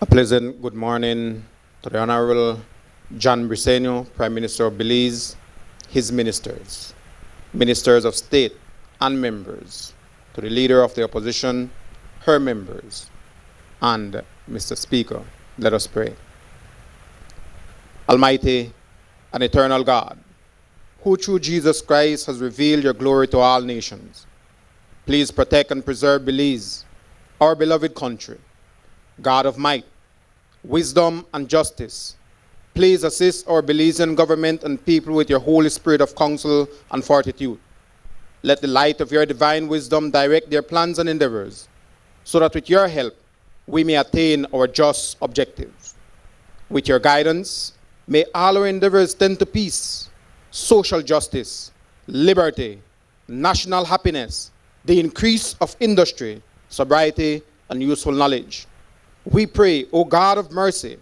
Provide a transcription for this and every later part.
A pleasant good morning to the Honorable John Briceño, Prime Minister of Belize, his ministers, ministers of state and members, to the Leader of the Opposition, her members, and Mr. Speaker. Let us pray. Almighty and eternal God, who through Jesus Christ has revealed your glory to all nations, please protect and preserve Belize, our beloved country. God of might, wisdom, and justice, please assist our Belizean government and people with your Holy Spirit of counsel and fortitude. Let the light of your divine wisdom direct their plans and endeavors, so that with your help, we may attain our just objectives. With your guidance, may all our endeavors tend to peace, social justice, liberty, national happiness, the increase of industry, sobriety, and useful knowledge. We pray, O God of mercy,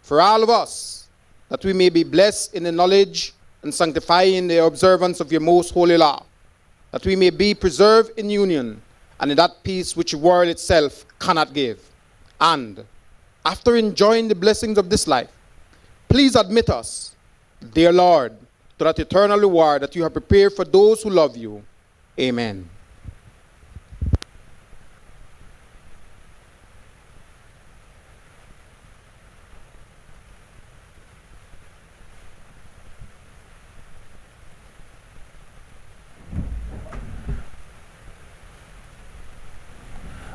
for all of us, that we may be blessed in the knowledge and sanctifying the observance of your most holy law, that we may be preserved in union and in that peace which the world itself cannot give. And after enjoying the blessings of this life, please admit us, dear Lord, to that eternal reward that you have prepared for those who love you. Amen.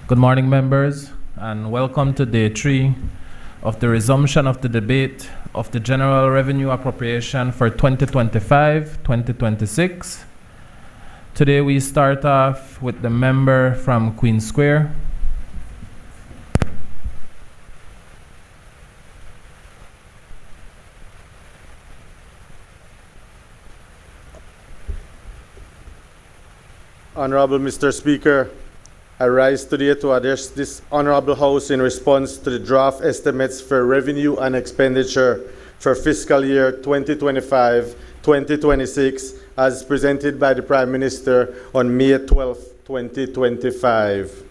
Good morning, members, and welcome to day 3 of the resumption of the debate of the General Revenue Appropriation for 2025-2026. Today we start off with the member from Queen Square. Honorable Mr. Speaker, I rise today to address this Honorable House in response to the draft estimates for revenue and expenditure for fiscal year 2025-2026 as presented by the Prime Minister on May 12, 2025.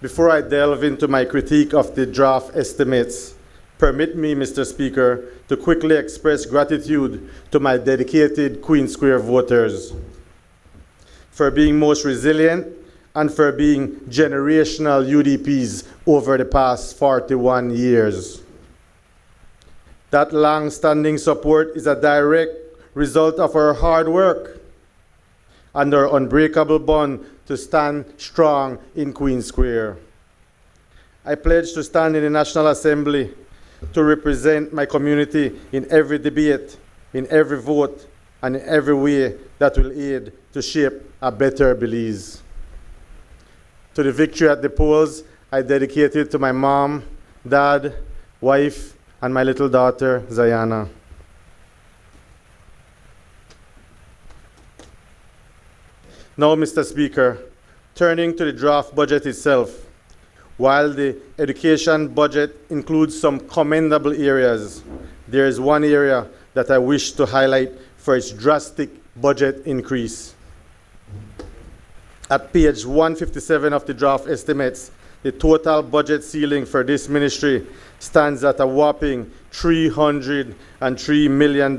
Before I delve into my critique of the draft estimates, permit me, Mr. Speaker, to quickly express gratitude to my dedicated Queen Square voters for being most resilient and for being generational UDPs over the past 41 years. That long-standing support is a direct result of our hard work and our unbreakable bond to stand strong in Queen Square. I pledge to stand in the National Assembly to represent my community in every debate, in every vote, and in every way that will aid to shape a better Belize. To the victory at the polls, I dedicate it to my mom, dad, wife, and my little daughter, Zayana. Now, Mr. Speaker, turning to the draft budget itself, while the education budget includes some commendable areas, there is one area that I wish to highlight for its drastic budget increase. At page 157 of the draft estimates, the total budget ceiling for this ministry stands at a whopping $303 million,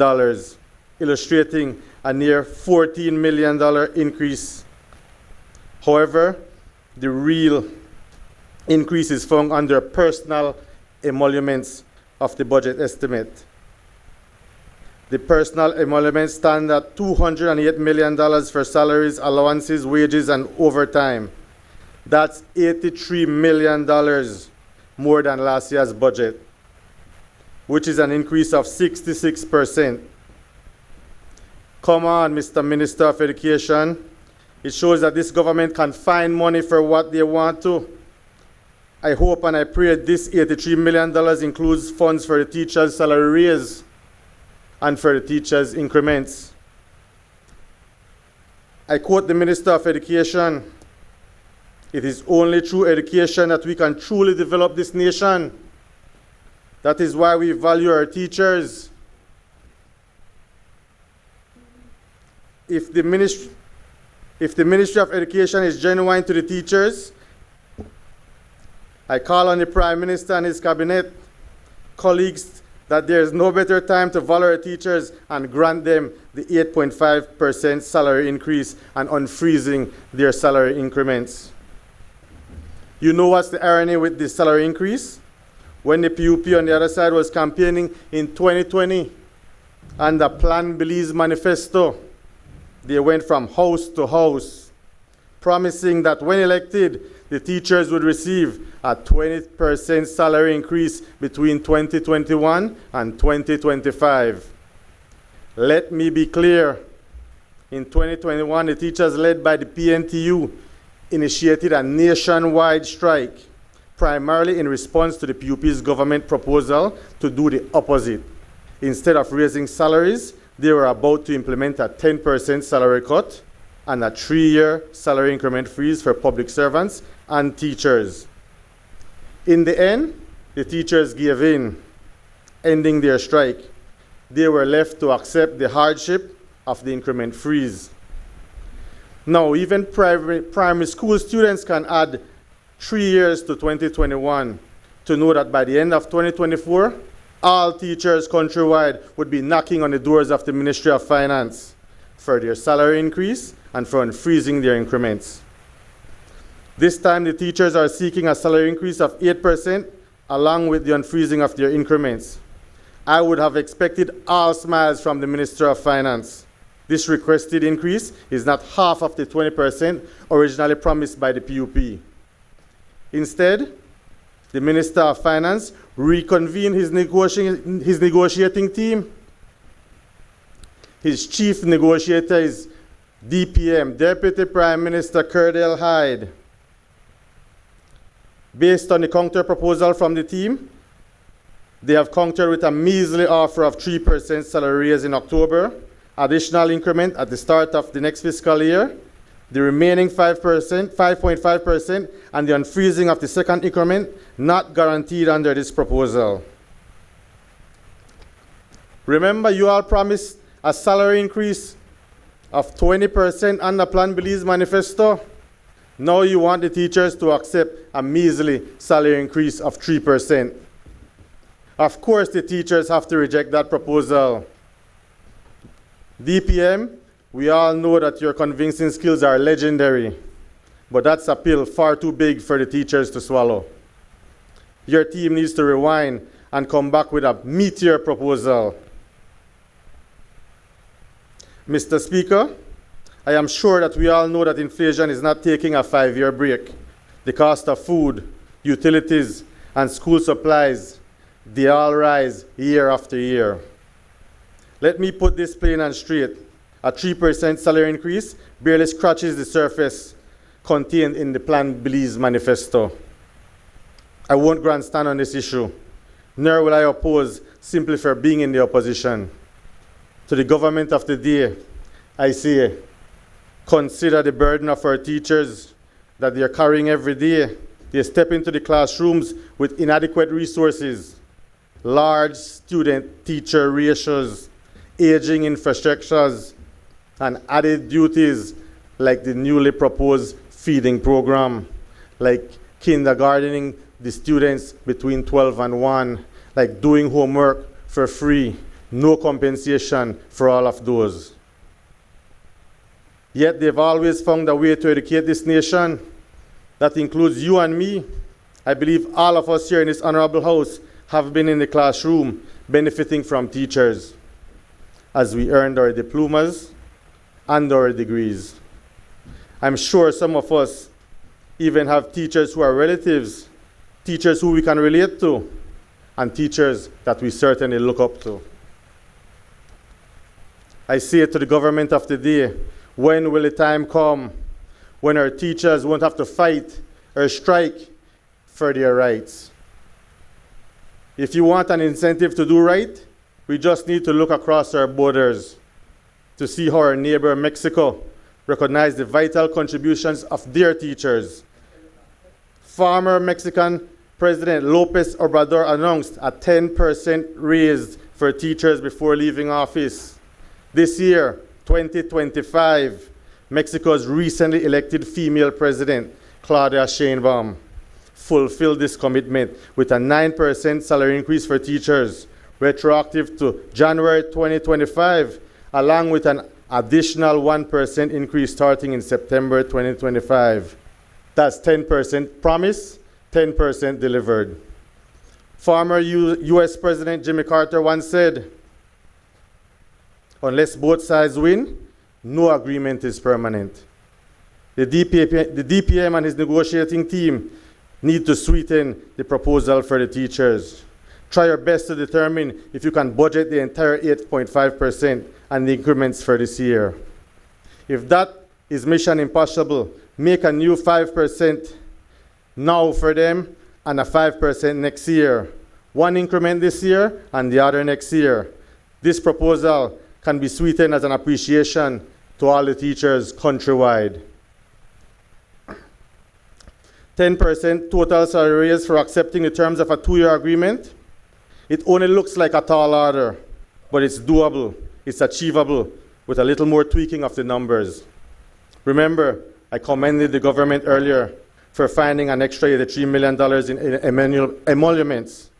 illustrating a near $14 million increase. However, the real increase is found under personal emoluments of the budget estimate. The personal emoluments stand at $208 million for salaries, allowances, wages, and overtime. That's $83 million more than last year's budget, which is an increase of 66%. Come on, Mr. Minister of Education. It shows that this government can find money for what they want to. I hope and I pray this $83 million includes funds for the teachers' salary raise and for the teachers' increments. I quote the Minister of Education, "It is only through education that we can truly develop this nation. That is why we value our teachers." If the Ministry of Education is genuine to the teachers, I call on the Prime Minister and his cabinet, colleagues, that there is no better time to value our teachers and grant them the 8.5% salary increase and unfreezing their salary increments. You know what's the irony with this salary increase? When the PUP on the other side was campaigning in 2020 and the Plan Belize manifesto, they went from house to house, promising that when elected, the teachers would receive a 20% salary increase between 2021 and 2025. Let me be clear. In 2021, the teachers led by the PNTU initiated a nationwide strike, primarily in response to the PUP's government proposal to do the opposite. Instead of raising salaries, they were about to implement a 10% salary cut and a 3-year salary increment freeze for public servants and teachers. In the end, the teachers gave in, ending their strike. They were left to accept the hardship of the increment freeze. Now, even primary school students can add 3 years to 2021 to know that by the end of 2024, all teachers countrywide would be knocking on the doors of the Ministry of Finance for their salary increase and for unfreezing their increments. This time, the teachers are seeking a salary increase of 8% along with the unfreezing of their increments. I would have expected all smiles from the Minister of Finance. This requested increase is not half of the 20% originally promised by the PUP. Instead, the Minister of Finance reconvened his negotiating team. His chief negotiator is DPM, Deputy Prime Minister Curdell Hyde. Based on the counter proposal from the team, they have countered with a measly offer of 3% salary raise in October, additional increment at the start of the next fiscal year, the remaining 5.5%, and the unfreezing of the second increment not guaranteed under this proposal. Remember, you all promised a salary increase of 20% on the Plan Belize manifesto. Now you want the teachers to accept a measly salary increase of 3%. Of course, the teachers have to reject that proposal. DPM, we all know that your convincing skills are legendary, but that's a pill far too big for the teachers to swallow. Your team needs to rewind and come back with a meteor proposal. Mr. Speaker, I am sure that we all know that inflation is not taking a 5-year break. The cost of food, utilities, and school supplies, they all rise year after year. Let me put this plain and straight. A 3% salary increase barely scratches the surface contained in the Plan Belize manifesto. I won't grandstand on this issue, nor will I oppose simply for being in the opposition. To the government of the day, I say, consider the burden of our teachers that they are carrying every day. They step into the classrooms with inadequate resources, large student-teacher ratios, aging infrastructures, and added duties like the newly proposed feeding program, like kindergartening the students between 12 and 1, like doing homework for free, no compensation for all of those. Yet they've always found a way to educate this nation. That includes you and me. I believe all of us here in this honorable house have been in the classroom benefiting from teachers as we earned our diplomas and our degrees. I'm sure some of us even have teachers who are relatives, teachers who we can relate to, and teachers that we certainly look up to. I say to the government of the day, when will the time come when our teachers won't have to fight or strike for their rights? If you want an incentive to do right, we just need to look across our borders to see how our neighbor Mexico recognized the vital contributions of their teachers. Former Mexican President Lopez Obrador announced a 10% raise for teachers before leaving office. This year, 2025, Mexico's recently elected female president, Claudia Sheinbaum, fulfill this commitment with a 9% salary increase for teachers, retroactive to January 2025, along with an additional 1% increase starting in September 2025. That's 10% promise, 10% delivered. Former US President Jimmy Carter once said, unless both sides win, no agreement is permanent. The DPM and his negotiating team need to sweeten the proposal for the teachers. Try your best to determine if you can budget the entire 8.5% and the increments for this year. If that is mission impossible, make a new 5% now for them and a 5% next year. One increment this year and the other next year. This proposal can be sweetened as an appreciation to all the teachers countrywide. 10% total salary raise for accepting the terms of a 2-year agreement. It only looks like a tall order, but it's doable, it's achievable with a little more tweaking of the numbers. Remember, I commended the government earlier for finding an extra $83 million in emoluments.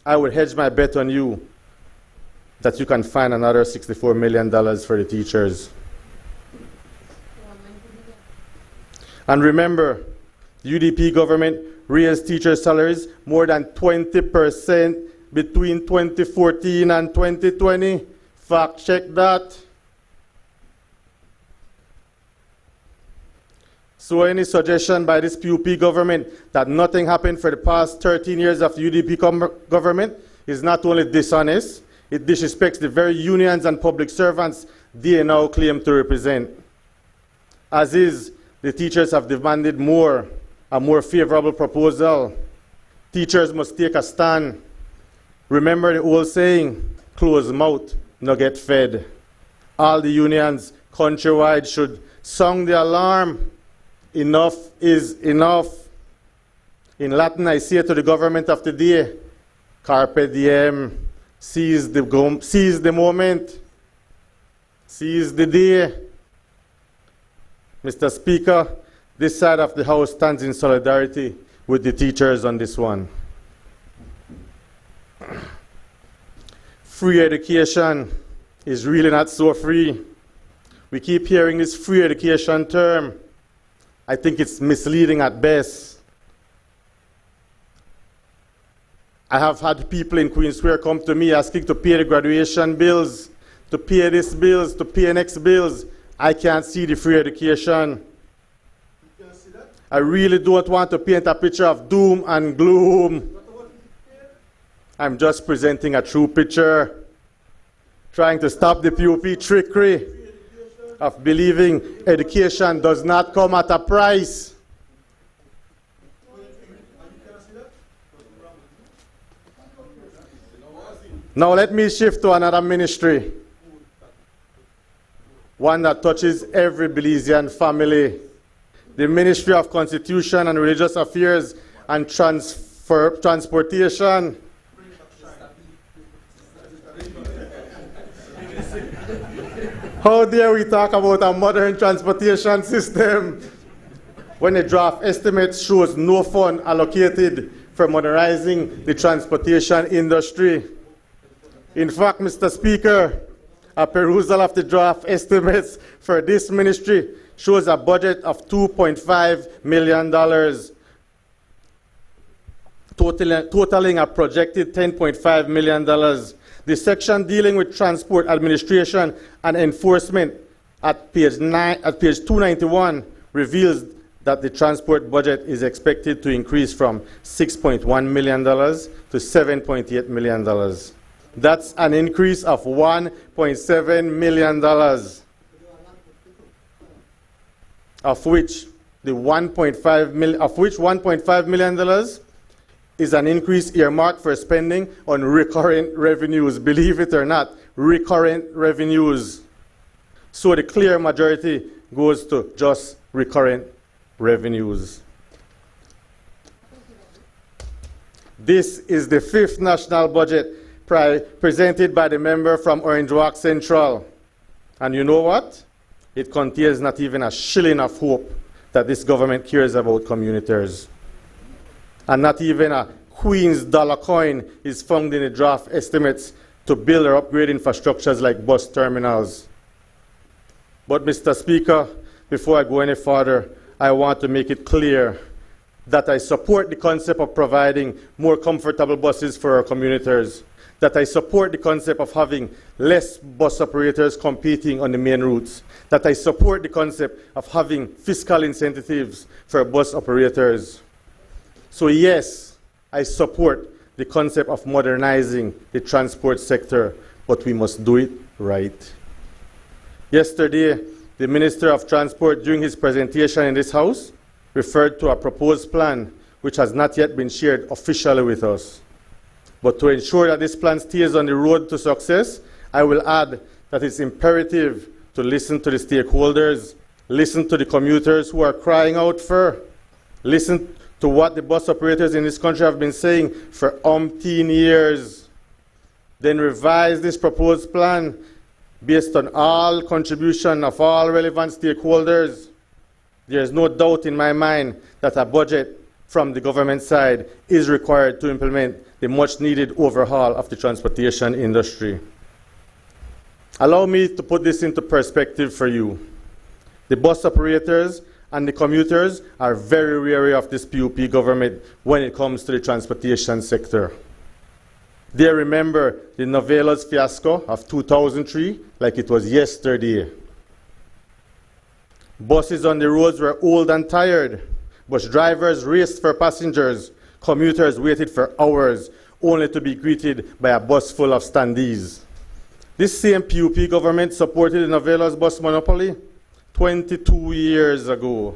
I would hedge my bet on you that you can find another $64 million for the teachers. And remember, the UDP government raised teacher salaries more than 20% between 2014 and 2020. Fact check that. So any suggestion by this PUP government that nothing happened for the past 13 years of the UDP government is not only dishonest, it disrespects the very unions and public servants they now claim to represent. As is, the teachers have demanded a more favorable proposal. Teachers must take a stand. Remember the old saying, closed mouth, no get fed. All the unions countrywide should sound the alarm. Enough is enough. In Latin, I say to the government of the day, carpe diem, seize the moment, seize the day. Mr. Speaker, this side of the House stands in solidarity with the teachers on this one. Free education is really not so free. We keep hearing this free education term. I think it's misleading at best. I have had people in Queen Square come to me asking to pay the graduation bills, to pay these bills, to pay next bills. I can't see the free education. I really don't want to paint a picture of doom and gloom. I'm just presenting a true picture, trying to stop the PUP trickery of believing education does not come at a price. Now let me shift to another ministry, one that touches every Belizean family. The Ministry of Constitution and Religious Affairs and Transportation. How dare we talk about a modern transportation system when the draft estimate shows no fund allocated for modernizing the transportation industry? In fact, Mr. Speaker, a perusal of the draft estimates for this ministry shows a budget of $2.5 million, totaling a projected $10.5 million. The section dealing with transport administration and enforcement at page 291 reveals that the transport budget is expected to increase from $6.1 million to $7.8 million. That's an increase of $1.7 million. Of which $1.5 million is an increase earmarked for spending on recurrent revenues. Believe it or not, recurrent revenues. So the clear majority goes to just recurrent revenues. This is the 5th national budget presented by the member from Orange Walk Central. And you know what? It contains not even a shilling of hope that this government cares about commuters. and not even a Queen's dollar coin is found in the draft estimates to build or upgrade infrastructures like bus terminals. But Mr. Speaker, before I go any further, I want to make it clear that I support the concept of providing more comfortable buses for our commuters, that I support the concept of having less bus operators competing on the main routes, that I support the concept of having fiscal incentives for bus operators. So yes, I support the concept of modernizing the transport sector, but we must do it right. Yesterday, the Minister of Transport, during his presentation in this House, referred to a proposed plan which has not yet been shared officially with us. But to ensure that this plan stays on the road to success, I will add that it's imperative to listen to the stakeholders, listen to the commuters who are crying out for, listen to what the bus operators in this country have been saying for umpteen years. Then revise this proposed plan based on all contribution of all relevant stakeholders. There is no doubt in my mind that a budget from the government side is required to implement the much needed overhaul of the transportation industry. Allow me to put this into perspective for you. The bus operators and the commuters are very wary of this PUP government when it comes to the transportation sector. They remember the Novelas fiasco of 2003 like it was yesterday. Buses on the roads were old and tired. Bus drivers raced for passengers. Commuters waited for hours only to be greeted by a bus full of standees. This same PUP government supported the Novelas bus monopoly 22 years ago.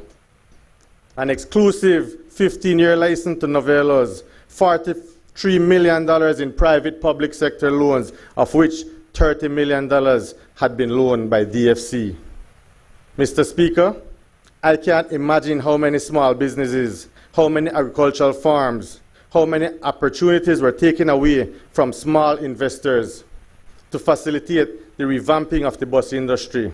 An exclusive 15-year license to Novelas, $43 million in private public sector loans, of which $30 million had been loaned by DFC. Mr. Speaker, I can't imagine how many small businesses, how many agricultural farms, how many opportunities were taken away from small investors to facilitate the revamping of the bus industry.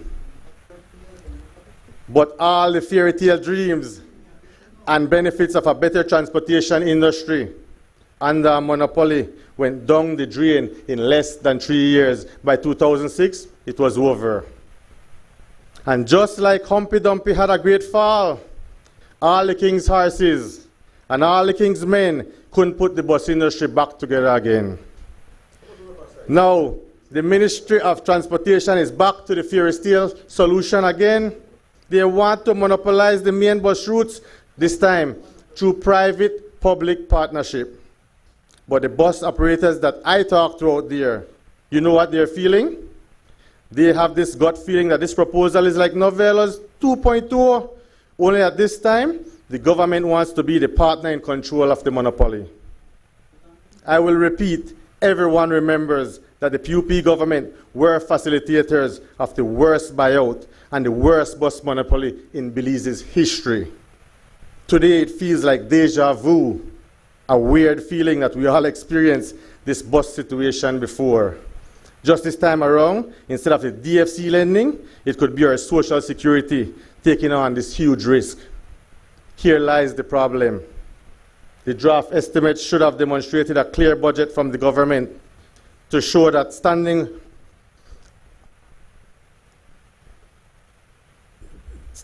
But all the fairy tale dreams and benefits of a better transportation industry under a monopoly went down the drain in less than 3 years. By 2006, it was over. And just like Humpty Dumpty had a great fall, all the king's horses and all the king's men couldn't put the bus industry back together again. Now, the Ministry of Transportation is back to the fairy tale solution again. They want to monopolize the main bus routes, this time through private-public partnership. But the bus operators that I talked to out there, you know what they're feeling? They have this gut feeling that this proposal is like Novelas 2.0, only at this time, the government wants to be the partner in control of the monopoly. I will repeat, everyone remembers that the PUP government were facilitators of the worst buyout and the worst bus monopoly in Belize's history. Today it feels like deja vu, a weird feeling that we all experienced this bus situation before. Just this time around, instead of the DFC lending, it could be our social security taking on this huge risk. Here lies the problem. The draft estimates should have demonstrated a clear budget from the government to show that standing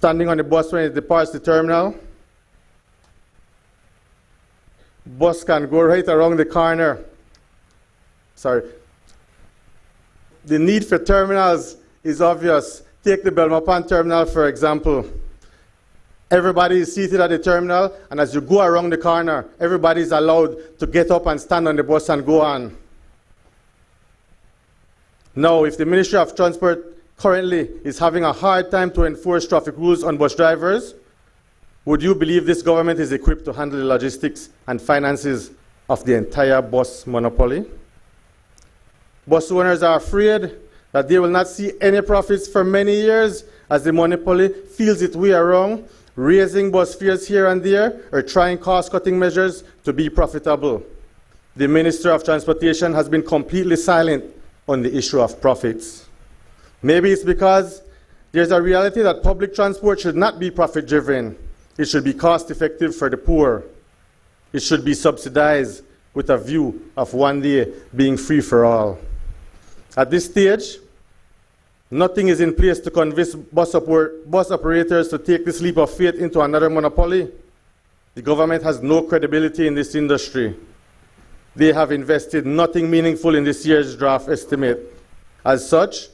on the bus when it departs the terminal, bus can go right around the corner. Sorry. The need for terminals is obvious. Take the Belmopan terminal, for example. Everybody is seated at the terminal, and as you go around the corner, everybody is allowed to get up and stand on the bus and go on. Now, if the Ministry of Transport currently is having a hard time to enforce traffic rules on bus drivers, would you believe this government is equipped to handle the logistics and finances of the entire bus monopoly? Bus owners are afraid that they will not see any profits for many years as the monopoly feels its way around, raising bus fares here and there or trying cost-cutting measures to be profitable. The Minister of Transportation has been completely silent on the issue of profits. Maybe it's because there's a reality that public transport should not be profit-driven. It should be cost-effective for the poor. It should be subsidized with a view of one day being free for all. At this stage, nothing is in place to convince bus operators to take this leap of faith into another monopoly. The government has no credibility in this industry. They have invested nothing meaningful in this year's draft estimate. As such,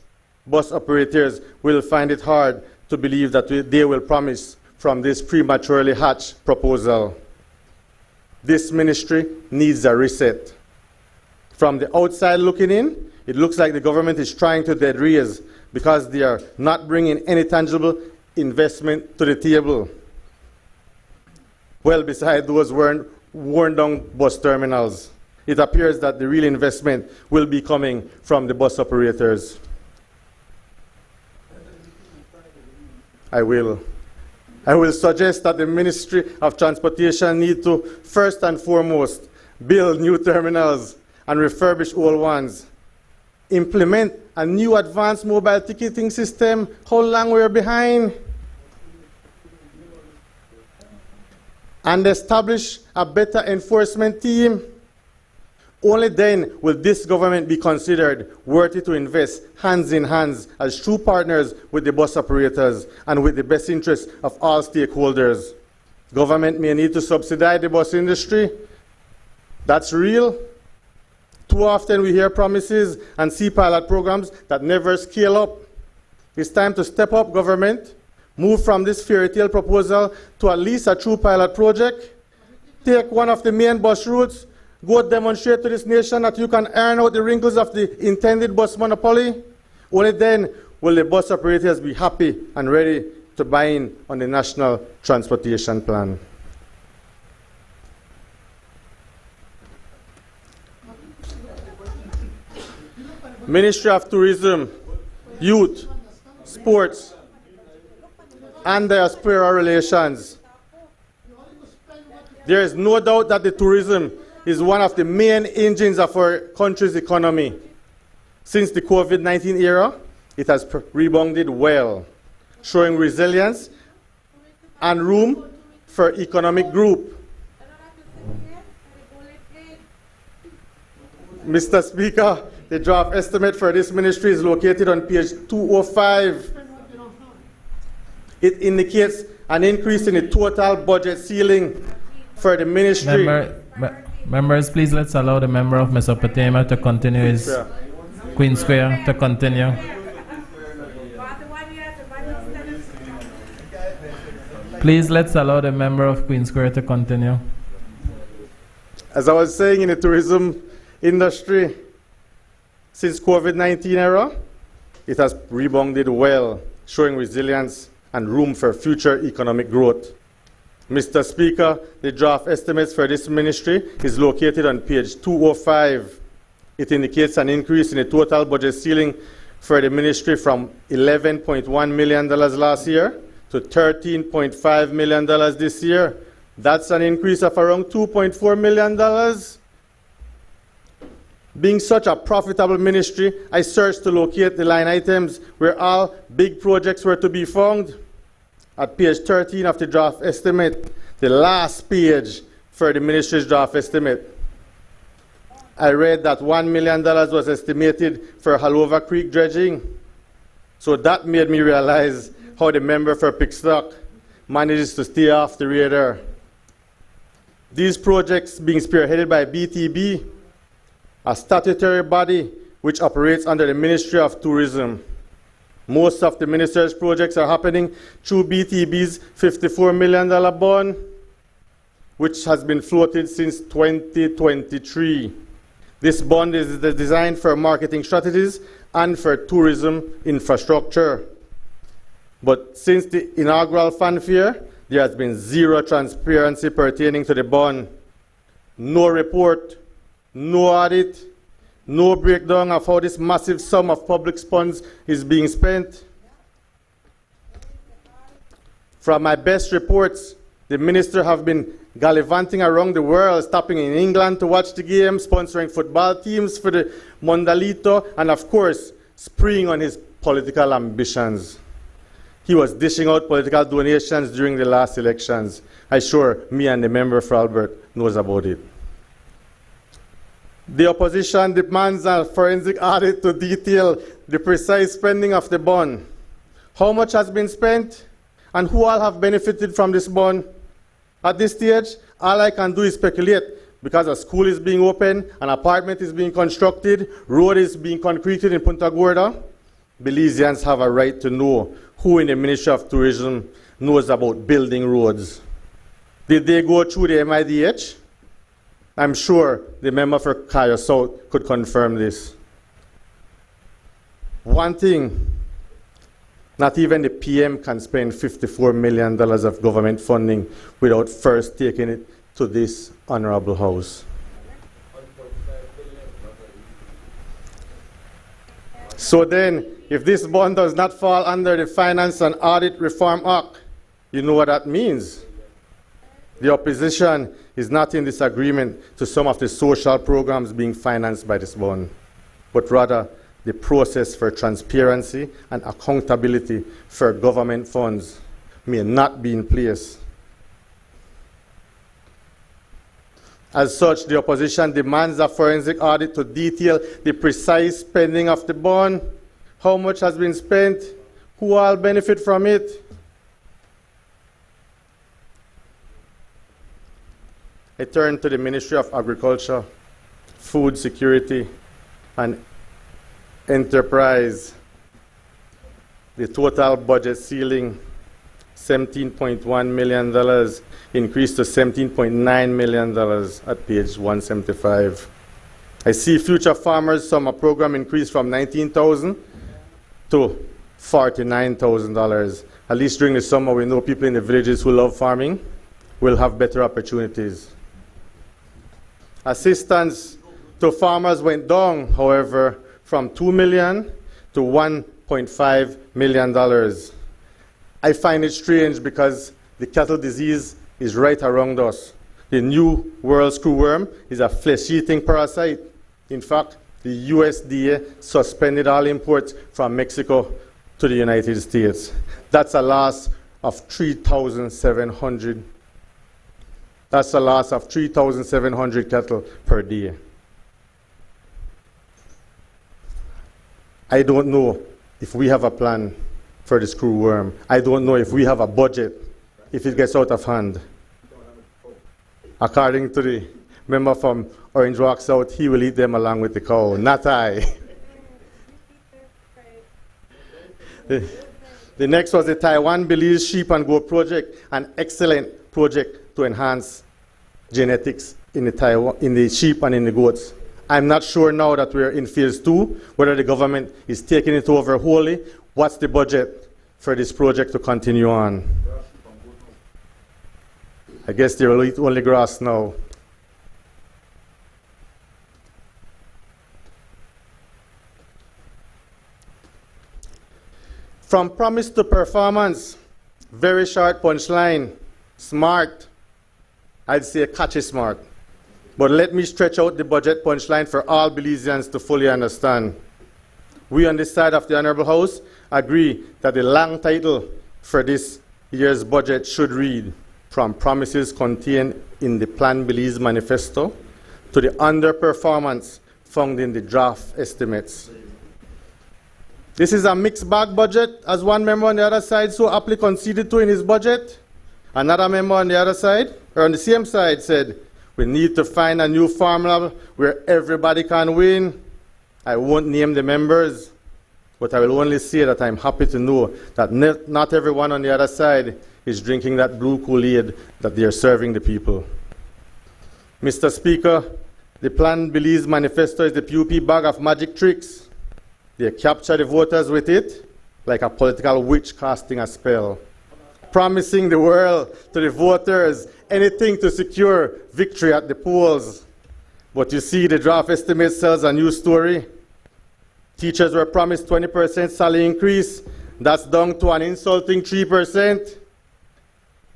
bus operators will find it hard to believe that they will promise from this prematurely hatched proposal. This ministry needs a reset. From the outside looking in, it looks like the government is trying to dead raise because they are not bringing any tangible investment to the table. Well, beside those worn down bus terminals, it appears that the real investment will be coming from the bus operators. I will suggest that the Ministry of Transportation need to, first and foremost, build new terminals and refurbish old ones. Implement a new advanced mobile ticketing system. How long we're behind? And establish a better enforcement team. Only then will this government be considered worthy to invest hands in hands as true partners with the bus operators and with the best interests of all stakeholders. Government may need to subsidize the bus industry. That's real. Too often we hear promises and see pilot programs that never scale up. It's time to step up, government. Move from this fairy tale proposal to at least a true pilot project. Take one of the main bus routes. Go demonstrate to this nation that you can iron out the wrinkles of the intended bus monopoly. Only then will the bus operators be happy and ready to buy in on the National Transportation Plan. Ministry of Tourism, Youth, Sports, and Diaspora Relations. There is no doubt that the tourism is one of the main engines of our country's economy. Since the COVID-19 era, it has rebounded well, showing resilience and room for economic growth. Mr. Speaker, the draft estimate for this ministry is located on page 205. It indicates an increase in the total budget ceiling for the ministry. Members, please let's allow the member of Mesopotamia to continue his Queen Square to continue. Please let's allow the member of Queen Square to continue. As I was saying, in the tourism industry, since COVID-19 era, it has rebounded well, showing resilience and room for future economic growth. Mr. Speaker, the draft estimates for this ministry is located on page 205. It indicates an increase in the total budget ceiling for the ministry from $11.1 million last year to $13.5 million this year. That's an increase of around $2.4 million. Being such a profitable ministry, I searched to locate the line items where all big projects were to be found. At page 13 of the draft estimate, the last page for the ministry's draft estimate, I read that $1 million was estimated for Hallova Creek dredging. So that made me realize how the member for Pickstock manages to stay off the radar. These projects being spearheaded by BTB, a statutory body which operates under the Ministry of Tourism. Most of the minister's projects are happening through BTB's $54 million bond, which has been floated since 2023. This bond is designed for marketing strategies and for tourism infrastructure. But since the inaugural fanfare, there has been zero transparency pertaining to the bond. No report, no audit, no breakdown of how this massive sum of public funds is being spent. From my best reports, the minister have been gallivanting around the world, stopping in England to watch the game, sponsoring football teams for the Mondalito, and of course, spreeing on his political ambitions. He was dishing out political donations during the last elections. I'm sure me and the member for Albert knows about it. The opposition demands a forensic audit to detail the precise spending of the bond. How much has been spent and who all have benefited from this bond? At this stage, all I can do is speculate because a school is being opened, an apartment is being constructed, road is being concreted in Punta Gorda. Belizeans have a right to know who in the Ministry of Tourism knows about building roads. Did they go through the MIDH? I'm sure the member for Cayo South could confirm this. One thing, not even the PM can spend $54 million of government funding without first taking it to this honorable house. So then, if this bond does not fall under the Finance and Audit Reform Act, you know what that means. The opposition is not in disagreement to some of the social programs being financed by this bond, but rather the process for transparency and accountability for government funds may not be in place. As such, the opposition demands a forensic audit to detail the precise spending of the bond, how much has been spent, who all benefit from it. I turn to the Ministry of Agriculture, Food Security, and Enterprise. The total budget ceiling, $17.1 million, increased to $17.9 million at page 175. I see Future Farmers Summer Program increased from $19,000 to $49,000. At least during the summer, we know people in the villages who love farming will have better opportunities. Assistance to farmers went down, however, from $2 million to $1.5 million. I find it strange because the cattle disease is right around us. The new world screwworm is a flesh-eating parasite. In fact, the USDA suspended all imports from Mexico to the United States. That's a loss of 3,700. That's a loss of 3,700 cattle per day. I don't know if we have a plan for the screwworm. I don't know if we have a budget if it gets out of hand. According to the member from Orange Walk South, he will eat them along with the cow, not I. The next was the Taiwan Belize Sheep and Goat Project, an excellent project to enhance genetics in the sheep and in the goats. I'm not sure now that we're in phase 2, whether the government is taking it over wholly. What's the budget for this project to continue on? I guess they will eat only grass now. From promise to performance, very short punchline, smart. I'd say catchy smart. But let me stretch out the budget punchline for all Belizeans to fully understand. We on this side of the Honorable House agree that the long title for this year's budget should read, From Promises Contained in the Plan Belize Manifesto to the Underperformance Found in the Draft Estimates. This is a mixed bag budget, as one member on the other side so aptly conceded to in his budget. Another member on the other side, or on the same side, said, we need to find a new formula where everybody can win. I won't name the members, but I will only say that I'm happy to know that not everyone on the other side is drinking that blue Kool-Aid that they are serving the people. Mr. Speaker, the Plan Belize Manifesto is the PUP bag of magic tricks. They capture the voters with it like a political witch casting a spell, promising the world to the voters anything to secure victory at the polls. But you see, the draft estimate tells a new story. Teachers were promised 20% salary increase. That's down to an insulting 3%.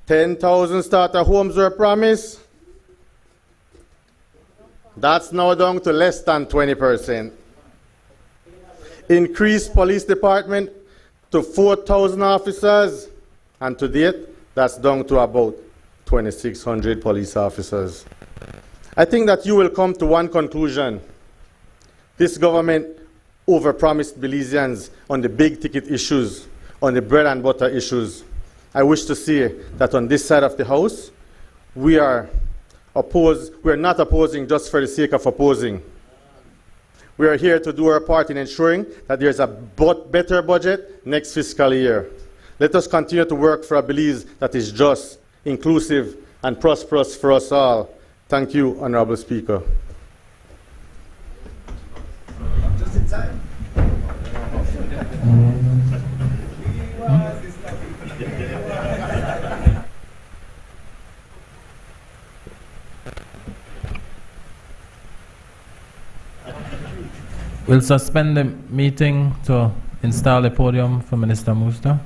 10,000 starter homes were promised. That's now down to less than 20%. Increased police department to 4,000 officers, and to date, that's down to about 2,600 police officers. I think that you will come to one conclusion. This government overpromised Belizeans on the big ticket issues, on the bread and butter issues. I wish to see that on this side of the House, we are not opposing just for the sake of opposing. We are here to do our part in ensuring that there's a better budget next fiscal year. Let us continue to work for a Belize that is just, inclusive, and prosperous for us all. Thank you, Honorable Speaker. We'll suspend the meeting to install a podium for Minister Musta.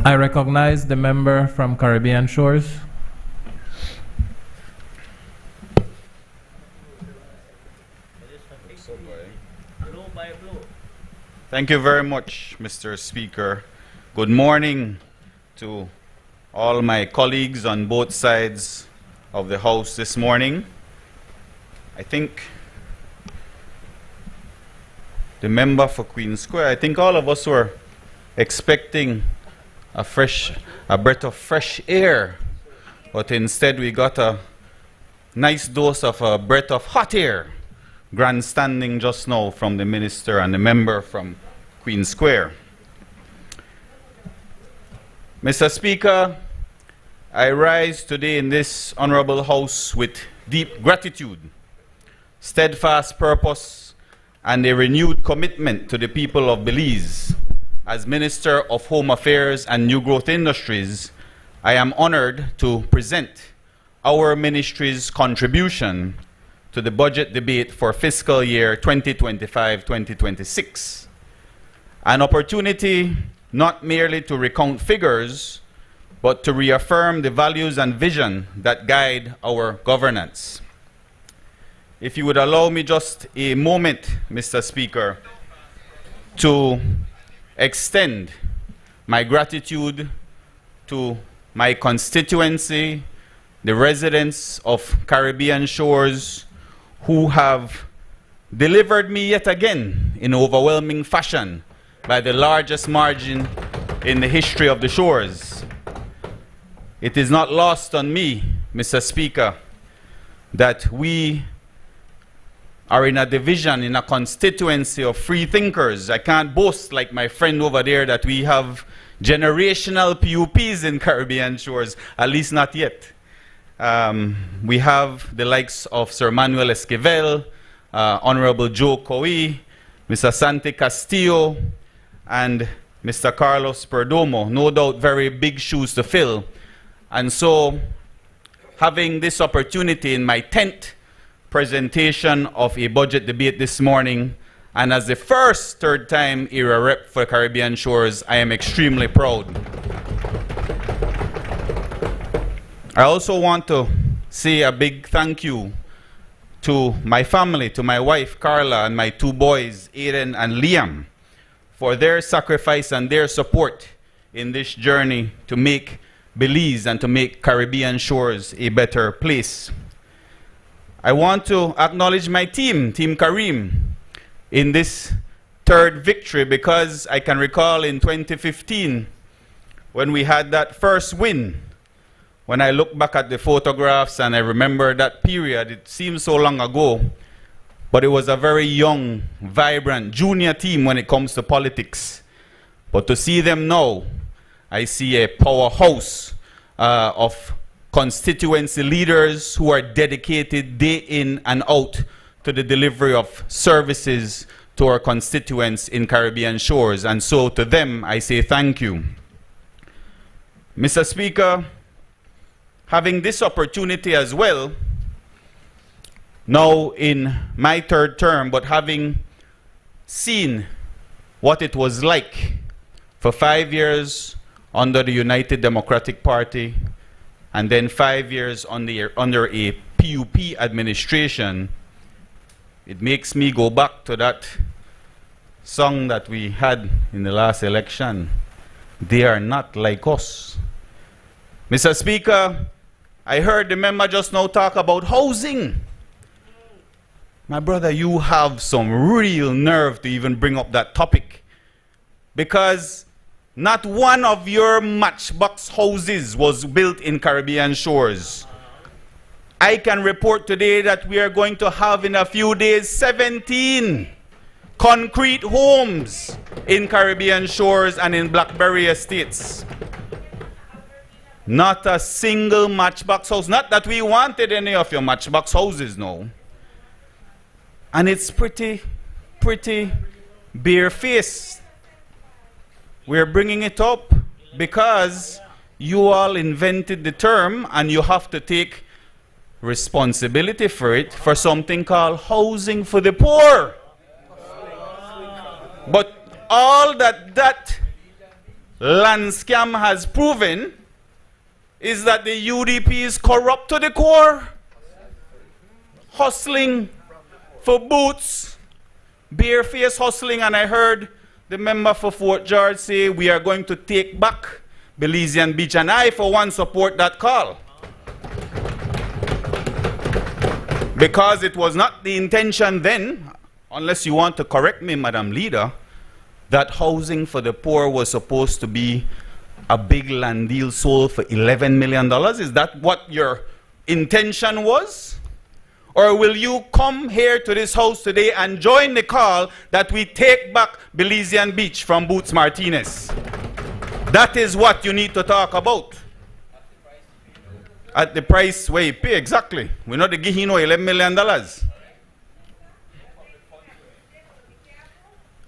I recognize the member from Caribbean Shores. Thank you very much, Mr. Speaker. Good morning to all my colleagues on both sides of the House this morning. I think the member for Queen Square, I think all of us were expecting a breath of fresh air, but instead we got a nice dose of a breath of hot air grandstanding just now from the minister and the member from Queen Square. Mr. Speaker, I rise today in this honorable House with deep gratitude, steadfast purpose, and a renewed commitment to the people of Belize. As Minister of Home Affairs and New Growth Industries, I am honored to present our ministry's contribution to the budget debate for fiscal year 2025-2026. An opportunity not merely to recount figures, but to reaffirm the values and vision that guide our governance. If you would allow me just a moment, Mr. Speaker, to extend my gratitude to my constituency, the residents of Caribbean Shores, who have delivered me yet again in overwhelming fashion by the largest margin in the history of the shores. It is not lost on me, Mr. Speaker, that we are in a division, in a constituency of free thinkers. I can't boast like my friend over there that we have generational PUPs in Caribbean Shores, at least not yet. We have the likes of Sir Manuel Esquivel, Honorable Joe Coe, Mr. Santi Castillo, and Mr. Carlos Perdomo. No doubt very big shoes to fill. And so, having this opportunity in my 10th presentation of a budget debate this morning, and as the first third-time era rep for Caribbean Shores, I am extremely proud. I also want to say a big thank you to my family, to my wife Carla and my two boys Aiden and Liam, for their sacrifice and their support in this journey to make Belize and to make Caribbean shores a better place. I want to acknowledge my team, Team Kareem, in this third victory, because I can recall in 2015 when we had that first win. When I look back at the photographs and I remember that period, it seems so long ago, but it was a very young, vibrant, junior team when it comes to politics. But to see them now, I see a powerhouse of constituency leaders who are dedicated day in and out to the delivery of services to our constituents in Caribbean shores. And so to them, I say thank you. Mr. Speaker, having this opportunity as well, now in my third term, but having seen what it was like for 5 years under the United Democratic Party, and then 5 years under a PUP administration, it makes me go back to that song that we had in the last election. They are not like us. Mr. Speaker, I heard the member just now talk about housing. My brother, you have some real nerve to even bring up that topic, because not one of your matchbox houses was built in Caribbean shores. I can report today that we are going to have in a few days 17 concrete homes in Caribbean shores and in Blackberry Estates. Not a single matchbox house. Not that we wanted any of your matchbox houses, no. And it's pretty barefaced. We're bringing it up because you all invented the term and you have to take responsibility for it, for something called housing for the poor. But all that land scam has proven is that the UDP is corrupt to the core. Hustling for boots, barefaced hustling. And I heard the member for Fort George say we are going to take back Belizean Beach, and I for one support that call, because it was not the intention then, unless you want to correct me, Madam Leader, that housing for the poor was supposed to be a big land deal sold for $11 million. Is that what your intention was? Or will you come here to this house today and join the call that we take back Belizean Beach from Boots Martinez? That is what you need to talk about. At the price where you pay, exactly. We're not giving $11 million.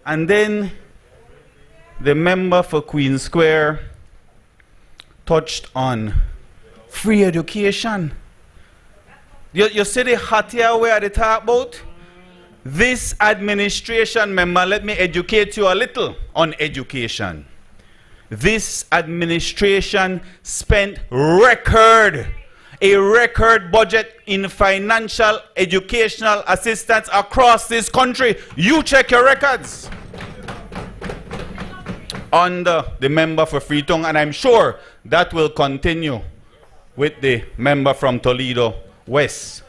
And then the member for Queen Square touched on free education. You see the hot here where they talk about? This administration, member, let me educate you a little on education. This administration spent a record budget in financial educational assistance across this country. You check your records. Under the member for Freetown, and I'm sure that will continue with the member from Toledo West.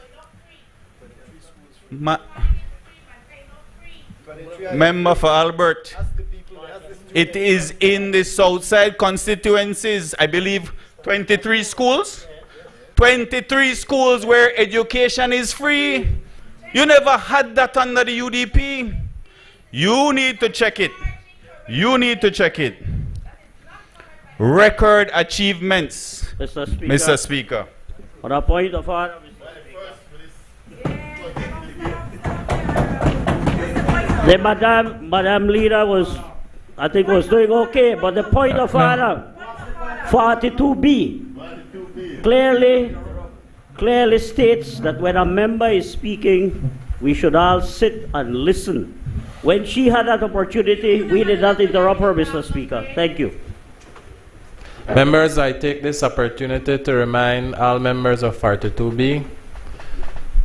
Member for Albert, it is in the Southside constituencies, I believe 23 schools. 23 schools where education is free. You never had that under the UDP. You need to check it. You need to check it. Record achievements, Mr. Speaker. On a point of order, the Madam Leader was, I think, was doing okay, but the point of order, 42B, clearly states that when a member is speaking, we should all sit and listen. When she had that opportunity, we did not interrupt her, Mr. Speaker. Thank you. Members, I take this opportunity to remind all members of 42B.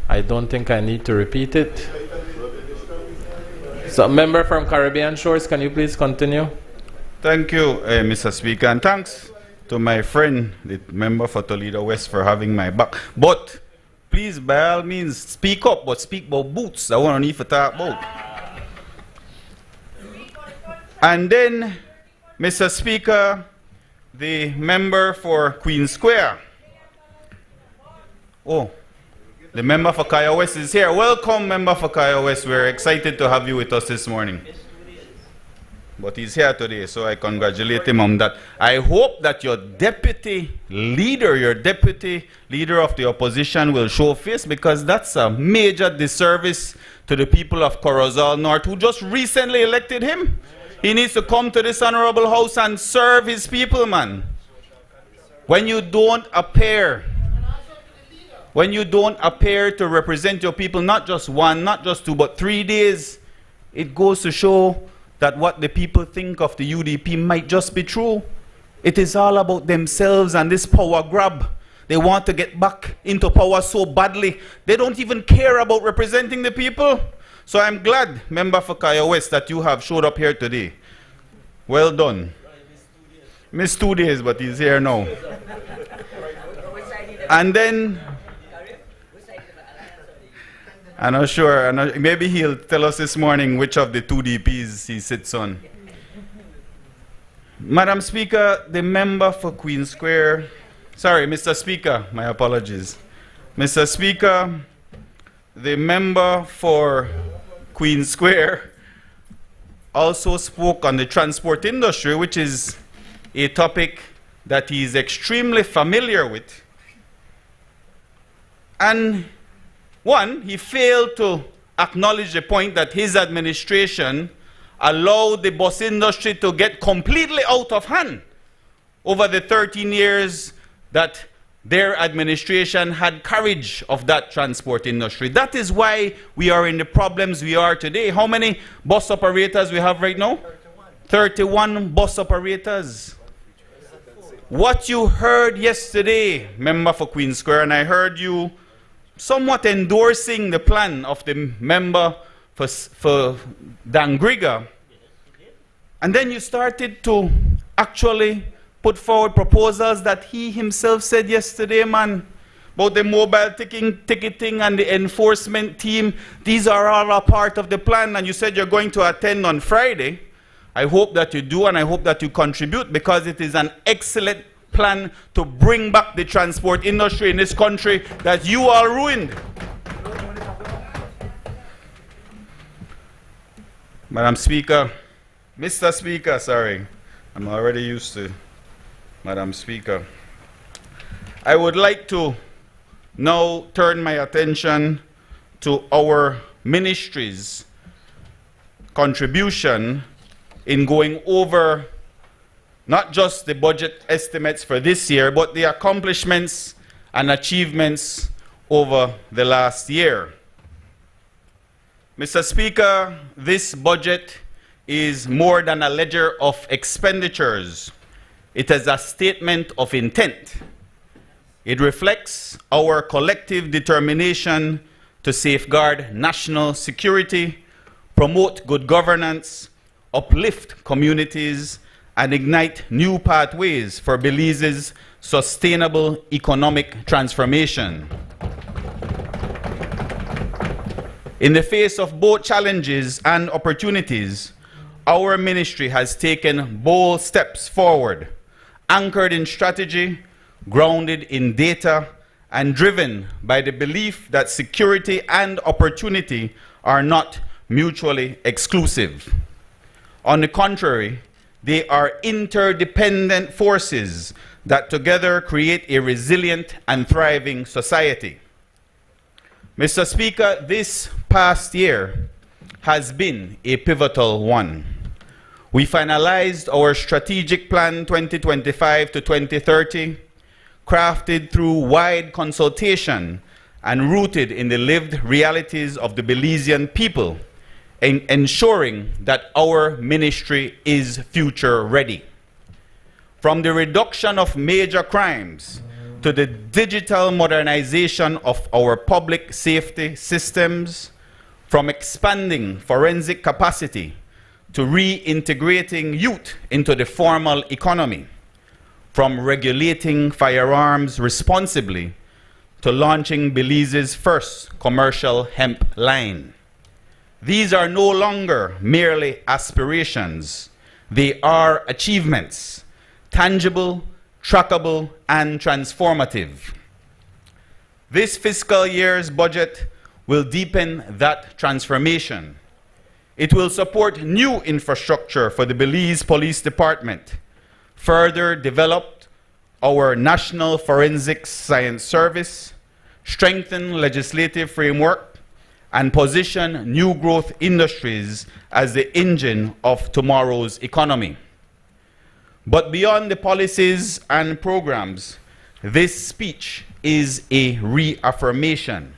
I don't think I need to repeat it. So, member from Caribbean Shores, can you please continue? Thank you, Mr. Speaker, and thanks to my friend, the member for Toledo West, for having my back. But please, by all means, speak up, but speak about boots. I want to need to talk about. And then, Mr. Speaker, the member for Queen Square. Oh, the member for Cayo West is here. Welcome, member for Cayo West. We're excited to have you with us this morning. But he's here today, so I congratulate him on that. I hope that your deputy leader of the opposition will show face, because that's a major disservice to the people of Corozal North who just recently elected him. He needs to come to this honorable house and serve his people, man. When you don't appear to represent your people, not just one, not just two, but 3 days, it goes to show that what the people think of the UDP might just be true. It is all about themselves and this power grab. They want to get back into power so badly. They don't even care about representing the people. So I'm glad, member for Cayo West, that you have showed up here today. Well done. Missed 2 days, but he's here now. And then, I'm not sure, maybe he'll tell us this morning which of the two DPs he sits on. Madam Speaker, the member for Queen Square, sorry, Mr. Speaker, my apologies. Mr. Speaker, the member for Queen Square also spoke on the transport industry, which is a topic that he is extremely familiar with. And one, he failed to acknowledge the point that his administration allowed the bus industry to get completely out of hand over the 13 years that their administration had courage of that transport industry. That is why we are in the problems we are today. How many bus operators we have right now? 31 bus operators. What you heard yesterday, member for Queen Square, and I heard you somewhat endorsing the plan of the member for Dangriga. And then you started to actually put forward proposals that he himself said yesterday, man, about the mobile ticketing and the enforcement team. These are all a part of the plan, and you said you're going to attend on Friday. I hope that you do, and I hope that you contribute, because it is an excellent plan to bring back the transport industry in this country that you all ruined. Madam Speaker, Mr. Speaker, sorry, I'm already used to Madam Speaker. I would like to now turn my attention to our ministry's contribution in going over not just the budget estimates for this year, but the accomplishments and achievements over the last year. Mr. Speaker, this budget is more than a ledger of expenditures. It is a statement of intent. It reflects our collective determination to safeguard national security, promote good governance, uplift communities, and ignite new pathways for Belize's sustainable economic transformation. In the face of both challenges and opportunities, our ministry has taken bold steps forward, anchored in strategy, grounded in data, and driven by the belief that security and opportunity are not mutually exclusive. On the contrary, they are interdependent forces that together create a resilient and thriving society. Mr. Speaker, this past year has been a pivotal one. We finalized our strategic plan 2025 to 2030, crafted through wide consultation and rooted in the lived realities of the Belizean people, in ensuring that our ministry is future ready. From the reduction of major crimes to the digital modernization of our public safety systems, from expanding forensic capacity to reintegrating youth into the formal economy, from regulating firearms responsibly to launching Belize's first commercial hemp line. These are no longer merely aspirations. They are achievements, tangible, trackable, and transformative. This fiscal year's budget will deepen that transformation. It will support new infrastructure for the Belize Police Department, further develop our National Forensic Science Service, strengthen legislative framework, and position new growth industries as the engine of tomorrow's economy. But beyond the policies and programs, this speech is a reaffirmation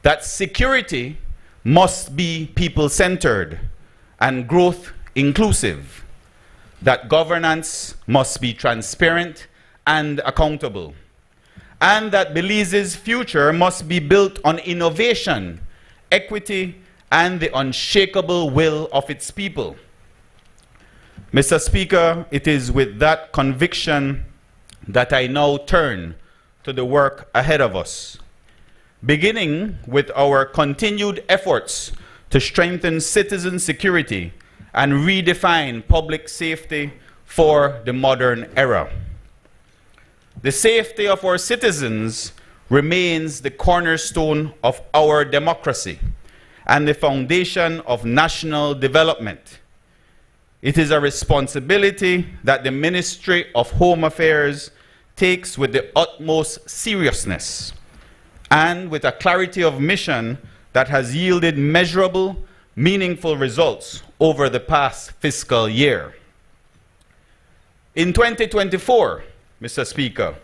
that security must be people-centered and growth inclusive, that governance must be transparent and accountable, and that Belize's future must be built on innovation, equity, and the unshakable will of its people. Mr. Speaker, it is with that conviction that I now turn to the work ahead of us, beginning with our continued efforts to strengthen citizen security and redefine public safety for the modern era. The safety of our citizens remains the cornerstone of our democracy and the foundation of national development. It is a responsibility that the Ministry of Home Affairs takes with the utmost seriousness and with a clarity of mission that has yielded measurable, meaningful results over the past fiscal year. In 2024, Mr. Speaker,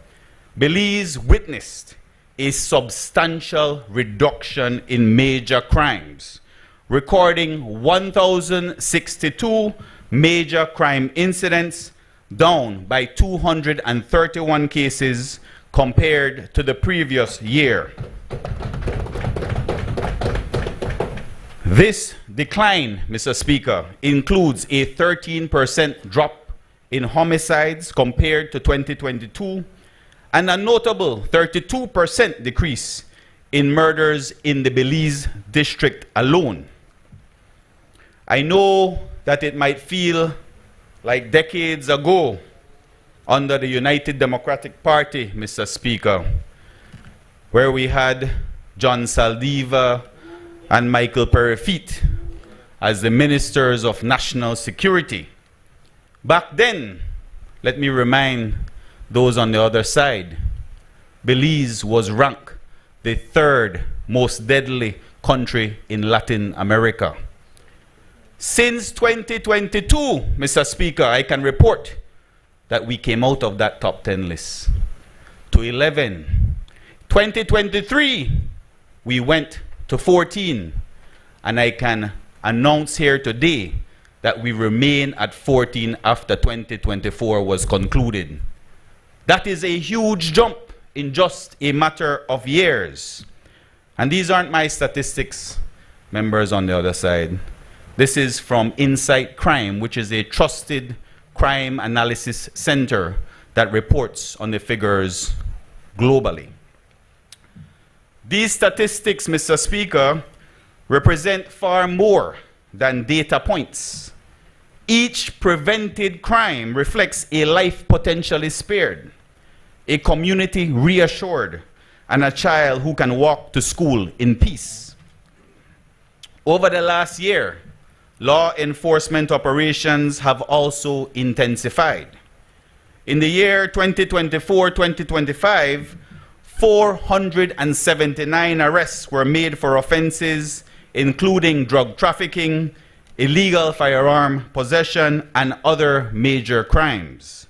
Belize witnessed a substantial reduction in major crimes, recording 1,062 major crime incidents, down by 231 cases compared to the previous year. This decline, Mr. Speaker, includes a 13% drop in homicides compared to 2022 and a notable 32% decrease in murders in the Belize district alone. I know that it might feel like decades ago under the United Democratic Party, Mr. Speaker, where we had John Saldiva and Michael Perifit as the Ministers of National Security. Back then, let me remind those on the other side, Belize was ranked the third most deadly country in Latin America. Since 2022, Mr. Speaker, I can report that we came out of that top 10 list to 11. 2023, we went to 14. And I can announce here today that we remain at 14 after 2024 was concluded. That is a huge jump in just a matter of years. And these aren't my statistics, members on the other side. This is from Insight Crime, which is a trusted crime analysis center that reports on the figures globally. These statistics, Mr. Speaker, represent far more than data points. Each prevented crime reflects a life potentially spared, a community reassured, and a child who can walk to school in peace. Over the last year, law enforcement operations have also intensified. In the year 2024-2025, 479 arrests were made for offenses including drug trafficking, illegal firearm possession, and other major crimes.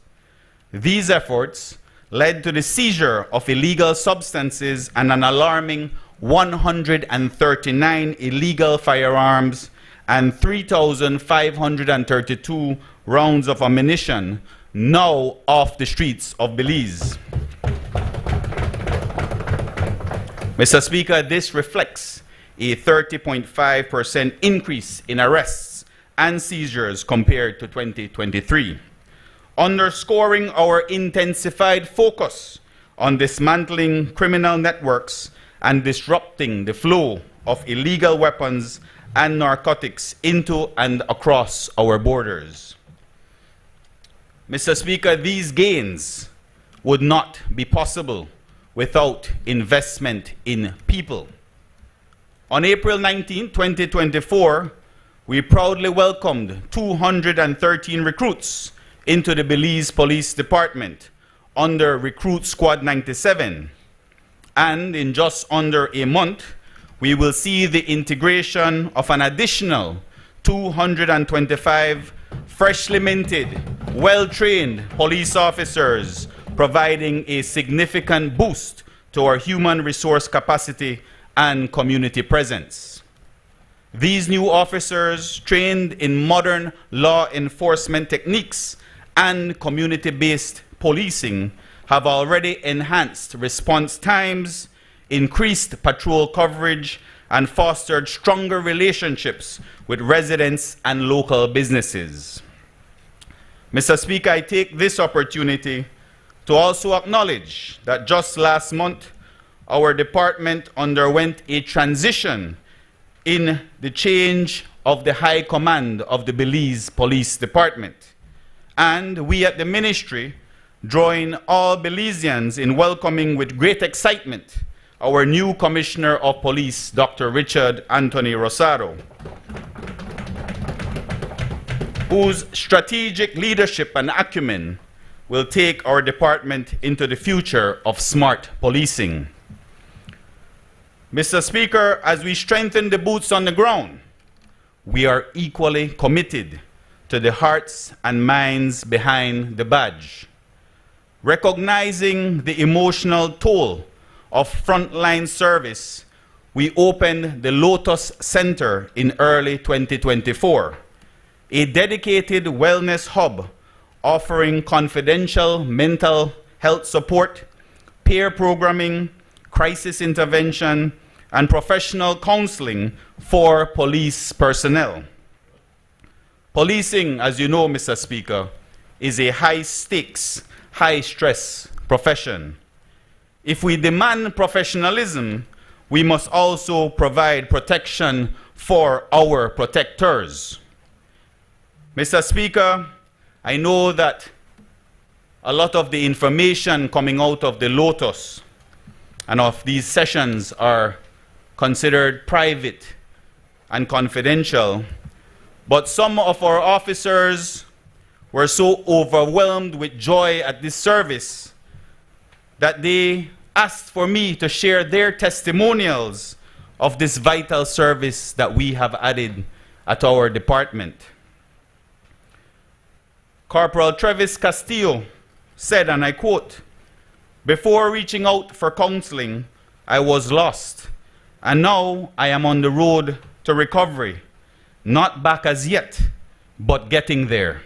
These efforts led to the seizure of illegal substances and an alarming 139 illegal firearms and 3,532 rounds of ammunition now off the streets of Belize. Mr. Speaker, this reflects a 30.5% increase in arrests and seizures compared to 2023. underscoring our intensified focus on dismantling criminal networks and disrupting the flow of illegal weapons and narcotics into and across our borders. Mr. Speaker, these gains would not be possible without investment in people. On April 19, 2024, we proudly welcomed 213 recruits into the Belize Police Department under Recruit Squad 97. And in just under a month, we will see the integration of an additional 225 freshly minted, well-trained police officers, providing a significant boost to our human resource capacity and community presence. These new officers, trained in modern law enforcement techniques and community-based policing, have already enhanced response times, increased patrol coverage, and fostered stronger relationships with residents and local businesses. Mr. Speaker, I take this opportunity to also acknowledge that just last month, our department underwent a transition in the change of the High Command of the Belize Police Department. And we at the ministry join all Belizeans in welcoming with great excitement our new Commissioner of Police, Dr. Richard Anthony Rosado, whose strategic leadership and acumen will take our department into the future of smart policing. Mr. Speaker, as we strengthen the boots on the ground, we are equally committed to the hearts and minds behind the badge. Recognizing the emotional toll of frontline service, we opened the Lotus Center in early 2024, a dedicated wellness hub offering confidential mental health support, peer programming, crisis intervention, and professional counseling for police personnel. Policing, as you know, Mr. Speaker, is a high-stakes, high-stress profession. If we demand professionalism, we must also provide protection for our protectors. Mr. Speaker, I know that a lot of the information coming out of the Lotus and of these sessions are considered private and confidential, but some of our officers were so overwhelmed with joy at this service that they asked for me to share their testimonials of this vital service that we have added at our department. Corporal Travis Castillo said, and I quote, "Before reaching out for counseling, I was lost, and now I am on the road to recovery. Not back as yet, but getting there."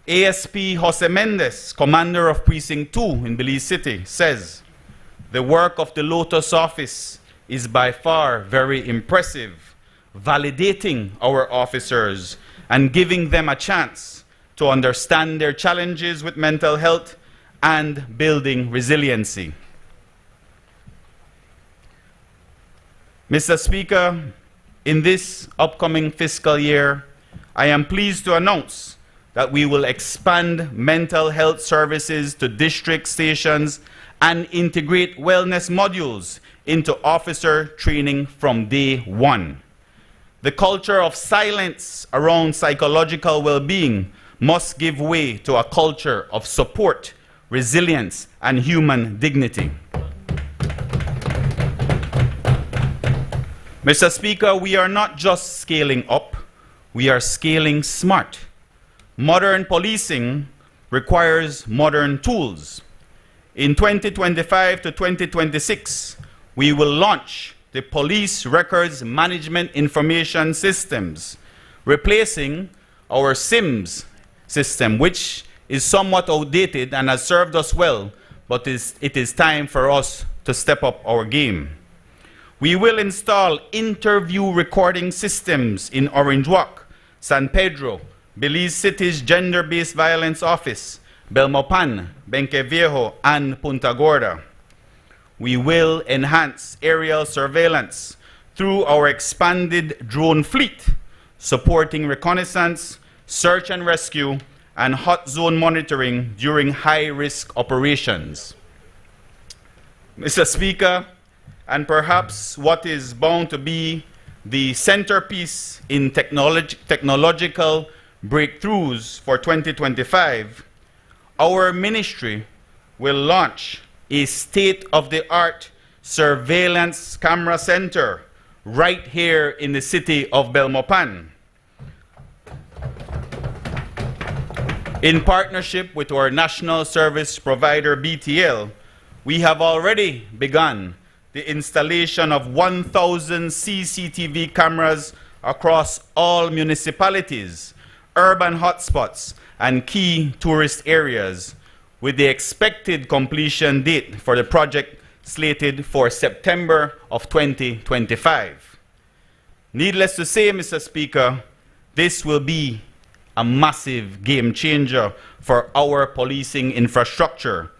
ASP Jose Mendez, commander of Precinct 2 in Belize City, says, "The work of the Lotus office is by far very impressive, validating our officers and giving them a chance to understand their challenges with mental health and building resiliency." Mr. Speaker, in this upcoming fiscal year, I am pleased to announce that we will expand mental health services to district stations and integrate wellness modules into officer training from day one. The culture of silence around psychological well-being must give way to a culture of support, resilience, and human dignity. Mr. Speaker, we are not just scaling up, we are scaling smart. Modern policing requires modern tools. In 2025 to 2026, we will launch the Police Records Management Information Systems, replacing our SIMS system, which is somewhat outdated and has served us well, but it is time for us to step up our game. We will install interview recording systems in Orange Walk, San Pedro, Belize City's Gender-Based Violence Office, Belmopan, Benqueviejo, and Punta Gorda. We will enhance aerial surveillance through our expanded drone fleet, supporting reconnaissance, search and rescue, and hot zone monitoring during high-risk operations. Mr. Speaker, and perhaps what is bound to be the centerpiece in technological breakthroughs for 2025, our ministry will launch a state-of-the-art surveillance camera center right here in the city of Belmopan. In partnership with our national service provider BTL, we have already begun the installation of 1,000 CCTV cameras across all municipalities, urban hotspots, and key tourist areas, with the expected completion date for the project slated for September of 2025. Needless to say, Mr. Speaker, this will be a massive game changer for our policing infrastructure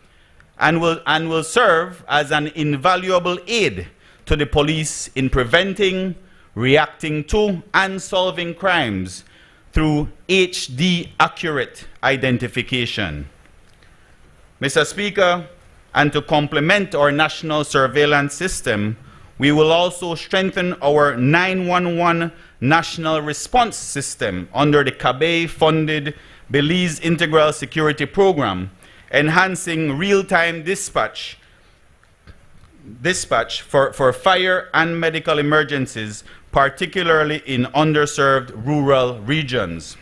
and will serve as an invaluable aid to the police in preventing, reacting to, and solving crimes through HD accurate identification. Mr. Speaker, and to complement our national surveillance system, we will also strengthen our 911 national response system under the CABE-funded Belize Integral Security Program, enhancing real-time dispatch for fire and medical emergencies, particularly in underserved rural regions.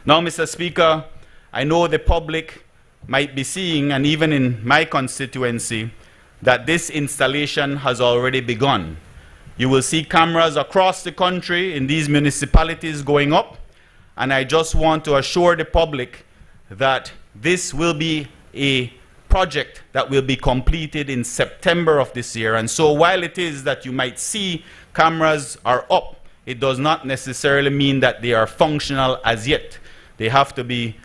Now, Mr. Speaker, I know the public might be seeing, and even in my constituency, that this installation has already begun. You will see cameras across the country in these municipalities going up, and I just want to assure the public that this will be a project that will be completed in September of this year. And so while it is that you might see cameras are up, it does not necessarily mean that they are functional as yet. They have to be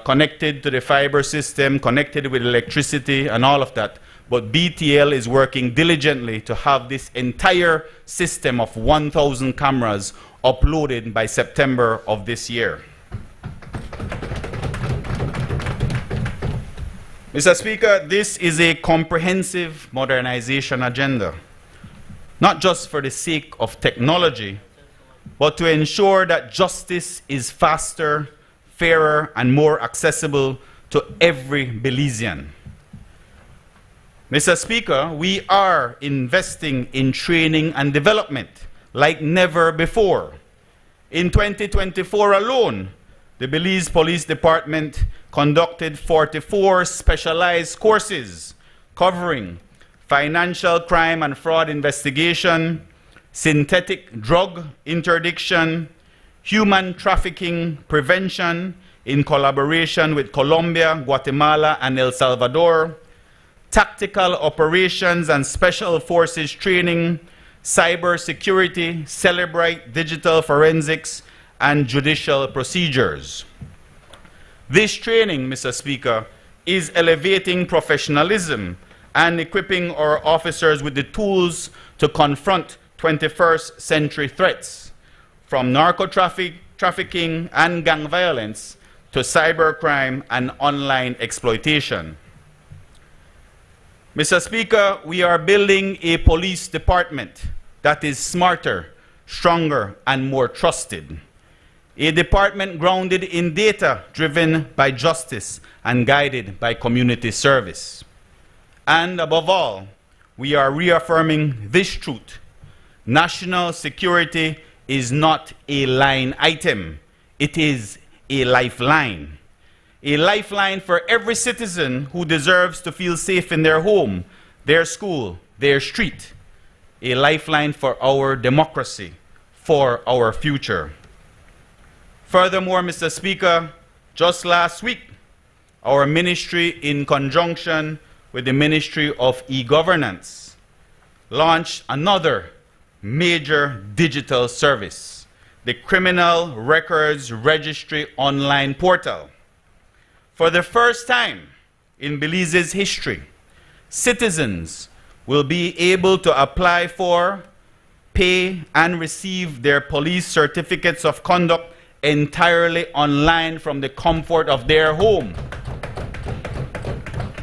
connected to the fiber system, connected with electricity and all of that. But BTL is working diligently to have this entire system of 1,000 cameras uploaded by September of this year. Mr. Speaker, this is a comprehensive modernization agenda, not just for the sake of technology, but to ensure that justice is faster, fairer, and more accessible to every Belizean. Mr. Speaker, we are investing in training and development like never before. In 2024 alone, the Belize Police Department conducted 44 specialized courses covering financial crime and fraud investigation, synthetic drug interdiction, human trafficking prevention in collaboration with Colombia, Guatemala, and El Salvador, tactical operations and special forces training, cyber security, Celebrite digital forensics, and judicial procedures. This training, Mr. Speaker, is elevating professionalism and equipping our officers with the tools to confront 21st century threats, from trafficking and gang violence to cybercrime and online exploitation. Mr. Speaker, we are building a police department that is smarter, stronger, and more trusted. A department grounded in data, driven by justice, and guided by community service. And above all, we are reaffirming this truth: national security is not a line item, it is a lifeline. A lifeline for every citizen who deserves to feel safe in their home, their school, their street. A lifeline for our democracy, for our future. Furthermore, Mr. Speaker, just last week, our ministry, in conjunction with the Ministry of E-Governance, launched another major digital service, the Criminal Records Registry online portal. For the first time in Belize's history, citizens will be able to apply for, pay, and receive their police certificates of conduct entirely online from the comfort of their home.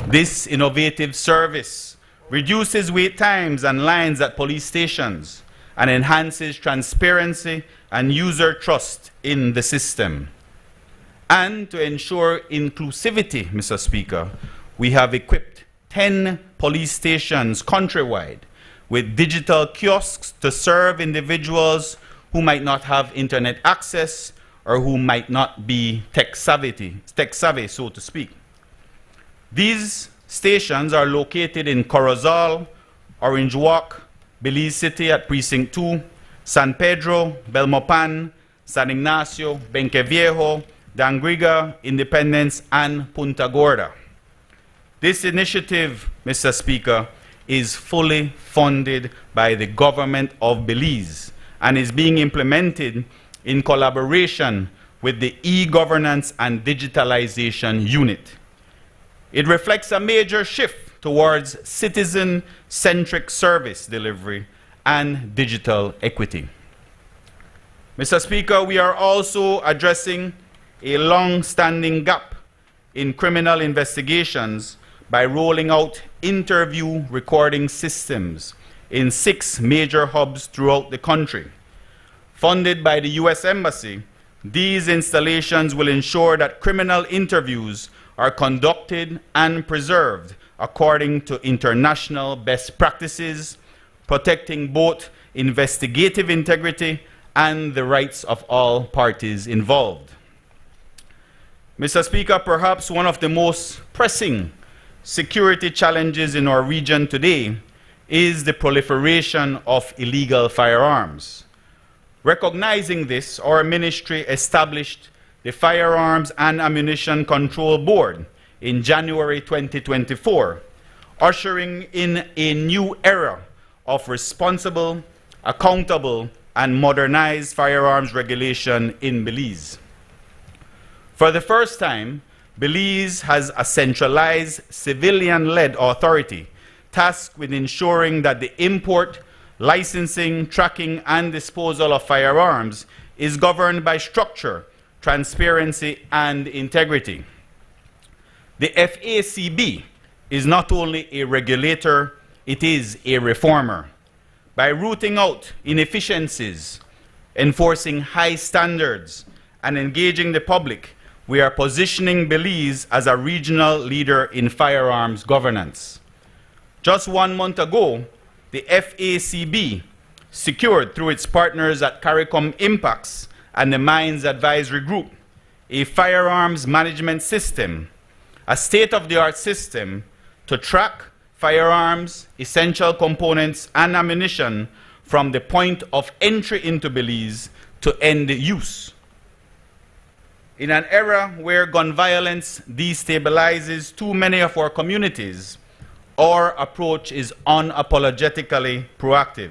This innovative service reduces wait times and lines at police stations and enhances transparency and user trust in the system. And to ensure inclusivity, Mr. Speaker, we have equipped 10 police stations countrywide with digital kiosks to serve individuals who might not have internet access or who might not be tech savvy, so to speak. These stations are located in Corozal, Orange Walk, Belize City at Precinct 2, San Pedro, Belmopan, San Ignacio, Benqueviejo, Dangriga, Independence, and Punta Gorda. This initiative, Mr. Speaker, is fully funded by the government of Belize and is being implemented in collaboration with the e-governance and digitalization unit. It reflects a major shift towards citizen-centric service delivery and digital equity. Mr. Speaker, we are also addressing a long-standing gap in criminal investigations by rolling out interview recording systems in 6 major hubs throughout the country. Funded by the U.S. Embassy, these installations will ensure that criminal interviews are conducted and preserved according to international best practices, protecting both investigative integrity and the rights of all parties involved. Mr. Speaker, perhaps one of the most pressing security challenges in our region today is the proliferation of illegal firearms. Recognizing this, our ministry established the Firearms and Ammunition Control Board in January 2024, ushering in a new era of responsible, accountable, and modernized firearms regulation in Belize. For the first time, Belize has a centralized civilian-led authority tasked with ensuring that the import, licensing, tracking, and disposal of firearms is governed by structure, transparency, and integrity. The FACB is not only a regulator, it is a reformer. By rooting out inefficiencies, enforcing high standards, and engaging the public, we are positioning Belize as a regional leader in firearms governance. Just 1 month ago, the FACB secured through its partners at CARICOM Impacts and the Mines Advisory Group a firearms management system, a state-of-the-art system to track firearms, essential components, and ammunition from the point of entry into Belize to end use. In an era where gun violence destabilizes too many of our communities, our approach is unapologetically proactive.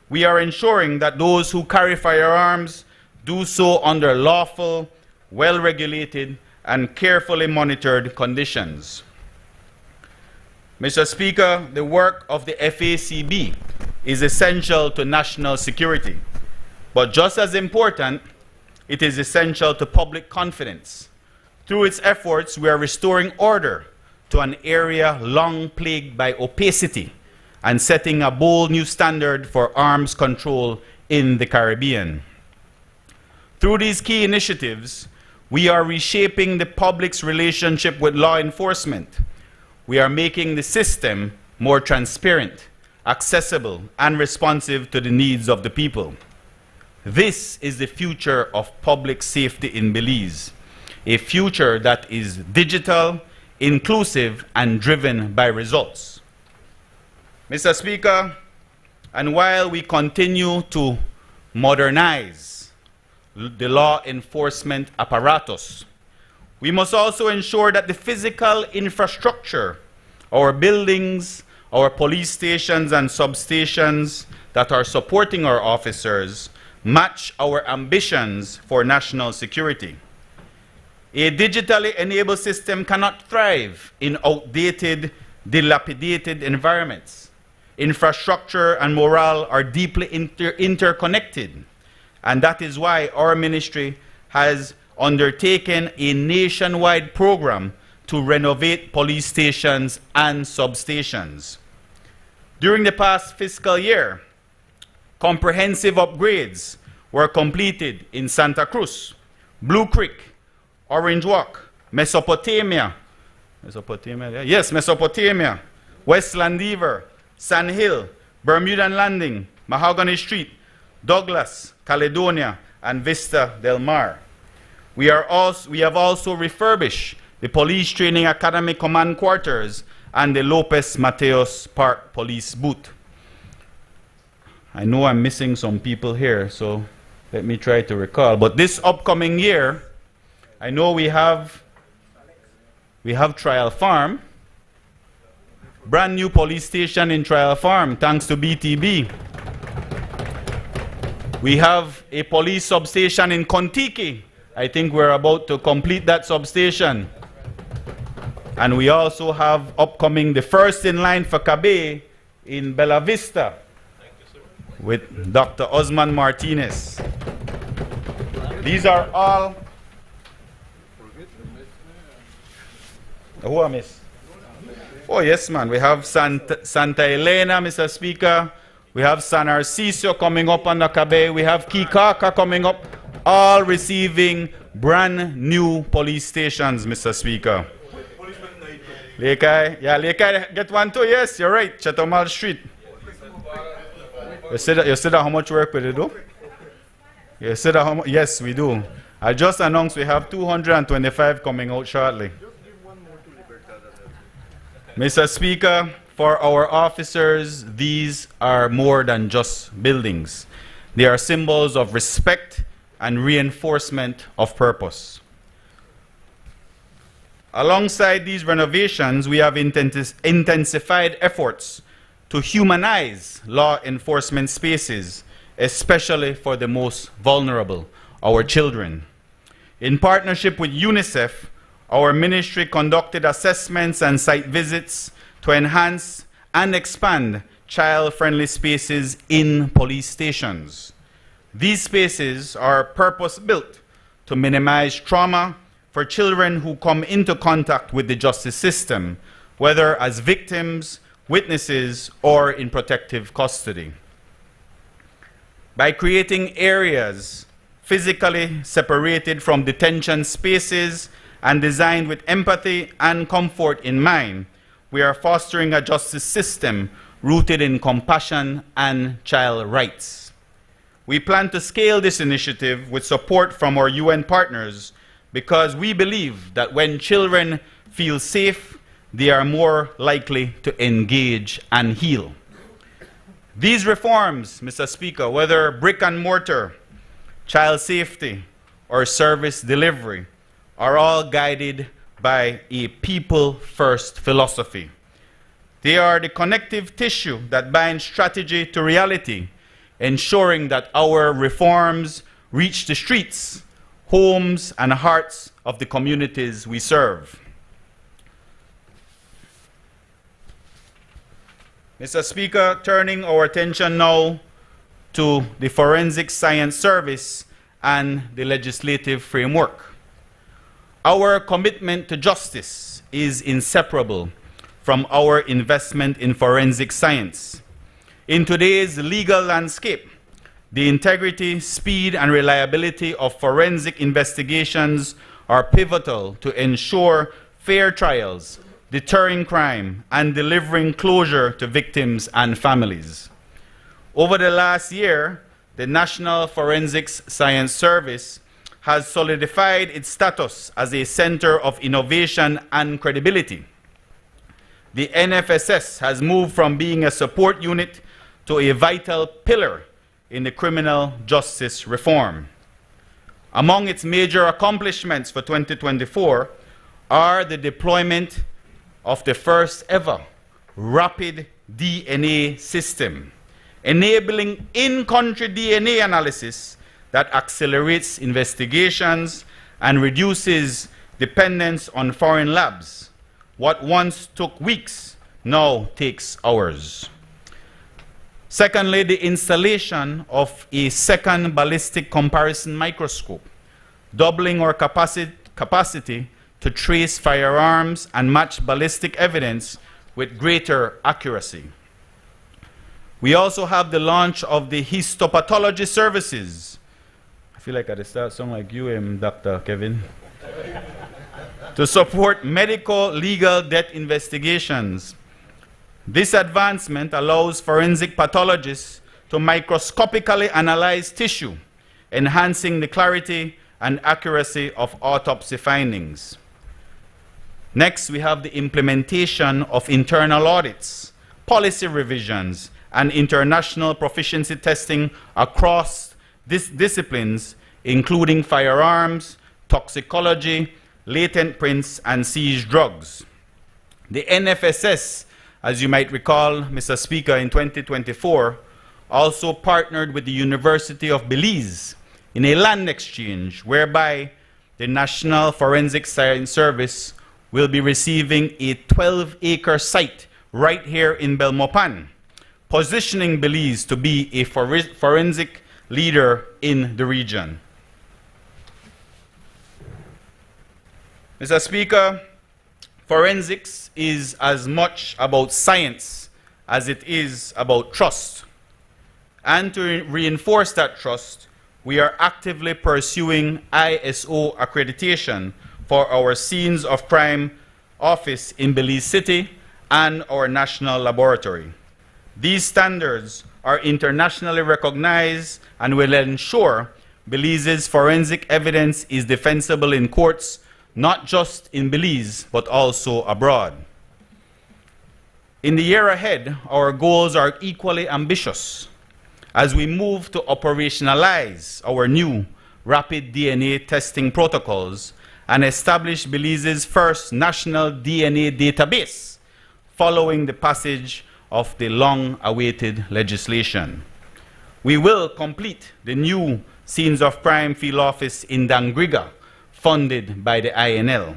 We are ensuring that those who carry firearms do so under lawful, well-regulated, and carefully monitored conditions. Mr. Speaker, the work of the FACB is essential to national security, but just as important, it is essential to public confidence. Through its efforts, we are restoring order to an area long plagued by opacity and setting a bold new standard for arms control in the Caribbean. Through these key initiatives, we are reshaping the public's relationship with law enforcement. We are making the system more transparent, accessible, and responsive to the needs of the people. This is the future of public safety in Belize, a future that is digital, inclusive, and driven by results. Mr. Speaker, and while we continue to modernize the law enforcement apparatus, we must also ensure that the physical infrastructure, our buildings, our police stations and substations that are supporting our officers match our ambitions for national security. A digitally enabled system cannot thrive in outdated, dilapidated environments. Infrastructure and morale are deeply interconnected, and that is why our ministry has undertaken a nationwide program to renovate police stations and substations. During the past fiscal year, comprehensive upgrades were completed in Santa Cruz, Blue Creek, Orange Walk, Mesopotamia, West Landiver, Sand Hill, Bermudan Landing, Mahogany Street, Douglas, Caledonia, and Vista Del Mar. We have also refurbished the Police Training Academy Command Quarters and the Lopez Mateos Park Police Booth. I know I'm missing some people here, so let me try to recall. But this upcoming year, I know we have Trial Farm, brand new police station in Trial Farm, thanks to BTB. We have a police substation in Contiki. I think we're about to complete that substation. And we also have upcoming the first in line for Cabe in Bella Vista with Dr. Osman Martinez. These are all... Who I miss? Oh yes, man. We have Santa Elena, Mr. Speaker. We have San Narciso coming up on the Cabe. We have Kikaka coming up, all receiving brand new police stations, Mr. Speaker. Lekai, yeah, Lekai get one too. Yes, you're right. Chatomal Street. You said that how much work we do? You said that how much? Yes, we do. I just announced we have 225 coming out shortly. Mr. Speaker, for our officers, these are more than just buildings. They are symbols of respect and reinforcement of purpose. Alongside these renovations, we have intensified efforts to humanize law enforcement spaces, especially for the most vulnerable, our children. In partnership with UNICEF, our ministry conducted assessments and site visits to enhance and expand child-friendly spaces in police stations. These spaces are purpose-built to minimize trauma for children who come into contact with the justice system, whether as victims, witnesses, or in protective custody. By creating areas physically separated from detention spaces and designed with empathy and comfort in mind, we are fostering a justice system rooted in compassion and child rights. We plan to scale this initiative with support from our UN partners because we believe that when children feel safe, they are more likely to engage and heal. These reforms, Mr. Speaker, whether brick and mortar, child safety, or service delivery, are all guided by a people-first philosophy. They are the connective tissue that binds strategy to reality, ensuring that our reforms reach the streets, homes, and hearts of the communities we serve. Mr. Speaker, turning our attention now to the Forensic Science Service and the legislative framework. Our commitment to justice is inseparable from our investment in forensic science. In today's legal landscape, the integrity, speed, and reliability of forensic investigations are pivotal to ensure fair trials, deterring crime, and delivering closure to victims and families. Over the last year, the National Forensics Science Service has solidified its status as a center of innovation and credibility. The NFSS has moved from being a support unit to a vital pillar in the criminal justice reform. Among its major accomplishments for 2024 are the deployment of the first ever rapid DNA system, enabling in-country DNA analysis that accelerates investigations and reduces dependence on foreign labs. What once took weeks now takes hours. Secondly, the installation of a second ballistic comparison microscope, doubling our capacity to trace firearms and match ballistic evidence with greater accuracy. We also have the launch of the histopathology services. I feel like I start sound like you, Dr. Kevin. To support medical legal death investigations. This advancement allows forensic pathologists to microscopically analyze tissue, enhancing the clarity and accuracy of autopsy findings. Next, we have the implementation of internal audits, policy revisions, and international proficiency testing across disciplines, including firearms, toxicology, latent prints, and seized drugs. The NFSS, as you might recall, Mr. Speaker, in 2024, also partnered with the University of Belize in a land exchange whereby the National Forensic Science Service will be receiving a 12-acre site right here in Belmopan, positioning Belize to be a forensic leader in the region. Mr. Speaker, forensics is as much about science as it is about trust. And to reinforce that trust, we are actively pursuing ISO accreditation for our Scenes of Crime office in Belize City and our national laboratory. These standards are internationally recognized and will ensure Belize's forensic evidence is defensible in courts, not just in Belize, but also abroad. In the year ahead, our goals are equally ambitious as we move to operationalize our new rapid DNA testing protocols and establish Belize's first national DNA database following the passage of the long-awaited legislation. We will complete the new Scenes of Crime field office in Dangriga, funded by the INL.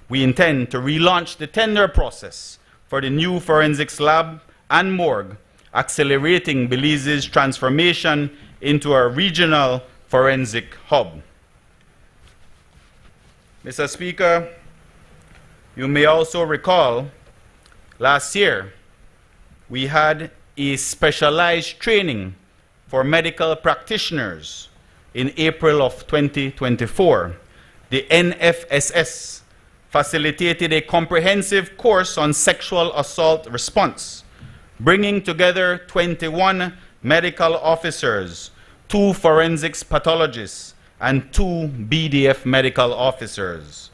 We intend to relaunch the tender process for the new forensics lab and morgue, accelerating Belize's transformation into a regional forensic hub. Mr. Speaker, you may also recall last year we had a specialized training for medical practitioners in April of 2024. The NFSS facilitated a comprehensive course on sexual assault response, bringing together 21 medical officers, 2 forensics pathologists, and 2 BDF medical officers.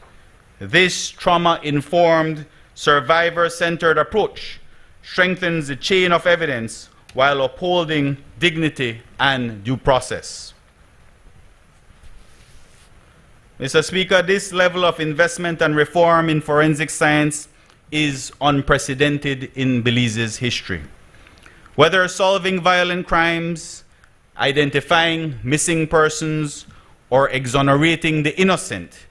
This trauma-informed, survivor-centered approach strengthens the chain of evidence while upholding dignity and due process. Mr. Speaker, this level of investment and reform in forensic science is unprecedented in Belize's history. Whether solving violent crimes, identifying missing persons, or exonerating the innocent,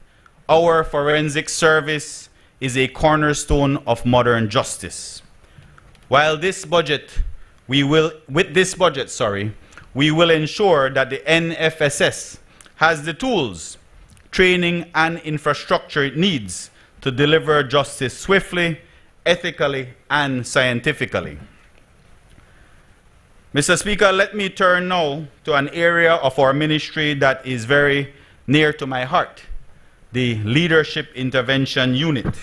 our forensic service is a cornerstone of modern justice. With this budget, we will ensure that the NFSS has the tools, training, and infrastructure it needs to deliver justice swiftly, ethically, and scientifically. Mr. Speaker, let me turn now to an area of our ministry that is very near to my heart, the Leadership Intervention Unit.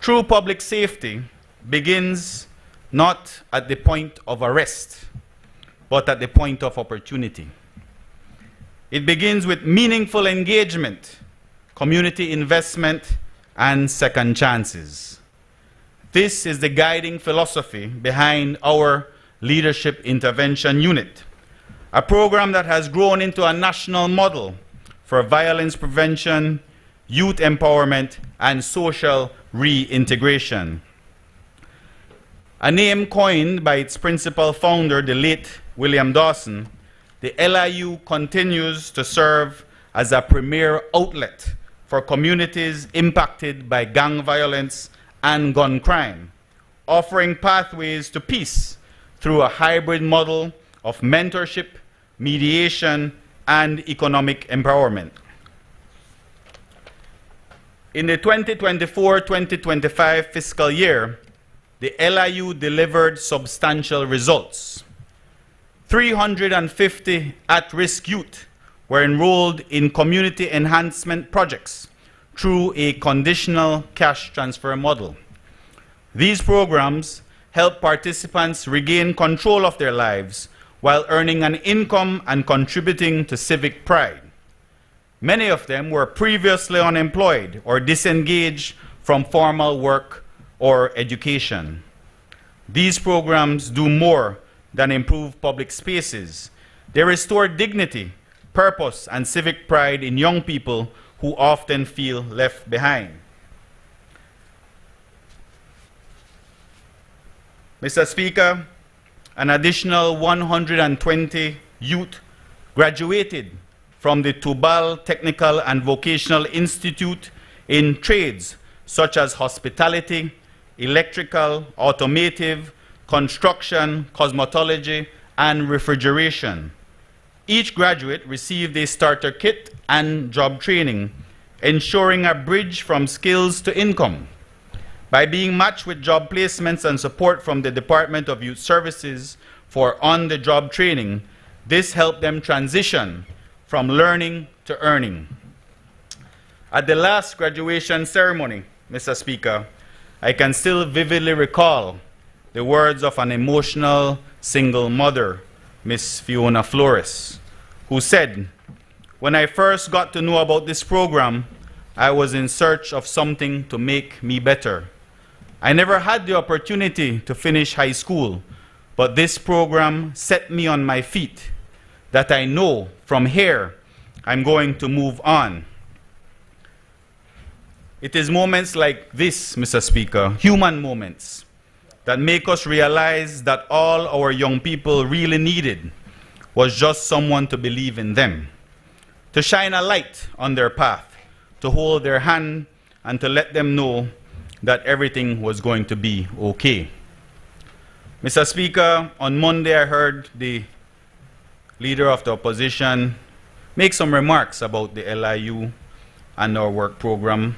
True public safety begins not at the point of arrest, but at the point of opportunity. It begins with meaningful engagement, community investment, and second chances. This is the guiding philosophy behind our Leadership Intervention Unit, a program that has grown into a national model for violence prevention, youth empowerment, and social reintegration. A name coined by its principal founder, the late William Dawson, the LIU continues to serve as a premier outlet for communities impacted by gang violence and gun crime, offering pathways to peace through a hybrid model of mentorship, mediation, and economic empowerment. In the 2024-2025 fiscal year, the LIU delivered substantial results. 350 at-risk youth were enrolled in community enhancement projects through a conditional cash transfer model. These programs help participants regain control of their lives while earning an income and contributing to civic pride. Many of them were previously unemployed or disengaged from formal work or education. These programs do more than improve public spaces. They restore dignity, purpose, and civic pride in young people who often feel left behind. Mr. Speaker, an additional 120 youth graduated from the Tubal Technical and Vocational Institute in trades such as hospitality, electrical, automotive, construction, cosmetology, and refrigeration. Each graduate received a starter kit and job training, ensuring a bridge from skills to income. By being matched with job placements and support from the Department of Youth Services for on-the-job training, this helped them transition from learning to earning. At the last graduation ceremony, Mr. Speaker, I can still vividly recall the words of an emotional single mother, Miss Fiona Flores, who said, "When I first got to know about this program, I was in search of something to make me better. I never had the opportunity to finish high school, but this program set me on my feet, that I know from here I'm going to move on." It is moments like this, Mr. Speaker, human moments, that make us realize that all our young people really needed was just someone to believe in them, to shine a light on their path, to hold their hand, and to let them know that everything was going to be okay. Mr. Speaker, on Monday I heard the leader of the opposition make some remarks about the LIU and our work program,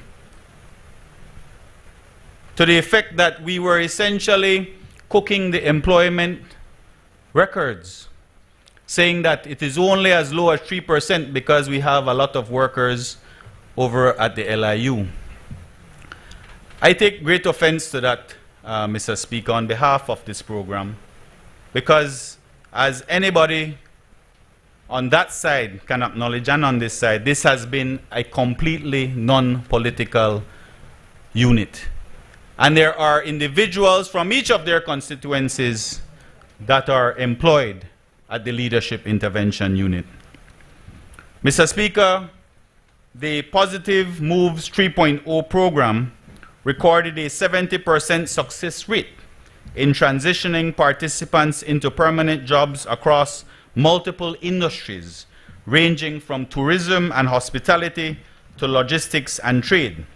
to the effect that we were essentially cooking the employment records, saying that it is only as low as 3% because we have a lot of workers over at the LIU. I take great offense to that, Mr. Speaker, on behalf of this program, because as anybody on that side can acknowledge, and on this side, this has been a completely non-political unit. And there are individuals from each of their constituencies that are employed at the Leadership Intervention Unit. Mr. Speaker, the Positive Moves 3.0 program recorded a 70% success rate in transitioning participants into permanent jobs across multiple industries, ranging from tourism and hospitality to logistics and trade.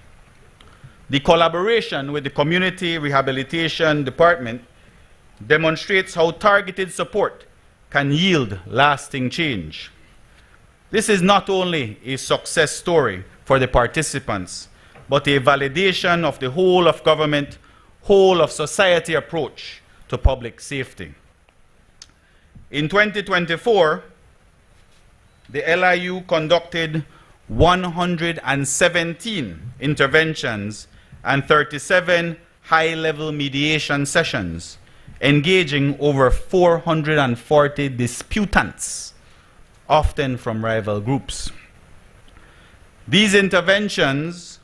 The collaboration with the Community Rehabilitation Department demonstrates how targeted support can yield lasting change. This is not only a success story for the participants, but a validation of the whole of government, whole of society approach to public safety. In 2024, the LIU conducted 117 interventions and 37 high-level mediation sessions, engaging over 440 disputants, often from rival groups. These interventions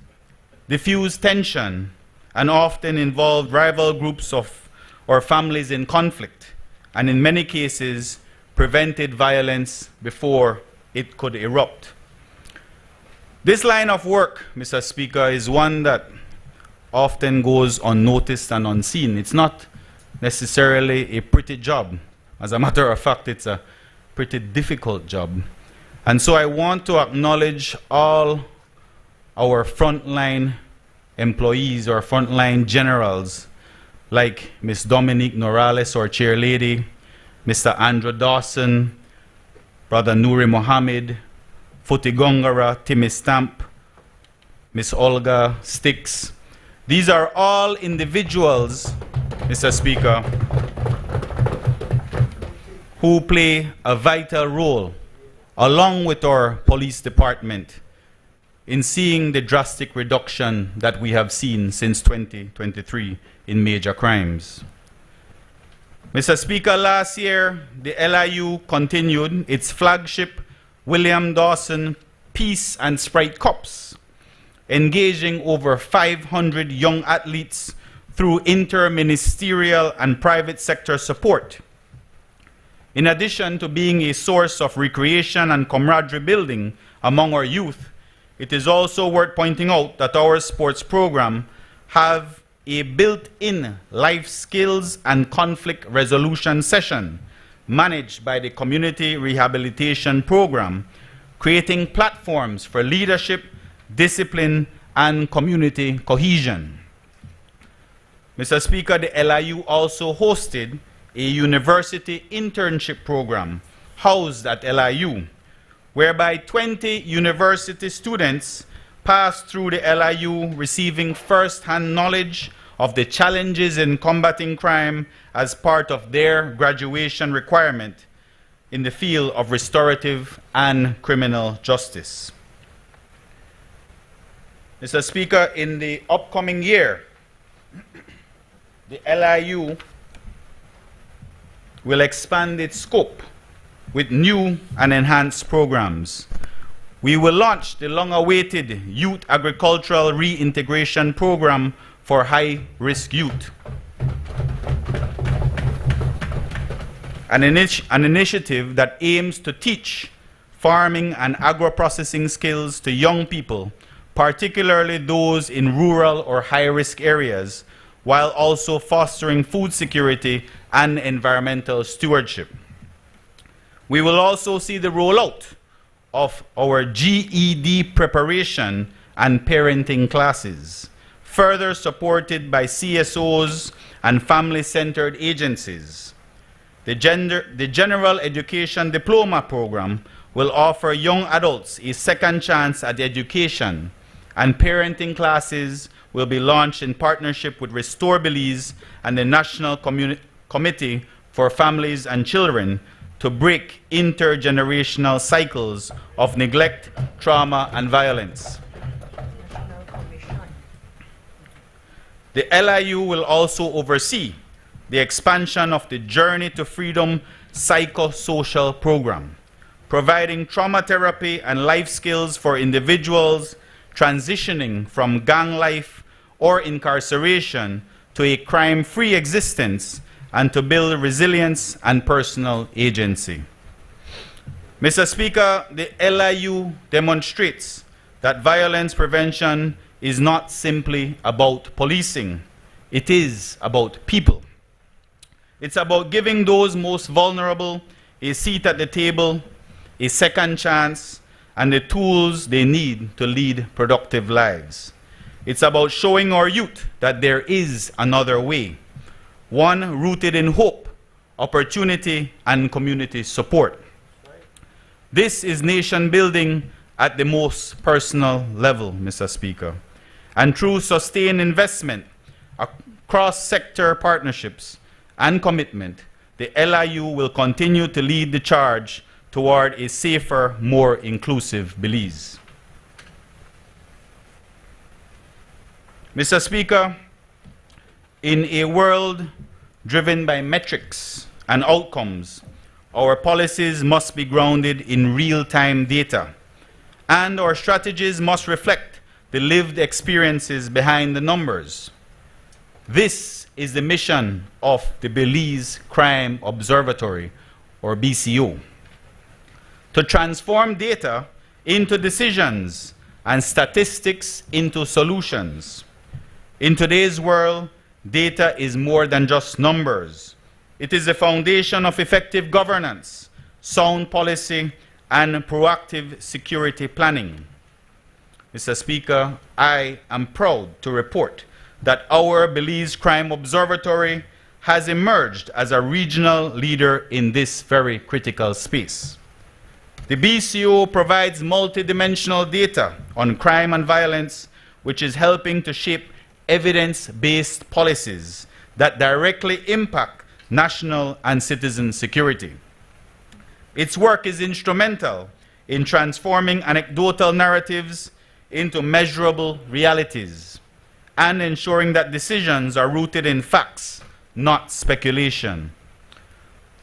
diffuse tension and often involve rival groups or families in conflict, and in many cases prevented violence before it could erupt. This line of work, Mr. Speaker, is one that often goes unnoticed and unseen. It's not necessarily a pretty job. As a matter of fact, it's a pretty difficult job. And so I want to acknowledge all our frontline employees or frontline generals like Ms. Dominique Norales, our chairlady, Mr. Andrew Dawson, Brother Nuri Mohammed, Futi Gongara, Timmy Stamp, Ms. Olga Sticks. These are all individuals, Mr. Speaker, who play a vital role, along with our police department, in seeing the drastic reduction that we have seen since 2023 in major crimes. Mr. Speaker, last year, the LIU continued its flagship William Dawson Peace and Sprite Cups, engaging over 500 young athletes through interministerial and private sector support. In addition to being a source of recreation and camaraderie building among our youth, it is also worth pointing out that our sports program have a built-in life skills and conflict resolution session managed by the Community Rehabilitation Program, creating platforms for leadership, discipline, and community cohesion. Mr. Speaker, the LIU also hosted a university internship program housed at LIU, whereby 20 university students passed through the LIU receiving first-hand knowledge of the challenges in combating crime as part of their graduation requirement in the field of restorative and criminal justice. Mr. Speaker, in the upcoming year, the LIU will expand its scope with new and enhanced programs. We will launch the long-awaited Youth Agricultural Reintegration Program for high-risk youth, an initiative that aims to teach farming and agro-processing skills to young people, particularly those in rural or high-risk areas, while also fostering food security and environmental stewardship. We will also see the rollout of our GED preparation and parenting classes, further supported by CSOs and family-centered agencies. The General Education Diploma Program will offer young adults a second chance at education, and parenting classes will be launched in partnership with Restore Belize and the National Committee for Families and Children to break intergenerational cycles of neglect, trauma, and violence. The LIU will also oversee the expansion of the Journey to Freedom psychosocial program, providing trauma therapy and life skills for individuals transitioning from gang life or incarceration to a crime-free existence and to build resilience and personal agency. Mr. Speaker, the LIU demonstrates that violence prevention is not simply about policing. It is about people. It's about giving those most vulnerable a seat at the table, a second chance, and the tools they need to lead productive lives. It's about showing our youth that there is another way, one rooted in hope, opportunity, and community support. This is nation building at the most personal level, Mr. Speaker. And through sustained investment, cross-sector partnerships, and commitment, the LIU will continue to lead the charge toward a safer, more inclusive Belize. Mr. Speaker, in a world driven by metrics and outcomes, our policies must be grounded in real-time data, and our strategies must reflect the lived experiences behind the numbers. This is the mission of the Belize Crime Observatory, or BCO, to transform data into decisions and statistics into solutions. In today's world, data is more than just numbers. It is the foundation of effective governance, sound policy, and proactive security planning. Mr. Speaker, I am proud to report that our Belize Crime Observatory has emerged as a regional leader in this very critical space. The BCO provides multidimensional data on crime and violence, which is helping to shape evidence-based policies that directly impact national and citizen security. Its work is instrumental in transforming anecdotal narratives into measurable realities and ensuring that decisions are rooted in facts, not speculation.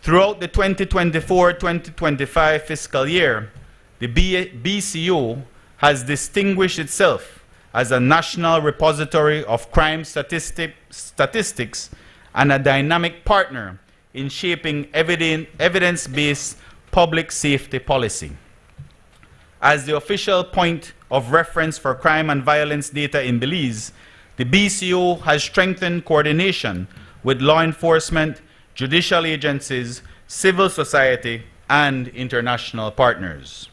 Throughout the 2024-2025 fiscal year, the BCO has distinguished itself as a national repository of crime statistics and a dynamic partner in shaping evidence-based public safety policy. As the official point of reference for crime and violence data in Belize, the BCO has strengthened coordination with law enforcement, judicial agencies, civil society, and international partners.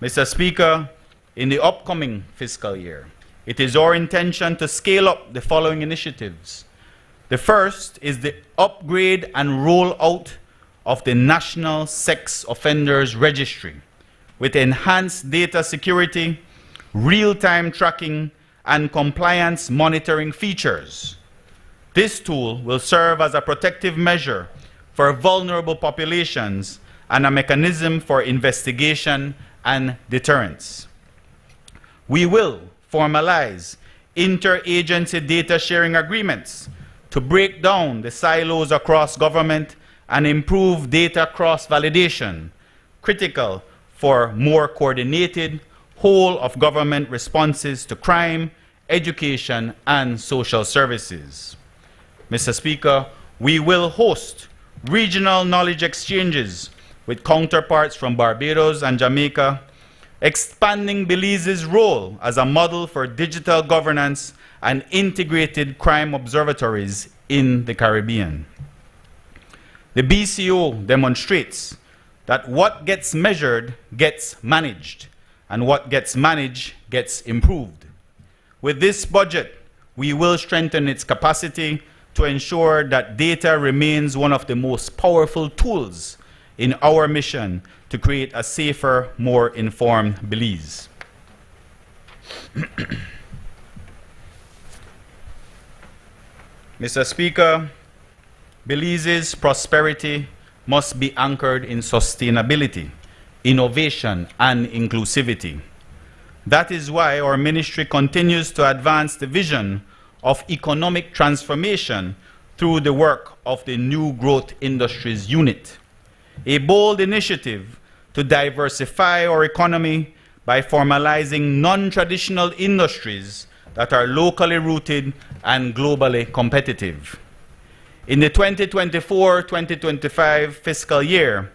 Mr. Speaker, in the upcoming fiscal year, it is our intention to scale up the following initiatives. The first is the upgrade and rollout of the National Sex Offenders Registry with enhanced data security, real-time tracking, and compliance monitoring features. This tool will serve as a protective measure for vulnerable populations and a mechanism for investigation and deterrence. We will formalize interagency data sharing agreements to break down the silos across government and improve data cross-validation, critical for more coordinated, whole-of-government responses to crime, education, and social services. Mr. Speaker, we will host regional knowledge exchanges with counterparts from Barbados and Jamaica, expanding Belize's role as a model for digital governance and integrated crime observatories in the Caribbean. The BCO demonstrates that what gets measured gets managed, and what gets managed gets improved. With this budget, we will strengthen its capacity to ensure that data remains one of the most powerful tools in our mission to create a safer, more informed Belize. Mr. Speaker, Belize's prosperity must be anchored in sustainability, innovation, and inclusivity. That is why our ministry continues to advance the vision of economic transformation through the work of the New Growth Industries Unit, a bold initiative to diversify our economy by formalizing non-traditional industries that are locally rooted and globally competitive. In the 2024-2025 fiscal year,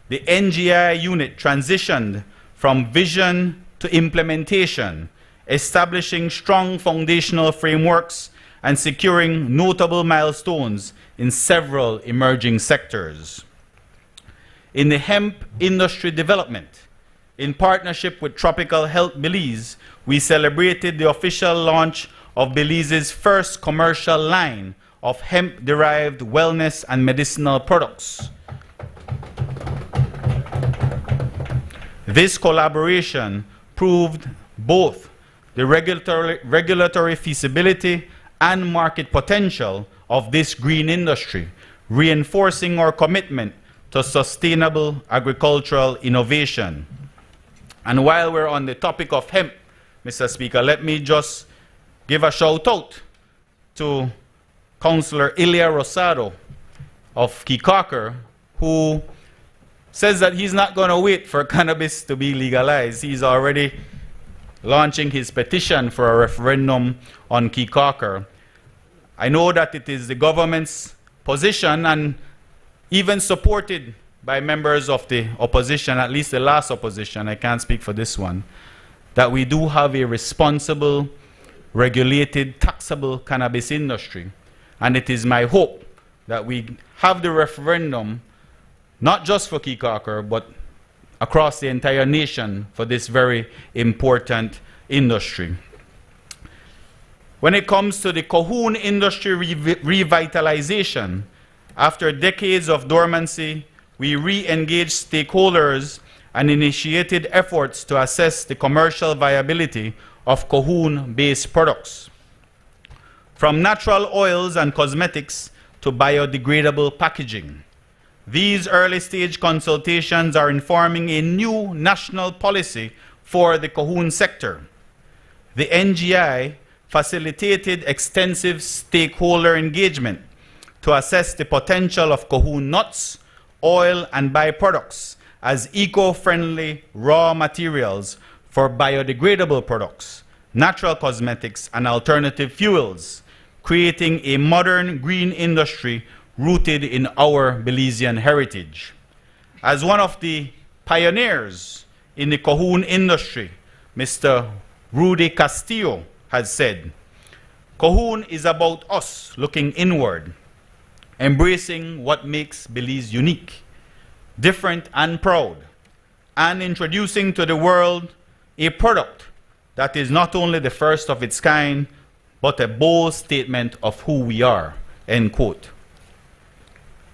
the NGI unit transitioned from vision to implementation, establishing strong foundational frameworks and securing notable milestones in several emerging sectors. In the hemp industry development, in partnership with Tropical Health Belize, we celebrated the official launch of Belize's first commercial line of hemp-derived wellness and medicinal products. This collaboration proved both the regulatory feasibility and market potential of this green industry, reinforcing our commitment to sustainable agricultural innovation. And while we're on the topic of hemp, Mr. Speaker, let me just give a shout out to Councillor Ilya Rosado of Kikaker, who says that he's not going to wait for cannabis to be legalized. He's already launching his petition for a referendum on Kikaker. I know that it is the government's position, and even supported by members of the opposition, at least the last opposition, I can't speak for this one, that we do have a responsible, regulated tax taxable cannabis industry. And it is my hope that we have the referendum, not just for Kikaker, but across the entire nation for this very important industry. When it comes to the Cahoon industry revitalization, after decades of dormancy, we re-engaged stakeholders and initiated efforts to assess the commercial viability of Cahoon-based products. From natural oils and cosmetics to biodegradable packaging. These early-stage consultations are informing a new national policy for the Cahoon sector. The NGI facilitated extensive stakeholder engagement to assess the potential of Cahoon nuts, oil, and byproducts as eco-friendly raw materials for biodegradable products, natural cosmetics, and alternative fuels, creating a modern green industry rooted in our Belizean heritage. As one of the pioneers in the Cahoon industry, Mr. Rudy Castillo has said, Cahoon is about us looking inward, embracing what makes Belize unique, different and proud, and introducing to the world a product that is not only the first of its kind, but a bold statement of who we are, end quote.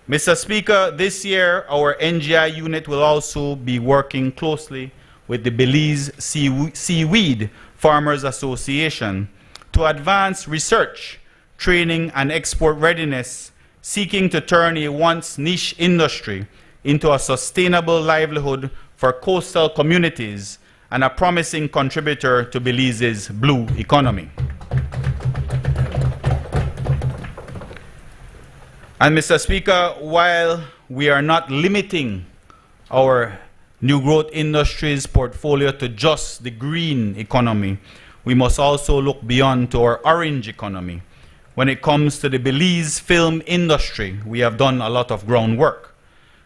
Mr. Speaker, this year our NGI unit will also be working closely with the Belize Seaweed Farmers Association to advance research, training, and export readiness, seeking to turn a once niche industry into a sustainable livelihood for coastal communities and a promising contributor to Belize's blue economy. And Mr. Speaker, while we are not limiting our new growth industries portfolio to just the green economy, we must also look beyond to our orange economy. When it comes to the Belize film industry, we have done a lot of groundwork.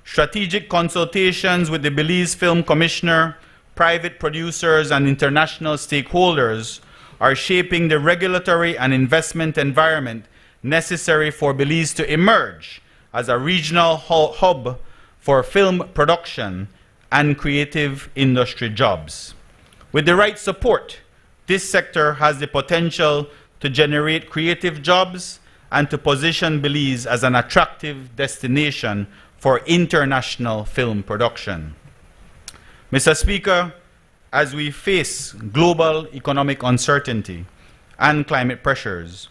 Strategic consultations with the Belize Film Commissioner, private producers, and international stakeholders are shaping the regulatory and investment environment necessary for Belize to emerge as a regional hub for film production and creative industry jobs. With the right support, this sector has the potential to generate creative jobs and to position Belize as an attractive destination for international film production. Mr. Speaker, as we face global economic uncertainty and climate pressures,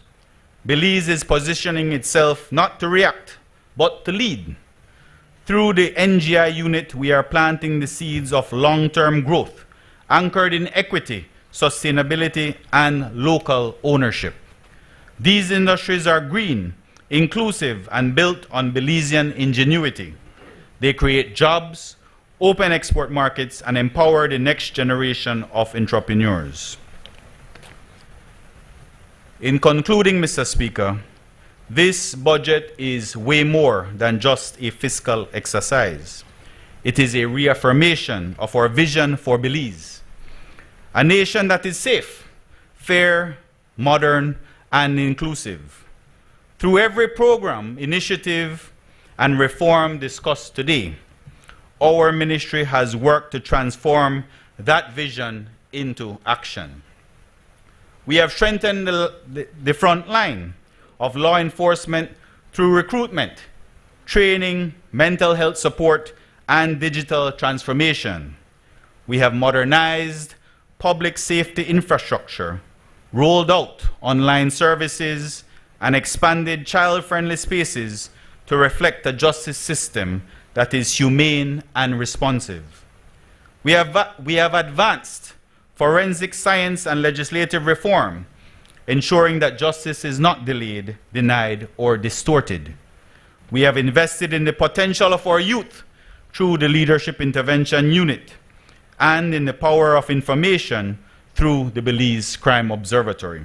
Belize is positioning itself not to react, but to lead. Through the NGI unit, we are planting the seeds of long-term growth, anchored in equity, sustainability, and local ownership. These industries are green, inclusive, and built on Belizean ingenuity. They create jobs, open export markets, and empower the next generation of entrepreneurs. In concluding, Mr. Speaker, this budget is way more than just a fiscal exercise. It is a reaffirmation of our vision for Belize, a nation that is safe, fair, modern, and inclusive. Through every program, initiative, and reform discussed today, our ministry has worked to transform that vision into action. We have strengthened the front line of law enforcement through recruitment, training, mental health support, and digital transformation. We have modernized public safety infrastructure, rolled out online services, and expanded child-friendly spaces to reflect a justice system that is humane and responsive. We have advanced forensic science and legislative reform, ensuring that justice is not delayed, denied, or distorted. We have invested in the potential of our youth through the Leadership Intervention Unit and in the power of information through the Belize Crime Observatory.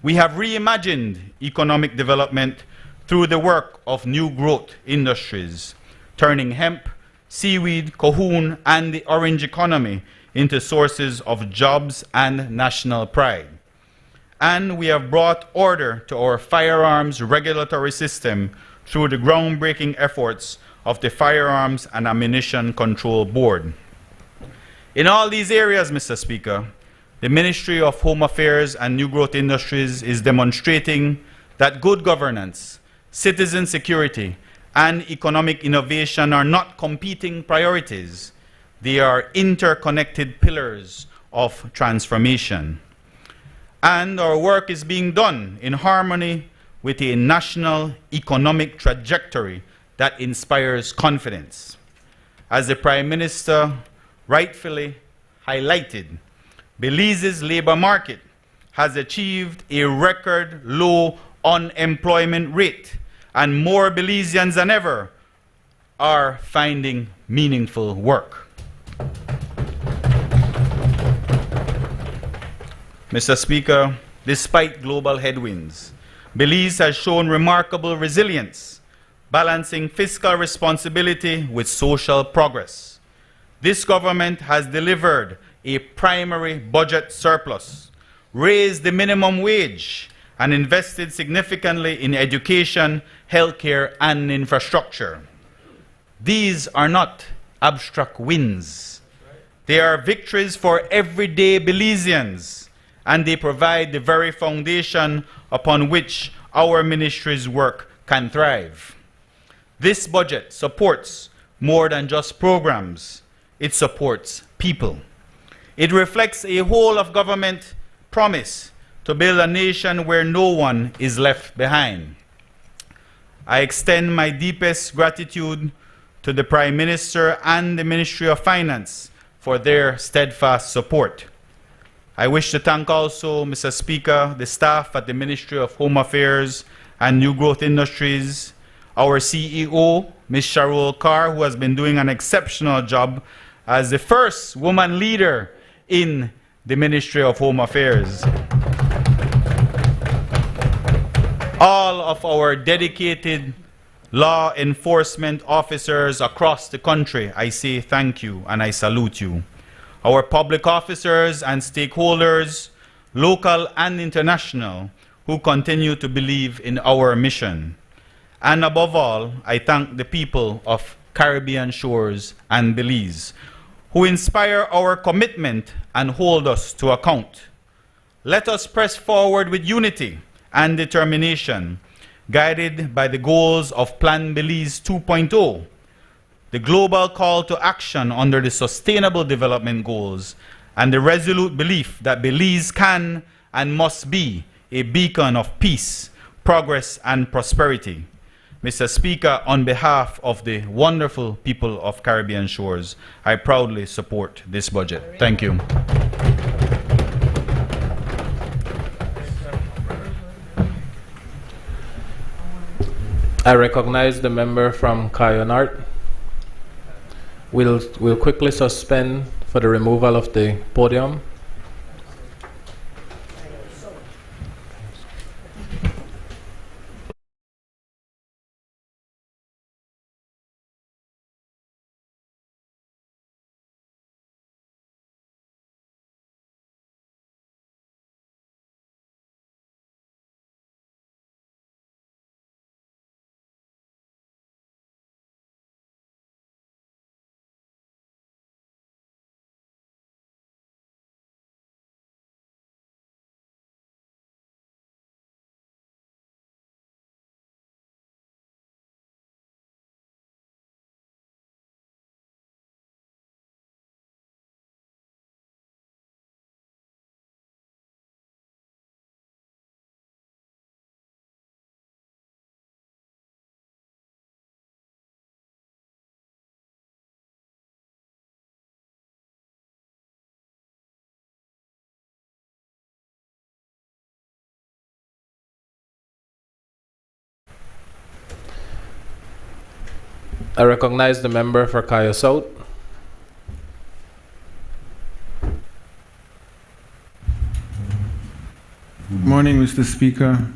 We have reimagined economic development through the work of new growth industries, turning hemp, seaweed, Cahoon, and the orange economy into sources of jobs and national pride. And we have brought order to our firearms regulatory system through the groundbreaking efforts of the Firearms and Ammunition Control Board. In all these areas, Mr. Speaker, the Ministry of Home Affairs and New Growth Industries is demonstrating that good governance, citizen security, and economic innovation are not competing priorities. They are interconnected pillars of transformation. And our work is being done in harmony with a national economic trajectory that inspires confidence. As the Prime Minister rightfully highlighted, Belize's labor market has achieved a record low unemployment rate, and more Belizeans than ever are finding meaningful work. Mr. Speaker, despite global headwinds, Belize has shown remarkable resilience, balancing fiscal responsibility with social progress. This government has delivered a primary budget surplus, raised the minimum wage, and invested significantly in education, healthcare, and infrastructure. These are not abstract wins. They are victories for everyday Belizeans, and they provide the very foundation upon which our ministry's work can thrive. This budget supports more than just programs. It supports people. It reflects a whole of government promise to build a nation where no one is left behind. I extend my deepest gratitude to the Prime Minister and the Ministry of Finance for their steadfast support. I wish to thank also, Mr. Speaker, the staff at the Ministry of Home Affairs and New Growth Industries, our CEO, Ms. Sharul Carr, who has been doing an exceptional job as the first woman leader in the Ministry of Home Affairs. All of our dedicated law enforcement officers across the country, I say thank you and I salute you. Our public officers and stakeholders, local and international, who continue to believe in our mission. And above all, I thank the people of Caribbean Shores and Belize, who inspire our commitment and hold us to account. Let us press forward with unity and determination, guided by the goals of Plan Belize 2.0, the global call to action under the Sustainable Development Goals, and the resolute belief that Belize can and must be a beacon of peace, progress, and prosperity. Mr. Speaker, on behalf of the wonderful people of Caribbean Shores, I proudly support this budget. Thank you. I recognize the member from Cayo North. We'll quickly suspend for the removal of the podium. I recognize the member for Cayo South. Morning, Mr. Speaker.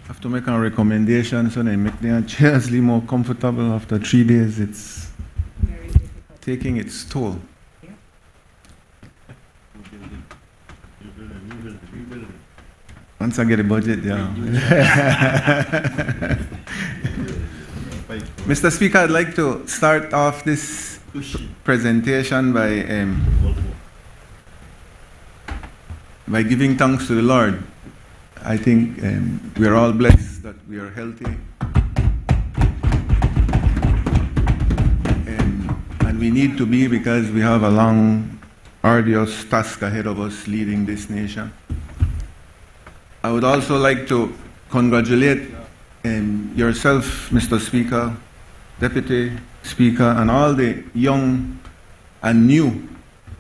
I have to make a recommendation so they make their chairs a little more comfortable. After 3 days, it's taking its toll. Once I get a budget, yeah. Mr. Speaker, I'd like to start off this presentation by giving thanks to the Lord. I think we are all blessed that we are healthy. And we need to be, because we have a long, arduous task ahead of us leading this nation. I would also like to congratulate yourself, Mr. Speaker, Deputy Speaker, and all the young and new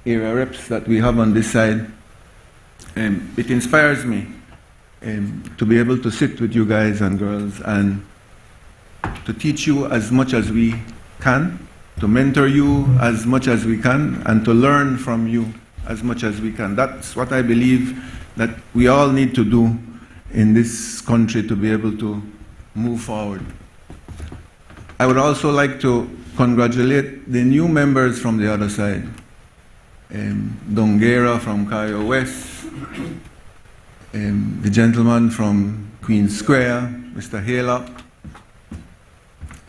area reps that we have on this side. It inspires me to be able to sit with you guys and girls and to teach you as much as we can, to mentor you as much as we can, and to learn from you as much as we can. That's what I believe that we all need to do in this country to be able to move forward. I would also like to congratulate the new members from the other side. Dongera from Cayo West, the gentleman from Queen Square, Mr. Halop,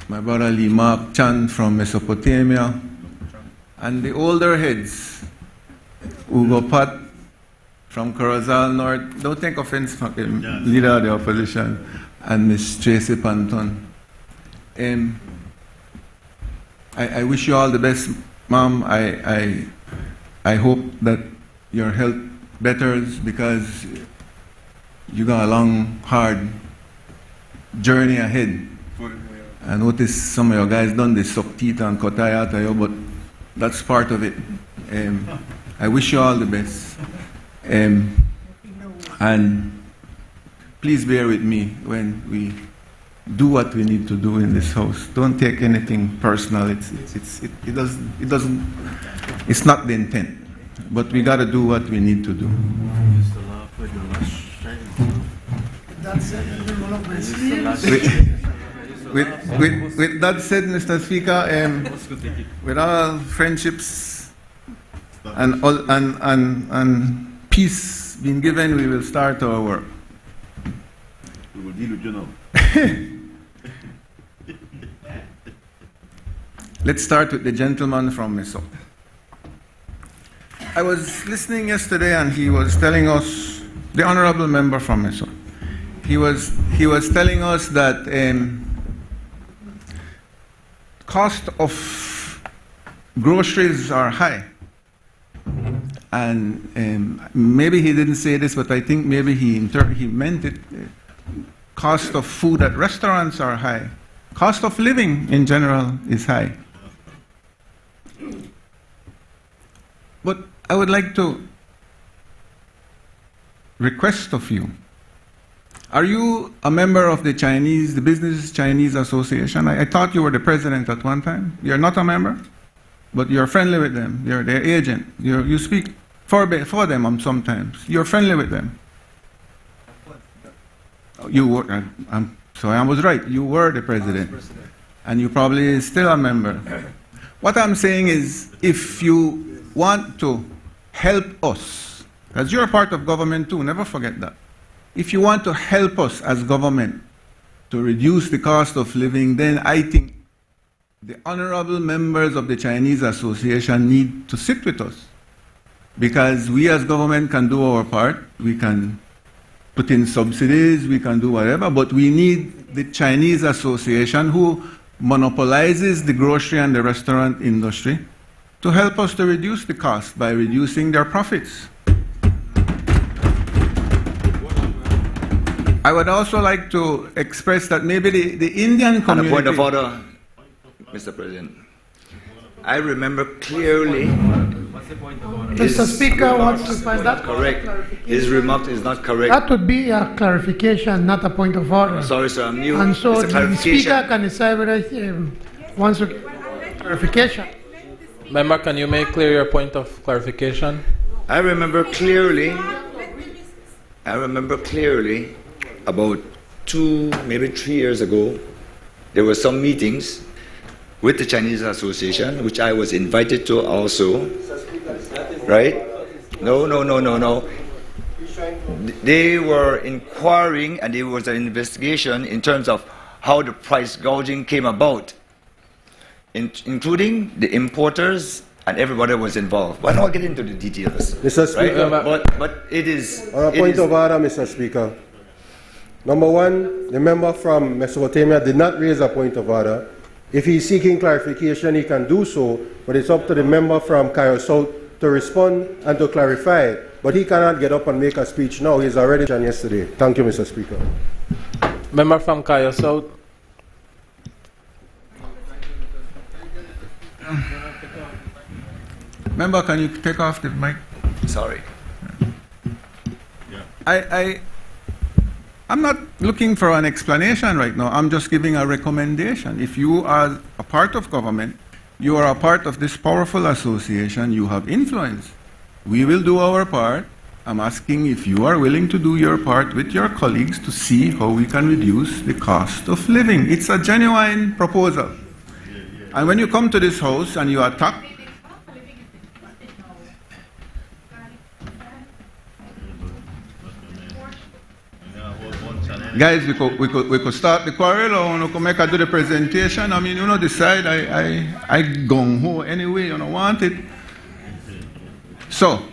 my brother Lee Mark Chan from Mesopotamia, and the older heads, Ugo Pat from Corozal North, don't take offense from him, leader of the opposition, and Ms. Tracy Panton. I wish you all the best, Ma'am. I hope that your health betters, because you got a long, hard journey ahead. I noticed some of your guys done this suck teeth and cut eye out of you, but that's part of it. I wish you all the best. And please bear with me when we do what we need to do in this house. Don't take anything personal. It's not the intent, but we got to do what we need to do. With that said, Mr. Speaker, with all friendships and peace being given, we will start our work. We will deal with you now. Let's start with the gentleman from Meso. I was listening yesterday, and he was telling us, the honorable member from Meso, he was telling us that cost of groceries are high. And maybe he didn't say this, but I think maybe he meant it. Cost of food at restaurants are high. Cost of living in general is high. But I would like to request of you, are you a member of the Business Chinese Association? I thought you were the president at one time. You're not a member, but you're friendly with them. You're their agent. You speak for them sometimes. You're friendly with them. You were, so I was right. You were the president, and you probably still a member. What I'm saying is, if you want to help us, because you're a part of government too, never forget that. If you want to help us as government to reduce the cost of living, then I think the honorable members of the Chinese Association need to sit with us, because we as government can do our part. We can put in subsidies, we can do whatever, but we need the Chinese Association, who monopolizes the grocery and the restaurant industry, to help us to reduce the cost by reducing their profits. I would also like to express that maybe the Indian community... On a point of order, Mr. President, I remember clearly... Mr. Speaker wants to find that correct. His remark is not correct. That would be a clarification, not a point of order. Sorry, sir, I'm new. And so it's a the Speaker can decide whether he wants to clarification. Member, can you make clear your point of clarification? I remember clearly about 2, maybe 3 years ago, there were some meetings with the Chinese Association, which I was invited to also, right? No. they were inquiring, and there was an investigation in terms of how the price gouging came about, including the importers and everybody was involved. But I don't get into the details. Mr. Speaker, right? But it is... On a point of order, Mr. Speaker. Number one, the member from Mesopotamia did not raise a point of order. If he's seeking clarification, he can do so, but it's up to the member from Cayo South to respond and to clarify. But he cannot get up and make a speech now. He's already done yesterday. Thank you, Mr. Speaker. Member from Cayo South. Member, can you take off the mic? Sorry. I'm not looking for an explanation right now. I'm just giving a recommendation. If you are a part of government, you are a part of this powerful association, you have influence. We will do our part. I'm asking if you are willing to do your part with your colleagues to see how we can reduce the cost of living. It's a genuine proposal. And when you come to this house and you attack, guys, we could start the quarrel, or we could make do the presentation. I mean, you know, decide I gung ho anyway, you don't want it. So,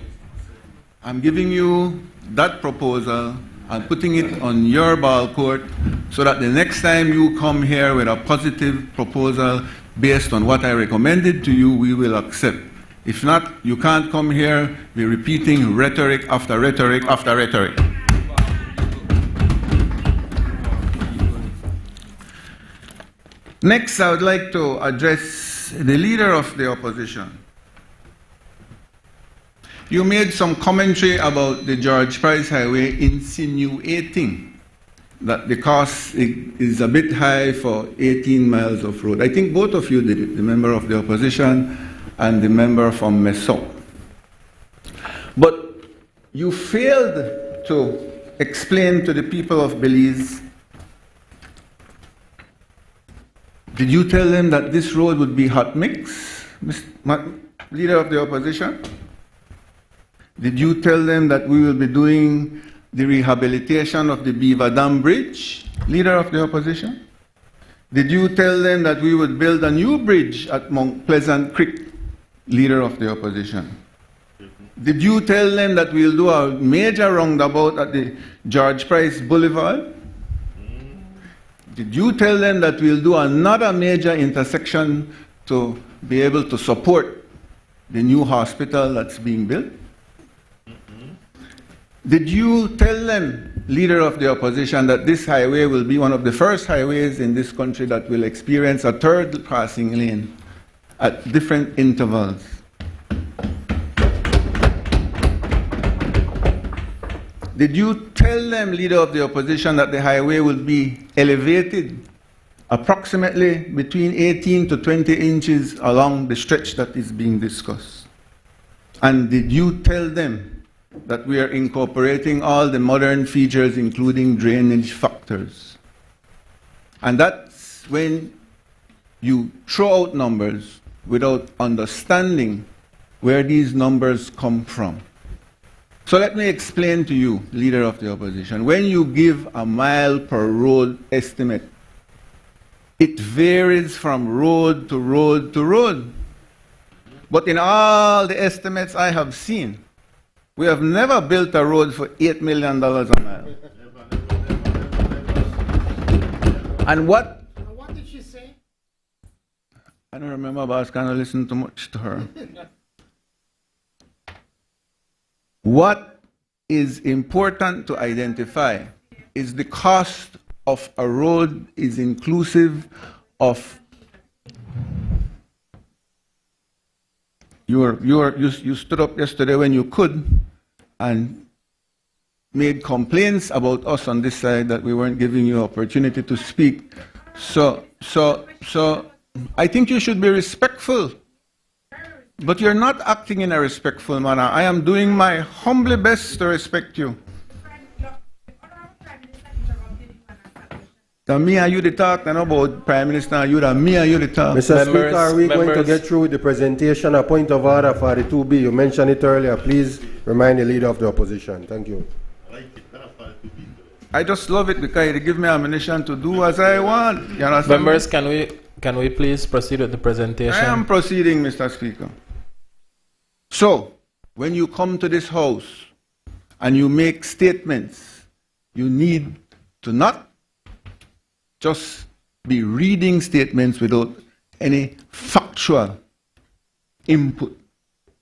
I'm giving you that proposal and putting it on your ball court so that the next time you come here with a positive proposal based on what I recommended to you, we will accept. If not, you can't come here, be repeating rhetoric after rhetoric after rhetoric. Next, I would like to address the leader of the opposition. You made some commentary about the George Price Highway, insinuating that the cost is a bit high for 18 miles of road. I think both of you did it, the member of the opposition and the member from Meso. But you failed to explain to the people of Belize. Did you tell them that this road would be hot mix, Mr. Leader of the opposition? Did you tell them that we will be doing the rehabilitation of the Beaver Dam Bridge, Leader of the opposition? Did you tell them that we would build a new bridge at Mount Pleasant Creek, Leader of the opposition? Did you tell them that we'll do a major roundabout at the George Price Boulevard? Did you tell them that we'll do another major intersection to be able to support the new hospital that's being built? Did you tell them, Leader of the opposition, that this highway will be one of the first highways in this country that will experience a third crossing lane at different intervals? Did you tell them, Leader of the opposition, that the highway will be elevated approximately between 18 to 20 inches along the stretch that is being discussed? And did you tell them that we are incorporating all the modern features, including drainage factors? And that's when you throw out numbers without understanding where these numbers come from. So let me explain to you, Leader of the opposition. When you give a mile per road estimate, it varies from road to road to road. But in all the estimates I have seen, we have never built a road for $8 million a mile. And what? What did she say? I don't remember, but I was kind of listening too much to her. What is important to identify is the cost of a road is inclusive of you stood up yesterday when you could and made complaints about us on this side that we weren't giving you opportunity to speak. So I think you should be respectful. But you're not acting in a respectful manner. I am doing my humbly best to respect you. So me and you the talk, and about Prime Minister and you, that me and you the talk. Mr. Speaker, are we going to get through with the presentation? A point of order for the 2B. You mentioned it earlier. Please remind the Leader of the Opposition. Thank you. I just love it because they give me ammunition to do as I want. You understand? Members, can we please proceed with the presentation? I am proceeding, Mr. Speaker. So, when you come to this house and you make statements, you need to not just be reading statements without any factual input.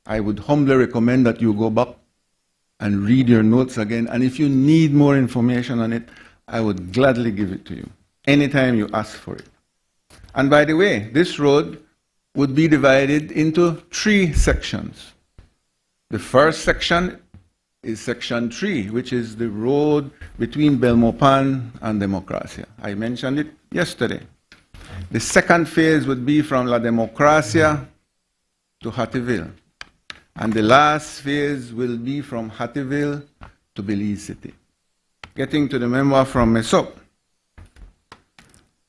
I would humbly recommend that you go back and read your notes again. And if you need more information on it, I would gladly give it to you anytime you ask for it. And by the way, this road would be divided into 3 sections. The first section is section 3, which is the road between Belmopan and Democracia. I mentioned it yesterday. The second phase would be from La Democracia to Hattieville. And the last phase will be from Hattieville to Belize City. Getting to the member from Mesop.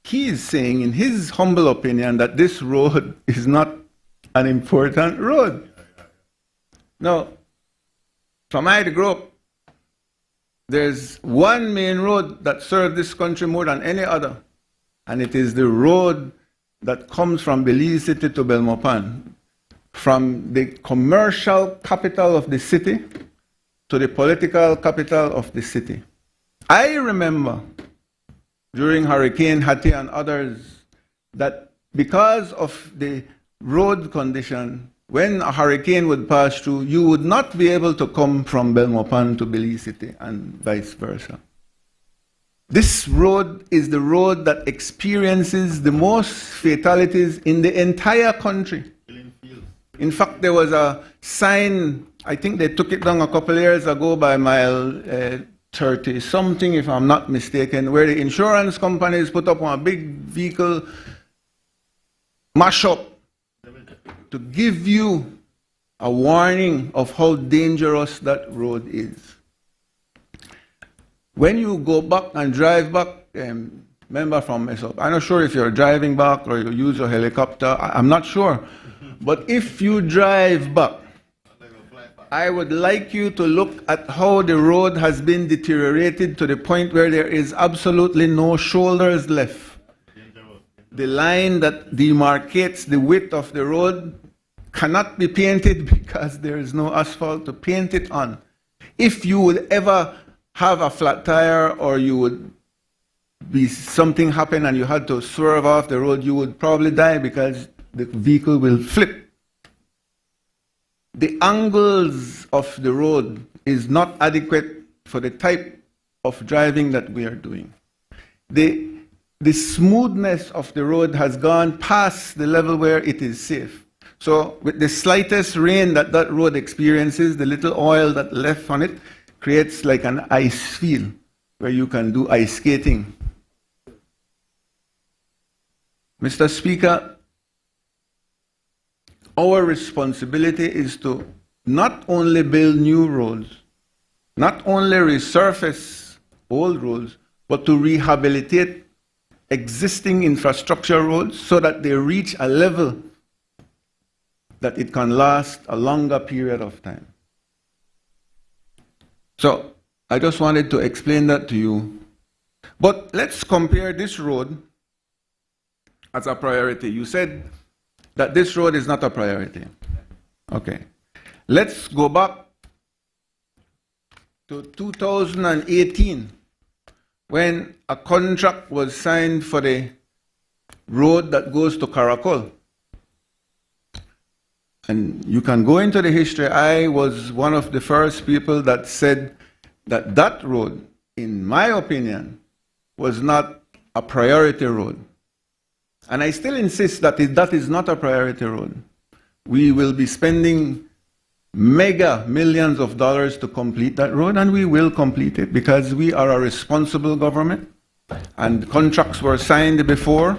He is saying, in his humble opinion, that this road is not an important road. Now, from I grew up, there's one main road that serves this country more than any other, and it is the road that comes from Belize City to Belmopan, from the commercial capital of the city to the political capital of the city. I remember during Hurricane Hattie and others that because of the road condition, when a hurricane would pass through, you would not be able to come from Belmopan to Belize City and vice versa. This road is the road that experiences the most fatalities in the entire country. In fact, there was a sign, I think they took it down a couple of years ago by mile 30 something, if I'm not mistaken, where the insurance companies put up on a big vehicle mashup to give you a warning of how dangerous that road is. When you go back and drive back, member from Mesop, I'm not sure if you're driving back or you use a helicopter, I'm not sure. But if you drive back, I would like you to look at how the road has been deteriorated to the point where there is absolutely no shoulders left. The line that demarcates the width of the road cannot be painted because there is no asphalt to paint it on. If you would ever have a flat tire or you would be something happen and you had to swerve off the road, you would probably die because the vehicle will flip. The angles of the road is not adequate for the type of driving that we are doing. The smoothness of the road has gone past the level where it is safe. So with the slightest rain that that road experiences, the little oil that left on it creates like an ice field where you can do ice skating. Mr. Speaker, our responsibility is to not only build new roads, not only resurface old roads, but to rehabilitate existing infrastructure roads so that they reach a level that it can last a longer period of time. So, I just wanted to explain that to you. But let's compare this road as a priority. You said that this road is not a priority. Okay. Let's go back to 2018 when a contract was signed for the road that goes to Caracol. And you can go into the history. I was one of the first people that said that that road, in my opinion, was not a priority road. And I still insist that that is not a priority road. We will be spending mega millions of dollars to complete that road, and we will complete it because we are a responsible government. And contracts were signed before.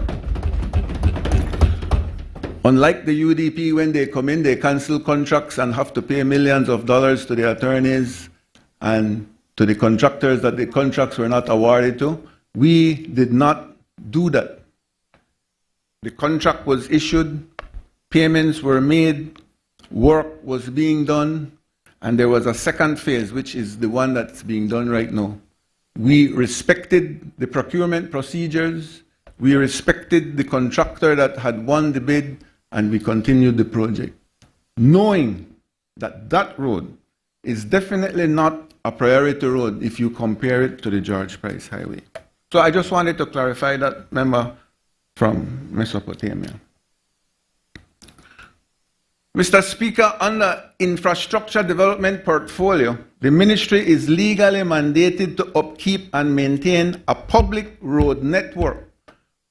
Unlike the UDP, when they come in, they cancel contracts and have to pay millions of dollars to the attorneys and to the contractors that the contracts were not awarded to. We did not do that. The contract was issued, payments were made, work was being done, and there was a second phase, which is the one that's being done right now. We respected the procurement procedures, we respected the contractor that had won the bid, and we continued the project, knowing that that road is definitely not a priority road if you compare it to the George Price Highway. So I just wanted to clarify that, member from Mesopotamia. Mr. Speaker, under infrastructure development portfolio, the ministry is legally mandated to upkeep and maintain a public road network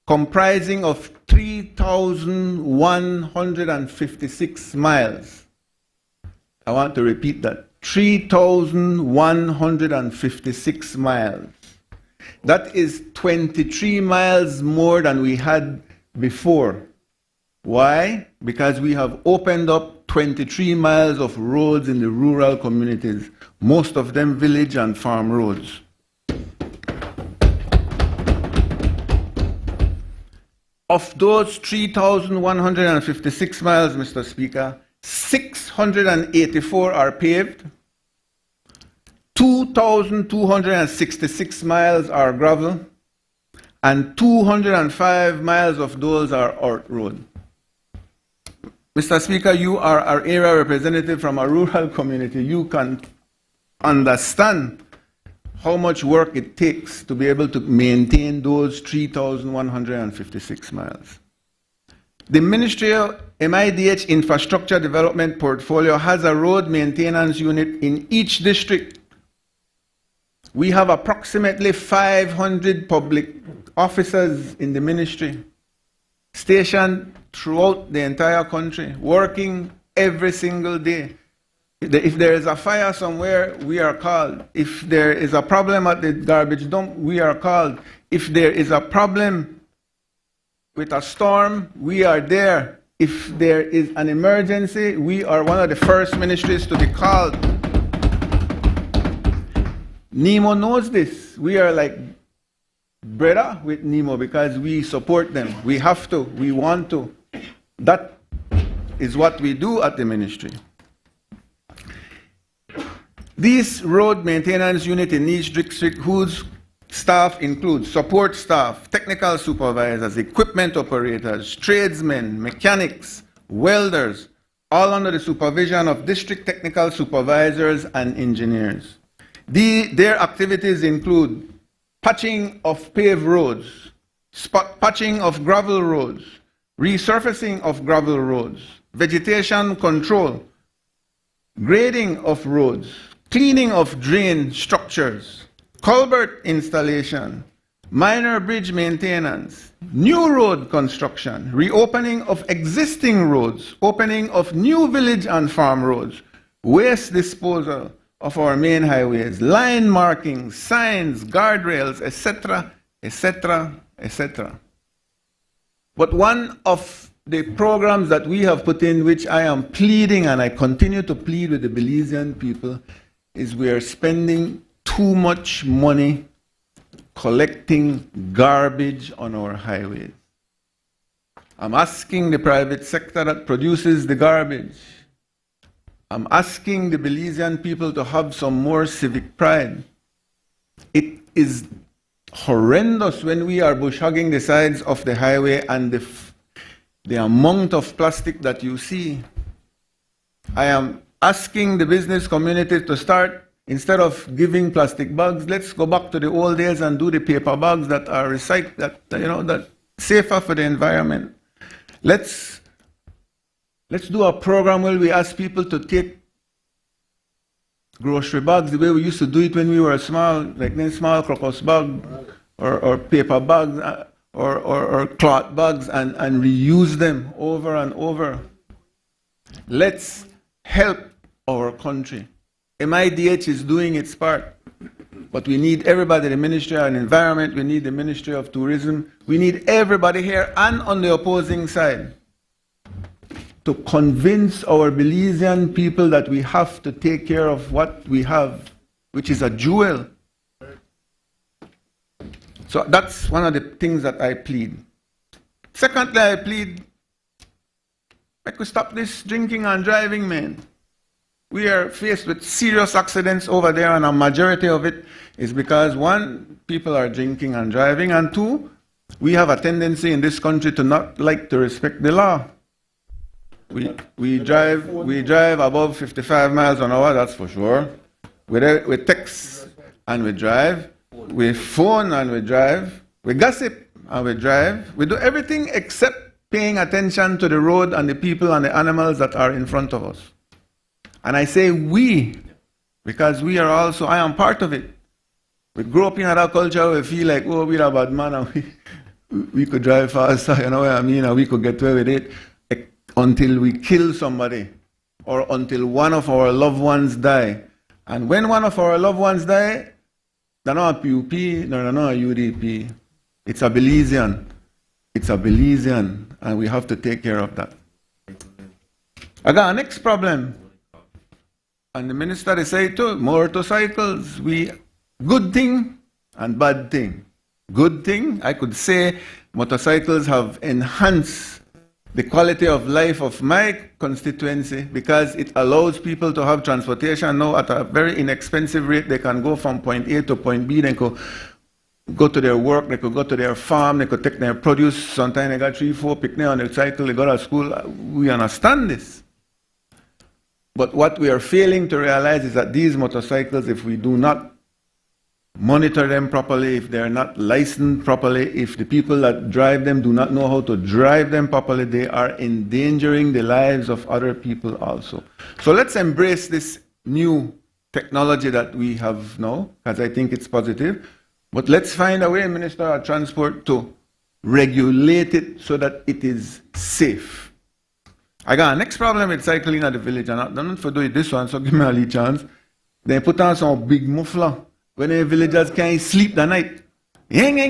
comprising of 3,156 miles. I want to repeat that, 3,156 miles. That is 23 miles more than we had before. Why? Because we have opened up 23 miles of roads in the rural communities, most of them village and farm roads. Of those 3,156 miles, Mr. Speaker, 684 are paved, 2,266 miles are gravel, and 205 miles of those are earth road. Mr. Speaker, you are our area representative from a rural community. You can understand how much work it takes to be able to maintain those 3,156 miles. The ministerial MIDH infrastructure development portfolio has a road maintenance unit in each district. We have approximately 500 public officers in the ministry stationed throughout the entire country, working every single day. If there is a fire somewhere, we are called. If there is a problem at the garbage dump, we are called. If there is a problem with a storm, we are there. If there is an emergency, we are one of the first ministries to be called. Nemo knows this. We are like brother with Nemo because we support them. We have to. We want to. That is what we do at the ministry. This road maintenance unit in each district, whose staff includes support staff, technical supervisors, equipment operators, tradesmen, mechanics, welders, all under the supervision of district technical supervisors and engineers. Their activities include patching of paved roads, patching of gravel roads, resurfacing of gravel roads, vegetation control, grading of roads, cleaning of drain structures, culvert installation, minor bridge maintenance, new road construction, reopening of existing roads, opening of new village and farm roads, waste disposal of our main highways, line markings, signs, guardrails, etc., etc., etc. But one of the programs that we have put in, which I am pleading and I continue to plead with the Belizean people, is we are spending too much money collecting garbage on our highways. I'm asking the private sector that produces the garbage, I'm asking the Belizean people to have some more civic pride. It is horrendous when we are bush hogging the sides of the highway and the amount of plastic that you see. I am asking the business community to start, instead of giving plastic bags, let's go back to the old days and do the paper bags that are recycled, that safer for the environment. Let's do a program where we ask people to take grocery bags the way we used to do it when we were small, like then small crocus bag or paper bags or cloth bags and reuse them over and over. Let's help our country. MIDH is doing its part, but we need everybody, the Ministry of Environment, we need the Ministry of Tourism, we need everybody here and on the opposing side to convince our Belizean people that we have to take care of what we have, which is a jewel. So that's one of the things that I plead. Secondly, I plead, I could stop this drinking and driving, man. We are faced with serious accidents over there, and a majority of it is because, one, people are drinking and driving, and two, we have a tendency in this country to not like to respect the law. We drive above 55 miles an hour, that's for sure. We text and we drive. We phone and we drive. We gossip and we drive. We do everything except paying attention to the road and the people and the animals that are in front of us. And I say we, because we are also, I am part of it. We grow up in that culture, we feel like, oh, we're a bad man and we could drive faster, you know what I mean, and we could get away with it until we kill somebody or until one of our loved ones die. And when one of our loved ones die, they're not a PUP, they're not a UDP. It's a Belizean. It's a Belizean, and we have to take care of that. I got a next problem. And the minister they say too, motorcycles, good thing and bad thing. Good thing, I could say motorcycles have enhanced the quality of life of my constituency because it allows people to have transportation now at a very inexpensive rate. They can go from point A to point B, they could go to their work, they could go to their farm, they could take their produce. Sometimes they got 3-4 picnic on their cycle, they go to school. We understand this. But what we are failing to realize is that these motorcycles, if we do not monitor them properly, if they're not licensed properly, if the people that drive them do not know how to drive them properly, they are endangering the lives of other people also. So let's embrace this new technology that we have now, because I think it's positive. But let's find a way, Minister of Transport, to regulate it so that it is safe. I got a next problem with cycling at the village, and I don't know if I do it this one, so give me a little chance. They put on some big muffler when the villagers can't sleep the night. All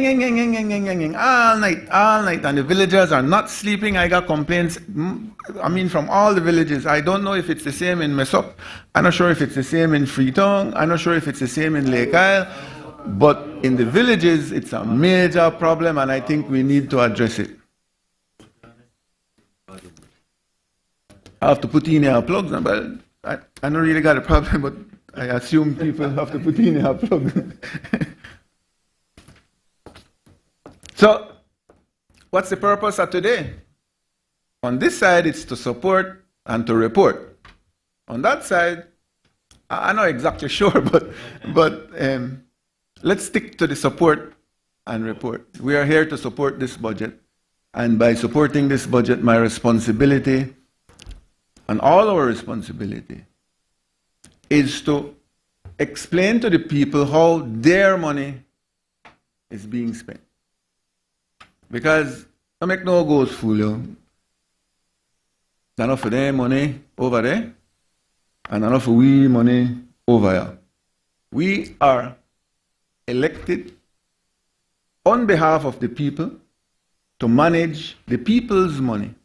night, and the villagers are not sleeping. I got complaints, from all the villages. I don't know if it's the same in Mesop. I'm not sure if it's the same in Freetown. I'm not sure if it's the same in Lake Isle. But in the villages, it's a major problem, and I think we need to address it. I have to put in our plugs, but I don't really got a problem, but I assume people have to put in their plugs. So, what's the purpose of today? On this side, it's to support and to report. On that side, I'm not exactly sure, but let's stick to the support and report. We are here to support this budget, and by supporting this budget, my responsibility and all our responsibility is to explain to the people how their money is being spent. Because don't make no goes fool you. There's enough of their money over there and enough of we money over here. We are elected on behalf of the people to manage the people's money.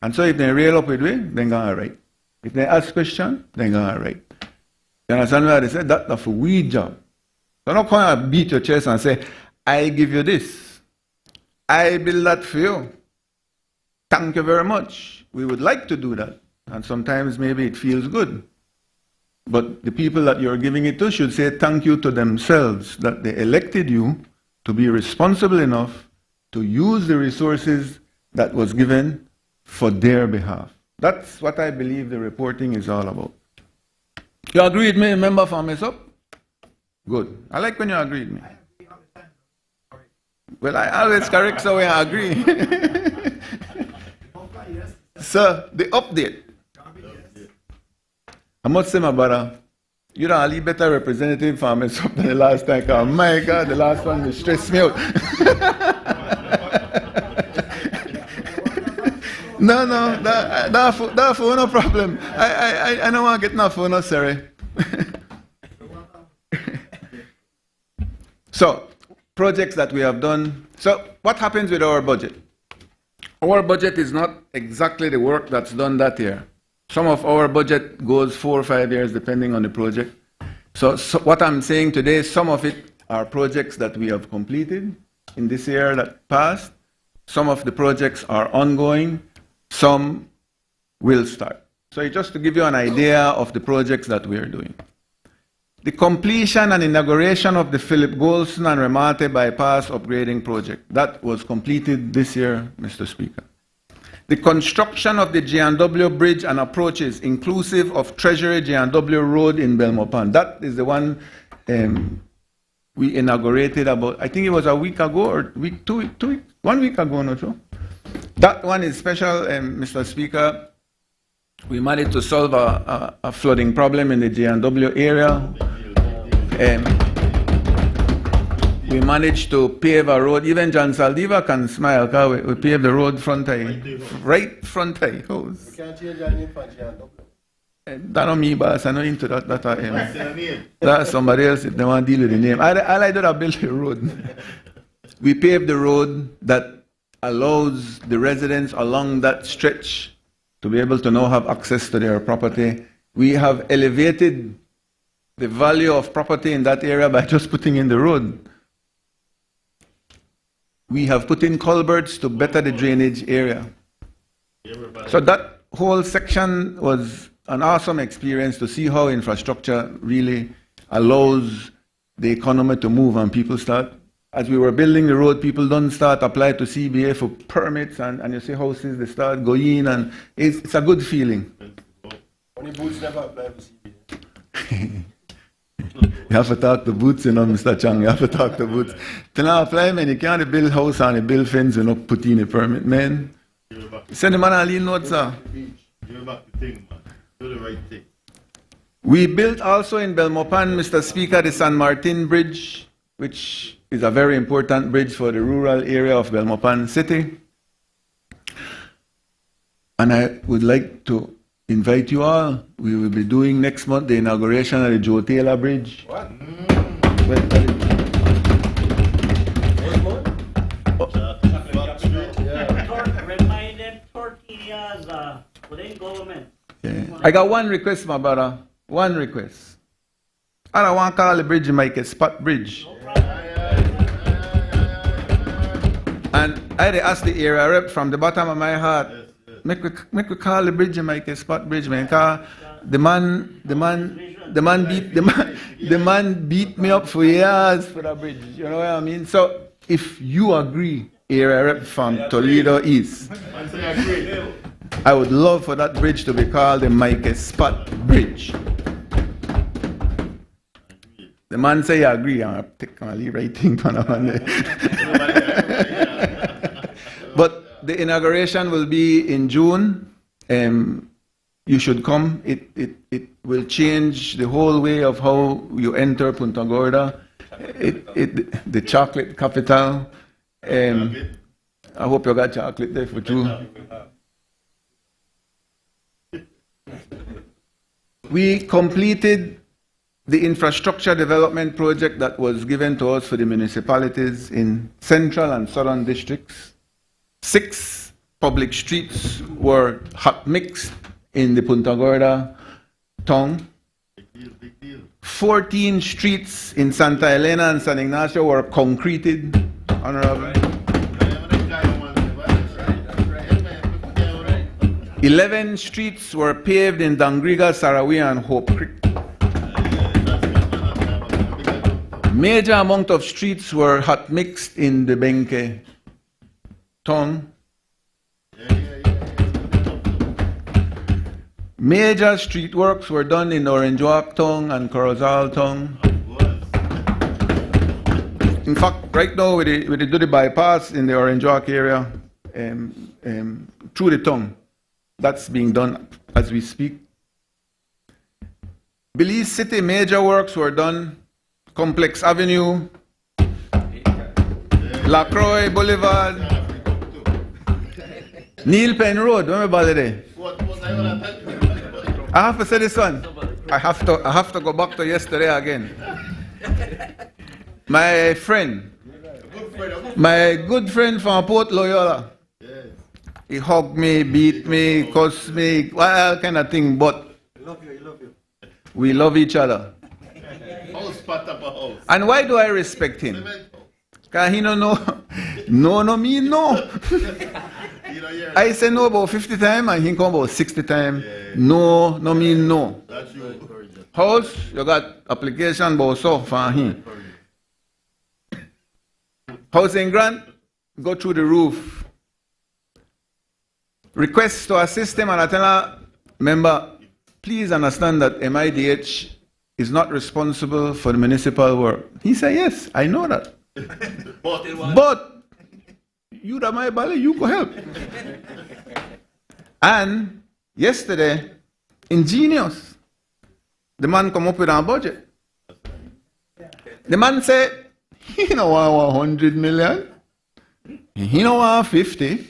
And so if they rail up with we, then go all right. If they ask questions, then go all right. You understand what I say? That's a we job. So don't come and beat your chest and say, I give you this. I build that for you. Thank you very much. We would like to do that. And sometimes maybe it feels good. But the people that you're giving it to should say thank you to themselves that they elected you to be responsible enough to use the resources that was given for their behalf. That's what I believe the reporting is all about. You agree with me, member from Mesop? Good. I like when you agree with me. Well, I always correct so I agree. So, the update. I must say, my brother, you're a little better representative for Mesop than the last time. Oh my God, the last one will stress me out. No, that for no problem. I don't want to get no for no, sorry. So, projects that we have done. So, what happens with our budget? Our budget is not exactly the work that's done that year. Some of our budget goes 4 or 5 years depending on the project. So what I'm saying today, some of it are projects that we have completed in this year that passed. Some of the projects are ongoing. Some will start. So just to give you an idea of the projects that we are doing. The completion and inauguration of the Philip Golson and Remate bypass upgrading project. That was completed this year, Mr. Speaker. The construction of the J&W Bridge and approaches, inclusive of Treasury J&W Road in Belmopan. That is the one we inaugurated about, I think it was a week ago, or 1 week ago, not true? That one is special, Mr. Speaker. We managed to solve a flooding problem in the J&W area. We managed to pave a road. Even John Saldiva can smile, because we paved the road right front house. You can't change your name for J&W. That's not me, boss. I'm not into that. That's somebody else if they want to deal with the name. I did a build the road. We paved the road that allows the residents along that stretch to be able to now have access to their property. We have elevated the value of property in that area by just putting in the road. We have put in culverts to better the drainage area. So that whole section was an awesome experience to see how infrastructure really allows the economy to move, and people start, as we were building the road, people don't start apply to CBA for permits, and you see houses, they start going, and it's a good feeling. Only Boots never apply for CBA. You have to talk to Boots, you know, Mr. Chang, you have to talk to Boots. To now apply, man, you can't build house and build fence and not put in a permit, man. Send the man a lean note, sir. Give back the thing, man. Do the right thing. We built also in Belmopan, Mr. Speaker, the San Martin Bridge, which is a very important bridge for the rural area of Belmopan City. And I would like to invite you all. We will be doing next month the inauguration of the Joe Taylor Bridge. What? Remind them 13 years within government. Yeah. I got one request, my brother. One request. I don't want to call the bridge Mike a spot bridge. And I asked the area rep from the bottom of my heart, make we call the bridge Mike a spot bridge, man. Cause the man beat me up for years for that bridge. You know what I mean? So if you agree, area rep from Toledo East, I would love for that bridge to be called the Mike Spot Bridge. The man say, I agree, I'm technically writing. But the inauguration will be in June. You should come. It will change the whole way of how you enter Punta Gorda. The chocolate capital. I hope you got chocolate there for two. We completed the infrastructure development project that was given to us for the municipalities in central and southern districts. 6 public streets were hot mixed in the Punta Gorda town. 14 streets in Santa Elena and San Ignacio were concreted, Honorable. 11 streets were paved in Dangriga, Sarawia, and Hope Creek. Major amount of streets were hot mixed in the Benke town. Major street works were done in Orange Walk town and Corozal town. In fact, right now we do the bypass in the Orange Walk area through the town. That's being done as we speak. Belize City major works were done. Complex Avenue, Lacroix Boulevard, Neil Penn Road. Remember the day? I have to say this one. I have to go back to yesterday again. My good friend from Port Loyola. He hugged me, beat me, cussed me, all kind of thing, but we love each other. And why do I respect him? Because he no me. I say no about 50 times, and he come about 60 times. No, no mean no. That's you. House, you got application about so for him. Housing grant, go through the roof. Request to assist him, and I tell her, member, please understand that MIDH is not responsible for the municipal work. He said, yes, I know that. But you that my ballet, you could help. And yesterday, ingenious, the man come up with a budget. The man said, he don't want 100 million. He don't want 50.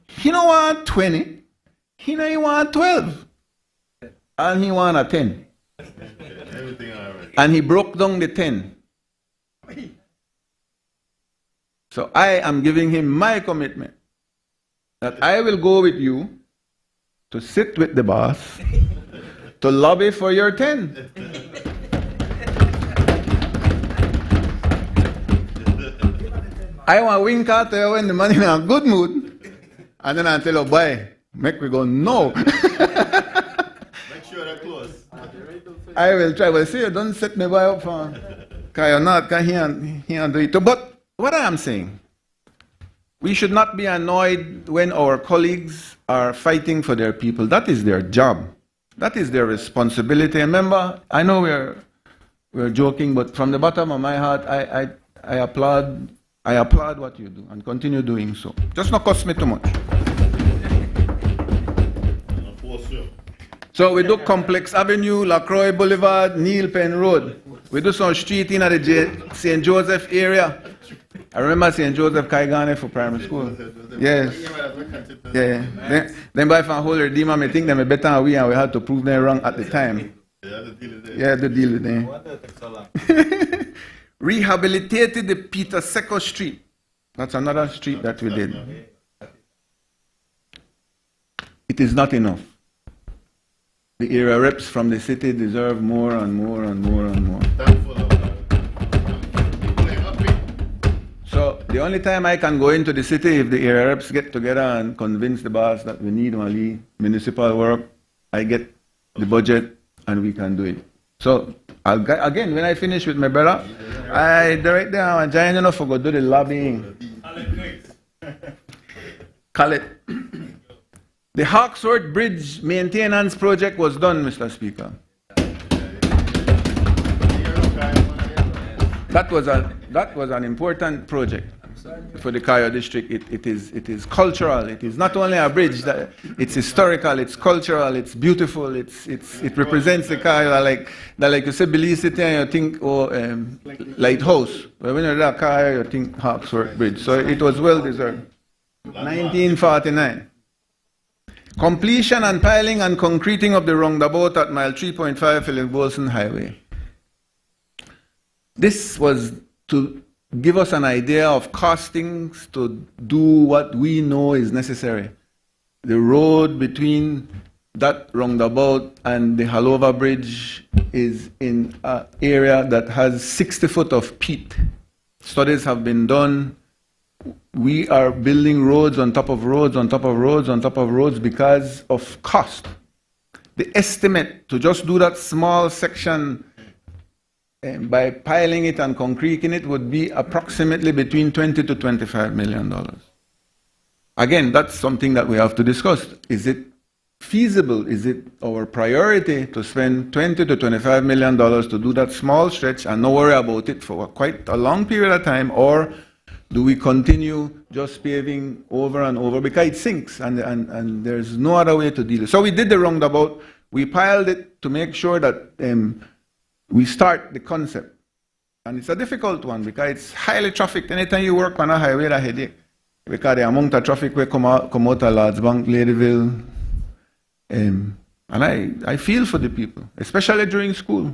He don't want 20. He don't want 12. And he want a 10. Everything all right. And he broke down the 10. So I am giving him my commitment that I will go with you to sit with the boss to lobby for your 10. I want to wink out there when the man in a good mood, and then I tell you, boy, make me go, no. Make sure they're close. I will try. Well, see, you don't set me boy up for Cayo North, because he can't do it too. But what I am saying, we should not be annoyed when our colleagues are fighting for their people. That is their job. That is their responsibility. And remember, I know we're joking, but from the bottom of my heart, I applaud what you do and continue doing so. Just not cost me too much. So we do Complex Avenue, Lacroix Boulevard, Neil Penn Road. We do some street in the St. Joseph area. I remember St. Joseph Kaigane for primary school. Yes. Yeah. Then by fan whole redeemer, I think them better than we, and we had to prove them wrong at the time. Yeah, the deal with them. Rehabilitated the Peter Seco Street. That's another street that we did. It is not enough. The area reps from the city deserve more and more and more and more. So the only time I can go into the city if the area reps get together and convince the boss that we need only municipal work, I get the budget and we can do it. So again, when I finish with my brother, I direct them and join enough for go do the lobbying. Kahallet. The Hawksworth Bridge maintenance project was done, Mr. Speaker. That was an important project for the Cayo district. It is cultural. It is not only a bridge. It's historical. It's cultural. It's beautiful. It represents the Cayo like you say Belize City and you think lighthouse. But when you're at Cayo, you think Hawksworth Bridge. So it was well deserved. 1949. Completion and piling and concreting of the roundabout at mile 3.5 Philip Bolson Highway. This was to give us an idea of costings to do what we know is necessary. The road between that roundabout and the Halova Bridge is in an area that has 60 foot of peat. Studies have been done. We are building roads on top of roads on top of roads on top of roads because of cost. The estimate to just do that small section by piling it and concreting it would be approximately between $20 to $25 million. Again, that's something that we have to discuss. Is it feasible? Is it our priority to spend $20 to $25 million to do that small stretch and not worry about it for quite a long period of time, or do we continue just paving over and over because it sinks and there's no other way to deal with it? So we did the roundabout. We piled it to make sure that we start the concept. And it's a difficult one because it's highly trafficked. Anytime you work on a highway, that's a headache. Because the amount of traffic will come out of Lords Bank, Ladyville. And I feel for the people, especially during school.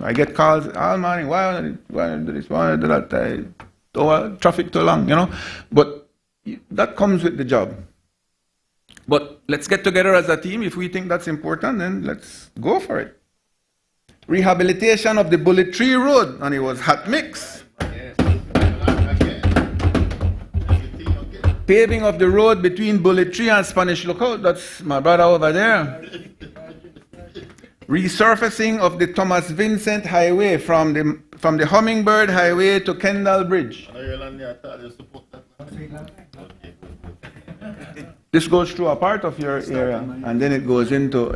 I get calls all morning, why do this, why do that? Traffic too long, you know. But that comes with the job. But let's get together as a team. If we think that's important, then let's go for it. Rehabilitation of the Bullet Tree Road, and it was hot mix. Paving of the road between Bullet Tree and Spanish Lookout, that's my brother over there. Resurfacing of the Thomas Vincent Highway from the Hummingbird Highway to Kendall Bridge. This goes through a part of your area, and then it goes into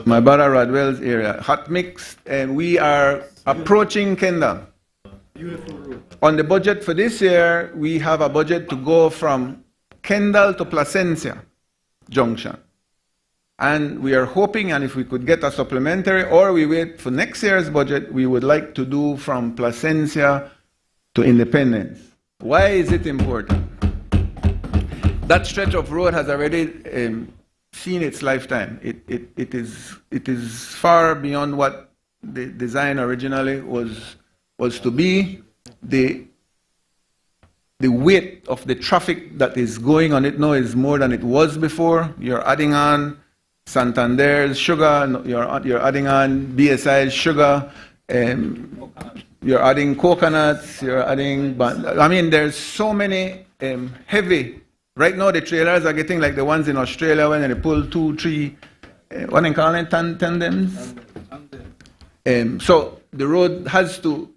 my brother Radwell's area. Hot mix, and we are approaching Kendall. On the budget for this year, we have a budget to go from Kendall to Placencia Junction. And we are hoping, and if we could get a supplementary, or we wait for next year's budget, we would like to do from Placencia to Independence. Why is it important? That stretch of road has already seen its lifetime. It is far beyond what the design originally was to be. The weight of the traffic that is going on it now is more than it was before. You're adding on Santander's sugar, you're adding on BSI's sugar, you're adding coconuts, you're adding, I mean, there's so many heavy. Right now the trailers are getting like the ones in Australia when they pull 2, 3, what they call it, tandems. So the road has to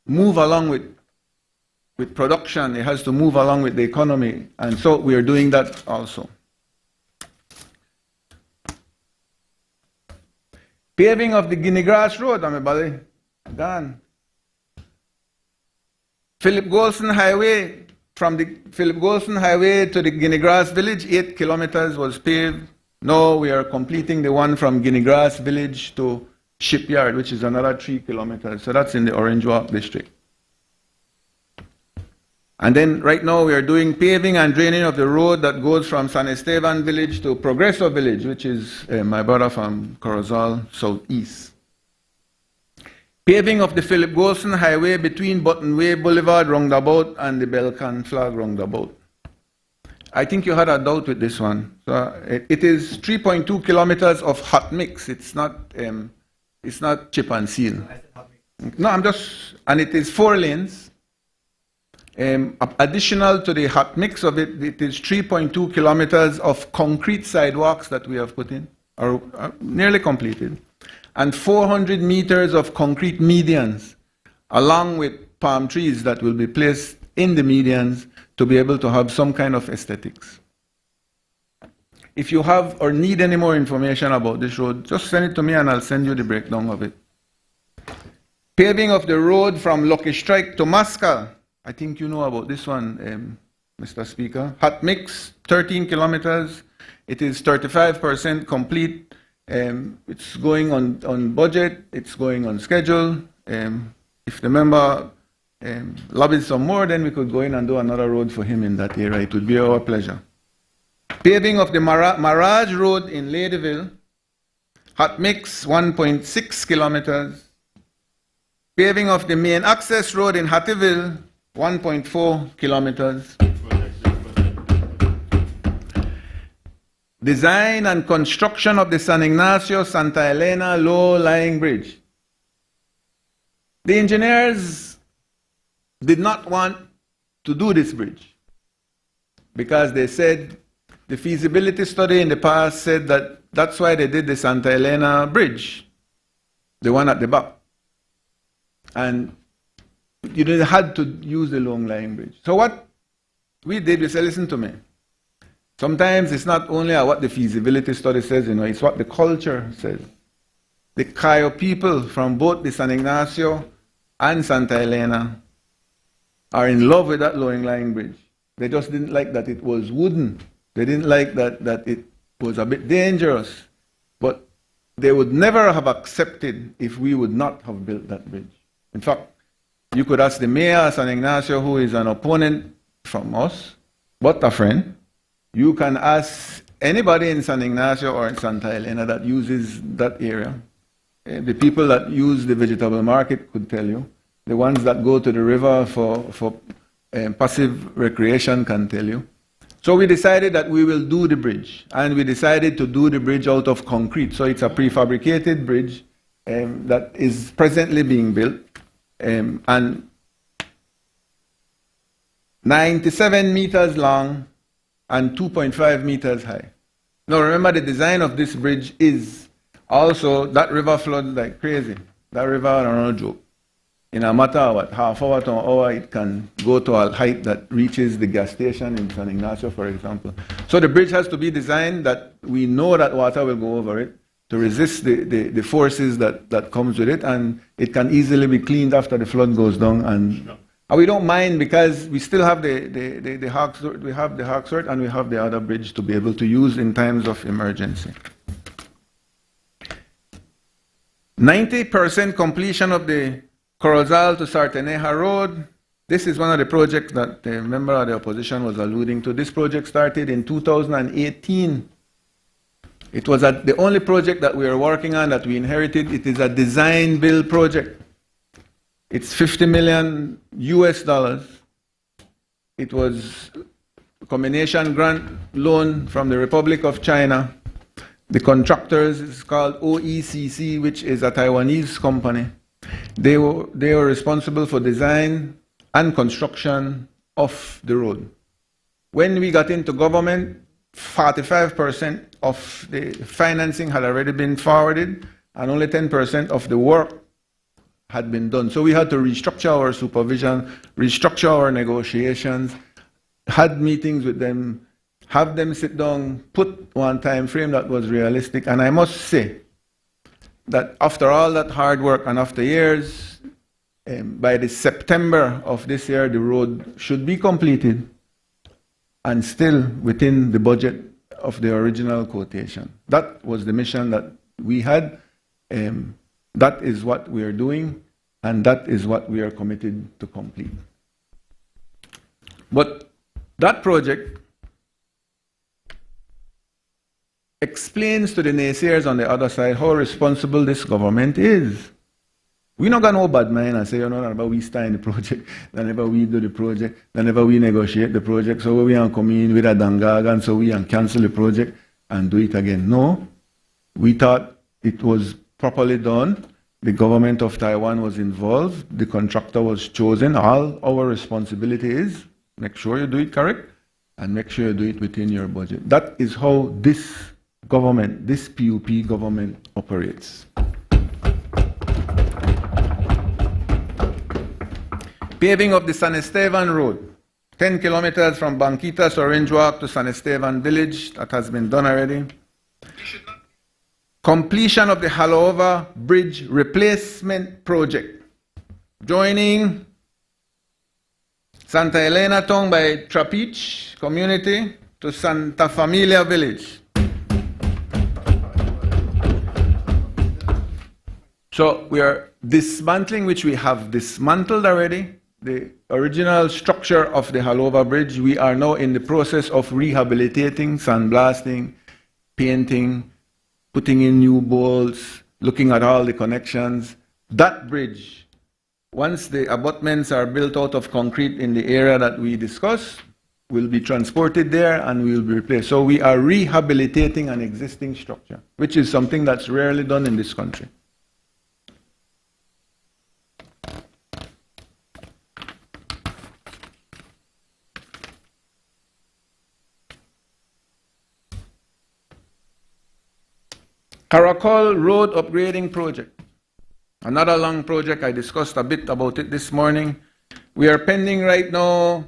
move along with production, it has to move along with the economy, and so we are doing that also. Paving of the Guinea Grass Road, everybody, done. Philip Golson Highway, from the Philip Golson Highway to the Guinea Grass Village, 8 kilometers was paved. Now we are completing the one from Guinea Grass Village to Shipyard, which is another 3 kilometers. So that's in the Orange Walk district. And then right now we are doing paving and draining of the road that goes from San Esteban Village to Progreso Village, which is my brother from Corozal Southeast. Paving of the Philip Golson Highway between Button Way Boulevard roundabout and the Belcan Flag roundabout. I think you had a doubt with this one. So it is 3.2 kilometers of hot mix. It's not chip and seal. No, and it is 4 lanes. Additional to the hot mix of it, it is 3.2 kilometers of concrete sidewalks that we have put in, or nearly completed, and 400 meters of concrete medians, along with palm trees that will be placed in the medians to be able to have some kind of aesthetics. If you have or need any more information about this road, just send it to me and I'll send you the breakdown of it. Paving of the road from Lucky Strike to Mascal. I think you know about this one, Mr. Speaker. Hot mix, 13 kilometers. It is 35% complete. It's going on budget. It's going on schedule. If the member lobbies some more, then we could go in and do another road for him in that area. It would be our pleasure. Paving of the Mirage Road in Ladyville. Hot mix, 1.6 kilometers. Paving of the main access road in Hattieville, 1.4 kilometers. Design and construction of the San Ignacio Santa Elena low-lying bridge. The engineers did not want to do this bridge because they said the feasibility study in the past said that that's why they did the Santa Elena bridge, the one at the back. And you had to use the long-lying bridge. So what we did, we said, listen to me. Sometimes it's not only what the feasibility study says, it's what the culture says. The Cayo people from both the San Ignacio and Santa Elena are in love with that long-lying bridge. They just didn't like that it was wooden. They didn't like that it was a bit dangerous. But they would never have accepted if we would not have built that bridge. In fact, you could ask the mayor of San Ignacio, who is an opponent from us, but a friend. You can ask anybody in San Ignacio or in Santa Elena that uses that area. The people that use the vegetable market could tell you. The ones that go to the river for passive recreation can tell you. So we decided that we will do the bridge. And we decided to do the bridge out of concrete. So it's a prefabricated bridge that is presently being built. And 97 meters long and 2.5 meters high. Now remember, the design of this bridge is also, that river floods like crazy. That river, I don't know, joke. In a matter of what, half hour to an hour, it can go to a height that reaches the gas station in San Ignacio, for example. So the bridge has to be designed that we know that water will go over it to resist the forces that comes with it, and it can easily be cleaned after the flood goes down. And we don't mind, because we still have the Hawksworth, we have the Hawksworth, and we have the other bridge to be able to use in times of emergency. 90% completion of the Corozal to Sarteneja Road. This is one of the projects that the member of the opposition was alluding to. This project started in 2018. It was the only project that we are working on that we inherited. It is a design-build project. It's $50 million US. It was a combination grant loan from the Republic of China. The contractors is called OECC, which is a Taiwanese company. They were responsible for design and construction of the road. When we got into government, 45% of the financing had already been forwarded, and only 10% of the work had been done. So we had to restructure our supervision, restructure our negotiations, had meetings with them, have them sit down, put one time frame that was realistic. And I must say that after all that hard work and after years, by the September of this year, the road should be completed and still within the budget of the original quotation. That was the mission that we had. That is what we are doing, and that is what we are committed to complete. But that project explains to the naysayers on the other side how responsible this government is. We're not going to no bad mind and say, you know, whenever we start in the project, whenever we do the project, whenever we negotiate the project, so we can come in with a dangag and so we can cancel the project and do it again. No, we thought it was properly done. The government of Taiwan was involved. The contractor was chosen. All our responsibility is make sure you do it correct and make sure you do it within your budget. That is how this government, this PUP government operates. Paving of the San Esteban Road, 10 kilometers from Banquitas Orange Walk to San Esteban Village. That has been done already. Completion of the Halova Bridge Replacement Project, joining Santa Elena Town by Trapiche Community to Santa Familia Village. So we are dismantling, which we have dismantled already, the original structure of the Halova Bridge. We are now in the process of rehabilitating, sandblasting, painting, putting in new bolts, looking at all the connections. That bridge, once the abutments are built out of concrete in the area that we discussed, will be transported there and will be replaced. So we are rehabilitating an existing structure, which is something that's rarely done in this country. Caracol Road Upgrading Project. Another long project. I discussed a bit about it this morning. We are pending right now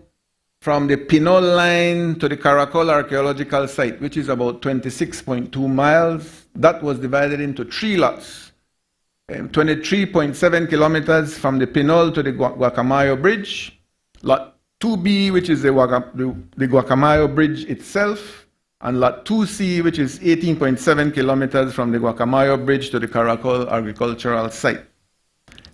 from the Pinol line to the Caracol Archaeological Site, which is about 26.2 miles. That was divided into 3 lots. 23.7 kilometers from the Pinol to the Guacamayo Bridge. Lot 2B, which is the Guacamayo Bridge itself. And Lot 2C, which is 18.7 kilometers from the Guacamayo Bridge to the Caracol Agricultural Site.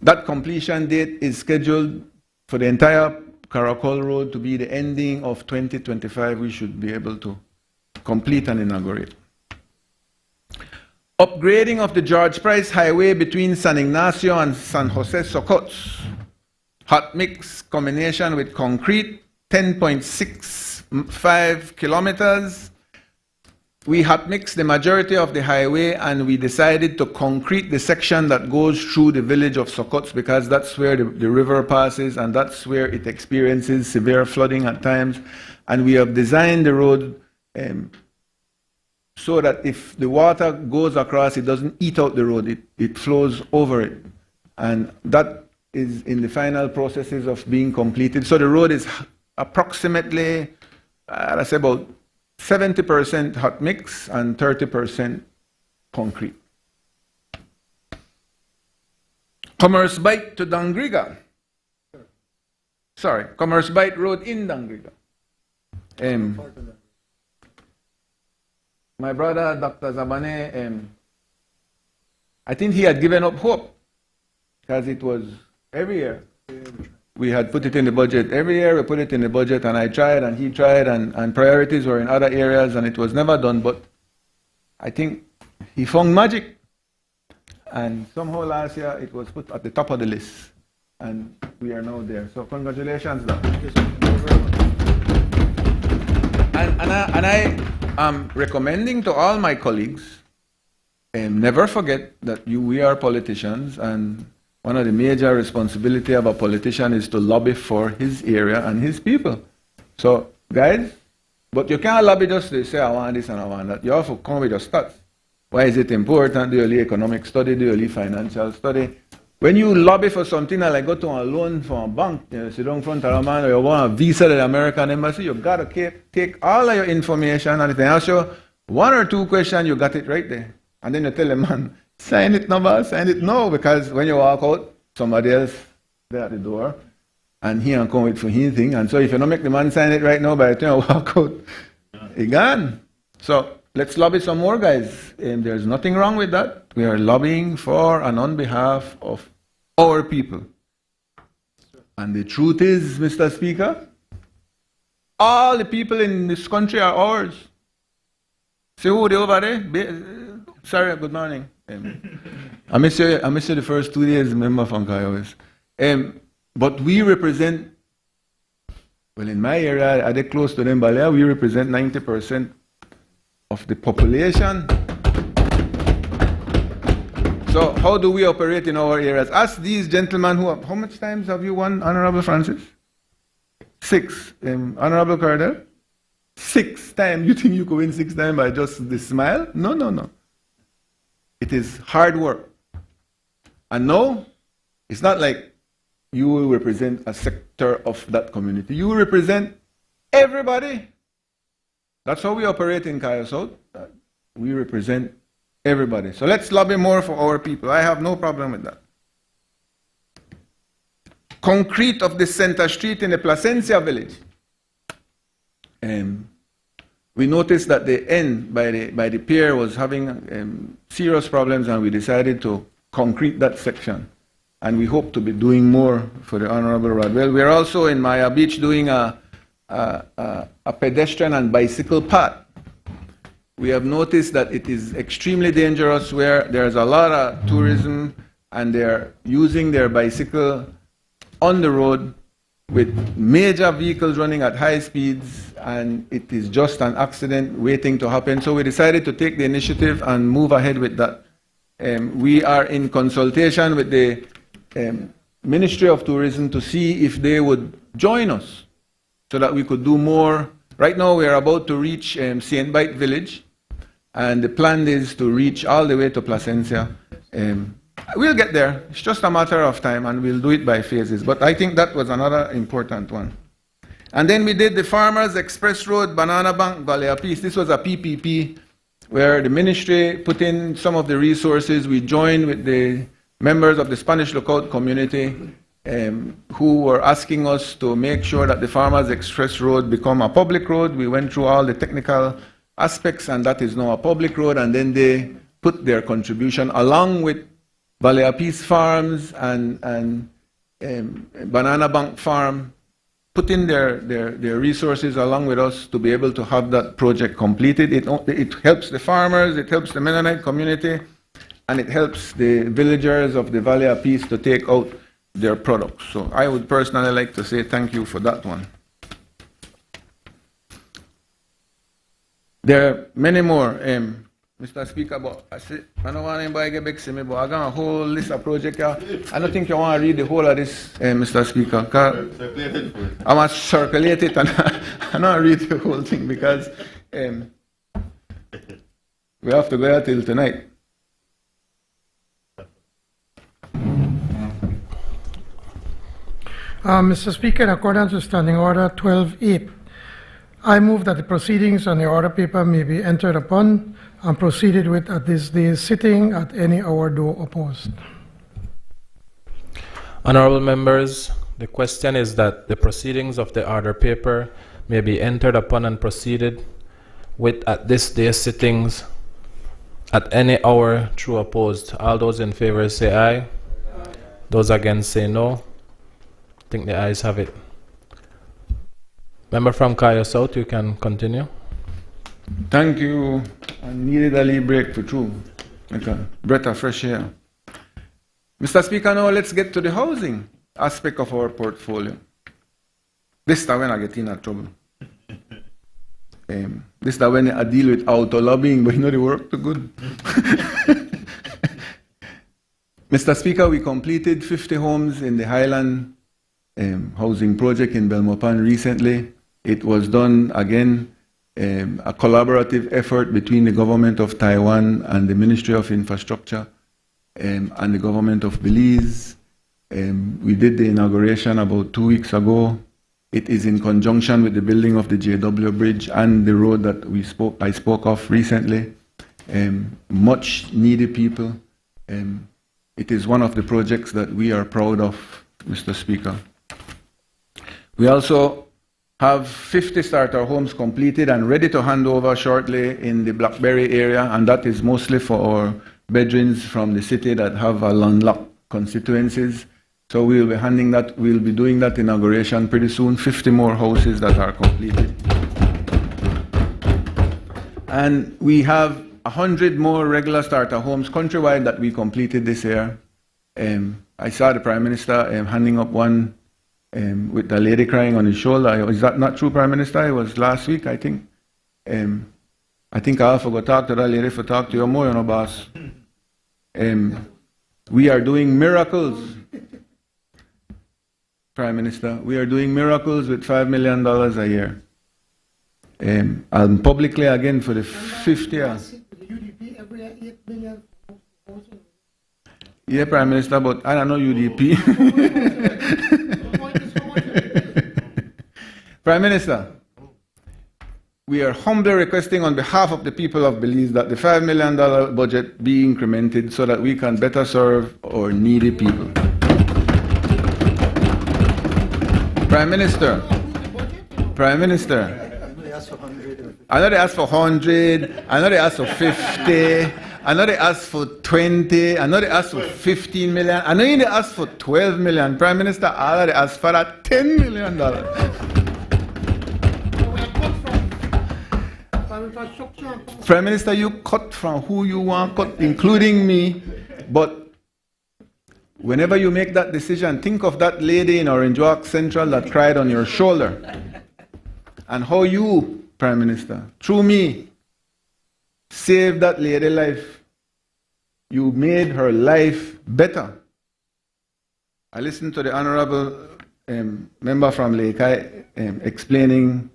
That completion date is scheduled for the entire Caracol Road to be the ending of 2025. We should be able to complete and inaugurate. Upgrading of the George Price Highway between San Ignacio and San Jose Socots. Hot mix combination with concrete, 10.65 kilometers. we hot mixed the majority of the highway and we decided to concrete the section that goes through the village of Sokots because that's where the river passes and that's where it experiences severe flooding at times. And we have designed the road so that if the water goes across, it doesn't eat out the road, it flows over it. And that is in the final processes of being completed. So the road is approximately, let's say about 70% hot mix and 30% concrete. Commerce Bite to Dangriga. Sorry, Commerce Bite Road in Dangriga. My brother, Dr. Zabane, I think he had given up hope because it was every year. We had put it in the budget. Every year we put it in the budget, and I tried, and he tried, and priorities were in other areas, and it was never done. But I think he found magic. And somehow last year it was put at the top of the list. And we are now there. So congratulations, Doc. And I am recommending to all my colleagues, never forget that we are politicians, and one of the major responsibilities of a politician is to lobby for his area and his people. So, guys, but you can't lobby just to say, I want this and I want that. You have to come with your stats. Why is it important? Do you economic study? Do you financial study? When you lobby for something like go to a loan from a bank, you sit down in front of a man or you want a visa to the American embassy, you've got to take all of your information, and if they ask you one or two questions, you got it right there. And then you tell the man, sign it now, sign it now, because when you walk out, somebody else there at the door, and he can come with for his thing. And so if you don't make the man sign it right now, by the time you walk out, he gone. So let's lobby some more, guys. There's nothing wrong with that. We are lobbying for and on behalf of our people. And the truth is, Mr. Speaker, all the people in this country are ours. See who they over there? Sorry, good morning. I miss you the first 2 days, member from Cayo West. But we represent, well, in my area, are they close to them, but we represent 90% of the population. So how do we operate in our areas? Ask these gentlemen who have, how much times have you won, Honorable Francis? 6. Honorable Cardell? 6 times. You think you could win 6 times by just the smile? No, no, no. It is hard work. And no, it's not like you will represent a sector of that community. You will represent everybody. That's how we operate in Cayo South. We represent everybody. So let's lobby more for our people. I have no problem with that. Concrete of the center street in the Placencia village. We noticed that the end by the pier was having serious problems, and we decided to concrete that section. And we hope to be doing more for the Honorable Rodwell. We're also in Maya Beach doing a pedestrian and bicycle path. We have noticed that it is extremely dangerous where there's a lot of tourism and they're using their bicycle on the road with major vehicles running at high speeds, and it is just an accident waiting to happen. So we decided to take the initiative and move ahead with that. We are in consultation with the Ministry of Tourism to see if they would join us so that we could do more. Right now we are about to reach St. Bite Village, and the plan is to reach all the way to Placencia. We'll get there. It's just a matter of time, and we'll do it by phases. But I think that was another important one. And then we did the Farmers Express Road, Banana Bank, Valley of Peace. This was a PPP where the ministry put in some of the resources. We joined with the members of the Spanish Lookout community who were asking us to make sure that the Farmers Express Road become a public road. We went through all the technical aspects, and that is now a public road. And then they put their contribution along with Valley of Peace Farms and Banana Bank Farm, put in their resources along with us to be able to have that project completed. It helps the farmers, it helps the Mennonite community, and it helps the villagers of the Valley of Peace to take out their products. So I would personally like to say thank you for that one. There are many more, Mr. Speaker, but I don't want anybody to get back to me, but I got a whole list of projects here. I don't think you want to read the whole of this, Mr. Speaker. I must circulate it and I don't read the whole thing because we have to go there till tonight. Mr. Speaker, in accordance with Standing Order 12.8, I move that the proceedings on the order paper may be entered upon and proceeded with at this day's sitting at any hour though opposed. Honorable members, the question is that the proceedings of the order paper may be entered upon and proceeded with at this day's sittings at any hour through opposed. All those in favor say aye. Those against say no. I think the ayes have it. Member from Cayo South, you can continue. Thank you. I needed a little break for true. Like a breath of fresh air. Mr. Speaker, now let's get to the housing aspect of our portfolio. This is when I get in trouble. This is when I deal with auto lobbying, but you know the work too good. Mr. Speaker, we completed 50 homes in the Highland housing project in Belmopan recently. It was done again, a collaborative effort between the government of Taiwan and the Ministry of Infrastructure and the government of Belize. We did the inauguration about 2 weeks ago. It is in conjunction with the building of the JW Bridge and the road that I spoke of recently. Much needed people. It is one of the projects that we are proud of, Mr. Speaker. We also have 50 starter homes completed and ready to hand over shortly in the Blackberry area, and that is mostly for our veterans from the city that have a landlocked constituencies. So we'll be handing that, we'll be doing that inauguration pretty soon, 50 more houses that are completed. And we have 100 more regular starter homes countrywide that we completed this year. I saw the Prime Minister handing up one with the lady crying on his shoulder. Is that not true, Prime Minister? It was last week, I think. I think I'll forgot to talk to that lady for talk to you more, you know, boss. We are doing miracles, Prime Minister. We are doing miracles with $5 million a year. And publicly again for the 5th year. Yeah, Prime Minister, but I don't know UDP. Prime Minister, we are humbly requesting on behalf of the people of Belize that the $5 million budget be incremented so that we can better serve our needy people. Prime Minister, I know they asked for 100, I know they asked for 50, I know they asked for 20, I know they asked for 15 million, I know they asked for 12 million. Prime Minister, all they asked for that $10 million. Prime Minister, you cut from who you want cut, including me, but whenever you make that decision, think of that lady in Orange Walk Central that cried on your shoulder, and how you, Prime Minister, through me, saved that lady's life. You made her life better. I listened to the Honorable member from Lekai explaining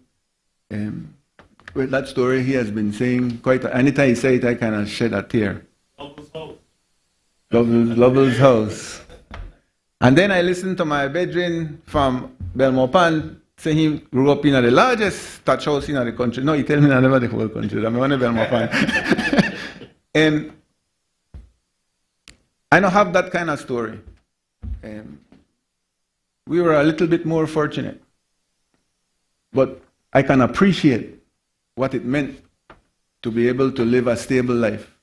with that story. He has been saying anytime he says it, I kind of shed a tear. Lovell's house. And then I listened to my bedroom from Belmopan saying he grew up in the largest thatch house in the country. No, he told me I never the whole country. I'm only Belmopan. And I don't have that kind of story. We were a little bit more fortunate. But I can appreciate what it meant to be able to live a stable life.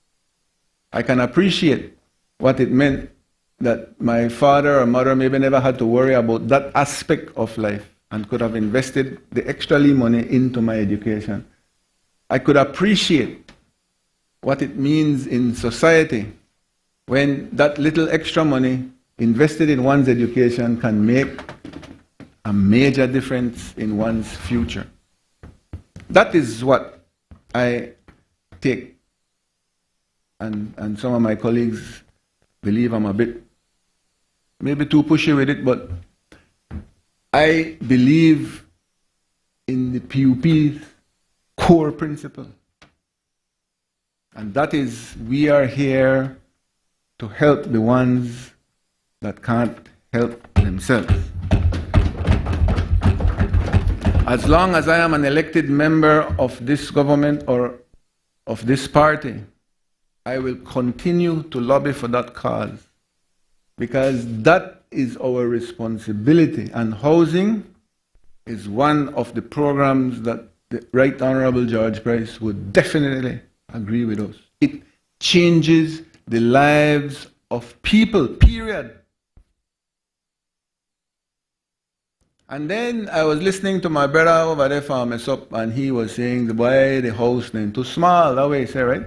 I can appreciate what it meant that my father or mother maybe never had to worry about that aspect of life and could have invested the extra money into my education. I could appreciate what it means in society when that little extra money invested in one's education can make a major difference in one's future. That is what I take, and some of my colleagues believe I'm a bit, maybe too pushy with it, but I believe in the PUP's core principle. And that is, we are here to help the ones that can't help themselves. As long as I am an elected member of this government or of this party, I will continue to lobby for that cause, because that is our responsibility, and housing is one of the programs that the Right Honorable George Price would definitely agree with us. It changes the lives of people, period. And then I was listening to my brother over there from mess up, and he was saying, the boy, the house then too small, that way he said, right?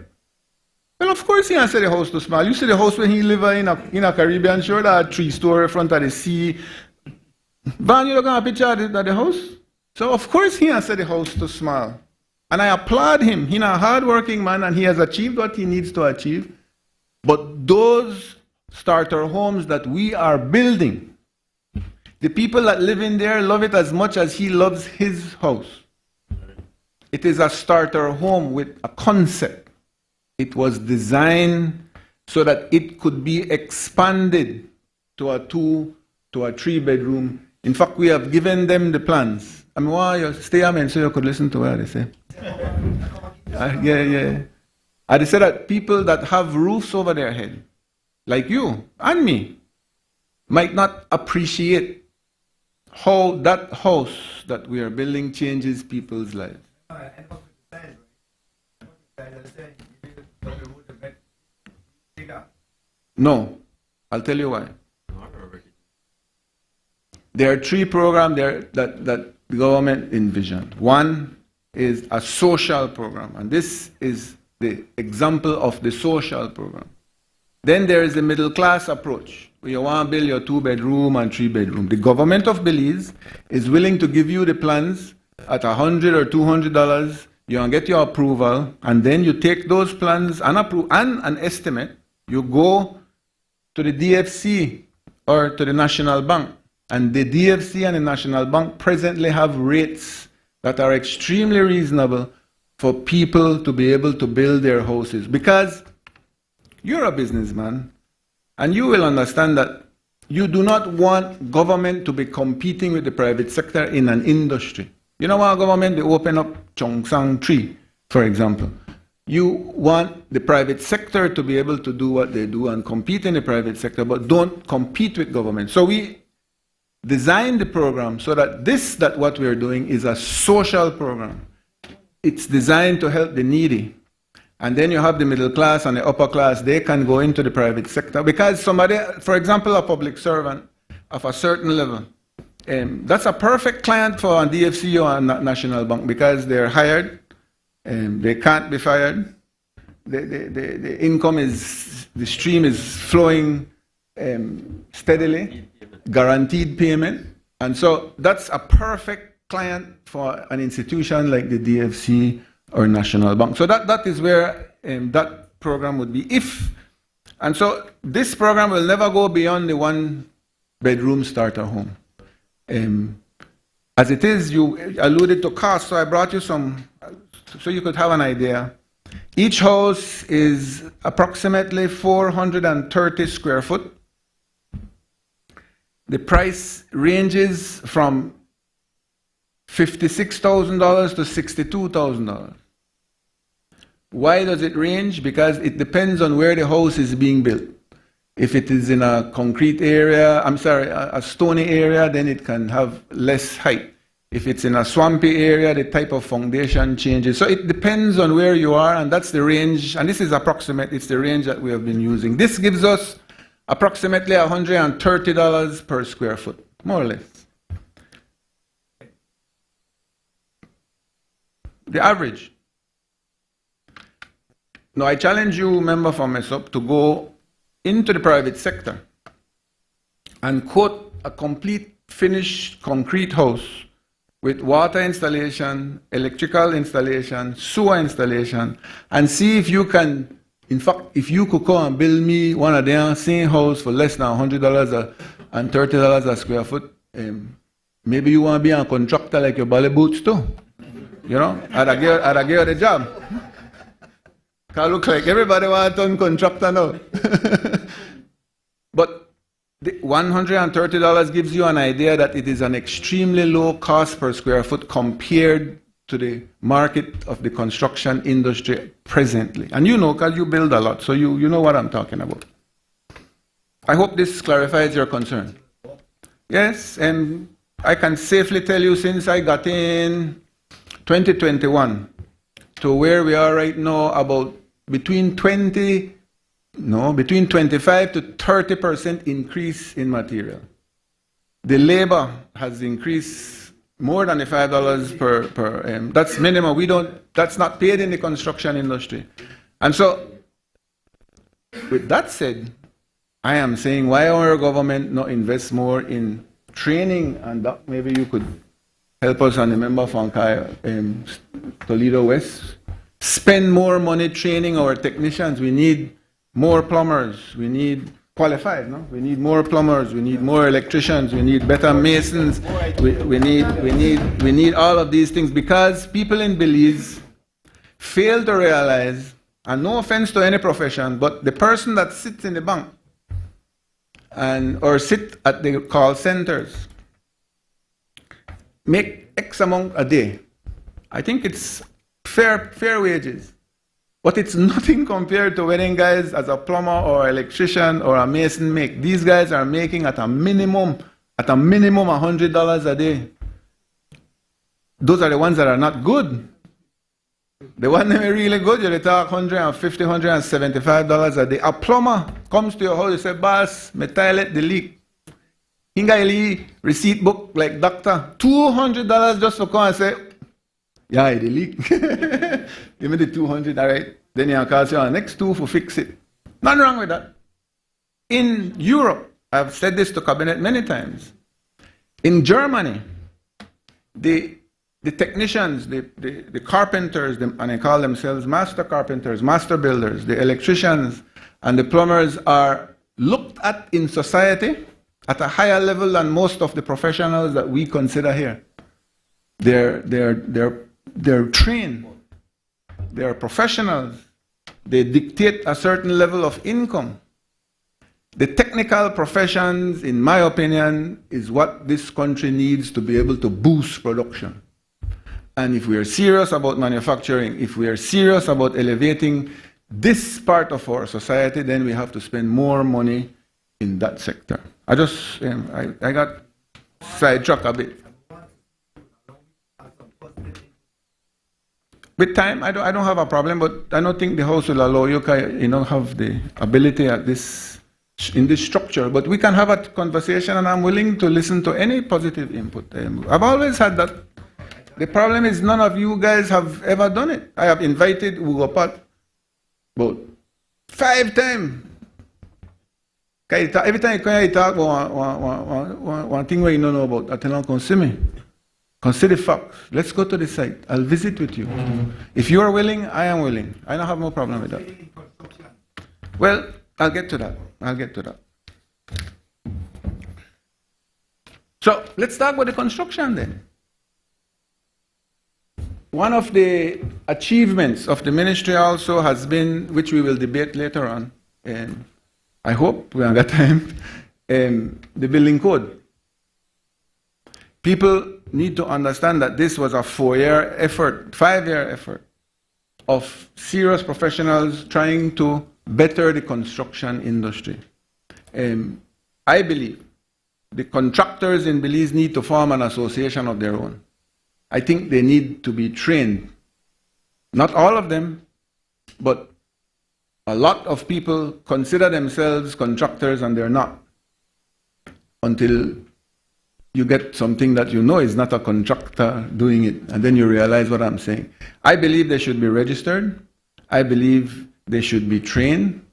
Well, of course he answered the house too small. You see the house when he live in a Caribbean shore, that 3-story front of the sea. Van, you look at a picture of the house? So of course he answered the house too small. And I applaud him. He's a hard-working man, and he has achieved what he needs to achieve. But those starter homes that we are building, the people that live in there love it as much as he loves his house. It is a starter home with a concept. It was designed so that it could be expanded to a 2 to a 3-bedroom. In fact, we have given them the plans. I mean, why you stay a minute so you could listen to what they say. Yeah. And they said that people that have roofs over their head, like you and me, might not appreciate how that house that we are building changes people's lives. No, I'll tell you why. There are 3 programs there that the government envisioned. One is a social program, and this is the example of the social program. Then there is the middle class approach, where you want to build your 2-bedroom and 3-bedroom. The government of Belize is willing to give you the plans at $100 or $200. You can get your approval, and then you take those plans and an estimate. You go to the DFC or to the National Bank, and the DFC and the National Bank presently have rates that are extremely reasonable for people to be able to build their houses. Because you're a businessman, and you will understand that you do not want government to be competing with the private sector in an industry. You don't want government to open up Chongsang 3, for example. You want the private sector to be able to do what they do and compete in the private sector, but don't compete with government. So we designed the program so that what we're doing is a social program. It's designed to help the needy. And then you have the middle class and the upper class. They can go into the private sector. Because somebody, for example, a public servant of a certain level, that's a perfect client for a DFC or a National Bank, because they're hired, they can't be fired, the income is, the stream is flowing steadily, guaranteed payment. And so that's a perfect client for an institution like the DFC or National Bank. So that is where that program would be. And so this program will never go beyond the 1-bedroom starter home. As it is, you alluded to cost, so I brought you some, so you could have an idea. Each house is approximately 430 square foot. The price ranges from $56,000 to $62,000. Why does it range? Because it depends on where the house is being built. If it is in a concrete area, a stony area, then it can have less height. If it's in a swampy area, the type of foundation changes. So it depends on where you are, and that's the range. And this is approximate. It's the range that we have been using. This gives us approximately $130 per square foot, more or less. The average. Now, I challenge you, member from MESOP, to go into the private sector and quote a complete finished concrete house with water installation, electrical installation, sewer installation, and see if you can, in fact, if you could come and build me one of them same house for less than $100 and $30 a square foot, maybe you want to be a contractor like your ballet boots too. You know, I'd give you the job. Can look like everybody wants to turn contractor now. But the $130 gives you an idea that it is an extremely low cost per square foot compared to the market of the construction industry presently. And you know, because you build a lot, so you know what I'm talking about. I hope this clarifies your concern. Yes, and I can safely tell you since I got in 2021 to where we are right now, about between 25 to 30% increase in material. The labor has increased more than the $5 per that's minimum. That's not paid in the construction industry. And so, with that said, I am saying, why our government not invest more in training? And that maybe you could help us, and the member from Toledo West, spend more money training our technicians. We need more plumbers. We need qualified, no? We need more plumbers. We need more electricians. We need better masons. We need all of these things, because people in Belize fail to realize, and no offense to any profession, but the person that sits in the bank or sit at the call centers make X amount a day. I think it's fair wages. But it's nothing compared to wedding guys as a plumber or electrician or a mason make. These guys are making at a minimum $100 a day. Those are the ones that are not good. The ones that are really good, you talk $150, $175 a day. A plumber comes to your house, you say, boss, me toilet the leak. Hinga receipt book like doctor, $200 just for come and say, yeah, the leak. Give me the 200, all right? Then you call you on next two for fix it. Nothing wrong with that. In Europe, I've said this to cabinet many times. In Germany, the technicians, the carpenters, and they call themselves master carpenters, master builders, the electricians, and the plumbers are looked at in society at a higher level than most of the professionals that we consider here. They're trained. They're professionals. They dictate a certain level of income. The technical professions, in my opinion, is what this country needs to be able to boost production. And if we are serious about manufacturing, if we are serious about elevating this part of our society, then we have to spend more money in that sector. I got sidetracked a bit. With time, I don't have a problem, but I don't think the House will allow you have the ability in this structure. But we can have a conversation, and I'm willing to listen to any positive input. I've always had that. The problem is none of you guys have ever done it. I have invited Ugo Pat about 5 times. Every time you talk about one thing where you don't know about, I tell him, come see me. Consider facts. Let's go to the site. I'll visit with you. If you are willing, I am willing. I don't have no problem with that. Well, I'll get to that. So let's talk about the construction then. One of the achievements of the ministry also has been, which we will debate later on, and I hope we have got time, the building code. People need to understand that this was a 4-year effort, 5-year effort of serious professionals trying to better the construction industry. I believe the contractors in Belize need to form an association of their own. I think they need to be trained. Not all of them, but a lot of people consider themselves contractors and they're not. Until you get something that you know is not a contractor doing it, and then you realize what I'm saying. I believe they should be registered. I believe they should be trained.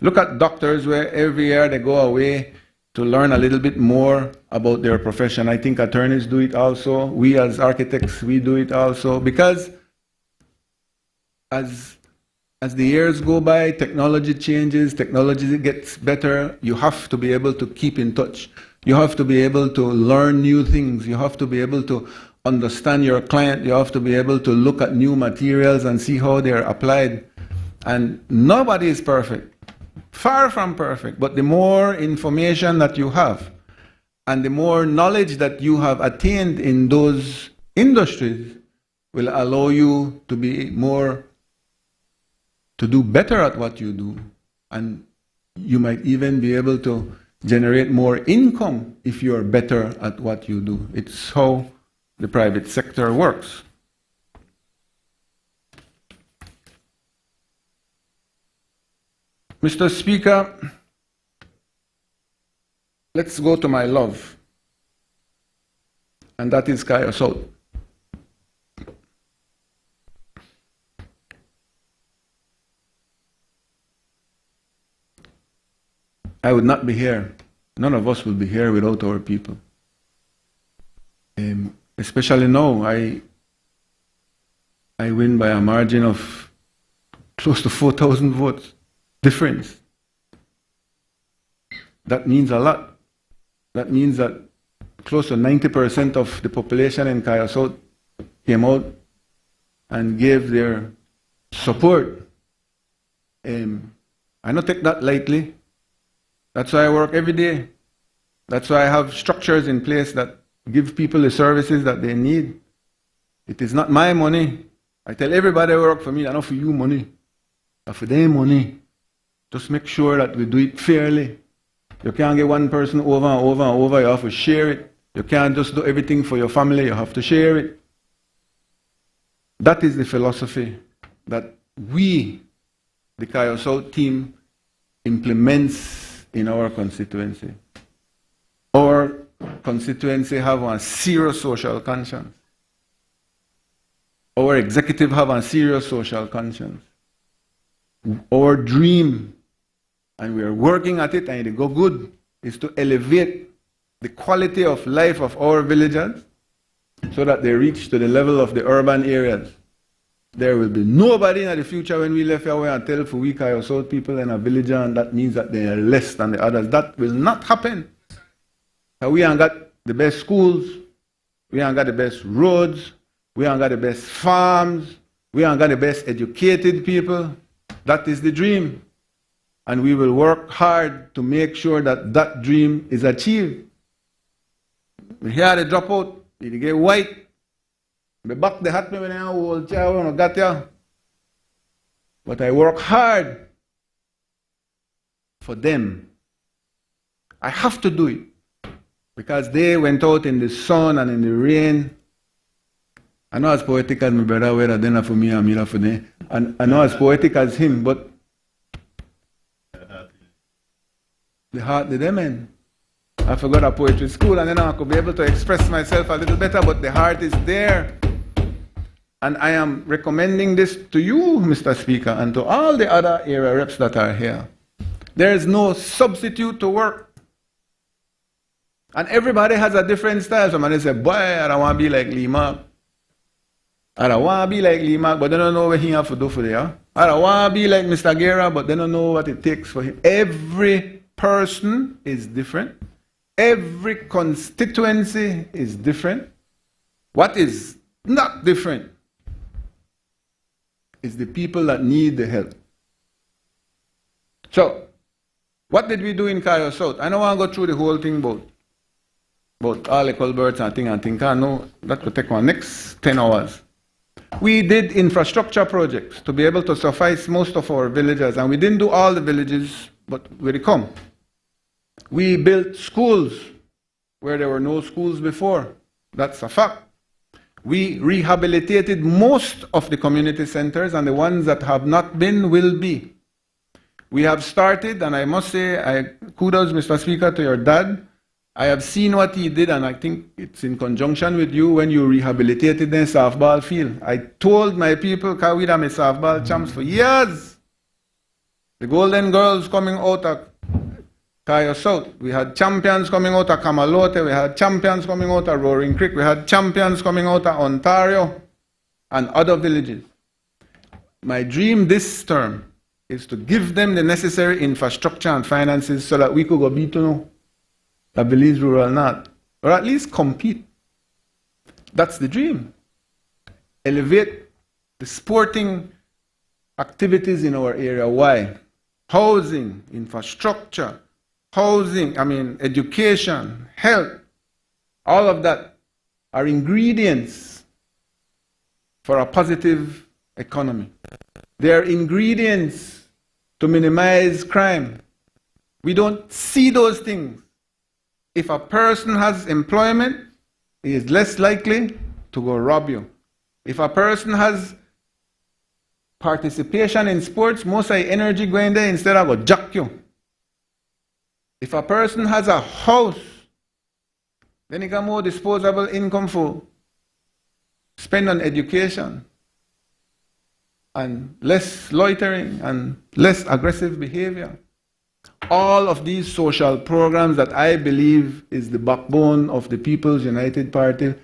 Look at doctors where every year they go away to learn a little bit more about their profession. I think attorneys do it also. We as architects, we do it also. Because as the years go by, technology changes, technology gets better, you have to be able to keep in touch. You have to be able to learn new things. You have to be able to understand your client. You have to be able to look at new materials and see how they're applied. And nobody is perfect. Far from perfect. But the more information that you have and the more knowledge that you have attained in those industries will allow you to be more, to do better at what you do. And you might even be able to generate more income if you're better at what you do. It's how the private sector works. Mr. Speaker, let's go to my love, and that is Cayo South. I would not be here. None of us would be here without our people. Especially now, I win by a margin of close to 4,000 votes difference. That means a lot. That means that close to 90% of the population in Cayo South came out and gave their support. I don't take that lightly. That's why I work every day. That's why I have structures in place that give people the services that they need. It is not my money. I tell everybody I work for me, not for you money, but for their money. Just make sure that we do it fairly. You can't get one person over and over and over. You have to share it. You can't just do everything for your family. You have to share it. That is the philosophy that we, the Cayo South team, implements in our constituency. Our constituency have a serious social conscience. Our executive have a serious social conscience. Our dream, and we are working at it, and it go good, is to elevate the quality of life of our villagers so that they reach to the level of the urban areas. There will be nobody in the future when we left away and tell for we Cayo South people in a village, and that means that they are less than the others. That will not happen. We ain't got the best schools, we ain't got the best roads, we ain't got the best farms, we ain't got the best educated people. That is the dream. And we will work hard to make sure that that dream is achieved. We hear the dropout, they get white. We back the hat when I hold child got ya. But I work hard for them. I have to do it. Because they went out in the sun and in the rain. I know as poetic as my brother, whether they're for me or me for them. And I know as poetic as him, but the heart did them in. I forgot a poetry school, and then I could be able to express myself a little better, but the heart is there. And I am recommending this to you, Mr. Speaker, and to all the other area reps that are here. There is no substitute to work. And everybody has a different style. Somebody say, boy, I don't want to be like Lee Mark. I don't want to be like Lee Mark, but they don't know what he has to do for them. I don't want to be like Mr. Guerra, but they don't know what it takes for him. Every person is different. Every constituency is different. What is not different is the people that need the help. So, what did we do in Cayo South? I don't want to go through the whole thing about all the culverts and thing. I know that could take one next 10 hours. We did infrastructure projects to be able to suffice most of our villages, and we didn't do all the villages, but we come. We built schools where there were no schools before. That's a fact. We rehabilitated most of the community centers, and the ones that have not been will be. We have started, and I must say, kudos, Mr. Speaker, to your dad. I have seen what he did, and I think it's in conjunction with you when you rehabilitated the softball field. I told my people, because we are softball champs for years. The Golden Girls coming out of Cayo South. We had champions coming out of Kahallet. We had champions coming out of Roaring Creek. We had champions coming out of Ontario and other villages. My dream this term is to give them the necessary infrastructure and finances so that we could go beat the Belize Rural North, or at least compete. That's the dream. Elevate the sporting activities in our area. Why? Housing, infrastructure, education, health, all of that are ingredients for a positive economy. They are ingredients to minimize crime. We don't see those things. If a person has employment, he is less likely to go rob you. If a person has participation in sports, most of the energy going there instead of go jack you. If a person has a house, then he got more disposable income for spend on education and less loitering and less aggressive behavior. All of these social programs that I believe is the backbone of the People's United Party,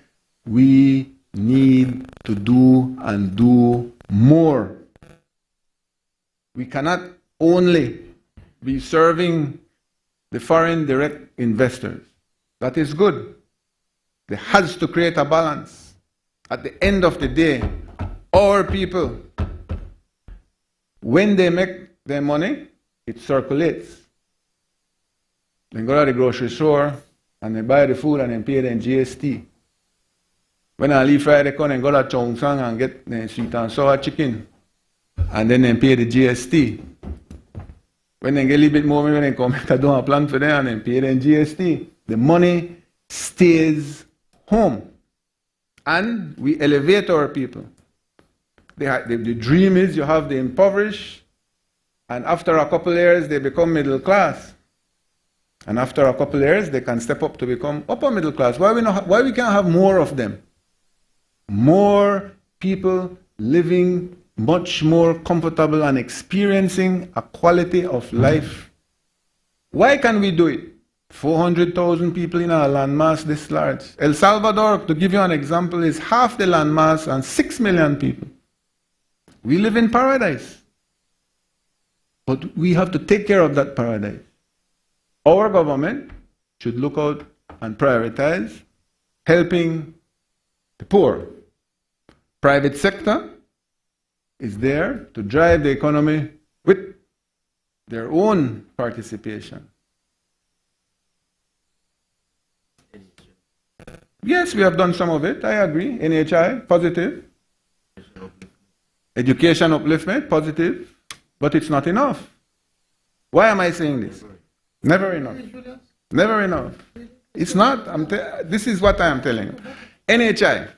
we need to do and do more. We cannot only be serving the foreign direct investors. That is good. There has to create a balance. At the end of the day, our people, when they make their money, it circulates. They go to the grocery store and they buy the food and then pay the GST. When I leave Friday, come and go to Chong Sang and get the sweet and sour chicken and then they pay the GST. When they get a little bit more, when they come, I do a plan for them and then pay the GST. The money stays home. And we elevate our people. The dream is you have the impoverished, and after a couple of years they become middle class. And after a couple of years they can step up to become upper middle class. Why we can't have more of them? More people living much more comfortable and experiencing a quality of life. Why can we do it? 400,000 people in a landmass this large. El Salvador, to give you an example, is half the landmass and 6 million people. We live in paradise. But we have to take care of that paradise. Our government should look out and prioritize helping the poor. Private sector is there to drive the economy with their own participation. Yes, we have done some of it, I agree. NHI, positive. Education upliftment, positive. But it's not enough. Why am I saying this? Never enough. Never enough. It's not. This is what I am telling you. NHI.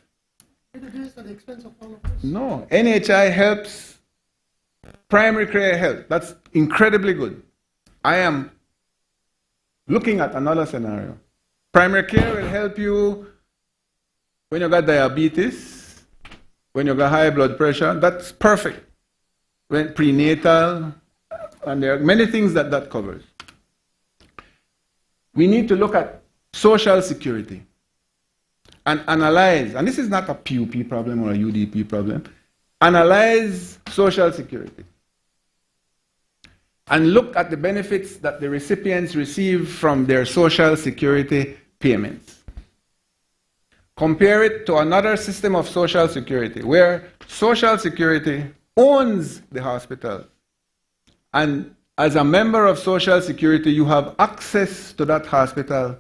No, NHI helps primary care health. That's incredibly good. I am looking at another scenario. Primary care will help you when you got diabetes, when you got high blood pressure. That's perfect. When prenatal, and there are many things that covers. We need to look at social security and analyze, and this is not a PUP problem or a UDP problem, analyze social security and look at the benefits that the recipients receive from their social security payments. Compare it to another system of social security where social security owns the hospital, and as a member of social security you have access to that hospital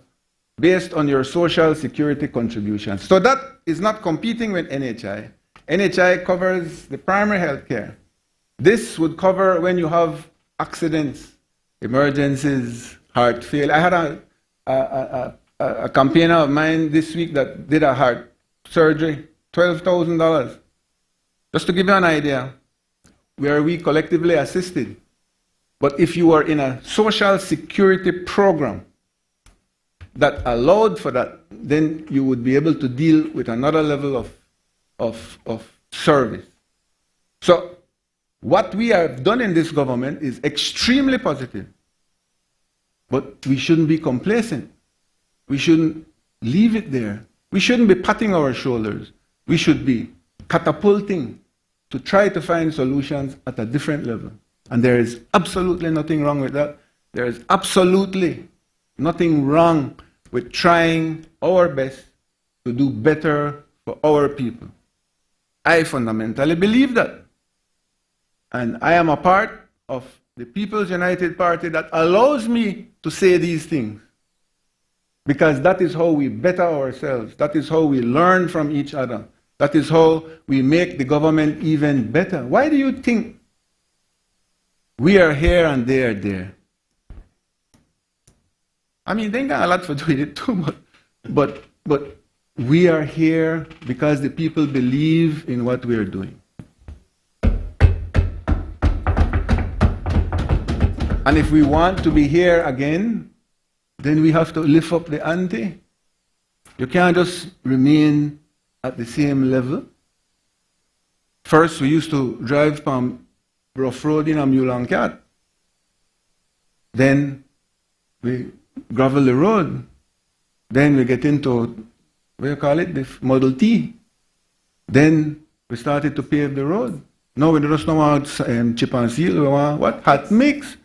based on your social security contributions. So that is not competing with NHI. NHI covers the primary health care. This would cover when you have accidents, emergencies, heart failure. I had a campaigner of mine this week that did a heart surgery, $12,000. Just to give you an idea, where we collectively assisted. But if you are in a social security program that allowed for that, then you would be able to deal with another level of service. So what we have done in this government is extremely positive. But we shouldn't be complacent. We shouldn't leave it there. We shouldn't be patting our shoulders. We should be catapulting to try to find solutions at a different level. And there is absolutely nothing wrong with that. There is absolutely nothing wrong with trying our best to do better for our people. I fundamentally believe that. And I am a part of the People's United Party that allows me to say these things. Because that is how we better ourselves. That is how we learn from each other. That is how we make the government even better. Why do you think we are here and they are there? I mean, they ain't got a lot for doing it too, but we are here because the people believe in what we are doing. And if we want to be here again, then we have to lift up the ante. You can't just remain at the same level. First, we used to drive from rough road in a mule and cat. Then we gravel the road. Then we get into, what do you call it, the Model T. Then we started to pave the road. Now we just don't want chip and seal, we want what? Hot mix.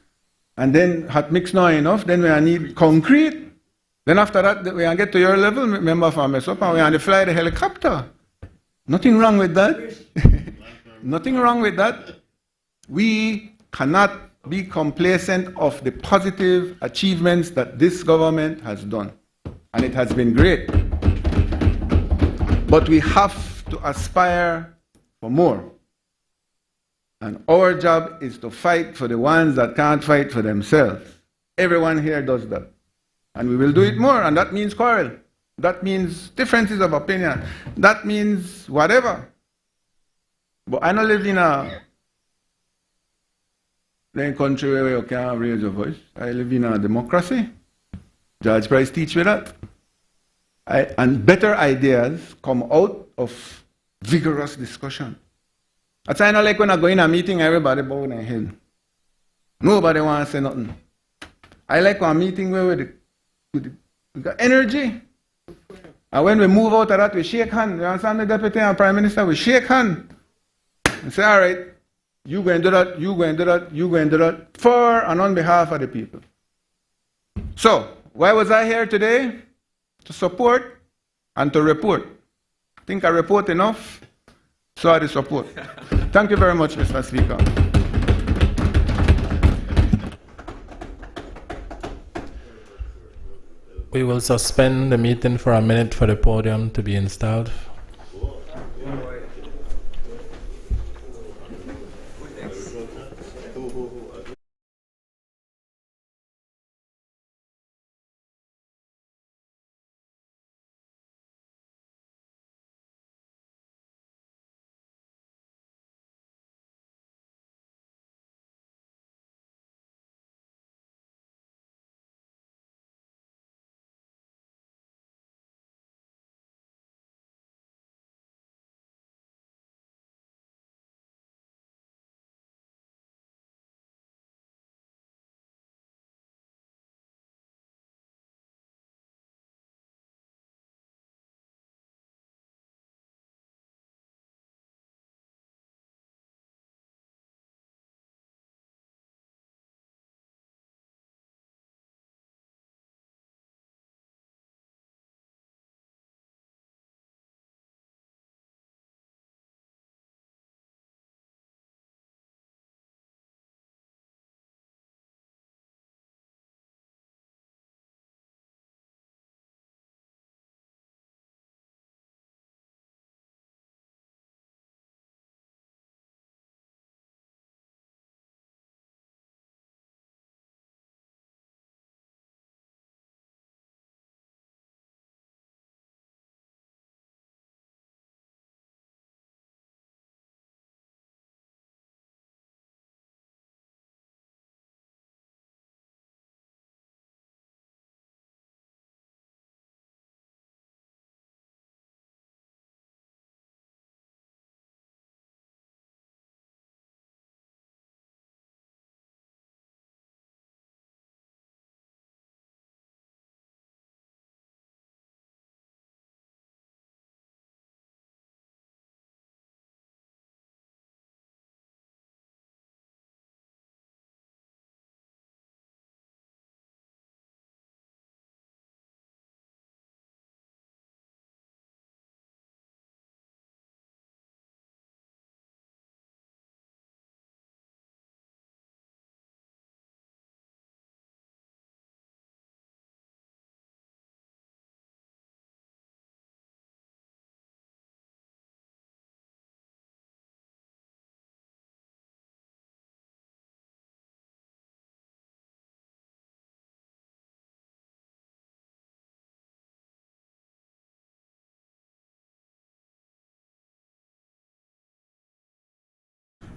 And then hot mix not enough, then we need concrete. Then after that, we get to your level, remember for mess up, and we have to fly the helicopter. Nothing wrong with that. Nothing wrong with that. We cannot be complacent of the positive achievements that this government has done. And it has been great. But we have to aspire for more. And our job is to fight for the ones that can't fight for themselves. Everyone here does that. And we will do it more, and that means quarrel. That means differences of opinion. That means whatever. But I don't live in a country where you can't raise your voice. I live in a democracy. George Price teach me that. And better ideas come out of vigorous discussion. That's why I don't like when I go in a meeting, everybody bow their head. Nobody wants to say nothing. I like a meeting where we got energy. And when we move out of that, we shake hands. You understand, the Deputy and Prime Minister? We shake hands. And say, all right, you go and do that, you go and do that, you go and do that, for and on behalf of the people. So, why was I here today? To support and to report. I think I report enough, so I support. Thank you very much, Mr. Speaker. We will suspend the meeting for a minute for the podium to be installed.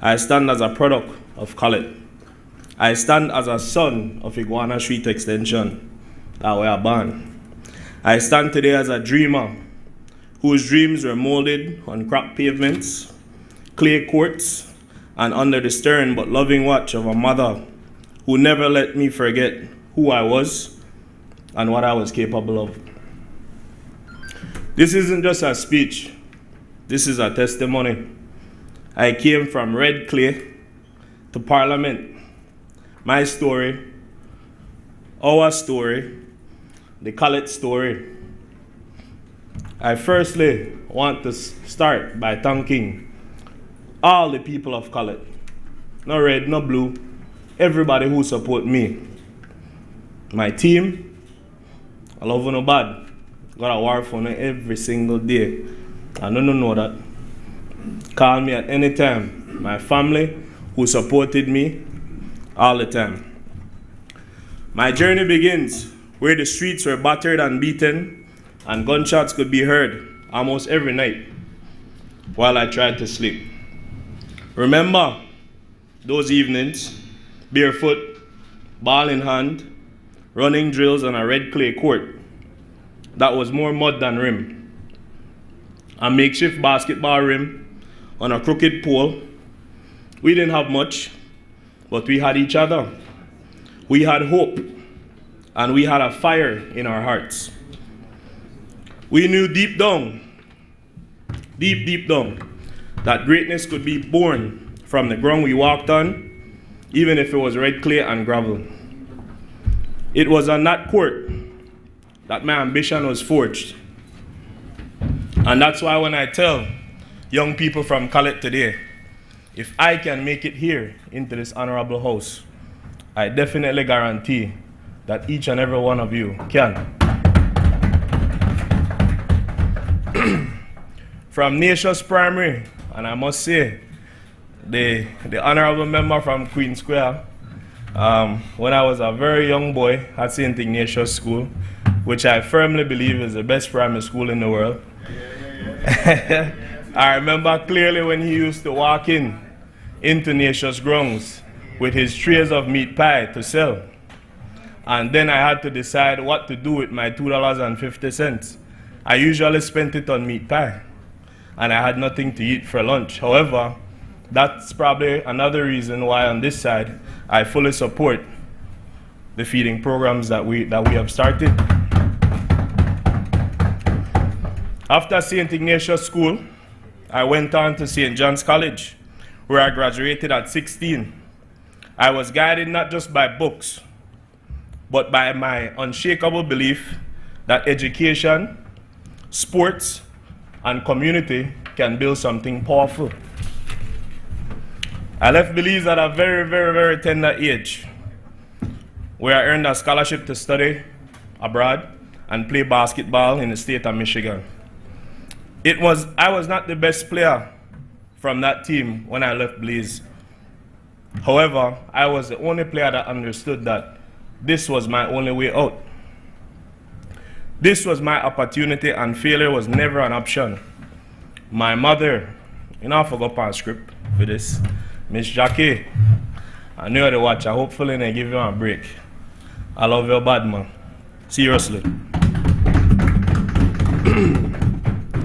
I stand as a product of Kahallet. I stand as a son of Iguana Street Extension, that where I born. I stand today as a dreamer whose dreams were molded on cracked pavements, clay courts, and under the stern but loving watch of a mother who never let me forget who I was and what I was capable of. This isn't just a speech, this is a testimony. I came from red clay to Parliament. My story, our story, the Kahallet story. I firstly want to start by thanking all the people of Kahallet. No red, no blue, everybody who support me. My team, I love you no bad. Got a war for me every single day. I don't know that. Call me at any time. My family who supported me all the time. My journey begins where the streets were battered and beaten and gunshots could be heard almost every night while I tried to sleep. Remember those evenings, barefoot, ball in hand, running drills on a red clay court that was more mud than rim, a makeshift basketball rim on a crooked pole. We didn't have much, but we had each other. We had hope, and we had a fire in our hearts. We knew deep down, that greatness could be born from the ground we walked on, even if it was red clay and gravel. It was on that court that my ambition was forged. And that's why when I tell young people from Kahallet today, if I can make it here into this honorable house, I definitely guarantee that each and every one of you can. From Nations Primary, and I must say, the honorable member from Queen Square, when I was a very young boy at St. Ignatius School, which I firmly believe is the best primary school in the world. I remember clearly when he used to walk into Nations grounds with his trays of meat pie to sell. And then I had to decide what to do with my $2.50. I usually spent it on meat pie, and I had nothing to eat for lunch. However, that's probably another reason why on this side I fully support the feeding programs that we have started. After St. Ignatius School, I went on to St. John's College, where I graduated at 16. I was guided not just by books, but by my unshakable belief that education, sports, and community can build something powerful. I left Belize at a very, very, very tender age, where I earned a scholarship to study abroad and play basketball in the state of Michigan. I was not the best player from that team when I left Belize. However, I was the only player that understood that this was my only way out. This was my opportunity, and failure was never an option. My mother, I forgot my script for this, Miss Jackie, I know how to watch. Hopefully they give you a break. I love you bad, man. Seriously.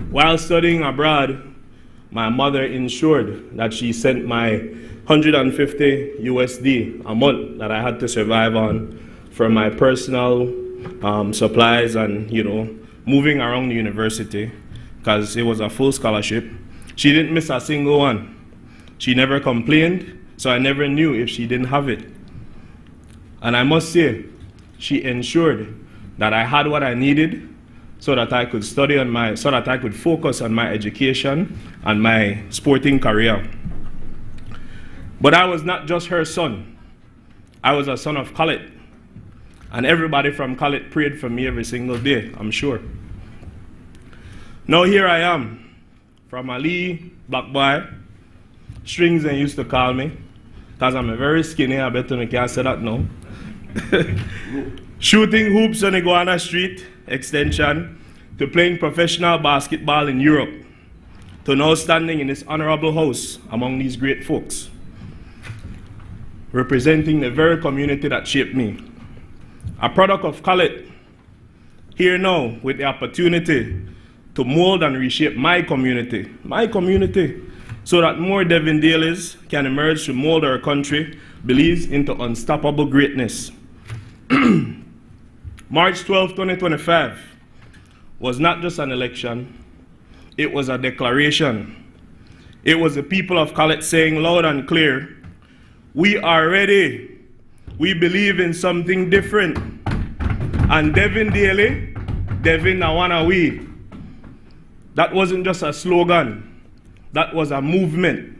While studying abroad, my mother ensured that she sent my 150 USD a month that I had to survive on for my personal supplies and, moving around the university, because it was a full scholarship. She didn't miss a single one. She never complained, so I never knew if she didn't have it. And I must say, she ensured that I had what I needed so that I could so that I could focus on my education and my sporting career. But I was not just her son. I was a son of Kahallet. And everybody from Kahallet prayed for me every single day, I'm sure. Now here I am, from Ali, black boy. Strings they used to call me, because I'm a very skinny, I bet you can't say that now. Shooting hoops on Iguana Street Extension to playing professional basketball in Europe. to now standing in this honorable house among these great folks, representing the very community that shaped me. A product of Kahallet, here now with the opportunity to mold and reshape my community, so that more Devondales can emerge to mold our country, believes into unstoppable greatness. March 12, 2025 was not just an election, it was a declaration. It was the people of Kahallet saying loud and clear, we are ready. We believe in something different. And Devon Daly, Devon Nawana we. That wasn't just a slogan, that was a movement.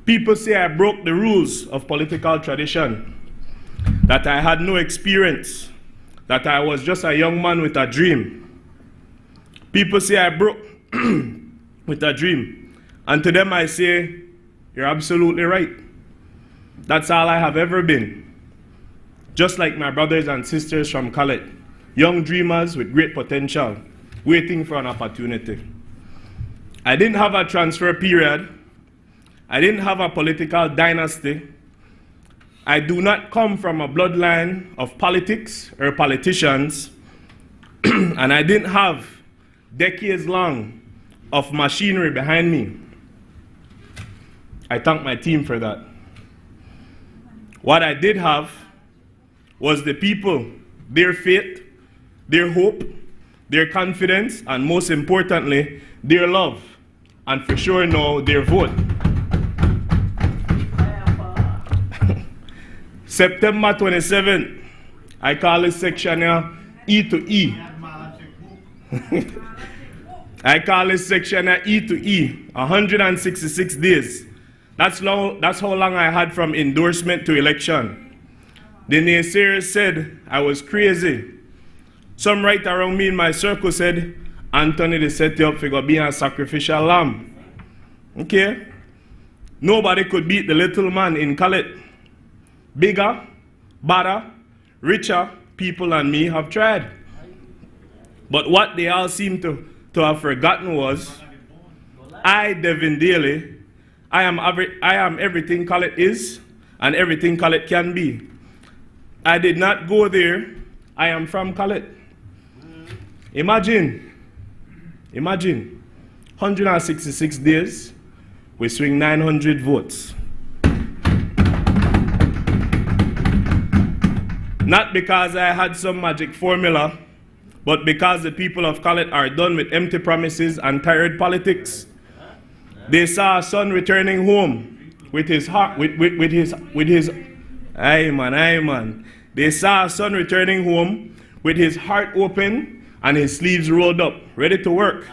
People say I broke the rules of political tradition, that I had no experience, that I was just a young man with a dream. People say I broke with a dream. And to them I say, you're absolutely right. That's all I have ever been. Just like my brothers and sisters from Kahallet, young dreamers with great potential, waiting for an opportunity. I didn't have a transfer period. I didn't have a political dynasty. I do not come from a bloodline of politics or politicians, and I didn't have decades long of machinery behind me. I thank my team for that. What I did have was the people, their faith, their hope, their confidence, and most importantly, their love, and for sure now, their vote. September 27th, I call this section here E to E. I call this section here E to E, 166 days. That's how long I had from endorsement to election. The naysayers said I was crazy. Some right around me in my circle said, Anthony, they set you up for being a sacrificial lamb. Okay? Nobody could beat the little man in Kahallet. Bigger, badder, richer people than me have tried. But what they all seem to have forgotten was, I, Devon Daly, I am everything Kahallet is and everything Kahallet can be. I did not go there. I am from Kahallet. Imagine, 166 days, we swing 900 votes. Not because I had some magic formula, but because the people of Kahallet are done with empty promises and tired politics. They saw a son returning home with his heart, aye man. They saw a son returning home with his heart open and his sleeves rolled up, ready to work.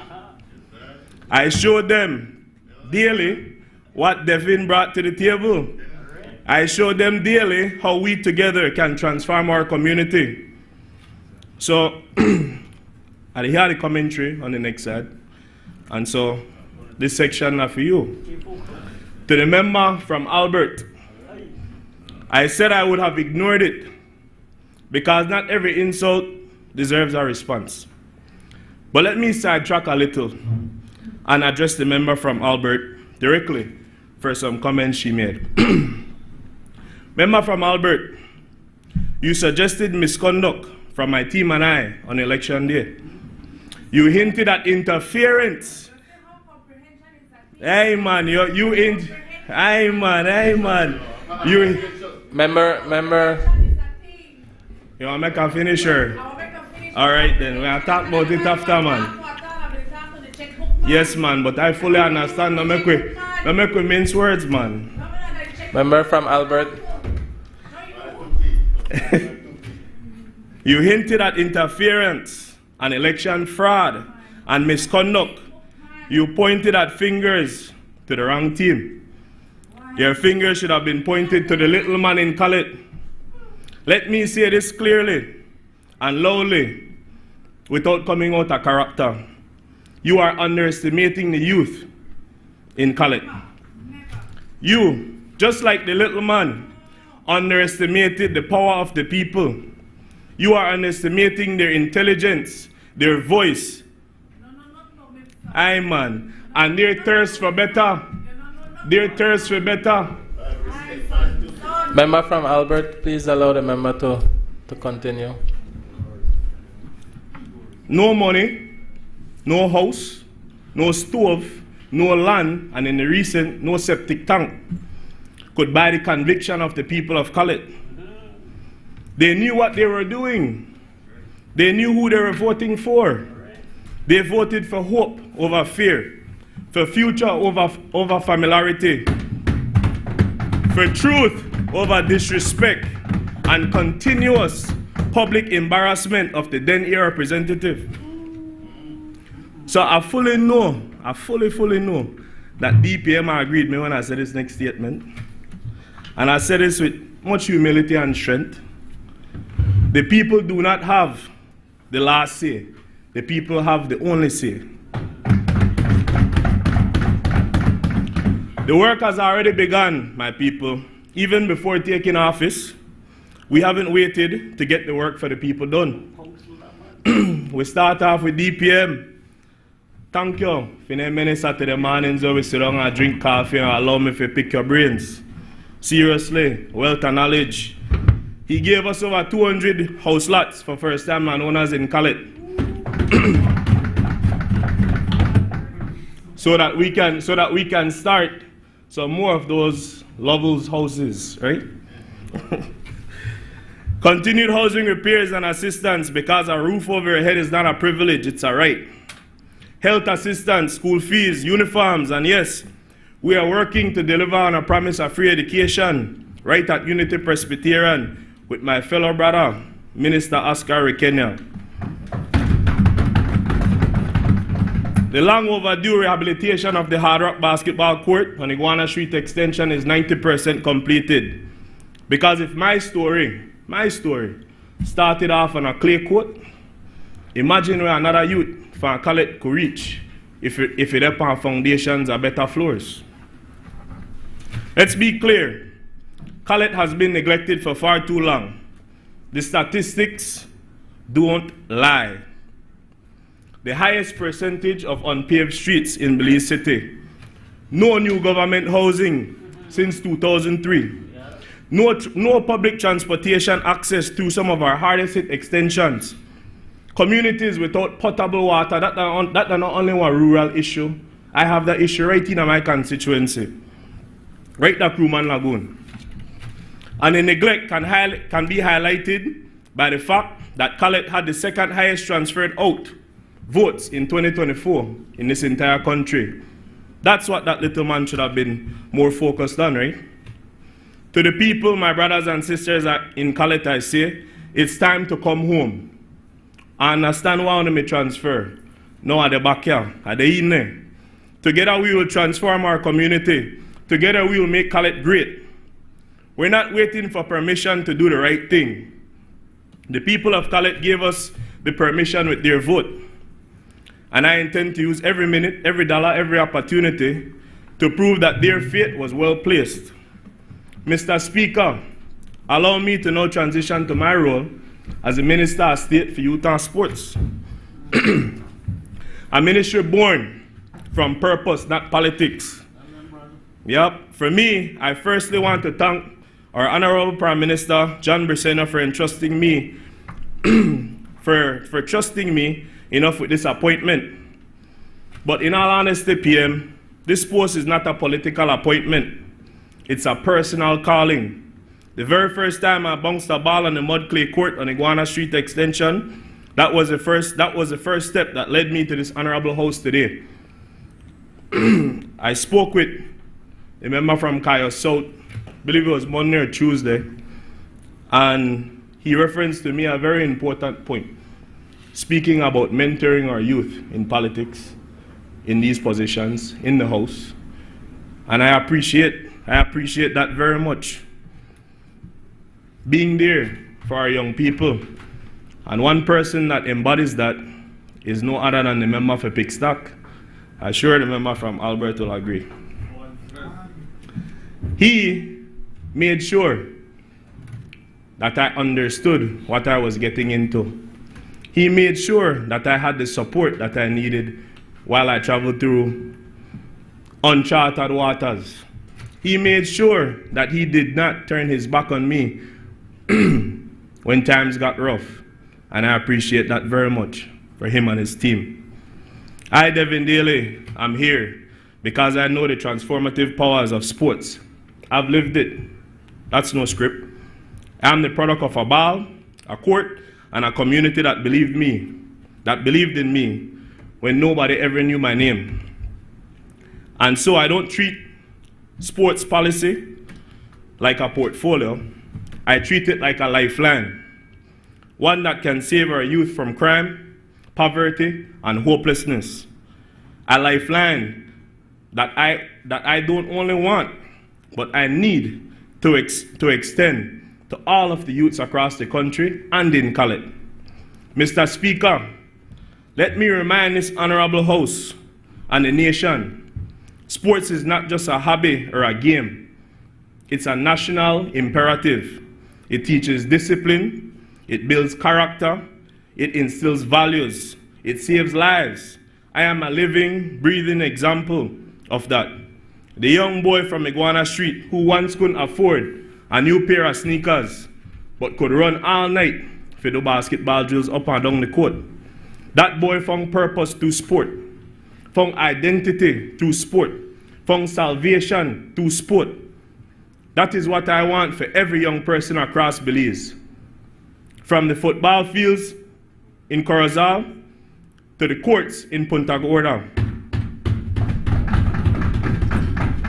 I showed them daily what Devin brought to the table. I showed them daily how we together can transform our community. So, I hear the commentary on the next side. And so, this section is for you. To the member from Albert, I said I would have ignored it because not every insult deserves a response. But let me sidetrack a little and address the member from Albert directly for some comments she made. Member from Albert, you suggested misconduct from my team and I on election day. You hinted at interference. Hey man, you member. You want to make a finisher? Alright then, we'll talk about it after, man. Yes man, but I fully understand. Don't make we mince words, man. Member from Albert. You hinted at interference and election fraud and misconduct. You pointed at fingers to the wrong team. Your fingers should have been pointed to the little man in Kahallet. Let me say this clearly and loudly without coming out of character. You are underestimating the youth in Kahallet. You, just like the little man, underestimated the power of the people. You are underestimating their intelligence, their voice. Aye, man. And their thirst for better. Their thirst for better. Member from Albert, please allow the member to continue. No money, no house, no stove, no land, and in the recent, no septic tank could buy the conviction of the people of Kahallet. They knew what they were doing. They knew who they were voting for. They voted for hope over fear, for future over familiarity, for truth over disrespect, and continuous public embarrassment of the then era representative. So I fully know that DPM agreed me when I said this next statement. And I said this with much humility and strength. The people do not have the last say. The people have the only say. The work has already begun, my people. Even before taking office, we haven't waited to get the work for the people done. We start off with DPM. Thank you for the many Saturday mornings where we sit down and drink coffee and allow me to pick your brains. Seriously, wealth and knowledge. He gave us over 200 house lots for first-time landowners in Kahallet. so that we can start some more of those Lovell's houses, right? Continued housing repairs and assistance, because a roof over your head is not a privilege, it's a right. Health assistance, school fees, uniforms, and yes, we are working to deliver on a promise of free education right at Unity Presbyterian with my fellow brother, Minister Oscar Rekenya. The long overdue rehabilitation of the Hard Rock basketball court on Iguana Street extension is 90% completed. Because if my story started off on a clay court, imagine where another youth from Kahallet could reach if it upon foundations or better floors. Let's be clear, Kahallet has been neglected for far too long. The statistics don't lie. The highest percentage of unpaved streets in Belize City. No new government housing since 2003. No public transportation access through some of our hardest hit extensions. Communities without potable water, that's not only a rural issue. I have that issue right in my constituency. Right at Crewman Lagoon. And the neglect can be highlighted by the fact that Kahallet had the second highest transferred out votes in 2024 in this entire country. That's what that little man should have been more focused on, right? To the people, my brothers and sisters in Kahallet, I say, it's time to come home. I understand why I may transfer. No, at the backyard, at the evening. Together we will transform our community. Together we will make Kahallet great. We're not waiting for permission to do the right thing. The people of Kahallet gave us the permission with their vote. And I intend to use every minute, every dollar, every opportunity to prove that their faith was well placed. Mr. Speaker, allow me to now transition to my role as the Minister of State for Youth and Sports. A ministry born from purpose, not politics. Yep, for me, I firstly want to thank our Honorable Prime Minister, John Bracena, for entrusting me, for trusting me enough with this appointment. But in all honesty, PM, this post is not a political appointment. It's a personal calling. The very first time I bounced a ball on the mud clay court on Iguana Street extension, that was the first step that led me to this honorable house today. I spoke with a member from Cayo South, I believe it was Monday or Tuesday, and he referenced to me a very important point, speaking about mentoring our youth in politics, in these positions, in the House. And I appreciate that very much. Being there for our young people. And one person that embodies that is no other than the member for Pickstock. I'm sure the member from Albert will agree. He made sure that I understood what I was getting into. He made sure that I had the support that I needed while I traveled through uncharted waters. He made sure that he did not turn his back on me when times got rough, and I appreciate that very much for him and his team. I, Devin Daly, am here because I know the transformative powers of sports. I've lived it. That's no script. I'm the product of a ball, a court, and a community that believed in me when nobody ever knew my name. And so I don't treat sports policy like a portfolio. I treat it like a lifeline, one that can save our youth from crime, poverty, and hopelessness. A lifeline that I don't only want, but I need to extend to all of the youths across the country and in Kahallet. Mr. Speaker, let me remind this honorable House and the nation, sports is not just a hobby or a game. It's a national imperative. It teaches discipline, it builds character, it instills values, it saves lives. I am a living, breathing example of that. The young boy from Iguana Street who once couldn't afford a new pair of sneakers, but could run all night for the basketball drills up and down the court. That boy found purpose through sport, found identity through sport, found salvation through sport. That is what I want for every young person across Belize. From the football fields in Corozal to the courts in Punta Gorda.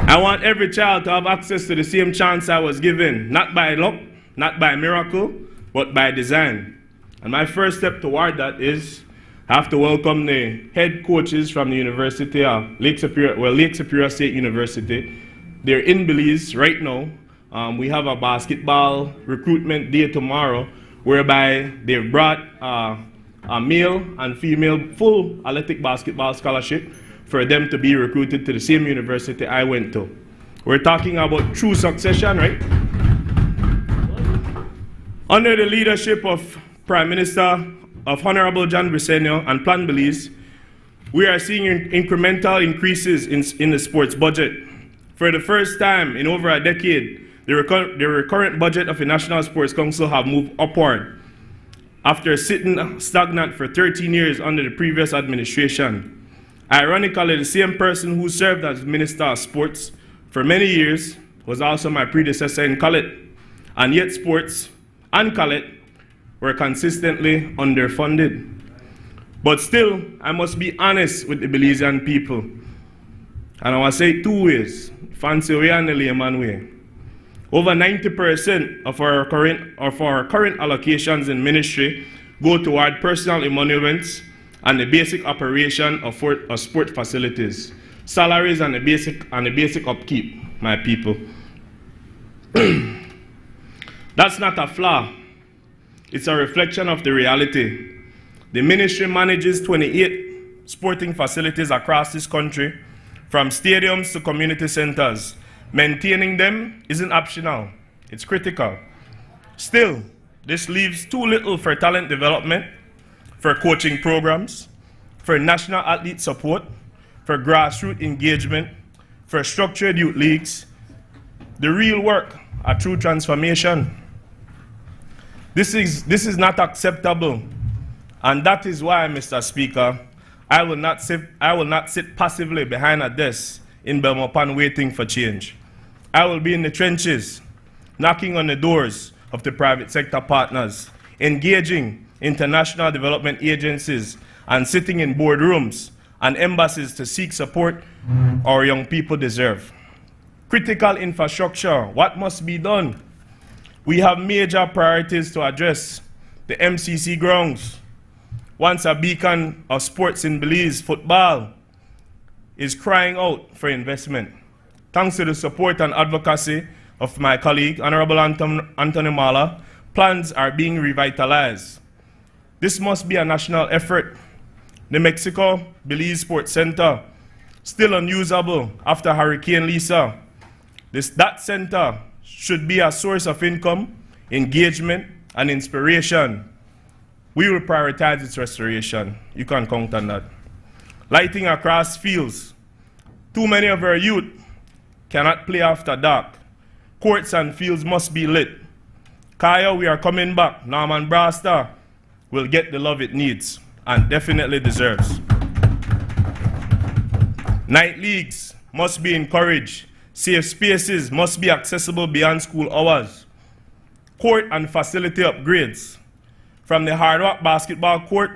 I want every child to have access to the same chance I was given, not by luck, not by miracle, but by design. And my first step toward that is I have to welcome the head coaches from the University of Lake Superior State University. They're in Belize right now. We have a basketball recruitment day tomorrow, whereby they've brought a male and female full athletic basketball scholarship for them to be recruited to the same university I went to. We're talking about true succession, right? Under the leadership of Prime Minister of Honorable John Briceño and Plan Belize, we are seeing incremental increases in the sports budget. For the first time in over a decade, the recurrent budget of the National Sports Council have moved upward after sitting stagnant for 13 years under the previous administration. Ironically, the same person who served as Minister of Sports for many years was also my predecessor in Kahallet, and yet sports and Kahallet were consistently underfunded. But still, I must be honest with the Belizean people, and I want to say it two ways, fancy way and the layman way. Over 90% of our current allocations in ministry go toward personal emoluments and the basic operation of sport facilities, salaries and the basic upkeep, my people. That's not a flaw. It's a reflection of the reality. The ministry manages 28 sporting facilities across this country, from stadiums to community centers. Maintaining them isn't optional, it's critical. Still, this leaves too little for talent development, for coaching programs, for national athlete support, for grassroots engagement, for structured youth leagues. The real work, a true transformation. This is not acceptable, and that is why, Mr. Speaker, I will not sit passively behind a desk in Belmopan waiting for change. I will be in the trenches, knocking on the doors of the private sector partners, engaging international development agencies, and sitting in boardrooms and embassies to seek support our young people deserve. Critical infrastructure, what must be done? We have major priorities to address. The MCC grounds, once a beacon of sports in Belize, football, is crying out for investment. Thanks to the support and advocacy of my colleague, Honorable Anthony Mala, plans are being revitalized. This must be a national effort. The Mexico-Belize Sports Center, still unusable after Hurricane Lisa. That center should be a source of income, engagement, and inspiration. We will prioritize its restoration. You can count on that. lighting across fields. Too many of our youth cannot play after dark. Courts and fields must be lit. Cayo, we are coming back. Norman Brasta will get the love it needs and definitely deserves. Night leagues must be encouraged. Safe spaces must be accessible beyond school hours. Court and facility upgrades. From the Hard Rock basketball court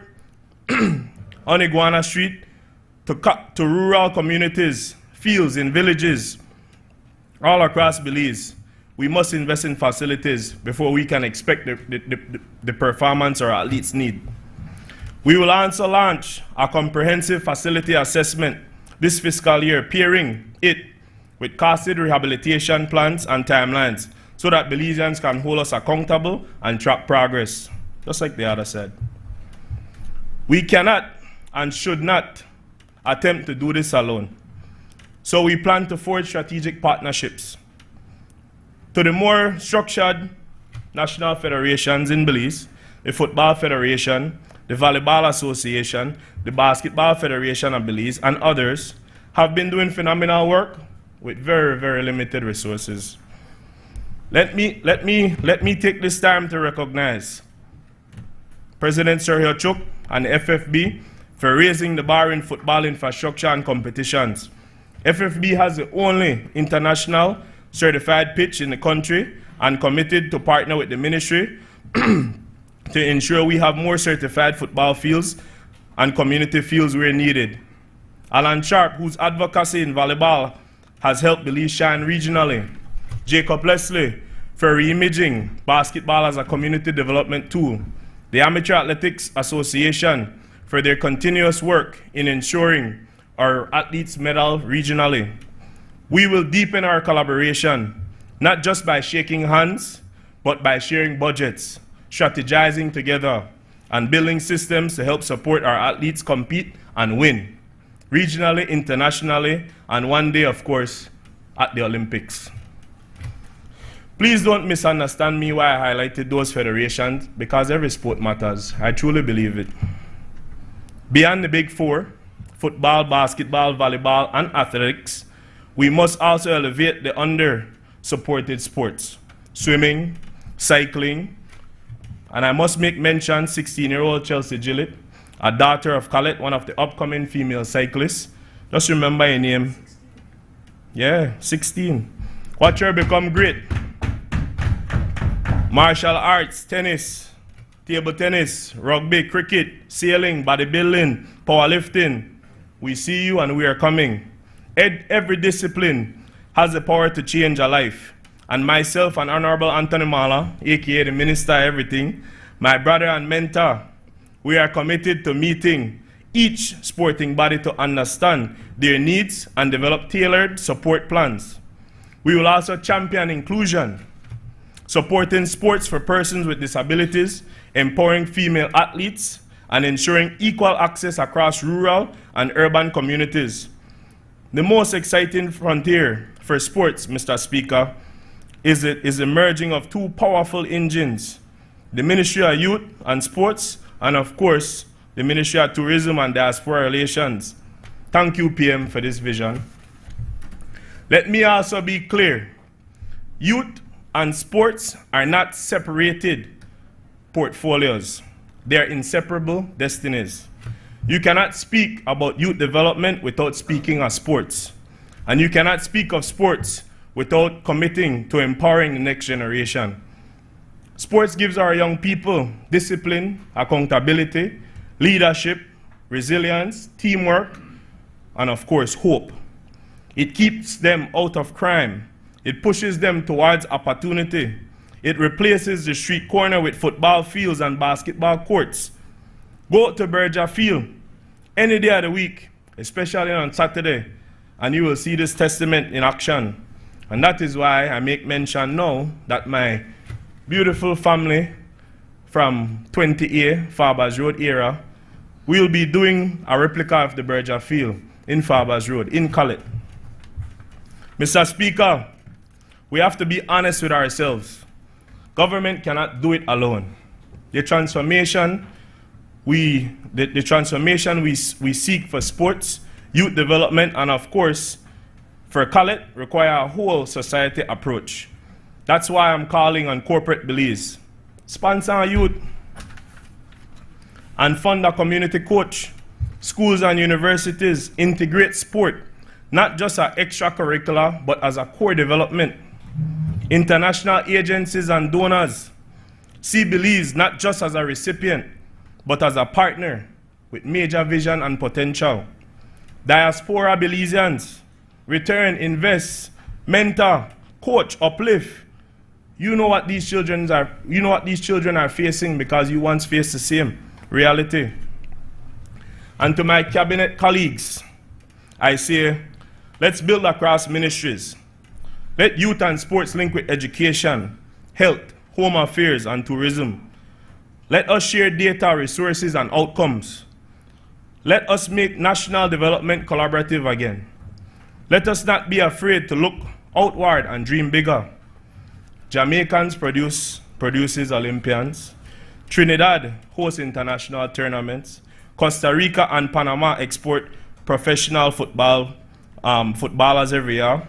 on Iguana Street to rural communities, fields in villages, all across Belize, we must invest in facilities before we can expect the performance our athletes need. We will also launch a comprehensive facility assessment this fiscal year, pairing it with costed rehabilitation plans and timelines so that Belizeans can hold us accountable and track progress, just like the other said. We cannot and should not attempt to do this alone. So we plan to forge strategic partnerships. To the more structured national federations in Belize, the Football Federation, the Volleyball Association, the Basketball Federation of Belize, and others have been doing phenomenal work with very, very limited resources. Let me take this time to recognize President Sergio Chuk and the FFB for raising the bar in football infrastructure and competitions. FFB has the only international certified pitch in the country and committed to partner with the ministry to ensure we have more certified football fields and community fields where needed. Alan Sharp, whose advocacy in volleyball has helped Belize shine regionally. Jacob Leslie for reimaging basketball as a community development tool. The Amateur Athletics Association for their continuous work in ensuring our athletes medal regionally. We will deepen our collaboration, not just by shaking hands, but by sharing budgets, strategizing together, and building systems to help support our athletes compete and win, regionally, internationally, and one day, of course, at the Olympics. Please don't misunderstand me why I highlighted those federations, because every sport matters. I truly believe it. Beyond the big four, football, basketball, volleyball, and athletics, we must also elevate the under-supported sports, swimming, cycling, and I must make mention 16-year-old Chelsea Gillett, a daughter of Kahallet, one of the upcoming female cyclists. Just remember her name. Yeah, 16. Watch her become great. Martial arts, tennis, table tennis, rugby, cricket, sailing, bodybuilding, powerlifting. We see you and we are coming. Every discipline has the power to change a life. And myself and Honorable Anthony Mala, aka the Minister of Everything, my brother and mentor, we are committed to meeting each sporting body to understand their needs and develop tailored support plans. We will also champion inclusion, supporting sports for persons with disabilities, empowering female athletes, and ensuring equal access across rural and urban communities. The most exciting frontier for sports, Mr. Speaker, is the merging of two powerful engines, the Ministry of Youth and Sports, and of course, the Ministry of Tourism and Diaspora Relations. Thank you, PM, for this vision. Let me also be clear. Youth and sports are not separated portfolios. They are inseparable destinies. You cannot speak about youth development without speaking of sports. And you cannot speak of sports without committing to empowering the next generation. Sports gives our young people discipline, accountability, leadership, resilience, teamwork, and of course, hope. It keeps them out of crime. It pushes them towards opportunity. It replaces the street corner with football fields and basketball courts. Go out to Berja Field any day of the week, especially on Saturday, and you will see this testament in action. And that is why I make mention now that my beautiful family from 20A, Farbers Road era, will be doing a replica of the Berja Field in Farbers Road, in Kahallet. Mr. Speaker, we have to be honest with ourselves. Government cannot do it alone. The transformation the transformation we seek for sports, youth development, and of course, for Kahallet, require a whole society approach. That's why I'm calling on corporate beliefs. Sponsor a youth and fund a community coach. Schools and universities integrate sport, not just as extracurricular, but as a core development. International agencies and donors see Belize not just as a recipient, but as a partner with major vision and potential. Diaspora Belizeans return, invest, mentor, coach, uplift. You know what these children are facing because you once faced the same reality. And to my cabinet colleagues, I say, let's build across ministries. Let youth and sports link with education, health, home affairs, and tourism. Let us share data, resources, and outcomes. Let us make national development collaborative again. Let us not be afraid to look outward and dream bigger. Jamaicans produces Olympians. Trinidad hosts international tournaments. Costa Rica and Panama export professional footballers every year.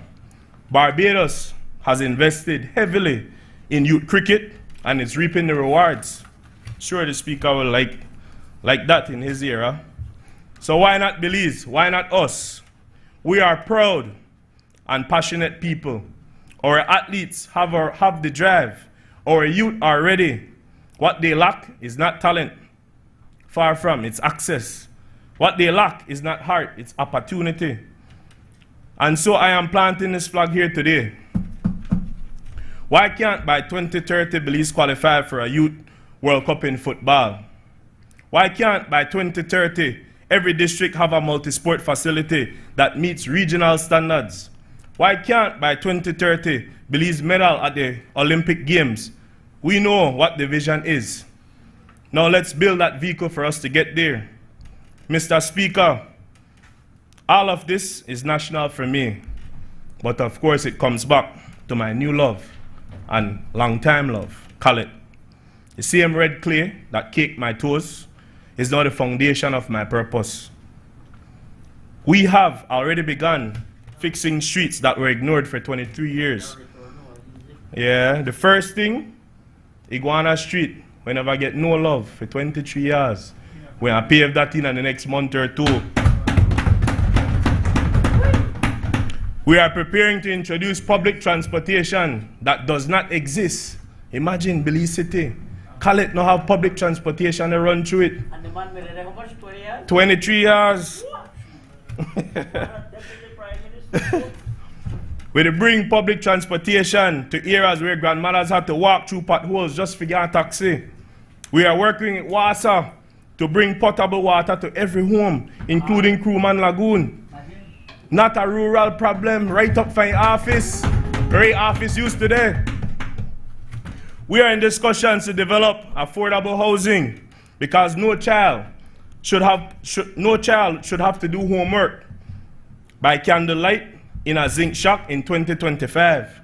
Barbados has invested heavily in youth cricket and is reaping the rewards. Sure, the speaker will like that in his era. So why not Belize? Why not us? We are proud and passionate people. Our athletes have the drive. Our youth are ready. What they lack is not talent. Far from, it's access. What they lack is not heart, it's opportunity. And so I am planting this flag here today. Why can't by 2030 Belize qualify for a Youth World Cup in football? Why can't by 2030 every district have a multi-sport facility that meets regional standards? Why can't by 2030 Belize medal at the Olympic Games? We know what the vision is. Now let's build that vehicle for us to get there. Mr. Speaker, all of this is national for me, but of course it comes back to my new love and long-time love, Kahallet. The same red clay that caked my toes is now the foundation of my purpose. We have already begun fixing streets that were ignored for 23 years. Yeah, the first thing, Iguana Street, we never get no love for 23 years. We are pave that in the next month or two. We are preparing to introduce public transportation that does not exist. Imagine Belize City. Kahallet no have public transportation to run through it. And the man made how much? 20 years? 23 years. We bring public transportation to areas where grandmothers had to walk through potholes just to get a taxi. We are working with WASA to bring potable water to every home, including Crewman Lagoon. Not a rural problem, right up from office, where office used today. We are in discussions to develop affordable housing because no child should have to do homework by candlelight in a zinc shack in 2025.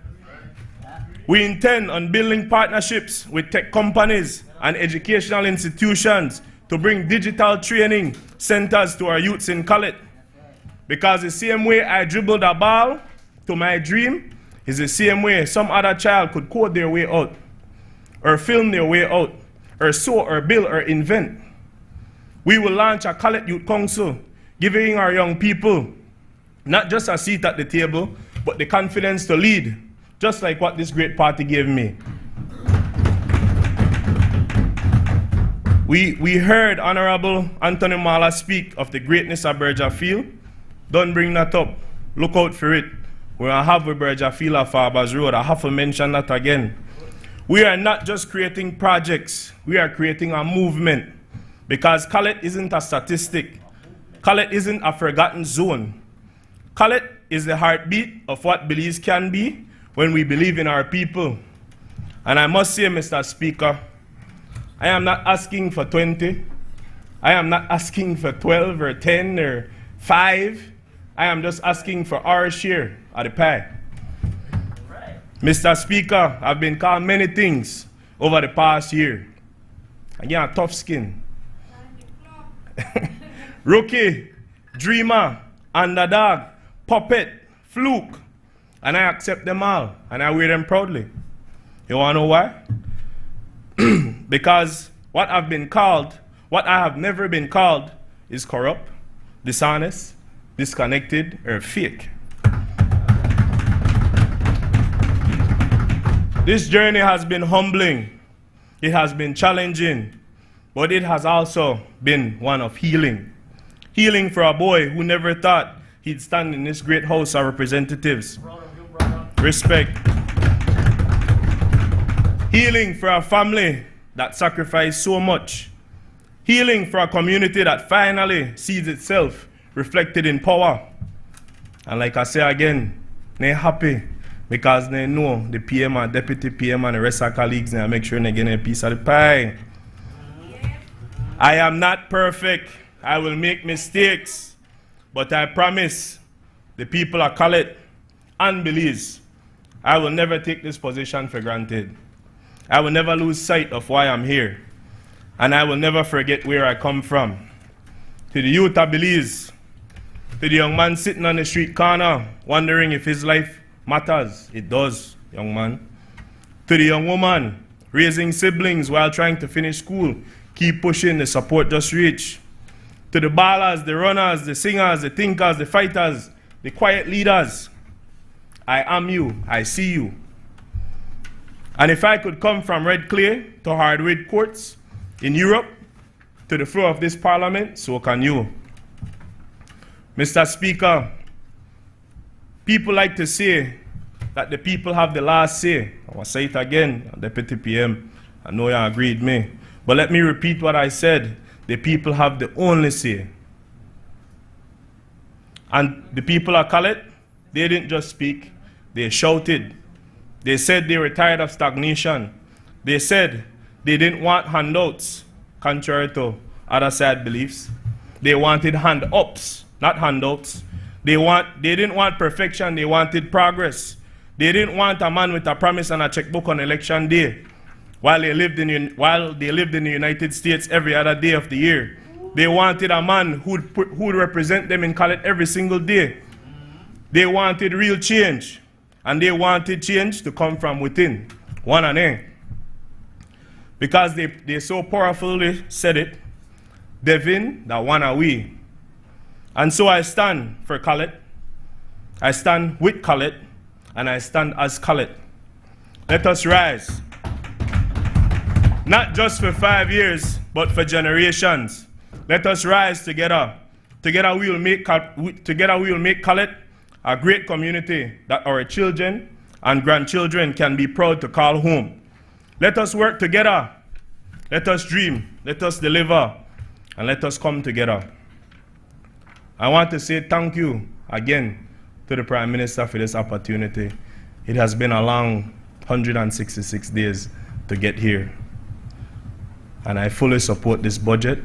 We intend on building partnerships with tech companies and educational institutions to bring digital training centers to our youths in Kahallet. Because the same way I dribbled a ball to my dream is the same way some other child could code their way out, or film their way out, or sew, or build, or invent. We will launch a Kahallet Youth Council, giving our young people not just a seat at the table, but the confidence to lead, just like what this great party gave me. We heard Honorable Anthony Mala speak of the greatness of Berger Field. Don't bring that up. Look out for it. We're going to have with Berger Field at Farbers Road. I have to mention that again. We are not just creating projects. We are creating a movement. Because Kahallet isn't a statistic. Kahallet isn't a forgotten zone. Kahallet is the heartbeat of what Belize can be when we believe in our people. And I must say, Mr. Speaker, I am not asking for 20. I am not asking for 12 or 10 or 5. I am just asking for our share of the pie. Mr. Speaker, I've been called many things over the past year. I get a tough skin. Rookie, Dreamer, Underdog, Puppet, Fluke. And I accept them all, and I wear them proudly. You want to know why? Because what I've been called, what I have never been called, is corrupt, dishonest, disconnected, or fake. This journey has been humbling, it has been challenging, but it has also been one of healing. Healing for a boy who never thought he'd stand in this great house of representatives. Respect. Healing for a family that sacrificed so much. Healing for a community that finally sees itself reflected in power. And like I say again, they're happy because they know the PM and Deputy PM and the rest of colleagues and make sure they get a piece of the pie. I am not perfect. I will make mistakes. But I promise the people of Kahallet and Belize, I will never take this position for granted. I will never lose sight of why I'm here. And I will never forget where I come from. To the youth of Belize, to the young man sitting on the street corner, wondering if his life matters. It does, young man. To the young woman, raising siblings while trying to finish school, keep pushing, the support just reach. To the ballers, the runners, the singers, the thinkers, the fighters, the quiet leaders, I am you, I see you. And if I could come from red clay to hardwood courts in Europe to the floor of this parliament, so can you. Mr. Speaker, people like to say that the people have the last say. I will say it again, Deputy PM, I know you agreed with me. But let me repeat what I said. The people have the only say. And the people of Kahallet, they didn't just speak, they shouted. They said they were tired of stagnation. They said they didn't want handouts, contrary to other side beliefs. They wanted hand-ups, not handouts. They didn't want perfection, they wanted progress. They didn't want a man with a promise and a checkbook on election day while they lived in the United States every other day of the year. They wanted a man who'd represent them in Kahallet every single day. They wanted real change. And they wanted change to come from within, one and all. Because they so powerfully said it, Devin, that one are we. And so I stand for Kahallet, I stand with Kahallet, and I stand as Kahallet. Let us rise. Not just for 5 years, but for generations. Let us rise together. Together we will make Kahallet a great community that our children and grandchildren can be proud to call home. Let us work together. Let us dream. Let us deliver. And let us come together. I want to say thank you again to the Prime Minister for this opportunity. It has been a long 166 days to get here. And I fully support this budget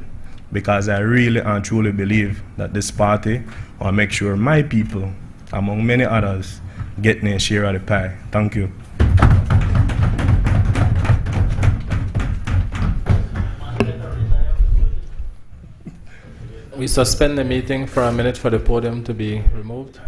because I really and truly believe that this party will make sure my people, among many others, get their share of the pie. Thank you. We suspend the meeting for a minute for the podium to be removed.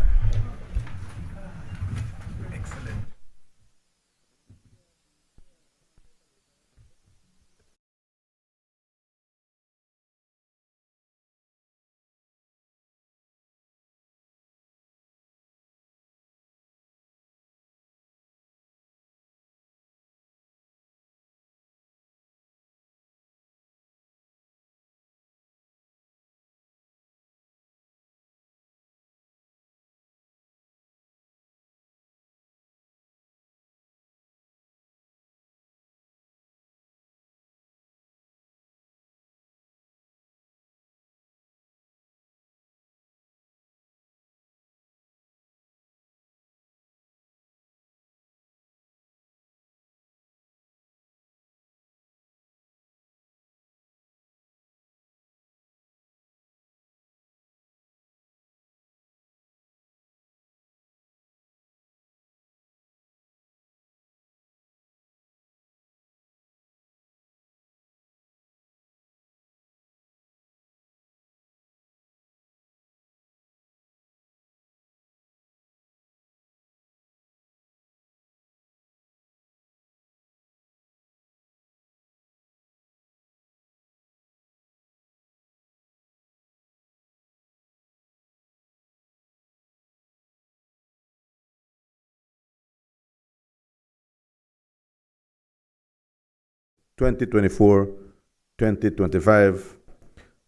2024-2025,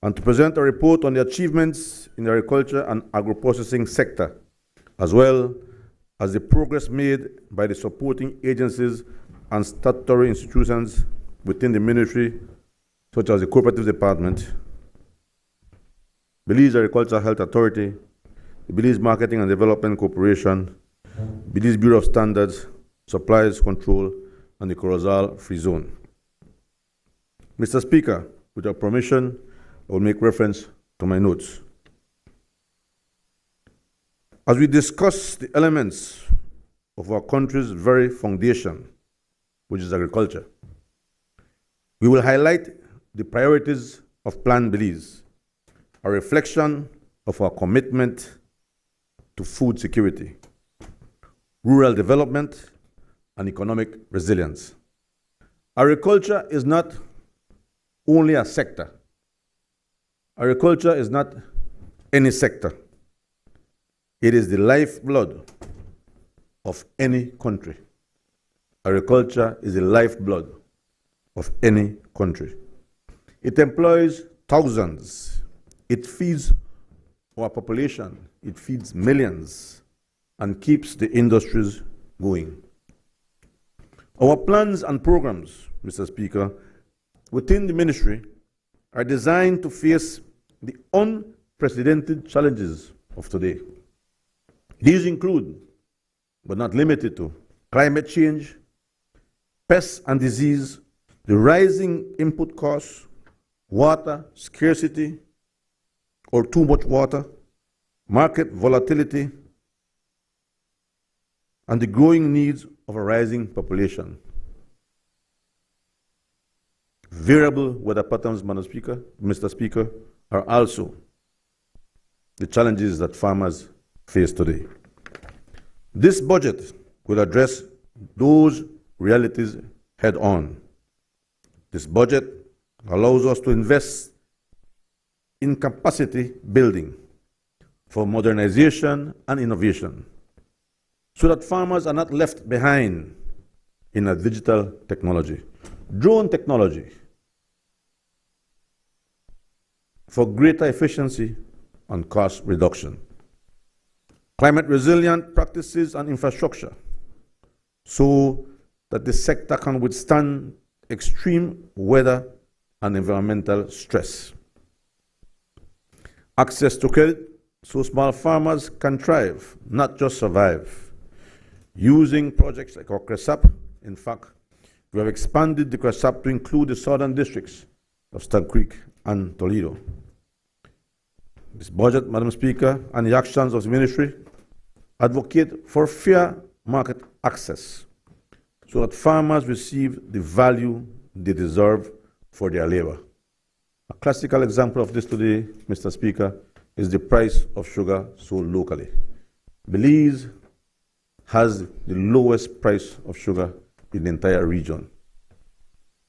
and to present a report on the achievements in the agriculture and agro-processing sector, as well as the progress made by the supporting agencies and statutory institutions within the ministry, such as the Cooperative Department, Belize Agricultural Health Authority, the Belize Marketing and Development Corporation, Belize Bureau of Standards, Supplies Control, and the Corozal Free Zone. Mr. Speaker, with your permission, I will make reference to my notes. As we discuss the elements of our country's very foundation, which is agriculture, we will highlight the priorities of Plan Belize, a reflection of our commitment to food security, rural development, and economic resilience. Agriculture is not only a sector. Agriculture is not any sector. It is the lifeblood of any country. Agriculture is the lifeblood of any country. It employs thousands. It feeds our population. It feeds millions and keeps the industries going. Our plans and programs, Mr. Speaker, within the ministry are designed to face the unprecedented challenges of today. These include, but not limited to, climate change, pests and disease, the rising input costs, water scarcity or too much water, market volatility, and the growing needs of a rising population. Variable weather patterns, Mr. Speaker, are also the challenges that farmers face today. This budget will address those realities head on. This budget allows us to invest in capacity building for modernization and innovation, so that farmers are not left behind in a digital technology. Drone technology for greater efficiency and cost reduction. Climate resilient practices and infrastructure so that the sector can withstand extreme weather and environmental stress. Access to credit so small farmers can thrive, not just survive. Using projects like our CRESAP, in fact, we have expanded the CRESAP to include the southern districts of Stag Creek and Toledo. This budget, Madam Speaker, and the actions of the ministry advocate for fair market access so that farmers receive the value they deserve for their labor. A classical example of this today, Mr. Speaker, is the price of sugar sold locally. Belize has the lowest price of sugar in the entire region,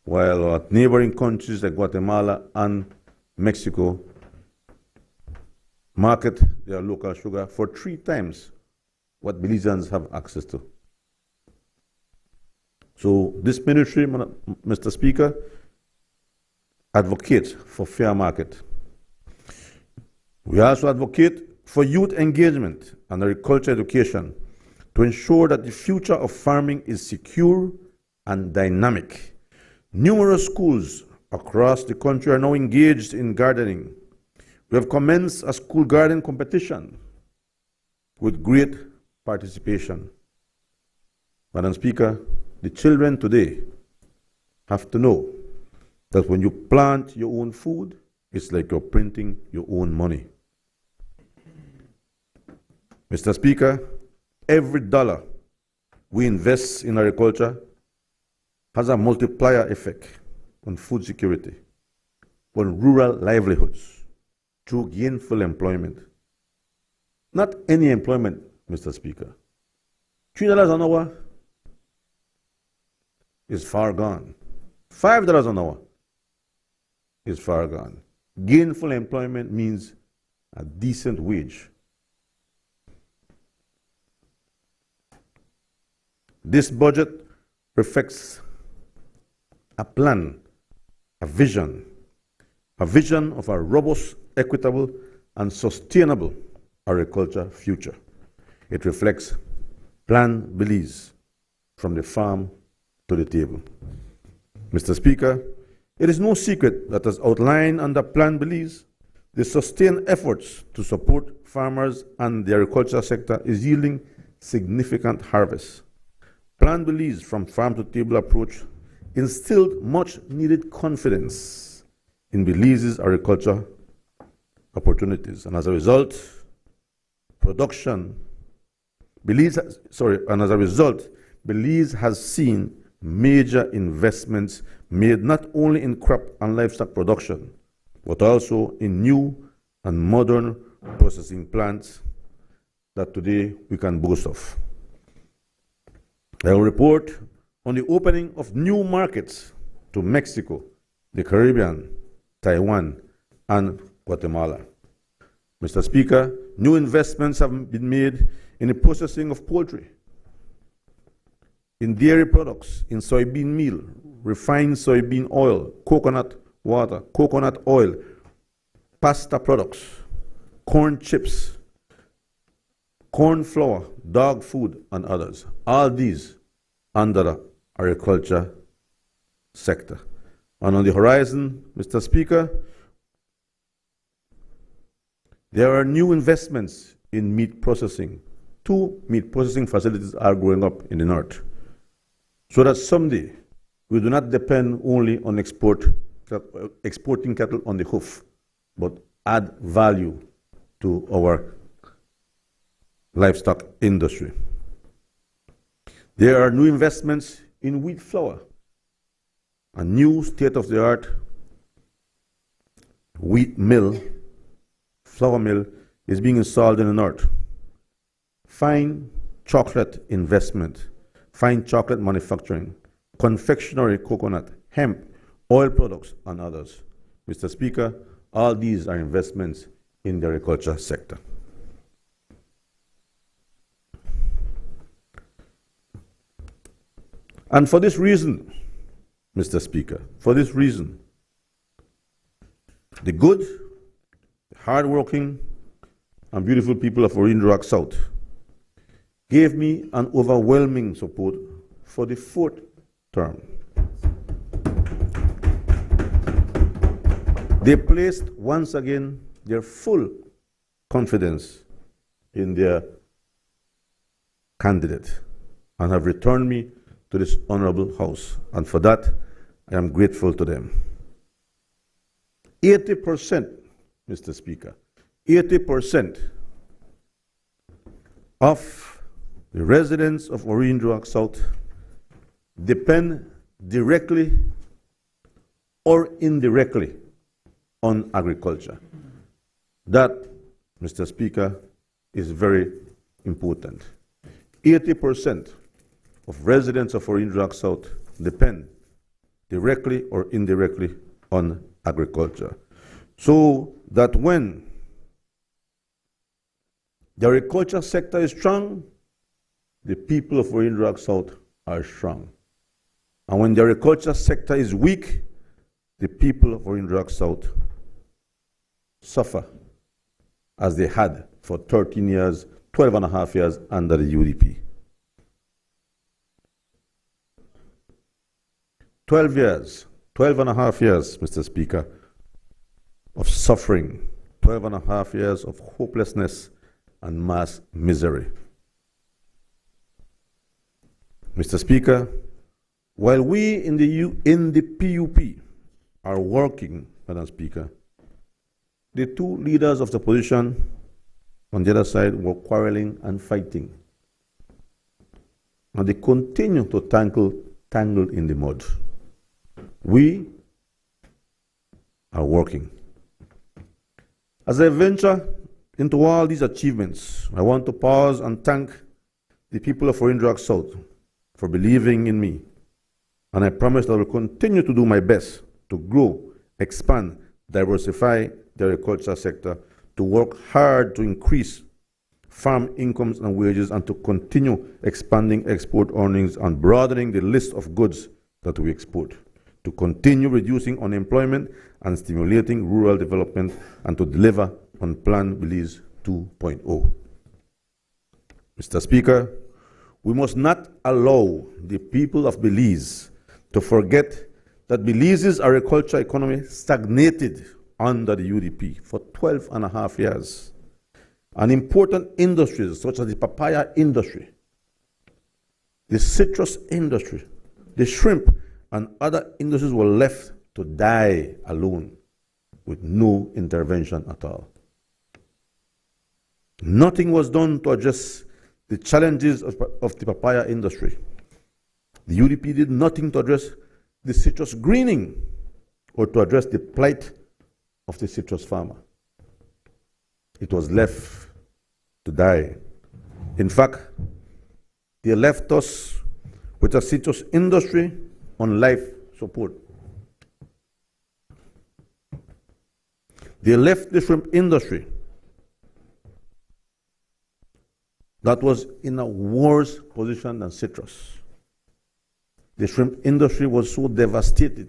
while our neighboring countries like Guatemala and Mexico market their local sugar for 3 times what Belizeans have access to. So this ministry, Mr. Speaker, advocates for fair market. We also advocate for youth engagement and agriculture education to ensure that the future of farming is secure and dynamic. Numerous schools across the country are now engaged in gardening. We have commenced a school garden competition with great participation. Madam Speaker, the children today have to know that when you plant your own food, it's like you're printing your own money. Mr. Speaker, every dollar we invest in agriculture has a multiplier effect on food security, on rural livelihoods, through gainful employment. Not any employment, Mr. Speaker. $3 an hour is far gone. $5 an hour is far gone. Gainful employment means a decent wage. This budget reflects a plan, a vision of a robust, equitable, and sustainable agriculture future. It reflects plan beliefs from the farm to the table. Mr. Speaker, it is no secret that as outlined under plan beliefs, the sustained efforts to support farmers and the agriculture sector is yielding significant harvests. Plan beliefs from farm to table approach instilled much needed confidence in Belize's agriculture opportunities, and as a result, Belize has seen major investments made not only in crop and livestock production, but also in new and modern processing plants that today we can boast of. I will report on the opening of new markets to Mexico, the Caribbean, Taiwan, and Guatemala. Mr. Speaker, new investments have been made in the processing of poultry, in dairy products, in soybean meal, refined soybean oil, coconut water, coconut oil, pasta products, corn chips, corn flour, dog food, and others. All these under the agriculture sector. And on the horizon, Mr. Speaker, there are new investments in meat processing. 2 meat processing facilities are growing up in the north, so that someday we do not depend only on exporting cattle on the hoof, but add value to our livestock industry. There are new investments in wheat flour. A new state-of-the-art flour mill is being installed in the north. Fine chocolate investment, fine chocolate manufacturing, confectionery, coconut, hemp, oil products, and others. Mr. Speaker, all these are investments in the agriculture sector. And for this reason, Mr. Speaker, for this reason, the good, hardworking, and beautiful people of Cayo South gave me an overwhelming support for the 4th term. They placed once again their full confidence in their candidate and have returned me to this honorable house, and for that I am grateful to them. 80%, Mr. Speaker, 80% of the residents of Cayo South depend directly or indirectly on agriculture. That, Mr. Speaker, is very important. 80% of residents of Cayo South depend directly or indirectly on agriculture. So that when the agriculture sector is strong, the people of Cayo South are strong. And when the agriculture sector is weak, the people of Cayo South suffer as they had for 13 years, 12 and a half years under the UDP. 12 years, 12 and a half years, Mr. Speaker, of suffering, 12 and a half years of hopelessness and mass misery. Mr. Speaker, while we in the PUP are working, Madam Speaker, the 2 leaders of the opposition on the other side were quarreling and fighting. And they continue to tangle in the mud. We are working. As I venture into all these achievements, I want to pause and thank the people of Cayo South for believing in me. And I promise that I will continue to do my best to grow, expand, diversify the agriculture sector, to work hard to increase farm incomes and wages, and to continue expanding export earnings and broadening the list of goods that we export, to continue reducing unemployment and stimulating rural development, and to deliver on Plan Belize 2.0. Mr. Speaker, we must not allow the people of Belize to forget that Belize's agriculture economy stagnated under the UDP for 12 and a half years. And important industries such as the papaya industry, the citrus industry, the shrimp, and other industries were left to die alone with no intervention at all. Nothing was done to address the challenges of the papaya industry. The UDP did nothing to address the citrus greening or to address the plight of the citrus farmer. It was left to die. In fact, they left us with a citrus industry on life support. They left the shrimp industry that was in a worse position than citrus. The shrimp industry was so devastated,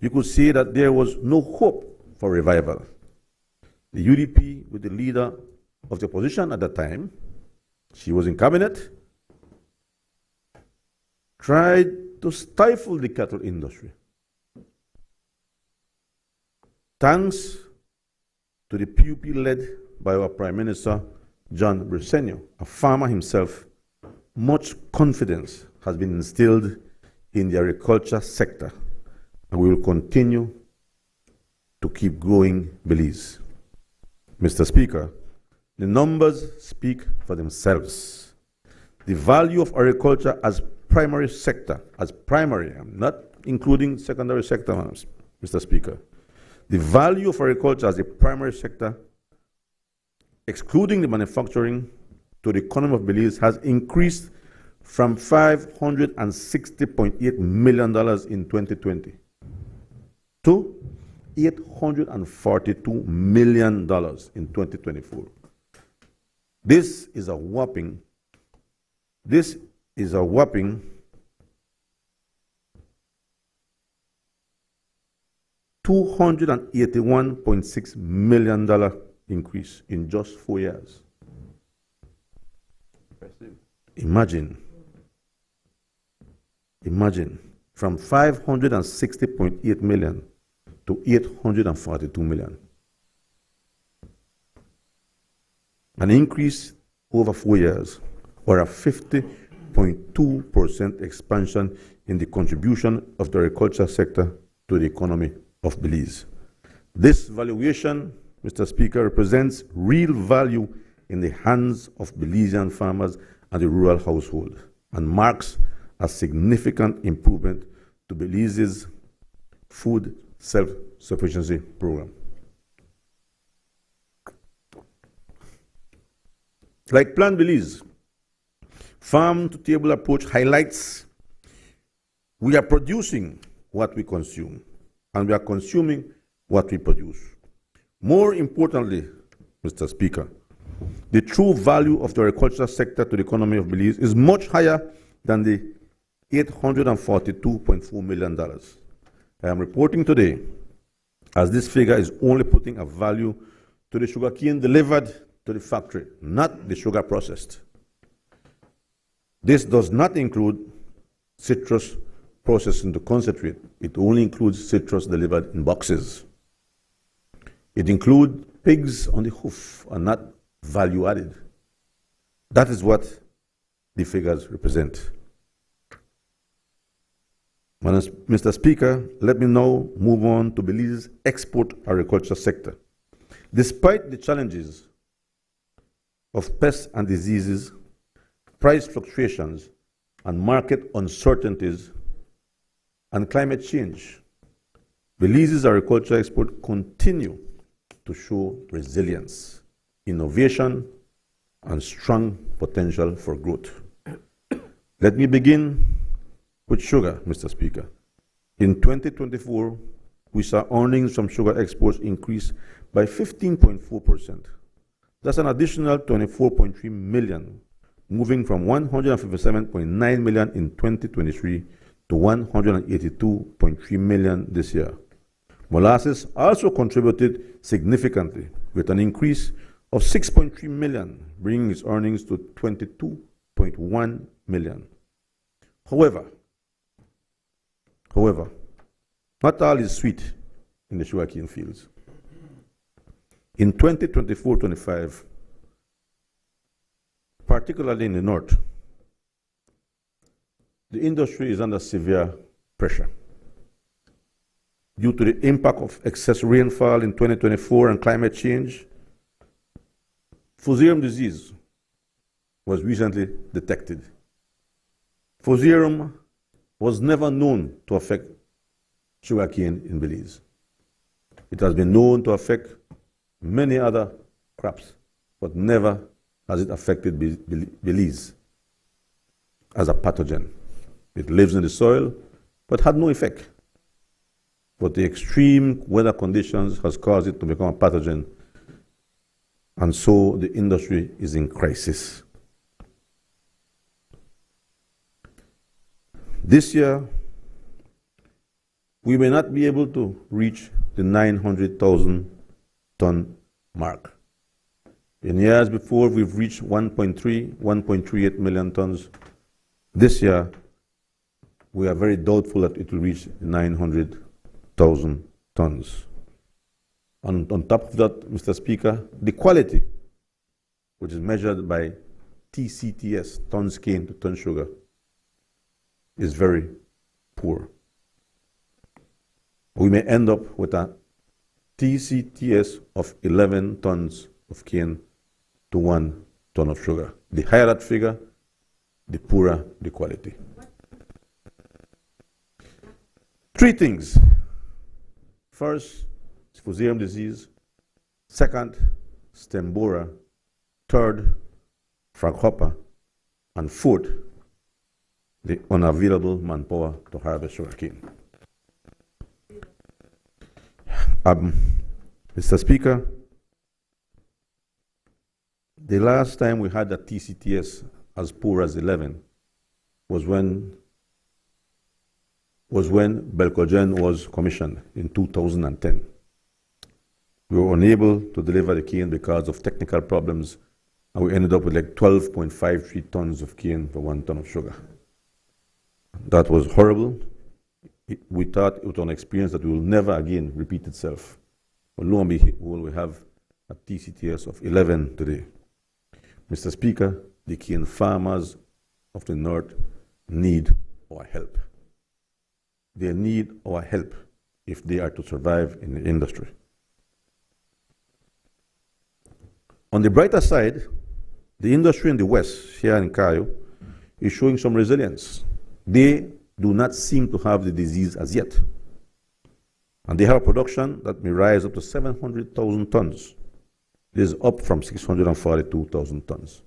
you could say that there was no hope for revival. The UDP, with the leader of the opposition at that time, she was in cabinet, tried to stifle the cattle industry. Thanks to the PUP led by our Prime Minister, John Briceño, a farmer himself, much confidence has been instilled in the agriculture sector, and we will continue to keep growing Belize. Mr. Speaker, the numbers speak for themselves. The value of agriculture as primary sector, I'm not including secondary sector, Mr. Speaker. The value of agriculture as a primary sector, excluding the manufacturing, to the economy of Belize has increased from $560.8 million in 2020 to $842 million in 2024. This is a whopping 281.6 million increase in just 4 years. Imagine from 560.8 million to 842 million. An increase over 4 years, or a 50.2% expansion in the contribution of the agriculture sector to the economy of Belize. This valuation, Mr. Speaker, represents real value in the hands of Belizean farmers and the rural household, and marks a significant improvement to Belize's food self-sufficiency program. Like Plan Belize, farm-to-table approach highlights we are producing what we consume, and we are consuming what we produce. More importantly, Mr. Speaker, the true value of the agricultural sector to the economy of Belize is much higher than the $842.4 million. I am reporting today, as this figure is only putting a value to the sugarcane delivered to the factory, not the sugar processed. This does not include citrus processed into concentrate. It only includes citrus delivered in boxes. It includes pigs on the hoof and not value added. That is what the figures represent. Mr. Speaker, let me now move on to Belize's export agriculture sector. Despite the challenges of pests and diseases, price fluctuations, and market uncertainties, and climate change, Belize's agriculture export continue to show resilience, innovation, and strong potential for growth. Let me begin with sugar, Mr. Speaker. In 2024, we saw earnings from sugar exports increase by 15.4%. That's an additional 24.3 million, moving from 157.9 million in 2023 to 182.3 million this year. Molasses also contributed significantly with an increase of 6.3 million, bringing its earnings to 22.1 million. However, not all is sweet in the sugarcane fields. In 2024-25, particularly in the north, the industry is under severe pressure due to the impact of excess rainfall in 2024 and climate change. Fusarium disease was recently detected. Fusarium was never known to affect sugarcane in Belize. It has been known to affect many other crops, but never has it affected Belize as a pathogen. It lives in the soil, but had no effect. But the extreme weather conditions has caused it to become a pathogen, and so the industry is in crisis. This year, we may not be able to reach the 900,000 ton mark. In years before, we've reached 1.38 million tons. This year, we are very doubtful that it will reach 900,000 tons. And on top of that, Mr. Speaker, the quality, which is measured by TCTS, tons cane to ton sugar, is very poor. We may end up with a TCTS of 11 tons of cane to 1 ton of sugar. The higher that figure, the poorer the quality. Three things. First, Fusarium disease. Second, stem borer. Third, fraghopper. And fourth, the unavailable manpower to harvest sugarcane. Mr. Speaker, the last time we had a TCTS as poor as 11 was when Belcogen was commissioned in 2010. We were unable to deliver the cane because of technical problems, and we ended up with like 12.53 tons of cane for 1 ton of sugar. That was horrible. We thought it was an experience that will never again repeat itself. But lo and behold, we have a TCTS of 11 today. Mr. Speaker, the cane farmers of the North need our help. They need our help if they are to survive in the industry. On the brighter side, the industry in the West, here in Cayo, is showing some resilience. They do not seem to have the disease as yet. And they have a production that may rise up to 700,000 tons. This is up from 642,000 tons.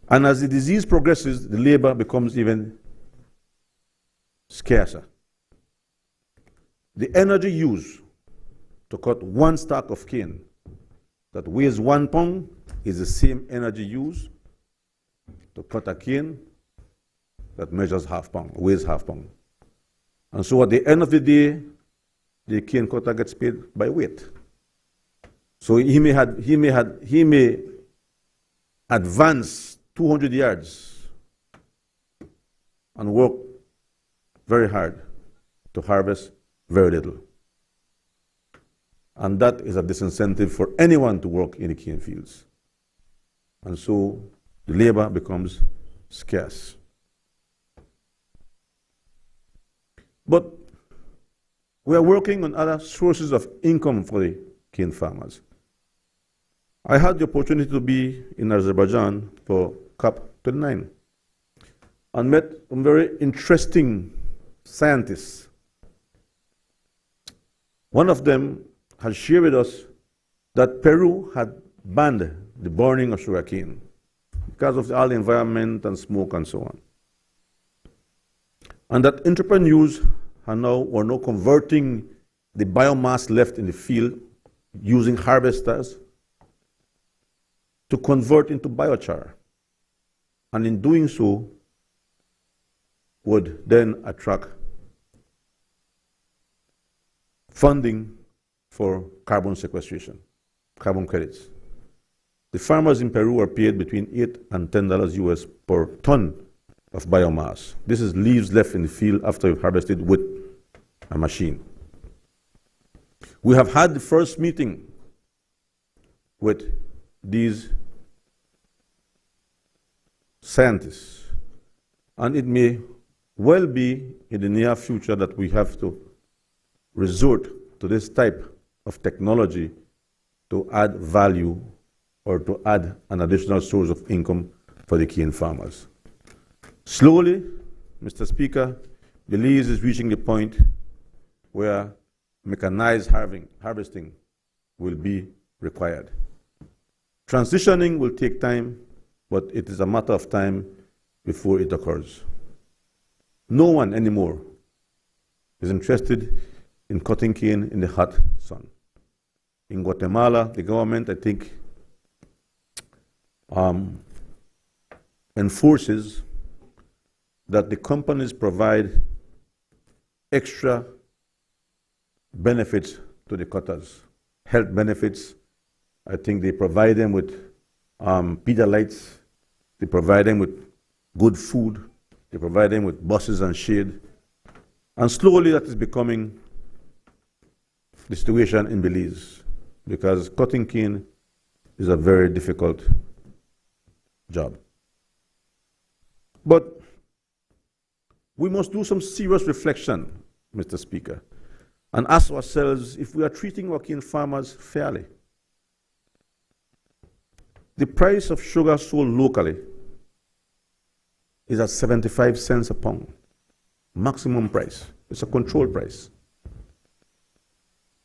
And as the disease progresses, the labor becomes even scarcer. The energy used to cut 1 stalk of cane that weighs 1 pound is the same energy used to cut a cane that measures weighs half pound. And so at the end of the day, the cane cutter gets paid by weight. So he may advance 200 yards and work very hard to harvest very little. And that is a disincentive for anyone to work in the cane fields. And so the labor becomes scarce. But we are working on other sources of income for the cane farmers. I had the opportunity to be in Azerbaijan for COP29 and met some very interesting scientists. One of them had shared with us that Peru had banned the burning of sugarcane because of all the environment and smoke and so on. And that entrepreneurs are now converting the biomass left in the field using harvesters to convert into biochar. and in doing so would then attract funding for carbon sequestration, carbon credits. The farmers in Peru are paid between $8 and $10 US per ton of biomass. This is leaves left in the field after you've harvested with a machine. We have had the first meeting with these scientists, and it may well be in the near future that we have to resort to this type of technology to add value or to add an additional source of income for the cane farmers. Slowly, Mr. Speaker, Belize is reaching the point where mechanized harvesting will be required. Transitioning will take time, but it is a matter of time before it occurs. No one anymore is interested in cutting cane in the hot sun. In Guatemala, the government, I think, enforces that the companies provide extra benefits to the cutters, health benefits. I think they provide them with Pedialites, they provide them with good food, they provide them with buses and shade. And slowly that is becoming the situation in Belize, because cutting cane is a very difficult job. But we must do some serious reflection, Mr. Speaker, and ask ourselves if we are treating our cane farmers fairly. The price of sugar sold locally is at 75 cents a pound, maximum price. It's a controlled price.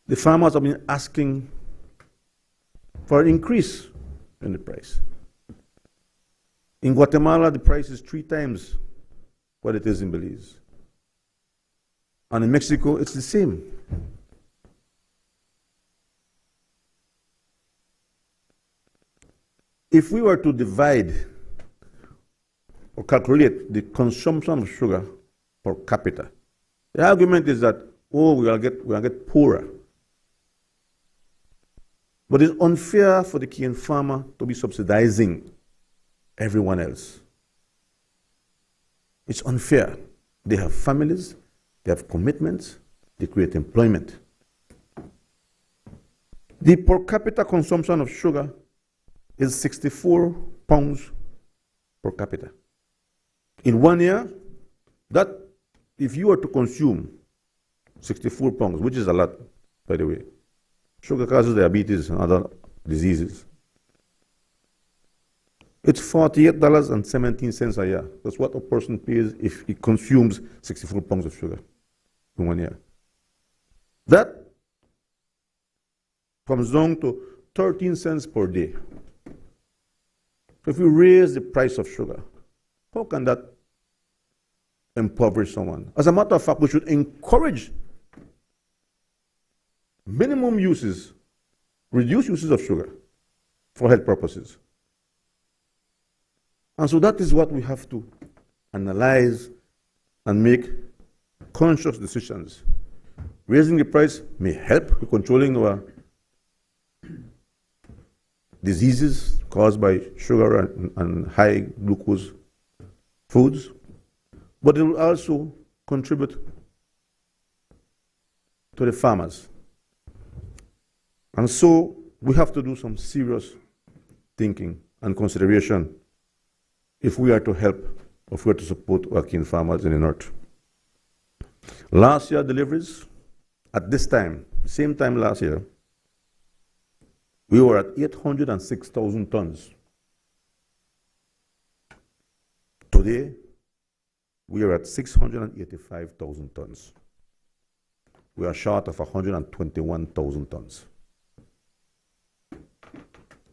The farmers have been asking for an increase in the price. In Guatemala, the price is 3 times what it is in Belize. And in Mexico, it's the same. If we were to divide or calculate the consumption of sugar per capita, the argument is that, oh, we will get poorer. But it's unfair for the cane farmer to be subsidizing everyone else. It's unfair. They have families, they have commitments, they create employment. The per capita consumption of sugar is 64 pounds per capita. In 1 year, that if you were to consume 64 pounds, which is a lot, by the way, sugar causes diabetes and other diseases. It's $48.17 a year. That's what a person pays if he consumes 64 pounds of sugar in 1 year. That comes down to 13 cents per day. So if you raise the price of sugar, how can that impoverish someone? As a matter of fact, we should encourage minimum uses, reduce uses of sugar for health purposes. And so that is what we have to analyze and make conscious decisions. Raising the price may help with controlling our diseases caused by sugar and high glucose foods, but it will also contribute to the farmers. And so we have to do some serious thinking and consideration if we are to help, if we are to support our cane farmers in the north. Last year deliveries, at this time, same time last year, we were at 806,000 tons. Today, we are at 685,000 tons. We are short of 121,000 tons.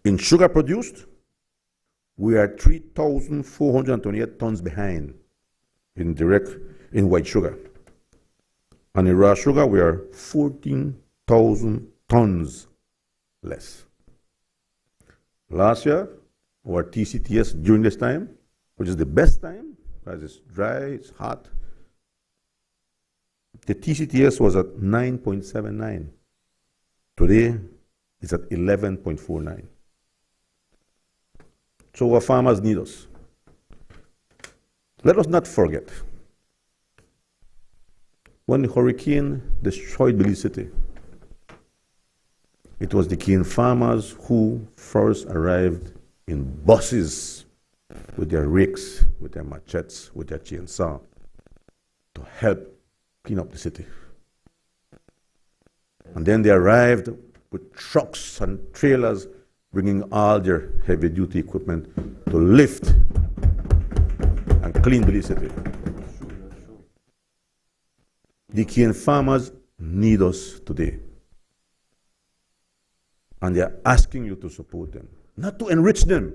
In sugar produced, we are 3,428 tons behind in white sugar. And in raw sugar, we are 14,000 tons less. Last year, our TCTS during this time which is the best time, because it's dry, it's hot, the TCTS was at 9.79. Today, it's at 11.49. So our farmers need us. Let us not forget, when the hurricane destroyed Belize City, it was the cane farmers who first arrived in buses with their rakes, with their machetes, with their chainsaw to help clean up the city. And then they arrived with trucks and trailers bringing all their heavy-duty equipment to lift and clean Belize City. The cane farmers need us today. And they are asking you to support them. Not to enrich them,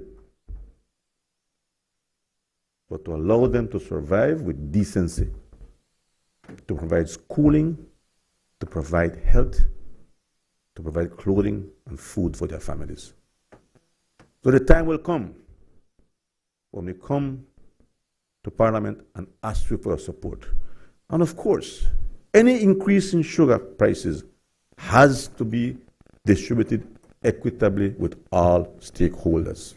but to allow them to survive with decency, to provide schooling, to provide health, to provide clothing and food for their families. So the time will come when we come to Parliament and ask you for your support. And of course, any increase in sugar prices has to be distributed equitably with all stakeholders.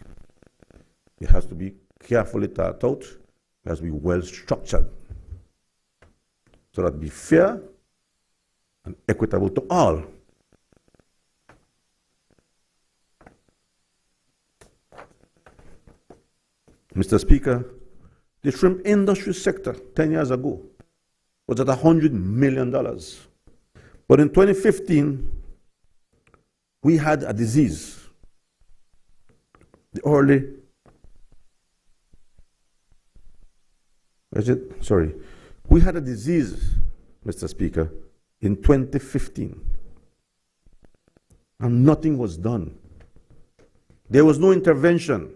It has to be carefully thought out, it has to be well structured, so that it be fair and equitable to all. Mr. Speaker, the shrimp industry sector 10 years ago was at $100 million. But in 2015, we had a disease. We had a disease, Mr. Speaker, in 2015. And nothing was done. There was no intervention.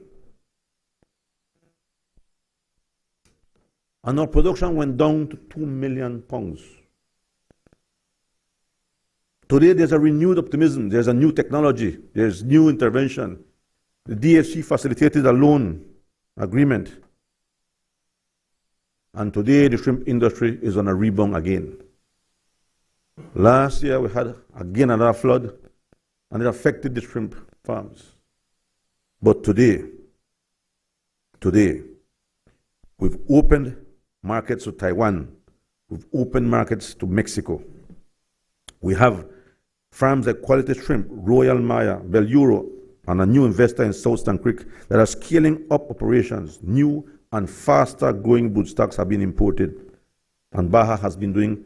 And our production went down to 2 million pounds. Today there's a renewed optimism, there's a new technology, there's new intervention. The DFC facilitated a loan agreement. And today the shrimp industry is on a rebound again. Last year we had again another flood, and it affected the shrimp farms. But today, we've opened markets to Taiwan. We've opened markets to Mexico. We have farms like Quality Shrimp, Royal Maya, Beluro, and a new investor in South Stann Creek that are scaling up operations. New and faster growing broodstocks have been imported. And Baja has been doing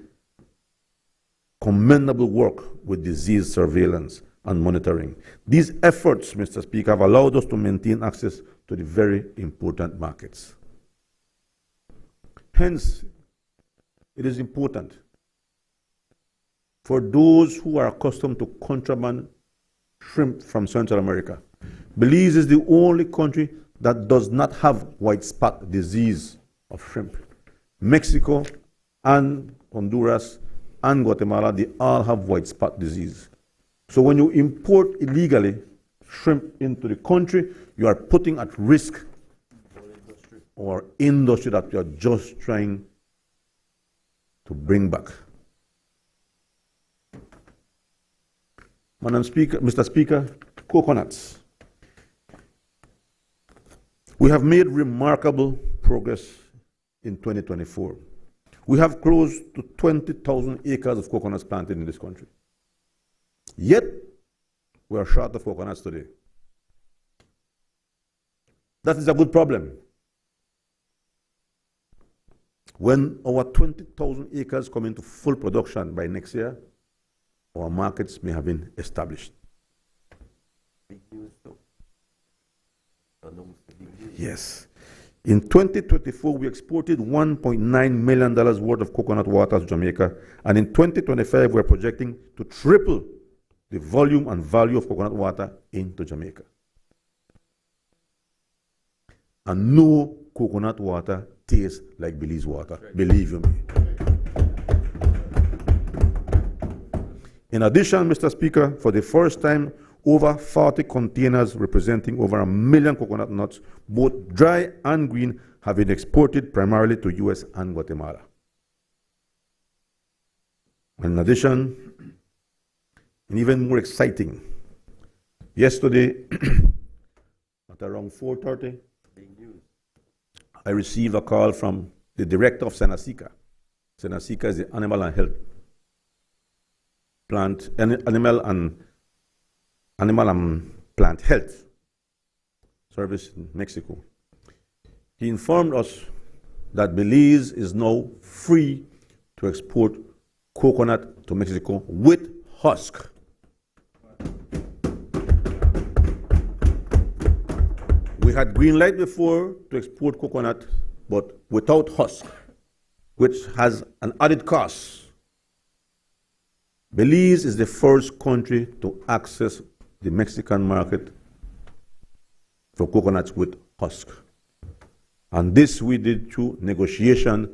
commendable work with disease surveillance and monitoring. These efforts, Mr. Speaker, have allowed us to maintain access to the very important markets. Hence, it is important for those who are accustomed to contraband shrimp from Central America. Belize is the only country that does not have white spot disease of shrimp. Mexico and Honduras and Guatemala, they all have white spot disease. So when you import illegally shrimp into the country, you are putting at risk our industry that we are just trying to bring back. Mr. Speaker, coconuts. We have made remarkable progress in 2024. We have close to 20,000 acres of coconuts planted in this country. Yet, we are short of coconuts today. That is a good problem. When our 20,000 acres come into full production by next year, our markets may have been established. Yes. In 2024, we exported $1.9 million worth of coconut water to Jamaica, and in 2025, we're projecting to triple the volume and value of coconut water into Jamaica. And no coconut water tastes like Belize water, believe you me. In addition, Mr. Speaker, for the first time, over 40 containers representing over 1 million coconut nuts, both dry and green, have been exported primarily to US and Guatemala. In addition, and even more exciting, yesterday at around 4:30, I received a call from the director of Senasica. Senasica is the Animal and Health Plant, Animal and Plant Health Service in Mexico. He informed us that Belize is now free to export coconut to Mexico with husk. We had green light before to export coconut, but without husk, which has an added cost. Belize is the first country to access the Mexican market for coconuts with husk. And this we did through negotiation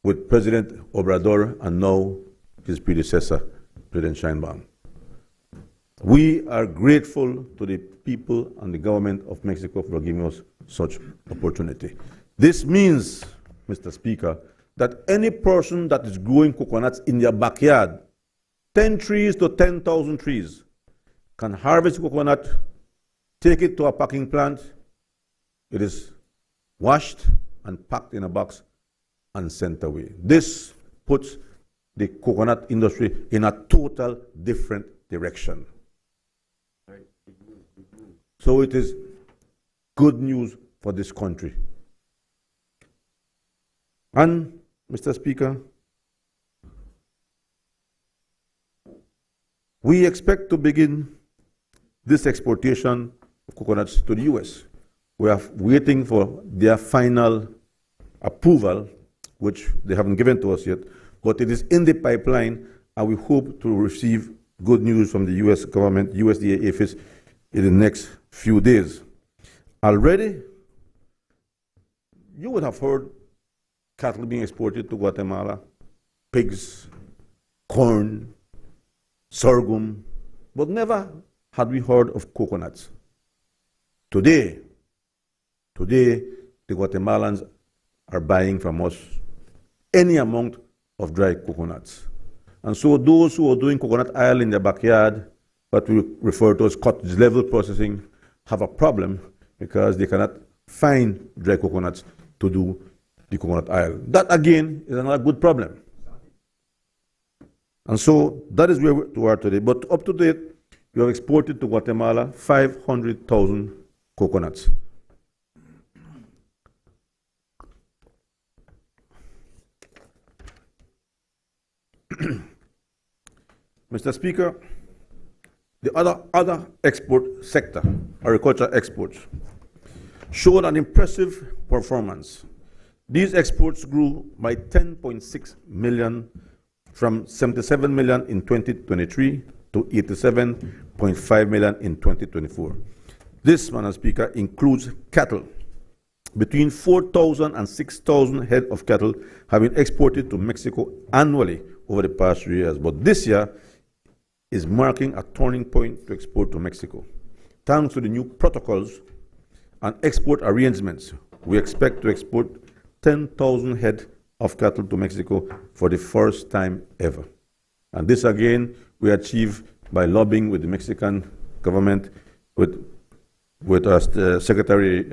with President Obrador and now his predecessor, President Sheinbaum. We are grateful to the people and the government of Mexico for giving us such opportunity. This means, Mr. Speaker, that any person that is growing coconuts in their backyard, 10 trees to 10,000 trees, can harvest coconut, take it to a packing plant. It is washed and packed in a box and sent away. This puts the coconut industry in a total different direction. So it is good news for this country. And, Mr. Speaker, we expect to begin this exportation of coconuts to the US. We are waiting for their final approval, which they haven't given to us yet, but it is in the pipeline, and we hope to receive good news from the US government, USDA APHIS, in the next few days. Already, you would have heard cattle being exported to Guatemala, pigs, corn, sorghum, but never had we heard of coconuts. Today, the Guatemalans are buying from us any amount of dry coconuts. And so those who are doing coconut oil in their backyard, what we refer to as cottage level processing, have a problem because they cannot find dry coconuts to do the coconut oil. That again is another good problem. And so that is where we are today. But up to date, we have exported to Guatemala 500,000 coconuts. Mr. Speaker, the other export sector, agriculture exports, showed an impressive performance. These exports grew by 10.6 million from 77 million in 2023 to 87.5 million in 2024. This, Madam Speaker, includes cattle. Between 4,000 and 6,000 head of cattle have been exported to Mexico annually over the past 3 years. But this year is marking a turning point to export to Mexico. Thanks to the new protocols and export arrangements, we expect to export 10,000 head of cattle to Mexico for the first time ever. And this again, we achieved by lobbying with the Mexican government, with Secretary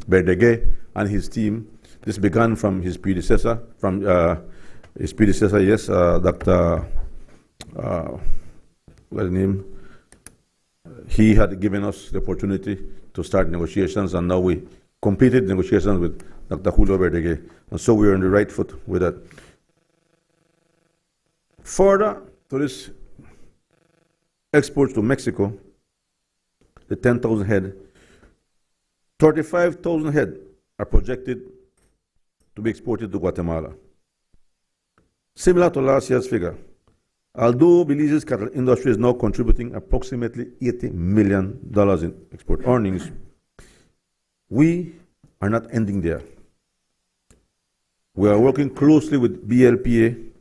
Verdeguer and his team. This began from his predecessor, Dr. What's his name? He had given us the opportunity to start negotiations, and now we completed negotiations with Dr. Julio Verdeguer, and so we are on the right foot with that. Further to this exports to Mexico, the 10,000 head, 35,000 head are projected to be exported to Guatemala. Similar to last year's figure, although Belize's cattle industry is now contributing approximately $80 million in export earnings, we are not ending there. We are working closely with BLPA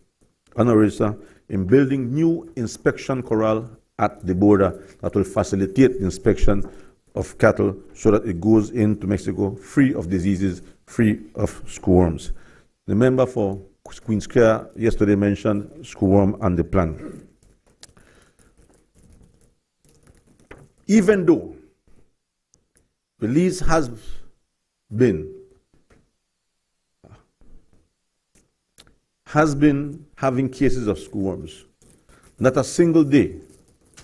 and ORISA in building new inspection corral at the border that will facilitate inspection of cattle so that it goes into Mexico free of diseases, free of screwworms. The member for Queen's Square yesterday mentioned screwworm and the plan. Even though Belize has been having cases of screwworms, not a single day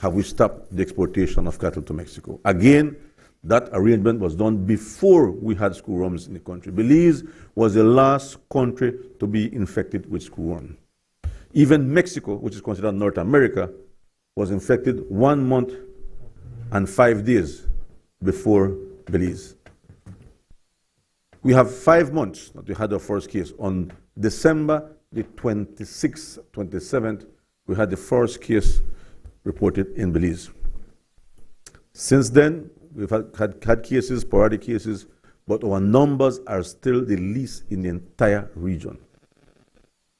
have we stopped the exportation of cattle to Mexico. Again, that arrangement was done before we had screwworms in the country. Belize was the last country to be infected with screwworm. Even Mexico, which is considered North America, was infected 1 month and 5 days before Belize. We have 5 months that we had our first case. On December the 26th, 27th, we had the first case reported in Belize. Since then, we've had cases, sporadic cases, but our numbers are still the least in the entire region.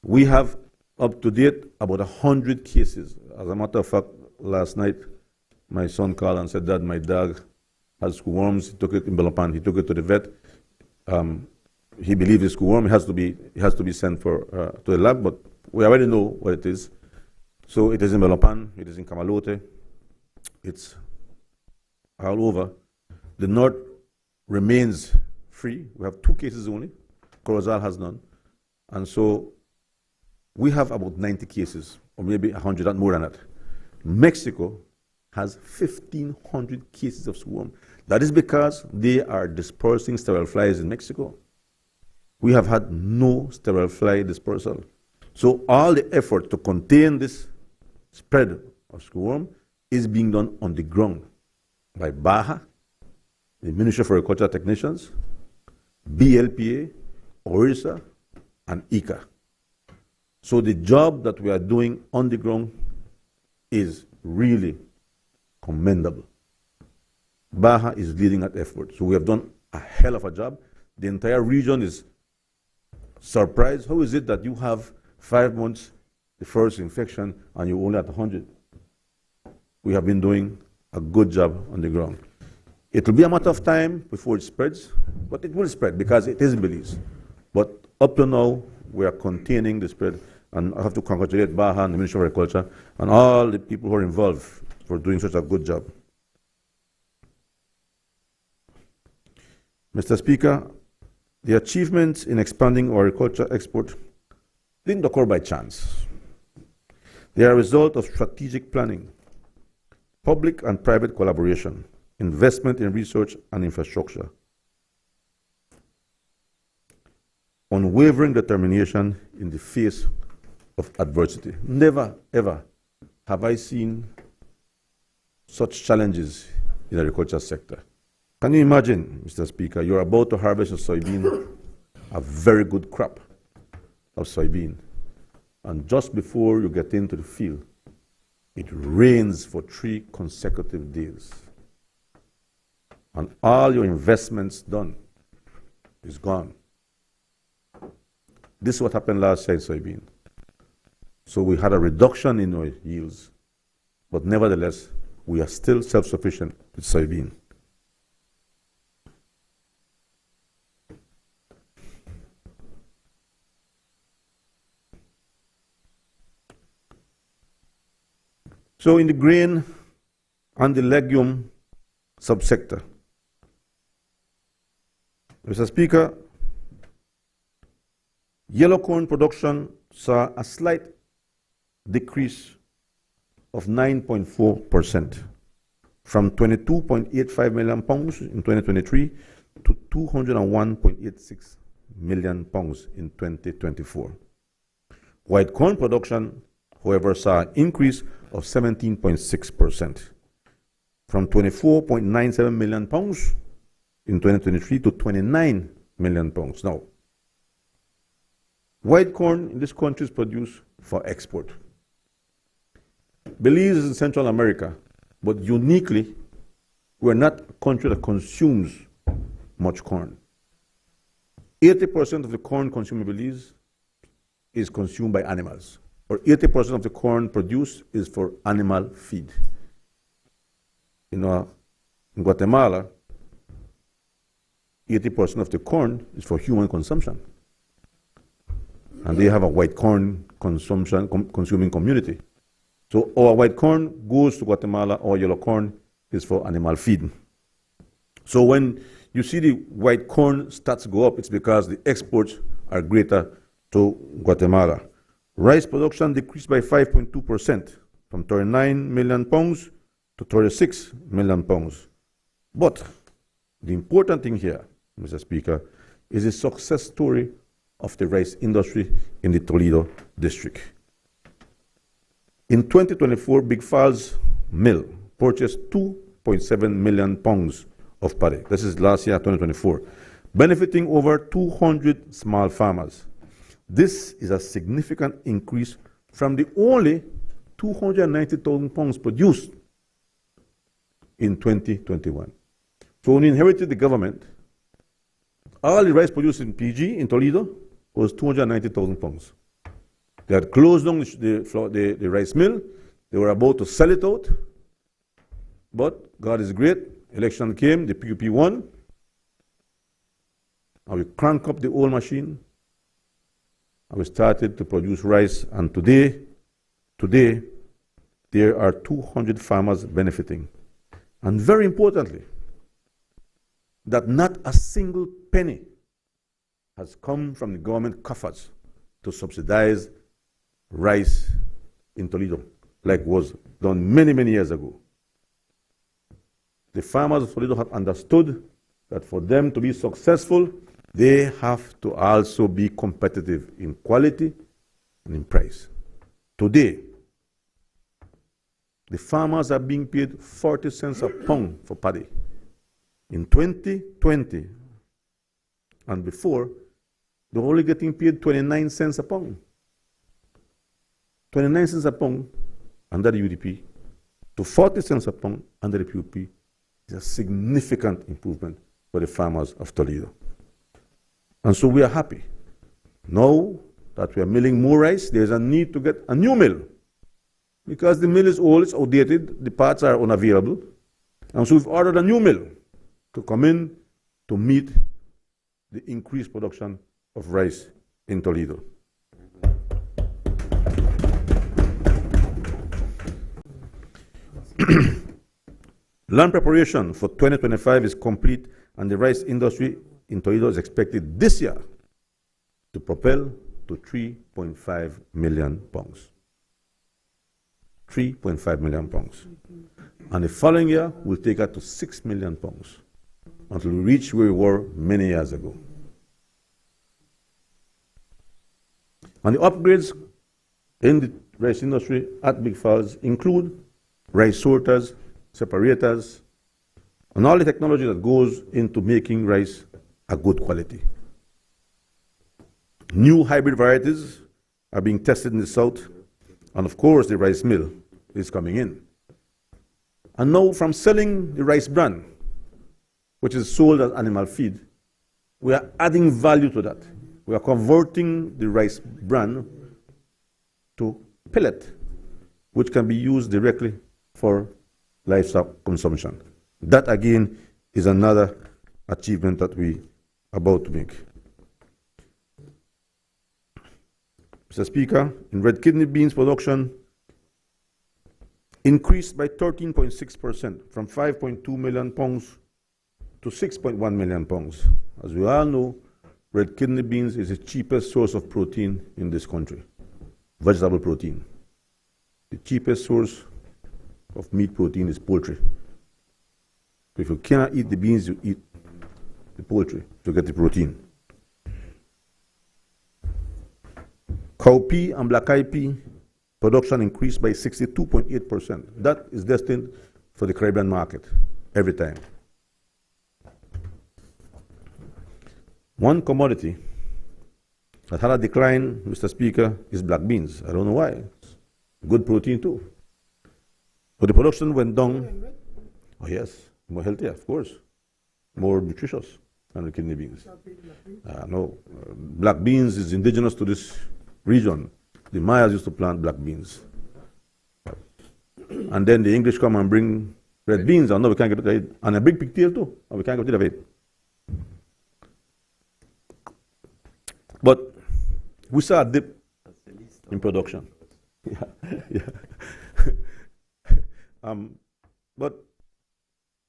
We have, up to date, about 100 cases. As a matter of fact, last night, my son called and said that my dog has screwworms. He took it in Belopan. He took it to the vet. He believes it's screwworm. It has to be sent for to the lab, but we already know what it is. So it is in Belopan. It is in Kahallet. It's all over. The North remains free. We have 2 cases only. Corozal has none. And so we have about 90 cases, or maybe 100, not more than that. Mexico has 1,500 cases of screwworm. That is because they are dispersing sterile flies in Mexico. We have had no sterile fly dispersal. So all the effort to contain this spread of screwworm is being done on the ground by Baja, the Ministry for Agriculture Technicians, BLPA, Orisa, and ICA. So the job that we are doing on the ground is really commendable. Baja is leading that effort. So we have done a hell of a job. The entire region is surprised. How is it that you have 5 months, the first infection, and you're only at 100? We have been doing a good job on the ground. It will be a matter of time before it spreads, but it will spread because it is in Belize. But up to now, we are containing the spread, and I have to congratulate Baja and the Ministry of Agriculture and all the people who are involved for doing such a good job. Mr. Speaker, the achievements in expanding our agriculture export didn't occur by chance. They are a result of strategic planning, public and private collaboration, investment in research and infrastructure, unwavering determination in the face of adversity. Never, ever have I seen such challenges in the agriculture sector. Can you imagine, Mr. Speaker, you're about to harvest a soybean, a very good crop of soybean, and just before you get into the field, it rains for 3 consecutive days. And all your investments done is gone. This is what happened last year in soybean. So we had a reduction in our yields, but nevertheless, we are still self-sufficient with soybean. So in the grain and the legume subsector, Mr. Speaker, yellow corn production saw a slight decrease of 9.4% from 22.85 million pounds in 2023 to 201.86 million pounds in 2024. White corn production, however, saw an increase of 17.6% from 24.97 million pounds in 2023 to 29 million pounds. Now, white corn in this country is produced for export. Belize is in Central America, but uniquely, we're not a country that consumes much corn. 80% of the corn consumed in Belize is consumed by animals, or 80% of the corn produced is for animal feed. In our in Guatemala, 80% of the corn is for human consumption. And they have a white corn consuming community. So our white corn goes to Guatemala, our yellow corn is for animal feed. So when you see the white corn stats go up, it's because the exports are greater to Guatemala. Rice production decreased by 5.2% from 39 million pounds to 36 million pounds. But the important thing here, Mr. Speaker, is the success story of the rice industry in the Toledo district. In 2024, Big Falls Mill purchased 2.7 million pounds of paddy. This is last year, 2024, benefiting over 200 small farmers. This is a significant increase from the only 290,000 pounds produced in 2021. So when we inherited the government, all the rice produced in PG in Toledo was 290,000 pounds. They had closed down the rice mill. They were about to sell it out. But God is great. Election came, the PUP won. And we cranked up the old machine. And we started to produce rice. And today, there are 200 farmers benefiting. And very importantly, that not a single penny has come from the government coffers to subsidize rice in Toledo, like was done many, many years ago. The farmers of Toledo have understood that for them to be successful, they have to also be competitive in quality and in price. Today, the farmers are being paid 40 cents a pound for paddy. In 2020 and before, they were only getting paid 29 cents a pound. 29 cents a pound under the UDP to 40 cents a pound under the PUP is a significant improvement for the farmers of Toledo. And so we are happy. Now that we are milling more rice, there is a need to get a new mill. Because the mill is old, it's outdated, the parts are unavailable. And so we've ordered a new mill to come in to meet the increased production of rice in Toledo. Land preparation for 2025 is complete, and the rice industry in Toledo is expected this year to propel to 3.5 million pounds. 3.5 million pounds. And the following year, we'll take it to 6 million pounds until we reach where we were many years ago. And the upgrades in the rice industry at Big Falls include rice sorters, separators, and all the technology that goes into making rice a good quality. New hybrid varieties are being tested in the south, and of course the rice mill is coming in. And now from selling the rice bran, which is sold as animal feed, we are adding value to that. We are converting the rice bran to pellet, which can be used directly for livestock consumption. That again is another achievement that we are about to make. Mr. Speaker, in red kidney beans production increased by 13.6% from 5.2 million pounds to 6.1 million pounds. As we all know, red kidney beans is the cheapest source of protein in this country, vegetable protein. The cheapest source of meat protein is poultry. If you cannot eat the beans, you eat the poultry to get the protein. Cowpea and black-eyed pea production increased by 62.8%. That is destined for the Caribbean market every time. One commodity that had a decline, Mr. Speaker, is black beans. I don't know why. It's good protein too. But the production went down. Oh yes, more healthier, of course. More nutritious than the kidney beans. No, black beans is indigenous to this region. The Mayas used to plant black beans. And then the English come and bring red beans, and now we can't get rid of it. And a big pigtail too, and we can't get rid of it. But we saw a dip in production. But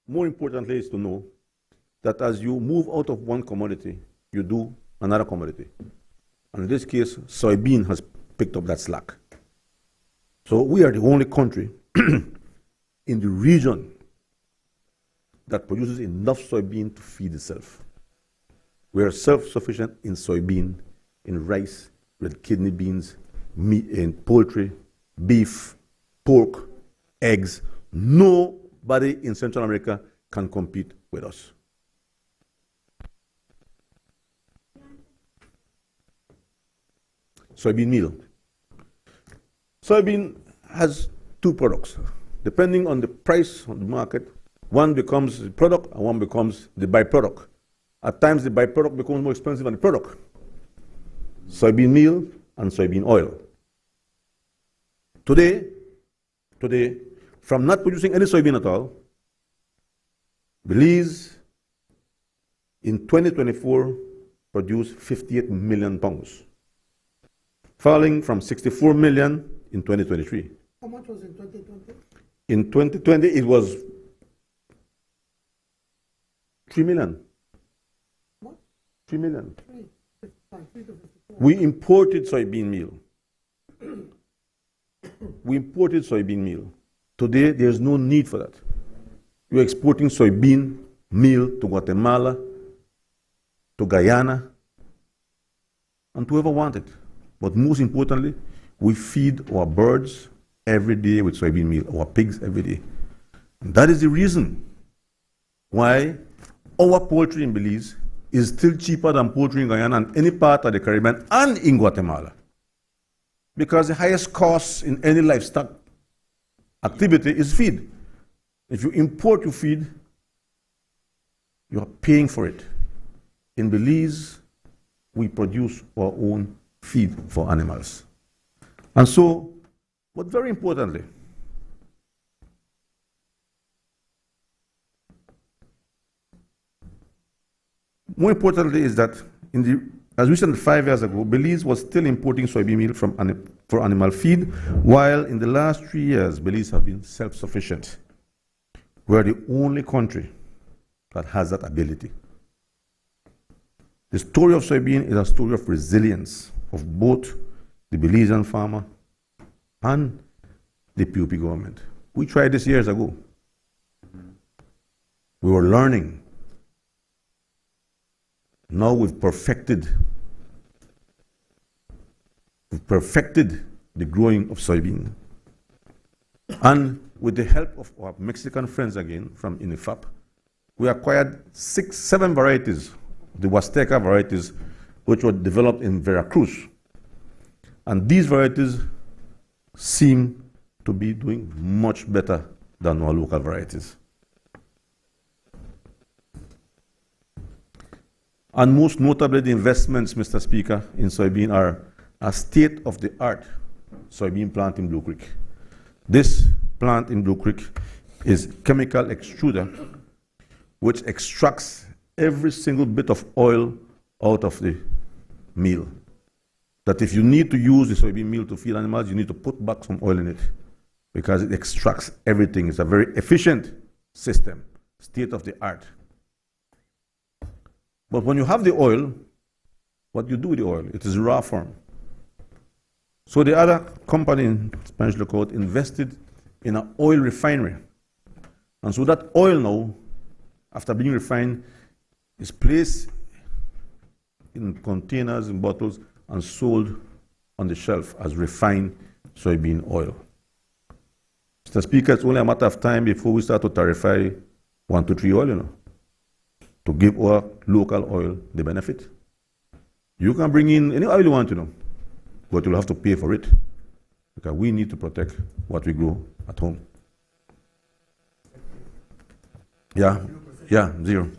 more importantly is to know that as you move out of one commodity, you do another commodity. And in this case, soybean has picked up that slack. So we are the only country in the region that produces enough soybean to feed itself. We are self-sufficient in soybean, in rice, with kidney beans, meat, in poultry, beef, pork, eggs. Nobody in Central America can compete with us. Soybean meal. Soybean has two products. Depending on the price on the market, one becomes the product and one becomes the byproduct. At times the byproduct becomes more expensive than the product. Soybean meal and soybean oil. Today, from not producing any soybean at all, Belize in 2024 produced 58 million pounds, falling from 64 million in 2023. How much was in 2020? In 2020, it was 3 million. What? 3 million. 3 to 54. We imported soybean meal. We imported soybean meal. Today, there's no need for that. We're exporting soybean meal to Guatemala, to Guyana, and to whoever wants it. But most importantly, we feed our birds every day with soybean meal, our pigs every day. And that is the reason why our poultry in Belize is still cheaper than poultry in Guyana and any part of the Caribbean and in Guatemala. Because the highest cost in any livestock activity is feed. If you import your feed, you are paying for it. In Belize, we produce our own feed for animals. And so, but very importantly, more importantly is that as recent 5 years ago, Belize was still importing soybean meal for animal feed, while in the last 3 years, Belize have been self-sufficient. We are the only country that has that ability. The story of soybean is a story of resilience of both the Belizean farmer and the PUP government. We tried this years ago. We were learning. Now we've perfected the growing of soybean. And with the help of our Mexican friends again from INIFAP, we acquired 7 varieties, the Huasteca varieties, which were developed in Veracruz. And these varieties seem to be doing much better than our local varieties. And most notably, the investments, Mr. Speaker, in soybean are a state-of-the-art soybean plant in Blue Creek. This plant in Blue Creek is chemical extruder, which extracts every single bit of oil out of the meal. That if you need to use the soybean meal to feed animals, you need to put back some oil in it because it extracts everything. It's a very efficient system, state-of-the-art. But when you have the oil, what do you do with the oil? It is raw form. So the other company in Spanish Lookout invested in an oil refinery. And so that oil now, after being refined, is placed in containers and bottles and sold on the shelf as refined soybean oil. Mr. Speaker, it's only a matter of time before we start to tarify 123 oil, to give our local oil the benefit. You can bring in any oil you want, but you'll have to pay for it because we need to protect what we grow at home. Yeah, 0.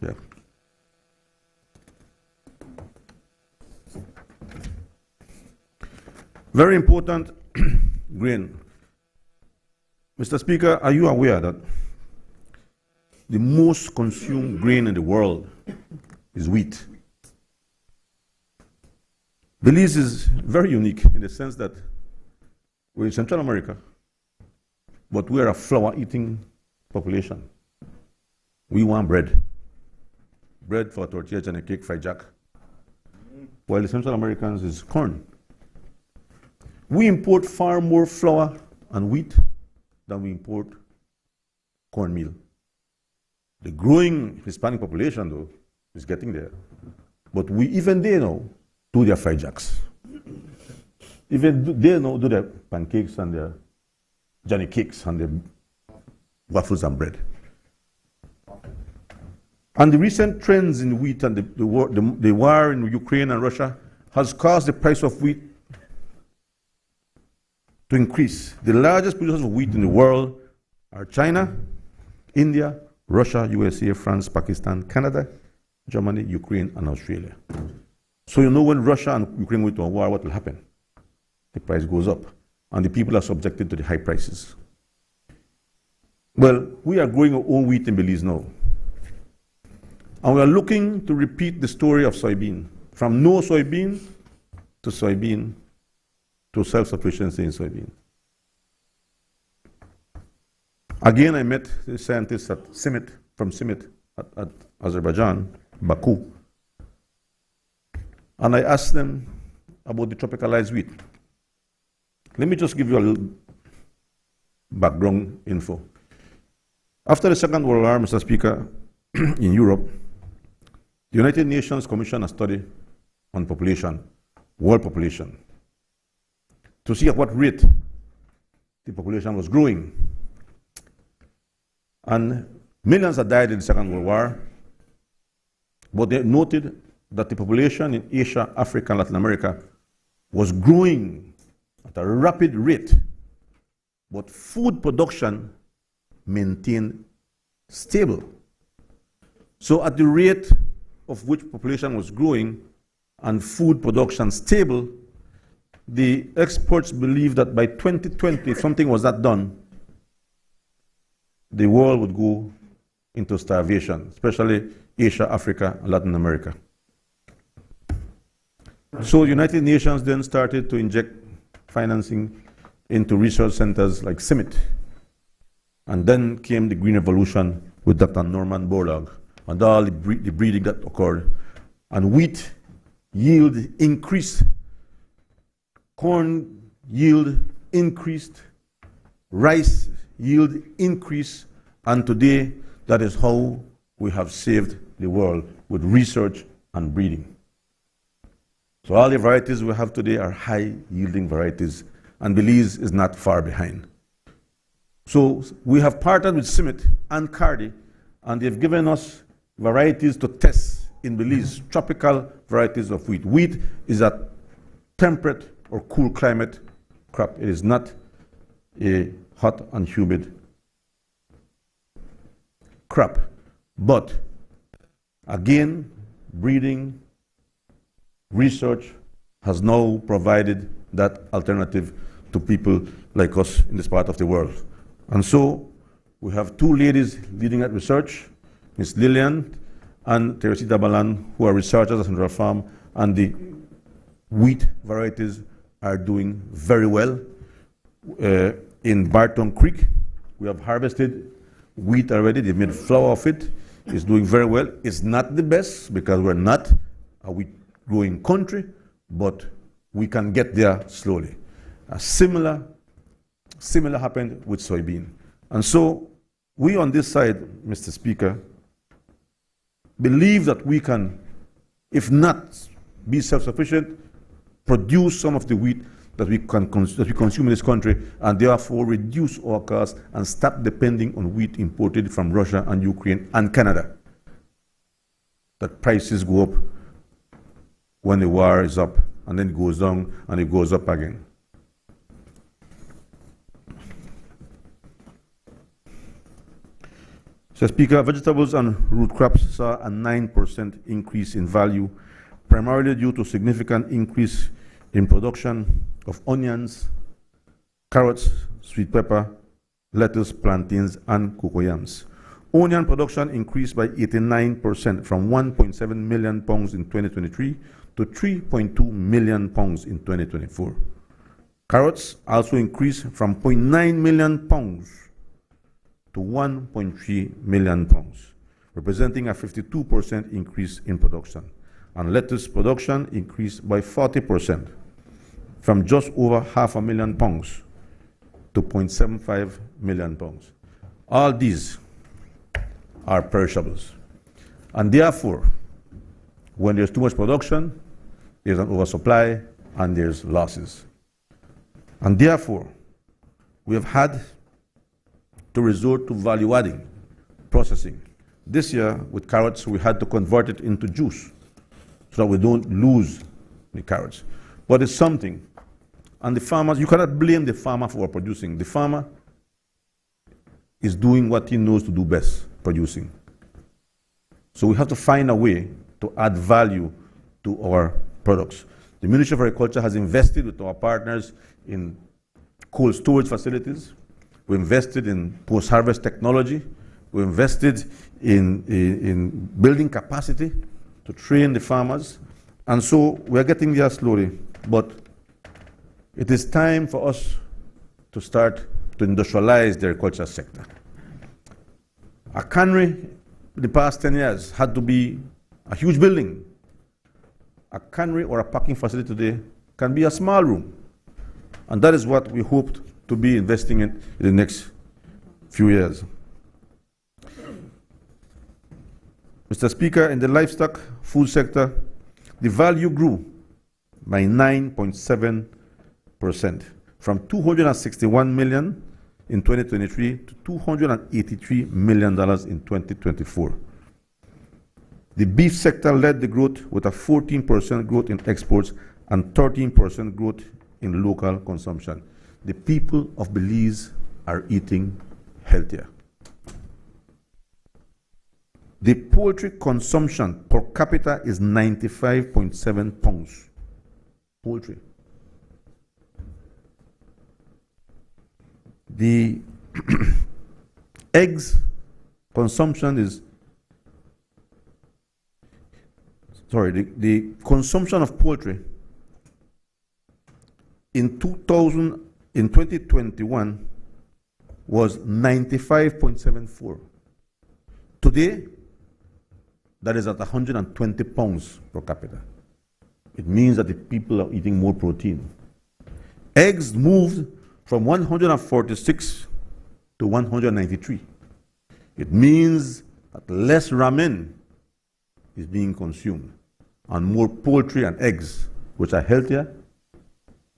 Yeah. Very important grain. Mr. Speaker, are you aware that the most consumed grain in the world is wheat? Belize is very unique in the sense that we're in Central America, but we're a flour-eating population. We want bread. Bread for tortillas and a cake fried jack. While the Central Americans is corn. We import far more flour and wheat than we import cornmeal. The growing Hispanic population, though, is getting there. But even they know do their fried jacks. Even they know do their pancakes and their Johnny cakes and their waffles and bread. And the recent trends in wheat and the war in Ukraine and Russia has caused the price of wheat to increase. The largest producers of wheat in the world are China, India, Russia, USA, France, Pakistan, Canada, Germany, Ukraine, and Australia. So you know when Russia and Ukraine go into a war, what will happen? The price goes up, and the people are subjected to the high prices. Well, we are growing our own wheat in Belize now. And we are looking to repeat the story of soybean, from no soybean to self-sufficiency in soybean. Again, I met the scientists at from CIMIT at Azerbaijan, Baku, and I asked them about the tropicalized wheat. Let me just give you a little background info. After the Second World War, Mr. Speaker, in Europe, the United Nations commissioned a study on population, world population, to see at what rate the population was growing. And millions had died in the Second World War, but they noted that the population in Asia, Africa, and Latin America was growing at a rapid rate, but food production maintained stable. So at the rate of which population was growing and food production stable, the experts believe that by 2020, if something was not done, the world would go into starvation, especially Asia, Africa, and Latin America. So the United Nations then started to inject financing into research centers like CIMIT. And then came the Green Revolution with Dr. Norman Borlaug and all the breeding that occurred. And wheat yield increased, corn yield increased, rice yield increased, and today that is how we have saved the world with research and breeding. So all the varieties we have today are high-yielding varieties, and Belize is not far behind. So we have partnered with CIMIT and CARDI, and they've given us varieties to test in Belize, tropical varieties of wheat. Wheat is a temperate or cool climate crop. It is not a hot and humid crop. But again, breeding, research has now provided that alternative to people like us in this part of the world. And so we have two ladies leading that research, Ms. Lillian and Teresita Balan, who are researchers at Central Farm, and the wheat varieties are doing very well. In Barton Creek, we have harvested wheat already. They've made flour of it. It's doing very well. It's not the best because we're not a wheat growing country, but we can get there slowly. Similar happened with soybean. And so we on this side, Mr. Speaker, believe that we can, if not be self-sufficient, produce some of the wheat that we consume in this country, and therefore reduce our costs and stop depending on wheat imported from Russia and Ukraine and Canada. That prices go up when the war is up, and then it goes down and it goes up again. So, Speaker, vegetables and root crops saw a 9% increase in value, primarily due to significant increase in production of onions, carrots, sweet pepper, lettuce, plantains, and cocoyams. Onion production increased by 89% from 1.7 million pounds in 2023 to 3.2 million pounds in 2024. Carrots also increased from 0.9 million pounds to 1.3 million pounds, representing a 52% increase in production. And lettuce production increased by 40% from just over 500,000 pounds to 0.75 million pounds. All these are perishables. And therefore, when there's too much production, there's an oversupply and there's losses. And therefore, we have had to resort to value-adding, processing. This year, with carrots, we had to convert it into juice so that we don't lose the carrots. But it's something. And the farmers, you cannot blame the farmer for producing. The farmer is doing what he knows to do best, producing. So we have to find a way to add value to our products. The Ministry of Agriculture has invested with our partners in cold storage facilities. We invested in post-harvest technology. We invested in building capacity to train the farmers. And so we're getting there slowly. But it is time for us to start to industrialize the agriculture sector. A cannery, the past 10 years, had to be a huge building. A cannery or a packing facility today can be a small room. And that is what we hoped to be investing in the next few years. Mr. Speaker, in the livestock food sector, the value grew by 9.7%, from $261 million in 2023 to $283 million in 2024. The beef sector led the growth with a 14% growth in exports and 13% growth in local consumption. The people of Belize are eating healthier. The poultry consumption per capita is 95.7 pounds. Poultry. The eggs consumption is, the consumption of poultry in 2021 was 95.74. Today, that is at 120 pounds per capita. It means that the people are eating more protein. Eggs moved from 146 to 193. It means that less ramen is being consumed and more poultry and eggs, which are healthier,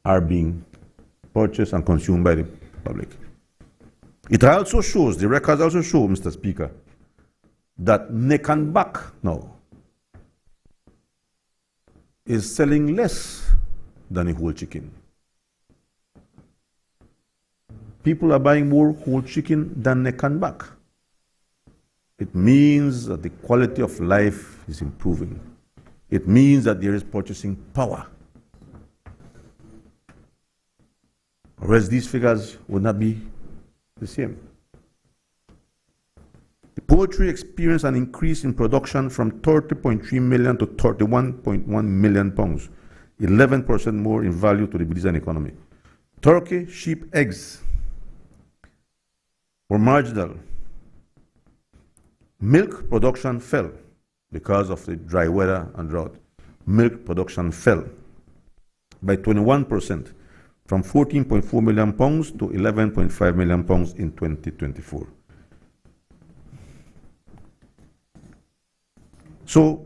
are being purchased and consumed by the public. It also shows, the records also show, Mr. Speaker, that neck and back now is selling less than a whole chicken. People are buying more whole chicken than neck and back. It means that the quality of life is improving. It means that there is purchasing power. Or else these figures would not be the same. The poultry experienced an increase in production from 30.3 million to 31.1 million pounds, 11% more in value to the Belizean economy. Turkey, sheep, eggs were marginal. Milk production fell because of the dry weather and drought. Milk production fell by 21%, from 14.4 million pounds to 11.5 million pounds in 2024. So,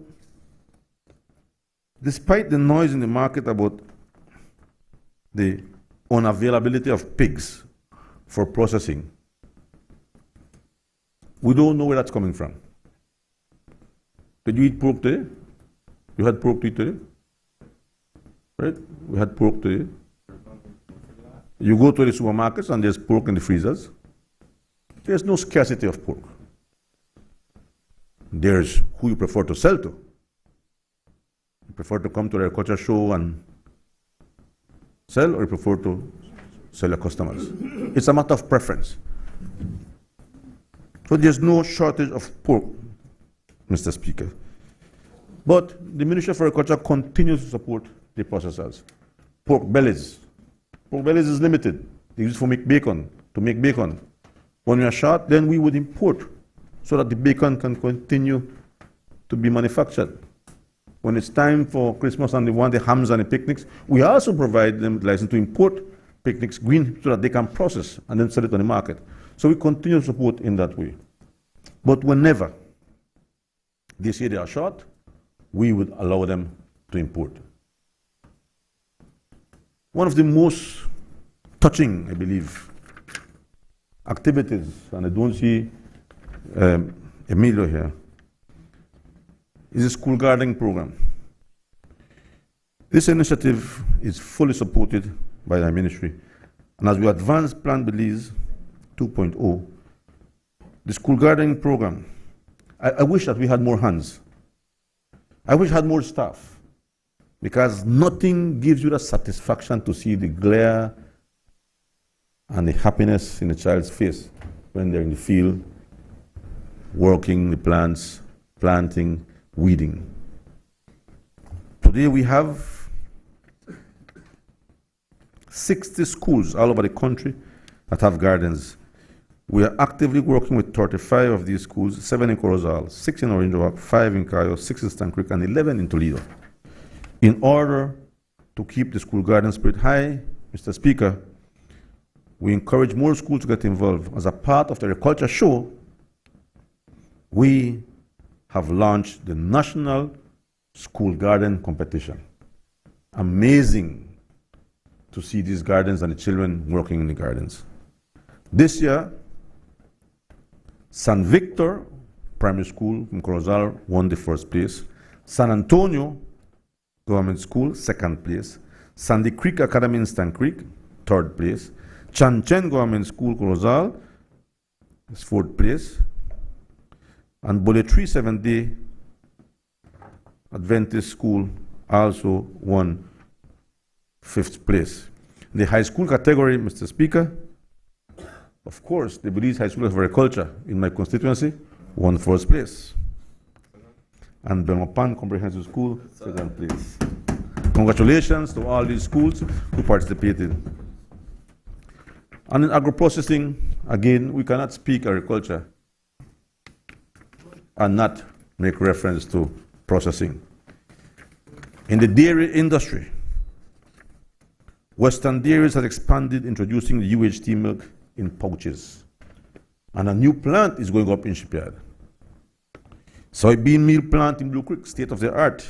despite the noise in the market about the unavailability of pigs for processing, we don't know where that's coming from. Did you eat pork today? You had pork to eat today? Right? We had pork today. You go to the supermarkets and there's pork in the freezers. There's no scarcity of pork. There's who you prefer to sell to. You prefer to come to the agriculture show and sell, or you prefer to sell your customers? It's a matter of preference. So there's no shortage of pork, Mr. Speaker. But the Ministry of Agriculture continues to support the processors. Pork bellies. Pork bellies is limited. They use it for to make bacon. When we are short, then we would import so that the bacon can continue to be manufactured. When it's time for Christmas and they want the hams and the picnics, we also provide them with license to import picnics green so that they can process and then sell it on the market. So we continue to support in that way. But whenever they say they are short, we would allow them to import. One of the most touching, I believe, activities, and I don't see Emilio here, is the school gardening program. This initiative is fully supported by the ministry, and as we advance Plan Belize 2.0, the school gardening program, I wish that we had more hands. I wish I had more staff, because nothing gives you the satisfaction to see the glare and the happiness in a child's face when they're in the field, working the plants, planting, weeding. Today we have 60 schools all over the country that have gardens. We are actively working with 35 of these schools, 7 in Corozal, 6 in Orange Walk, 5 in Cayo, 6 in Stan Creek, and 11 in Toledo. In order to keep the school garden spirit high, Mr. Speaker, we encourage more schools to get involved. As a part of the agriculture show, we have launched the National School Garden Competition. Amazing to see these gardens and the children working in the gardens. This year, San Victor Primary School in Corozal won the first place. San Antonio Government School, second place. Sandy Creek Academy in Stan Creek, third place. Chan Chen Government School, Corozal, is fourth place. And Boletri Seventh-day Adventist School also won fifth place. In the high school category, Mr. Speaker, of course, the Belize High School of Agriculture in my constituency won first place. And Belmopan Comprehensive School, second place. Congratulations to all these schools who participated. And in agro-processing, again, we cannot speak agriculture and not make reference to processing. In the dairy industry, Western Dairies has expanded, introducing the UHT milk in pouches. And a new plant is going up in Shipyard. Soybean meal plant in Blue Creek, state of the art,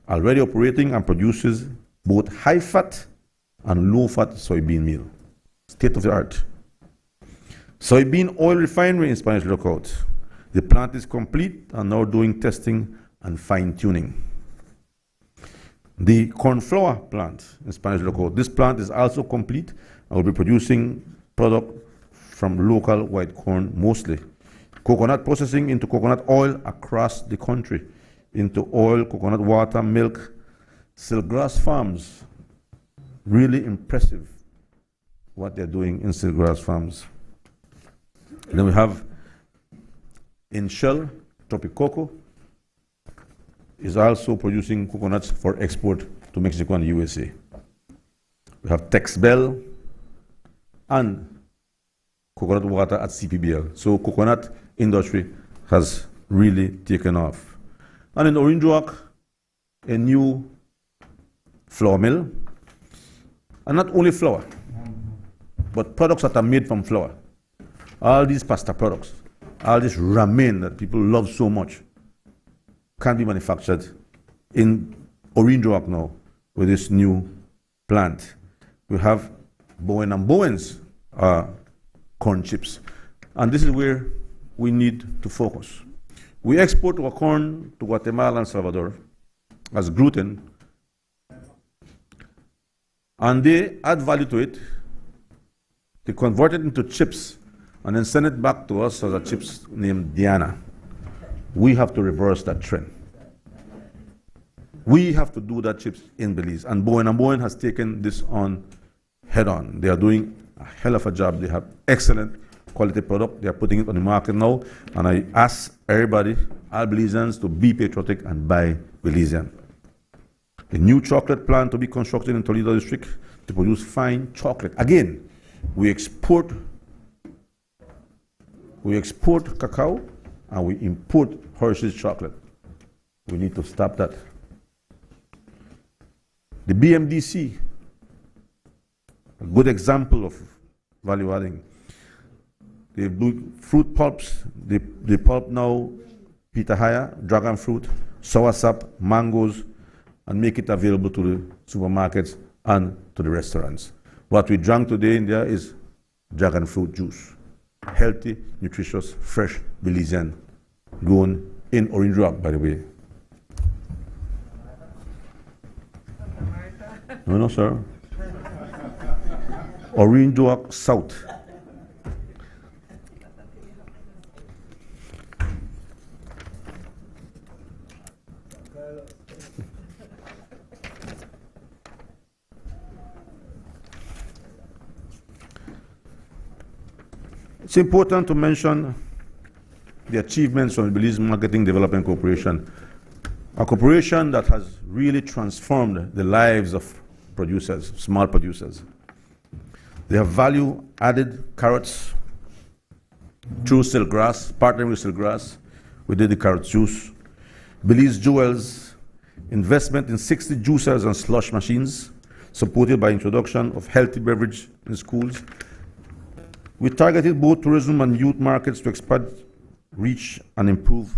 already operating and produces both high-fat and low-fat soybean meal. State of the art. Soybean oil refinery in Spanish Lookout. The plant is complete and now doing testing and fine-tuning. The corn flour plant in Spanish Lookout. This plant is also complete and will be producing product from local white corn mostly. Coconut processing into coconut oil across the country, into oil, coconut water, milk, silkgrass farms. Really impressive what they're doing in silkgrass farms. And then we have in Shell, Tropicoco is also producing coconuts for export to Mexico and USA. We have Texbel and coconut water at CPBL. So coconut industry has really taken off. And in Orange Walk, a new flour mill. And not only flour, but products that are made from flour. All these pasta products, all this ramen that people love so much, can be manufactured in Orange Walk now with this new plant. We have Bowen & Bowen's corn chips. And this is where we need to focus. We export our corn to Guatemala and Salvador as gluten, and they add value to it. They convert it into chips and then send it back to us as a chips named Diana. We have to reverse that trend. We have to do that chips in Belize. And Bowen & Bowen has taken this on head on. They are doing a hell of a job. They have excellent quality product. They are putting it on the market now, and I ask everybody, all Belizeans, to be patriotic and buy Belizean. A new chocolate plant to be constructed in Toledo District to produce fine chocolate. Again, we export cacao and we import Hershey's chocolate. We need to stop that. The BMDC, a good example of value adding. They do fruit pulps. They pulp now pitahaya, dragon fruit, soursop, mangoes, and make it available to the supermarkets and to the restaurants. What we drank today in there is dragon fruit juice. Healthy, nutritious, fresh Belizean, grown in Orange Rock, by the way. No, sir. Orange Rock South. It's important to mention the achievements of the Belize Marketing Development Corporation, a corporation that has really transformed the lives of producers, small producers. They have value-added carrots through Silkgrass, partnering with Silkgrass. We did the carrot juice. Belize Jewels, investment in 60 juicers and slush machines, supported by introduction of healthy beverage in schools. We targeted both tourism and youth markets to expand reach and improve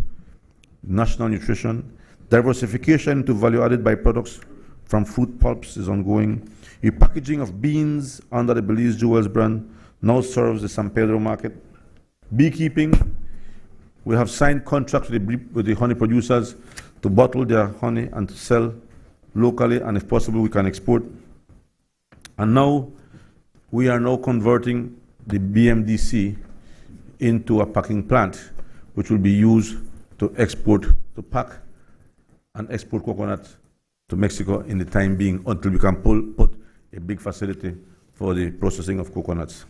national nutrition. Diversification into value-added byproducts from fruit pulps is ongoing. Repackaging of beans under the Belize Jewels brand now serves the San Pedro market. Beekeeping, we have signed contracts with the honey producers to bottle their honey and to sell locally, and if possible, we can export. And now, we are now converting the BMDC into a packing plant, which will be used to export, to pack and export coconut to Mexico in the time being until we can put a big facility for the processing of coconuts.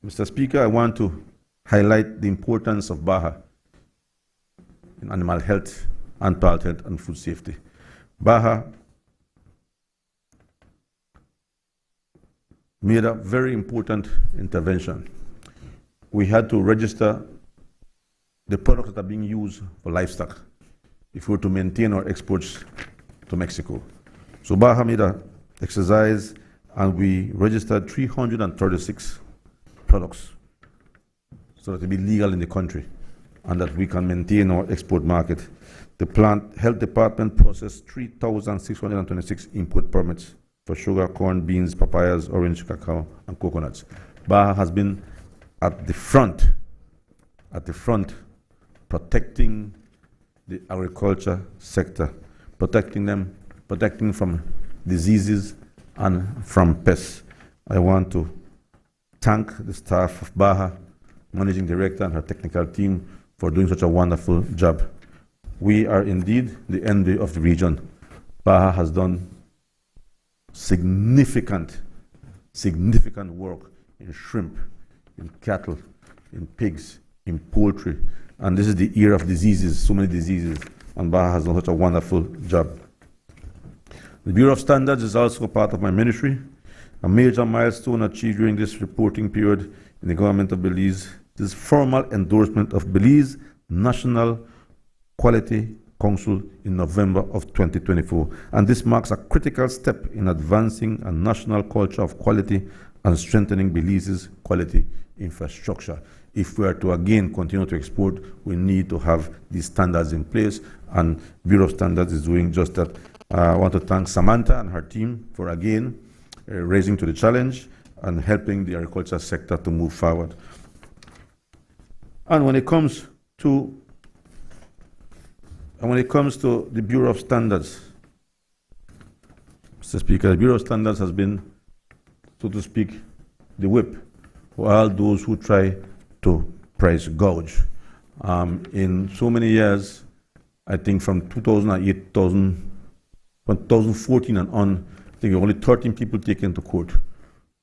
Mr. Speaker, I want to highlight the importance of BAHA in animal health and plant health and food safety. BAHA made a very important intervention. We had to register the products that are being used for livestock if we were to maintain our exports to Mexico. So BAHA made an exercise and we registered 336 products so that it be legal in the country and that we can maintain our export market. The plant health department processed 3,626 import permits for sugar, corn, beans, papayas, orange, cacao, and coconuts. BAHA has been at the front, protecting the agriculture sector, protecting from diseases and from pests. I want to thank the staff of BAHA, managing director and her technical team for doing such a wonderful job. We are indeed the envy of the region. BAHA has done significant work in shrimp, in cattle, in pigs, in poultry, and this is the era of diseases, so many diseases, and BAHA has done such a wonderful job. The Bureau of Standards is also part of my ministry. A major milestone achieved during this reporting period in the government of Belize is formal endorsement of Belize National Quality Council in November of 2024. And this marks a critical step in advancing a national culture of quality and strengthening Belize's quality infrastructure. If we are to again continue to export, we need to have these standards in place, and Bureau of Standards is doing just that. I want to thank Samantha and her team for again raising to the challenge and helping the agriculture sector to move forward. And when it comes to the Bureau of Standards, Mr. Speaker, the Bureau of Standards has been, so to speak, the whip for all those who try to price gouge. In so many years, I think from 2008, 2014 and on, I think only 13 people taken to court.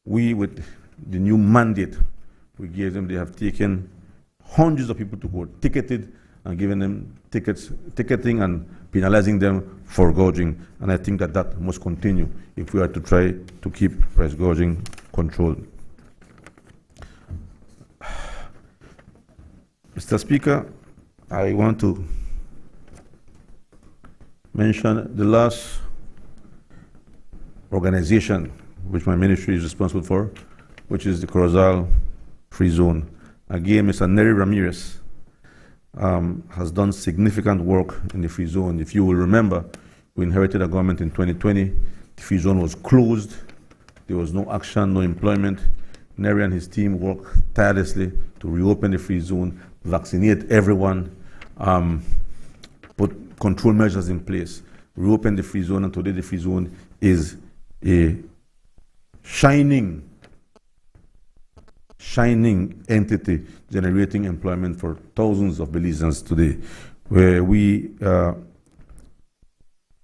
we, with the new mandate we gave them, they have taken hundreds of people to court, ticketed, and given them ticketing and penalizing them for gouging. And I think that that must continue if we are to try to keep price gouging controlled. Mr. Speaker, I want to mention the last organization which my ministry is responsible for, which is the Corozal Free Zone. Again, Mr. Neri Ramirez has done significant work in the free zone. If you will remember, we inherited a government in 2020. The free zone was closed. There was no action, no employment. Neri and his team worked tirelessly to reopen the free zone, vaccinate everyone, put control measures in place, reopen the free zone, and today the free zone is a shining entity generating employment for thousands of Belizeans today, where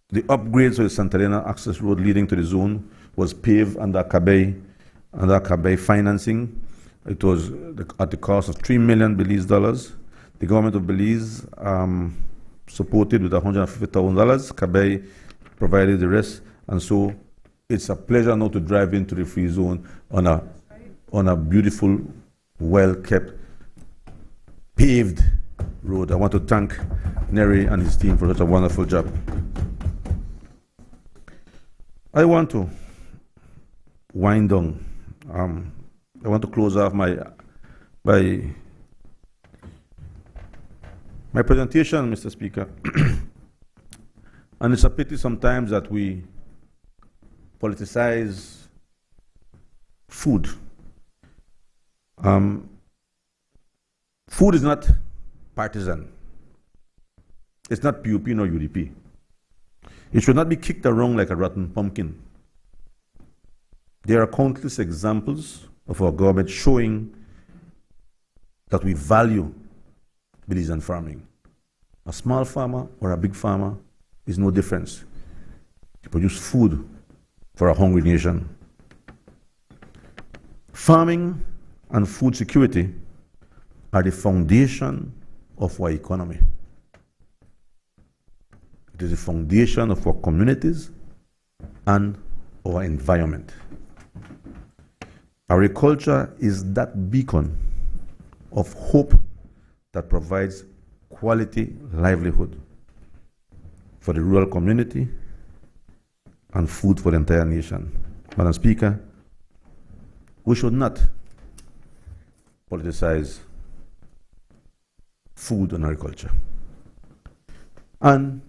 the upgrades of the Santa Elena access road leading to the zone was paved under Cabay financing. It was at the cost of $3 million Belize dollars. The government of Belize supported with $150,000. Cabay provided the rest, and so it's a pleasure now to drive into the free zone on a beautiful, well-kept, paved road. I want to thank Neri and his team for such a wonderful job. I want to wind down. I want to close off my presentation, Mr. Speaker. And it's a pity sometimes that we politicize food. Food is not partisan. It's not PUP nor UDP. It should not be kicked around like a rotten pumpkin. There are countless examples of our government showing that we value Belizean farming. A small farmer or a big farmer is no difference. They produce food for a hungry nation. Farming and food security are the foundation of our economy. It is the foundation of our communities and our environment. Agriculture is that beacon of hope that provides quality livelihood for the rural community and food for the entire nation. Madam Speaker, we should not politicize food and agriculture. And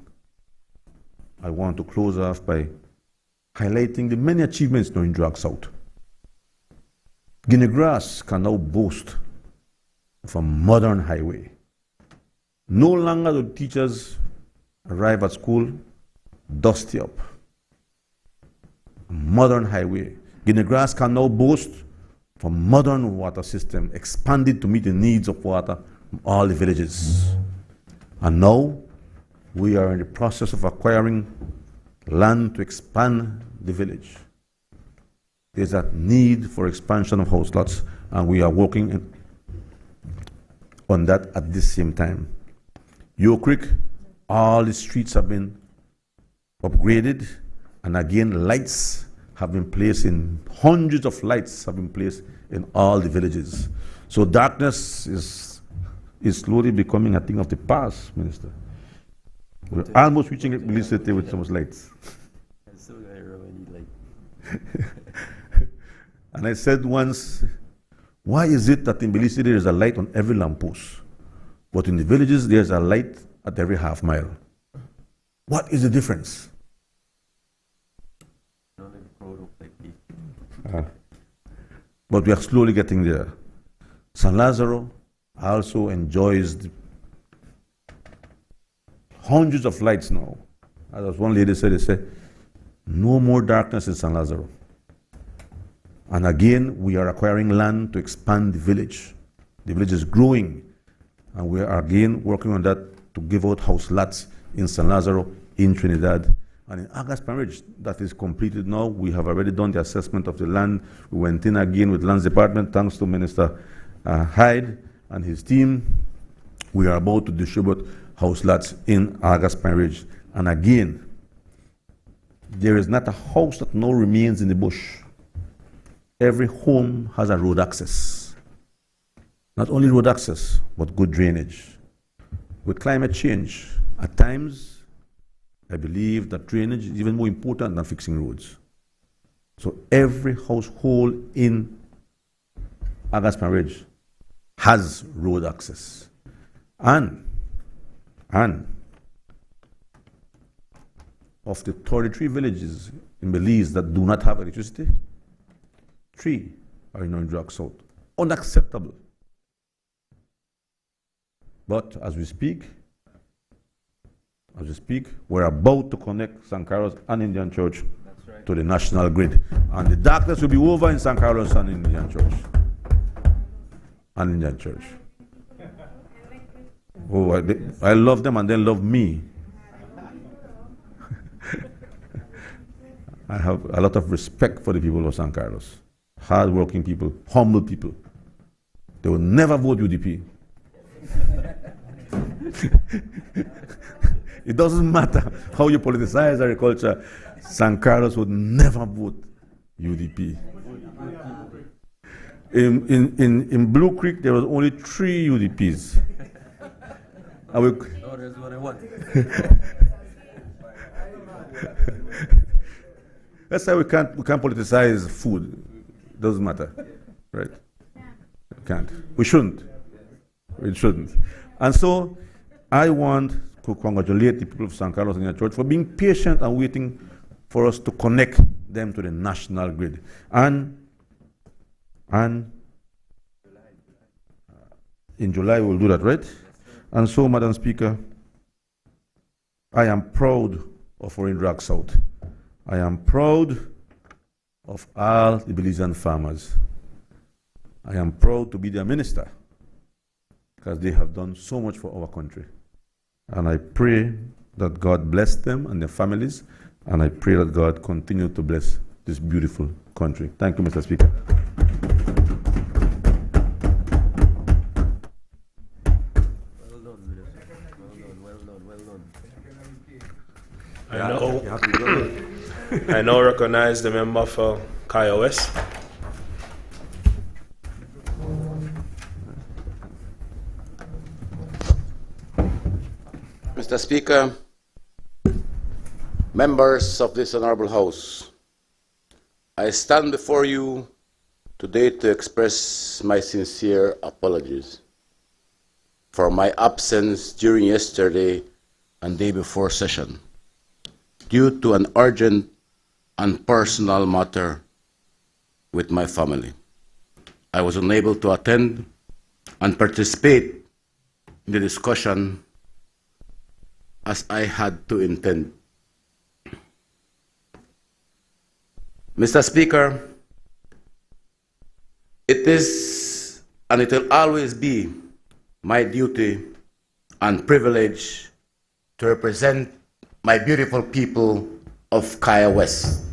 I want to close off by highlighting the many achievements now in Cayo South. Guinea Grass can now boast of a modern highway. No longer do teachers arrive at school dusty up. A modern highway. Guinea Grass can now boast of a modern water system expanded to meet the needs of water from all the villages. And now we are in the process of acquiring land to expand the village. There's a need for expansion of house lots, and we are working on that at the same time. Yo Creek, all the streets have been upgraded, and again, lights have been placed in, hundreds of lights have been placed in all the villages. So darkness is slowly becoming a thing of the past, Minister. We're almost reaching Belize City with so much lights. And I said once, why is it that in Belize City there is a light on every lamppost, but in the villages there's a light at every half mile? What is the difference? But we are slowly getting there. San Lazaro also enjoys hundreds of lights now. As one lady said, they said, no more darkness in San Lazaro. And again, we are acquiring land to expand the village. The village is growing, and we are again working on that to give out house lots in San Lazaro, in Trinidad, And in August Marriage, that is completed now. We have already done the assessment of the land. We went in again with Lands Department, thanks to Minister Hyde and his team. We are about to distribute house lots in August Marriage. And again, there is not a house that now remains in the bush. Every home has a road access. Not only road access, but good drainage. With climate change, at times, I believe that drainage is even more important than fixing roads. So every household in August Marriage has road access. And of the 33 villages in Belize that do not have electricity, 3 are in Cayo South. Unacceptable. But as we speak, we're about to connect San Carlos and Indian Church to the national grid. And the darkness will be over in San Carlos and Indian Church. And Indian Church. Oh, I love them and they love me. I have a lot of respect for the people of San Carlos. Hard-working people, humble people. They will never vote UDP. It doesn't matter how you politicize agriculture, San Carlos would never vote UDP. In Blue Creek, there was only 3 UDPs. That's what I want. That's why we can't politicize food. It doesn't matter, right? We can't. We shouldn't. We shouldn't. And so, I want to congratulate the people of San Carlos and Indian Church for being patient and waiting for us to connect them to the national grid. And in July we'll do that, right? And so, Madam Speaker, I am proud of Cayo South. I am proud of all the Belizean farmers. I am proud to be their minister because they have done so much for our country. And I pray that God bless them and their families, and I pray that God continue to bless this beautiful country. Thank you, Mr. Speaker. I now recognize the member for Cayo West. Mr. Speaker, members of this Honorable House, I stand before you today to express my sincere apologies for my absence during yesterday and day before session due to an urgent and personal matter with my family. I was unable to attend and participate in the discussion as I had to intend. Mr. Speaker, it is and it will always be my duty and privilege to represent my beautiful people of Cayo West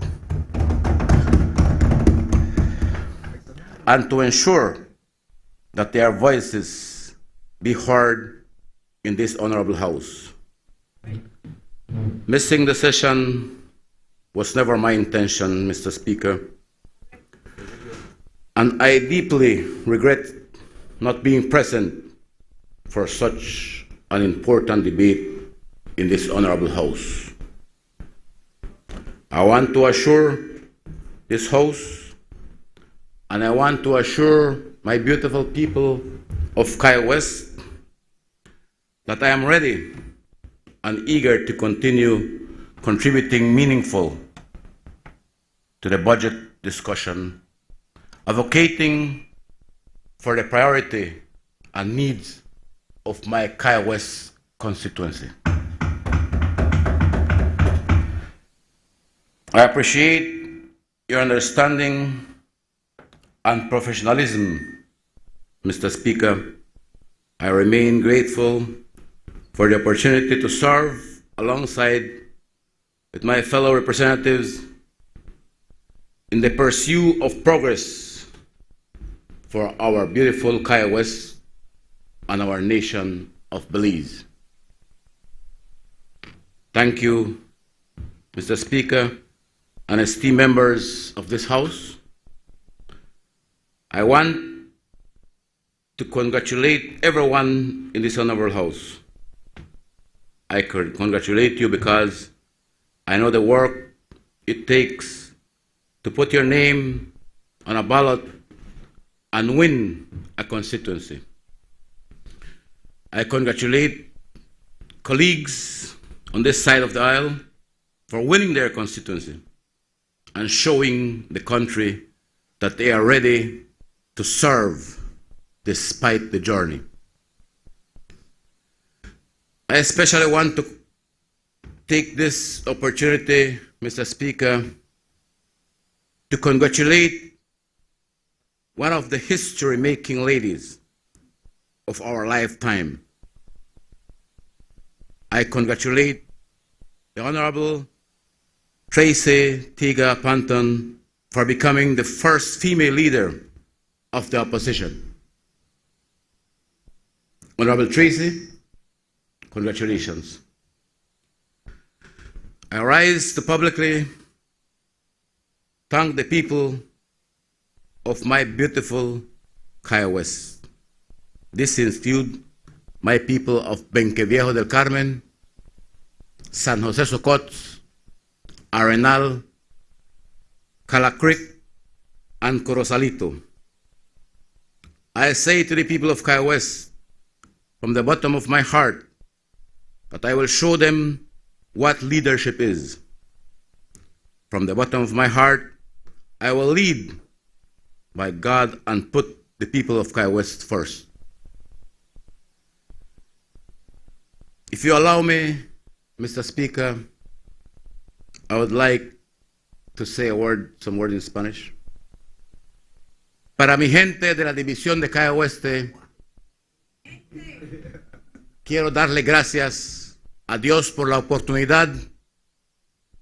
and to ensure that their voices be heard in this honorable house. Missing the session was never my intention, Mr. Speaker, and I deeply regret not being present for such an important debate in this honorable house. I want to assure this house, and I want to assure my beautiful people of Cayo West that I am ready and eager to continue contributing meaningful to the budget discussion, advocating for the priority and needs of my Cayo West constituency. I appreciate your understanding and professionalism, Mr. Speaker. I remain grateful for the opportunity to serve alongside with my fellow representatives in the pursuit of progress for our beautiful Cayo West and our nation of Belize. Thank you, Mr. Speaker, and esteemed members of this House. I want to congratulate everyone in this honorable House. I congratulate you because I know the work it takes to put your name on a ballot and win a constituency. I congratulate colleagues on this side of the aisle for winning their constituency and showing the country that they are ready to serve despite the journey. I especially want to take this opportunity, Mr. Speaker, to congratulate one of the history-making ladies of our lifetime. I congratulate the Honorable Tracy Tiga Panton for becoming the first female leader of the opposition. Honorable Tracy, congratulations. I rise to publicly thank the people of my beautiful Cayo West. This includes my people of Benqueviejo del Carmen, San Jose Socots, Arenal, Calacreek, and Corozalito. I say to the people of Cayo West, from the bottom of my heart, that I will show them what leadership is. From the bottom of my heart, I will lead by God and put the people of Cayo West first. If you allow me, Mr. Speaker, I would like to say some word in Spanish. Para mi gente de la división de Cayo Oeste, quiero darle gracias a Dios por la oportunidad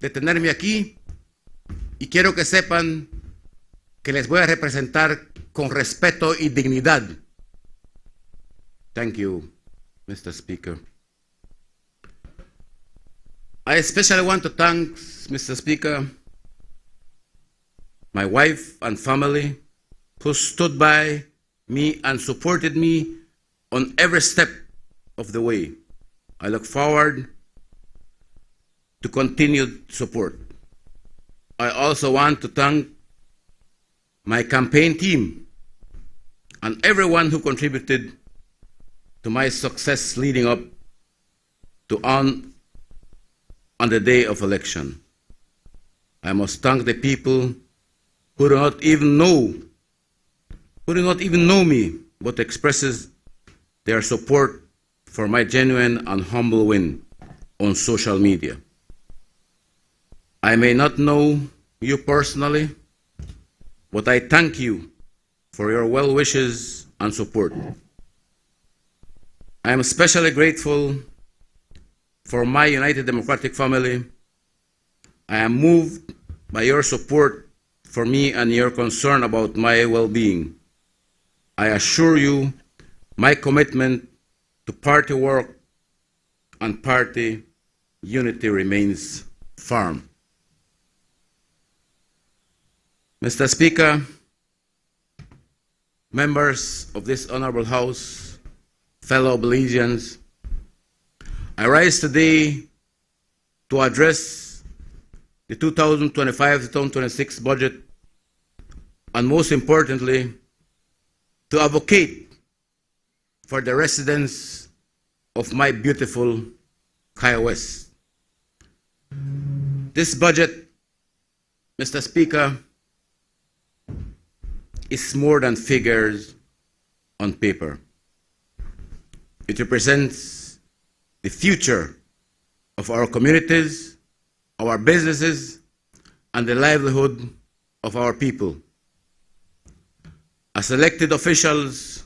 de tenerme aquí y quiero que sepan que les voy a representar con respeto y dignidad. Thank you, Mr. Speaker. I especially want to thank, Mr. Speaker, my wife and family who stood by me and supported me on every step of the way. I look forward to continued support. I also want to thank my campaign team and everyone who contributed to my success leading up to on the day of election. I must thank the people who do not even know me, but expresses their support for my genuine and humble win on social media. I may not know you personally, but I thank you for your well wishes and support. I am especially grateful for my United Democratic family. I am moved by your support for me and your concern about my well-being. I assure you my commitment to party work and party unity remains firm. Mr. Speaker, members of this honorable House, fellow Belizeans, I rise today to address the 2025-2026 budget and most importantly, to advocate for the residents of my beautiful Cayo West. This budget, Mr. Speaker, is more than figures on paper. It represents the future of our communities, our businesses, and the livelihood of our people. As elected officials,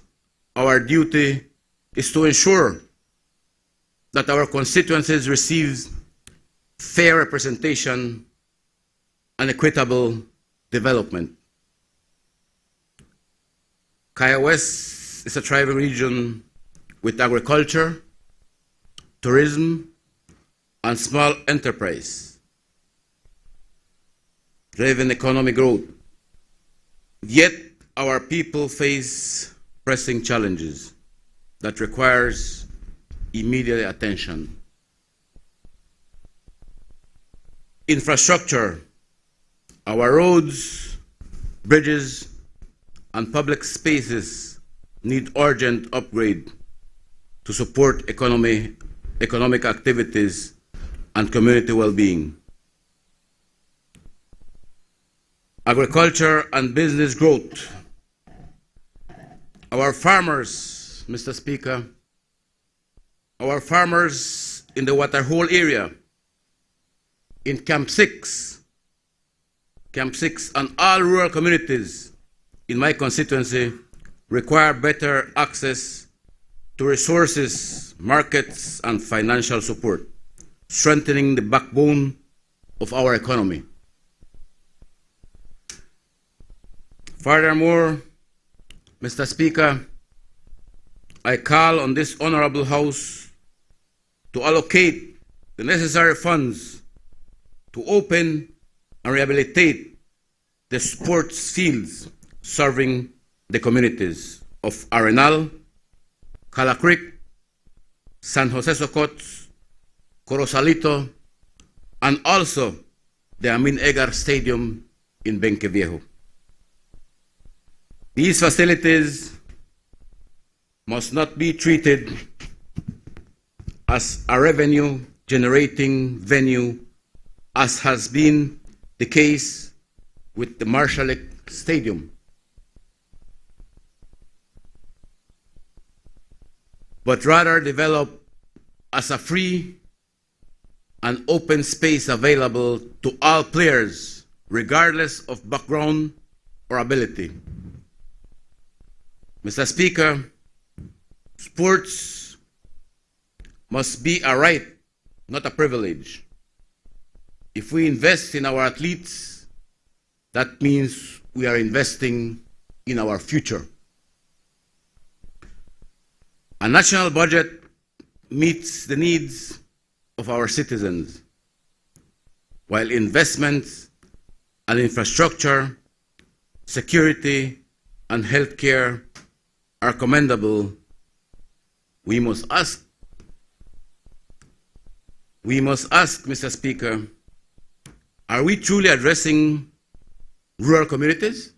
our duty is to ensure that our constituencies receive fair representation, and equitable development. Cayo West is a tribal region with agriculture, tourism, and small enterprise driven economic growth. Yet our people face pressing challenges that requires immediate attention. Infrastructure, our roads, bridges, and public spaces need urgent upgrade to support economic activities and community well-being. Agriculture and business growth. Our farmers, Mr. Speaker, our farmers in the Waterhole area, in Camp 6, and all rural communities in my constituency require better access to resources, markets, and financial support, strengthening the backbone of our economy. Furthermore, Mr. Speaker, I call on this honorable House to allocate the necessary funds to open and rehabilitate the sports fields serving the communities of Arenal, Cala Creek, San Jose Socots, Corozalito, and also the Amin Egar Stadium in Benque Viejo. These facilities must not be treated as a revenue-generating venue, as has been the case with the Marshall Stadium, but rather develop as a free and open space available to all players, regardless of background or ability. Mr. Speaker, sports must be a right, not a privilege. If we invest in our athletes, that means we are investing in our future. A national budget meets the needs of our citizens, while investments and infrastructure, security, and healthcare are commendable. We must ask, Mr. Speaker, are we truly addressing rural communities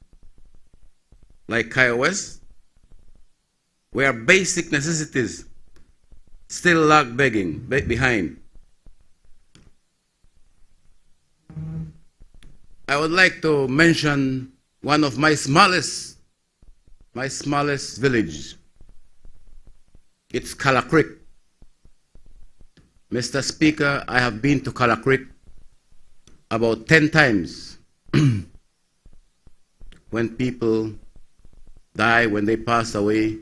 like Cayo West, where basic necessities still lag behind? I would like to mention one of my smallest village. It's Cala Creek. Mr. Speaker, I have been to Cala Creek about 10 times. When people die, when they pass away,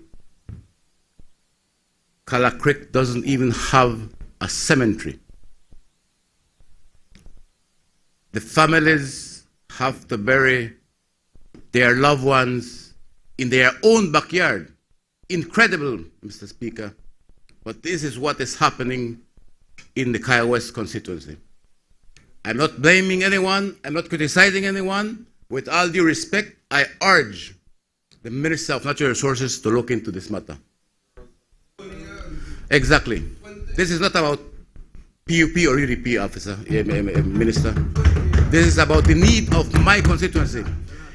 Cala Creek doesn't even have a cemetery. The families have to bury their loved ones in their own backyard. Incredible, Mr. Speaker, but this is what is happening in the Cayo West constituency. I'm not blaming anyone, I'm not criticizing anyone. With all due respect, I urge the Minister of Natural Resources to look into this matter. Exactly. This is not about PUP or UDP, officer, Minister. This is about the need of my constituency.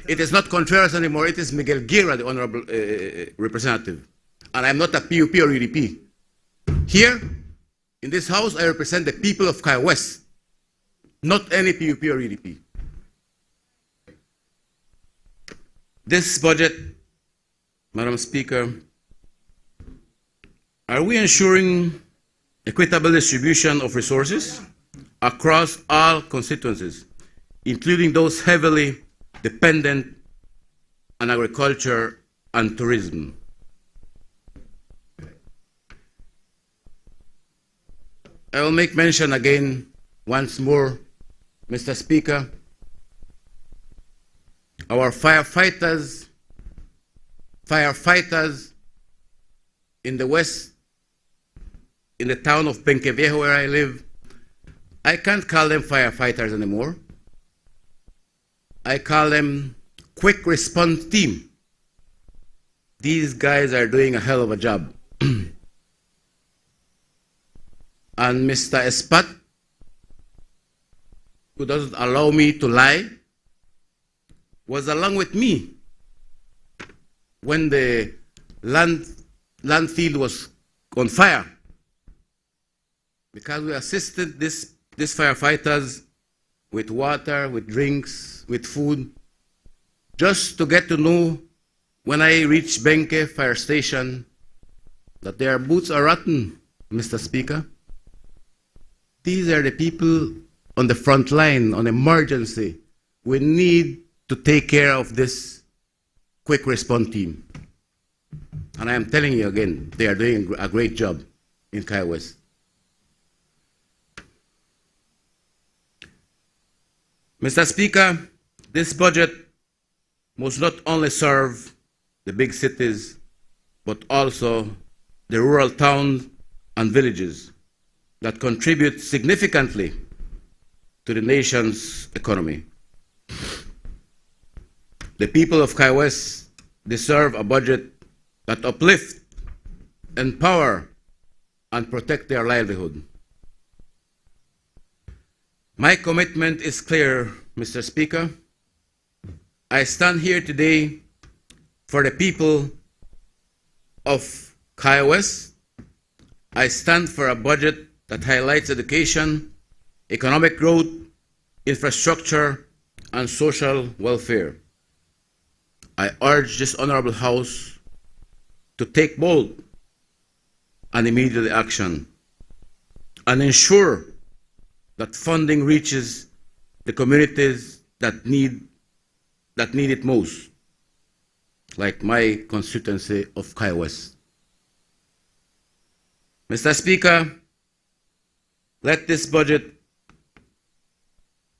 It is not Contreras anymore, it is Miguel Guerra, the honorable representative. And I'm not a PUP or UDP. Here, in this house, I represent the people of Cayo West, not any PUP or UDP. This budget, Madam Speaker, are we ensuring equitable distribution of resources across all constituencies, including those heavily dependent on agriculture and tourism? I will make mention again once more, Mr. Speaker, our firefighters in the west, in the town of Penqueviejo where I live, I can't call them firefighters anymore. I call them quick response team. These guys are doing a hell of a job. And Mr. Espat, who doesn't allow me to lie, was along with me when the landfill was on fire, because we assisted these firefighters with water, with drinks, with food, just to get to know when I reached Benke fire station that their boots are rotten, Mr. Speaker. These are the people on the front line, on emergency. We need to take care of this quick response team. And I am telling you again, they are doing a great job in Cayo West. Mr. Speaker, this budget must not only serve the big cities, but also the rural towns and villages that contribute significantly to the nation's economy. The people of Cayo West deserve a budget that uplift, empower, and protect their livelihood. My commitment is clear, Mr. Speaker. I stand here today for the people of Cayo West. I stand for a budget that highlights education, economic growth, infrastructure, and social welfare. I urge this honorable House to take bold and immediate action and ensure that funding reaches the communities that need it most, like my constituency of Cayo West. Mr. Speaker, let this budget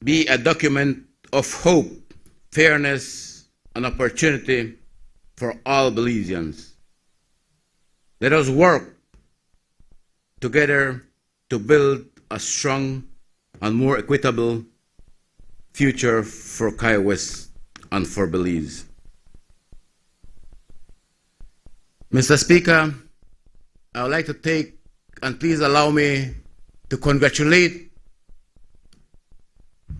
be a document of hope, fairness, and opportunity for all Belizeans. Let us work together to build a strong and more equitable future for Cayo West and for Belize. Mr. Speaker, I would like to take, and please allow me to congratulate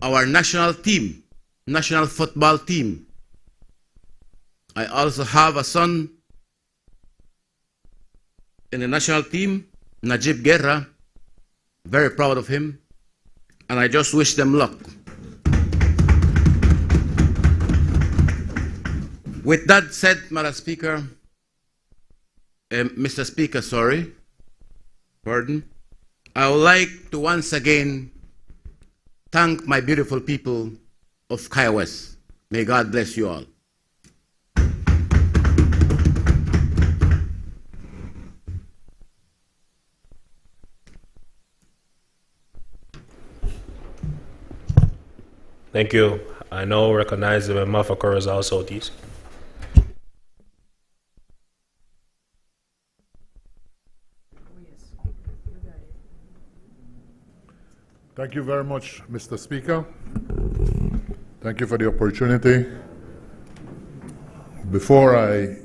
our national team, national football team. I also have a son in the national team, Najib Guerra, very proud of him, and I just wish them luck. With that said, Madam Speaker, Mr. Speaker, pardon, I would like to once again thank my beautiful people of Cayo West. May God bless you all. Thank you. I now recognize the member for Corozal Southeast. Thank you very much, Mr. Speaker. Thank you for the opportunity. Before I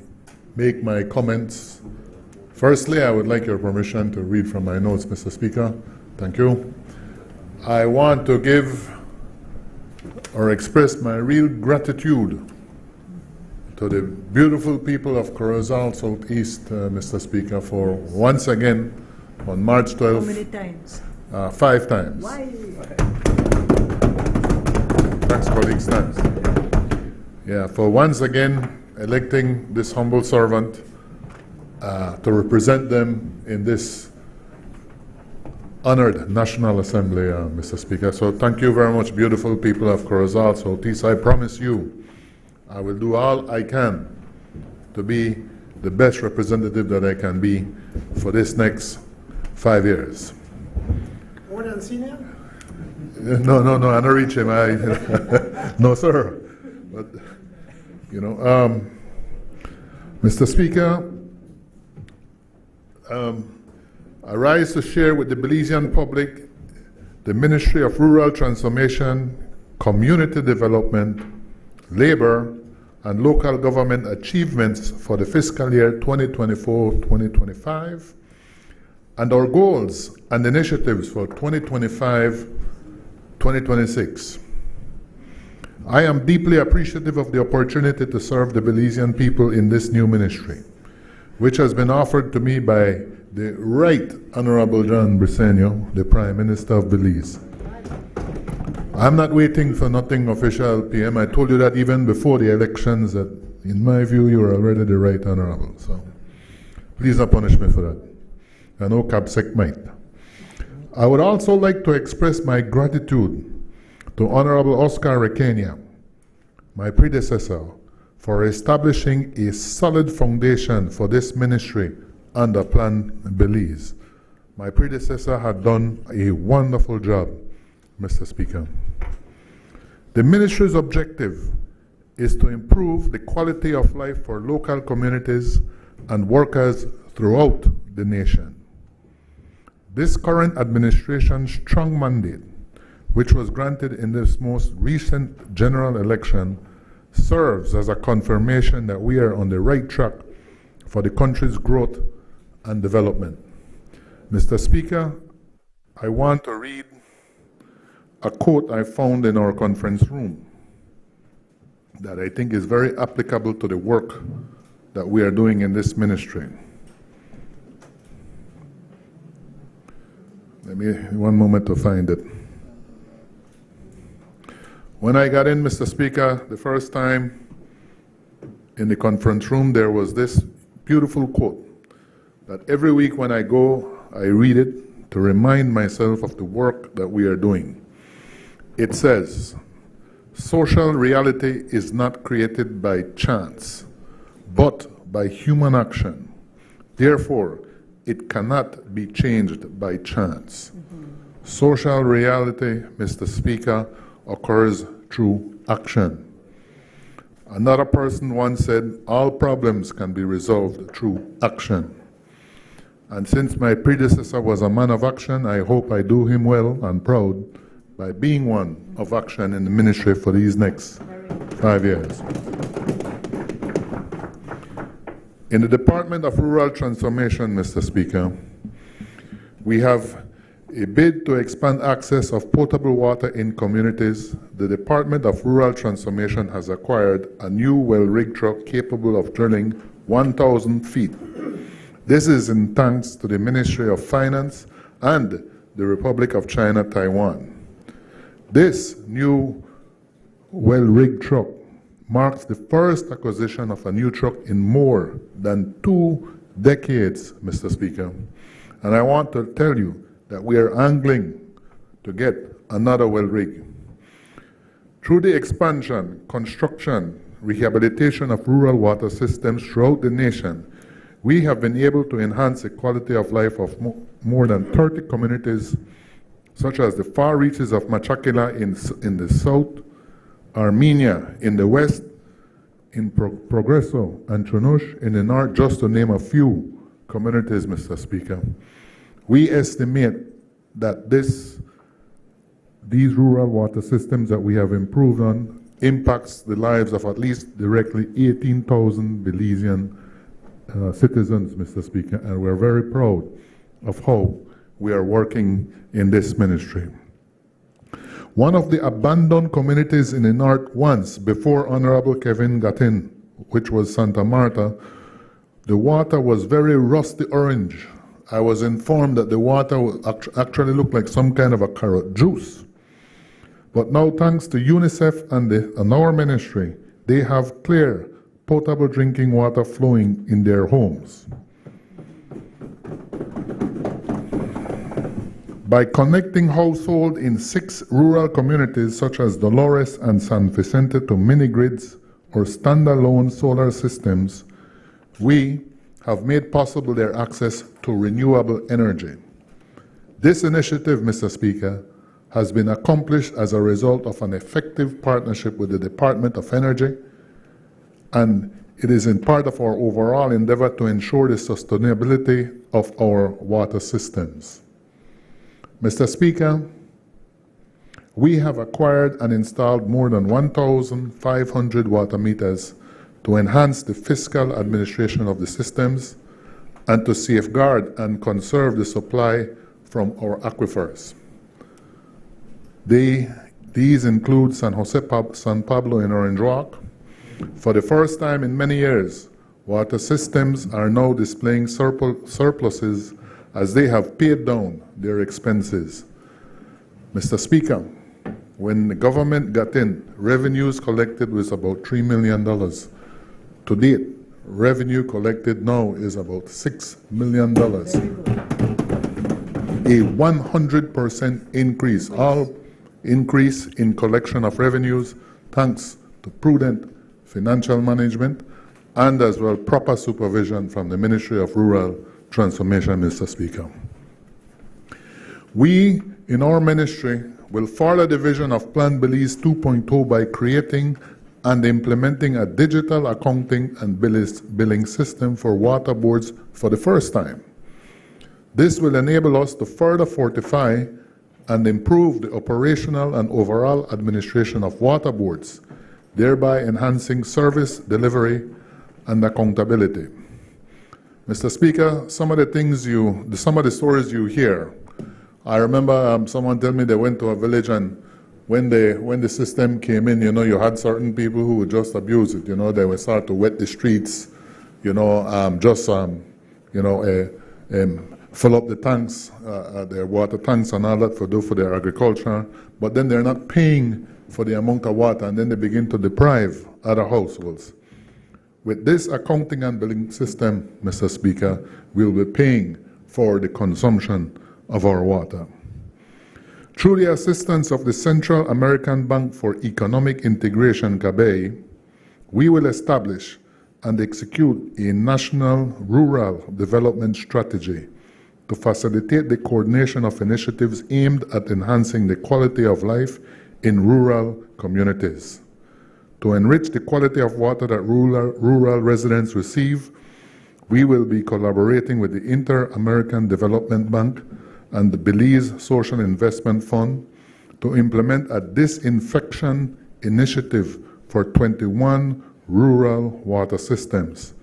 make my comments, firstly, I would like your permission to read from my notes, Mr. Speaker. Thank you. I want to give or express my real gratitude to the beautiful people of Corozal Southeast, Mr. Speaker, for once again on March 12th. How many times? 5 times. Why? Thanks, colleagues. Thanks. Yeah, for once again electing this humble servant to represent them in this honored National Assembly, Mr. Speaker. So thank you very much, beautiful people of Corozal Southeast. I promise you, I will do all I can to be the best representative that I can be for this next 5 years. More than senior? No, I don't reach him. No, sir. But, Mr. Speaker, I rise to share with the Belizean public the Ministry of Rural Transformation, Community Development, Labor, and Local Government achievements for the fiscal year 2024-2025, and our goals and initiatives for 2025-2026. I am deeply appreciative of the opportunity to serve the Belizean people in this new ministry, which has been offered to me by the Right Honorable John Briceño, the Prime Minister of Belize. I'm not waiting for nothing official, PM. I told you that even before the elections, that in my view, you're already the Right Honorable. So please don't punish me for that. I know CABSEC might. I would also like to express my gratitude to Honorable Oscar Requena, my predecessor, for establishing a solid foundation for this ministry under Plan Belize. My predecessor had done a wonderful job, Mr. Speaker. The ministry's objective is to improve the quality of life for local communities and workers throughout the nation. This current administration's strong mandate, which was granted in this most recent general election, serves as a confirmation that we are on the right track for the country's growth and development. Mr. Speaker, I want to read a quote I found in our conference room that I think is very applicable to the work that we are doing in this ministry. Let me, one moment to find it. When I got in, Mr. Speaker, the first time in the conference room, there was this beautiful quote that every week when I go, I read it to remind myself of the work that we are doing. It says, social reality is not created by chance, but by human action. Therefore, it cannot be changed by chance. Social reality, Mr. Speaker, occurs through action. Another person once said, all problems can be resolved through action. And since my predecessor was a man of action, I hope I do him well and proud by being one of action in the ministry for these next 5 years. In the Department of Rural Transformation, Mr. Speaker, we have a bid to expand access of potable water in communities. The Department of Rural Transformation has acquired a new well rig truck capable of drilling 1,000 feet. This is in thanks to the Ministry of Finance and the Republic of China, Taiwan. This new well rig truck marks the first acquisition of a new truck in more than 2 decades, Mr. Speaker. And I want to tell you that we are angling to get another well rig. Through the expansion, construction, rehabilitation of rural water systems throughout the nation, we have been able to enhance the quality of life of more than 30 communities, such as the far reaches of Machakila in the south, Armenia in the west, in Progreso and Chunush in the north, just to name a few communities, Mr. Speaker. We estimate that these rural water systems that we have improved on impacts the lives of at least directly 18,000 Belizean citizens, Mr. Speaker, and we're very proud of how we are working in this ministry. One of the abandoned communities in the north once, before Honorable Kevin got in, which was Santa Marta, the water was very rusty orange. I was informed that the water actually looked like some kind of a carrot juice. But now, thanks to UNICEF and our ministry, they have clear, potable drinking water flowing in their homes. By connecting households in 6 rural communities such as Dolores and San Vicente to mini-grids or standalone solar systems, we have made possible their access to renewable energy. This initiative, Mr. Speaker, has been accomplished as a result of an effective partnership with the Department of Energy, and it is in part of our overall endeavor to ensure the sustainability of our water systems. Mr. Speaker, we have acquired and installed more than 1,500 water meters to enhance the fiscal administration of the systems and to safeguard and conserve the supply from our aquifers. These include San Pablo in Orange Rock. For the first time in many years, water systems are now displaying surpluses as they have paid down their expenses. Mr. Speaker, when the government got in, revenues collected was about $3 million. To date, revenue collected now is about $6 million. A 100% increase, all increase in collection of revenues thanks to prudent financial management and as well proper supervision from the Ministry of Rural Transformation, Mr. Speaker. We, in our ministry, will further the vision of Plan Belize 2.0 by creating and implementing a digital accounting and billing system for water boards for the first time. This will enable us to further fortify and improve the operational and overall administration of water boards, thereby enhancing service delivery and accountability. Mr. Speaker, some of the stories you hear, I remember someone tell me they went to a village and when the system came in, you had certain people who would just abuse it. They would start to wet the streets, fill up the tanks, their water tanks and all that for their agriculture, but then they're not paying for the amount of water, and then they begin to deprive other households. With this accounting and billing system, Mr. Speaker, we'll be paying for the consumption of our water. Through the assistance of the Central American Bank for Economic Integration, CABE, we will establish and execute a national rural development strategy to facilitate the coordination of initiatives aimed at enhancing the quality of life in rural communities. To enrich the quality of water that rural residents receive, we will be collaborating with the Inter-American Development Bank and the Belize Social Investment Fund to implement a disinfection initiative for 21 rural water systems.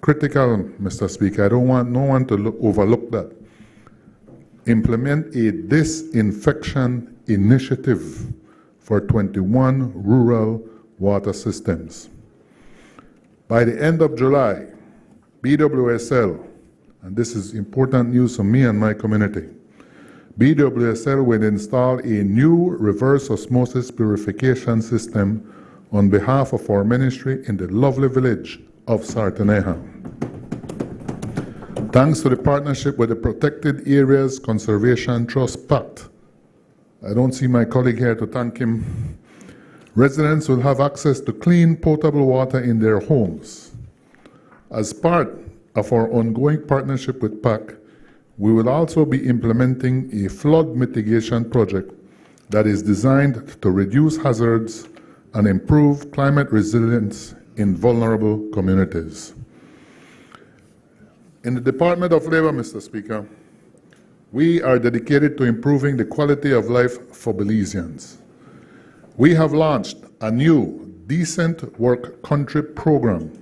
Critical, Mr. Speaker, I don't want no one to overlook that. Implement a disinfection initiative for 21 rural water systems. By the end of July, BWSL, and this is important news for me and my community, BWSL will install a new reverse osmosis purification system on behalf of our ministry in the lovely village of Sartaneja. Thanks to the partnership with the Protected Areas Conservation Trust Pact, I don't see my colleague here to thank him, residents will have access to clean potable water in their homes. As part of our ongoing partnership with PAC, we will also be implementing a flood mitigation project that is designed to reduce hazards and improve climate resilience in vulnerable communities. In the Department of Labor, Mr. Speaker, we are dedicated to improving the quality of life for Belizeans. We have launched a new Decent Work Country program,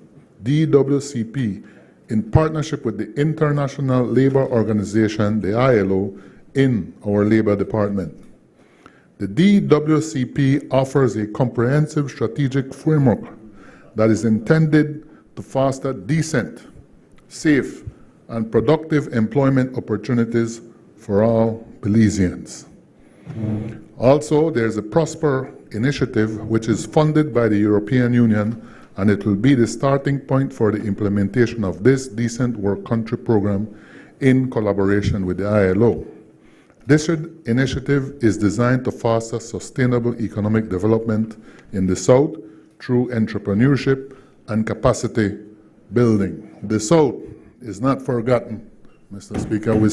DWCP, in partnership with the International Labour Organization, the ILO, in our Labour Department. The DWCP offers a comprehensive strategic framework that is intended to foster decent, safe, and productive employment opportunities for all Belizeans. Also, there's a Prosper initiative which is funded by the European Union, and it will be the starting point for the implementation of this Decent Work Country program in collaboration with the ILO. This initiative is designed to foster sustainable economic development in the South through entrepreneurship and capacity building. The South is not forgotten, Mr. Speaker. We're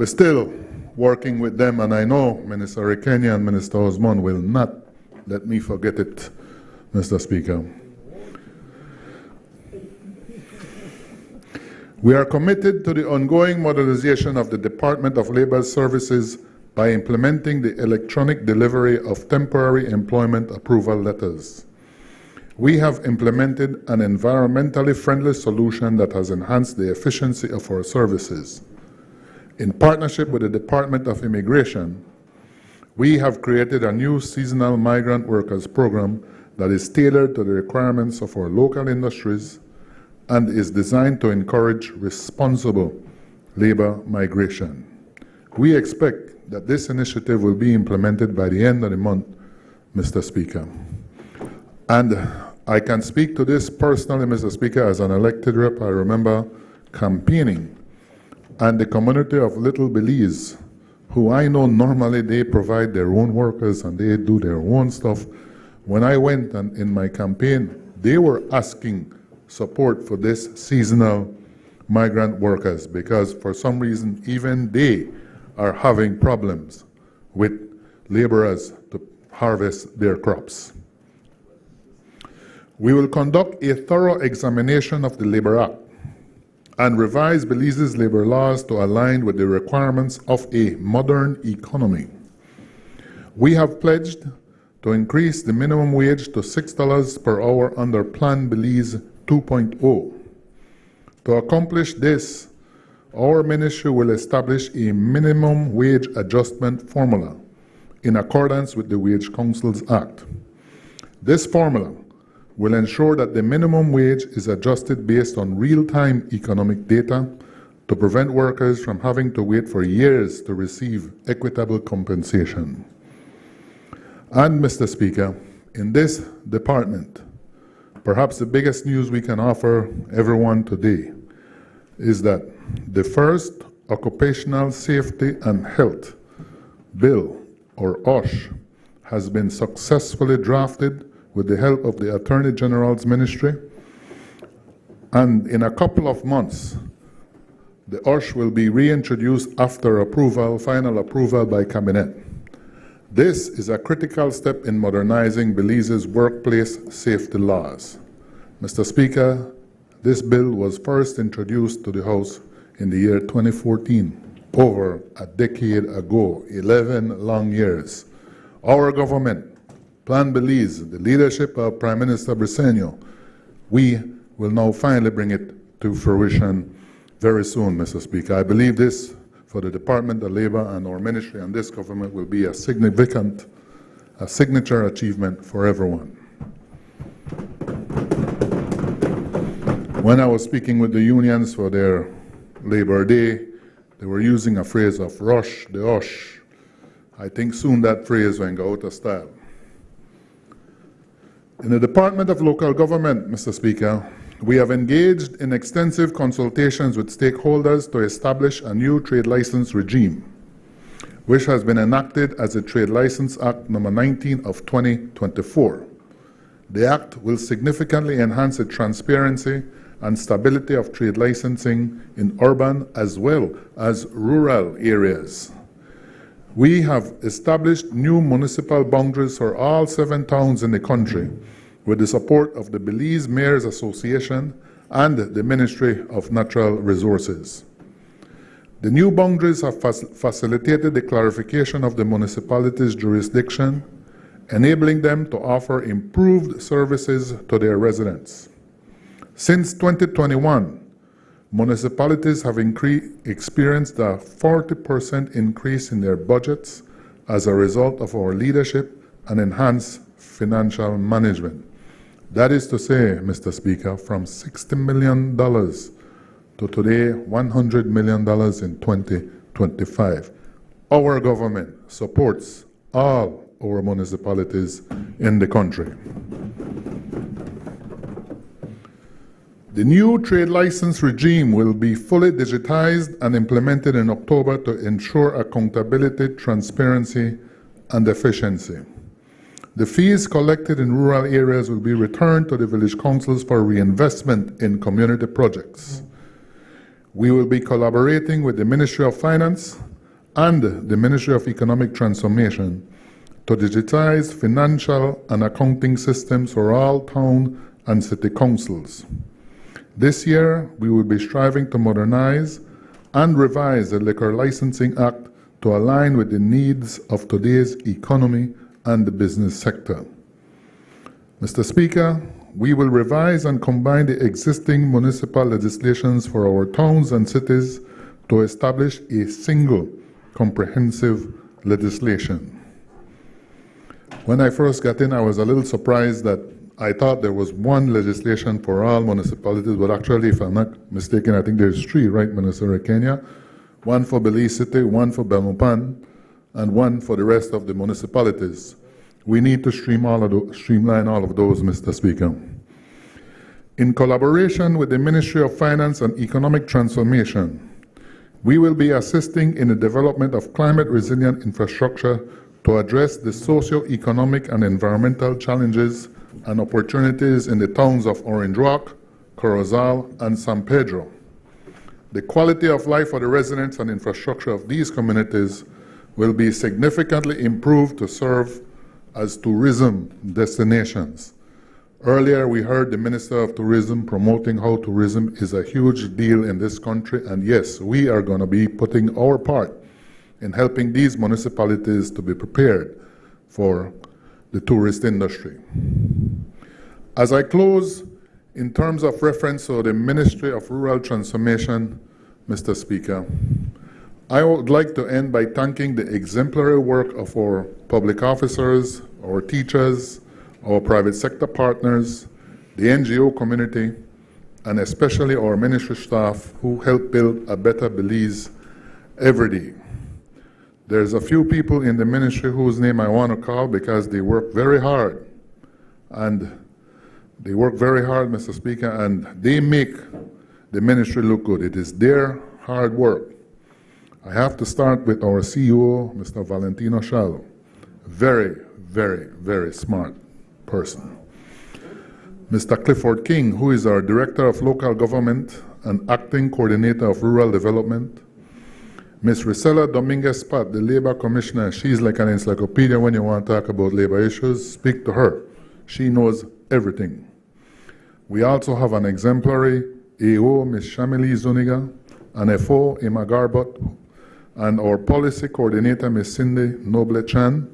still working with them, and I know Minister Rekenya and Minister Osmond will not let me forget it, Mr. Speaker. We are committed to the ongoing modernization of the Department of Labor Services by implementing the electronic delivery of temporary employment approval letters. We have implemented an environmentally friendly solution that has enhanced the efficiency of our services. In partnership with the Department of Immigration, we have created a new seasonal migrant workers program that is tailored to the requirements of our local industries and is designed to encourage responsible labor migration. We expect that this initiative will be implemented by the end of the month, Mr. Speaker. And I can speak to this personally, Mr. Speaker, as an elected rep. I remember campaigning, and the community of Little Belize, who I know normally they provide their own workers and they do their own stuff. When I went and in my campaign, they were asking support for this seasonal migrant workers because for some reason even they are having problems with laborers to harvest their crops. We will conduct a thorough examination of the Labor Act and revise Belize's labor laws to align with the requirements of a modern economy. We have pledged to increase the minimum wage to $6 per hour under Plan Belize 2.0. To accomplish this, our ministry will establish a minimum wage adjustment formula in accordance with the Wage Councils Act. This formula will ensure that the minimum wage is adjusted based on real-time economic data to prevent workers from having to wait for years to receive equitable compensation. And, Mr. Speaker, in this department, perhaps the biggest news we can offer everyone today is that the first Occupational Safety and Health Bill, or OSH, has been successfully drafted with the help of the Attorney General's Ministry. And in a couple of months, the OSH will be reintroduced after approval, final approval by Cabinet. This is a critical step in modernizing Belize's workplace safety laws. Mr. Speaker, this bill was first introduced to the House in the year 2014, over a decade ago, 11 long years. Our government, Plan Belize, the leadership of Prime Minister Briceño, we will now finally bring it to fruition very soon, Mr. Speaker. I believe this for the Department of Labor and our ministry and this government will be a significant, a signature achievement for everyone. When I was speaking with the unions for their Labor Day, they were using a phrase of rush the OSH. I think soon that phrase will go out of style. In the Department of Local Government, Mr. Speaker, we have engaged in extensive consultations with stakeholders to establish a new trade license regime, which has been enacted as the Trade License Act No. 19 of 2024. The Act will significantly enhance the transparency and stability of trade licensing in urban as well as rural areas. We have established new municipal boundaries for all 7 towns in the country with the support of the Belize Mayors Association and the Ministry of Natural Resources. The new boundaries have facilitated the clarification of the municipality's jurisdiction, enabling them to offer improved services to their residents. Since 2021, municipalities have experienced a 40% increase in their budgets as a result of our leadership and enhanced financial management. That is to say, Mr. Speaker, from $60 million to today, $100 million in 2025. Our government supports all our municipalities in the country. The new trade license regime will be fully digitized and implemented in October to ensure accountability, transparency, and efficiency. The fees collected in rural areas will be returned to the village councils for reinvestment in community projects. We will be collaborating with the Ministry of Finance and the Ministry of Economic Transformation to digitize financial and accounting systems for all town and city councils. This year, we will be striving to modernize and revise the Liquor Licensing Act to align with the needs of today's economy and the business sector. Mr. Speaker, we will revise and combine the existing municipal legislations for our towns and cities to establish a single comprehensive legislation. When I first got in, I was a little surprised that I thought there was one legislation for all municipalities, but actually, if I'm not mistaken, I think there's three, right, Minister Kenya? One for Belize City, one for Belmopan, and one for the rest of the municipalities. We need to streamline all of those, Mr. Speaker. In collaboration with the Ministry of Finance and Economic Transformation, we will be assisting in the development of climate-resilient infrastructure to address the socio-economic and environmental challenges and opportunities in the towns of Orange Rock, Corozal, and San Pedro. The quality of life for the residents and infrastructure of these communities will be significantly improved to serve as tourism destinations. Earlier, we heard the Minister of Tourism promoting how tourism is a huge deal in this country, and yes, we are going to be putting our part in helping these municipalities to be prepared for the tourist industry. As I close, in terms of reference to the Ministry of Rural Transformation, Mr. Speaker, I would like to end by thanking the exemplary work of our public officers, our teachers, our private sector partners, the NGO community, and especially our ministry staff who help build a better Belize every day. There's a few people in the ministry whose name I want to call because they work very hard. And they work very hard, Mr. Speaker, and they make the ministry look good. It is their hard work. I have to start with our CEO, Mr. Valentino Shallow. Very, very, very smart person. Mr. Clifford King, who is our Director of Local Government and Acting Coordinator of Rural Development. Ms. Risela Dominguez-Pat, the Labor Commissioner, she's like an encyclopedia when you want to talk about labor issues. Speak to her. She knows everything. We also have an exemplary AO, Ms. Shamili Zuniga, an FO, Emma Garbot, and our policy coordinator, Ms. Cindy Noble-Chan.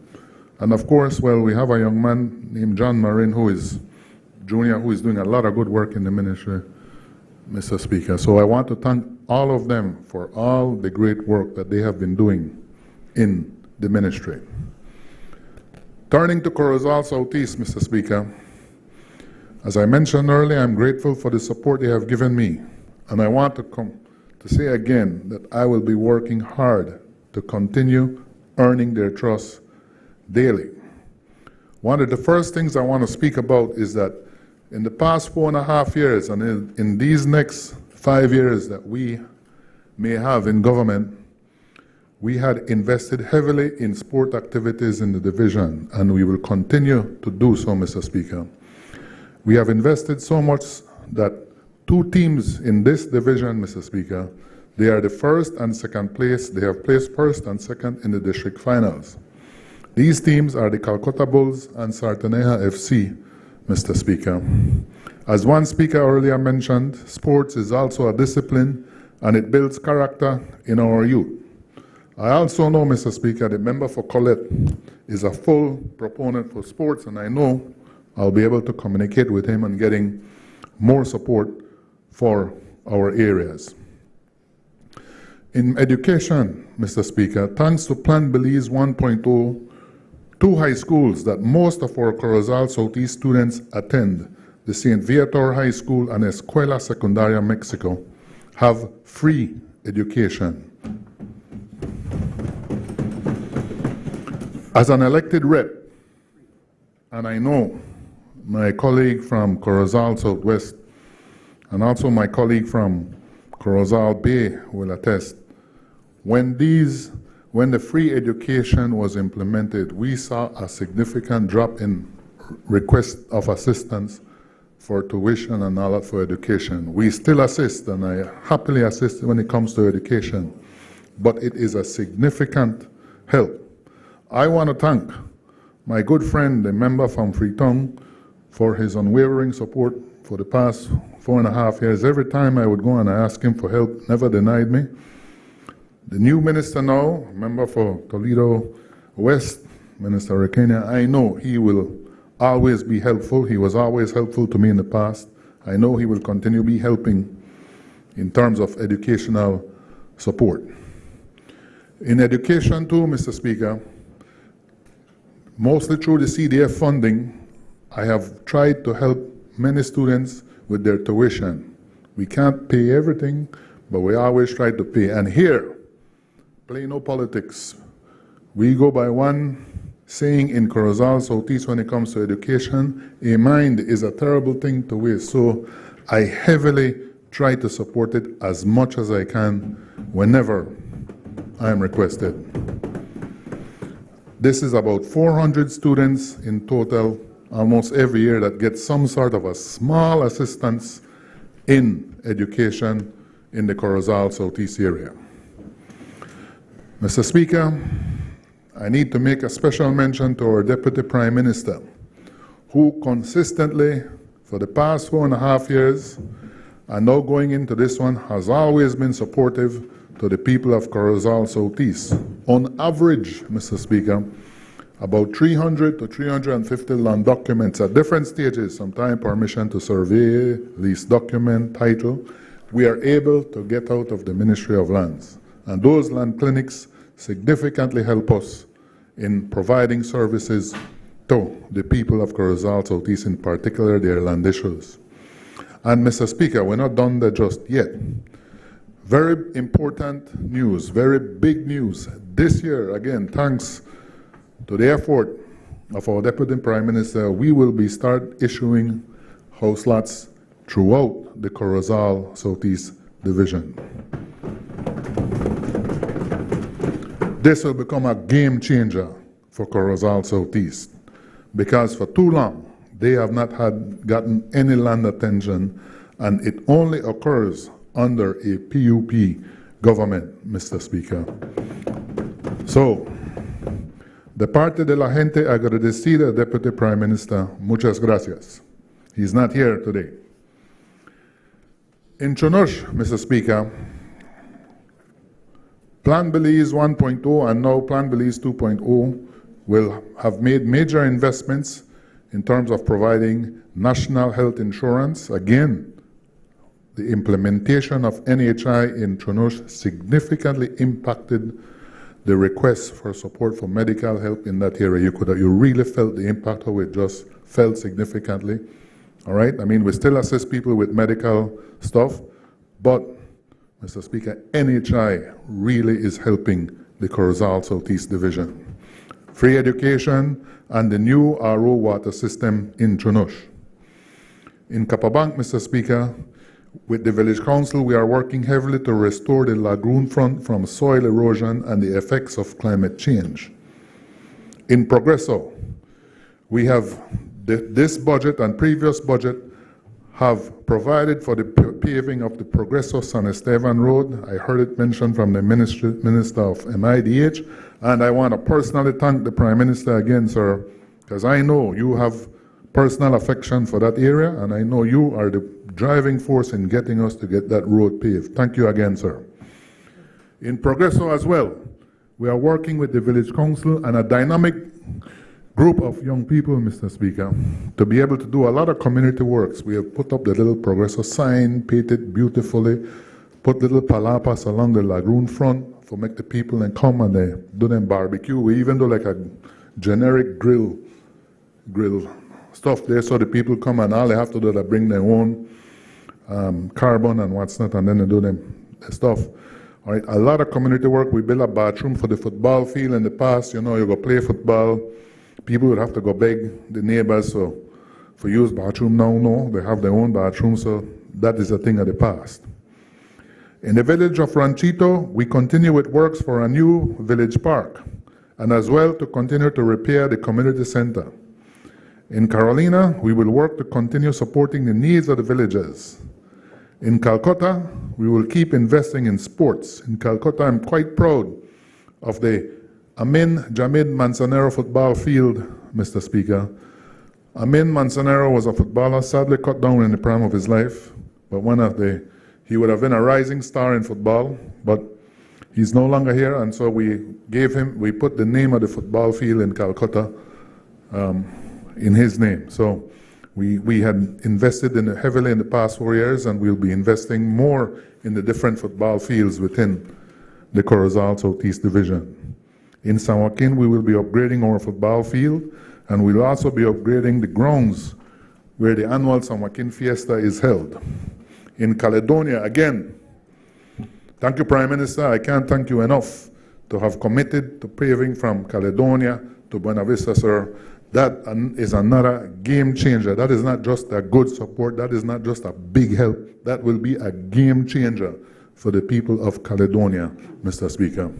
And of course, well, we have a young man named John Marin, who is junior, who is doing a lot of good work in the ministry, Mr. Speaker. So I want to thank all of them for all the great work that they have been doing in the ministry. Turning to Corozal Southeast, Mr. Speaker, as I mentioned earlier, I'm grateful for the support they have given me, and I want to say again that I will be working hard to continue earning their trust daily. One of the first things I want to speak about is that in the past 4.5 years, and in these next 5 years that we may have in government, we had invested heavily in sport activities in the division, and we will continue to do so, Mr. Speaker. We have invested so much that 2 teams in this division, Mr. Speaker, they are the first and second place. They have placed first and second in the district finals. These teams are the Calcutta Bulls and Sartaneja FC, Mr. Speaker. As one speaker earlier mentioned, sports is also a discipline and it builds character in our youth. I also know, Mr. Speaker, the member for Kahallet is a full proponent for sports, and I know I'll be able to communicate with him on getting more support for our areas. In education, Mr. Speaker, thanks to Plan Belize 1.0, 2 high schools that most of our Corozal Southeast students attend, the St. Viator High School and Escuela Secundaria Mexico, have free education. As an elected rep, and I know my colleague from Corozal Southwest and also my colleague from Corozal Bay will attest, when the free education was implemented, we saw a significant drop in requests of assistance for tuition and all that for education. We still assist, and I happily assist when it comes to education. but it is a significant help. I want to thank my good friend, the member from Freetown, for his unwavering support for the past 4.5 years. Every time I would go and ask him for help, never denied me. The new minister now, member for Toledo West, Minister Rekenia, I know he will always be helpful. He was always helpful to me in the past. I know he will continue to be helping in terms of educational support. In education too, Mr. Speaker, mostly through the CDF funding, I have tried to help many students with their tuition. We can't pay everything, but we always try to pay. And here, play no politics. We go by one saying in Corozal Southeast when it comes to education, a mind is a terrible thing to waste. So I heavily try to support it as much as I can whenever I am requested. This is about 400 students in total, almost every year, that get some sort of a small assistance in education in the Corozal Southeast area. Mr. Speaker, I need to make a special mention to our Deputy Prime Minister, who consistently, for the past 4.5 years, and now going into this one, has always been supportive to the people of Corozal Southeast. On average, Mr. Speaker, about 300 to 350 land documents at different stages, sometimes permission to survey, lease document, title, we are able to get out of the Ministry of Lands. And those land clinics significantly help us in providing services to the people of Corozal Southeast, in particular their land issues. And Mr. Speaker, we're not done there just yet. Very important news, very big news. This year, again, thanks to the effort of our Deputy Prime Minister, we will be start issuing house lots throughout the Corozal Southeast Division. This will become a game changer for Corozal Southeast, because for too long they have not gotten any land attention, and it only occurs under a PUP government, Mr. Speaker. So, de parte de la gente agradecida, Deputy Prime Minister, muchas gracias. He's not here today. In Chunush, Mr. Speaker, Plan Belize 1.0 and now Plan Belize 2.0 will have made major investments in terms of providing national health insurance. Again, the implementation of NHI in Chunush significantly impacted the requests for support for medical help in that area. You really felt the impact of it, just felt significantly. All right? I mean, we still assist people with medical stuff, but Mr. Speaker, NHI really is helping the Corozal Southeast Division. Free education and the new RO water system in Chunush. In Kapabank, Mr. Speaker, with the Village Council, we are working heavily to restore the lagoon front from soil erosion and the effects of climate change. In Progreso, we have this budget and previous budget have provided for the paving of the Progreso San Esteban Road. I heard it mentioned from the Minister of MIDH, and I want to personally thank the Prime Minister again, sir, because I know you have personal affection for that area, and I know you are the driving force in getting us to get that road paved. Thank you again, sir. In Progreso as well, we are working with the Village Council and a dynamic group of young people, Mr. Speaker, to be able to do a lot of community works. We have put up the little Progreso sign, painted beautifully, put little palapas along the lagoon front for make the people and come and they do them barbecue. We even do like a generic grill stuff there, so the people come and all they have to do is bring their own carbon and what's not, and then they do them stuff. All right, a lot of community work. We built a bathroom for the football field in the past. You know, you go play football, people would have to go beg the neighbors for use bathroom. Now, no, they have their own bathroom, so that is a thing of the past. In the village of Ranchito, we continue with works for a new village park, and as well to continue to repair the community center. In Carolina, we will work to continue supporting the needs of the villagers. In Calcutta, we will keep investing in sports. In Calcutta, I'm quite proud of the Amin Jamid Manzanero football field, Mr. Speaker. Amin Manzanero was a footballer, sadly cut down in the prime of his life, but he would have been a rising star in football, but he's no longer here, and so we put the name of the football field in Calcutta in his name. So we had invested heavily in the past 4 years, and we'll be investing more in the different football fields within the Corozal Southeast Division. In San Joaquin, we will be upgrading our football field, and we'll also be upgrading the grounds where the annual San Joaquin Fiesta is held. In Caledonia, again, thank you, Prime Minister. I can't thank you enough to have committed to paving from Caledonia to Buena Vista, sir. That is another game changer. That is not just a good support. That is not just a big help. That will be a game changer for the people of Caledonia, Mr. Speaker.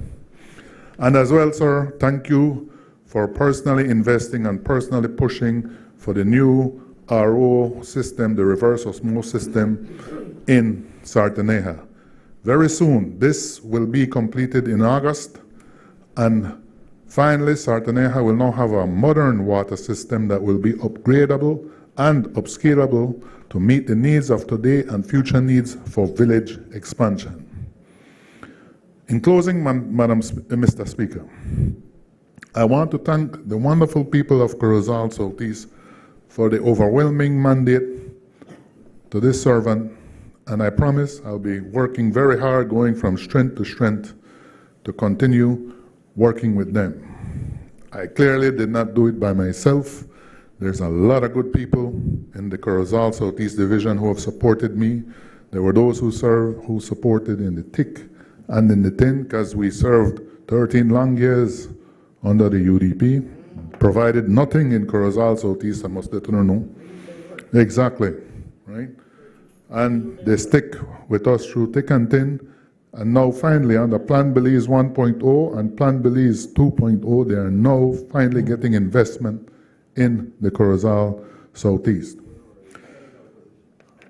And as well, sir, thank you for personally investing and personally pushing for the new RO system, the reverse osmosis system in Sartaneja. Very soon, this will be completed in August, and finally, Sartaneja will now have a modern water system that will be upgradable and upscalable to meet the needs of today and future needs for village expansion. In closing, Mr. Speaker, I want to thank the wonderful people of Corozal Southeast for the overwhelming mandate to this servant, and I promise I'll be working very hard, going from strength to strength, to continue working with them. I clearly did not do it by myself. There's a lot of good people in the Corozal Southeast Division who have supported me. There were those who supported in the thick and in the thin, because we served 13 long years under the UDP, provided nothing in Corozal Southeast, I must let you know. Exactly, right? And they stick with us through thick and thin. And now finally, under Plan Belize 1.0 and Plan Belize 2.0, they are now finally getting investment in the Corozal Southeast.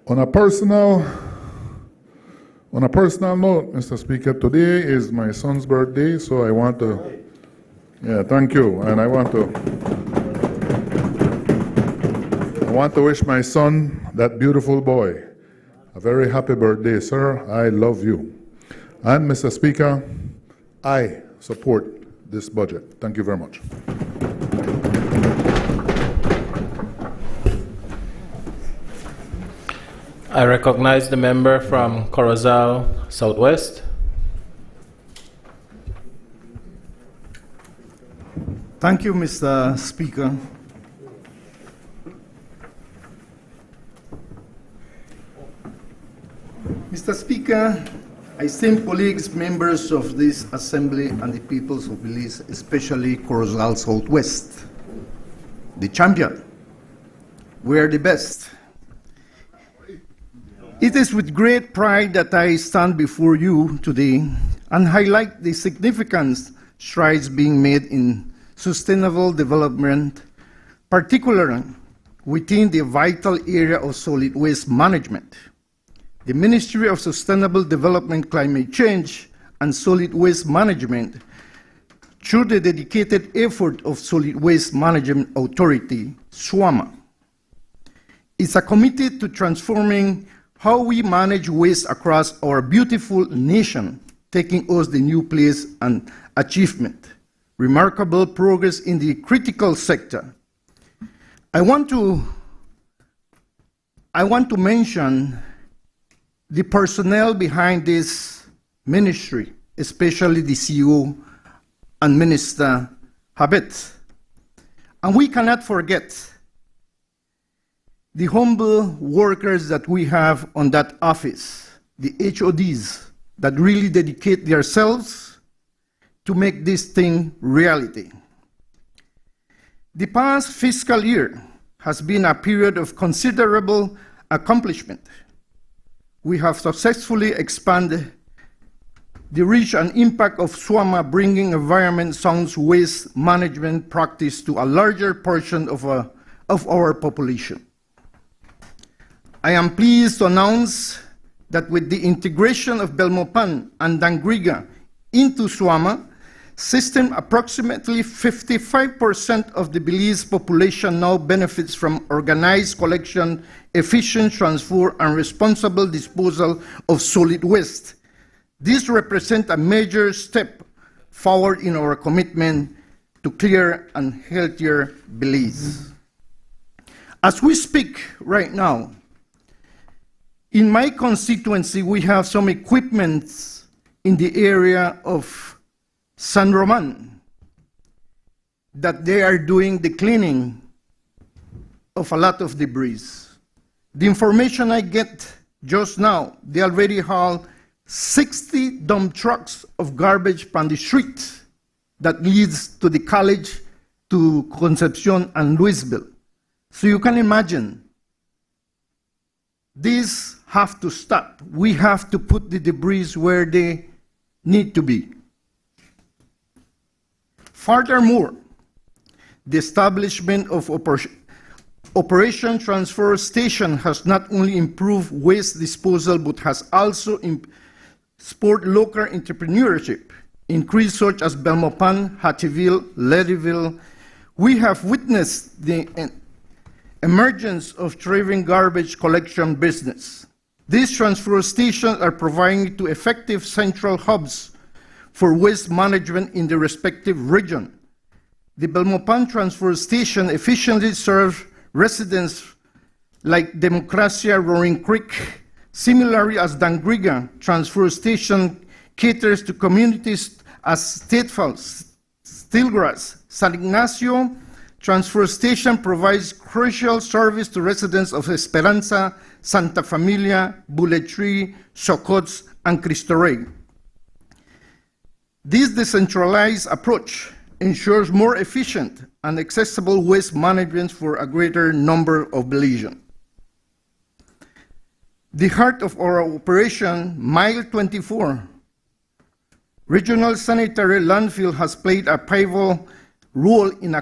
On a personal note, Mr. Speaker, today is my son's birthday, so I want to, thank you, and I want to wish my son, that beautiful boy, a very happy birthday, sir. I love you. And Mr. Speaker, I support this budget. Thank you very much. I recognize the member from Corozal Southwest. Thank you, Mr. Speaker. Mr. Speaker, esteemed colleagues, members of this Assembly and the peoples of Belize, especially Corozal Southwest, the champion, we are the best. It is with great pride that I stand before you today and highlight the significant strides being made in sustainable development, particularly within the vital area of solid waste management. The Ministry of Sustainable Development, Climate Change, and Solid Waste Management, through the dedicated effort of Solid Waste Management Authority, SWAMA, is committed to transforming how we manage waste across our beautiful nation, taking us the new place and achievement. Remarkable progress in the critical sector. I want to mention the personnel behind this ministry, especially the CEO and Minister Habet. And we cannot forget the humble workers that we have on that office, the HODs that really dedicate themselves to make this thing reality. The past fiscal year has been a period of considerable accomplishment. We have successfully expanded the reach and impact of SWAMA, bringing environment-sound waste management practice to a larger portion of our population. I am pleased to announce that with the integration of Belmopan and Dangriga into SUAMA system, approximately 55% of the Belize population now benefits from organized collection, efficient transfer, and responsible disposal of solid waste. This represents a major step forward in our commitment to clear and healthier Belize. As we speak right now, in my constituency, we have some equipment in the area of San Roman that they are doing the cleaning of a lot of debris. The information I get just now, they already haul 60 dump trucks of garbage from the street that leads to the college, to Concepcion and Louisville. So you can imagine, these have to stop. We have to put the debris where they need to be. Furthermore, the establishment of Operation Transfer Station has not only improved waste disposal, but has also spurred local entrepreneurship. Increased such as Belmopan, Hattieville, Leadyville. We have witnessed the emergence of thriving garbage collection business. These transfer stations are providing to effective central hubs for waste management in the respective region. The Belmopan transfer station efficiently serves residents like Democracia, Roaring Creek. Similarly, as Dangriga transfer station caters to communities as Stateful, Steelgrass. San Ignacio transfer station provides crucial service to residents of Esperanza, Santa Familia, Bullet Tree, Socots, and Cristo Rey. This decentralized approach ensures more efficient and accessible waste management for a greater number of Belizeans. The heart of our operation, Mile 24, Regional Sanitary Landfill, has played a pivotal role in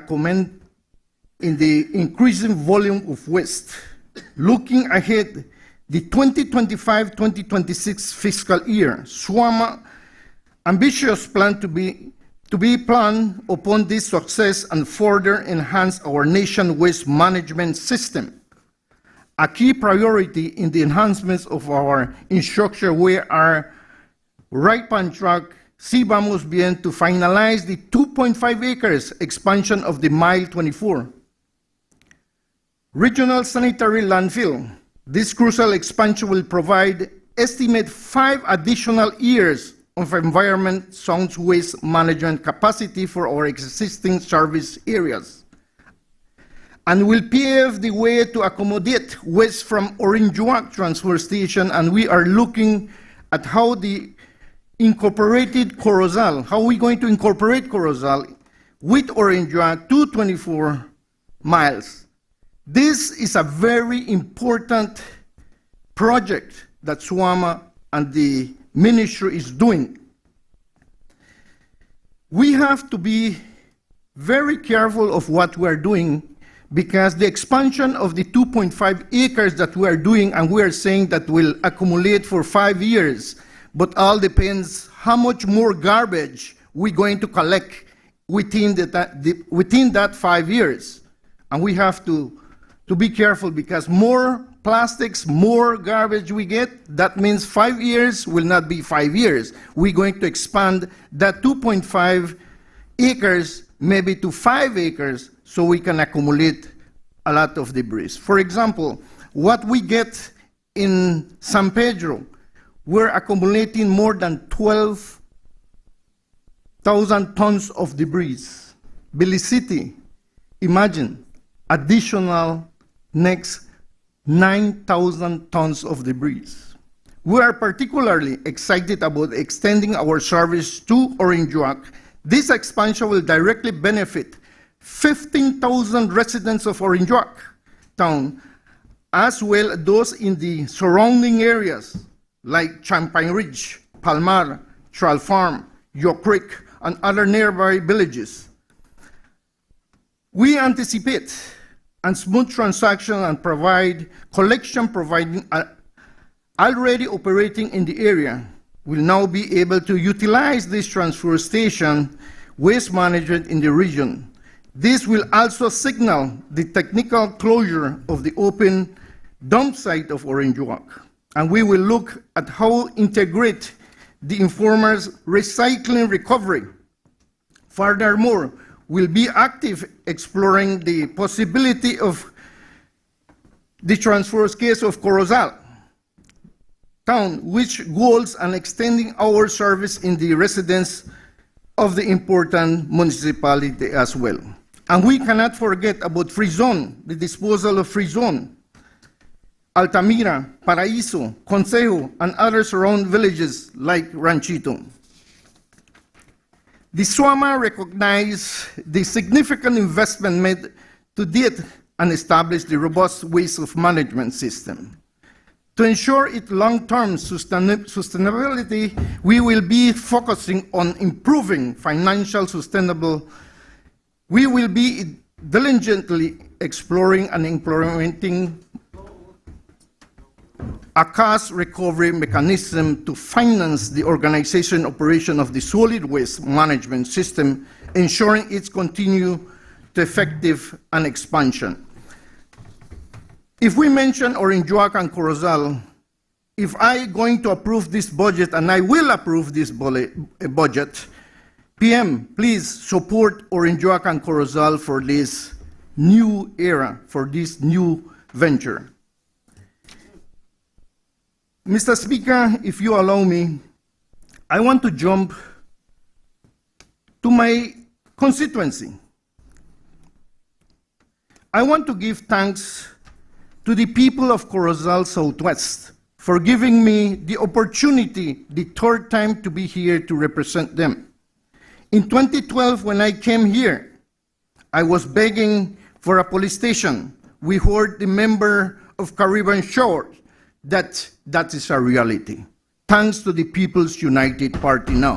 the increasing volume of waste. Looking ahead, the 2025-2026 fiscal year, SUAMA ambitious plan to be planned upon this success and further enhance our nation waste management system. A key priority in the enhancements of our infrastructure, we are right on track, si vamos bien, to finalize the 2.5 acres expansion of the Mile 24. Regional Sanitary Landfill. This crucial expansion will provide estimate 5 additional years of environment sound waste management capacity for our existing service areas, and will pave the way to accommodate waste from Orinjuak transfer station. And we are looking at how the incorporated Corozal, how are we going to incorporate Corozal with Orinjuak to 24 miles. This is a very important project that SUAMA and the ministry is doing. We have to be very careful of what we are doing, because the expansion of the 2.5 acres that we are doing, and we are saying that will accumulate for 5 years, but all depends how much more garbage we're going to collect within that 5 years. And we have to be careful, because more plastics, more garbage we get, that means 5 years will not be 5 years. We're going to expand that 2.5 acres maybe to 5 acres so we can accumulate a lot of debris. For example, what we get in San Pedro, we're accumulating more than 12,000 tons of debris. Belize City, imagine, additional next 9,000 tons of debris. We are particularly excited about extending our service to Orinjuak. This expansion will directly benefit 15,000 residents of Orinjuak town, as well as those in the surrounding areas like Champagne Ridge, Palmar, Trail Farm, York Creek, and other nearby villages. We anticipate a smooth transaction and providing already operating in the area will now be able to utilize this transfer station waste management in the region. This will also signal the technical closure of the open dump site of Orange Walk. And we will look at how integrate the informers recycling recovery. Furthermore, we'll be active exploring the possibility of the transfer case of Corozal town, which goals on extending our service in the residents of the important municipality as well. And we cannot forget about free zone, the disposal of free zone. Altamira, Paraíso, Consejo, and other surrounding villages like Ranchito. The SWAMA recognized the significant investment made to date and established the robust waste of management system. To ensure its long-term sustainability, we will be focusing on improving financial sustainable. We will be diligently exploring and implementing a cost recovery mechanism to finance the organization operation of the solid waste management system, ensuring its continued effective and expansion. If we mention Orange Walk and Corozal, if I'm going to approve this budget, and I will approve this budget, PM, please support Orange Walk and Corozal for this new era, for this new venture. Mr. Speaker, if you allow me, I want to jump to my constituency. I want to give thanks to the people of Corozal Southwest for giving me the opportunity, the third time, to be here to represent them. In 2012, when I came here, I was begging for a police station. We heard the member of Caribbean Shores that is a reality. Thanks to the People's United Party now.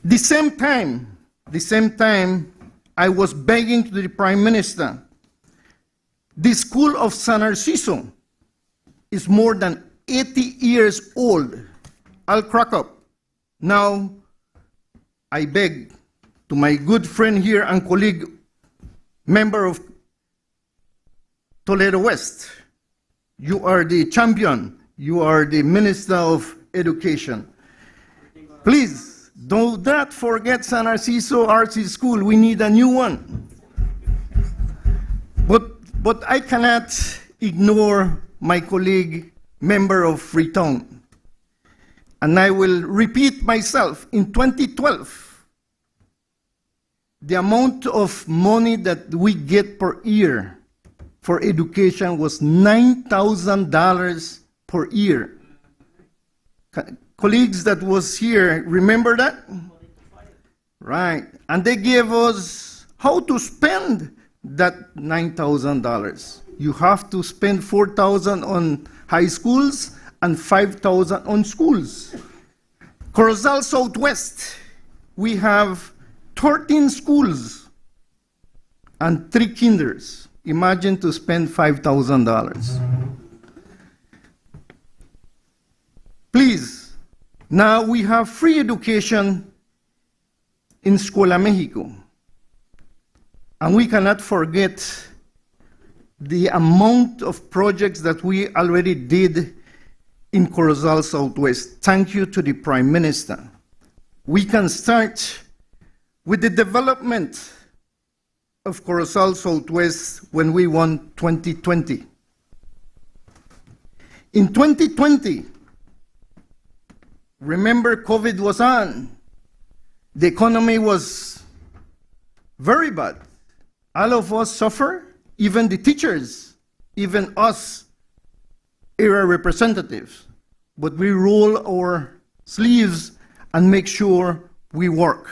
The same time, I was begging to the Prime Minister. The school of San Narciso is more than 80 years old. I'll crack up. Now, I beg to my good friend here and colleague, member of Toledo West, you are the champion. You are the Minister of Education. Please, do not forget San Narciso RC School. We need a new one. But I cannot ignore my colleague, member of Freetown. And I will repeat myself. In 2012, the amount of money that we get per year for education was $9,000 per year. Colleagues that was here, remember that? Right. And they gave us how to spend that $9,000. You have to spend $4,000 on high schools and $5,000 on schools. Corozal Southwest, we have 13 schools and 3 kinders. Imagine to spend $5,000. Please, now we have free education in Escuela Mexico. And we cannot forget the amount of projects that we already did in Corozal Southwest. Thank you to the Prime Minister. We can start with the development of Corozal Southwest when we won 2020. In 2020, remember COVID was on. The economy was very bad. All of us suffer, even the teachers, even us, area representatives. But we roll our sleeves and make sure we work.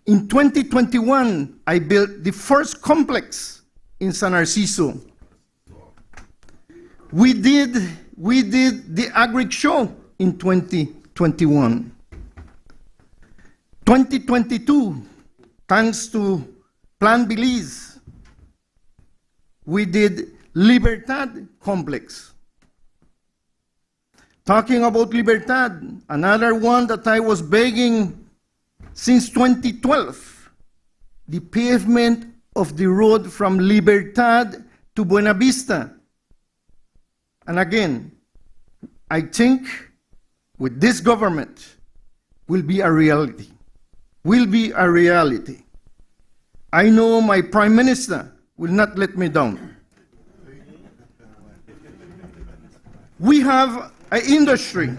In 2021, I built the first complex in San Narciso. We did the Agric Show in 2021. 2022, thanks to Plan Belize, we did Libertad Complex. Talking about Libertad, another one that I was begging since 2012, the pavement of the road from Libertad to Buena Vista. And again, I think with this government will be a reality. Will be a reality. I know my Prime Minister will not let me down. We have an industry.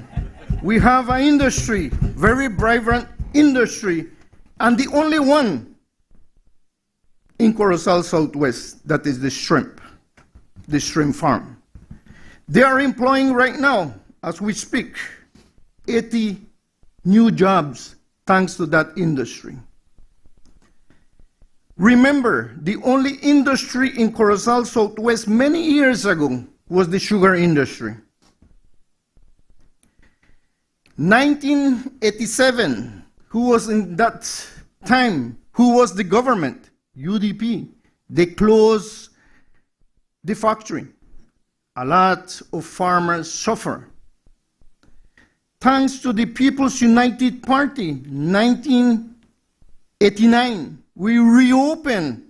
We have an industry, very vibrant industry, and the only one in Corozal Southwest that is the shrimp farm. They are employing right now, as we speak, 80 new jobs thanks to that industry. Remember, the only industry in Corozal Southwest many years ago was the sugar industry. 1987, who was in that time, who was the government? UDP. They closed the factory. A lot of farmers suffer. Thanks to the People's United Party, 1989, we reopened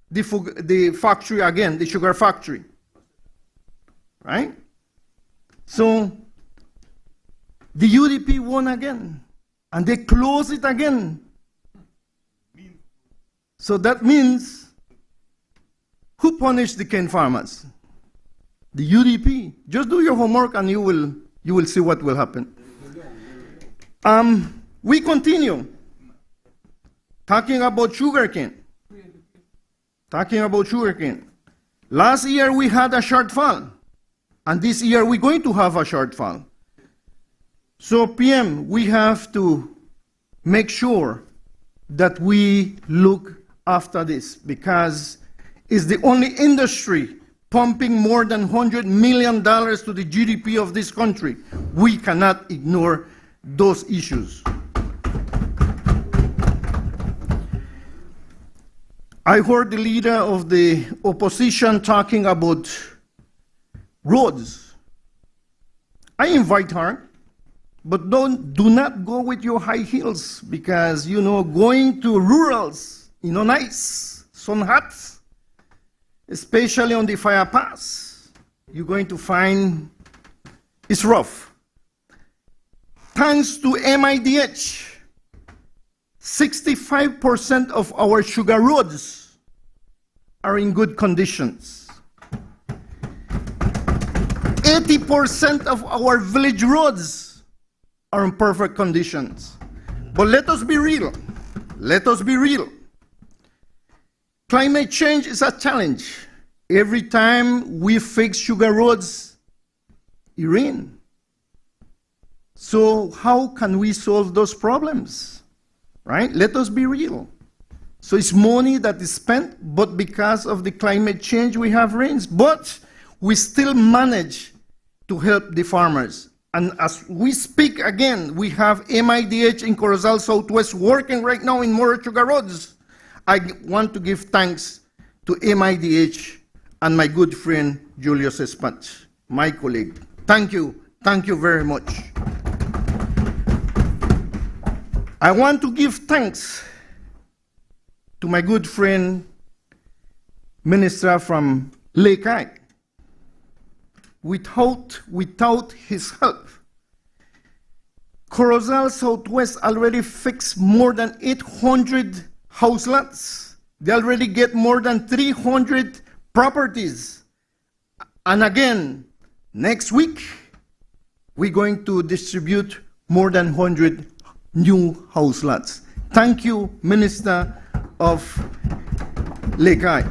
the factory again, the sugar factory. Right? So, the UDP won again, and they closed it again. So that means, who punished the cane farmers? The UDP. Just do your homework and you will see what will happen. We continue talking about sugarcane. Last year we had a shortfall, and this year we're going to have a shortfall. So PM, we have to make sure that we look after this, because it's the only industry pumping more than $100 million to the GDP of this country. We cannot ignore those issues. I heard the leader of the opposition talking about roads. I invite her, but do not go with your high heels, because, going to rurals, nice, sun hot, especially on the Fire Pass, you're going to find it's rough. Thanks to MIDH, 65% of our sugar roads are in good conditions. 80% of our village roads are in perfect conditions. But let us be real. Let us be real. Climate change is a challenge. Every time we fix sugar roads, it rains. So how can we solve those problems? Right? Let us be real. So it's money that is spent, but because of the climate change, we have rains. But we still manage to help the farmers. And as we speak again, we have MIDH in Corozal Southwest working right now in more sugar roads. I want to give thanks to MIDH and my good friend Julius Espach, my colleague. Thank you very much. I want to give thanks to my good friend, Minister from Lekai. Without his help, Corozal Southwest already fixed more than 800 house lots. They already get more than 300 properties. And again, next week, we're going to distribute more than 100 new house lots. Thank you, Minister of Lekai.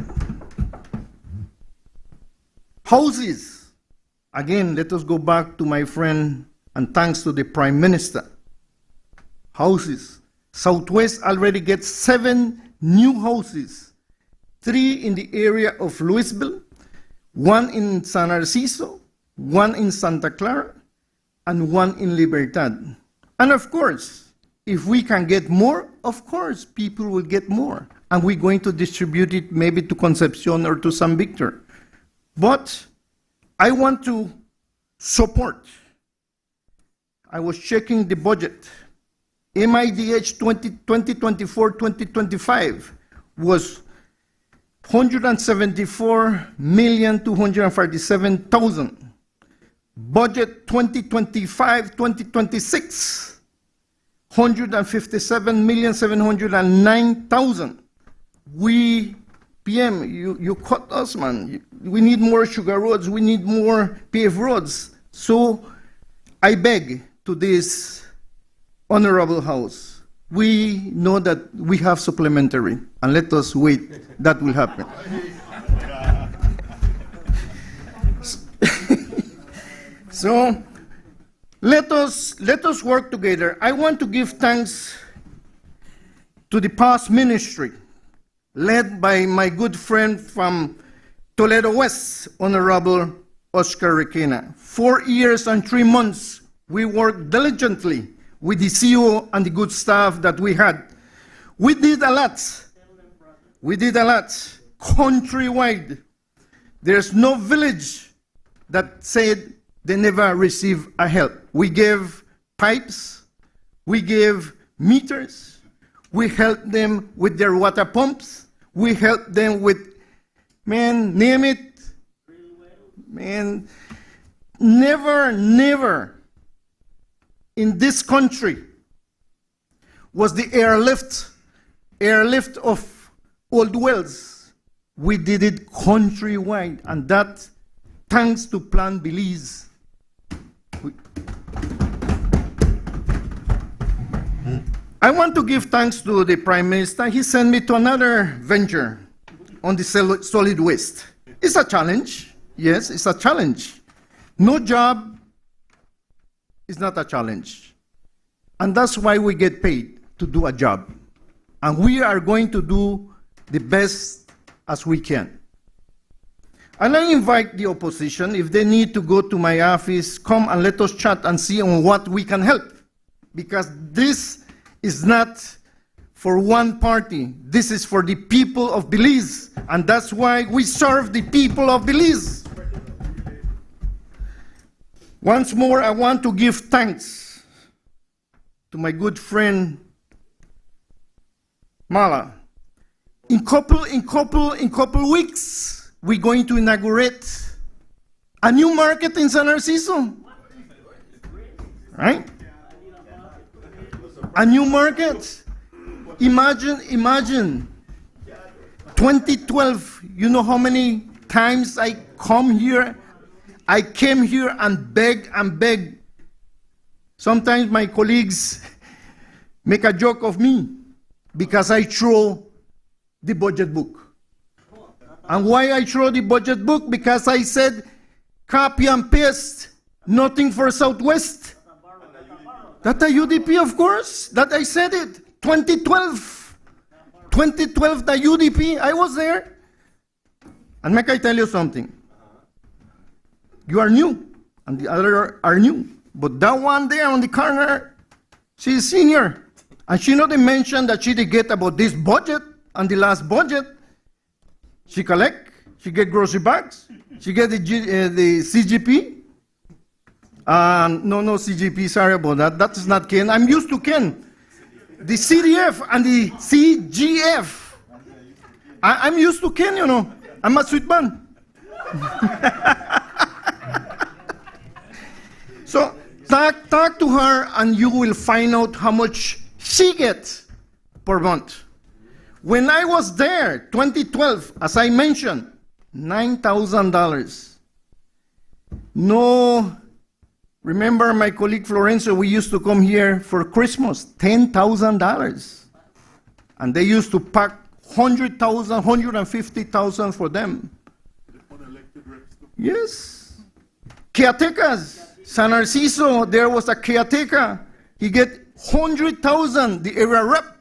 Houses. Again, let us go back to my friend, and thanks to the Prime Minister. Houses. Southwest already gets 7 new houses, 3 in the area of Louisville, 1 in San Narciso, 1 in Santa Clara, and 1 in Libertad. And of course, if we can get more, of course, people will get more. And we're going to distribute it maybe to Concepcion or to San Victor. But I want to support. I was checking the budget. MIDH 2024-2025 was 174,247,000. Budget 2025-2026, 157,709,000. We, PM, you cut us, man. We need more sugar roads. We need more paved roads. So I beg to this honorable house, we know that we have supplementary, and let us wait, that will happen. So let us work together. I want to give thanks to the past ministry, led by my good friend from Toledo West, Honorable Oscar Requena. 4 years and 3 months, we worked diligently with the CEO and the good staff that we had. We did a lot. We did a lot. Countrywide. There's no village that said they never receive a help. We gave pipes, we gave meters, we helped them with their water pumps, we helped them with, man, name it. Man, never in this country was the airlift of old wells. We did it countrywide, and that thanks to Plan Belize. I want to give thanks to the Prime Minister. He sent me to another venture on the solid waste. It's a challenge. Yes, it's a challenge. No job is not a challenge. And that's why we get paid, to do a job. And we are going to do the best as we can. And I invite the opposition, if they need to go to my office, come and let us chat and see on what we can help. Because this is not for one party. This is for the people of Belize. And that's why we serve the people of Belize. Once more, I want to give thanks to my good friend, Mala. In couple weeks, we're going to inaugurate a new market in San Narciso. Right? A new market. Imagine. 2012, you know how many times I come here? I came here and beg. Sometimes my colleagues make a joke of me because I throw the budget book. And why I throw the budget book? Because I said, copy and paste, nothing for Southwest. That a UDP, of course, that I said it. 2012, the UDP, I was there. And make I tell you something. You are new, and the other are new. But that one there on the corner, she's senior. And she not mention that she did get about this budget and the last budget. She collect, she get grocery bags, she get the CGP. No CGP, sorry about that. That is not Ken. I'm used to Ken. The CDF and the CGF. I'm used to Ken, you know. I'm a sweet man. So talk to her and you will find out how much she gets per month. When I was there, 2012, as I mentioned, $9,000. No, remember my colleague Florencio, we used to come here for Christmas, $10,000. And they used to pack 100,000, 150,000 for them. Yes. Caretakers. San Narciso, there was a caretaker. He get 100,000. The area rep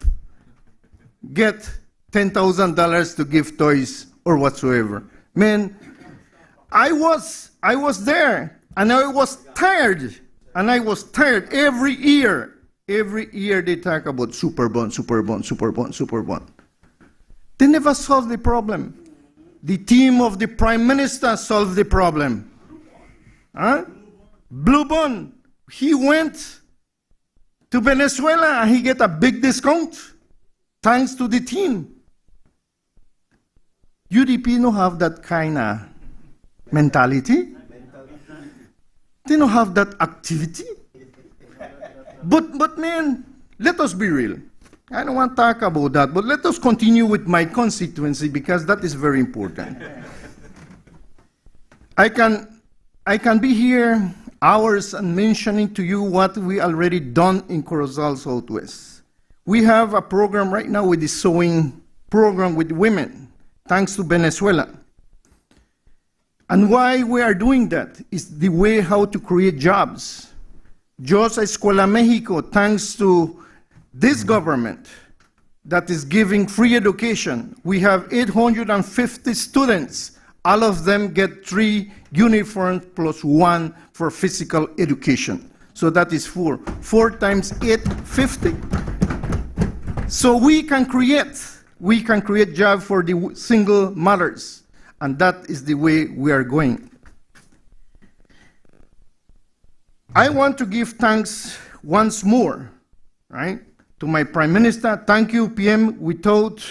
get $10,000 to give toys or whatsoever. Man, I was there, and I was tired. And I was tired every year Every year they talk about super bond, super bond, super bond, super bond. They never solve the problem. The team of the Prime Minister solved the problem. Huh? Blue bond, he went to Venezuela and he get a big discount thanks to the team. UDP don't have that kind of mentality. They don't have that activity. But man, let us be real. I don't want to talk about that, but let us continue with my constituency because that is very important. I can be here hours and mentioning to you what we already done in Corozal Southwest. We have a program right now with the sewing program with women, thanks to Venezuela. And why we are doing that is the way how to create jobs. Just Escuela Mexico, thanks to this government that is giving free education, we have 850 students. All of them get 3 uniforms plus 1 for physical education. So that is 4. 4 times 8, 50. So we can create jobs for the single mothers. And that is the way we are going. I want to give thanks once more, right, to my Prime Minister. Thank you, PM. Without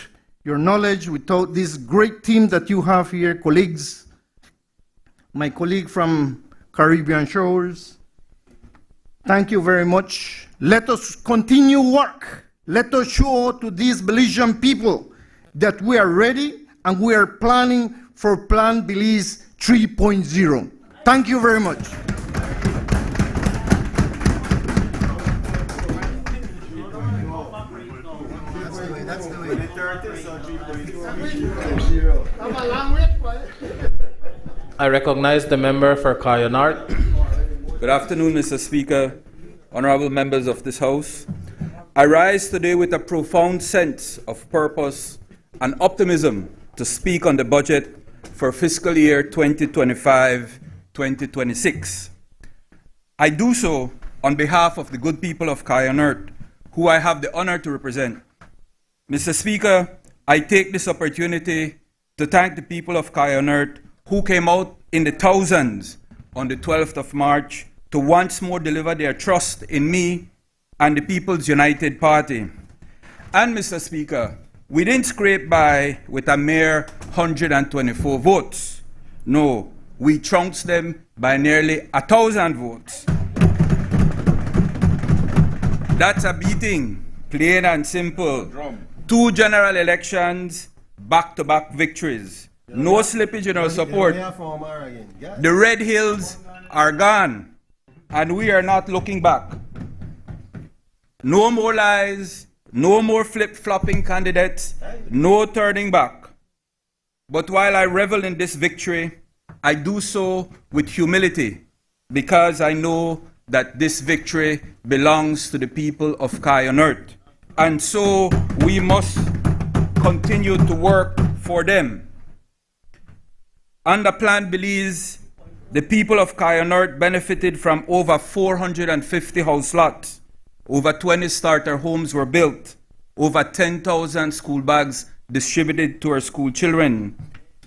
your knowledge, without this great team that you have here, colleagues, my colleague from Caribbean Shores, thank you very much. Let us continue work. Let us show to these Belizean people that we are ready and we are planning for Plan Belize 3.0. Thank you very much. I recognize the member for Cayo North. Good afternoon, Mr. Speaker, honorable members of this House. I rise today with a profound sense of purpose and optimism to speak on the budget for fiscal year 2025-2026. I do so on behalf of the good people of Cayo North, who I have the honor to represent. Mr. Speaker, I take this opportunity to thank the people of Cayo North who came out in the thousands on the 12th of March to once more deliver their trust in me and the People's United Party. And Mr. Speaker, we didn't scrape by with a mere 124 votes. No, we trounced them by nearly 1,000 votes. That's a beating, plain and simple. 2 general elections, back-to-back victories. No slippage in our support. The red hills are gone, and we are not looking back. No more lies, no more flip-flopping candidates, no turning back. But while I revel in this victory, I do so with humility, because I know that this victory belongs to the people of Cayo North. And so we must continue to work for them. Under Plan Belize, the people of Cayo North benefited from over 450 house lots. Over 20 starter homes were built. Over 10,000 school bags distributed to our school children.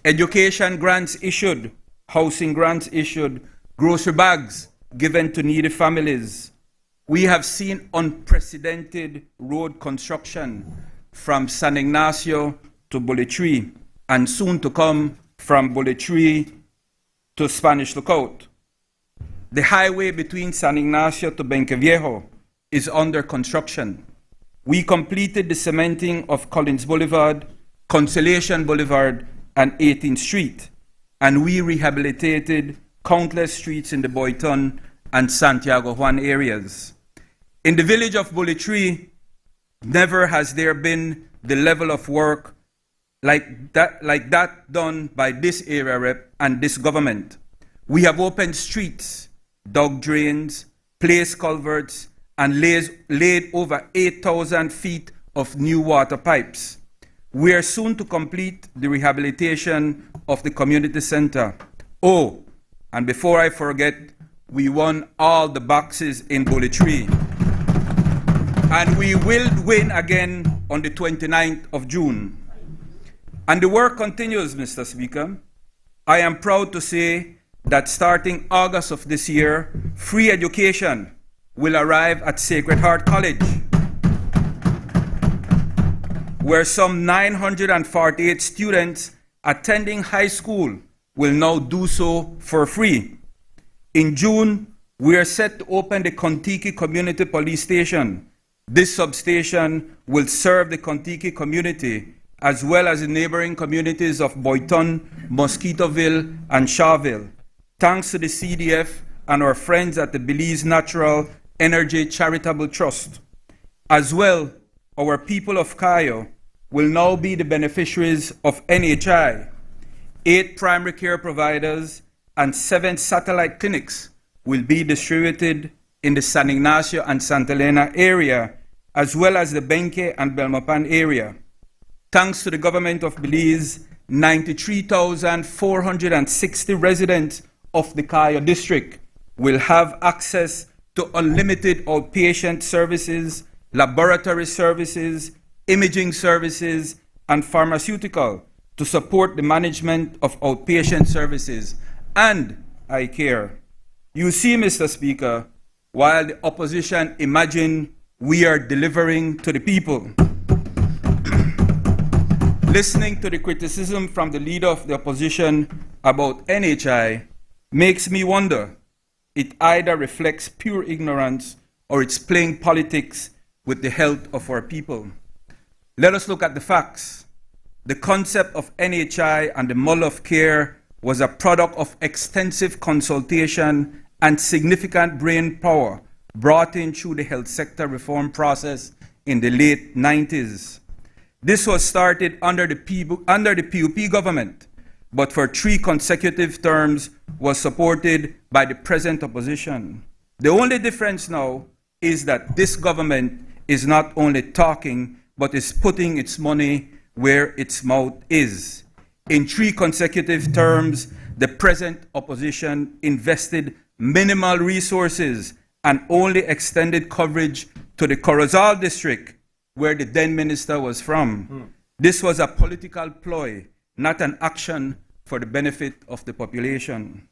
Education grants issued, housing grants issued, grocery bags given to needy families. We have seen unprecedented road construction from San Ignacio to Bullitree, and soon to come from Bullitree to Spanish Lookout. The highway between San Ignacio to Benqueviejo is under construction. We completed the cementing of Collins Boulevard, Consolation Boulevard, and 18th Street, and we rehabilitated countless streets in the Boyton and Santiago Juan areas. In the village of Bullitree, never has there been the level of work like that done by this area rep and this government. We have opened streets, dug drains, placed culverts, and laid over 8,000 feet of new water pipes. We are soon to complete the rehabilitation of the community center. Oh, and before I forget, we won all the boxes in Bullitree. And we will win again on the 29th of June. And the work continues, Mr. Speaker. I am proud to say that starting August of this year, free education will arrive at Sacred Heart College, where some 948 students attending high school will now do so for free. In June, we are set to open the Contiki Community Police Station. This substation will serve the Contiki community as well as the neighboring communities of Boyton, Mosquitoville, and Shawville, thanks to the CDF and our friends at the Belize Natural Energy Charitable Trust. As well, our people of Cayo will now be the beneficiaries of NHI. 8 primary care providers and 7 satellite clinics will be distributed in the San Ignacio and Santa Elena area, as well as the Benque and Belmopan area. Thanks to the government of Belize, 93,460 residents of the Cayo district will have access to unlimited outpatient services, laboratory services, imaging services, and pharmaceutical to support the management of outpatient services and eye care. You see, Mr. Speaker, while the opposition imagine we are delivering to the people, listening to the criticism from the leader of the opposition about NHI makes me wonder. It either reflects pure ignorance or it's playing politics with the health of our people. Let us look at the facts. The concept of NHI and the model of care was a product of extensive consultation and significant brain power brought in through the health sector reform process in the late 90s. This was started under the PUP government, but for 3 consecutive terms was supported by the present opposition. The only difference now is that this government is not only talking, but is putting its money where its mouth is. In 3 consecutive terms, the present opposition invested minimal resources and only extended coverage to the Corozal district, where the then minister was from. This was a political ploy, not an action for the benefit of the population.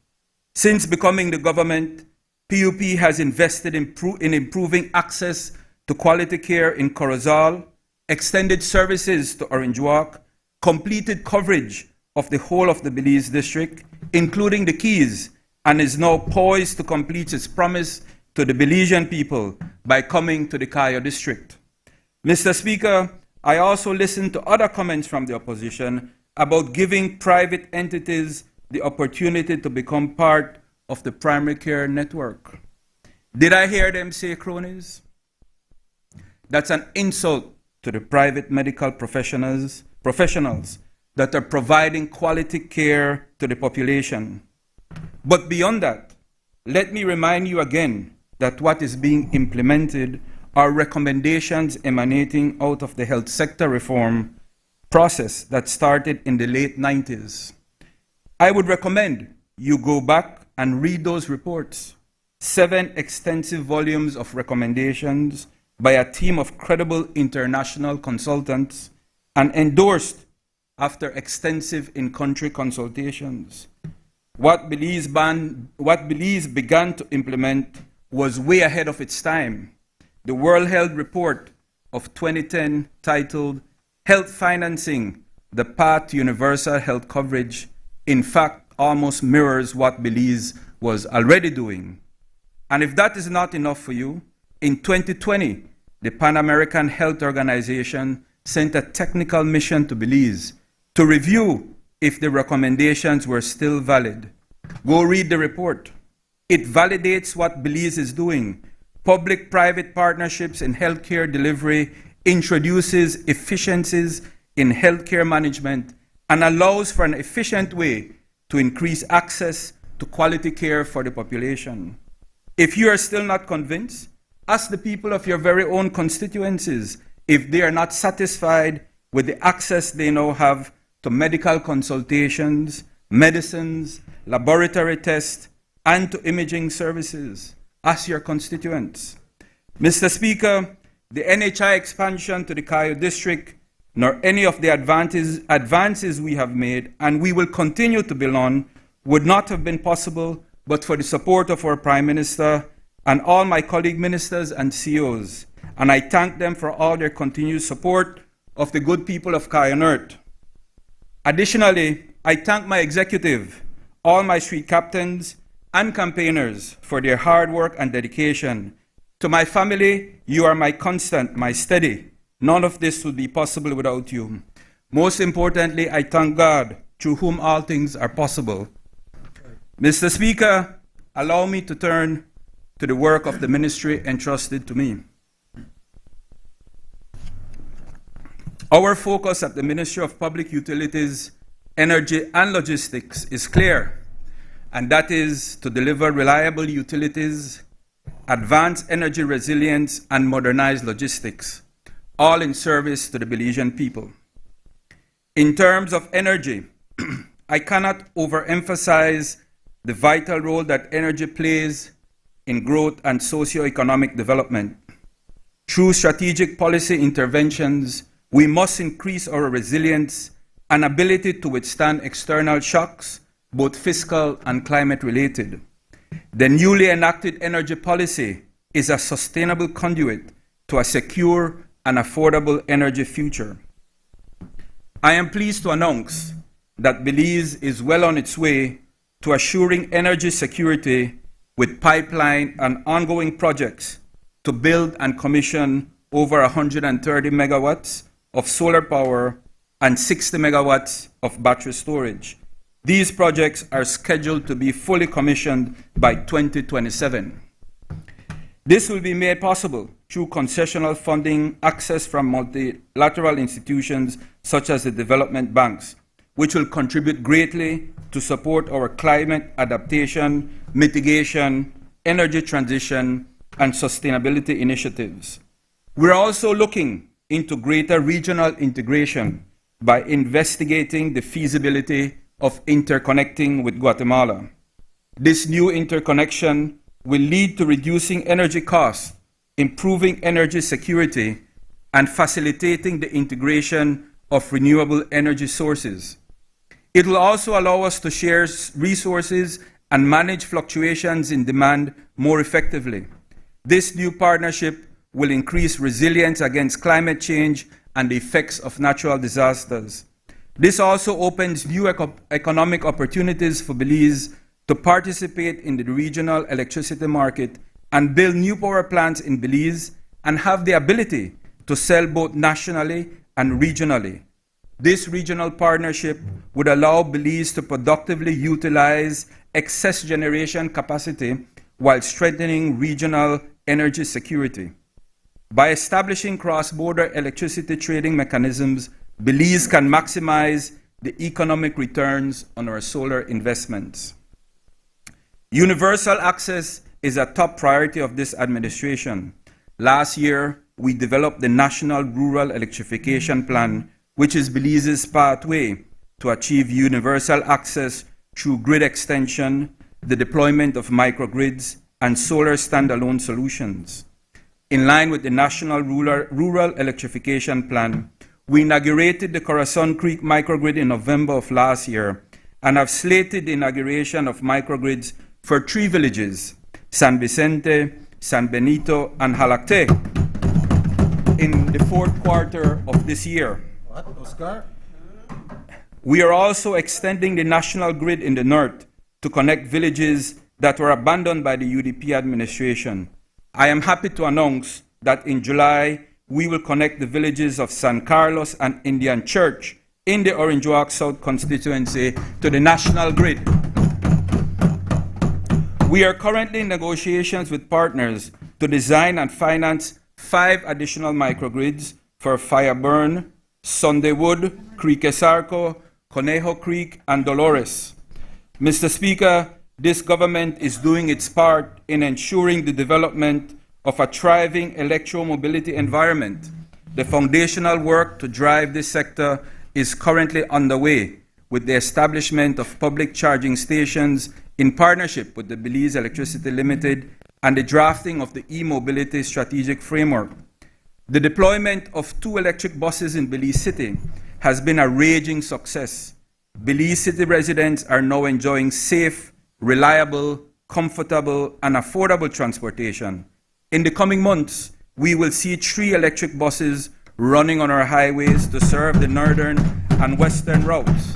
Since becoming the government, PUP has invested in improving access to quality care in Corozal, extended services to Orange Walk, completed coverage of the whole of the Belize district, including the Keys, and is now poised to complete its promise to the Belizean people by coming to the Cayo district. Mr. Speaker, I also listened to other comments from the opposition about giving private entities the opportunity to become part of the primary care network. Did I hear them say cronies? That's an insult to the private medical professionals that are providing quality care to the population. But beyond that, let me remind you again that what is being implemented are recommendations emanating out of the health sector reform process that started in the late 90s. I would recommend you go back and read those reports. 7 extensive volumes of recommendations by a team of credible international consultants and endorsed after extensive in-country consultations. What Belize began to implement was way ahead of its time. The World Health Report of 2010, titled Health Financing, the Path to Universal Health Coverage, in fact almost mirrors what Belize was already doing. And if that is not enough for you, in 2020, the Pan American Health Organization sent a technical mission to Belize to review if the recommendations were still valid. Go read the report. It validates what Belize is doing. Public-private partnerships in healthcare delivery introduces efficiencies in healthcare management and allows for an efficient way to increase access to quality care for the population. If you are still not convinced, ask the people of your very own constituencies if they are not satisfied with the access they now have to medical consultations, medicines, laboratory tests, and to imaging services. Ask your constituents. Mr. Speaker, the NHI expansion to the Cayo district, nor any of the advances we have made and we will continue to build on would not have been possible but for the support of our Prime Minister and all my colleague ministers and CEOs. And I thank them for all their continued support of the good people of Cayo North. Additionally, I thank my executive, all my street captains and campaigners for their hard work and dedication. To my family, you are my constant, my steady. None of this would be possible without you. Most importantly, I thank God, through whom all things are possible. Mr. Speaker, allow me to turn to the work of the ministry entrusted to me. Our focus at the Ministry of Public Utilities, Energy and Logistics is clear, and that is to deliver reliable utilities, advance energy resilience, and modernize logistics, all in service to the Belizean people. In terms of energy, I cannot overemphasize the vital role that energy plays in growth and socio-economic development. Through strategic policy interventions, we must increase our resilience and ability to withstand external shocks, both fiscal and climate-related. The newly enacted energy policy is a sustainable conduit to a secure and affordable energy future. I am pleased to announce that Belize is well on its way to assuring energy security with pipeline and ongoing projects to build and commission over 130 megawatts of solar power and 60 megawatts of battery storage. These projects are scheduled to be fully commissioned by 2027. This will be made possible through concessional funding access from multilateral institutions such as the development banks, which will contribute greatly to support our climate adaptation, mitigation, energy transition, and sustainability initiatives. We're also looking into greater regional integration by investigating the feasibility of interconnecting with Guatemala. This new interconnection will lead to reducing energy costs, improving energy security, and facilitating the integration of renewable energy sources. It will also allow us to share resources and manage fluctuations in demand more effectively. This new partnership will increase resilience against climate change and the effects of natural disasters. This also opens new economic opportunities for Belize to participate in the regional electricity market and build new power plants in Belize and have the ability to sell both nationally and regionally. This regional partnership would allow Belize to productively utilize excess generation capacity while strengthening regional energy security. By establishing cross-border electricity trading mechanisms, Belize can maximize the economic returns on our solar investments. Universal access is a top priority of this administration. Last year, we developed the National Rural Electrification Plan, which is Belize's pathway to achieve universal access through grid extension, the deployment of microgrids, and solar standalone solutions. In line with the National Rural Electrification Plan, we inaugurated the Corazon Creek microgrid in November of last year and have slated the inauguration of microgrids for 3 villages, San Vicente, San Benito, and Halacte, in the 4th quarter of this year. What, Oscar? We are also extending the national grid in the north to connect villages that were abandoned by the UDP administration. I am happy to announce that in July, we will connect the villages of San Carlos and Indian Church in the Cayo South constituency to the national grid. We are currently in negotiations with partners to design and finance 5 additional microgrids for Fireburn, Sundaywood, Creekesarco, Conejo Creek, and Dolores. Mr. Speaker, this government is doing its part in ensuring the development of a thriving electromobility environment. The foundational work to drive this sector is currently underway with the establishment of public charging stations in partnership with the Belize Electricity Limited and the drafting of the e-mobility strategic framework. The deployment of 2 electric buses in Belize City has been a raging success. Belize City residents are now enjoying safe, reliable, comfortable, and affordable transportation. In the coming months, we will see 3 electric buses running on our highways to serve the northern and western routes.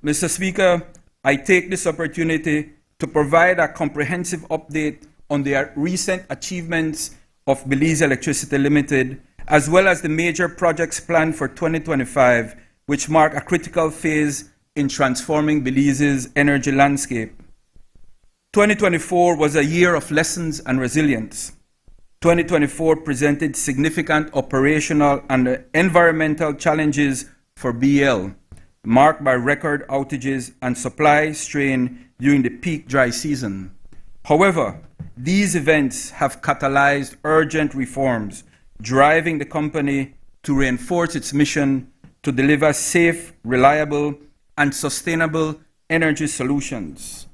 Mr. Speaker, I take this opportunity to provide a comprehensive update on the recent achievements of Belize Electricity Limited, as well as the major projects planned for 2025, which mark a critical phase in transforming Belize's energy landscape. 2024 was a year of lessons and resilience. 2024 presented significant operational and environmental challenges for BL, marked by record outages and supply strain during the peak dry season. However, these events have catalyzed urgent reforms, driving the company to reinforce its mission to deliver safe, reliable, and sustainable energy solutions.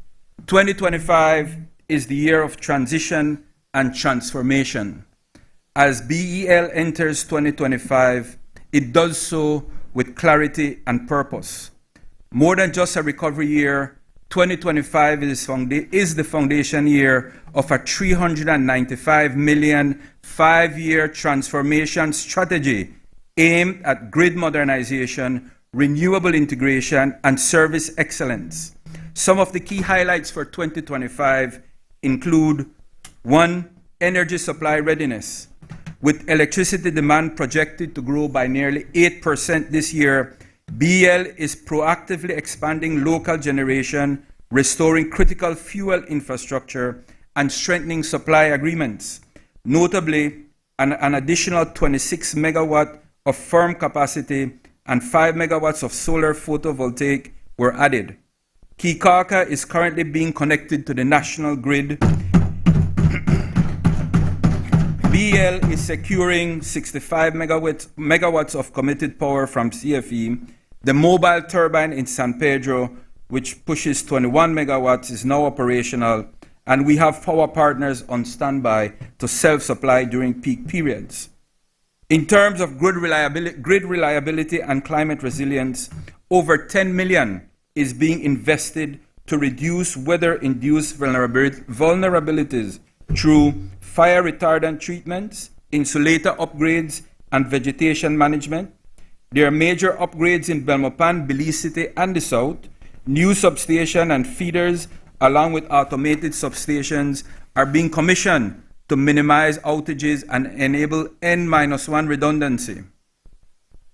2025 is the year of transition and transformation. As BEL enters 2025, it does so with clarity and purpose. More than just a recovery year, 2025 is the foundation year of a $395 million 5-year transformation strategy aimed at grid modernization, renewable integration, and service excellence. Some of the key highlights for 2025 include: 1. Energy supply readiness. With electricity demand projected to grow by nearly 8% this year, BL is proactively expanding local generation, restoring critical fuel infrastructure, and strengthening supply agreements. Notably, an additional 26 megawatt of firm capacity and 5 megawatts of solar photovoltaic were added. Kikaka is currently being connected to the national grid. BL is securing 65 megawatts of committed power from CFE. The mobile turbine in San Pedro, which pushes 21 megawatts, is now operational, and we have power partners on standby to self-supply during peak periods. In terms of grid reliability and climate resilience, over $10 million is being invested to reduce weather-induced vulnerabilities through fire retardant treatments, insulator upgrades, and vegetation management. There are major upgrades in Belmopan, Belize City, and the South. New substation and feeders, along with automated substations, are being commissioned to minimize outages and enable N-1 redundancy.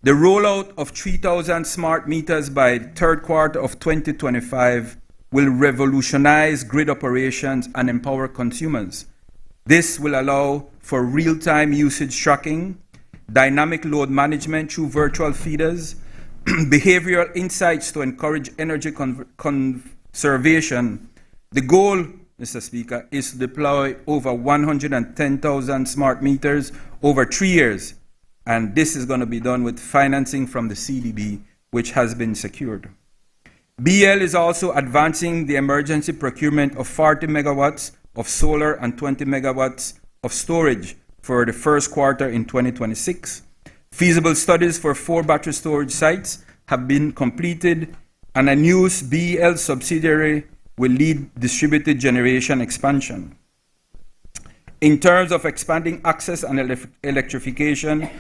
The rollout of 3,000 smart meters by third quarter of 2025 will revolutionize grid operations and empower consumers. This will allow for real-time usage tracking, dynamic load management through virtual feeders, behavioral insights to encourage energy conservation. The goal, Mr. Speaker, is to deploy over 110,000 smart meters over 3 years, and this is going to be done with financing from the CDB, which has been secured. BL is also advancing the emergency procurement of 40 megawatts of solar and 20 megawatts of storage for the first quarter in 2026. Feasible studies for 4 battery storage sites have been completed, and a new BEL subsidiary will lead distributed generation expansion. In terms of expanding access and electrification,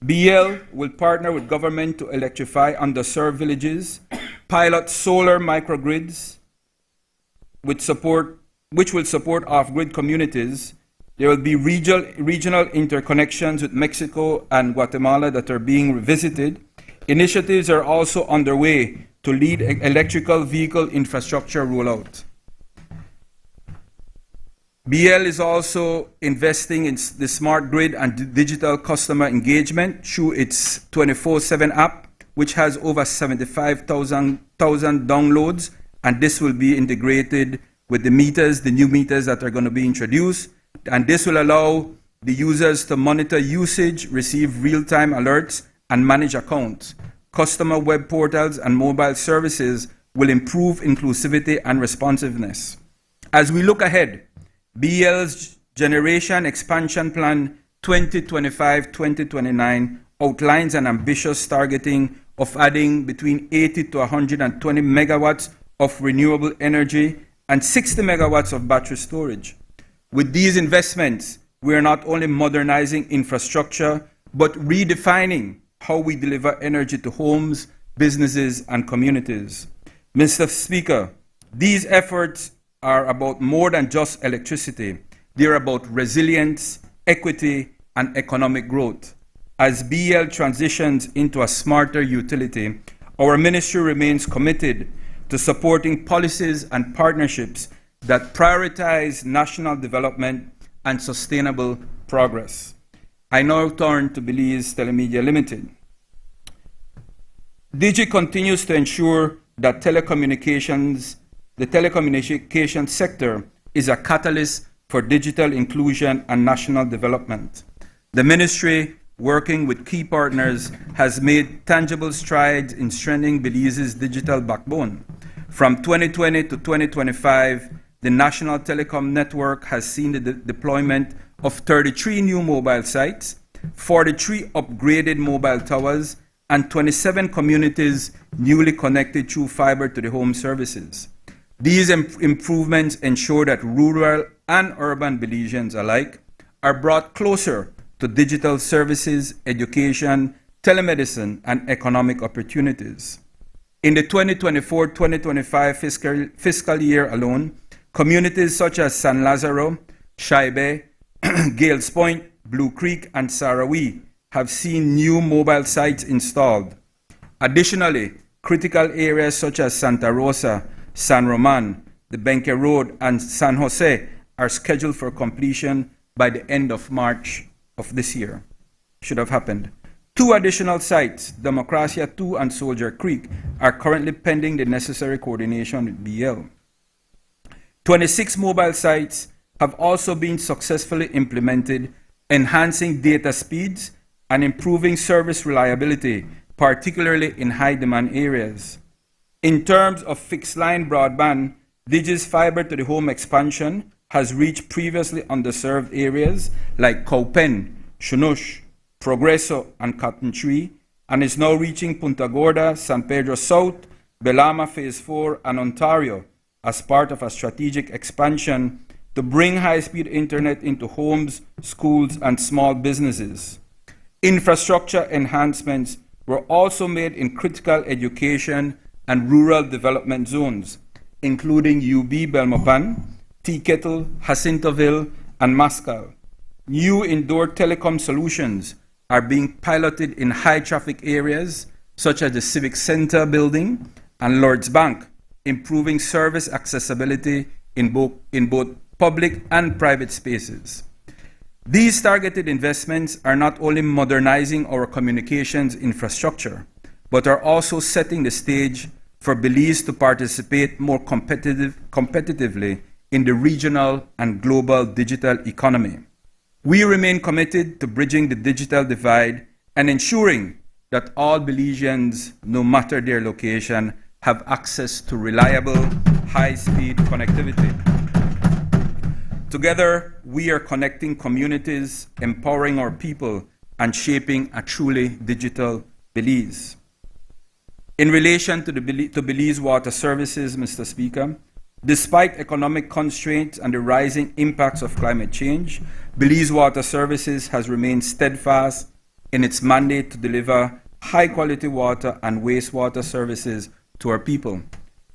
BL will partner with government to electrify underserved villages, pilot solar microgrids, which will support off-grid communities. There will be regional interconnections with Mexico and Guatemala that are being revisited. Initiatives are also underway to lead electrical vehicle infrastructure rollout. BL is also investing in the smart grid and digital customer engagement through its 24/7 app, which has over 75,000 downloads, and this will be integrated with the meters, the new meters that are going to be introduced, and this will allow the users to monitor usage, receive real-time alerts, and manage accounts. Customer web portals and mobile services will improve inclusivity and responsiveness. As we look ahead, BL's Generation Expansion Plan 2025-2029 outlines an ambitious targeting of adding between 80 to 120 megawatts of renewable energy and 60 megawatts of battery storage. With these investments, we are not only modernizing infrastructure, but redefining how we deliver energy to homes, businesses, and communities. Mr. Speaker, these efforts are about more than just electricity. They're about resilience, equity, and economic growth. As BL transitions into a smarter utility, our ministry remains committed to supporting policies and partnerships that prioritize national development and sustainable progress. I now turn to Belize Telemedia Limited. DG continues to ensure that the telecommunications sector is a catalyst for digital inclusion and national development. The ministry, working with key partners, has made tangible strides in strengthening Belize's digital backbone. From 2020 to 2025, the National Telecom Network has seen the deployment of 33 new mobile sites, 43 upgraded mobile towers, and 27 communities newly connected through fiber to the home services. These improvements ensure that rural and urban Belizeans alike are brought closer to digital services, education, telemedicine, and economic opportunities. In the 2024-2025 fiscal year alone, communities such as San Lazaro, Shaibe, Gales Point, Blue Creek, and Sarawee have seen new mobile sites installed. Additionally, critical areas such as Santa Rosa, San Roman, the Benque Road, and San Jose are scheduled for completion by the end of March of this year. Should have happened. 2 additional sites, Democracia 2 and Soldier Creek, are currently pending the necessary coordination with BL. 26 mobile sites have also been successfully implemented, enhancing data speeds and improving service reliability, particularly in high-demand areas. In terms of fixed-line broadband, Digi's fiber-to-the-home expansion has reached previously underserved areas like Cowpen, Shunush, Progreso, and Cotton Tree, and is now reaching Punta Gorda, San Pedro South, Belama Phase 4, and Ontario as part of a strategic expansion to bring high-speed internet into homes, schools, and small businesses. Infrastructure enhancements were also made in critical education and rural development zones, including UB Belmopan, Teakettle, Jacintoville, and Mascal. New indoor telecom solutions are being piloted in high-traffic areas such as the Civic Center building and Lord's Bank, improving service accessibility in both public and private spaces. These targeted investments are not only modernizing our communications infrastructure, but are also setting the stage for Belize to participate more competitively in the regional and global digital economy. We remain committed to bridging the digital divide and ensuring that all Belizeans, no matter their location, have access to reliable, high-speed connectivity. Together, we are connecting communities, empowering our people, and shaping a truly digital Belize. In relation to Belize Water Services, Mr. Speaker, despite economic constraints and the rising impacts of climate change, Belize Water Services has remained steadfast in its mandate to deliver high-quality water and wastewater services to our people.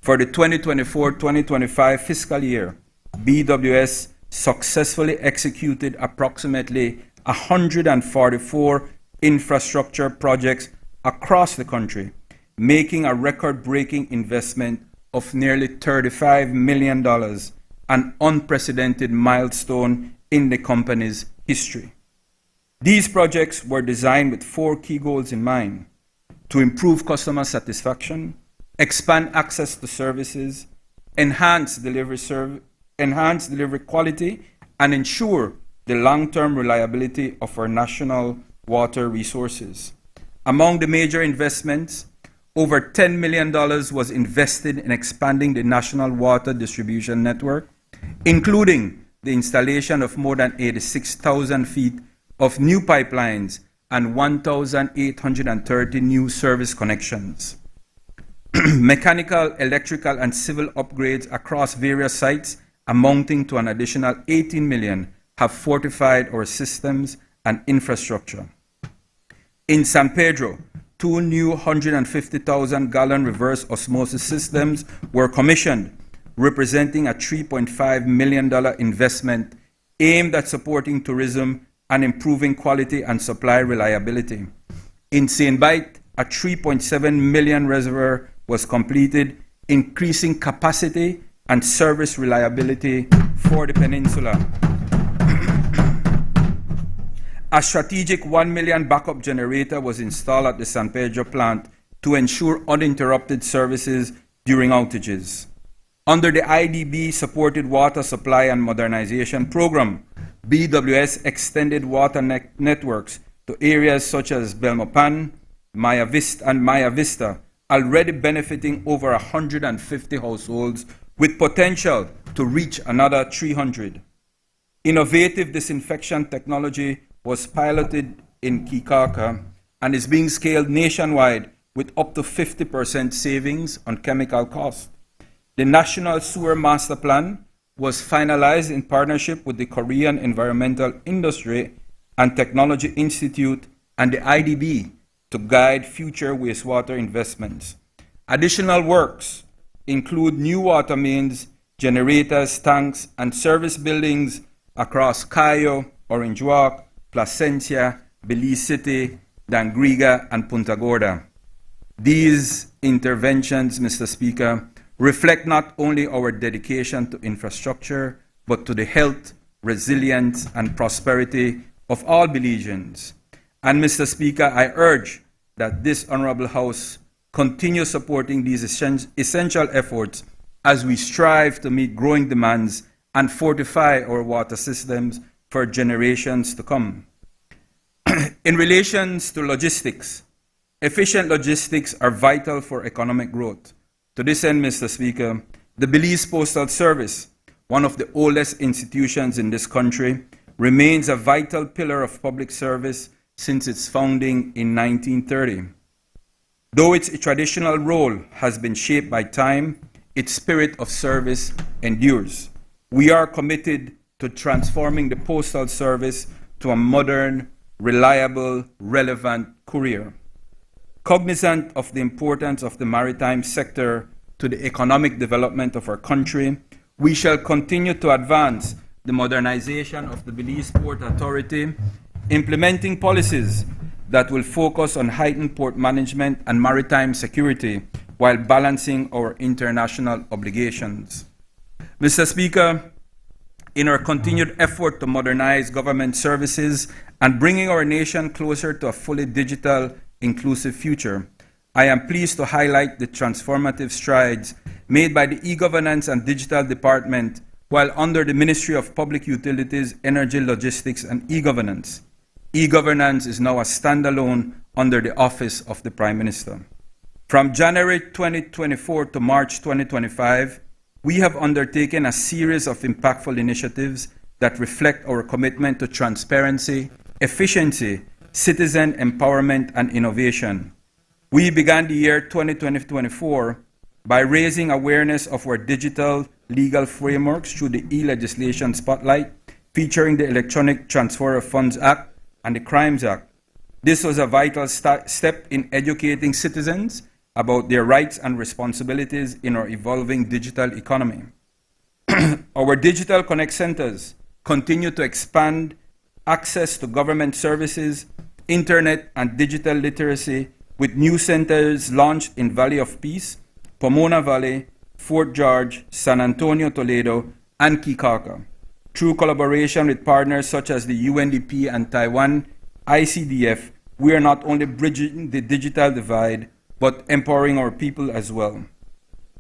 For the 2024-2025 fiscal year, BWS successfully executed approximately 144 infrastructure projects across the country, making a record-breaking investment of nearly $35 million, an unprecedented milestone in the company's history. These projects were designed with 4 key goals in mind: to improve customer satisfaction, expand access to services, enhance delivery quality, and ensure the long-term reliability of our national water resources. Among the major investments, over $10 million was invested in expanding the national water distribution network, including the installation of more than 86,000 feet of new pipelines and 1,830 new service connections. Mechanical, electrical, and civil upgrades across various sites amounting to an additional 18 million have fortified our systems and infrastructure. In San Pedro, 2 new 150,000-gallon reverse osmosis systems were commissioned, representing a $3.5 million investment aimed at supporting tourism and improving quality and supply reliability. In St. Bite, a 3.7 million reservoir was completed, increasing capacity and service reliability for the peninsula. A strategic 1 million backup generator was installed at the San Pedro plant to ensure uninterrupted services during outages. Under the IDB supported water supply and modernization program, BWS extended water networks to areas such as Belmopan, Maya Vista, already benefiting over 150 households with potential to reach another 300. Innovative disinfection technology was piloted in Kikaka and is being scaled nationwide with up to 50% savings on chemical costs. The National Sewer Master Plan was finalized in partnership with the Korean Environmental Industry and Technology Institute and the IDB to guide future wastewater investments. Additional works include new water mains, generators, tanks, and service buildings across Cayo, Orange Walk, Placencia, Belize City, Dangriga, and Punta Gorda. These interventions, Mr. Speaker, reflect not only our dedication to infrastructure, but to the health, resilience, and prosperity of all Belizeans. And Mr. Speaker, I urge that this Honorable House continue supporting these essential efforts as we strive to meet growing demands and fortify our water systems for generations to come. In relation to logistics, efficient logistics are vital for economic growth. To this end, Mr. Speaker, the Belize Postal Service, one of the oldest institutions in this country, remains a vital pillar of public service since its founding in 1930. Though its traditional role has been shaped by time, its spirit of service endures. We are committed to transforming the Postal Service to a modern, reliable, relevant courier. Cognizant of the importance of the maritime sector to the economic development of our country, we shall continue to advance the modernization of the Belize Port Authority, implementing policies that will focus on heightened port management and maritime security while balancing our international obligations. Mr. Speaker, in our continued effort to modernize government services and bringing our nation closer to a fully digital, inclusive future, I am pleased to highlight the transformative strides made by the E-Governance and Digital Department while under the Ministry of Public Utilities, Energy, Logistics, and E-Governance. E-Governance is now a standalone under the Office of the Prime Minister. From January 2024 to March 2025, we have undertaken a series of impactful initiatives that reflect our commitment to transparency, efficiency, citizen empowerment, and innovation. We began the year 2024 by raising awareness of our digital legal frameworks through the e-legislation spotlight, featuring the Electronic Transfer of Funds Act and the Crimes Act. This was a vital step in educating citizens about their rights and responsibilities in our evolving digital economy. Our Digital Connect Centers continue to expand access to government services, internet, and digital literacy, with new centers launched in Valley of Peace, Pomona Valley, Fort George, San Antonio, Toledo, and Kikaka. Through collaboration with partners such as the UNDP and Taiwan ICDF, we are not only bridging the digital divide, but empowering our people as well.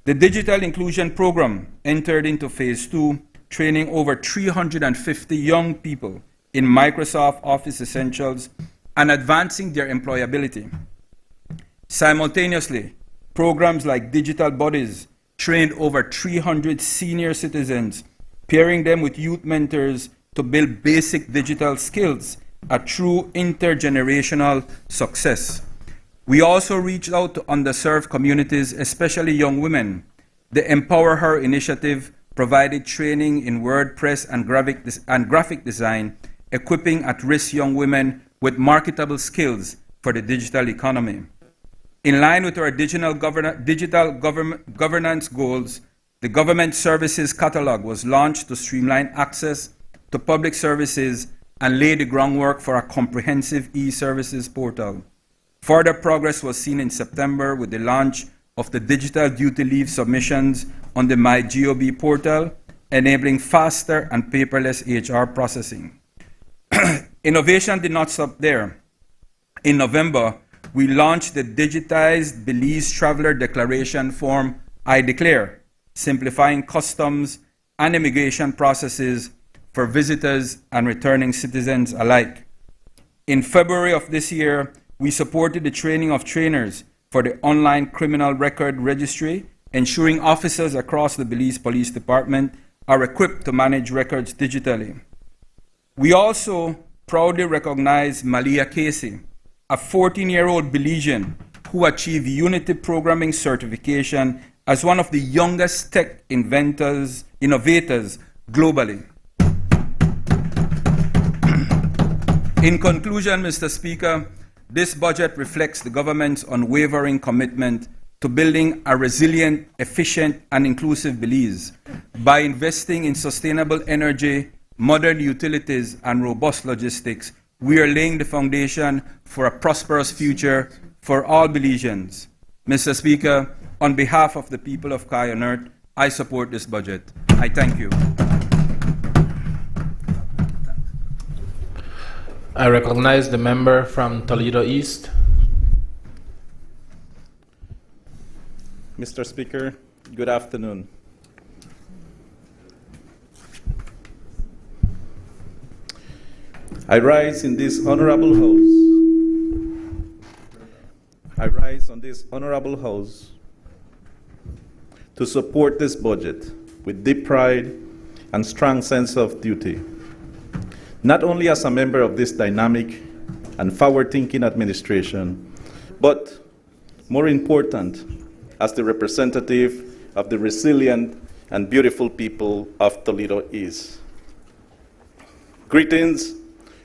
The Digital Inclusion Program entered into Phase 2, training over 350 young people in Microsoft Office Essentials and advancing their employability. Simultaneously, programs like Digital Buddies trained over 300 senior citizens pairing them with youth mentors to build basic digital skills, a true intergenerational success. We also reached out to underserved communities, especially young women. The Empower Her initiative provided training in WordPress and graphic design, equipping at-risk young women with marketable skills for the digital economy. In line with our digital governance goals, the Government Services Catalog was launched to streamline access to public services and lay the groundwork for a comprehensive e-services portal. Further progress was seen in September with the launch of the digital duty leave submissions on the MyGOB portal, enabling faster and paperless HR processing. Innovation did not stop there. In November, we launched the digitized Belize Traveler Declaration form, I Declare, simplifying customs and immigration processes for visitors and returning citizens alike. In February of this year, we supported the training of trainers for the online criminal record registry, ensuring officers across the Belize Police Department are equipped to manage records digitally. We also proudly recognize Malia Casey, a 14-year-old Belizean who achieved Unity Programming certification as one of the youngest tech innovators globally. In conclusion, Mr. Speaker, this budget reflects the government's unwavering commitment to building a resilient, efficient, and inclusive Belize. By investing in sustainable energy, modern utilities, and robust logistics, we are laying the foundation for a prosperous future for all Belizeans. Mr. Speaker, on behalf of the people of Cayo North, I support this budget. I thank you. I recognize the member from Toledo East. Mr. Speaker, good afternoon. I rise in this honorable house. I rise on this honorable house to support this budget with deep pride and strong sense of duty, not only as a member of this dynamic and forward-thinking administration, but more important, as the representative of the resilient and beautiful people of Toledo East. Greetings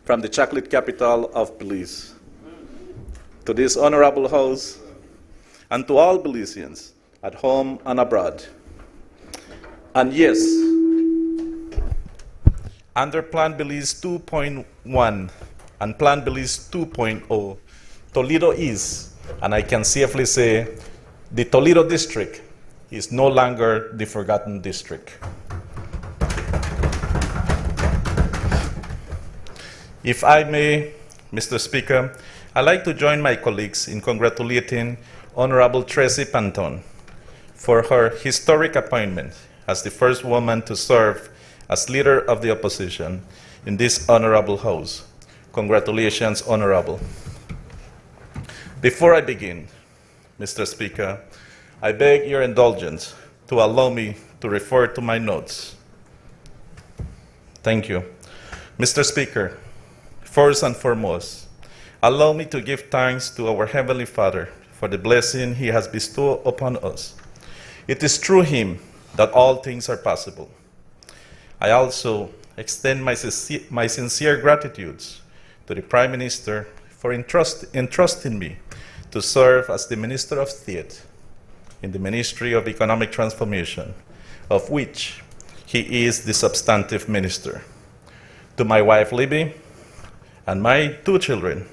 from the chocolate capital of Belize, to this honorable house, and to all Belizeans at home and abroad. And yes, under Plan Belize 2.1 and Plan Belize 2.0, Toledo East, and I can safely say, the Toledo district is no longer the forgotten district. If I may, Mr. Speaker, I'd like to join my colleagues in congratulating Honorable Tracy Panton for her historic appointment as the first woman to serve as leader of the opposition in this honorable house. Congratulations, Honorable. Before I begin, Mr. Speaker, I beg your indulgence to allow me to refer to my notes. Thank you. Mr. Speaker, first and foremost, allow me to give thanks to our Heavenly Father for the blessing He has bestowed upon us. It is through Him that all things are possible. I also extend my sincere gratitudes to the Prime Minister for entrusting me to serve as the Minister of State in the Ministry of Economic Transformation, of which he is the substantive minister. To my wife Libby and my two children,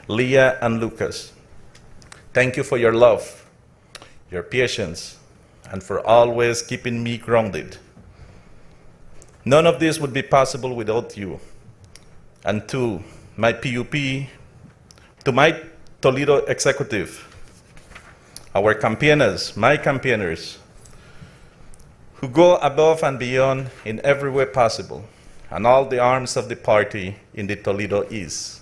Leah and Lucas, thank you for your love, your patience, and for always keeping me grounded. None of this would be possible without you. And to my PUP, to my Toledo executive, our campaigners, my campaigners, who go above and beyond in every way possible, and all the arms of the party in the Toledo East.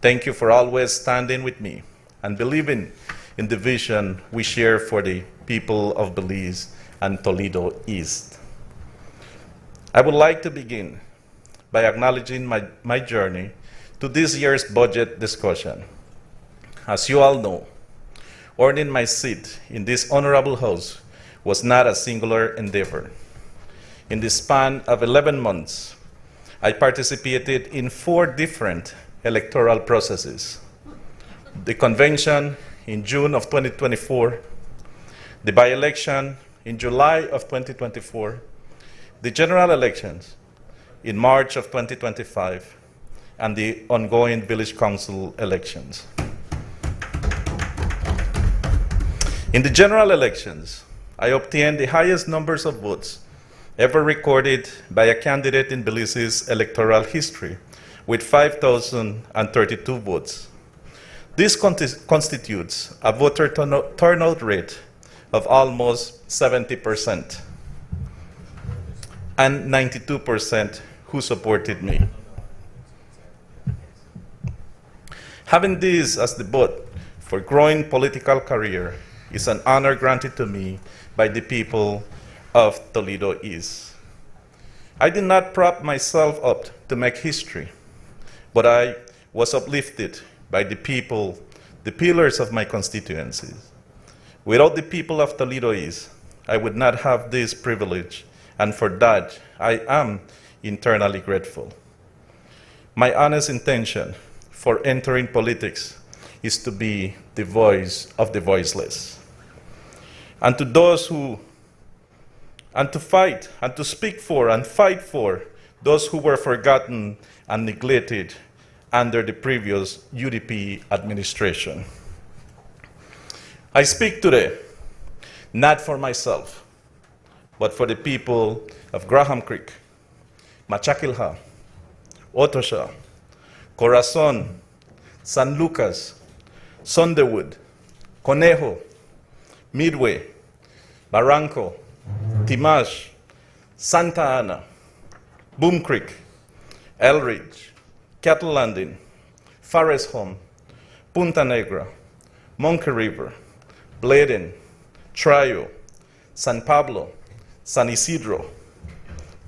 Thank you for always standing with me and believing in the vision we share for the people of Belize and Toledo East. I would like to begin by acknowledging my journey to this year's budget discussion. As you all know, earning my seat in this honorable house was not a singular endeavor. In the span of 11 months, I participated in 4 different electoral processes. The convention in June of 2024, the by-election in July of 2024, the general elections in March of 2025, and the ongoing village council elections. In the general elections, I obtained the highest numbers of votes ever recorded by a candidate in Belize's electoral history, with 5,032 votes. This constitutes a voter turnout rate of almost 70%, and 92% who supported me. Having this as the boat for growing political career is an honor granted to me by the people of Toledo East. I did not prop myself up to make history, but I was uplifted by the people, the pillars of my constituencies. Without the people of Toledo East, I would not have this privilege, and for that, I am internally grateful. My honest intention for entering politics is to be the voice of the voiceless, and to those who, and to fight, and to speak for, and fight for those who were forgotten and neglected under the previous UDP administration. I speak today, not for myself, but for the people of Graham Creek, Machakilha, Otosha, Corazon, San Lucas, Sunderwood, Conejo, Midway, Barranco, Timash, Santa Ana, Boom Creek, Elridge, Cattle Landing, Forest Home, Punta Negra, Monkey River, Bladen, Trio, San Pablo, San Isidro,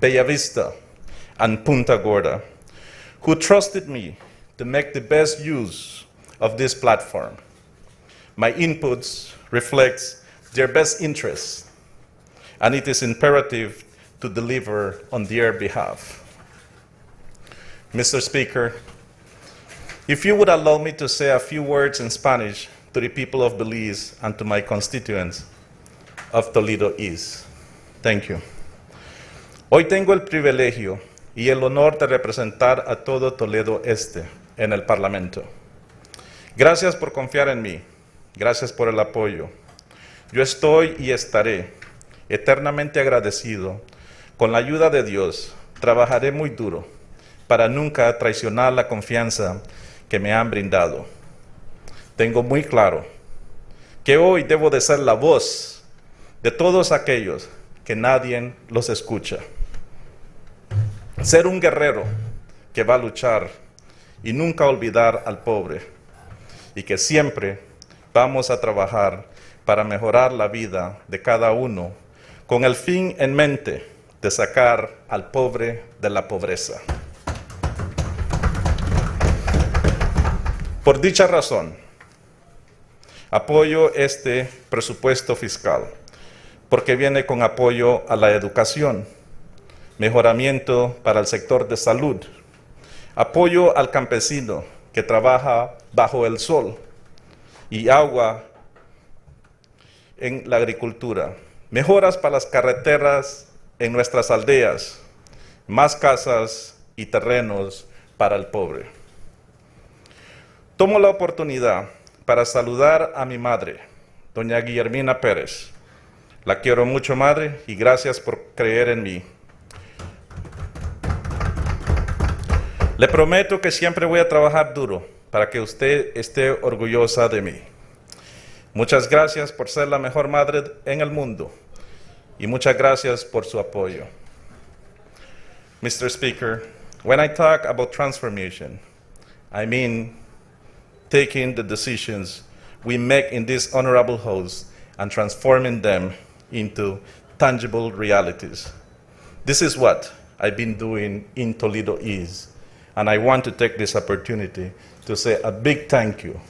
Bella Vista, and Punta Gorda, who trusted me to make the best use of this platform. My inputs reflect their best interests, and it is imperative to deliver on their behalf. Mr. Speaker, if you would allow me to say a few words in Spanish to the people of Belize and to my constituents of Toledo East. Thank you. Hoy tengo el privilegio y el honor de representar a todo Toledo Este en el Parlamento. Gracias por confiar en mí. Gracias por el apoyo. Yo estoy y estaré eternamente agradecido. Con la ayuda de Dios, trabajaré muy duro para nunca traicionar la confianza que me han brindado. Tengo muy claro que hoy debo de ser la voz de todos aquellos que nadie los escucha. Ser un guerrero que va a luchar y nunca olvidar al pobre, y que siempre vamos a trabajar para mejorar la vida de cada uno con el fin en mente de sacar al pobre de la pobreza. Por dicha razón, apoyo este presupuesto fiscal, porque viene con apoyo a la educación, mejoramiento para el sector de salud, apoyo al campesino que trabaja bajo el sol y agua en la agricultura, mejoras para las carreteras en nuestras aldeas, más casas y terrenos para el pobre. Tomo la oportunidad para saludar a mi madre, doña Guillermina Pérez. La quiero mucho, madre, y gracias por creer en mí. Le prometo que siempre voy a trabajar duro para que usted esté orgullosa de mí. Muchas gracias por ser la mejor madre en el mundo y muchas gracias por su apoyo. Mr. Speaker, when I talk about transformation, I mean taking the decisions we make in this honorable house and transforming them into tangible realities. This is what I've been doing in Toledo East. And I want to take this opportunity to say a big thank you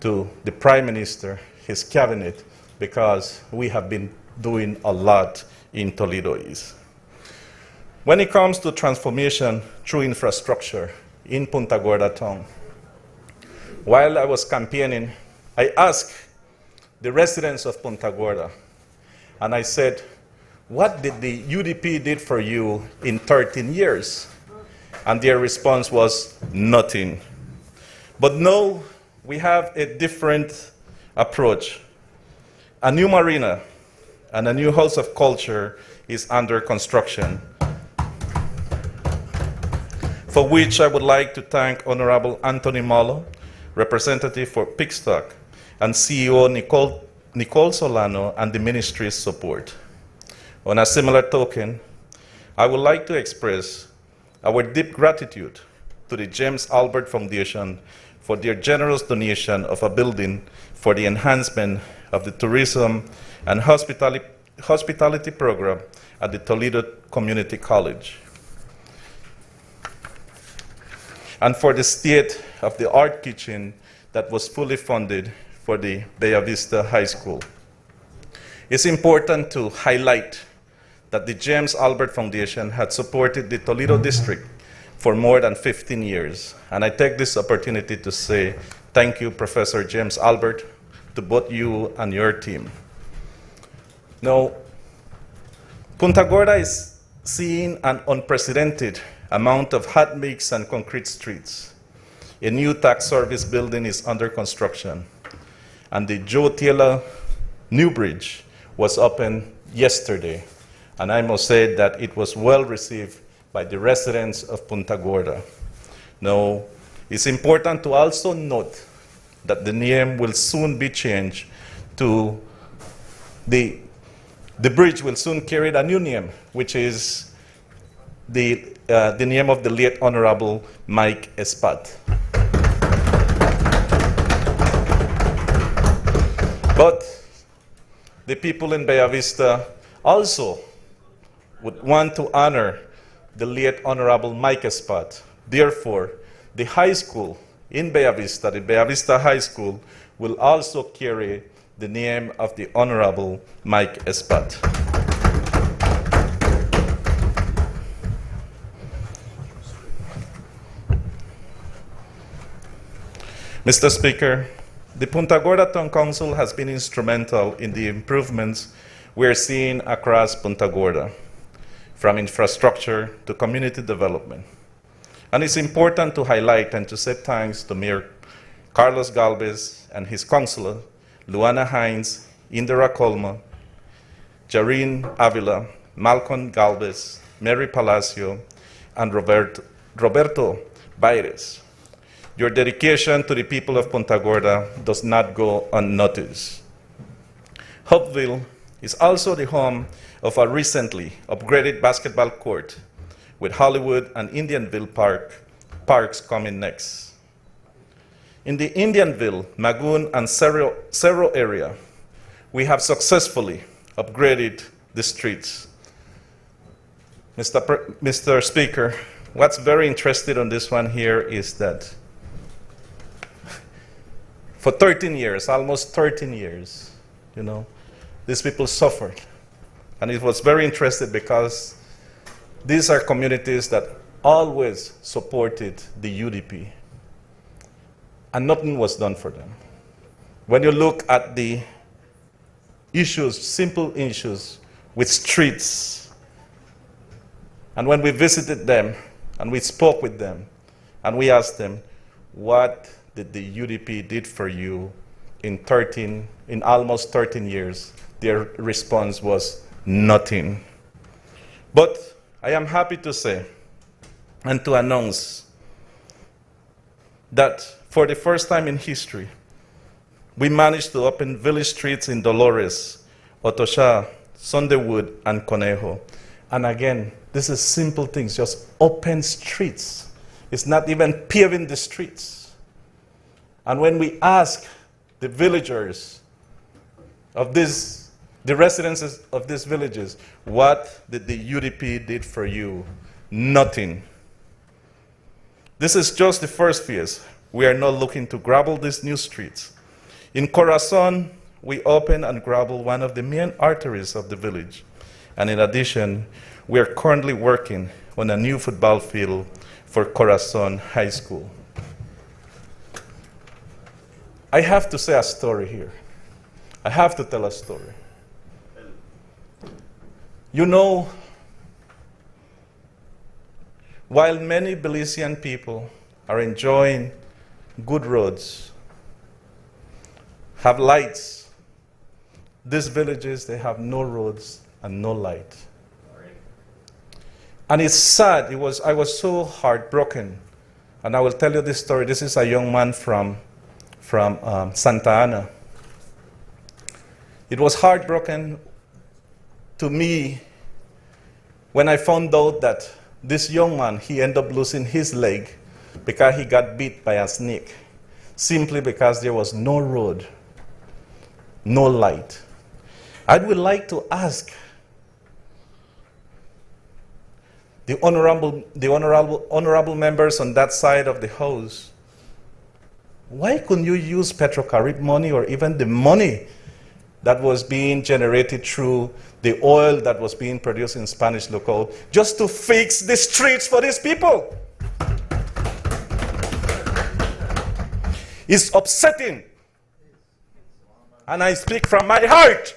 to the Prime Minister, his cabinet, because we have been doing a lot in Toledo East. When it comes to transformation through infrastructure in Punta Gorda town, while I was campaigning, I asked the residents of Punta Gorda, and I said, what did the UDP did for you in 13 years? And their response was nothing. But now we have a different approach. A new marina and a new house of culture is under construction, for which I would like to thank Honorable Anthony Malo, representative for Pickstock, and CEO Nicole Solano and the ministry's support. On a similar token, I would like to express our deep gratitude to the James Albert Foundation for their generous donation of a building for the enhancement of the tourism and hospitality program at the Toledo Community College, and for the state-of-the-art kitchen that was fully funded for the Bella Vista High School. It's important to highlight that the James Albert Foundation had supported the Toledo district for more than 15 years. And I take this opportunity to say thank you, Professor James Albert, to both you and your team. Now, Punta Gorda is seeing an unprecedented amount of hot mix and concrete streets. A new tax service building is under construction, and the Joe Taylor new bridge was opened yesterday. And I must say that it was well received by the residents of Punta Gorda. Now, it's important to also note that the name will soon be changed to the bridge will soon carry a new name, which is the name of the late Honorable Mike Espat. But the people in Bella Vista also would want to honor the late Honorable Mike Espat. Therefore, the high school in Bella Vista, the Bella Vista High School, will also carry the name of the Honorable Mike Espat. Mr. Speaker, the Punta Gorda Town Council has been instrumental in the improvements we're seeing across Punta Gorda, from infrastructure to community development. And it's important to highlight and to say thanks to Mayor Carlos Galvez and his councilor, Luana Hines, Indira Colma, Jareen Avila, Malcolm Galvez, Mary Palacio, and Roberto Baires. Your dedication to the people of Punta Gorda does not go unnoticed. Hopeville is also the home of a recently upgraded basketball court, with Hollywood and Indianville parks coming next. In the Indianville, Magoon, and Cerro area, we have successfully upgraded the streets. Mr. Speaker, what's very interesting on this one here is that for 13 years, almost 13 years, these people suffered. And it was very interesting because these are communities that always supported the UDP, and nothing was done for them. When you look at the issues, simple issues with streets, and when we visited them and we spoke with them and we asked them, what did the UDP did for you in almost 13 years, their response was nothing. But I am happy to say and to announce that for the first time in history, we managed to open village streets in Dolores, Otosha, Sunderwood, and Conejo. And again, this is simple things, just open streets. It's not even paving the streets. And when we ask the villagers of these The residents of these villages, what did the UDP did for you? Nothing. This is just the first phase. We are not looking to gravel these new streets. In Corazon, we open and gravel one of the main arteries of the village. And in addition, we are currently working on a new football field for Corazon High School. I have to say a story here. I have to tell a story. You know, while many Belizean people are enjoying good roads, have lights, these villages, they have no roads and no light. And it's sad. I was so heartbroken. And I will tell you this story. This is a young man from Santa Ana. It was heartbroken to me when I found out that this young man, he ended up losing his leg because he got bit by a snake, simply because there was no road, no light. I would like to ask the honorable members on that side of the house, why couldn't you use Petrocarib money or even the money that was being generated through the oil that was being produced in Spanish Local just to fix the streets for these people? It's upsetting. And I speak from my heart.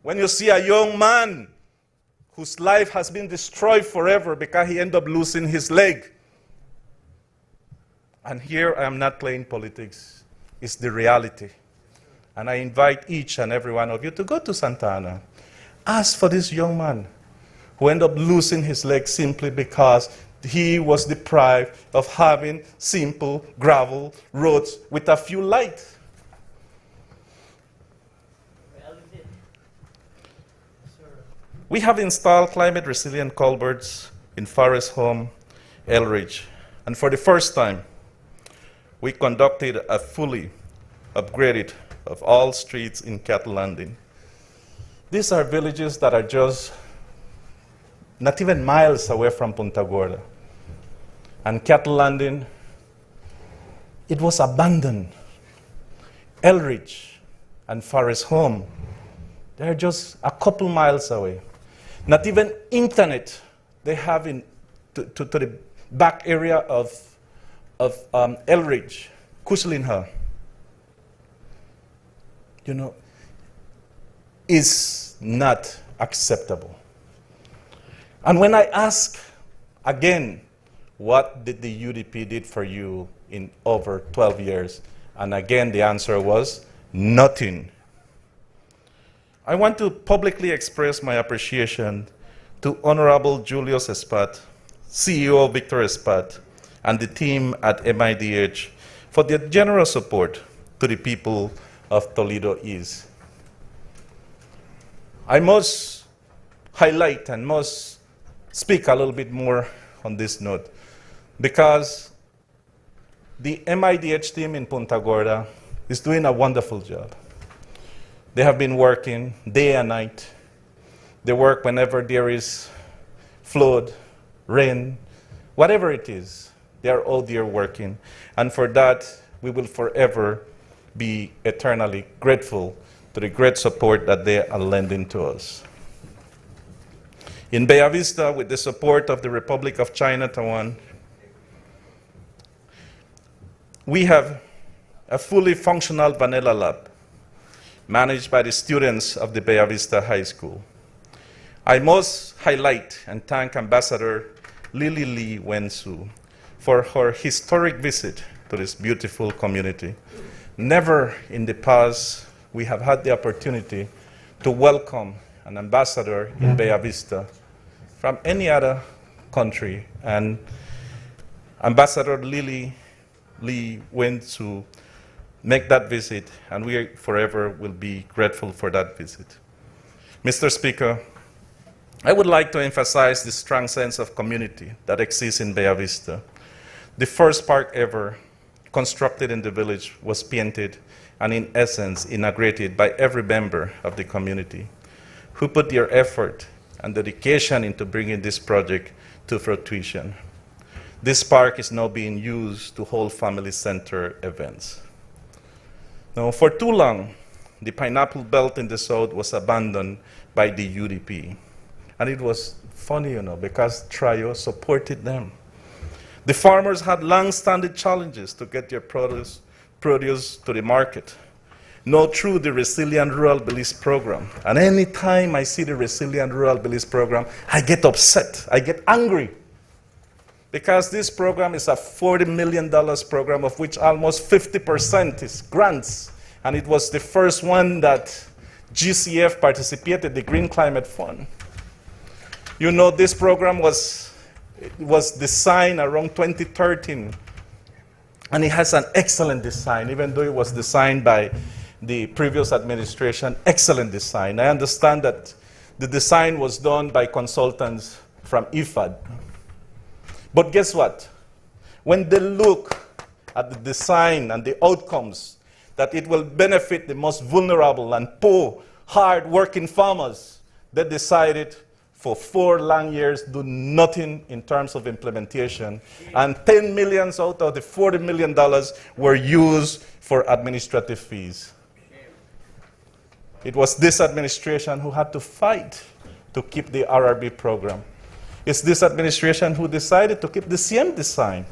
When you see a young man whose life has been destroyed forever because he ended up losing his leg. And here I am not playing politics. It's the reality. And I invite each and every one of you to go to Santa Ana. Ask for this young man who ended up losing his leg simply because he was deprived of having simple gravel roads with a few lights. We have installed climate resilient culverts in Forest Home, Elridge. And for the first time, we conducted a fully upgraded of all streets in Cattle Landing. These are villages that are just not even miles away from Punta Gorda. And Cattle Landing, it was abandoned. Elridge and Forest Home, they're just a couple miles away. Not even internet they have to the back area of Elridge, Kuslinha. You know, is not acceptable. And when I ask again, what did the UDP did for you in over 12 years? And again, the answer was nothing. I want to publicly express my appreciation to Honorable Julius Espat, CEO Victor Espat, and the team at MIDH for their generous support to the people of Toledo East. I must highlight and must speak a little bit more on this note because the MIDH team in Punta Gorda is doing a wonderful job. They have been working day and night. They work whenever there is flood, rain, whatever it is. They are all there working. And for that, we will forever be eternally grateful to the great support that they are lending to us. In Bella Vista, with the support of the Republic of Chinatown, we have a fully functional vanilla lab managed by the students of the Bella Vista High School. I must highlight and thank Ambassador Lily Lee Wensu for her historic visit to this beautiful community. Never in the past we have had the opportunity to welcome an ambassador in Bella Vista from any other country, and Ambassador Lily Lee went to make that visit, and we forever will be grateful for that visit. Mr. Speaker, I would like to emphasize the strong sense of community that exists in Bella Vista. The first park ever constructed in the village was painted and in essence inaugurated by every member of the community who put their effort and dedication into bringing this project to fruition. This park is now being used to hold family center events. Now, for too long, the pineapple belt in the south was abandoned by the UDP. And it was funny, because Cayo supported them. The farmers had long-standing challenges to get their produce to the market. Now through the Resilient Rural Beliefs Program. And any time I see the Resilient Rural Beliefs Program, I get upset, I get angry. Because this program is a $40 million program, of which almost 50% is grants. And it was the first one that GCF participated, the Green Climate Fund. This program was designed around 2013. And it has an excellent design, even though it was designed by the previous administration, excellent design. I understand that the design was done by consultants from IFAD. But guess what? When they look at the design and the outcomes, that it will benefit the most vulnerable and poor, hard-working farmers, they decided for 4 long years do nothing in terms of implementation. And $10 million out of the $40 million were used for administrative fees. It was this administration who had to fight to keep the RRB program. It's this administration who decided to keep the CM design.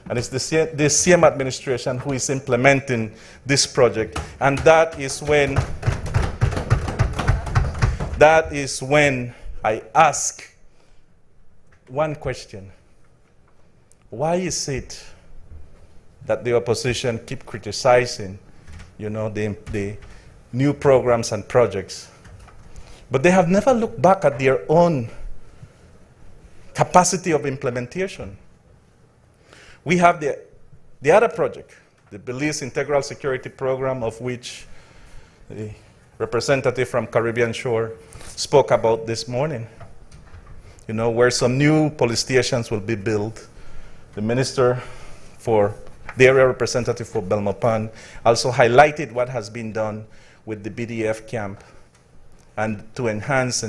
And it's the CM administration who is implementing this project. And that is when I ask one question. Why is it that the opposition keep criticizing, the new programs and projects, but they have never looked back at their own capacity of implementation? We have the other project, the Belize Integral Security Program, of which the representative from Caribbean Shore spoke about this morning. Where some new police stations will be built. The minister the area representative for Belmopan also highlighted what has been done with the BDF camp and to enhance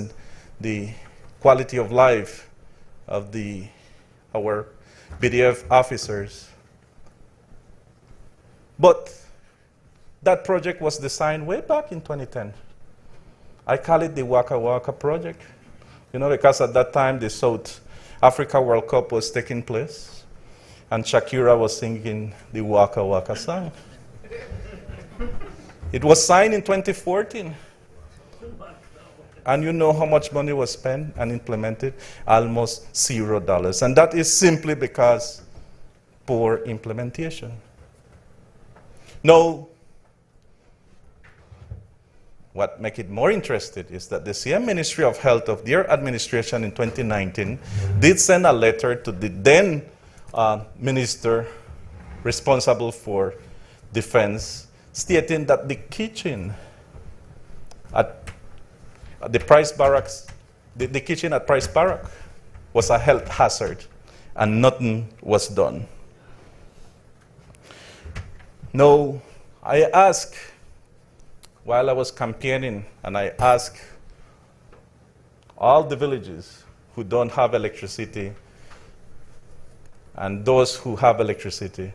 the quality of life of our BDF officers. But that project was designed way back in 2010. I call it the Waka Waka project, because at that time the South Africa World Cup was taking place and Shakira was singing the Waka Waka song. It was signed in 2014. And you know how much money was spent and implemented? Almost $0. And that is simply because poor implementation. Now, what makes it more interesting is that the CM Ministry of Health of their administration in 2019 did send a letter to the then minister responsible for defense, stating that the kitchen at the Price Barracks, the kitchen at Price Barrack was a health hazard, and nothing was done. Now, I asked, while I was campaigning, and I asked all the villages who don't have electricity and those who have electricity,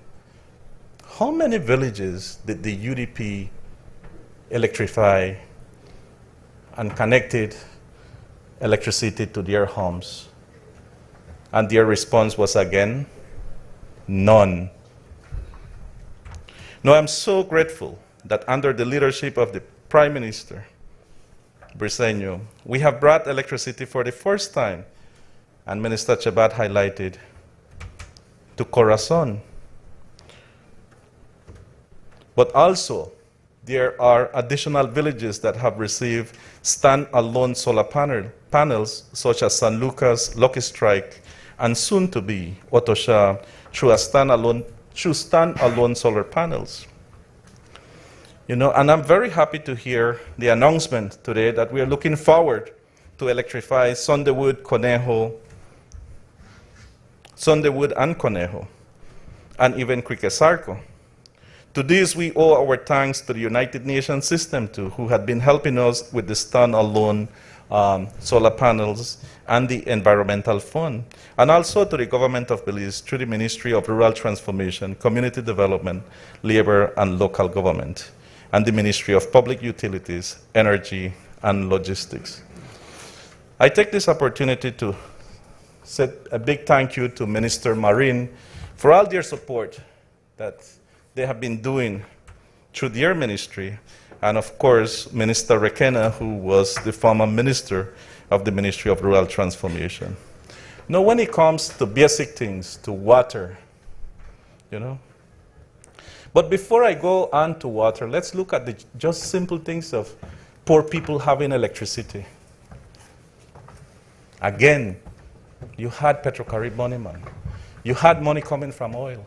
how many villages did the UDP electrify and connected electricity to their homes? And their response was again, none. Now, I'm so grateful that under the leadership of the Prime Minister, Briceño, we have brought electricity for the first time, and Minister Chabat highlighted, to Corazon. But also, there are additional villages that have received stand-alone solar panels, such as San Lucas, Lucky Strike, and soon to be Otosha, through stand-alone solar panels. And I'm very happy to hear the announcement today that we are looking forward to electrify Sondewood and Conejo. and even Quiquesarco. To this, we owe our thanks to the United Nations system too, who had been helping us with the stand-alone solar panels and the Environmental Fund, and also to the government of Belize through the Ministry of Rural Transformation, Community Development, Labor and Local Government, and the Ministry of Public Utilities, Energy and Logistics. I take this opportunity to say a big thank you to Minister Marin for all their support that they have been doing through their ministry, and of course, Minister Rekena, who was the former minister of the Ministry of Rural Transformation. Now, when it comes to basic things, to water, but before I go on to water, let's look at the just simple things of poor people having electricity. Again, you had Petrocarib money, man. You had money coming from oil.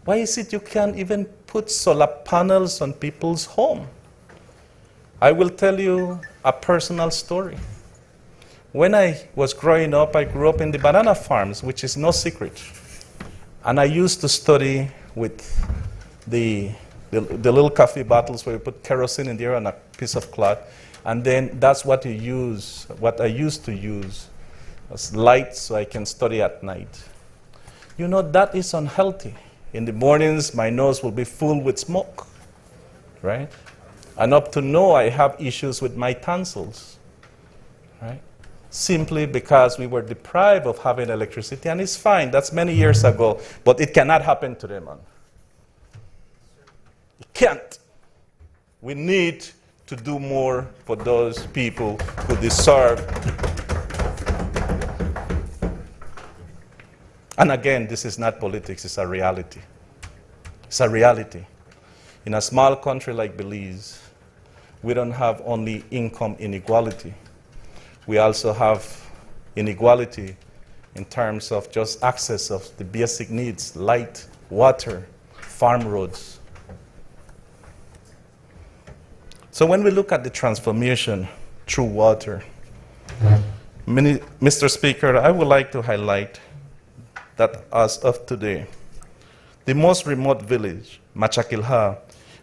Why is it you can't even put solar panels on people's home? I will tell you a personal story. When I was growing up, I grew up in the banana farms, which is no secret. And I used to study with the little coffee bottles where you put kerosene in there on a piece of cloth. And then that's what I used to use as light so I can study at night. That is unhealthy. In the mornings, my nose will be full with smoke, right? And up to now, I have issues with my tonsils, right? Simply because we were deprived of having electricity, and it's fine, that's many years ago, but it cannot happen today, man. It can't. We need to do more for those people who deserve. And again, this is not politics, it's a reality. It's a reality. In a small country like Belize, we don't have only income inequality. We also have inequality in terms of just access of the basic needs, light, water, farm roads. So when we look at the transformation through water, Mr. Speaker, I would like to highlight that as of today, the most remote village, Machakilha,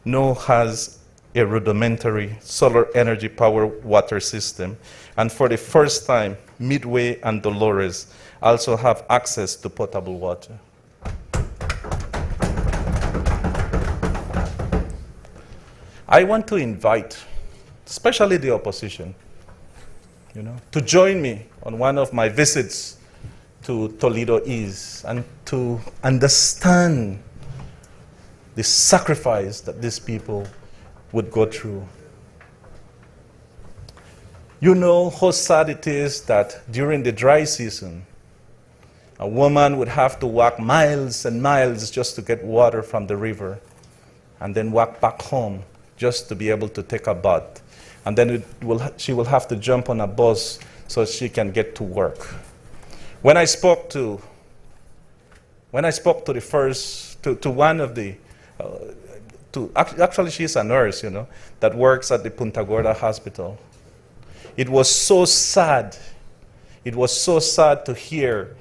now has a rudimentary solar energy power water system. And for the first time, Midway and Dolores also have access to potable water. I want to invite, especially the opposition, to join me on one of my visits to Toledo East and to understand the sacrifice that these people would go through. You know how sad it is that during the dry season, a woman would have to walk miles and miles just to get water from the river and then walk back home just to be able to take a bath. And then she will have to jump on a bus so she can get to work. When I spoke to one of the, actually she's a nurse, that works at the Punta Gorda Hospital. It was so sad. It was so sad to hear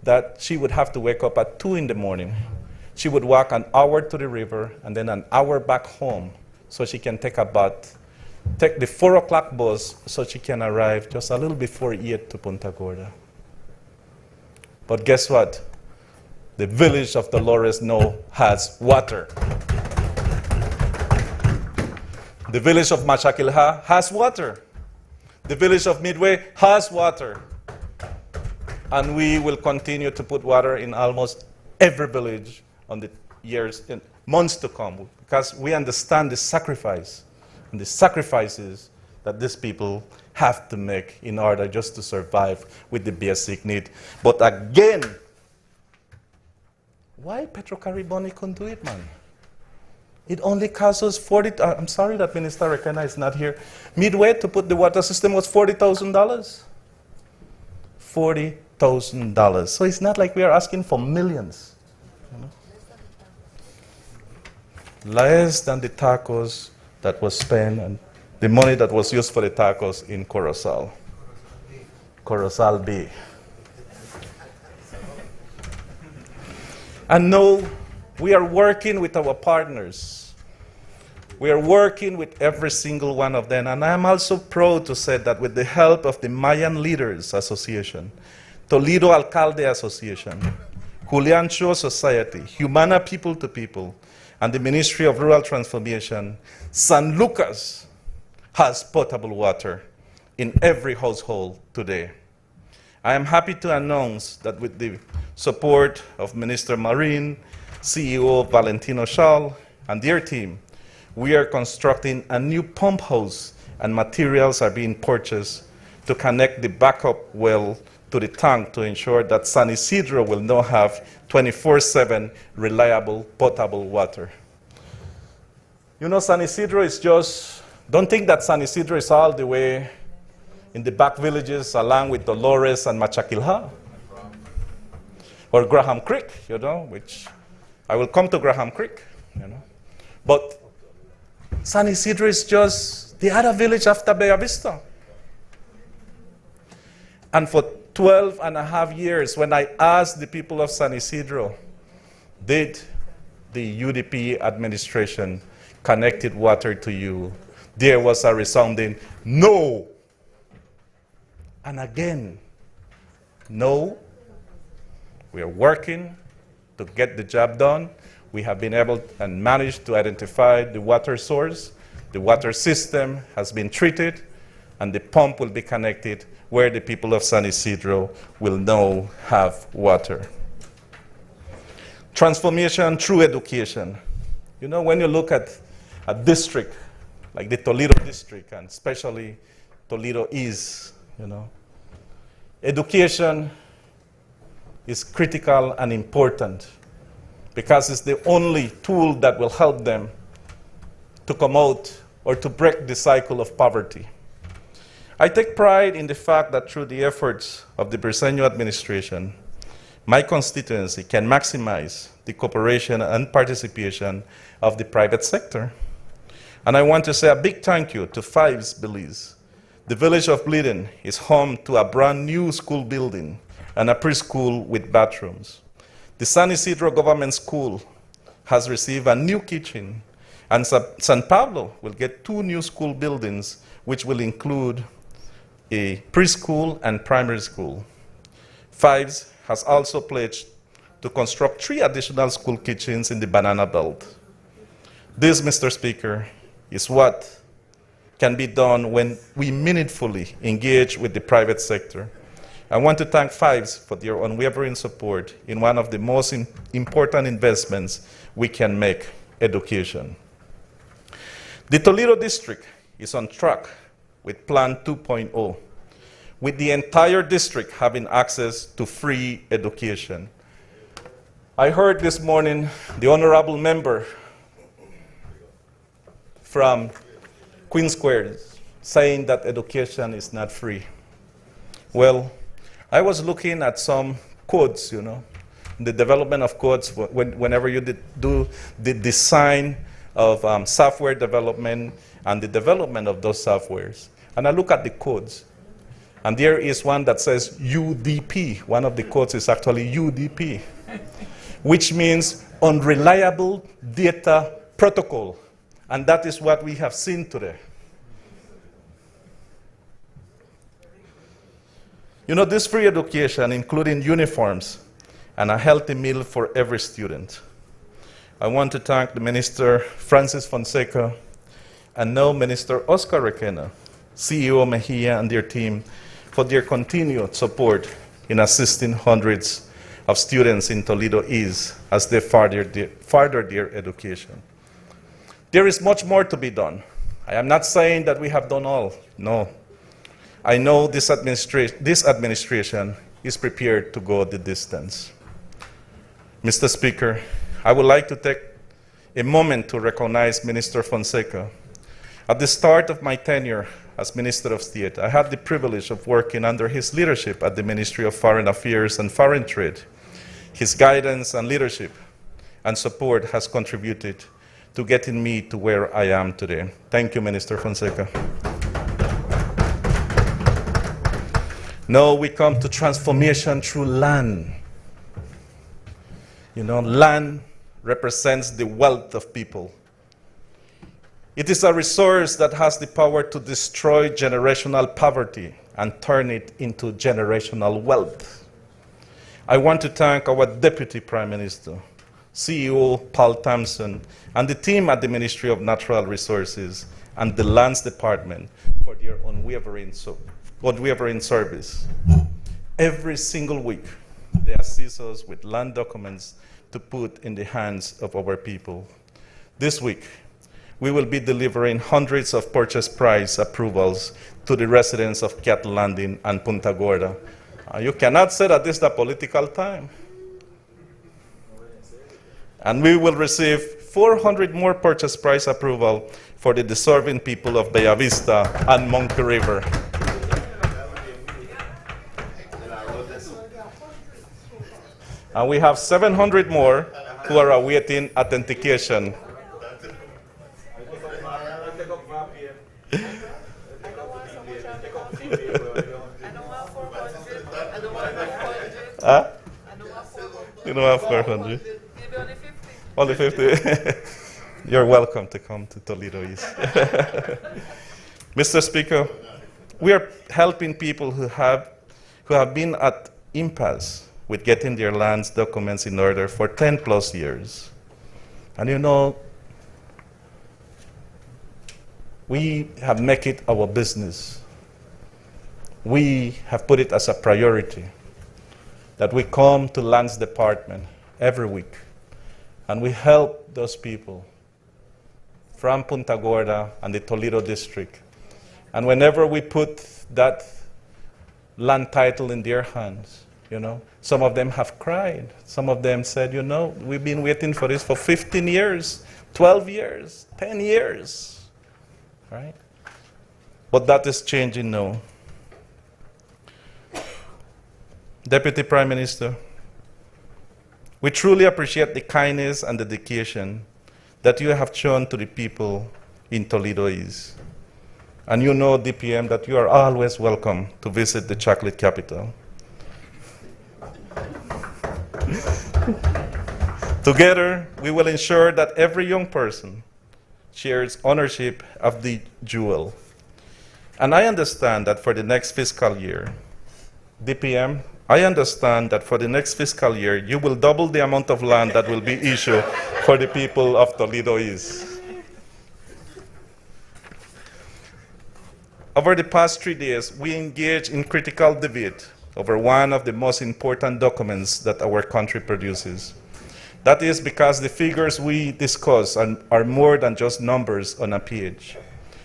that she would have to wake up at 2 in the morning. She would walk an hour to the river and then an hour back home so she can take a bath, take the 4 o'clock bus so she can arrive just a little before 8 to Punta Gorda. But guess what? The village of Dolores now has water. The village of Machakilha has water. The village of Midway has water. And we will continue to put water in almost every village on the years and months to come, because we understand the sacrifice and the sacrifices that these people have to make in order just to survive with the basic need. But again, why Petrocariboni couldn't do it, man? It only cost us I'm sorry that Minister Rekena is not here. Midway to put the water system was $40,000. $40,000. So it's not like we are asking for millions. Less than the tacos that was spent and the money that was used for the tacos in Corozal. Corozal Bay. And no, we are working with our partners. We are working with every single one of them. And I am also proud to say that with the help of the Mayan Leaders Association, Toledo Alcalde Association, Julian Cho Society, Humana People to People, and the Ministry of Rural Transformation, San Lucas has potable water in every household today. I am happy to announce that with the support of Minister Marin, CEO Valentino Schall, and their team, we are constructing a new pump house and materials are being purchased to connect the backup well to the tank to ensure that San Isidro will now have 24/7 reliable potable water. You know, San Isidro is just, don't think that San Isidro is all the way in the back villages along with Dolores and Machakilha. Or Graham Creek, you know, which I will come to Graham Creek, you know. But San Isidro is just the other village after Bella Vista. And for 12 and a half years, when I asked the people of San Isidro, did the UDP administration connected water to you? There was a resounding no. And again, no. We are working to get the job done. We have been able and managed to identify the water source. The water system has been treated, and the pump will be connected where the people of San Isidro will now have water. Transformation through education. You know, when you look at a district like the Toledo district, and especially Toledo East, you know, education is critical and important because it's the only tool that will help them to come out or to break the cycle of poverty. I take pride in the fact that through the efforts of the Briceño administration, my constituency can maximize the cooperation and participation of the private sector. And I want to say a big thank you to Fives Belize. The village of Bleeding is home to a brand new school building and a preschool with bathrooms. The San Isidro Government School has received a new kitchen, and San Pablo will get 2 new school buildings, which will include a preschool and primary school. Fives has also pledged to construct 3 additional school kitchens in the Banana Belt. This, Mr. Speaker, is what can be done when we meaningfully engage with the private sector. I want to thank Fives for their unwavering support in one of the most important investments we can make, education. The Toledo district is on track with Plan 2.0, with the entire district having access to free education. I heard this morning the honorable member from Queen Square saying that education is not free. Well, I was looking at some codes, you know, the development of codes whenever you do the design of software development and the development of those softwares. And I look at the codes, and there is one that says UDP. One of the codes is actually UDP, which means Unreliable Data Protocol. And that is what we have seen today. You know, this free education, including uniforms and a healthy meal for every student. I want to thank the Minister Francis Fonseca and now Minister Oscar Requena, CEO Mejia and their team for their continued support in assisting hundreds of students in Toledo East as they further their education. There is much more to be done. I am not saying that we have done all, no. I know this administration is prepared to go the distance. Mr. Speaker, I would like to take a moment to recognize Minister Fonseca. At the start of my tenure as Minister of State, I had the privilege of working under his leadership at the Ministry of Foreign Affairs and Foreign Trade. His guidance and leadership and support has contributed to getting me to where I am today. Thank you, Minister Fonseca. Now we come to transformation through land. Land represents the wealth of people. It is a resource that has the power to destroy generational poverty and turn it into generational wealth. I want to thank our Deputy Prime Minister, CEO Paul Thompson, and the team at the Ministry of Natural Resources and the Lands Department for their unwavering service. Every single week, they assist us with land documents to put in the hands of our people. This week, we will be delivering hundreds of purchase price approvals to the residents of Cattle Landing and Punta Gorda. You cannot say that this is a political time. And we will receive 400 more purchase price approval for the deserving people of Bella Vista and Monkey River. And we have 700 more who are awaiting authentication. Huh? You don't have 400? Only 50? You're welcome to come to Toledo East. Mr. Speaker, we are helping people who have been at impasse with getting their lands documents in order for 10 plus years. And we have made it our business. We have put it as a priority that we come to Lands Department every week and we help those people from Punta Gorda and the Toledo district. And whenever we put that land title in their hands, some of them have cried. Some of them said, we've been waiting for this for 15 years, 12 years, 10 years, right? But that is changing now. Deputy Prime Minister, we truly appreciate the kindness and dedication that you have shown to the people in Toledo East. And DPM, that you are always welcome to visit the chocolate capital. Together, we will ensure that every young person shares ownership of the jewel. And I understand that for the next fiscal year, DPM, I understand that for the next fiscal year, you will double the amount of land that will be issued for the people of Toledo East. Over the past 3 days, we engaged in critical debate over one of the most important documents that our country produces. That is because the figures we discuss are more than just numbers on a page.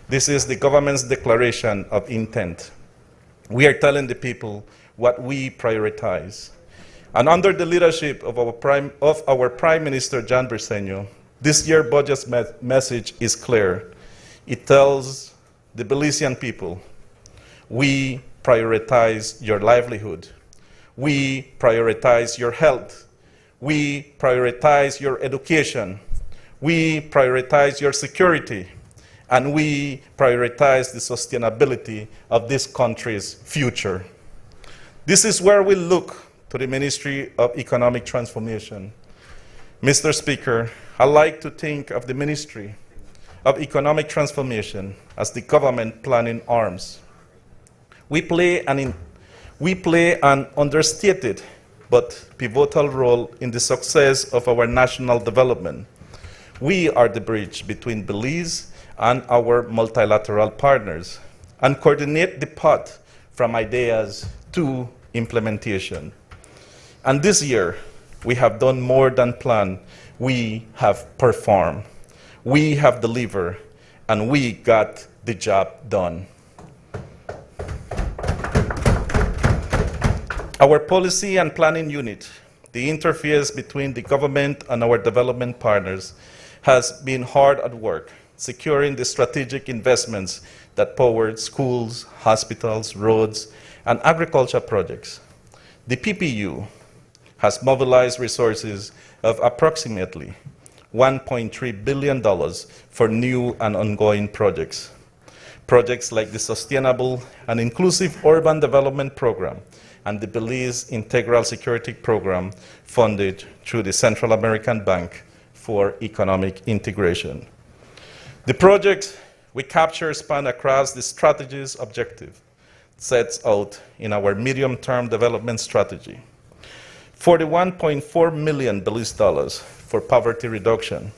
This is the government's declaration of intent. We are telling the people what we prioritize. And under the leadership of our Prime Minister, John Briceño, this year's budget message is clear. It tells the Belizean people, we prioritize your livelihood. We prioritize your health. We prioritize your education. We prioritize your security. And we prioritize the sustainability of this country's future. This is where we look to the Ministry of Economic Transformation. Mr. Speaker, I like to think of the Ministry of Economic Transformation as the government planning arms. We play an understated but pivotal role in the success of our national development. We are the bridge between Belize and our multilateral partners and coordinate the path from ideas to implementation. And this year, we have done more than plan. We have performed. We have delivered, and we got the job done. Our policy and planning unit, the interface between the government and our development partners, has been hard at work, securing the strategic investments that powered schools, hospitals, roads, and agriculture projects. The PPU has mobilized resources of approximately $1.3 billion for new and ongoing projects. Projects like the Sustainable and Inclusive Urban Development Program and the Belize Integral Security Program funded through the Central American Bank for Economic Integration. The project we capture span across the strategy's objective sets out in our medium-term development strategy. $41.4 million Belize dollars for poverty reduction,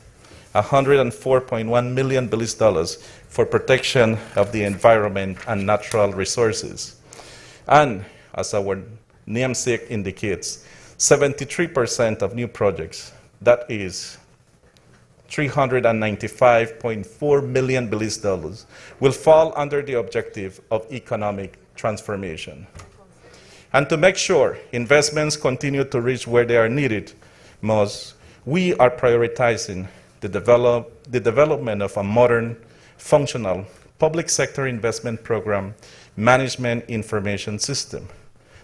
$104.1 million Belize dollars for protection of the environment and natural resources. And as our namesake indicates, 73% of new projects, that is $395.4 million Belize dollars, will fall under the objective of economic transformation. And to make sure investments continue to reach where they are needed most, we are prioritizing the development of a modern, functional public sector investment program management information system.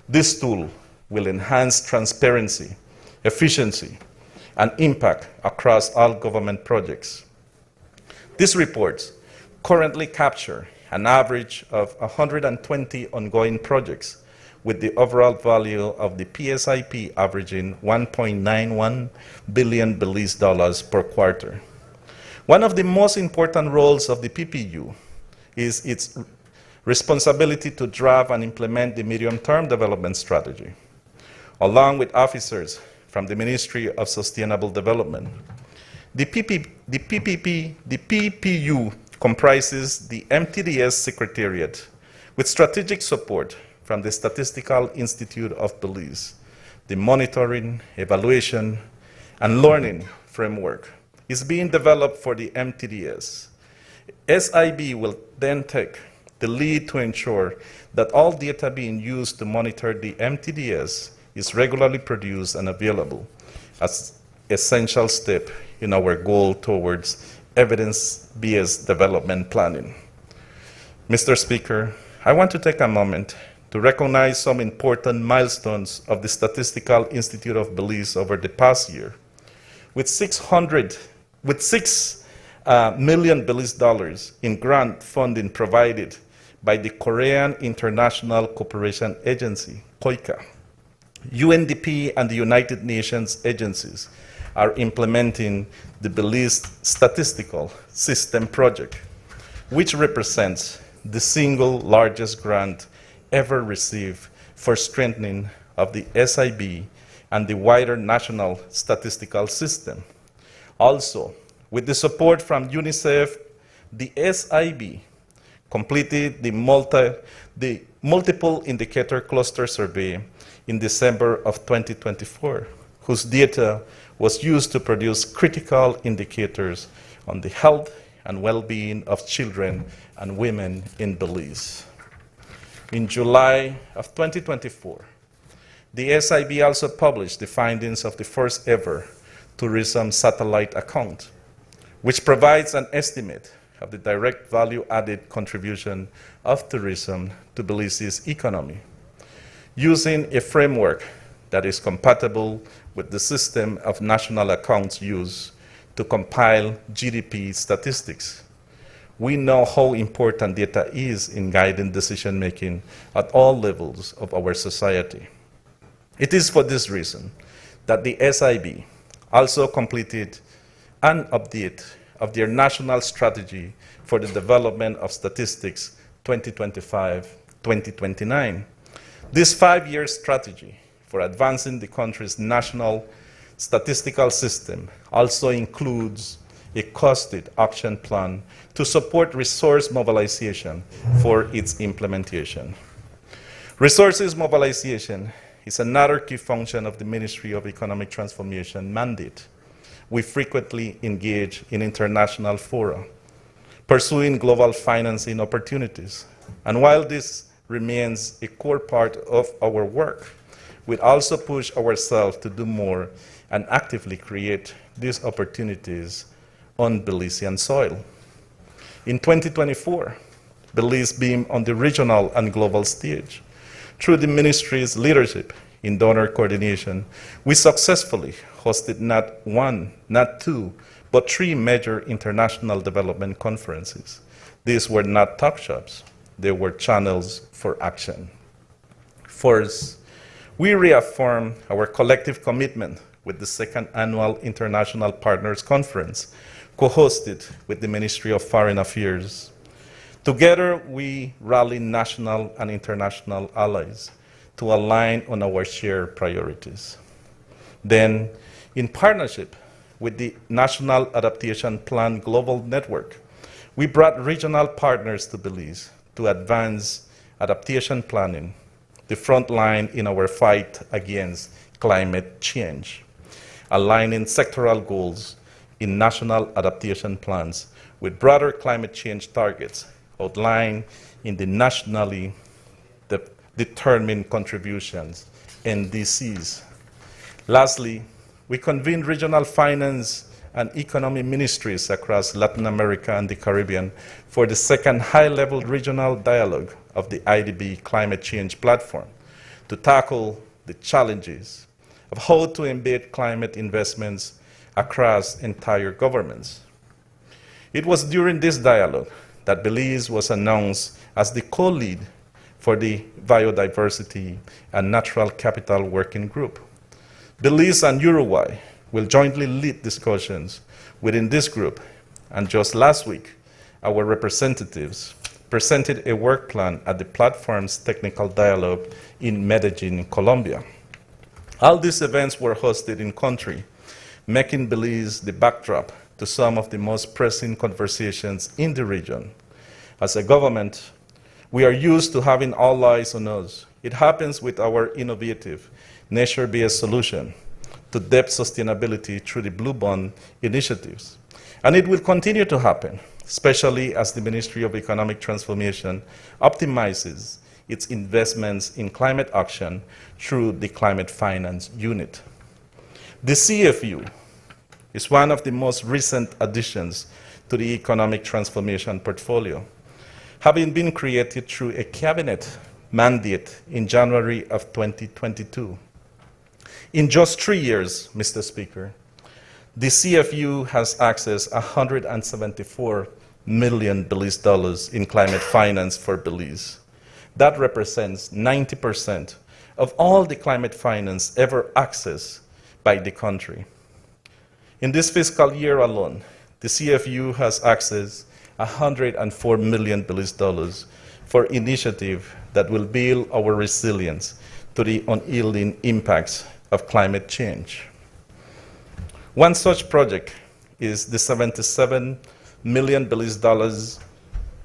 This tool will enhance transparency, efficiency, and impact across all government projects. These reports currently capture an average of 120 ongoing projects, with the overall value of the PSIP averaging $1.91 billion Belize dollars per quarter. One of the most important roles of the PPU is its responsibility to draft and implement the medium-term development strategy, along with officers from the Ministry of Sustainable Development. The PPU comprises the MTDS Secretariat with strategic support from the Statistical Institute of Belize. The monitoring, evaluation, and learning framework is being developed for the MTDS. SIB will then take the lead to ensure that all data being used to monitor the MTDS is regularly produced and available as an essential step in our goal towards evidence-based development planning. Mr. Speaker, I want to take a moment to recognize some important milestones of the Statistical Institute of Belize over the past year. With $6 million Belize dollars in grant funding provided by the Korean International Cooperation Agency, KOICA, UNDP and the United Nations agencies are implementing the Belize Statistical System Project, which represents the single largest grant ever received for strengthening of the SIB and the wider national statistical system. Also, with the support from UNICEF, the SIB completed the multiple indicator cluster survey in December of 2024, whose data was used to produce critical indicators on the health and well-being of children and women in Belize. In July of 2024, the SIB also published the findings of the first ever tourism satellite account, which provides an estimate of the direct value-added contribution of tourism to Belize's economy, using a framework that is compatible with the system of national accounts used to compile GDP statistics. We know how important data is in guiding decision-making at all levels of our society. It is for this reason that the SIB also completed an update of their national strategy for the development of statistics 2025-2029. This 5-year strategy for advancing the country's national statistical system also includes a costed action plan to support resource mobilization for its implementation. Resources mobilization is another key function of the Ministry of Economic Transformation mandate. We frequently engage in international fora, pursuing global financing opportunities. And while this remains a core part of our work, we also push ourselves to do more and actively create these opportunities on Belizean soil. In 2024, Belize being on the regional and global stage. Through the ministry's leadership in donor coordination, we successfully hosted not one, not two, but 3 major international development conferences. These were not talk shops, they were channels for action. First, We reaffirm our collective commitment with the second annual International Partners Conference, co-hosted with the Ministry of Foreign Affairs. Together, we rally national and international allies to align on our shared priorities. Then, in partnership with the National Adaptation Plan Global Network, we brought regional partners to Belize to advance adaptation planning, the front line in our fight against climate change, aligning sectoral goals in national adaptation plans with broader climate change targets outlined in the nationally determined contributions, NDCs. Lastly, we convened regional finance and economy ministries across Latin America and the Caribbean for the second high-level regional dialogue of the IDB Climate Change Platform to tackle the challenges of how to embed climate investments across entire governments. It was during this dialogue that Belize was announced as the co-lead for the Biodiversity and Natural Capital Working Group. Belize and Uruguay will jointly lead discussions within this group, and just last week, our representatives presented a work plan at the platform's technical dialogue in Medellin, Colombia. All these events were hosted in country, making Belize the backdrop to some of the most pressing conversations in the region. As a government, we are used to having all eyes on us. It happens with our innovative, nature-based solution to debt sustainability through the Blue Bond initiatives. And it will continue to happen, especially as the Ministry of Economic Transformation optimizes its investments in climate action through the Climate Finance Unit. The CFU is one of the most recent additions to the economic transformation portfolio, having been created through a cabinet mandate in January of 2022. In just 3 years, Mr. Speaker, the CFU has accessed $174 million Belize in climate finance for Belize. That represents 90% of all the climate finance ever accessed by the country. In this fiscal year alone, the CFU has accessed $104 million Belize for initiatives that will build our resilience to the unyielding impacts of climate change. One such project is the $77 million Belize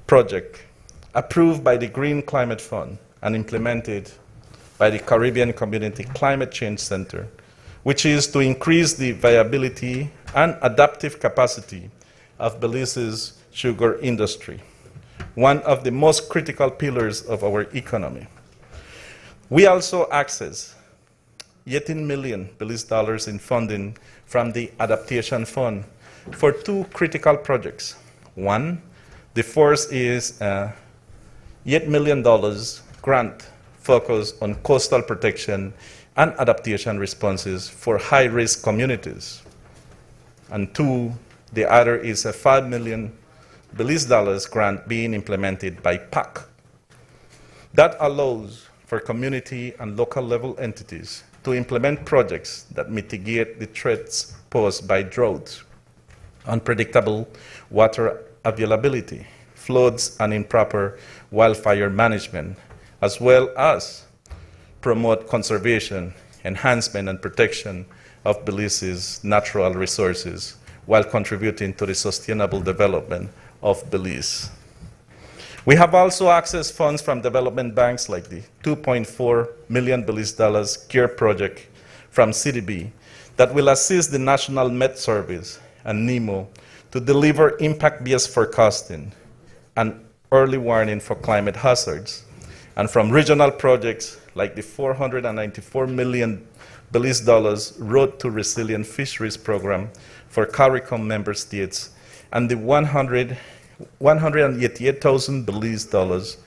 project approved by the Green Climate Fund and implemented by the Caribbean Community Climate Change Center, which is to increase the viability and adaptive capacity of Belize's sugar industry, one of the most critical pillars of our economy. We also access $18 million Belize in funding from the Adaptation Fund for two critical projects. One, the first is a $8 million grant focused on coastal protection and adaptation responses for high-risk communities. And two, the other is a $5 million Belize grant being implemented by PAC. That allows for community and local level entities to implement projects that mitigate the threats posed by droughts, unpredictable water availability, floods, and improper wildfire management, as well as promote conservation, enhancement, and protection of Belize's natural resources while contributing to the sustainable development of Belize. We have also accessed funds from development banks like the $2.4 million Belize CARE project from CDB that will assist the National Met Service and NEMO to deliver impact-based forecasting and early warning for climate hazards, and from regional projects like the $494 million Belize Road to Resilient Fisheries program for CARICOM member states, and the $188,000 Belize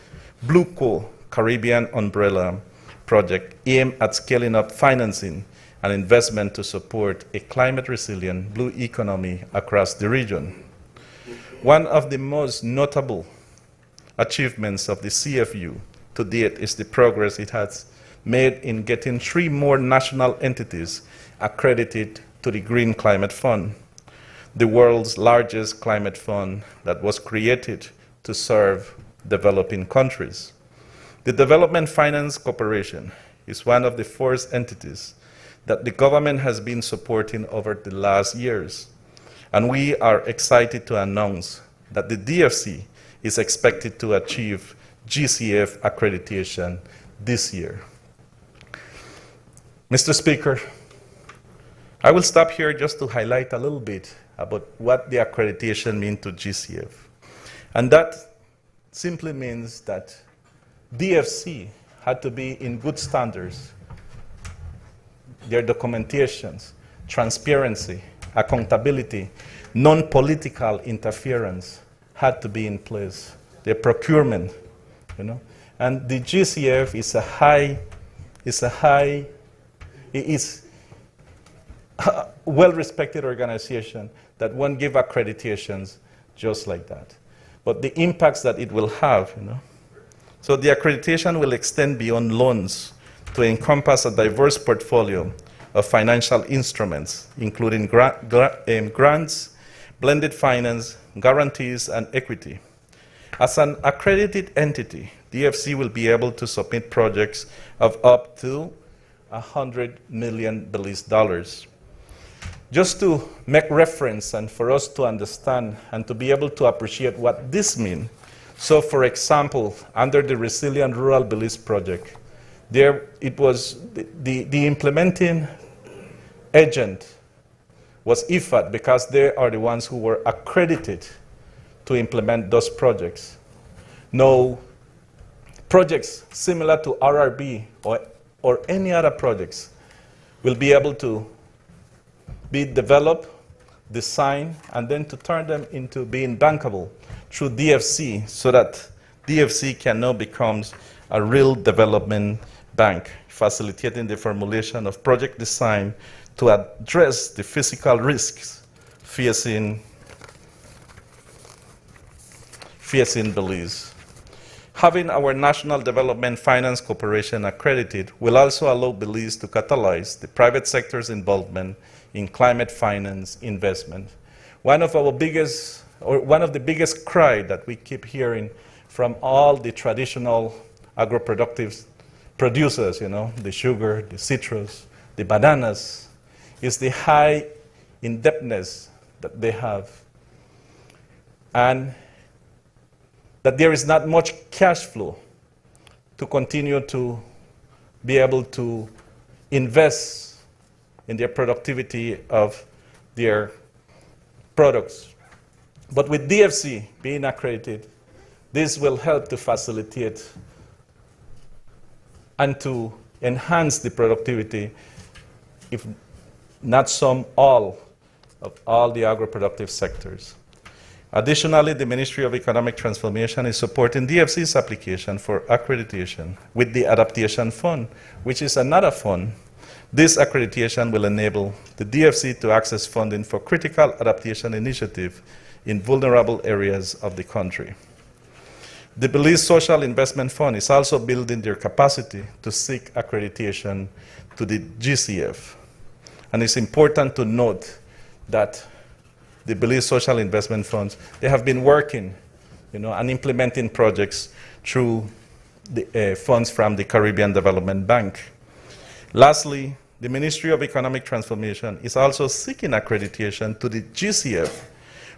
Blue Co Caribbean Umbrella project aimed at scaling up financing and investment to support a climate-resilient blue economy across the region. One of the most notable achievements of the CFU to date is the progress it has made in getting 3 more national entities accredited to the Green Climate Fund, the world's largest climate fund that was created to serve developing countries. The Development Finance Corporation is one of the first entities that the government has been supporting over the last years, and we are excited to announce that the DFC is expected to achieve GCF accreditation this year. Mr. Speaker, I will stop here just to highlight a little bit about what the accreditation means to GCF. And that simply means that DFC had to be in good standards. Their documentations, transparency, accountability, non-political interference had to be in place. Their procurement, and the GCF is a well-respected organization that won't give accreditations just like that. But the impacts that it will have, So the accreditation will extend beyond loans to encompass a diverse portfolio of financial instruments, including grants, blended finance, guarantees, and equity. As an accredited entity, DFC will be able to submit projects of up to $100 million Belize dollars. Just to make reference and for us to understand and to be able to appreciate what this means. So, for example, under the Resilient Rural Belize project, it was the implementing agent was IFAD because they are the ones who were accredited to implement those projects. No projects similar to RRB or any other projects will be able to be developed, designed, and then to turn them into being bankable through DFC so that DFC can now become a real development bank, facilitating the formulation of project design to address the physical risks facing Belize. Having our National Development Finance Corporation accredited will also allow Belize to catalyze the private sector's involvement in climate finance investment. One of the biggest cry that we keep hearing from all the traditional agro-productive producers, the sugar, the citrus, the bananas, is the high indebtedness that they have. And that there is not much cash flow to continue to be able to invest in their productivity of their products. But with DFC being accredited, this will help to facilitate and to enhance the productivity, if not all of all the agro-productive sectors. Additionally, the Ministry of Economic Transformation is supporting DFC's application for accreditation with the Adaptation Fund, which is another fund. This accreditation will enable the DFC to access funding for critical adaptation initiatives in vulnerable areas of the country. The Belize Social Investment Fund is also building their capacity to seek accreditation to the GCF. And it's important to note that the Belize Social Investment Funds, they have been working, and implementing projects through the funds from the Caribbean Development Bank. Lastly, the Ministry of Economic Transformation is also seeking accreditation to the GCF,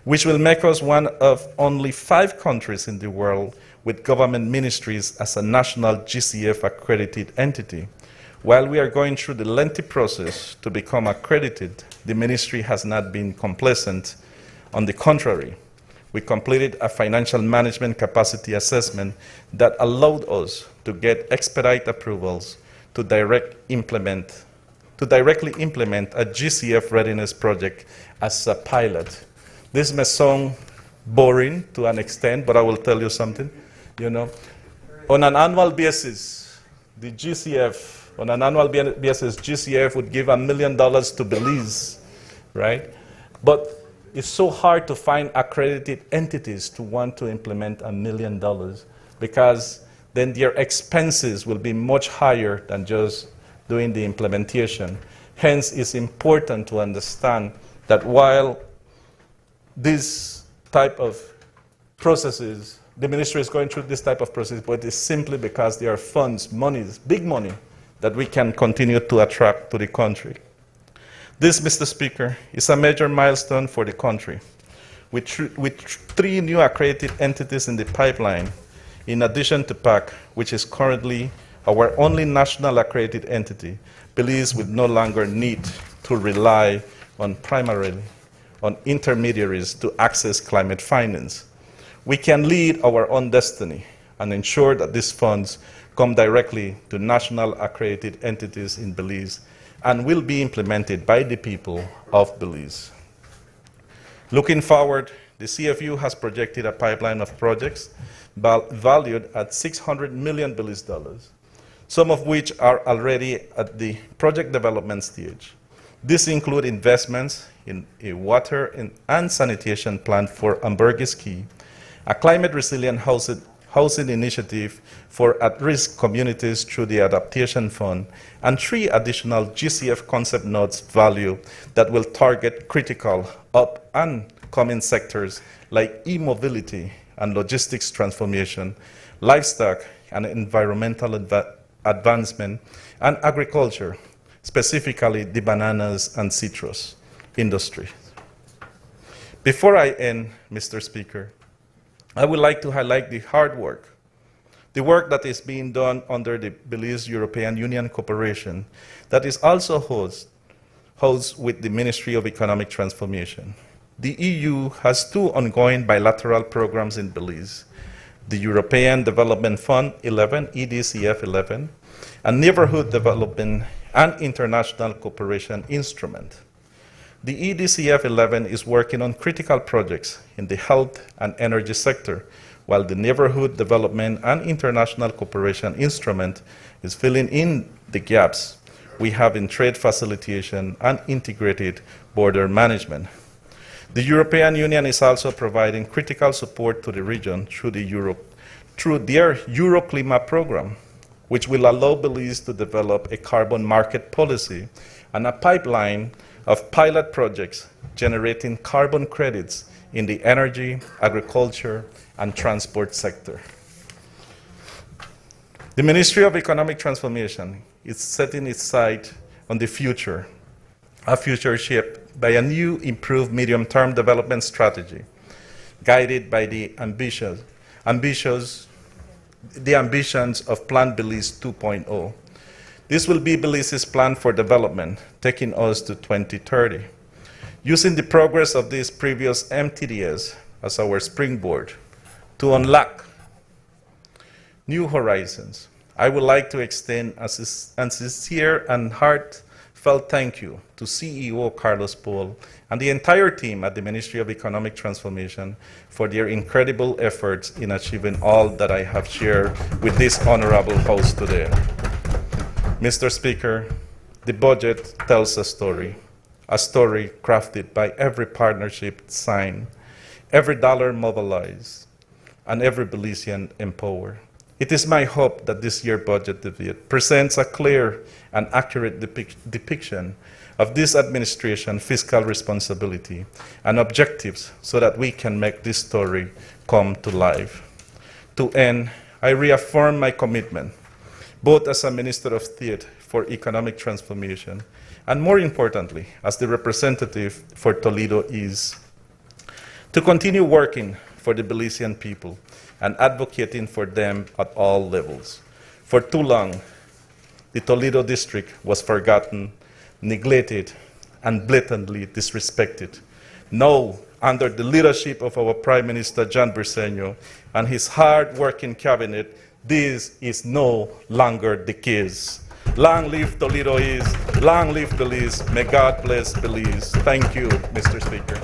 which will make us one of only 5 countries in the world with government ministries as a national GCF accredited entity. While we are going through the lengthy process to become accredited, the ministry has not been complacent. On the contrary, we completed a financial management capacity assessment that allowed us to get expedite approvals to directly implement a GCF readiness project as a pilot. This may sound boring to an extent, but I will tell you something. On an annual basis, the GCF, GCF would give $1 million to Belize, right? But it's so hard to find accredited entities to want to implement $1 million because then their expenses will be much higher than just doing the implementation. Hence, it's important to understand that while this type of processes, the ministry is going through this type of process, but it's simply because there are funds, monies, big money, that we can continue to attract to the country. This, Mr. Speaker, is a major milestone for the country. With 3 new accredited entities in the pipeline, in addition to PAC, which is currently our only national accredited entity, Belize will no longer need to rely on primarily on intermediaries to access climate finance. We can lead our own destiny and ensure that these funds come directly to national accredited entities in Belize and will be implemented by the people of Belize. Looking forward, the CFU has projected a pipeline of projects valued at 600 million Belize dollars, some of which are already at the project development stage. These include investments in a water and sanitation plant for Ambergis Key, a climate-resilient housing initiative for at-risk communities through the Adaptation Fund, and 3 additional GCF concept nodes value that will target critical up and coming sectors like e-mobility and logistics transformation, livestock and environmental advancement, and agriculture, specifically the bananas and citrus industry. Before I end, Mr. Speaker, I would like to highlight the hard work, the work that is being done under the Belize European Union Cooperation that is also housed with the Ministry of Economic Transformation. The EU has 2 ongoing bilateral programs in Belize, the European Development Fund 11, EDCF 11, and Neighborhood Development and International Cooperation Instrument. The EDCF 11 is working on critical projects in the health and energy sector, while the Neighborhood Development and International Cooperation Instrument is filling in the gaps we have in trade facilitation and integrated border management. The European Union is also providing critical support to the region through their Euroclima program, which will allow Belize to develop a carbon market policy and a pipeline of pilot projects generating carbon credits in the energy, agriculture, and transport sector. The Ministry of Economic Transformation is setting its sight on the future, a future shaped by a new, improved medium-term development strategy, guided by the ambitions of Plan Belize 2.0. This will be Belize's plan for development, taking us to 2030. Using the progress of these previous MTDS as our springboard to unlock new horizons, I would like to extend a sincere and heartfelt thank you to CEO Carlos Paul and the entire team at the Ministry of Economic Transformation for their incredible efforts in achieving all that I have shared with this honorable House today. Mr. Speaker, the budget tells a story crafted by every partnership signed, every dollar mobilized, and every Belizean empowered. It is my hope that this year's budget debate presents a clear and accurate depiction of this administration's fiscal responsibility and objectives so that we can make this story come to life. To end, I reaffirm my commitment, both as a Minister of State for Economic Transformation and, more importantly, as the representative for Toledo East, to continue working for the Belizean people and advocating for them at all levels. For too long, the Toledo district was forgotten, neglected, and blatantly disrespected. Now, under the leadership of our Prime Minister John Briceño and his hard-working cabinet, this is no longer the case. Long live Toledo East, long live Belize. May God bless Belize. Thank you, Mr. Speaker.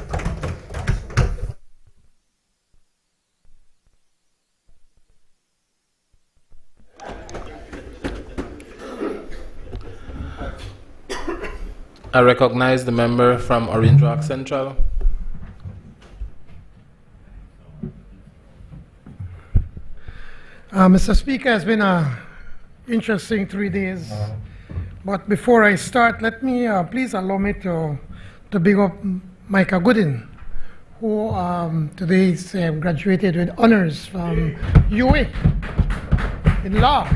I recognize the member from Orange Rock Central. Mr. Speaker, it's been an interesting 3 days. But before I start, let me please allow me to big up Micah Goodin, who today is graduated with honors from UA in law.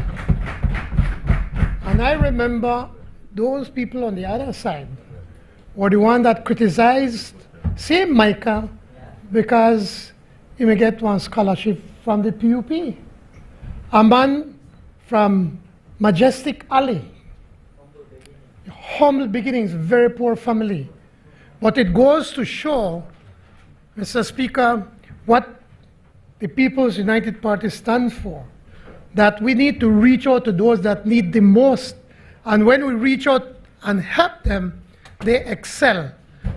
And I remember those people on the other side were the one that criticized same Micah because he may get one scholarship from the PUP. A man from Majestic Alley, humble beginnings, very poor family. But it goes to show, Mr. Speaker, what the People's United Party stands for, that we need to reach out to those that need the most. And when we reach out and help them, they excel.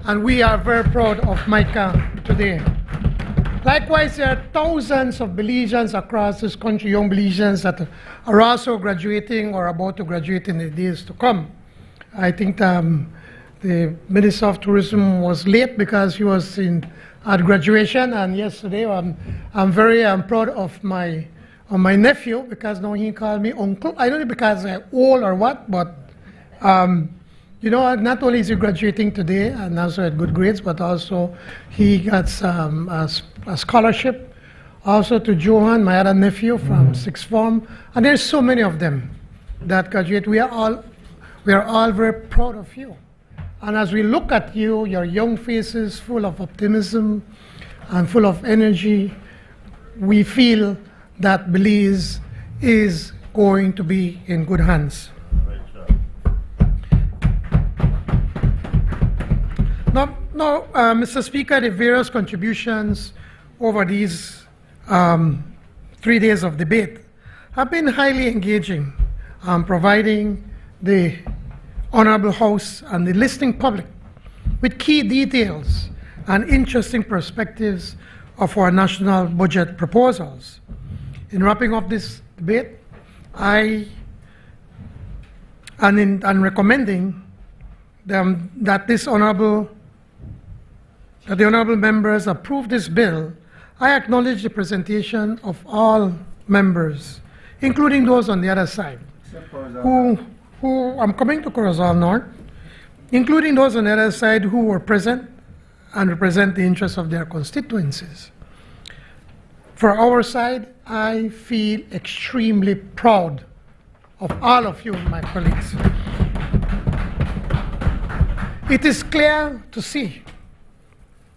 And we are very proud of Micah today. Likewise, there are thousands of Belizeans across this country, young Belizeans that are also graduating or about to graduate in the days to come. I think the Minister of Tourism was late because he was at graduation, and yesterday I'm very proud of my nephew because now he called me uncle. I don't know because I'm old or what, but you know, not only is he graduating today and also had good grades, but also he got a scholarship also to Johan, my other nephew from sixth form, and there's so many of them that graduate. We are all very proud of you. And as we look at you, your young faces full of optimism and full of energy, we feel that Belize is going to be in good hands. Now, Mr. Speaker, the various contributions over these 3 days of debate have been highly engaging, providing the Honorable House and the listening public with key details and interesting perspectives of our national budget proposals. In wrapping up this debate, and recommending that the honorable members approve this bill, I acknowledge the presentation of all members, including those on the other side, who I'm coming to Corozal North, including those on the other side who were present and represent the interests of their constituencies. For our side, I feel extremely proud of all of you, my colleagues. It is clear to see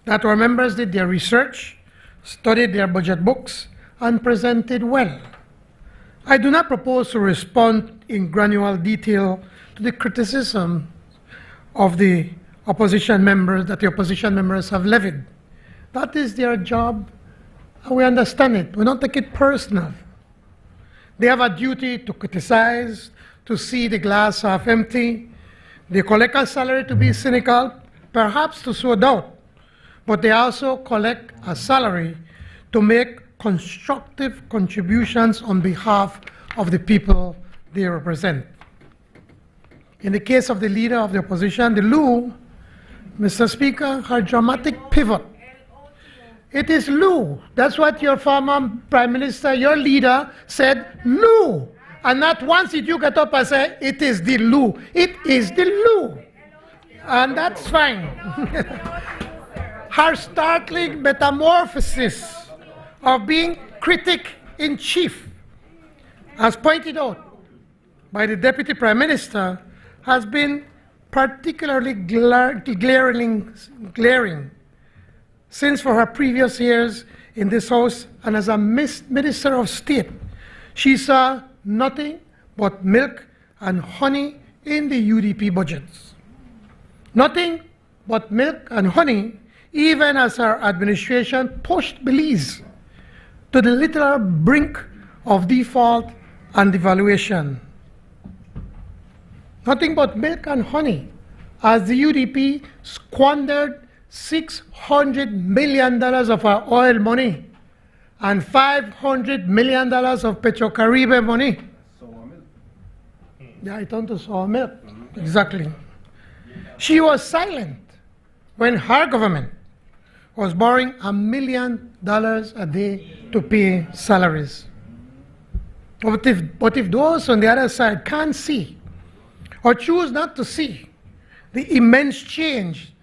that our members did their research, studied their budget books, and presented well. I do not propose to respond in granular detail to the criticism of the opposition members that the opposition members have levied. That is their job, and we understand it. We don't take it personal. They have a duty to criticize, to see the glass half empty. They collect a salary to be cynical, perhaps to sow doubt, but they also collect a salary to make constructive contributions on behalf of the people they represent. In the case of the leader of the opposition, the Lou, Mr. Speaker, her dramatic pivot. It is Lou. That's what your former Prime Minister, your leader, said, Lou. And not once did you get up and say, it is the Lou. It is the Lou. And that's fine. Her startling metamorphosis of being critic-in-chief, as pointed out by the Deputy Prime Minister, has been particularly glaring since for her previous years in this House and as a Minister of State, she saw nothing but milk and honey in the UDP budgets. Nothing but milk and honey, even as her administration pushed Belize to the literal brink of default and devaluation. Nothing but milk and honey, as the UDP squandered $600 million of our oil money and $500 million of Petrocaribe money. Yeah, I turned to sour milk. Exactly. She was silent when her government was borrowing $1 million a day to pay salaries. But if those on the other side can't see or choose not to see the immense change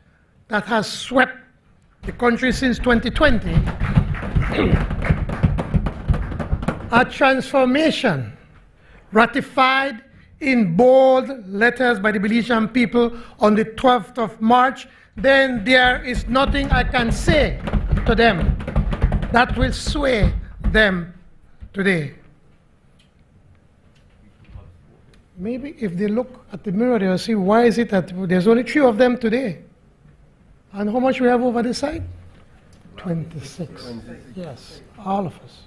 that has swept the country since 2020, a transformation ratified in bold letters by the Belizean people on the 12th of March, then there is nothing I can say to them that will sway them today. Maybe if they look at the mirror, they'll see why is it that there's only 3 of them today. And how much we have over this side? 26. Yes, all of us.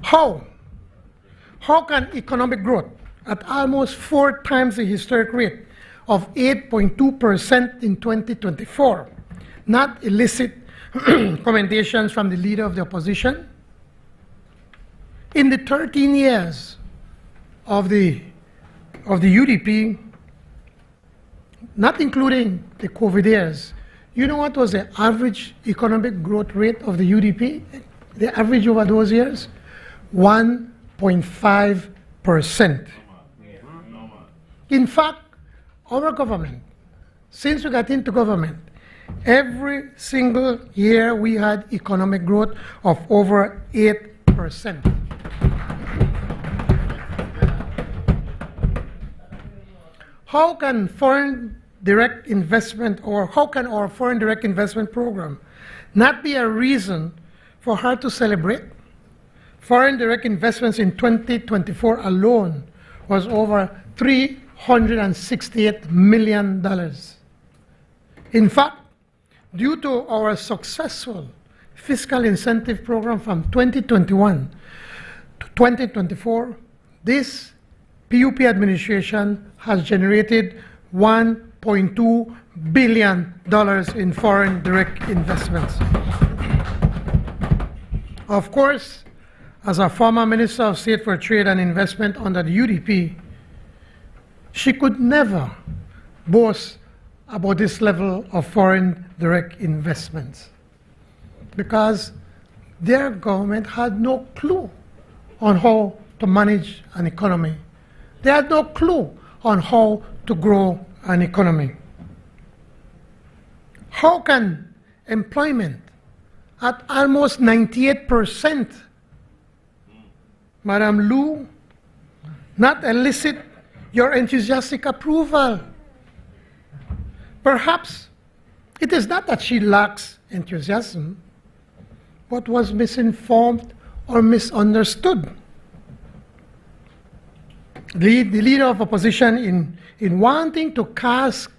How can economic growth at almost 4 times the historic rate of 8.2% in 2024 not elicit commendations from the leader of the opposition? In the 13 years of the UDP, not including the COVID years, you know what was the average economic growth rate of the UDP? The average over those years? 1.5%. In fact, our government, since we got into government, every single year we had economic growth of over 8%. How can foreign direct investment, or how can our foreign direct investment program not be a reason for her to celebrate? Foreign direct investments in 2024 alone was over $368 million. In fact, due to our successful fiscal incentive program from 2021 to 2024, this PUP administration has generated $1.2 billion in foreign direct investments. Of course, as a former Minister of State for Trade and Investment under the UDP, she could never boast about this level of foreign direct investments because their government had no clue on how to manage an economy. They had no clue on how to grow an economy. How can employment at almost 98%, Madam Lu, not elicit your enthusiastic approval? Perhaps it is not that she lacks enthusiasm, but was misinformed or misunderstood. The leader of opposition, in wanting to cast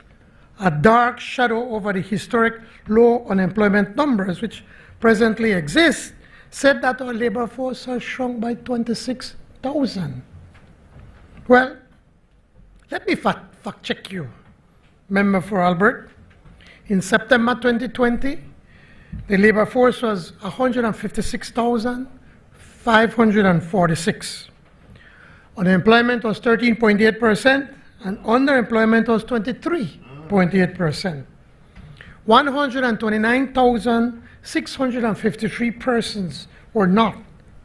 a dark shadow over the historic low unemployment numbers which presently exist, said that our labor force has shrunk by 26,000. Well, let me fact check you, Member for Albert. In September 2020, the labor force was 156,546. Unemployment was 13.8%, and underemployment was 23.8%. 129,653 persons were not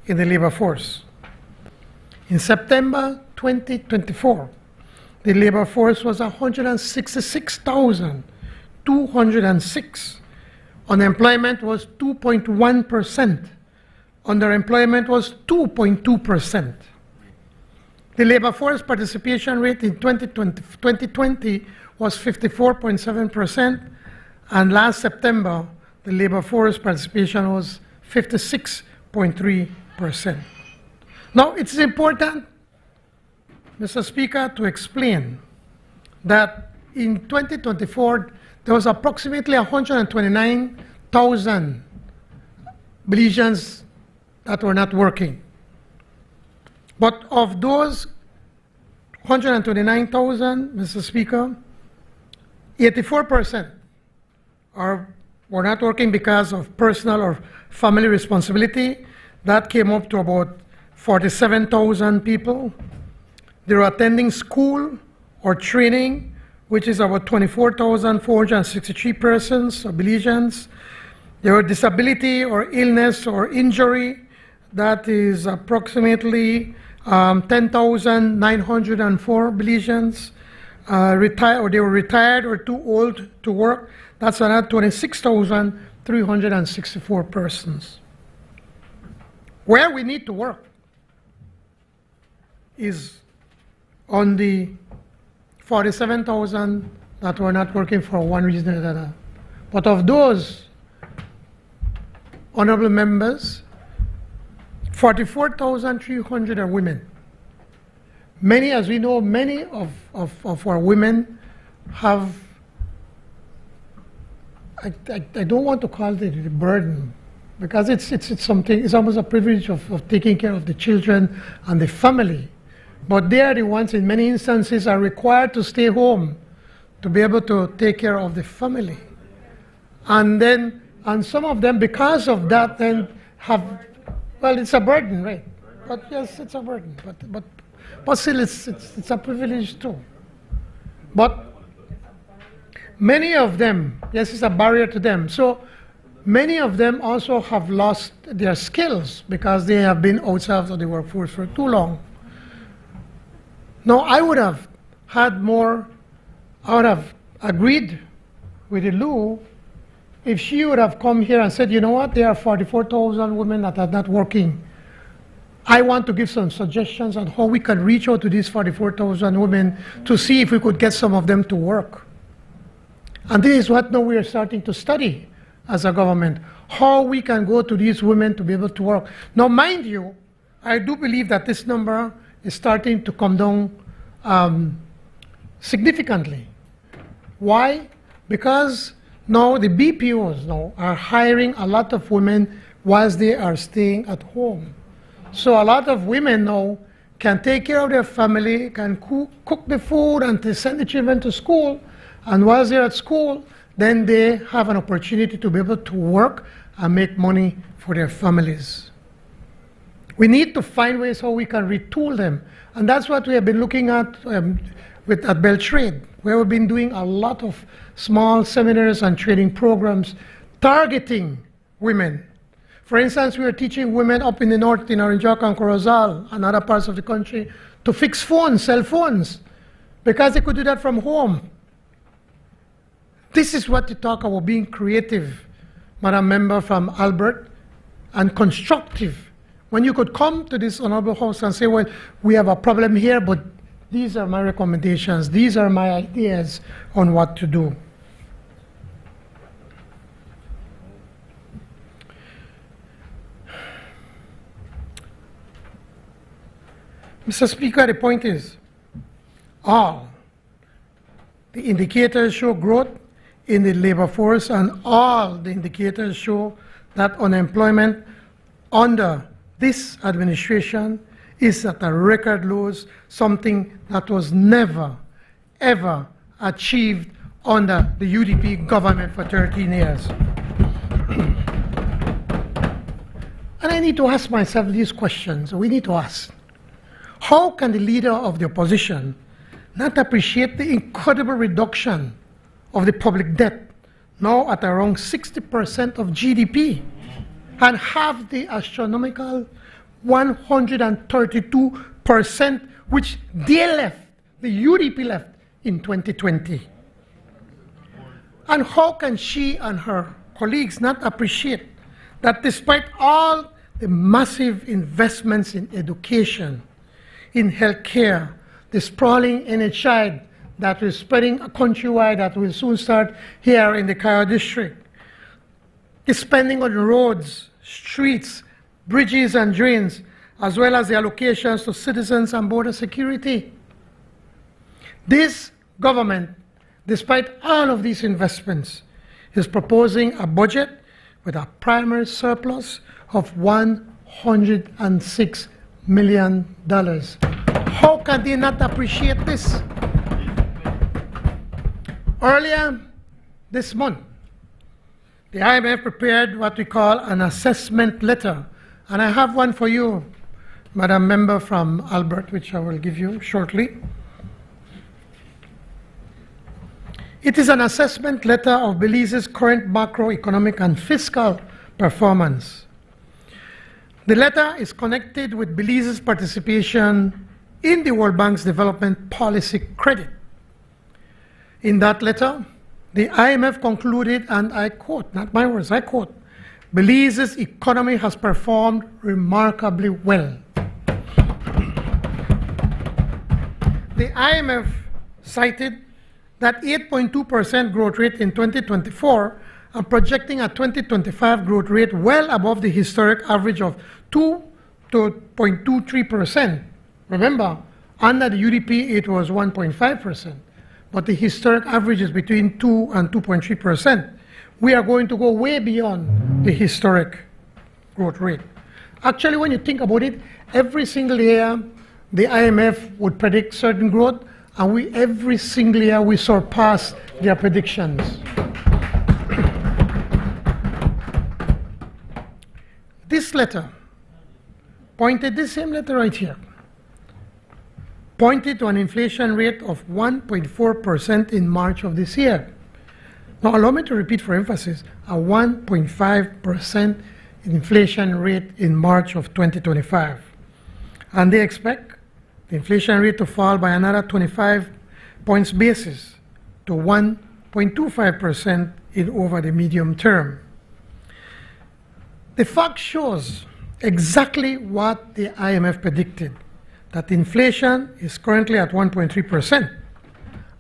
in the labor force. In September 2024, the labor force was 166,206. Unemployment was 2.1%. Underemployment was 2.2%. The labor force participation rate in 2020 was 54.7%, and last September, the labor force participation was 56.3%. Now, it's important, Mr. Speaker, to explain that in 2024, there was approximately 129,000 Belizeans that were not working. But of those 129,000, Mr. Speaker, 84% were not working because of personal or family responsibility. That came up to about 47,000 people. They were attending school or training, which is about 24,463 persons or Belizeans. There were disability or illness or injury, that is approximately 10,904 Belizeans retired, or they were retired or too old to work. That's another 26,364 persons. Where we need to work is on the 47,000 that were not working for one reason or another. But of those, honorable members, 44,300 are women. Many, as we know, many of our women have, I don't want to call it a burden, because it's something, it's almost a privilege of taking care of the children and the family. But they are the ones, in many instances, are required to stay home to be able to take care of the family. And some of them, because of that, then have, well, it's a burden, right? But yes, it's a burden. But still, it's a privilege too. But many of them, yes, it's a barrier to them. So many of them also have lost their skills because they have been outside of the workforce for too long. Now, I would have had more, I would have agreed with Lou if she would have come here and said, you know what, there are 44,000 women that are not working. I want to give some suggestions on how we can reach out to these 44,000 women to see if we could get some of them to work. And this is what now we are starting to study as a government, how we can go to these women to be able to work. Now, mind you, I do believe that this number is starting to come down significantly. Why? Because now the BPOs now are hiring a lot of women whilst they are staying at home. So a lot of women now can take care of their family, can cook the food and to send the children to school. And whilst they're at school, then they have an opportunity to be able to work and make money for their families. We need to find ways how we can retool them. And that's what we have been looking at at Beltrade, where we've been doing a lot of small seminars and training programs targeting women. For instance, we are teaching women up in the north, in Oranjaka and Corozal and other parts of the country, to fix phones, cell phones, because they could do that from home. This is what you talk about being creative, Madam Member from Albert, and constructive. When you could come to this honorable house and say, well, we have a problem here, but these are my recommendations, these are my ideas on what to do. Mr. Speaker, the point is, all the indicators show growth in the labor force, and all the indicators show that unemployment under this administration is at a record lows, something that was never, ever achieved under the UDP government for 13 years. And I need to ask myself these questions. We need to ask, how can the leader of the opposition not appreciate the incredible reduction of the public debt, now at around 60% of GDP, and have the astronomical 132%, which they left, the UDP left in 2020? And how can she and her colleagues not appreciate that despite all the massive investments in education, in healthcare, the sprawling NHI that is spreading countrywide, that will soon start here in the Cayo district, the spending on roads, streets, bridges and drains, as well as the allocations to citizens and border security. This government, despite all of these investments, is proposing a budget with a primary surplus of $106 million. How can they not appreciate this? Earlier this month, the IMF prepared what we call an assessment letter, and I have one for you, Madam Member from Albert, which I will give you shortly. It is an assessment letter of Belize's current macroeconomic and fiscal performance. The letter is connected with Belize's participation in the World Bank's development policy credit. In that letter, the IMF concluded, and I quote, not my words, I quote, Belize's economy has performed remarkably well. The IMF cited that 8.2% growth rate in 2024 and projecting a 2025 growth rate well above the historic average of 2.23%. Remember, under the UDP it was 1.5%, but the historic average is between 2 and 2.3%. We are going to go way beyond the historic growth rate. Actually, when you think about it, every single year the IMF would predict certain growth, and every single year we surpass their predictions. This letter pointed, this same letter right here, pointed to an inflation rate of 1.4% in March of this year. Now allow me to repeat for emphasis, a 1.5% inflation rate in March of 2025. And they expect the inflation rate to fall by another 25 points basis to 1.25% in over the medium term. The fact shows exactly what the IMF predicted, that inflation is currently at 1.3%.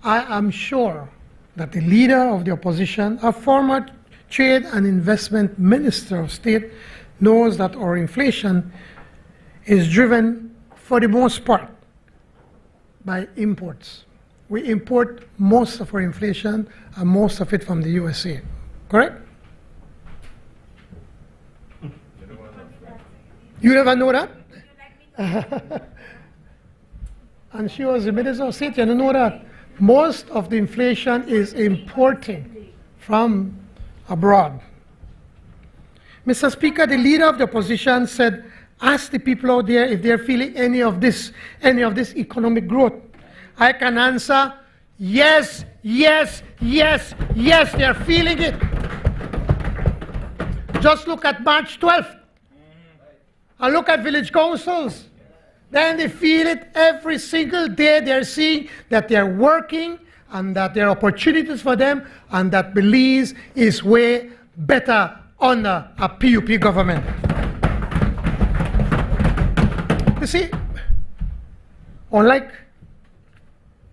I am sure that the leader of the opposition, a former Trade and Investment Minister of State, knows that our inflation is driven, for the most part, by imports. We import most of our inflation and most of it from the USA, correct? You never know that? And she was the Minister of State, you don't know that. Most of the inflation is importing from abroad. Mr. Speaker, the leader of the opposition said, ask the people out there if they're feeling any of this economic growth. I can answer, yes, yes, yes, yes, they're feeling it. Just look at March 12th. And look at village councils. Then they feel it every single day. They're seeing that they're working and that there are opportunities for them and that Belize is way better under a PUP government. You see, unlike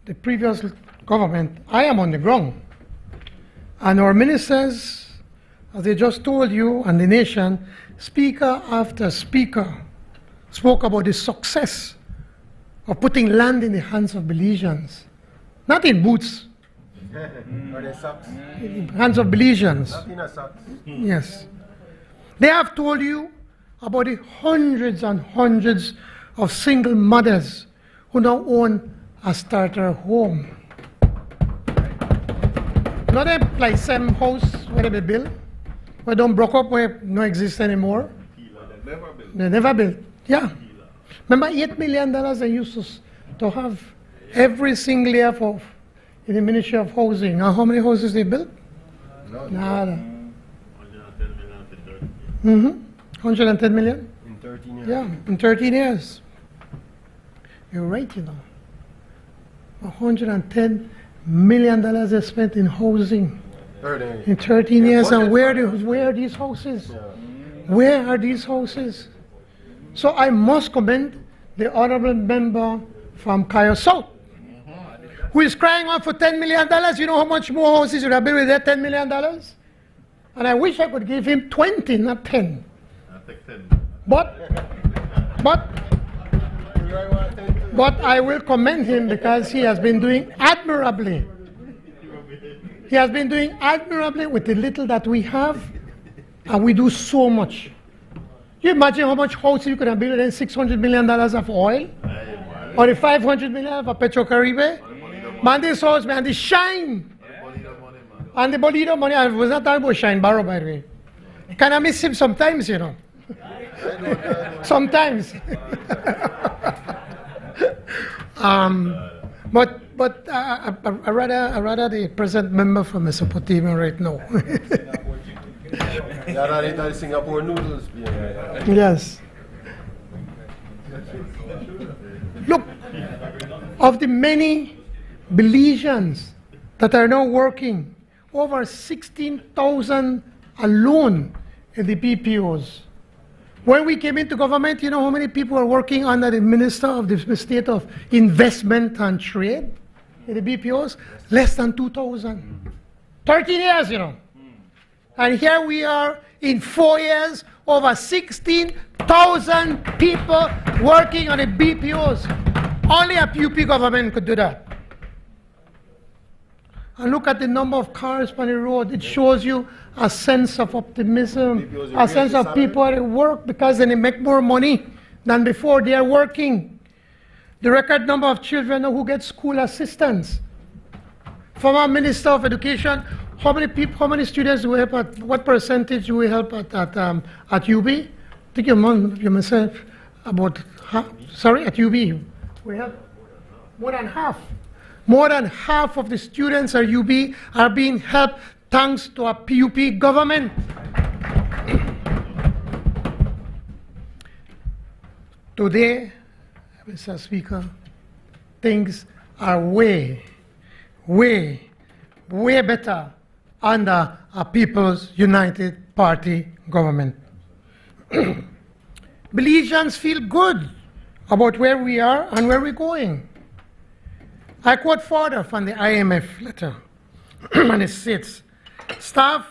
the previous government, I am on the ground. And our ministers, as they just told you, and the nation, speaker after speaker spoke about the success of putting land in the hands of Belizeans. Not in boots. Or the socks. In the hands of Belizeans. Not in a socks. Yes. They have told you about the hundreds and hundreds of single mothers who now own a starter home. Not they like same house where they build, where don't broke up, where no exist anymore. They never built. Yeah. Remember $8 million they used to have every single year for in the Ministry of Housing. Now how many houses they built? Nada. 110 million? In 13 years. Yeah, in 13 years. You're right, you know. $110 million they spent in housing in 13 years. And where are these houses? Yeah. Where are these houses? So I must commend the honorable member from Cayo South, who is crying out for $10 million. You know how much more houses would have been with that $10 million? And I wish I could give him 20, not 10. But I will commend him because he has been doing admirably. He has been doing admirably with the little that we have, and we do so much. You imagine how much houses you could have built in $600 million of oil? Or the $500 million of Petrocaribe? Man, this house, man, the shine. And the Toledo money, I was not talking about Shine Barrow, by the way. I kind of miss him sometimes, you know. Sometimes. But I rather the present member from Mesopotamia right now. Singapore noodles. Yes. Of the many Belizeans that are now working, over 16,000 alone in the BPOs. When we came into government, you know how many people are working under the Minister of the State of Investment and Trade in the BPOs? Less than 2,000. 13 years, you know. And here we are in 4 years, over 16,000 people working on the BPOs. Only a PUP government could do that. And look at the number of cars on the road. It shows you a sense of optimism, a sense of people at work because then they make more money than before. They are working. The record number of children who get school assistance. Former Minister of Education, how many students do we help at, what percentage do we help at UB? I think you mentioned about half, at UB. We have more than half. More than half of the students at UB are being helped thanks to a PUP government. Today, Mr. Speaker, things are way better under a People's United Party government. Belizeans feel good about where we are and where we're going. I quote further from the IMF letter, and it states, the staff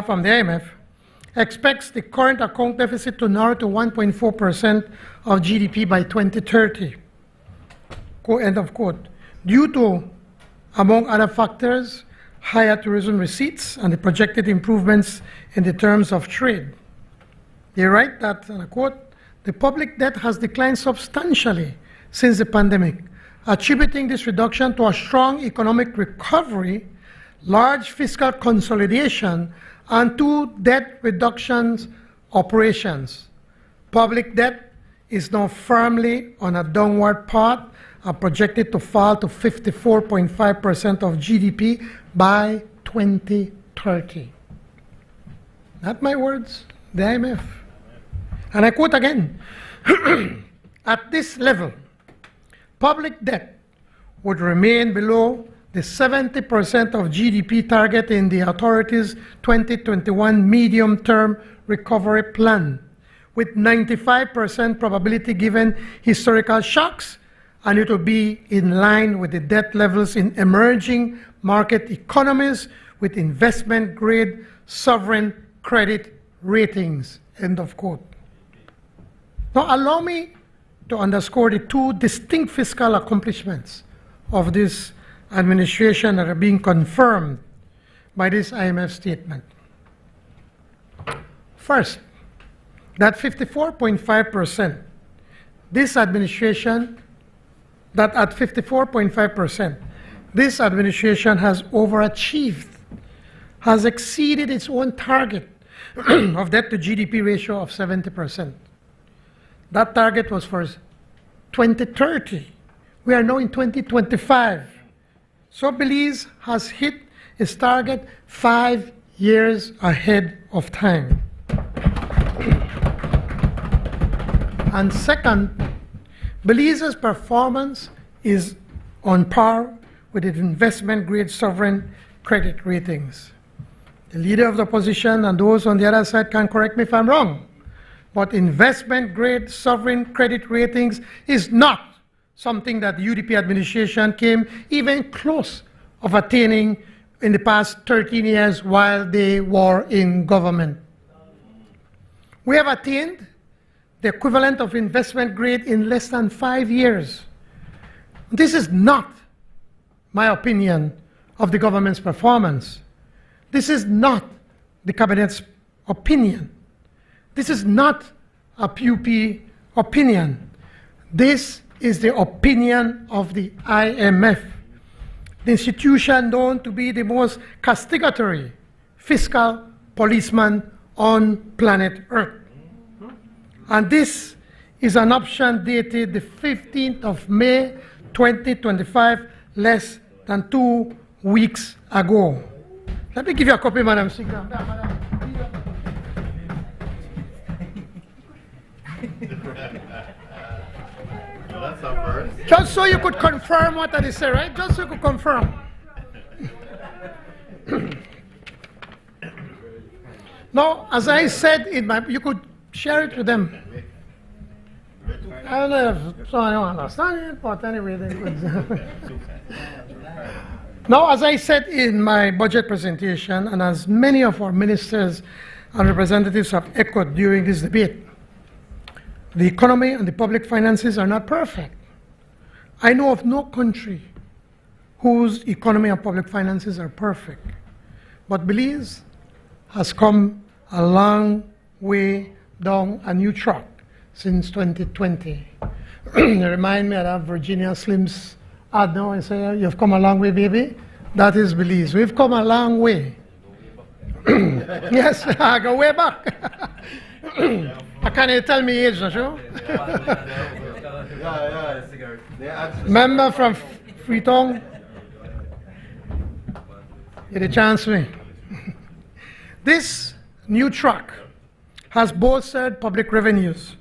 from the IMF expects the current account deficit to narrow to 1.4% of GDP by 2030, end of quote, due to, among other factors, higher tourism receipts and the projected improvements in the terms of trade. They write that, and I quote, the public debt has declined substantially since the pandemic, attributing this reduction to a strong economic recovery, large fiscal consolidation, and to debt reductions operations. Public debt is now firmly on a downward path and projected to fall to 54.5% of GDP by 2030. Not my words, the IMF. And I quote again, at this level, public debt would remain below the 70% of GDP target in the authorities' 2021 medium-term recovery plan, with 95% probability given historical shocks, and it will be in line with the debt levels in emerging market economies with investment-grade sovereign credit ratings, end of quote. Now allow me to underscore the two distinct fiscal accomplishments of this administration that are being confirmed by this IMF statement. First, that 54.5%, this administration, that at 54.5%, this administration has overachieved, has exceeded its own target of debt to GDP ratio of 70%. That target was for 2030. We are now in 2025. So Belize has hit its target 5 years ahead of time. And second, Belize's performance is on par with its investment-grade sovereign credit ratings. The leader of the opposition and those on the other side can correct me if I'm wrong, but investment-grade sovereign credit ratings is not something that the UDP administration came even close of attaining in the past 13 years while they were in government. We have attained the equivalent of investment grade in less than 5 years. This is not my opinion of the government's performance. This is not the cabinet's opinion. This is not a PUP opinion. This is the opinion of the IMF, the institution known to be the most castigatory fiscal policeman on planet Earth. And this is an option dated the 15th of May 2025, less than 2 weeks ago. Let me give you a copy, Madam Speaker. That's our first. Just so you could confirm what I say, right? Just so you could confirm. Now, as I said in my, you could share it with them. I don't know if so I don't understand it, but anyway, they could. Now, as I said in my budget presentation, and as many of our ministers and representatives have echoed during this debate, the economy and the public finances are not perfect. I know of no country whose economy and public finances are perfect. But Belize has come a long way down a new track since 2020. They remind me of that Virginia Slims ad now and say, you've come a long way, baby. That is Belize. We've come a long way. Yes, I go way back. I can't tell me age, no sure? Member from Freetown, get a chance me. This new track has bolstered public revenues,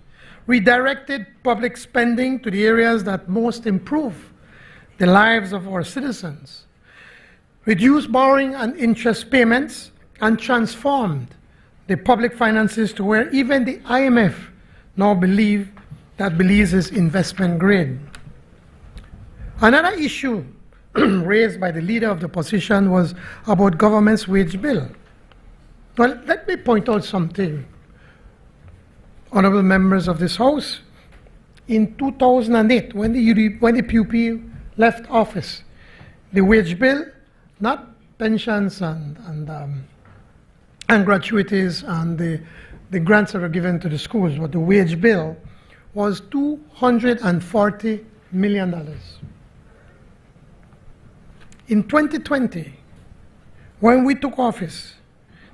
redirected public spending to the areas that most improve the lives of our citizens, reduced borrowing and interest payments, and transformed the public finances to where even the IMF now believe that Belize is investment grade. Another issue raised by the leader of the opposition was about government's wage bill. Well, let me point out something, honorable members of this House. In 2008, when the PUP left office, the wage bill, not pensions and gratuities and the grants that were given to the schools, but the wage bill was $240 million. In 2020, when we took office,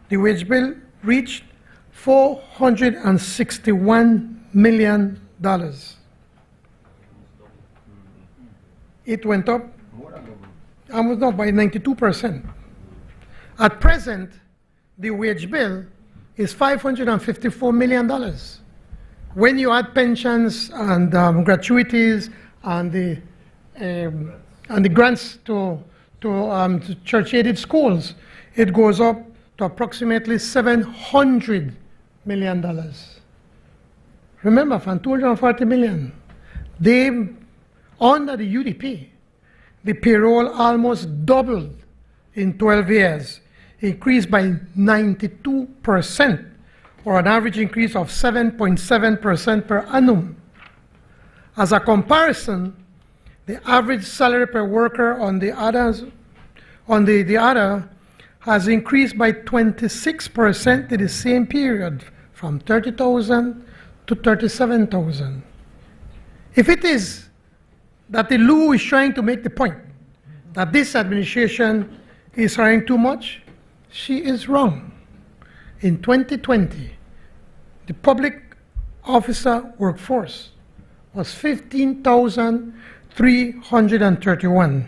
the wage bill reached $461 million. It went up almost not by 92%. At present, the wage bill is $554 million. When you add pensions and gratuities and the grants to church-aided schools, it goes up to approximately $700 million. Remember, from $240 million, under the UDP, the payroll almost doubled in 12 years, increased by 92%, or an average increase of 7.7% per annum. As a comparison, the average salary per worker on the other has increased by 26% in the same period, from 30,000 to 37,000. If it is that the Lou is trying to make the point that this administration is hiring too much, she is wrong. In 2020, the public officer workforce was 15,331.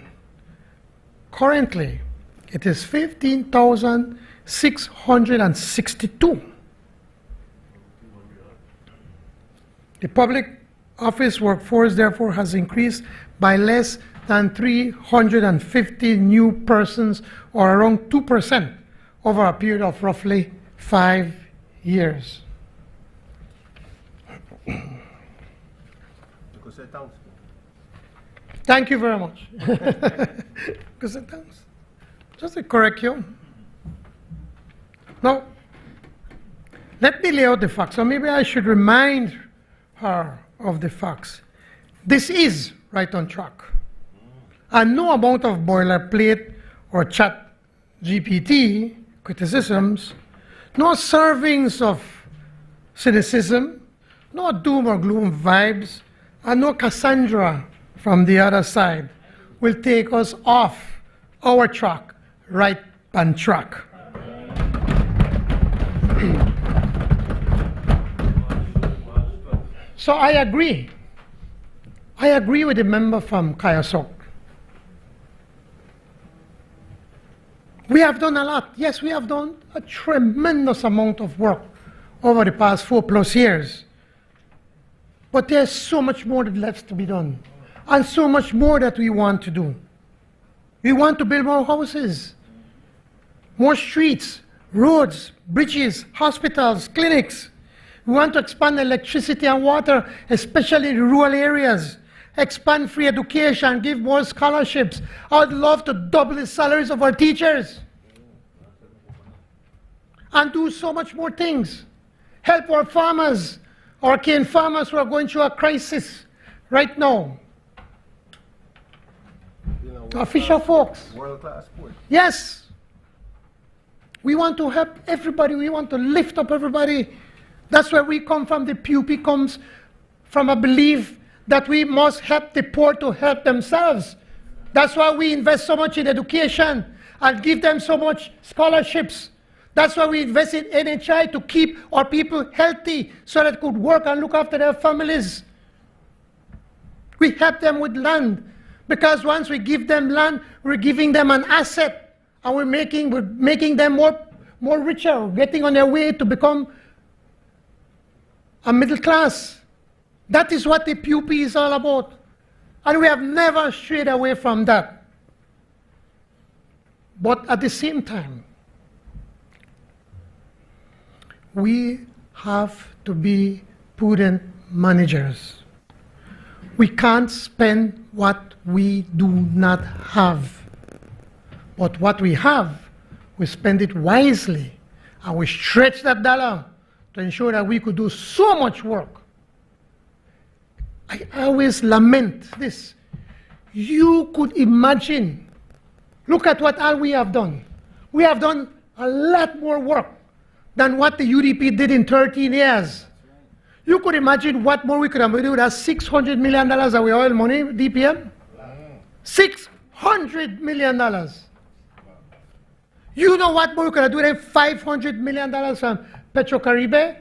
Currently, it is 15,662. The public office workforce, therefore, has increased by less than 350 new persons, or around 2%, over a period of roughly 5 years. Thank you very much. Just to correct you. Now, let me lay out the facts, or maybe I should remind her of the facts. This is right on track. And no amount of boilerplate or chat GPT criticisms, no servings of cynicism, no doom or gloom vibes, and no Cassandra from the other side will take us off our track, right on track. So I agree with the member from Cayo South. We have done a lot. Yes, we have done a tremendous amount of work over the past 4+ years. But there's so much more that left to be done, and so much more that we want to do. We want to build more houses, more streets, roads, bridges, hospitals, clinics. We want to expand electricity and water, especially in rural areas. Expand free education, give more scholarships. I'd love to double the salaries of our teachers. And do so much more things. Help our farmers, our cane farmers who are going through a crisis right now. Our fisher folks. World-class sport. Yes. We want to help everybody. We want to lift up everybody. That's where we come from. The PUP comes from a belief that we must help the poor to help themselves. That's why we invest so much in education and give them so much scholarships. That's why we invest in NHI to keep our people healthy so that they could work and look after their families. We help them with land because once we give them land, we're giving them an asset and we're making them more richer, getting on their way to become a middle class. That is what the PUP is all about. And we have never strayed away from that. But at the same time, we have to be prudent managers. We can't spend what we do not have. But what we have, we spend it wisely. And we stretch that dollar to ensure that we could do so much work. I always lament this. You could imagine, look at what all we have done. We have done a lot more work than what the UDP did in 13 years. You could imagine what more we could have done with that $600 million of our oil money, DPM? $600 million. You know what more we could have done with $500 million from Petrocaribe?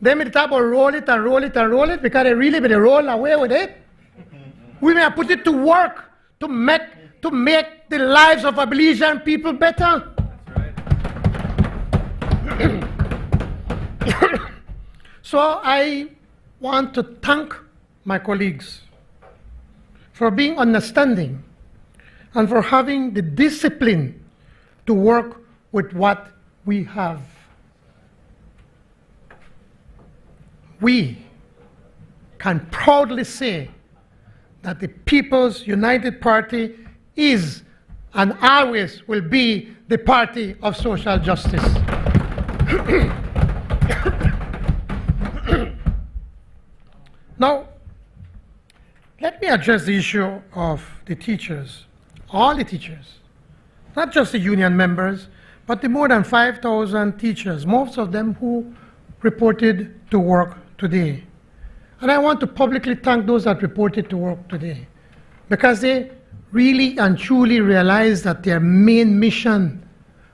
They made the about roll it and roll it and roll it because they really made a roll away with it. We may have put it to work to make the lives of our Belizean people better. So I want to thank my colleagues for being understanding and for having the discipline to work with what we have. We can proudly say that the People's United Party is and always will be the party of social justice. Now, let me address the issue of the teachers, all the teachers, not just the union members, but the more than 5,000 teachers, most of them who reported to work today. And I want to publicly thank those that reported to work today because they really and truly realize that their main mission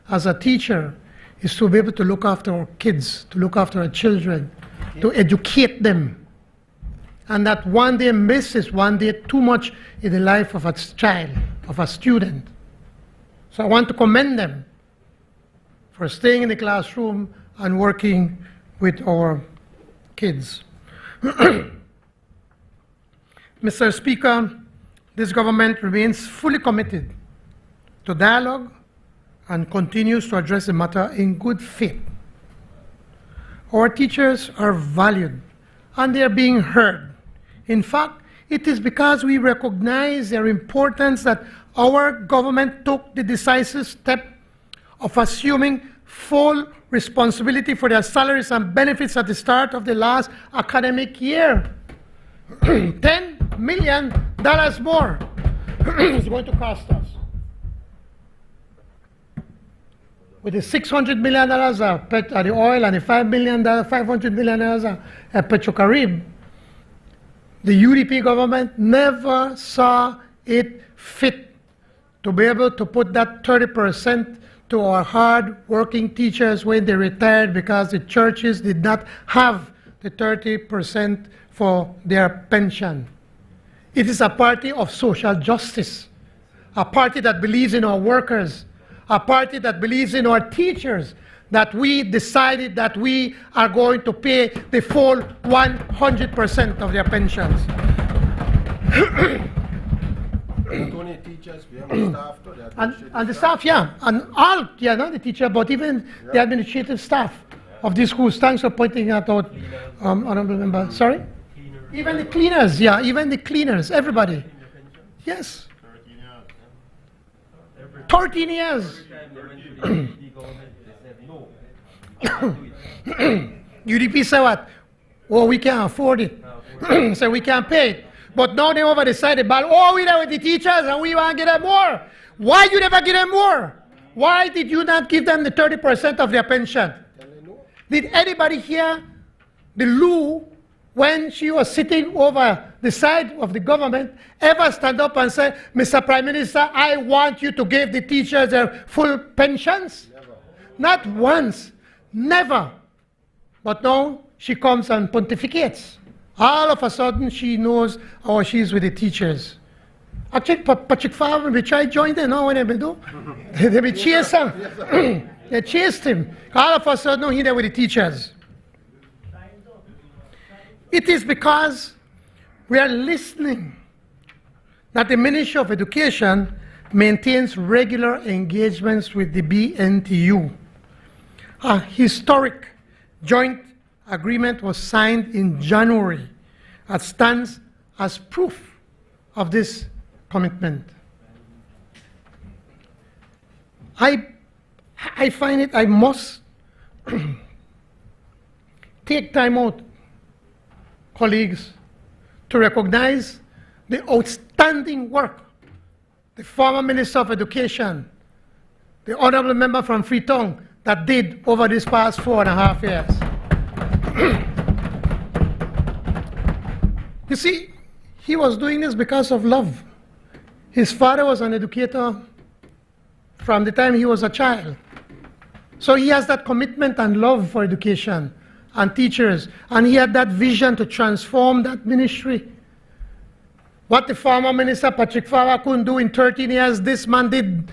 as a teacher is to be able to look after our kids, to look after our children, to educate them. And that one day miss is one day too much in the life of a child, of a student. So I want to commend them for staying in the classroom and working with our kids. Mr. Speaker, this government remains fully committed to dialogue and continues to address the matter in good faith. Our teachers are valued and they are being heard. In fact, it is because we recognize their importance that our government took the decisive step of assuming full responsibility for their salaries and benefits at the start of the last academic year. $10 million more is going to cost us. With the $600 million of the oil and the $500 million of Petrocaribe, the UDP government never saw it fit to be able to put that 30% to our hard-working teachers when they retired because the churches did not have the 30% for their pension. It is a party of social justice, a party that believes in our workers, a party that believes in our teachers, that we decided that we are going to pay the full 100% of their pensions. Not only teachers, we have the staff too. And the staff, yeah, and all, yeah, not the teacher, but even the administrative staff of these schools. Thanks for pointing that out, honorable member. Sorry? Even the cleaners, yeah, even the cleaners, everybody. Yes. 13 years. UDP said what? Oh, we can't afford it. So we can't pay it. But now they over decided, but oh, we there with the teachers and we want to get them more. Why you never give them more? Why did you not give them the 30% of their pension? Did anybody hear the Lou, when she was sitting over the side of the government, ever stand up and say, Mr. Prime Minister, I want you to give the teachers their full pensions? Never. Not once. Never. But now she comes and pontificates. All of a sudden she knows how she's with the teachers. Actually, Patrick Farmer, which I joined in, now when they do, they chase him. They chased him. All of a sudden, he's there with the teachers. It is because we are listening that the Ministry of Education maintains regular engagements with the BNTU. A historic joint agreement was signed in January that stands as proof of this commitment. I find it I must take time out, colleagues, to recognize the outstanding work the former Minister of Education, the honorable member from Freetown, that did over these past 4.5 years. You see, he was doing this because of love. His father was an educator from the time he was a child. So he has that commitment and love for education and teachers, and he had that vision to transform that ministry. What the former minister, Patrick Farmer, couldn't do in 13 years, this man did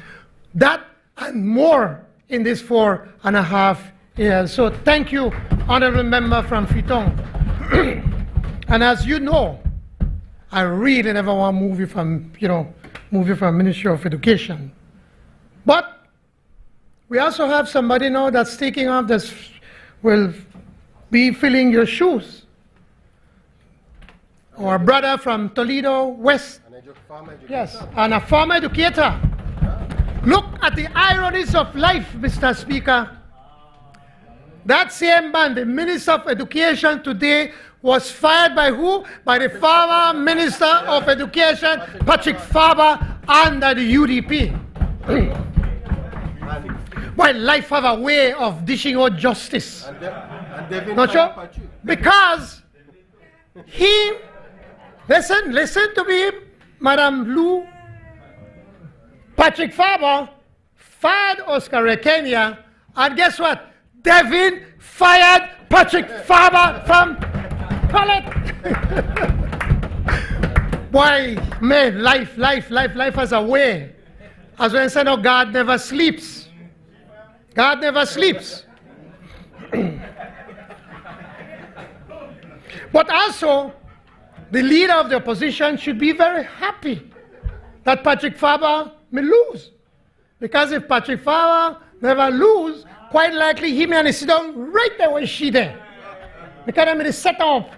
that and more in these 4.5 years. So thank you, honorable member from Freetown. And as you know, I really never want to move you from, Ministry of Education. But we also have somebody now that's taking off, that will be filling your shoes. Our brother from Toledo West. Yes, and a former educator. Look at the ironies of life, Mr. Speaker. That same man, the Minister of Education today, was fired by who? By the former Minister of Education, Patrick Farmer, under the UDP. Well, life have a way of dishing out justice. Not sure? Because he, listen to me, Madam Lou. Patrick Farmer fired Oscar Rekenia, and guess what? Devin fired Patrick Farmer from Kahallet. Boy, man, life has a way. As when I say, no, God never sleeps. God never sleeps. But also, the leader of the opposition should be very happy that Patrick Farmer may lose. Because if Patrick Farmer never lose, quite likely he may sit down right there where she there. Because I'm going to set up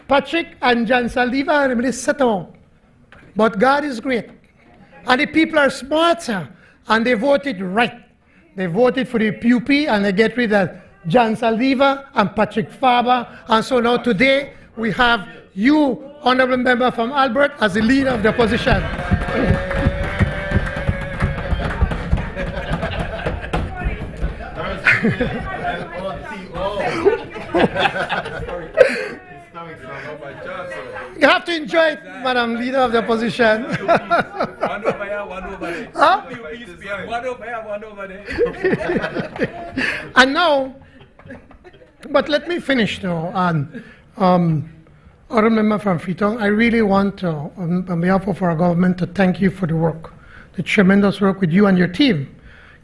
Patrick and John Saldiva, and I'm going to set up. But God is great. And the people are smarter, and they voted right. They voted for the PUP, and they get rid of John Saldiva and Patrick Farmer. And so now today, we have you, honorable member from Albert, as the leader of the opposition. You have to enjoy it, Madam Leader of the Opposition. And now, but let me finish now. Honourable Member from Freetown, I really want to, on behalf of our government, to thank you for the work, the tremendous work with you and your team.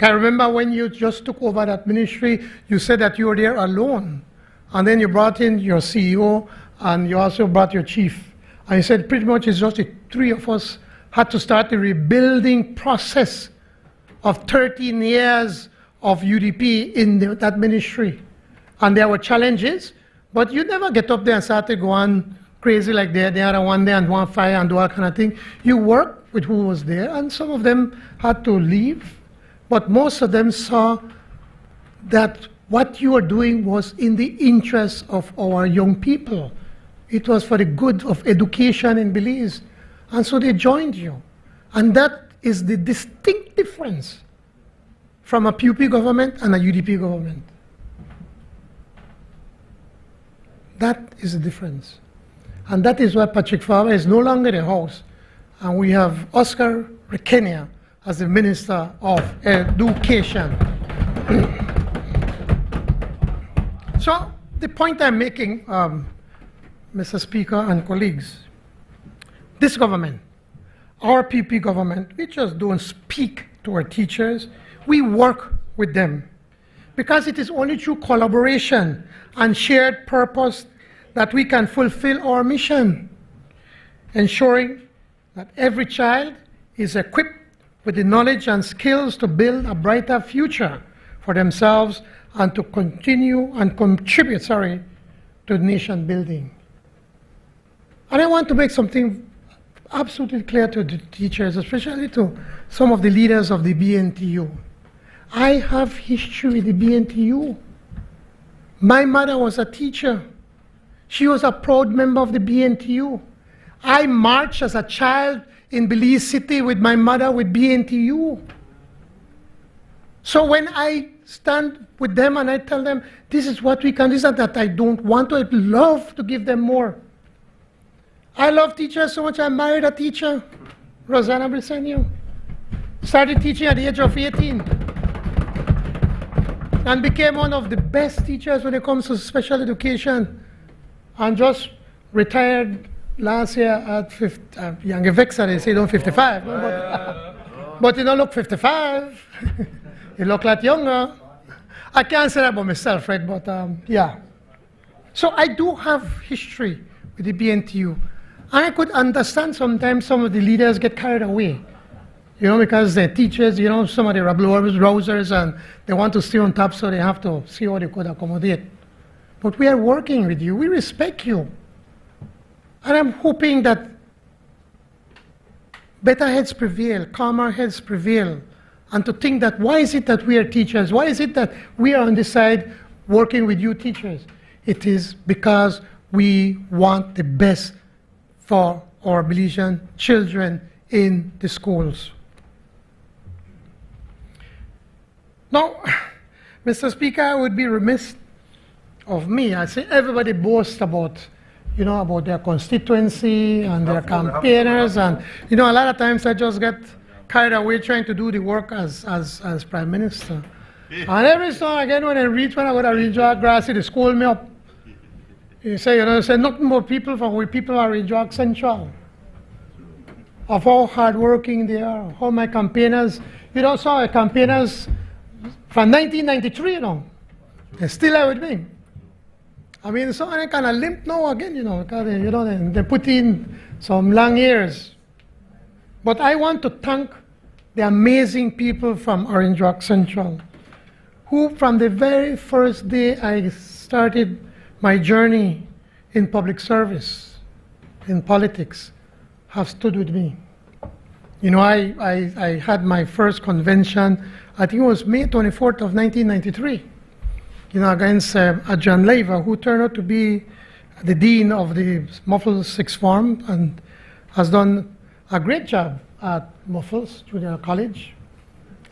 I remember when you just took over that ministry, you said that you were there alone. And then you brought in your CEO, and you also brought your chief. And you said pretty much it's just the three of us had to start the rebuilding process of 13 years of UDP in that ministry. And there were challenges, but you never get up there and started going crazy like they are one day and one fire and do all kind of thing. You worked with who was there, and some of them had to leave, but most of them saw that what you were doing was in the interest of our young people. It was for the good of education in Belize. And so they joined you. And that is the distinct difference from a PUP government and a UDP government. That is the difference. And that is why Patrick Faber is no longer the host. And we have Oscar Rekenia as the Minister of Education. So the point I'm making, Mr. Speaker and colleagues, this government, our PP government, we just don't speak to our teachers, we work with them. Because it is only through collaboration and shared purpose that we can fulfill our mission, ensuring that every child is equipped with the knowledge and skills to build a brighter future for themselves and to continue and contribute, to nation building. And I want to make something absolutely clear to the teachers, especially to some of the leaders of the BNTU. I have history with the BNTU. My mother was a teacher. She was a proud member of the BNTU. I marched as a child in Belize City with my mother with BNTU. So when I stand with them and I tell them, this is what we can do, that I don't want to, I'd love to give them more. I love teachers so much, I married a teacher, Rosanna Briceño. Started teaching at the age of 18. And became one of the best teachers when it comes to special education. And just retired last year at 50, younger vexer, they say don't 55. But you don't look 55. You look like younger. I can't say that about myself, right? But yeah. So I do have history with the BNTU. And I could understand sometimes some of the leaders get carried away. You know, because they're teachers, you know, some of them are rousers and they want to stay on top, so they have to see how they could accommodate. But we are working with you. We respect you. And I'm hoping that better heads prevail, calmer heads prevail, and to think that why is it that we are teachers? Why is it that we are on this side working with you teachers? It is because we want the best for our Belizean children in the schools. Now, Mr. Speaker, I would be remiss of me. I say everybody boasts about, you know, about their constituency and their campaigners, and you know, a lot of times I just get carried away trying to do the work as Prime Minister. And every so again when I go to Regional Grassy, they school me up. You say, you know, say nothing more people from where people are in Cayo Central. Of how hardworking they are, how my campaigners, you know, so my campaigners from 1993, you know, they're still there with me. I mean, so I kind of limp now again, you know, because you know, they put in some long years. But I want to thank the amazing people from Orange Rock Central, who from the very first day I started my journey in public service, in politics, have stood with me. You know, I had my first convention, I think it was May 24th of 1993, you know, against John Lever, who turned out to be the dean of the Muffles Sixth Form and has done a great job at Muffles Junior College,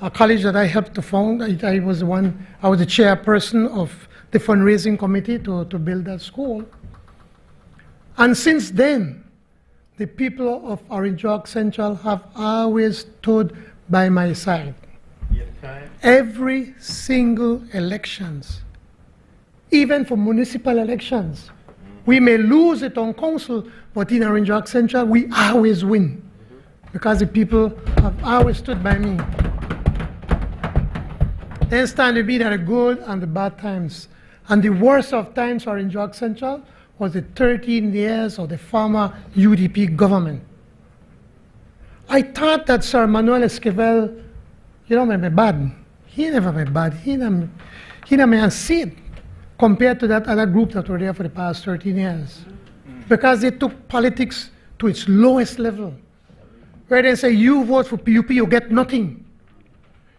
a college that I helped to found. I was the chairperson of the fundraising committee to build that school. And since then, the people of Orange Rock Central have always stood by my side. Every single elections, even for municipal elections. We may lose it on council, but in Orange Rock Central, we always win because the people have always stood by me. They stand with me at the good and the bad times. And the worst of times for in Cayo Central was the 13 years of the former UDP government. I thought that Sir Manuel Esquivel, may be bad. He never be bad. He never see it compared to that other group that were there for the past 13 years. Because they took politics to its lowest level. Where they say, you vote for PUP, you get nothing.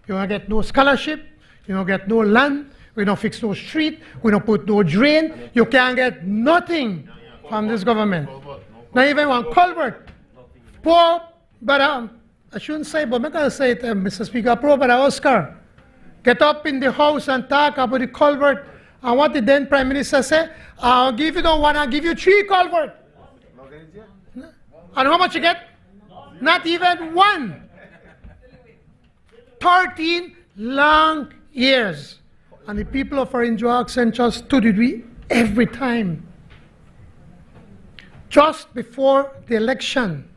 You don't get no scholarship, you don't get no land, we don't fix no street, we don't put no drain, you can't get nothing from this government. Not even one culvert. Poor, but I shouldn't say, but I'm going to say it, Mr. Speaker, poor, but Oscar, get up in the house and talk about the culvert. And what the then Prime Minister said, I'll give you the one, I'll give you 3 culverts. And how much you get? Not even one. 13 long years. And the people of Cayo Central stood with me every time. Just before the election,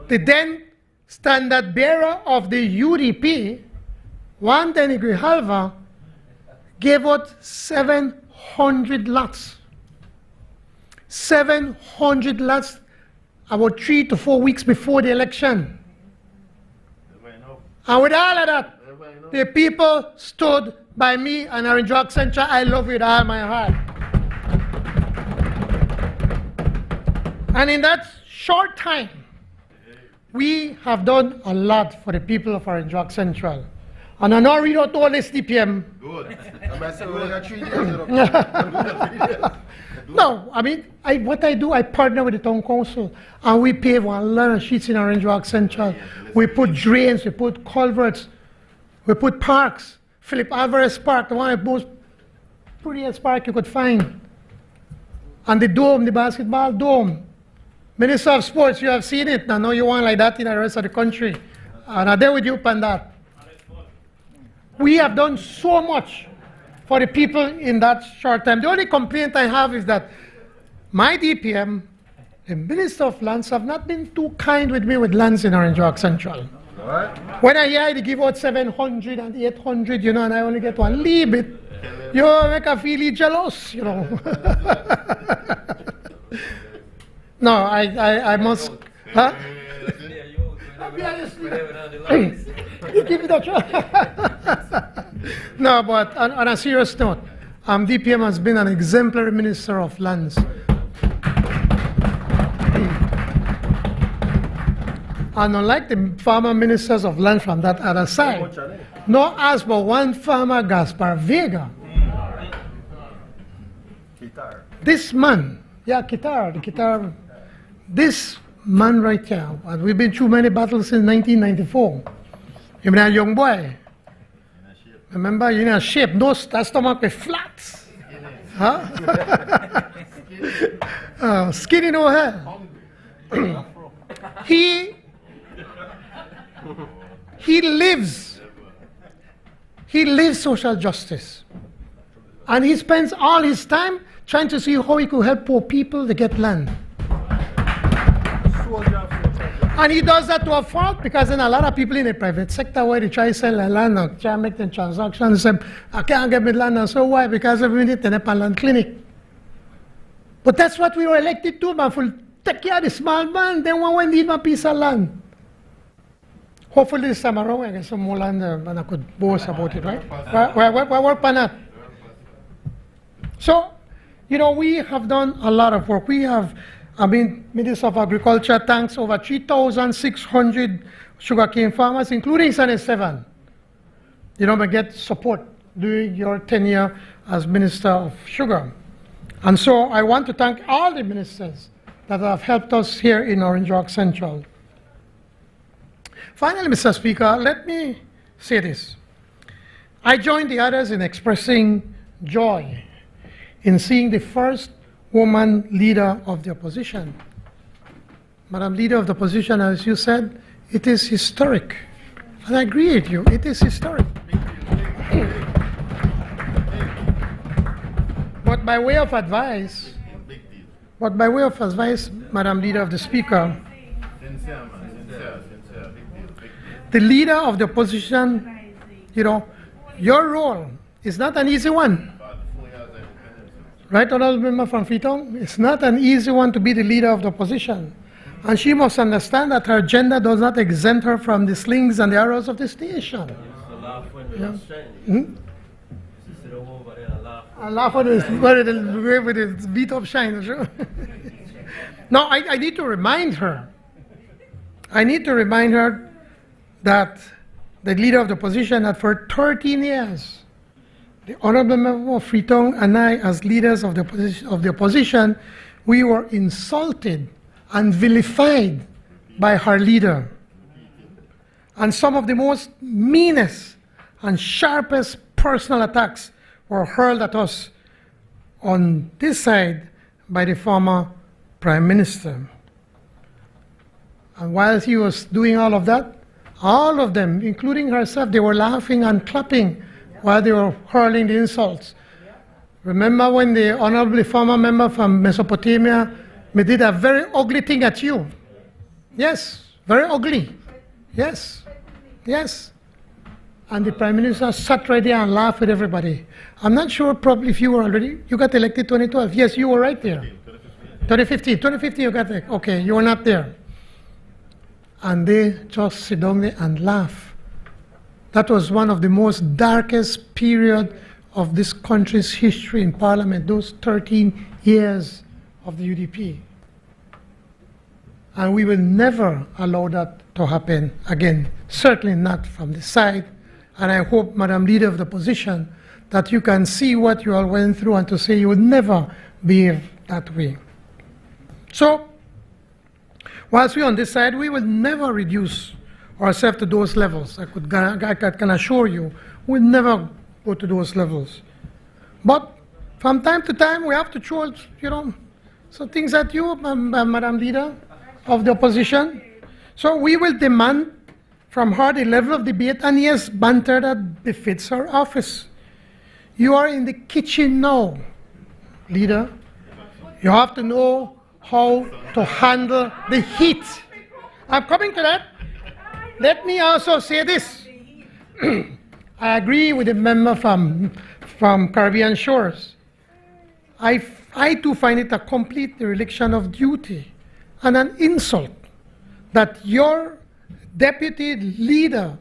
the then standard bearer of the UDP, Juan de Grijalva, gave out 700 lots. 700 lots about 3 to 4 weeks before the election. And with all of that, the people stood by me and our Cayo Central. I love it with all my heart. And in that short time, we have done a lot for the people of our Cayo Central. And I now read out all this DPM. Good. No, I mean, what I do, I partner with the town council, and we pave a lot of streets in our Cayo Central. We put drains, we put culverts, we put parks. Philip Alvarez Park, the one of the most prettiest park you could find. And the dome, the basketball dome. Minister of Sports, you have seen it. I know you want like that in the rest of the country. And I'm there with you on that. We have done so much for the people in that short time. The only complaint I have is that my DPM, the Minister of Lands, have not been too kind with me with lands in our Cayo Central. When I hear they give out 700 and 800, and I only get one little bit, you make me feel jealous, No, I must. Huh? You give me that. No, but on a serious note, DPM has been an exemplary Minister of Lands. And unlike the former ministers of land from that other side, no as but one farmer, Gaspar Vega. This man, the guitar, this man right here, and we've been through many battles since 1994. You've been a young boy. Remember, you're in a shape, no stomach with flats. Huh? Skinny, no hair. He lives social justice. And he spends all his time trying to see how he could help poor people to get land. And he does that to a fault, because then a lot of people in the private sector where they try to sell their land or try to make the transactions, say, I can't get my land. And so why? Because every minute they have a land clinic. But that's what we were elected to, man, for take care of the small man, then when we need a piece of land. Hopefully this time around I get some more land and I could boast about it, right? We work on that. So, we have done a lot of work. We have, Minister of Agriculture thanks over 3,600 sugarcane farmers, including Senate 7. We get support during your tenure as Minister of Sugar. And so I want to thank all the ministers that have helped us here in Cayo Central. Finally, Mr. Speaker, let me say this. I join the others in expressing joy in seeing the first woman leader of the opposition. Madam Leader of the Opposition, as you said, it is historic. And I agree with you, it is historic. But by way of advice, Madam Leader of the Speaker, the leader of the opposition, Your role is not an easy one. Right, Honorable Member from Freetown? It's not an easy one to be the leader of the opposition. And she must understand that her gender does not exempt her from the slings and the arrows of this nation. Yeah. I laugh at this with his beat up shine. Sure. Now, I need to remind her. I need to remind her that the leader of the opposition, that for 13 years, the Honorable Member of Freetown and I, as leaders of the opposition, we were insulted and vilified by her leader. And some of the most meanest and sharpest personal attacks were hurled at us on this side by the former Prime Minister. And while he was doing all of that, all of them, including herself, they were laughing and clapping while they were hurling the insults. Remember when the honorable former member from Mesopotamia did a very ugly thing at you? Yes, very ugly. Yes, yes. And the Prime Minister sat right there and laughed with everybody. I'm not sure probably if you were already, you got elected 2012. Yes, you were right there. 2015 you got there. Okay, you were not there. And they just sit down there and laugh. That was one of the most darkest period of this country's history in Parliament, those 13 years of the UDP. And we will never allow that to happen again, certainly not from the side. And I hope, Madam Leader of the Opposition, that you can see what you all went through and to say you would never behave that way. So, whilst we're on this side, we will never reduce ourselves to those levels. I can assure you, we'll never go to those levels. But from time to time, we have to throw, some things at you, Madam Leader of the Opposition. So we will demand from her the level of debate and yes, banter that befits her office. You are in the kitchen now, Leader. You have to know how to handle the heat. I'm coming to that. Let me also say this. I agree with the member from Caribbean Shores. I too find it a complete dereliction of duty and an insult that your deputy leader,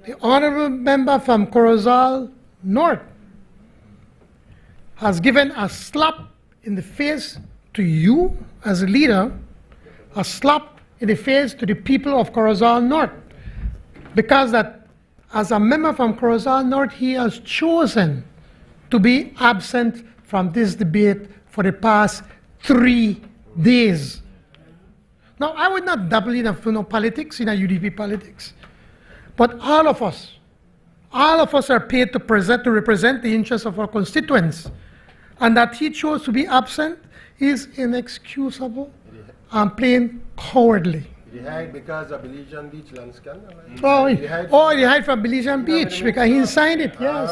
the honorable member from Corozal North, has given a slap in the face to you as a leader, a slap in the face to the people of Corozal North, because that as a member from Corozal North, he has chosen to be absent from this debate for the past 3 days. Now, I would not dabble in politics, in UDP politics, but all of us are paid to represent the interests of our constituents, and that he chose to be absent is inexcusable and plain cowardly. He hide because of Belizean Beach land scandal. Right? He hide from Belizean Beach because he signed it. Yes.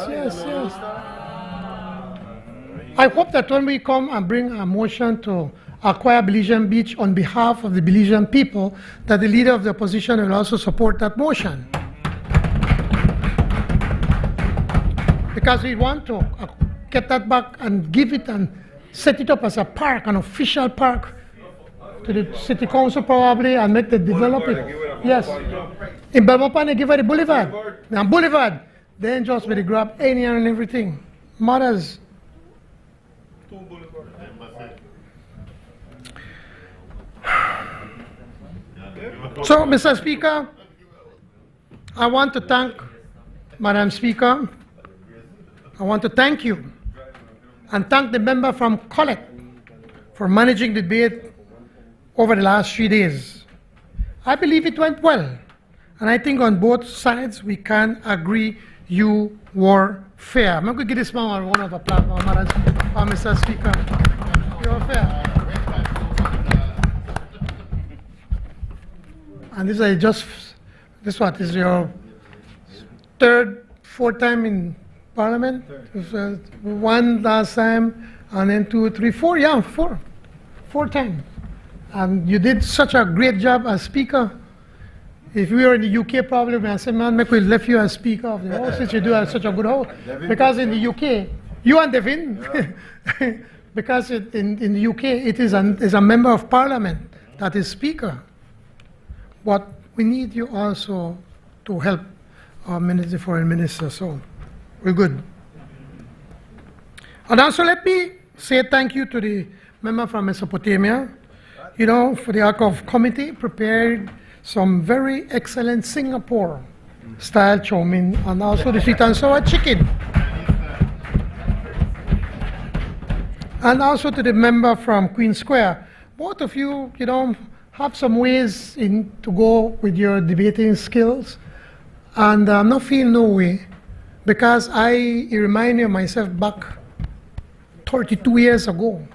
I hope that when we come and bring a motion to acquire Belizean Beach on behalf of the Belizean people, that the leader of the opposition will also support that motion. Because we want to get that back and give it and set it up as a park, an official park, to the city council probably, and make the develop it. Yes. In Belmopan, they give her the boulevard. Now boulevard, then just with the grab any and everything. Mothers. So, Mr. Speaker, I want to thank Madam Speaker. I want to thank you and thank the member from Kahallet for managing the debate over the last 3 days. I believe it went well, and I think on both sides we can agree you were fair. I'm going to give this man a round of applause, Mr. Speaker. You were fair. And this is your third, fourth time in Parliament? One last time, and then 2, 3, 4. Yeah, four times. And you did such a great job as Speaker. If we were in the UK, probably I say, man, make we left you as Speaker of the House since you do have such a good house. Because in the UK, you and Devin, because in the UK, it is a member of Parliament that is Speaker. But we need you also to help our Foreign Minister, so we're good. And also let me say thank you to the member from Mesopotamia, for the ARCOV committee prepared some very excellent Singapore-style chow mein and also the sweet and sour chicken. And also to the member from Queen Square. Both of you, have some ways to go with your debating skills. And I'm not feeling no way because it reminds me of myself back 32 years ago.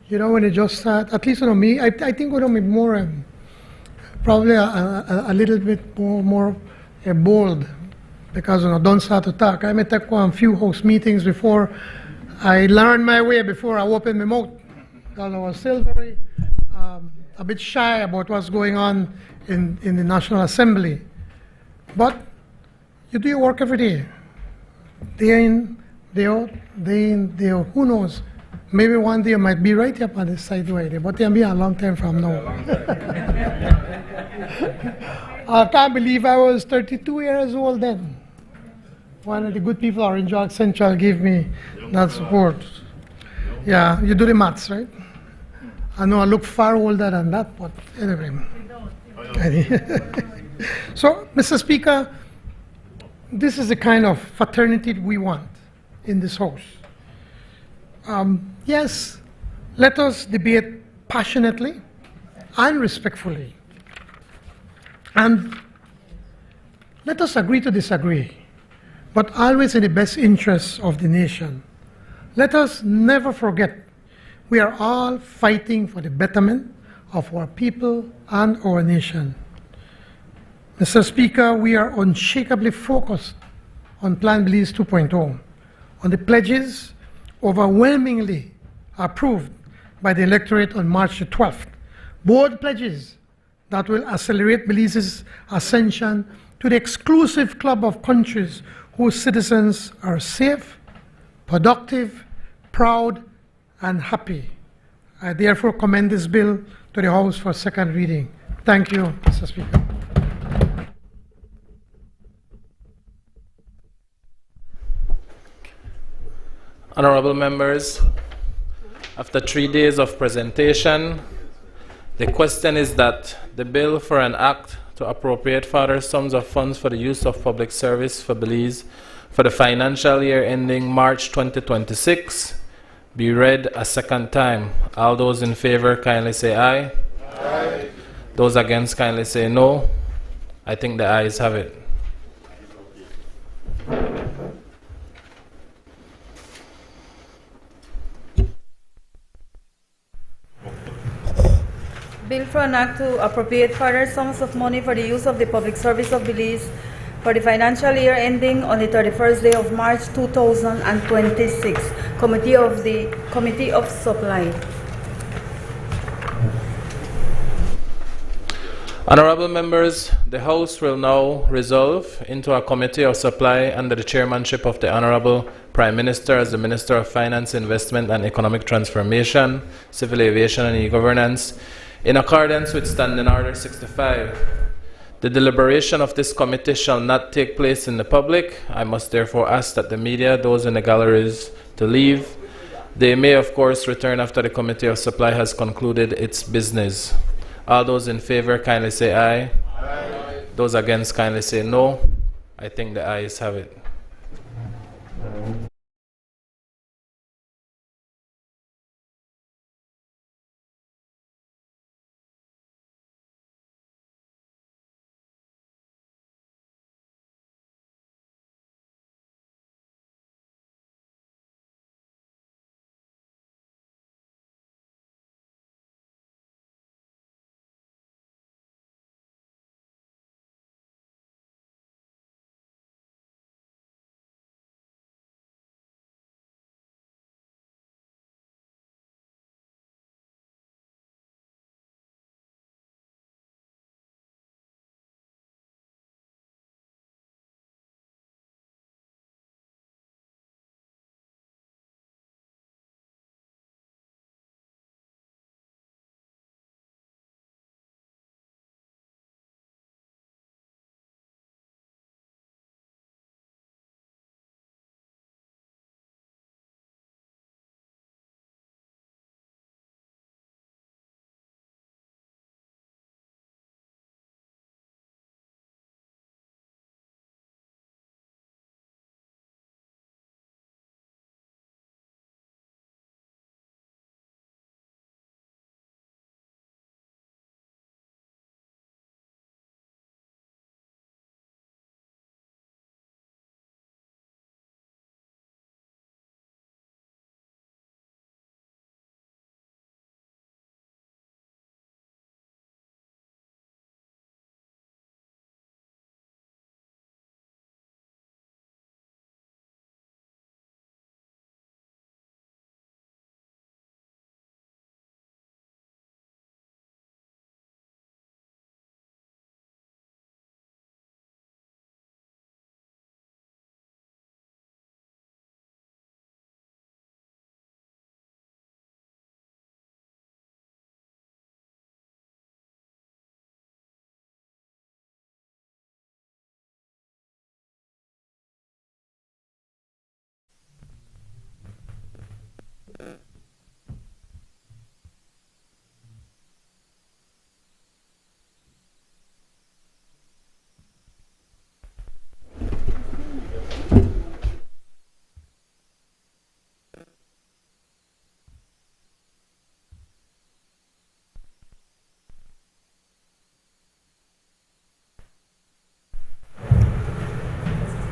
When it just started, at least me, I think me more, probably a little bit more bold because don't start to talk. I may take a few house meetings before I learned my way, before I opened my mouth. Because I was still very, a bit shy about what's going on in the National Assembly. But you do your work every day. Day in, day out, who knows? Maybe one day I might be right up on this side right, but it'll be a long time from now. I can't believe I was 32 years old then. One of the good people, Cayo Central, gave me that support. Yeah, you do the maths, right? I know I look far older than that, but anyway. So, Mr. Speaker, this is the kind of fraternity we want in this House. Yes, let us debate passionately and respectfully. And let us agree to disagree, but always in the best interests of the nation. Let us never forget we are all fighting for the betterment of our people and our nation. Mr. Speaker, we are unshakably focused on Plan Belize 2.0, on the pledges overwhelmingly approved by the electorate on March the 12th. Bold pledges that will accelerate Belize's ascension to the exclusive club of countries whose citizens are safe, productive, proud, and happy. I therefore commend this bill to the House for second reading. Thank you, Mr. Speaker. Honorable members, after 3 days of presentation, the question is that the bill for an act to appropriate further sums of funds for the use of public service for Belize for the financial year ending March 2026 be read a second time. All those in favor kindly say aye. Aye. Those against kindly say no. I think the ayes have it. Bill for an act to appropriate further sums of money for the use of the public service of Belize for the financial year ending on the 31st day of March 2026. Committee of Supply. Honorable members, the House will now resolve into a Committee of Supply under the chairmanship of the Honorable Prime Minister as the Minister of Finance, Investment and Economic Transformation, Civil Aviation and E-Governance, in accordance with Standing Order 65. The deliberation of this committee shall not take place in the public. I must therefore ask that the media, those in the galleries, to leave. They may, of course, return after the Committee of Supply has concluded its business. All those in favor kindly say aye. Aye. Those against kindly say no. I think the ayes have it.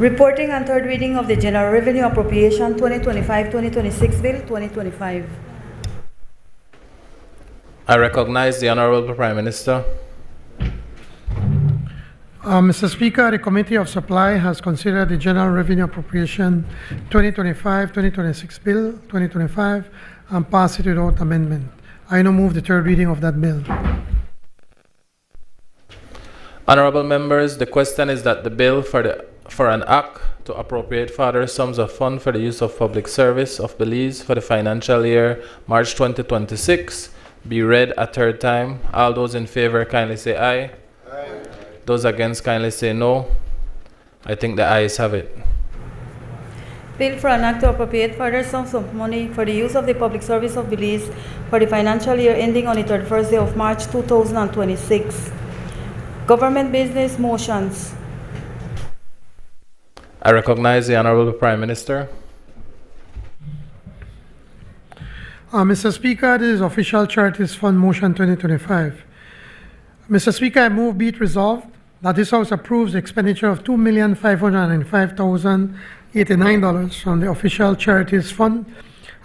Reporting on third reading of the General Revenue Appropriation 2025-2026 Bill 2025. I recognize the Honorable Prime Minister. Mr. Speaker, the Committee of Supply has considered the General Revenue Appropriation 2025-2026 Bill 2025 and passed it without amendment. I now move the third reading of that bill. Honorable members, the question is that the bill for an act to appropriate further sums of funds for the use of public service of Belize for the financial year March 2026 be read a third time. All those in favor kindly say aye. Aye. Those against kindly say no. I think the ayes have it. Bill for an act to appropriate further sums of money for the use of the public service of Belize for the financial year ending on the 31st day of March 2026. Government business motions. I recognize the Honorable Prime Minister. Mr. Speaker, this is Official Charities Fund Motion 2025. Mr. Speaker, I move be it resolved that this House approves the expenditure of $2,595,089 from the Official Charities Fund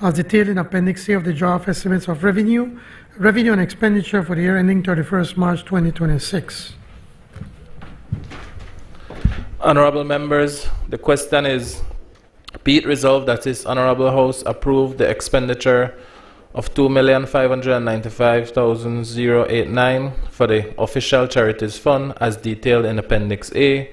as detailed in Appendix A of the draft estimates of revenue and expenditure for the year ending 31st March 2026. Honorable members, the question is, be it resolved that this Honorable House approve the expenditure of $2,595,089 for the Official Charities Fund as detailed in Appendix A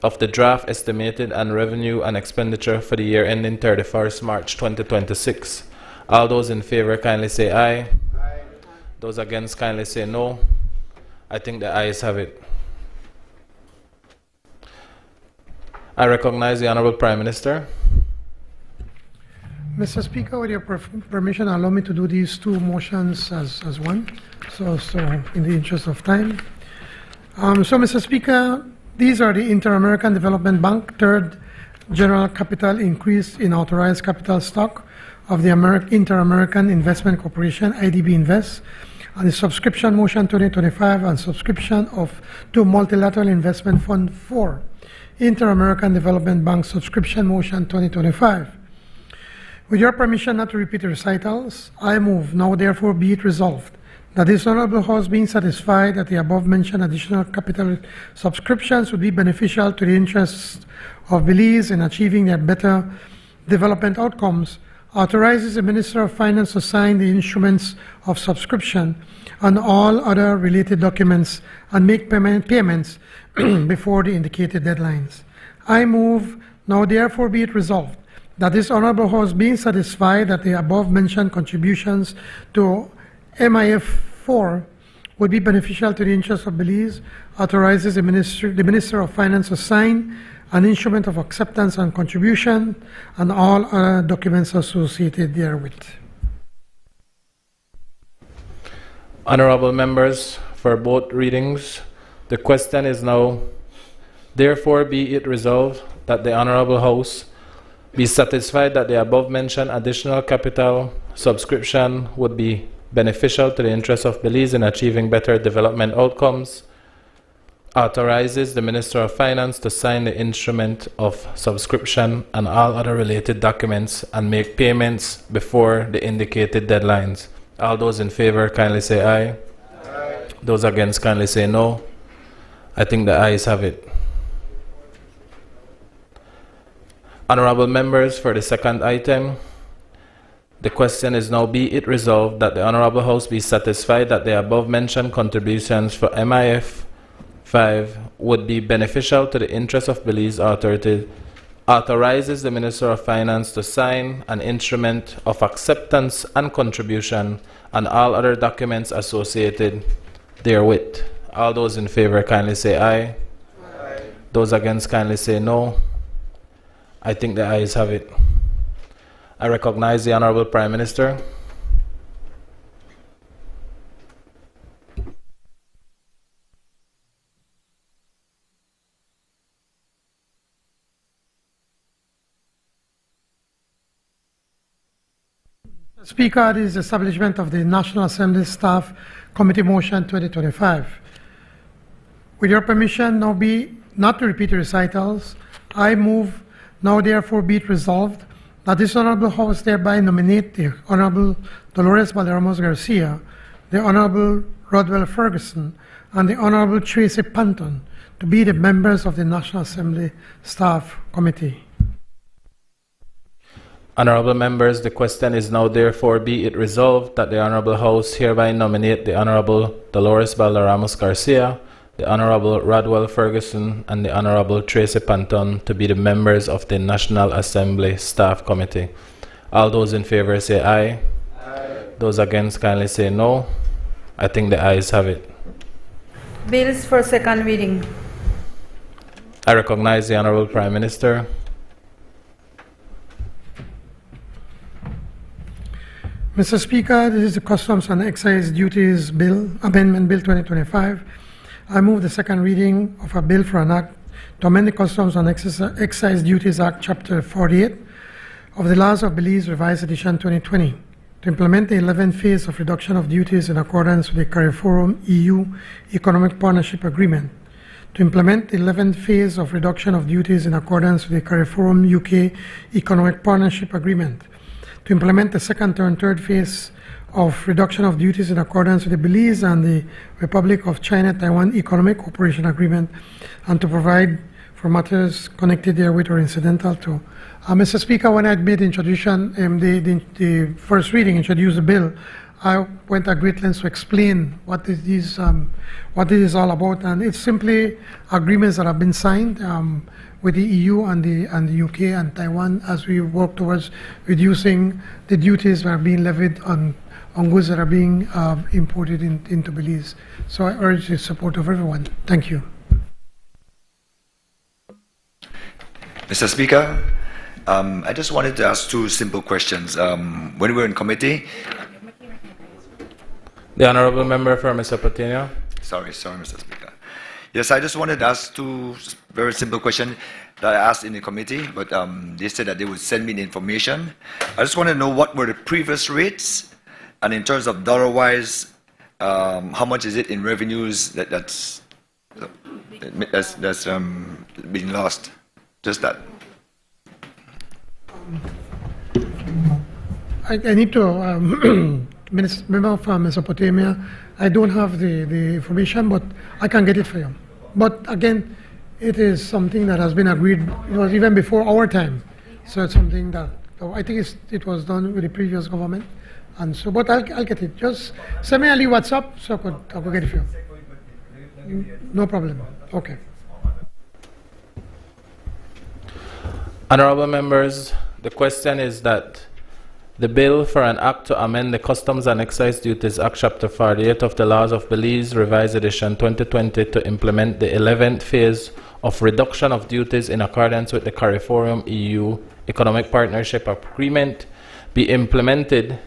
of the draft estimated and revenue and expenditure for the year ending 31st March 2026. All those in favor kindly say aye. Aye. Those against kindly say no. I think the ayes have it. I recognize the Honorable Prime Minister. Mr. Speaker, with your permission, allow me to do these two motions as one, so in the interest of time. So, Mr. Speaker, these are the Inter-American Development Bank third general capital increase in authorized capital stock of the Inter-American Investment Corporation, IDB Invest, and the subscription motion 2025 and subscription to Multilateral Investment Fund 4. Inter-American Development Bank Subscription Motion 2025. With your permission not to repeat the recitals, I move, now therefore be it resolved, that this Honorable House being satisfied that the above-mentioned additional capital subscriptions would be beneficial to the interests of Belize in achieving their better development outcomes, authorizes the Minister of Finance to sign the instruments of subscription and all other related documents and make payments before the indicated deadlines. I move, now therefore be it resolved, that this Honorable House being satisfied that the above-mentioned contributions to MIF 4 would be beneficial to the interests of Belize, authorizes the Minister of Finance to sign an instrument of acceptance and contribution and all other documents associated therewith. Honorable members, for both readings, the question is now, therefore be it resolved that the Honorable House be satisfied that the above-mentioned additional capital subscription would be beneficial to the interests of Belize in achieving better development outcomes, authorizes the Minister of Finance to sign the instrument of subscription and all other related documents and make payments before the indicated deadlines. All those in favor kindly say aye. Aye. Those against kindly say no. I think the ayes have it. Honorable members, for the second item, the question is now be it resolved that the Honorable House be satisfied that the above-mentioned contributions for MIF 5 would be beneficial to the interests of Belize Authority, authorizes the Minister of Finance to sign an instrument of acceptance and contribution and all other documents associated therewith. All those in favor kindly say aye. Aye. Those against kindly say no. I think the ayes have it. I recognize the Honorable Prime Minister. Speaker, this is the establishment of the National Assembly Staff Committee Motion 2025. With your permission, now be not to repeat the recitals, I move, now therefore be it resolved, that this Honorable House thereby nominate the Honorable Dolores Valderramos Garcia, the Honorable Rodwell Ferguson, and the Honorable Tracy Panton to be the members of the National Assembly Staff Committee. Honorable members, the question is now therefore be it resolved that the Honorable House hereby nominate the Honorable Dolores Valderramos Garcia, the Honorable Rodwell Ferguson, and the Honorable Tracy Panton to be the members of the National Assembly Staff Committee. All those in favor say aye. Aye. Those against kindly say no. I think the ayes have it. Bills for second reading. I recognize the Honorable Prime Minister. Mr. Speaker, this is the Customs and Excise Duties Bill, Amendment Bill 2025. I move the second reading of a bill for an act to amend the Customs and Excise Duties Act, Chapter 48 of the Laws of Belize, Revised Edition 2020, to implement the 11th phase of reduction of duties in accordance with the CARIFORUM EU Economic Partnership Agreement, to implement the 11th phase of reduction of duties in accordance with the CARIFORUM UK Economic Partnership Agreement, to implement the second and third phase of reduction of duties in accordance with the Belize and the Republic of China-Taiwan Economic Cooperation Agreement, and to provide for matters connected therewith or incidental to. Mr. Speaker, when I made the introduction, the first reading, introduced the bill, I went at great lengths to explain what it is all about, and it's simply agreements that have been signed with the EU and the UK and Taiwan as we work towards reducing the duties that are being levied on goods that are being imported into Belize. So I urge the support of everyone. Thank you. Mr. Speaker, I just wanted to ask two simple questions. When we were in committee... The Honourable Member for Mesopotamia. Sorry, Mr. Speaker. Yes, I just wanted to ask two very simple questions that I asked in the committee, but they said that they would send me the information. I just want to know what were the previous rates, and in terms of dollar-wise, how much is it in revenues that's being lost? Just that. I need to, Member from Mesopotamia, I don't have the information, but I can get it for you. But again, it is something that has been agreed, it was even before our time. So it's something that, I think it was done with the previous government. And so, but I'll get it. Just send me a WhatsApp so I could get it for you. No problem. Okay. Honourable members, the question is that the bill for an act to amend the Customs and Excise Duties Act, Chapter 48 of the Laws of Belize, Revised Edition 2020, to implement the 11th phase of reduction of duties in accordance with the CARIFORUM EU Economic Partnership Agreement be implemented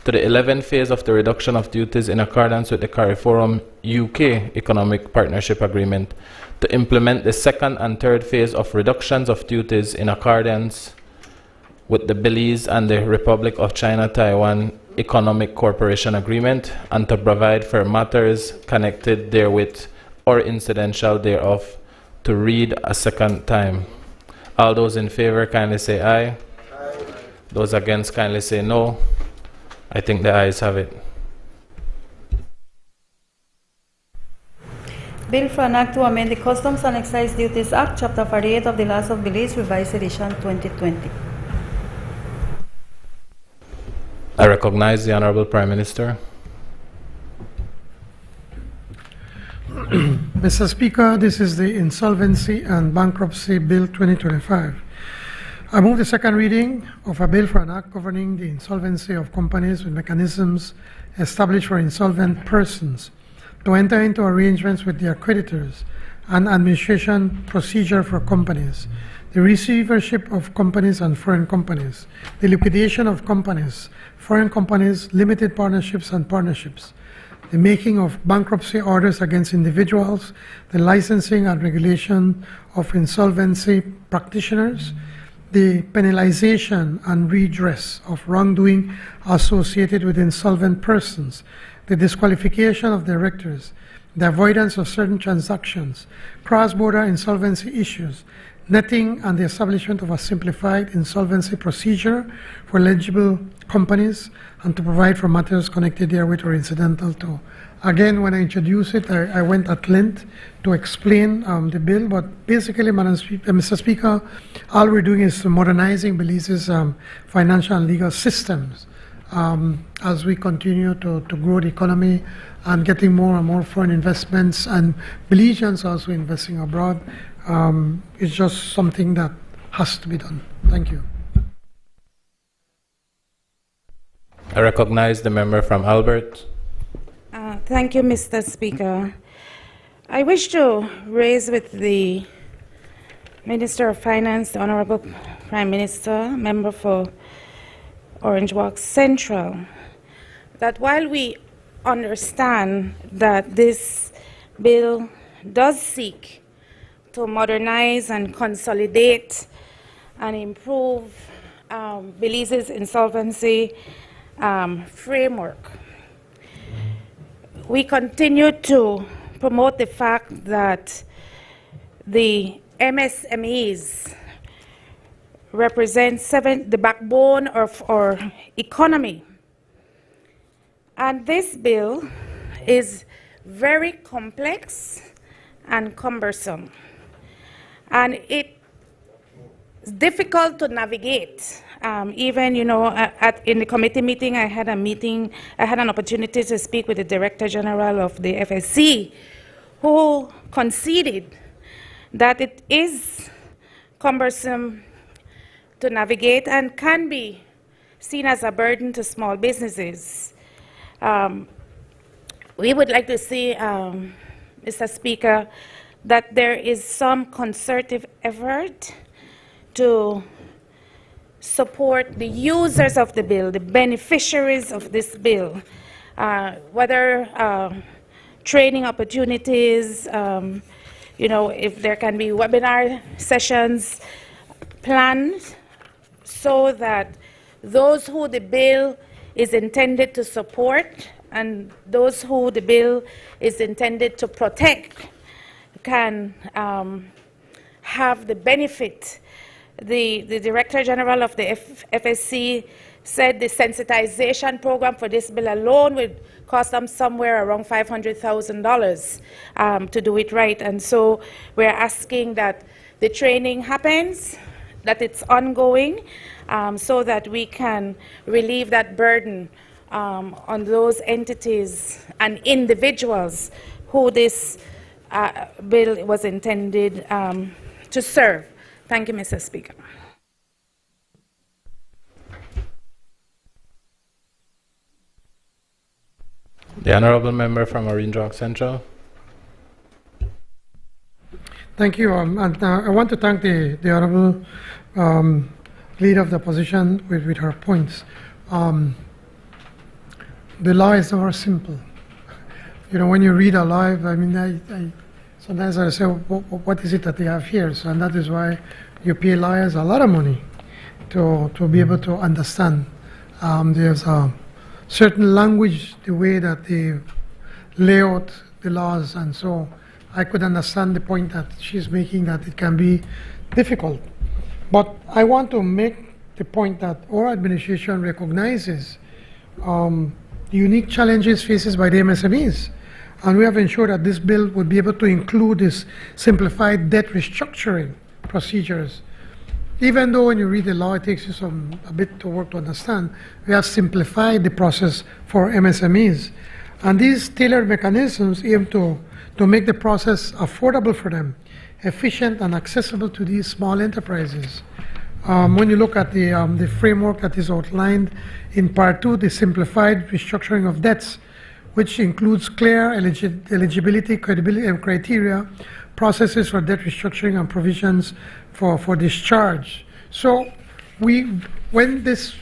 to the 11th phase of the reduction of duties in accordance with the CARIFORUM UK Economic Partnership Agreement, to implement the second and third phase of reductions of duties in accordance with the Belize and the Republic of China-Taiwan Economic Cooperation Agreement, and to provide for matters connected therewith or incidental thereof, to read a second time. All those in favor kindly say aye. Aye. Those against kindly say no. I think the ayes have it. Bill for an act to amend the Customs and Excise Duties Act, Chapter 48 of the Laws of Belize, Revised Edition 2020. I recognize the Honourable Prime Minister. Mr. Speaker, this is the Insolvency and Bankruptcy Bill 2025. I move the second reading of a bill for an act governing the insolvency of companies with mechanisms established for insolvent persons to enter into arrangements with their creditors and administration procedure for companies. the receivership of companies and foreign companies, the liquidation of companies, foreign companies, limited partnerships and partnerships, the making of bankruptcy orders against individuals, the licensing and regulation of insolvency practitioners, the penalization and redress of wrongdoing associated with insolvent persons, the disqualification of directors, the avoidance of certain transactions, cross-border insolvency issues, netting and the establishment of a simplified insolvency procedure for eligible companies, and to provide for matters connected therewith or incidental to. Again, when I introduced it, I went at length to explain the bill, but basically, Mr. Speaker, all we're doing is modernizing Belize's financial and legal systems as we continue to grow the economy and getting more and more foreign investments, and Belizeans also investing abroad. It's just something that has to be done. Thank you. I recognize the member from Albert. Thank you, Mr. Speaker. I wish to raise with the Minister of Finance, the Honorable Prime Minister, member for Orange Walk Central, that while we understand that this bill does seek to modernize and consolidate and improve Belize's insolvency framework, we continue to promote the fact that the MSMEs represent the backbone of our economy. And this bill is very complex and cumbersome. And it's difficult to navigate. Even, in the committee meeting, I had an opportunity to speak with the Director General of the FSC, who conceded that it is cumbersome to navigate and can be seen as a burden to small businesses. We would like to see, Mr. Speaker, that there is some concerted effort to support the users of the bill, the beneficiaries of this bill, whether training opportunities, if there can be webinar sessions planned so that those who the bill is intended to support and those who the bill is intended to protect can have the benefit. The Director General of the FSC said the sensitization program for this bill alone would cost them somewhere around $500,000 to do it right. And so we're asking that the training happens, that it's ongoing, so that we can relieve that burden on those entities and individuals who this bill was intended to serve. Thank you, Mr. Speaker. The Honourable Member from Orange Walk Central. Thank you. And I want to thank the Honourable Leader of the Opposition with her points. The law is never simple. When you read a law, I sometimes I say, what is it that they have here? So, and that is why you pay lawyers a lot of money to be able to understand. There's a certain language, the way that they lay out the laws, and so I could understand the point that she's making, that it can be difficult. But I want to make the point that our administration recognizes the unique challenges faced by the MSMEs. And we have ensured that this bill would be able to include this simplified debt restructuring procedures. Even though when you read the law, it takes you a bit of work to understand, we have simplified the process for MSMEs. And these tailored mechanisms aim to make the process affordable for them, efficient and accessible to these small enterprises. When you look at the framework that is outlined in Part 2, the simplified restructuring of debts, which includes clear eligibility, credibility, and criteria, processes for debt restructuring and provisions for discharge. So when this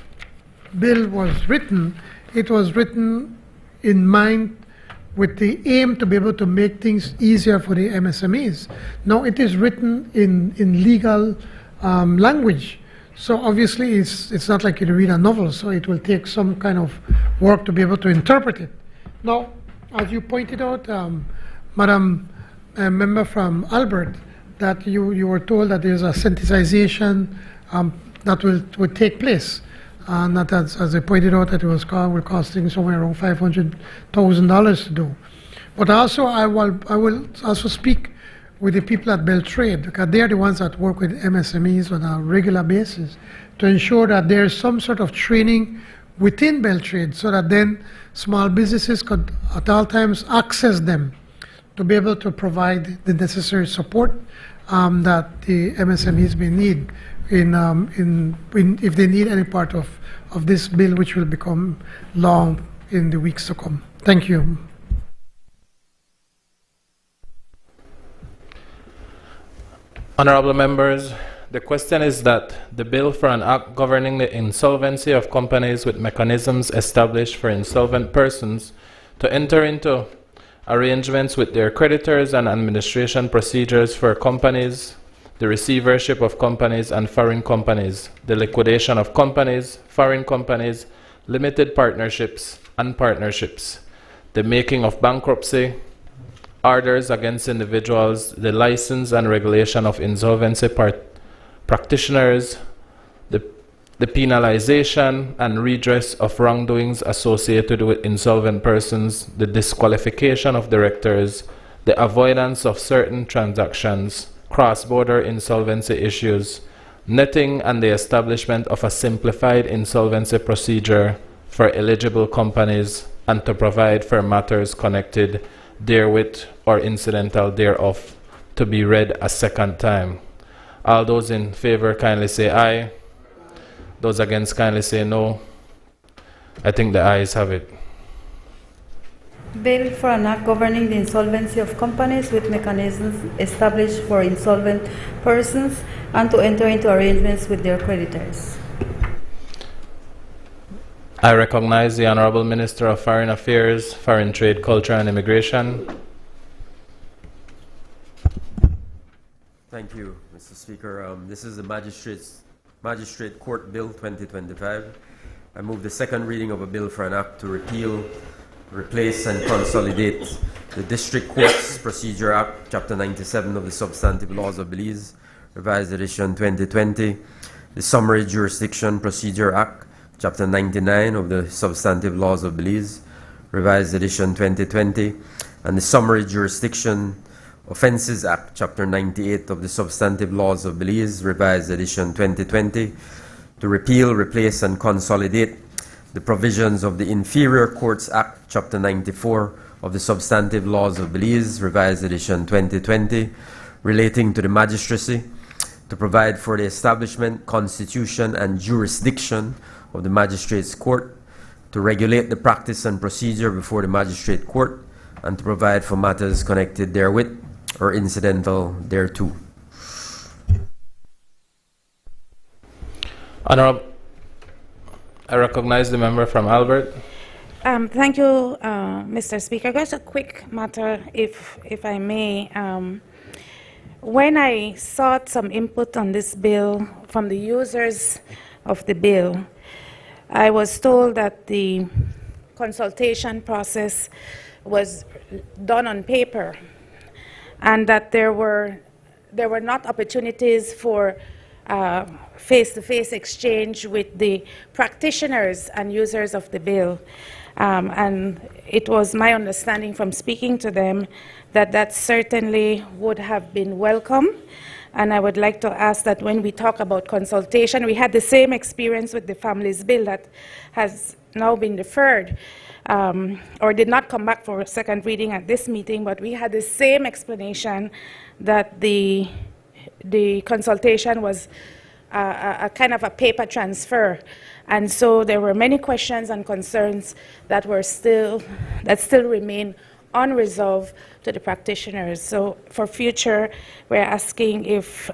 bill was written, it was written in mind with the aim to be able to make things easier for the MSMEs. Now it is written in legal language. So obviously it's not like you read a novel, so it will take some kind of work to be able to interpret it. Now, as you pointed out, Madam Member from Albert, that you were told that there's a sensitization that will take place. And that, as I pointed out, that it was costing somewhere around $500,000 to do. But also, I will also speak with the people at Beltrade, because they're the ones that work with MSMEs on a regular basis, to ensure that there's some sort of training within Beltrade, so that then small businesses could at all times access them to be able to provide the necessary support that the MSMEs may need if they need any part of this bill, which will become law in the weeks to come. Thank you. Honorable members, the question is that the bill for an act governing the insolvency of companies with mechanisms established for insolvent persons to enter into arrangements with their creditors and administration procedures for companies, the receivership of companies and foreign companies, the liquidation of companies, foreign companies, limited partnerships and partnerships, the making of bankruptcy, orders against individuals, the license and regulation of insolvency practitioners, the penalization and redress of wrongdoings associated with insolvent persons, the disqualification of directors, the avoidance of certain transactions, cross-border insolvency issues, netting and the establishment of a simplified insolvency procedure for eligible companies, and to provide for matters connected therewith or incidental thereof to be read a second time. All those in favor kindly say aye. Those against kindly say no. I think the ayes have it. Bill for an act governing the insolvency of companies with mechanisms established for insolvent persons and to enter into arrangements with their creditors. I recognize the Honorable Minister of Foreign Affairs, Foreign Trade, Culture and Immigration. Thank you, Mr. Speaker. This is the Magistrate Court Bill 2025. I move the second reading of a bill for an act to repeal, replace and consolidate the District Courts Procedure Act, Chapter 97 of the Substantive Laws of Belize, Revised Edition 2020, the Summary Jurisdiction Procedure Act, Chapter 99 of the Substantive Laws of Belize, Revised Edition 2020, and the Summary Jurisdiction Offences Act, Chapter 98 of the Substantive Laws of Belize, Revised Edition 2020, to repeal, replace, and consolidate the provisions of the Inferior Courts Act, Chapter 94 of the Substantive Laws of Belize, Revised Edition 2020, relating to the magistracy, to provide for the establishment, constitution, and jurisdiction of the Magistrates' Court, to regulate the practice and procedure before the Magistrate Court, and to provide for matters connected therewith or incidental thereto. Honorable, I recognize the member from Albert. Thank you, Mr. Speaker. Just a quick matter, if I may. When I sought some input on this bill from the users of the bill, I was told that the consultation process was done on paper and that there were not opportunities for face-to-face exchange with the practitioners and users of the bill. And it was my understanding from speaking to them that that certainly would have been welcome. And I would like to ask that when we talk about consultation, we had the same experience with the Families Bill that has now been deferred or did not come back for a second reading at this meeting, but we had the same explanation that the consultation was a kind of a paper transfer. And so there were many questions and concerns that still remain unresolved to the practitioners. So for future, we're asking if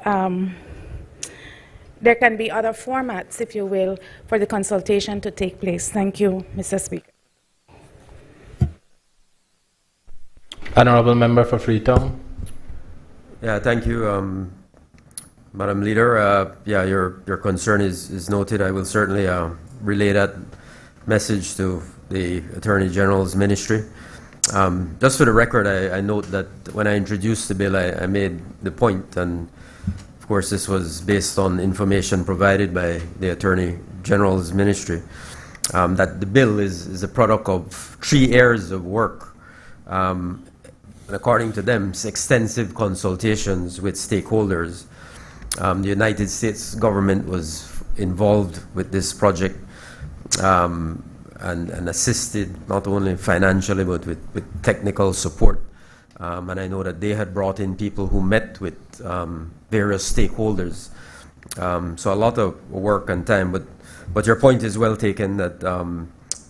there can be other formats, if you will, for the consultation to take place. Thank you, Mr. Speaker. Honorable Member for Freetown. Yeah, thank you, Madam Leader. Yeah, your concern is noted. I will certainly relay that message to the Attorney General's ministry. Just for the record, I note that when I introduced the bill, I made the point, and of course this was based on information provided by the Attorney General's ministry, that the bill is a product of 3 years of work. And according to them, extensive consultations with stakeholders. The United States government was involved with this project and assisted not only financially but with technical support. And I know that they had brought in people who met with various stakeholders. So a lot of work and time, but your point is well taken that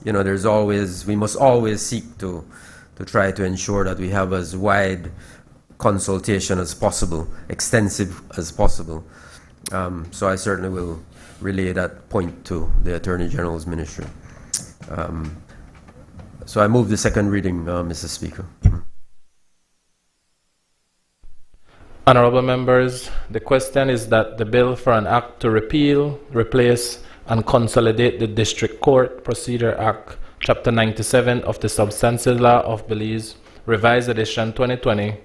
you know, we must always seek to try to ensure that we have as wide consultation as possible, extensive as possible. So I certainly will relay that point to the Attorney General's ministry. So I move the second reading, Mr. Speaker. Honorable members, the question is that the bill for an act to repeal, replace, and consolidate the District Court Procedure Act, Chapter 97 of the Substantive Law of Belize, Revised Edition 2020,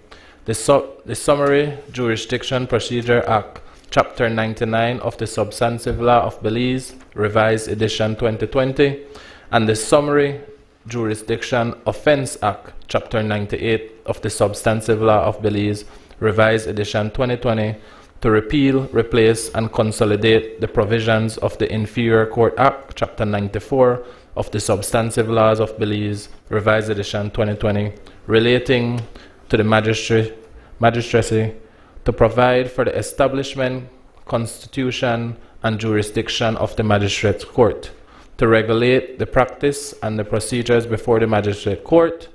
the Summary Jurisdiction Procedure Act, Chapter 99 of the Substantive Law of Belize, Revised Edition 2020, and the Summary Jurisdiction Offense Act, Chapter 98 of the Substantive Law of Belize, Revised Edition 2020, to repeal, replace, and consolidate the provisions of the Inferior Court Act, Chapter 94 of the Substantive Laws of Belize, Revised Edition 2020, relating to the magistracy, to provide for the establishment, constitution, and jurisdiction of the Magistrates Court, to regulate the practice and the procedures before the Magistrate Court,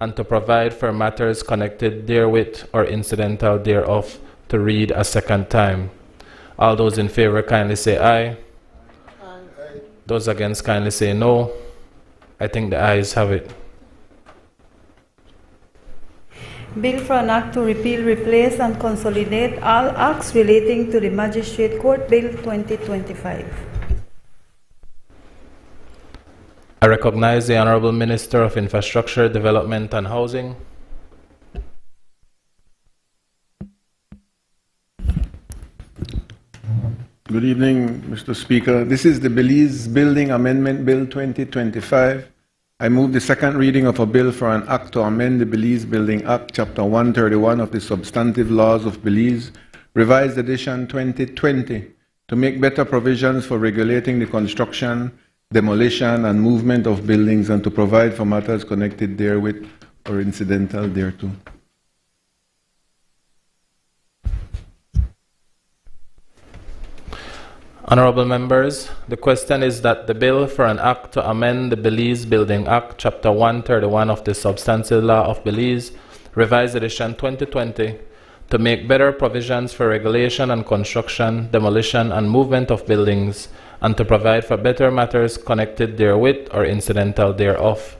and to provide for matters connected therewith or incidental thereof, to read a second time. All those in favor kindly say aye. Those against kindly say no. I think the ayes have it. Bill for an act to repeal, replace, and consolidate all acts relating to the Magistrate Court, Bill 2025. I recognize the Honorable Minister of Infrastructure, Development and Housing. Good evening, Mr. Speaker. This is the Belize Building Amendment Bill 2025. I move the second reading of a bill for an act to amend the Belize Building Act, Chapter 131 of the Substantive Laws of Belize, Revised Edition 2020, to make better provisions for regulating the construction, demolition, and movement of buildings, and to provide for matters connected therewith or incidental thereto. Honorable members, the question is that the bill for an act to amend the Belize Building Act, Chapter 131 of the Substantive Law of Belize, Revised Edition 2020, to make better provisions for regulation and construction, demolition, and movement of buildings, and to provide for better matters connected therewith or incidental thereof,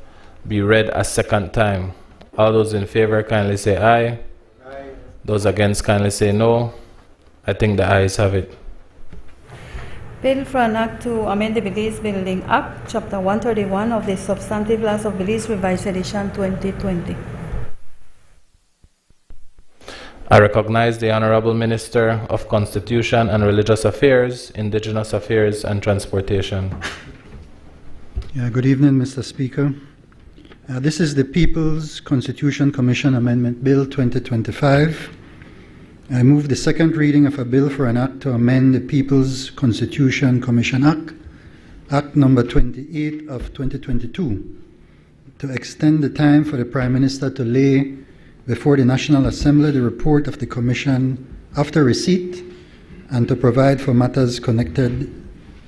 be read a second time. All those in favor kindly say aye. Aye. Those against kindly say no. I think the ayes have it. Bill for an act to amend the Belize Building Act, Chapter 131 of the Substantive Laws of Belize, Revised Edition 2020. I recognize the Honorable Minister of Constitution and Religious Affairs, Indigenous Affairs, and Transportation. Yeah, good evening, Mr. Speaker. This is the People's Constitution Commission Amendment Bill 2025. I move the second reading of a bill for an act to amend the People's Constitution Commission Act, Act number 28 of 2022, to extend the time for the Prime Minister to lay before the National Assembly the report of the Commission after receipt, and to provide for matters connected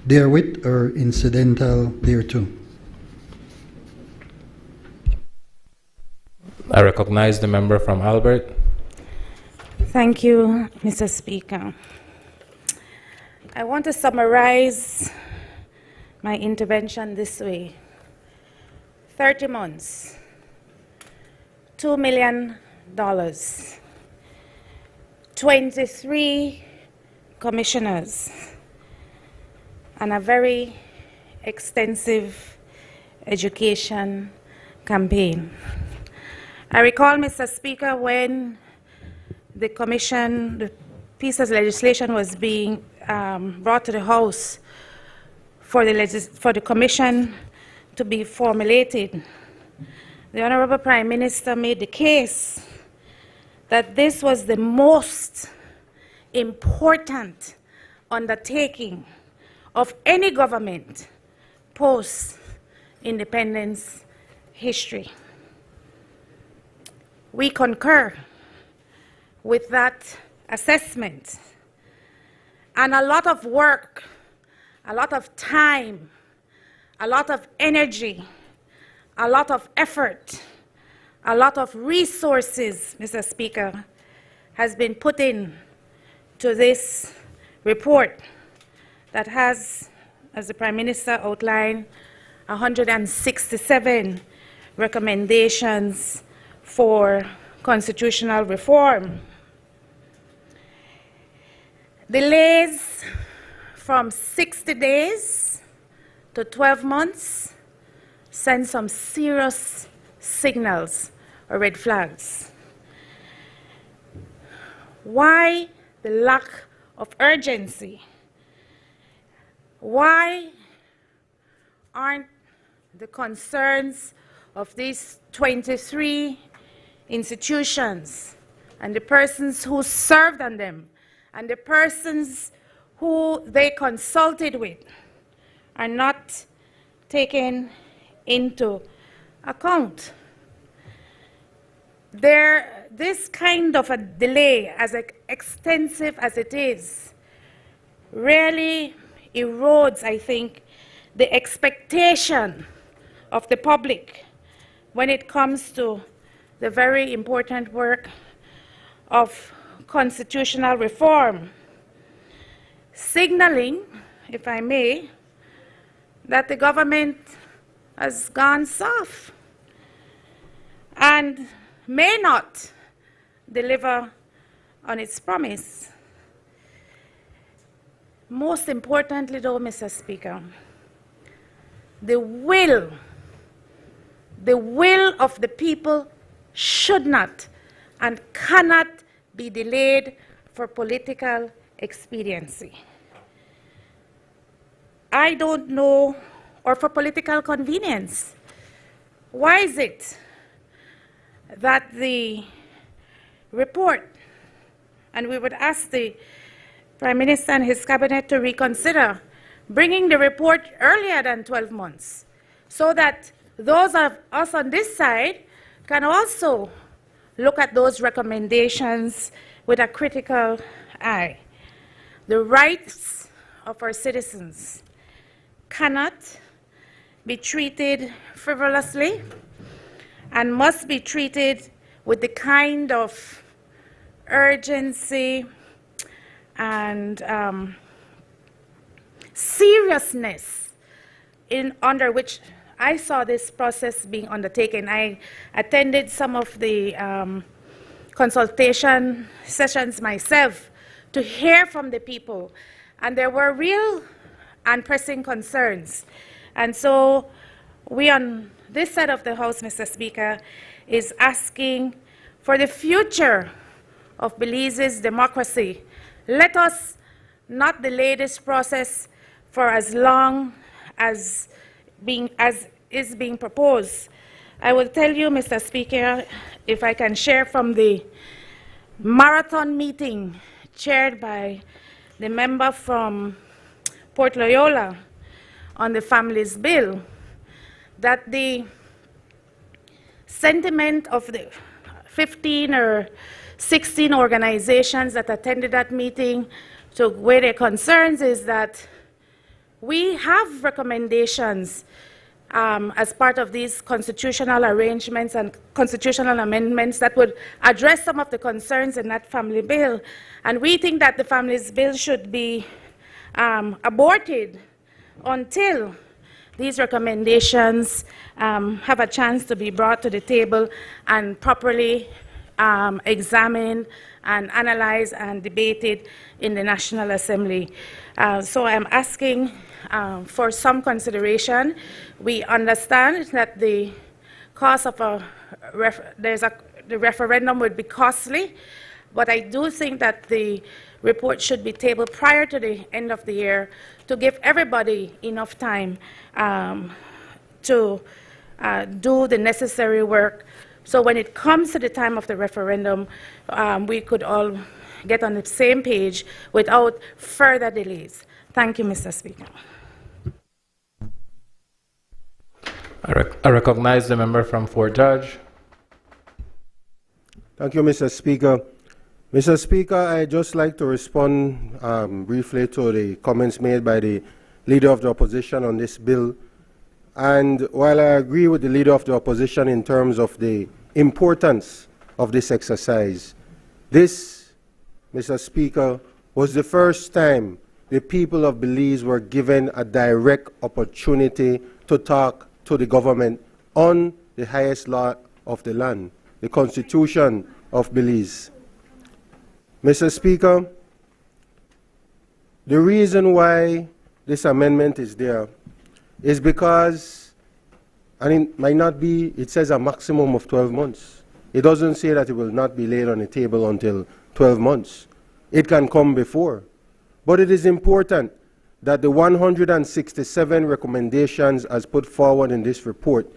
therewith or incidental thereto. I recognize the member from Albert. Thank you, Mr. Speaker. I want to summarize my intervention this way. 30 months, $2 million, 23 commissioners, and a very extensive education campaign. I recall, Mr. Speaker, when the piece of legislation was being brought to the House for the commission to be formulated, the Honorable Prime Minister made the case that this was the most important undertaking of any government post-independence history. We concur with that assessment, and a lot of work, a lot of time, a lot of energy, a lot of effort, a lot of resources, Mr. Speaker, has been put in to this report that has, as the Prime Minister outlined, 167 recommendations for constitutional reform. Delays from 60 days to 12 months send some serious signals or red flags. Why the lack of urgency? Why aren't the concerns of these 23 institutions and the persons who served on them and the persons who they consulted with are not taken into account? This kind of a delay, as extensive as it is, really erodes, I think, the expectation of the public when it comes to the very important work of constitutional reform, signaling, if I may, that the government has gone soft and may not deliver on its promise. Most importantly, though, Mr. Speaker, the will of the people should not and cannot be delayed for political expediency. I don't know, or for political convenience. Why is it that the report, and we would ask the Prime Minister and his cabinet to reconsider bringing the report earlier than 12 months, so that those of us on this side can also look at those recommendations with a critical eye. The rights of our citizens cannot be treated frivolously and must be treated with the kind of urgency and seriousness under which I saw this process being undertaken. I attended some of the consultation sessions myself to hear from the people, and there were real and pressing concerns. And so we on this side of the House, Mr. Speaker, is asking for the future of Belize's democracy. Let us not delay this process for as long as is being proposed. I will tell you, Mr. Speaker, if I can share from the marathon meeting chaired by the member from Port Loyola on the Families Bill, that the sentiment of the 15 or 16 organizations that attended that meeting to where their concerns is that we have recommendations as part of these constitutional arrangements and constitutional amendments that would address some of the concerns in that family bill. And we think that the family's bill should be aborted until these recommendations have a chance to be brought to the table and properly examined and analyzed and debated in the National Assembly. So I'm asking for some consideration. We understand that the cost of the referendum would be costly, but I do think that the report should be tabled prior to the end of the year to give everybody enough time to do the necessary work. So when it comes to the time of the referendum, we could all get on the same page without further delays. Thank you, Mr. Speaker. I recognize the member from Fort George. Thank you, Mr. Speaker. Mr. Speaker, I'd just like to respond briefly to the comments made by the Leader of the Opposition on this bill. And while I agree with the Leader of the Opposition in terms of the importance of this exercise, this, Mr. Speaker, was the first time the people of Belize were given a direct opportunity to talk to the government on the highest law of the land, the Constitution of Belize. Mr. Speaker, the reason why this amendment is there is because, and it might not be, it says a maximum of 12 months. It doesn't say that it will not be laid on the table until 12 months. It can come before. But it is important that the 167 recommendations as put forward in this report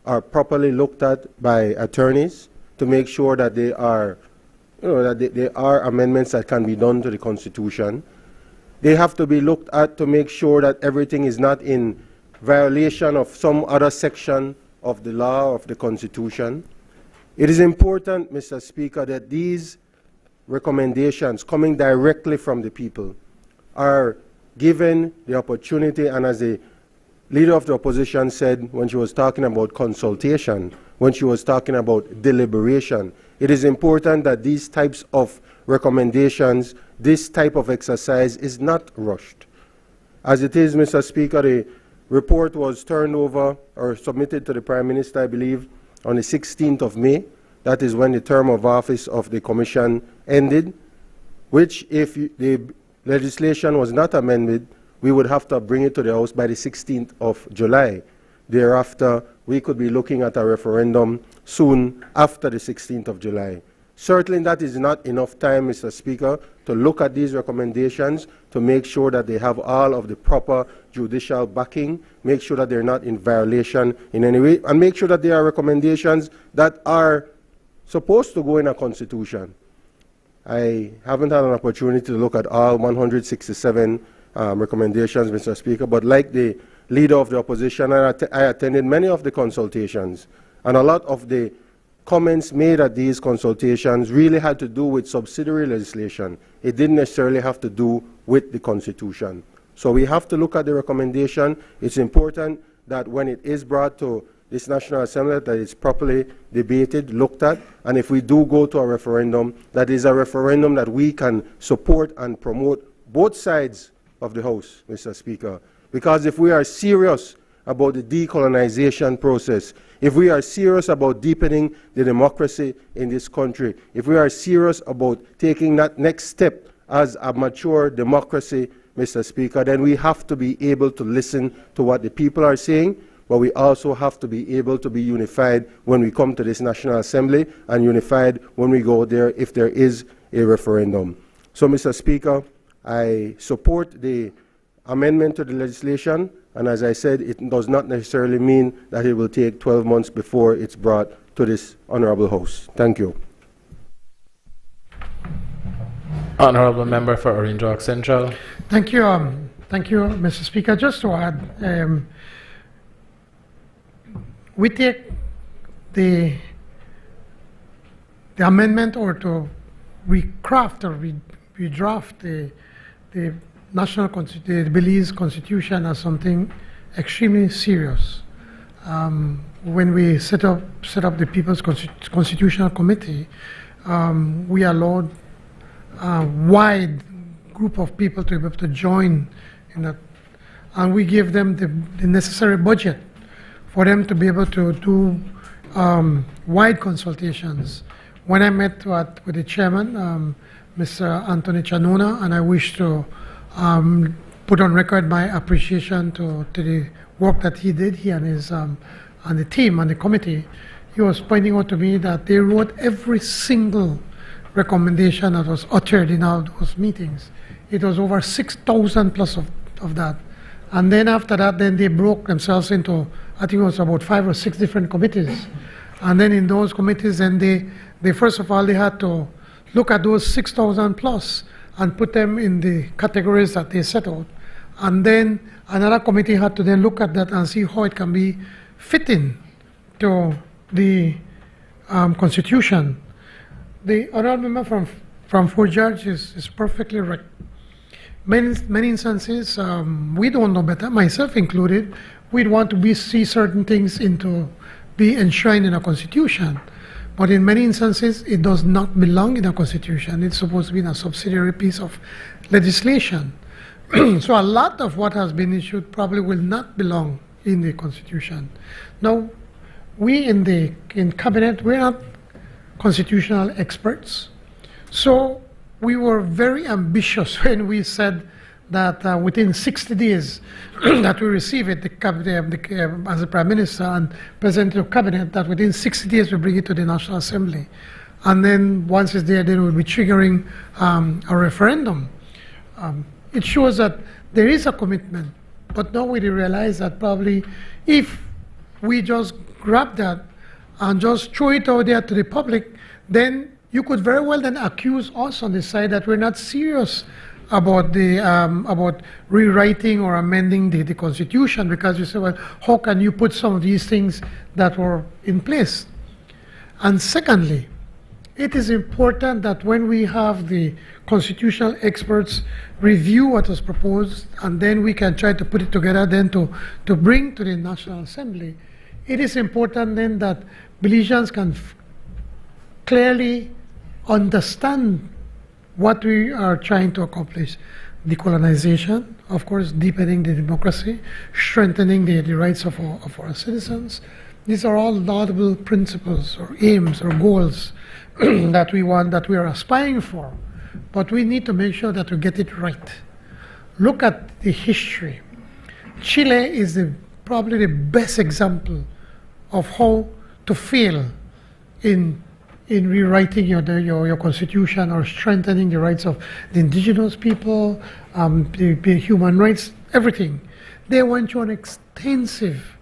are properly looked at by attorneys to make sure that they are, they are amendments that can be done to the Constitution. They have to be looked at to make sure that everything is not in violation of some other section of the law of the Constitution. It is important, Mr. Speaker, that these recommendations coming directly from the people are given the opportunity, and as the Leader of the Opposition said when she was talking about consultation, when she was talking about deliberation, it is important that these types of recommendations, this type of exercise is not rushed. As it is, Mr. Speaker, the report was turned over or submitted to the Prime Minister, I believe, on the 16th of May. That is when the term of office of the Commission ended, which, if the legislation was not amended, we would have to bring it to the House by the 16th of July. Thereafter, we could be looking at a referendum soon after the 16th of July. Certainly that is not enough time, Mr. Speaker, to look at these recommendations, to make sure that they have all of the proper judicial backing, make sure that they're not in violation in any way, and make sure that they are recommendations that are supposed to go in a constitution. I haven't had an opportunity to look at all 167 recommendations, Mr. Speaker, but like the Leader of the Opposition, I attended many of the consultations, and a lot of the comments made at these consultations really had to do with subsidiary legislation. It didn't necessarily have to do with the Constitution. So we have to look at the recommendation. It's important that when it is brought to this National Assembly, that it's properly debated, looked at, and if we do go to a referendum, that is a referendum that we can support and promote both sides of the House, Mr. Speaker. Because if we are serious about the decolonization process, if we are serious about deepening the democracy in this country, if we are serious about taking that next step as a mature democracy, Mr. Speaker, then we have to be able to listen to what the people are saying, but we also have to be able to be unified when we come to this National Assembly and unified when we go there if there is a referendum. So, Mr. Speaker, I support the amendment to the legislation, and as I said, it does not necessarily mean that it will take 12 months before it's brought to this Honourable House. Thank you. Honourable Member for Orange Walk Central. Thank you, Mr. Speaker. Just to add, we take the amendment or to recraft or redraft the National the Belize Constitution as something extremely serious. when we set up the People's Constitutional Committee, we allowed a wide group of people to be able to join in that, and we gave them the necessary budget for them to be able to do wide consultations. When I met with the chairman, Mr. Anthony Chanona, and I wish to put on record my appreciation to the work that he did, he and his and the team and the committee, he was pointing out to me that they wrote every single recommendation that was uttered in all those meetings. It was over 6,000 plus of that. And then after that, then they broke themselves into, I think it was about 5 or 6 different committees. And then in those committees, then they first of all, they had to look at those 6,000 plus and put them in the categories that they set out. And then another committee had to then look at that and see how it can be fitting to the Constitution. The honorable member from Fort George is perfectly right. Many instances, we don't know better, myself included, we'd want to see certain things be enshrined in a Constitution. But in many instances, it does not belong in a Constitution. It's supposed to be in a subsidiary piece of legislation. So a lot of what has been issued probably will not belong in the Constitution. Now, we in Cabinet, we're not constitutional experts. So we were very ambitious when we said that within 60 days that we receive it, as a Prime Minister and President of Cabinet, that within 60 days we bring it to the National Assembly. And then once it's there, then we'll be triggering a referendum. It shows that there is a commitment, but now we realize that probably if we just grab that and just throw it out there to the public, then you could very well then accuse us on the side that we're not serious about about rewriting or amending the Constitution, because you say, well, how can you put some of these things that were in place? And secondly, it is important that when we have the constitutional experts review what was proposed, and then we can try to put it together then to bring to the National Assembly, it is important then that Belizeans can clearly understand what we are trying to accomplish. Decolonization, of course, deepening the democracy, strengthening the rights of our citizens. These are all laudable principles or aims or goals that we are aspiring for. But we need to make sure that we get it right. Look at the history. Chile is probably the best example of how to fail in rewriting your constitution or strengthening the rights of the indigenous people, the human rights, everything. They went through an extensive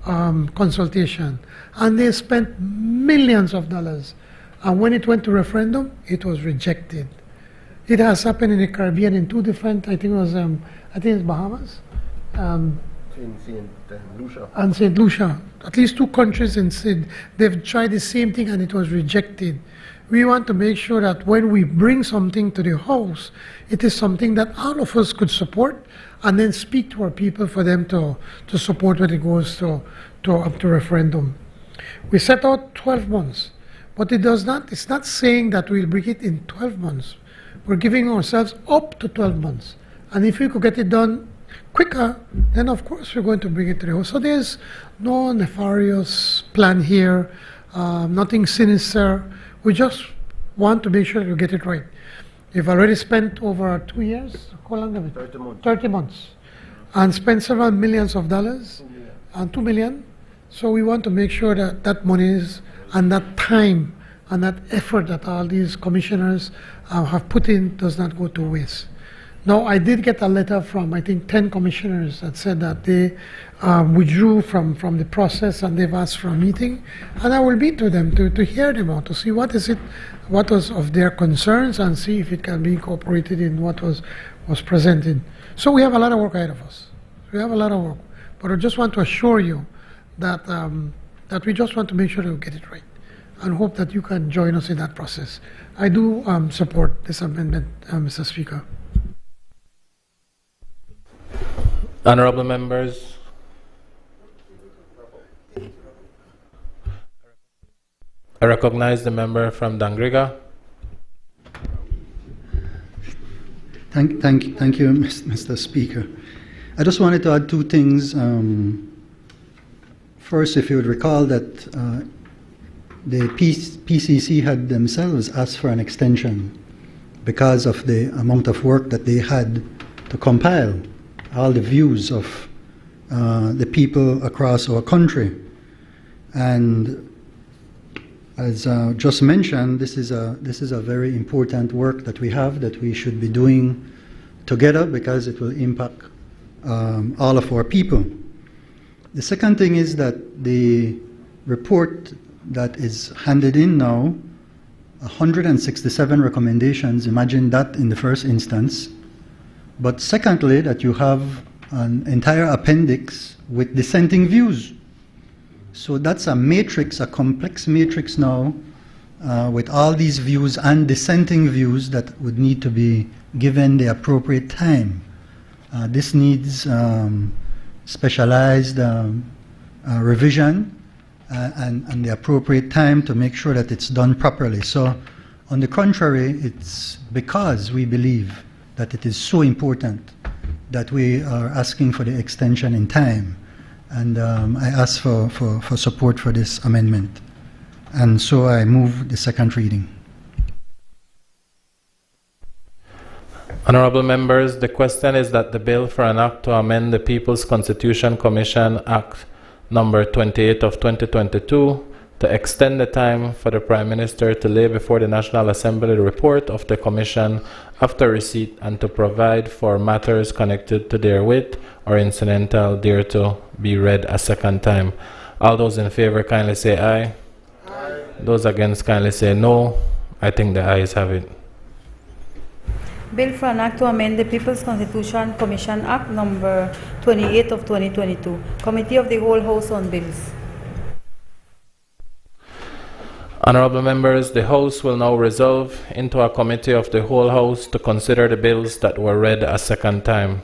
consultation, and they spent millions of dollars. And when it went to referendum, it was rejected. It has happened in the Caribbean in 2 different, I think it's Bahamas. In St. Lucia. And St. Lucia. At least 2 countries they've tried the same thing and it was rejected. We want to make sure that when we bring something to the House, it is something that all of us could support, and then speak to our people for them to support when it goes up to referendum. We set out 12 months, but it's not saying that we'll bring it in 12 months. We're giving ourselves up to 12 months. And if we could get it done quicker, then of course we're going to bring it to the House. So there's no nefarious plan here, nothing sinister. We just want to make sure we get it right. We've already spent over 2 years, how long have we? 30 months. 30 months. And spent several millions of dollars, and 2 million. So we want to make sure that that money and that time and that effort that all these commissioners have put in does not go to waste. Now, I did get a letter from, I think, 10 commissioners that said that they withdrew from the process and they've asked for a meeting. And I will meet with them to hear them out, to see what was of their concerns, and see if it can be incorporated in what was presented. So we have a lot of work ahead of us. We have a lot of work. But I just want to assure you that, that we just want to make sure that we get it right, and hope that you can join us in that process. I do support this amendment, Mr. Speaker. Honorable members, I recognize the member from Dangriga. Thank you, Mr. Speaker. I just wanted to add two things. First, if you would recall that the PCC had themselves asked for an extension because of the amount of work that they had to compile all the views of the people across our country. And as just mentioned, this is a very important work that we have that we should be doing together because it will impact all of our people. The second thing is that the report that is handed in now, 167 recommendations, imagine that in the first instance. But secondly, that you have an entire appendix with dissenting views. So that's a matrix, a complex matrix now, with all these views and dissenting views that would need to be given the appropriate time. This needs specialized revision and the appropriate time to make sure that it's done properly. So on the contrary, it's because we believe that it is so important that we are asking for the extension in time. And I ask for support for this amendment. And so I move the second reading. Honorable members, the question is that the bill for an act to amend the People's Constitution Commission Act number 28 of 2022 to extend the time for the Prime Minister to lay before the National Assembly the report of the Commission after receipt and to provide for matters connected to therewith or incidental thereto be read a second time. All those in favor kindly say aye. Aye. Those against kindly say no. I think the ayes have it. Bill for an act to amend the People's Constitution Commission Act number 28 of 2022. Committee of the Whole House on Bills. Honorable members, the House will now resolve into a committee of the whole House to consider the bills that were read a second time.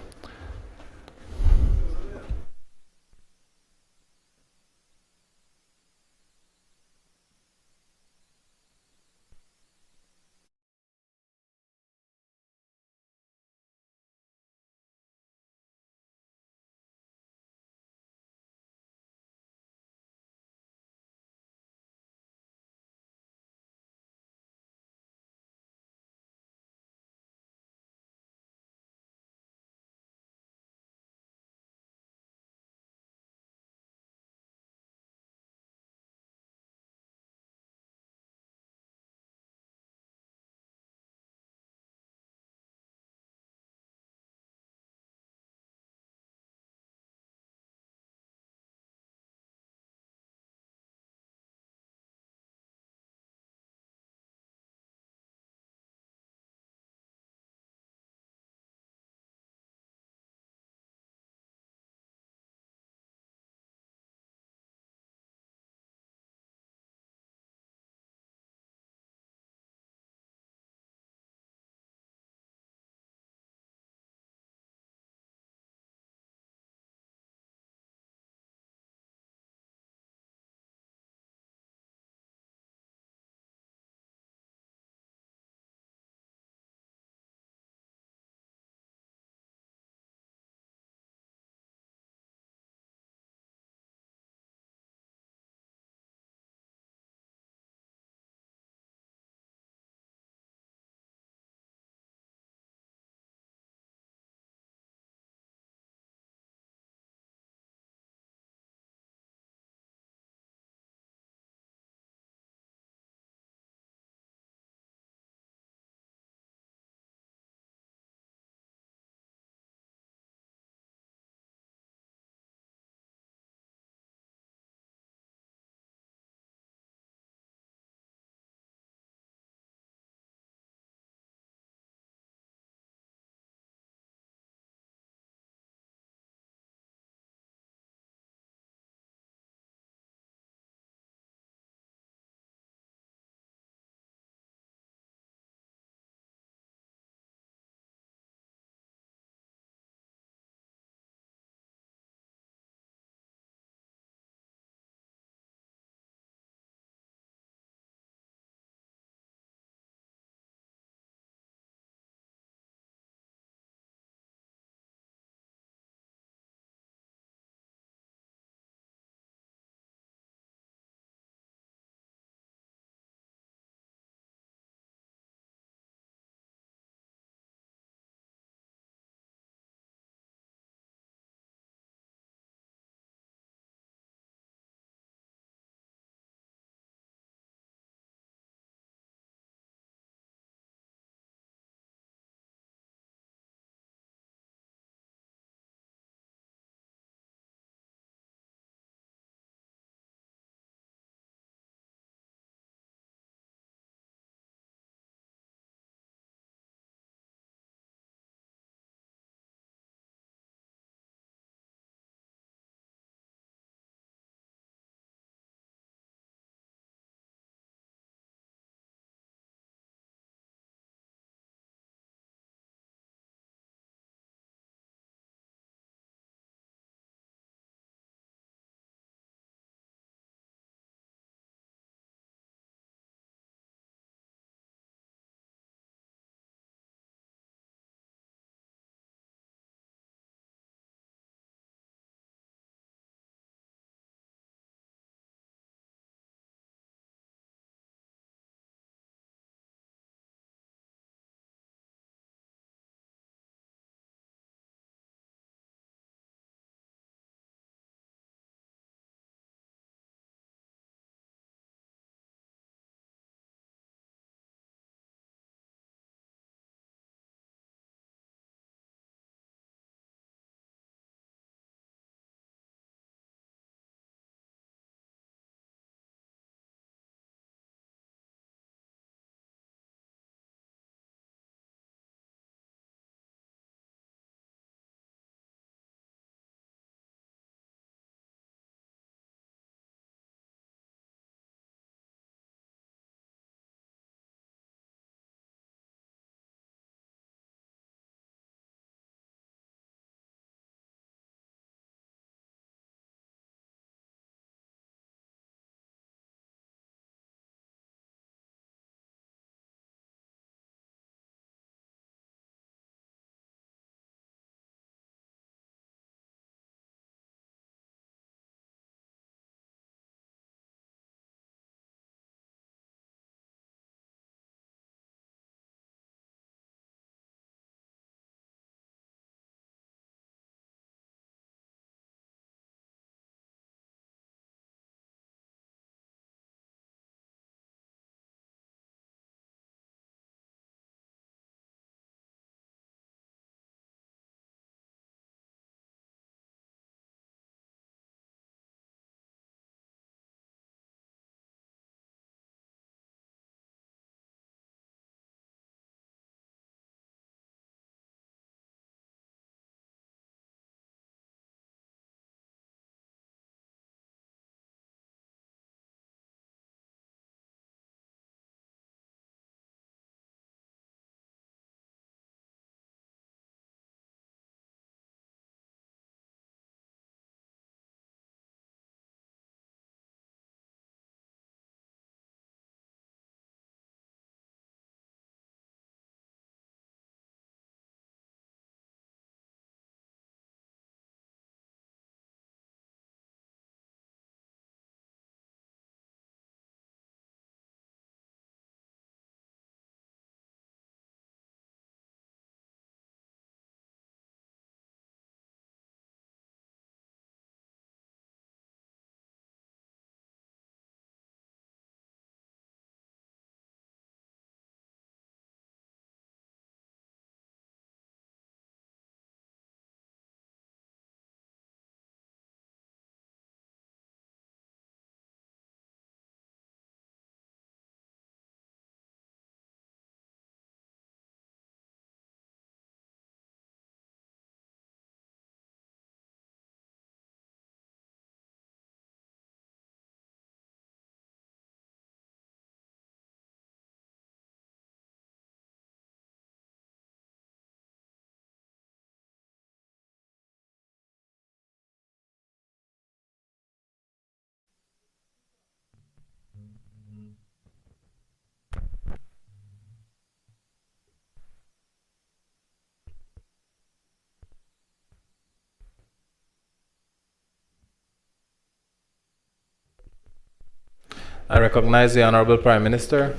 I recognize the Honorable Prime Minister.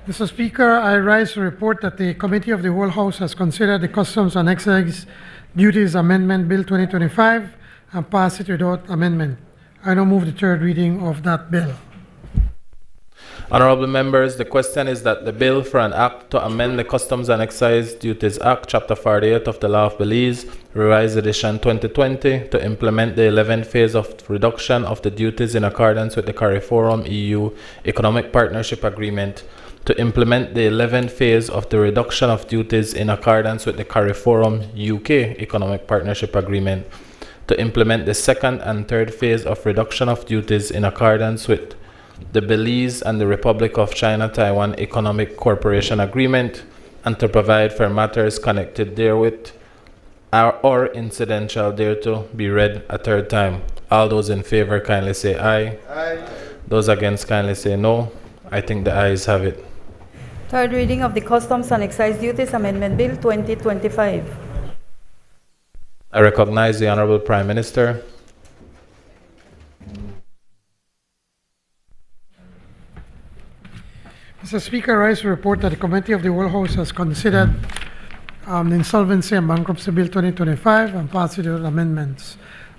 Mr. Speaker, I rise to report that the Committee of the Whole House has considered the Customs and Excise Duties Amendment Bill 2025 and passed it without amendment. I now move the third reading of that bill. Honorable members, the question is that the bill for an act to amend the Customs and Excise Duties Act, Chapter 48 of the Law of Belize, Revised Edition 2020, to implement the 11th phase of reduction of the duties in accordance with the CARIFORUM EU Economic Partnership Agreement, to implement the 11th phase of the reduction of duties in accordance with the CARIFORUM UK Economic Partnership Agreement, to implement the second and third phase of reduction of duties in accordance with the Belize and the Republic of China Taiwan Economic Cooperation Agreement, and to provide for matters connected therewith or incidental thereto be read a third time. All those in favor kindly say aye. Aye. Those against kindly say no. I think the ayes have it. Third reading of the Customs and Excise Duties Amendment Bill 2025. I recognize the Honorable Prime Minister. Mr. Speaker, I rise to report that the Committee of the Whole House has considered the Insolvency and Bankruptcy Bill 2025 and passed it without amendments.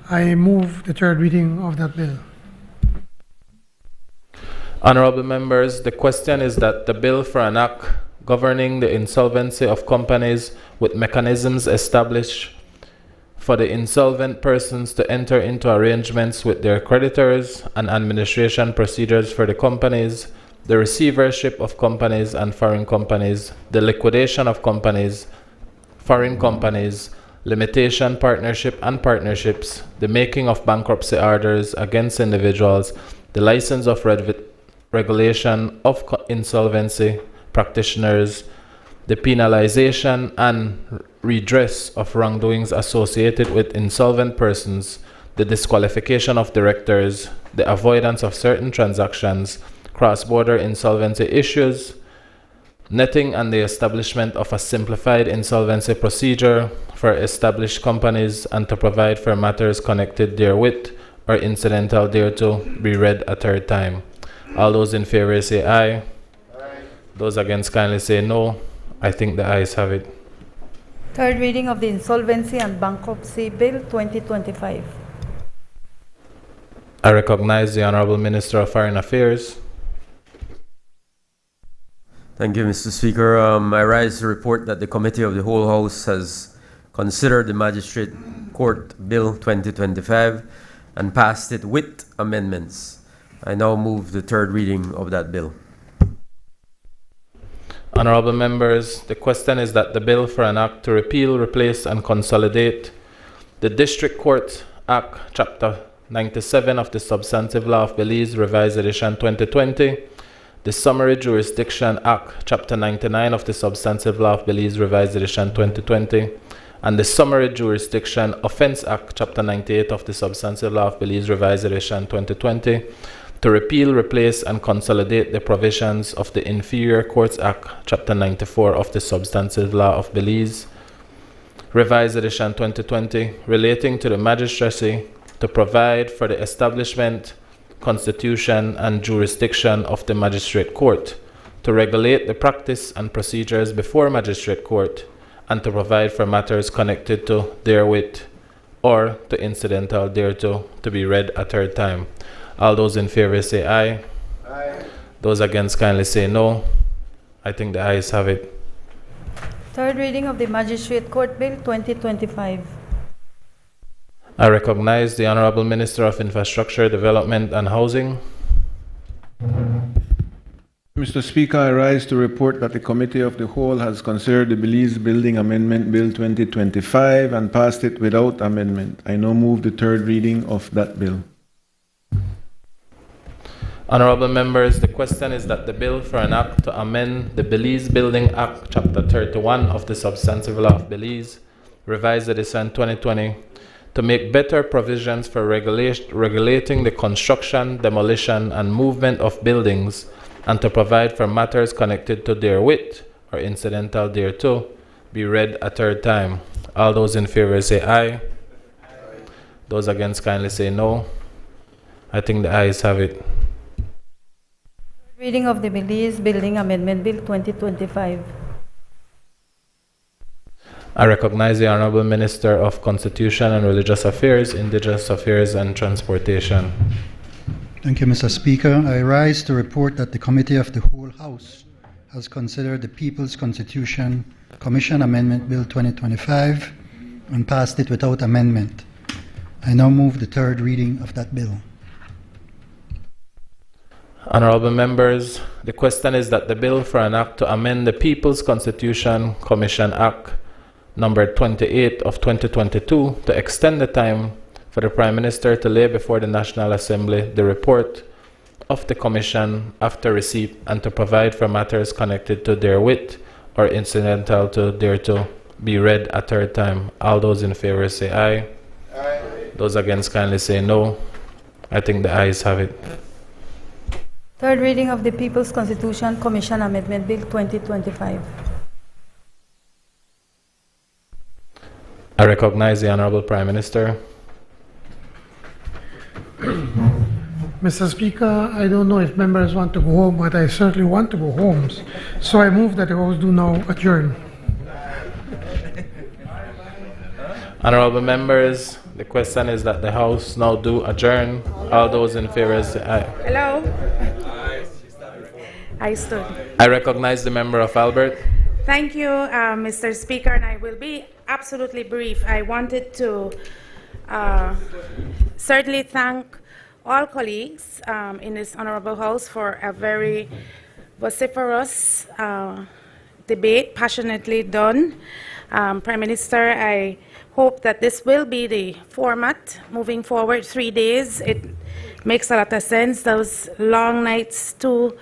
I move the third reading of that bill. Honorable members, the question is that the bill for an act governing the insolvency of companies with mechanisms established for the insolvent persons to enter into arrangements with their creditors and administration procedures for the companies, the receivership of companies and foreign companies, the liquidation of companies, foreign companies, limitation partnership and partnerships, the making of bankruptcy orders against individuals, the license of regulation of insolvency practitioners, the penalization and redress of wrongdoings associated with insolvent persons, the disqualification of directors, the avoidance of certain transactions, cross-border insolvency issues, netting and the establishment of a simplified insolvency procedure for established companies, and to provide for matters connected therewith or incidental thereto be read a third time. All those in favor say aye. Aye. Those against kindly say no. I think the ayes have it. Third reading of the Insolvency and Bankruptcy Bill 2025. I recognize the Honorable Minister of Foreign Affairs. Thank you, Mr. Speaker. I rise to report that the Committee of the Whole House has considered the Magistrate Court Bill 2025 and passed it with amendments. I now move the third reading of that bill. Honorable members, the question is that the bill for an act to repeal, replace, and consolidate the District Court Act, Chapter 97 of the Substantive Law of Belize, Revised Edition 2020, the Summary Jurisdiction Act, Chapter 99 of the Substantive Law of Belize, Revised Edition 2020, and the Summary Jurisdiction Offense Act, Chapter 98 of the Substantive Law of Belize, Revised Edition 2020, to repeal, replace, and consolidate the provisions of the Inferior Courts Act, Chapter 94 of the Substantive Law of Belize, Revised Edition 2020, relating to the magistracy, to provide for the establishment, constitution, and jurisdiction of the Magistrate Court, to regulate the practice and procedures before Magistrate Court, and to provide for matters connected to therewith or to incidental thereto to be read a third time. All those in favor say aye. Aye. Those against kindly say no. I think the ayes have it. Third reading of the Magistrate Court Bill 2025. I recognize the Honorable Minister of Infrastructure, Development and Housing. Mr. Speaker, I rise to report that the Committee of the Whole has considered the Belize Building Amendment Bill 2025 and passed it without amendment. I now move the third reading of that bill. Honorable members, the question is that the bill for an act to amend the Belize Building Act, Chapter 31 of the Substantive Law of Belize, Revised Edition 2020, to make better provisions for regulating the construction, demolition, and movement of buildings, and to provide for matters connected to therewith or incidental thereto, be read a third time. All those in favor say aye. Aye. Those against kindly say no. I think the ayes have it. Reading of the bill is Building Amendment Bill 2025. I recognize the Honorable Minister of Constitution and Religious Affairs, Indigenous Affairs and Transportation. Thank you, Mr. Speaker. I rise to report that the Committee of the Whole House has considered the People's Constitution Commission Amendment Bill 2025 and passed it without amendment. I now move the third reading of that bill. Honorable members, the question is that the bill for an act to amend the People's Constitution Commission Act number 28 of 2022 to extend the time for the Prime Minister to lay before the National Assembly the report of the Commission after receipt and to provide for matters connected to therewith or incidental to thereto be read a third time. All those in favor say aye. Aye. Those against kindly say no. I think the ayes have it. Third reading of the People's Constitution Commission Amendment Bill 2025. I recognize the Honorable Prime Minister. Mr. Speaker, I don't know if members want to go home, but I certainly want to go home. So I move that the House do now adjourn. Honorable members, the question is that the House now do adjourn. All those in favor say aye. Hello? I stood. I recognize the member of Albert. Thank you, Mr. Speaker, and I will be absolutely brief. I wanted to certainly thank all colleagues in this Honorable House for a very vociferous debate, passionately done. Prime Minister, I hope that this will be the format moving forward. 3 days, it makes a lot of sense. Those long nights, 2,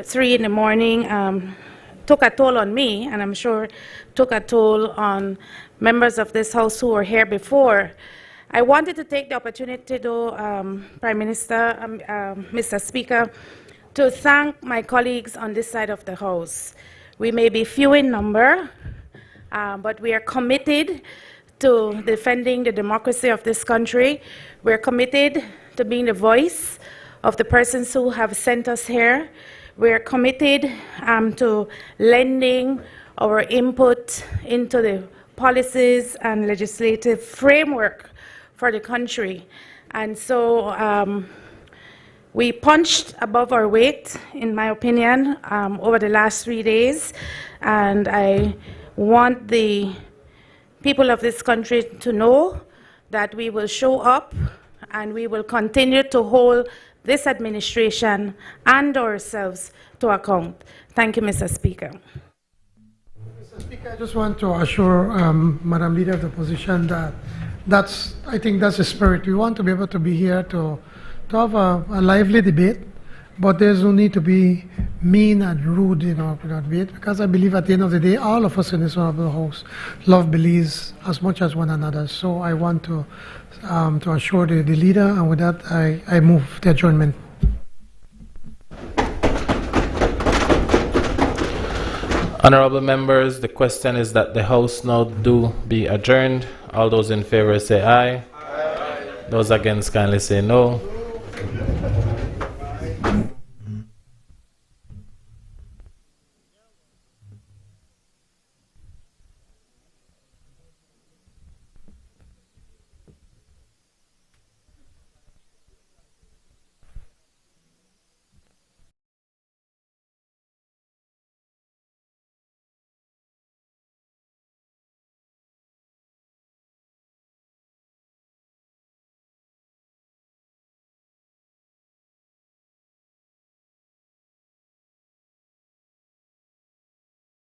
3 in the morning, took a toll on me, and I'm sure took a toll on members of this House who were here before. I wanted to take the opportunity, though, Prime Minister, Mr. Speaker, to thank my colleagues on this side of the House. We may be few in number, but we are committed to defending the democracy of this country. We're committed to being the voice of the persons who have sent us here. We're committed to lending our input into the policies and legislative framework for the country. And so we punched above our weight, in my opinion, over the last 3 days. And I want the people of this country to know that we will show up and we will continue to hold this administration and ourselves to account. Thank you, Mr. Speaker. Mr. Speaker, I just want to assure Madam Leader of the Opposition that I think that's the spirit. We want to be able to be here to have a lively debate, but there's no need to be mean and rude in our debate, because I believe at the end of the day, all of us in this Honorable House love Belize as much as one another. So I want to assure the leader, and with that, I move the adjournment. Honorable members, the question is that the House now do be adjourned. All those in favor say aye. Aye. Those against kindly say no.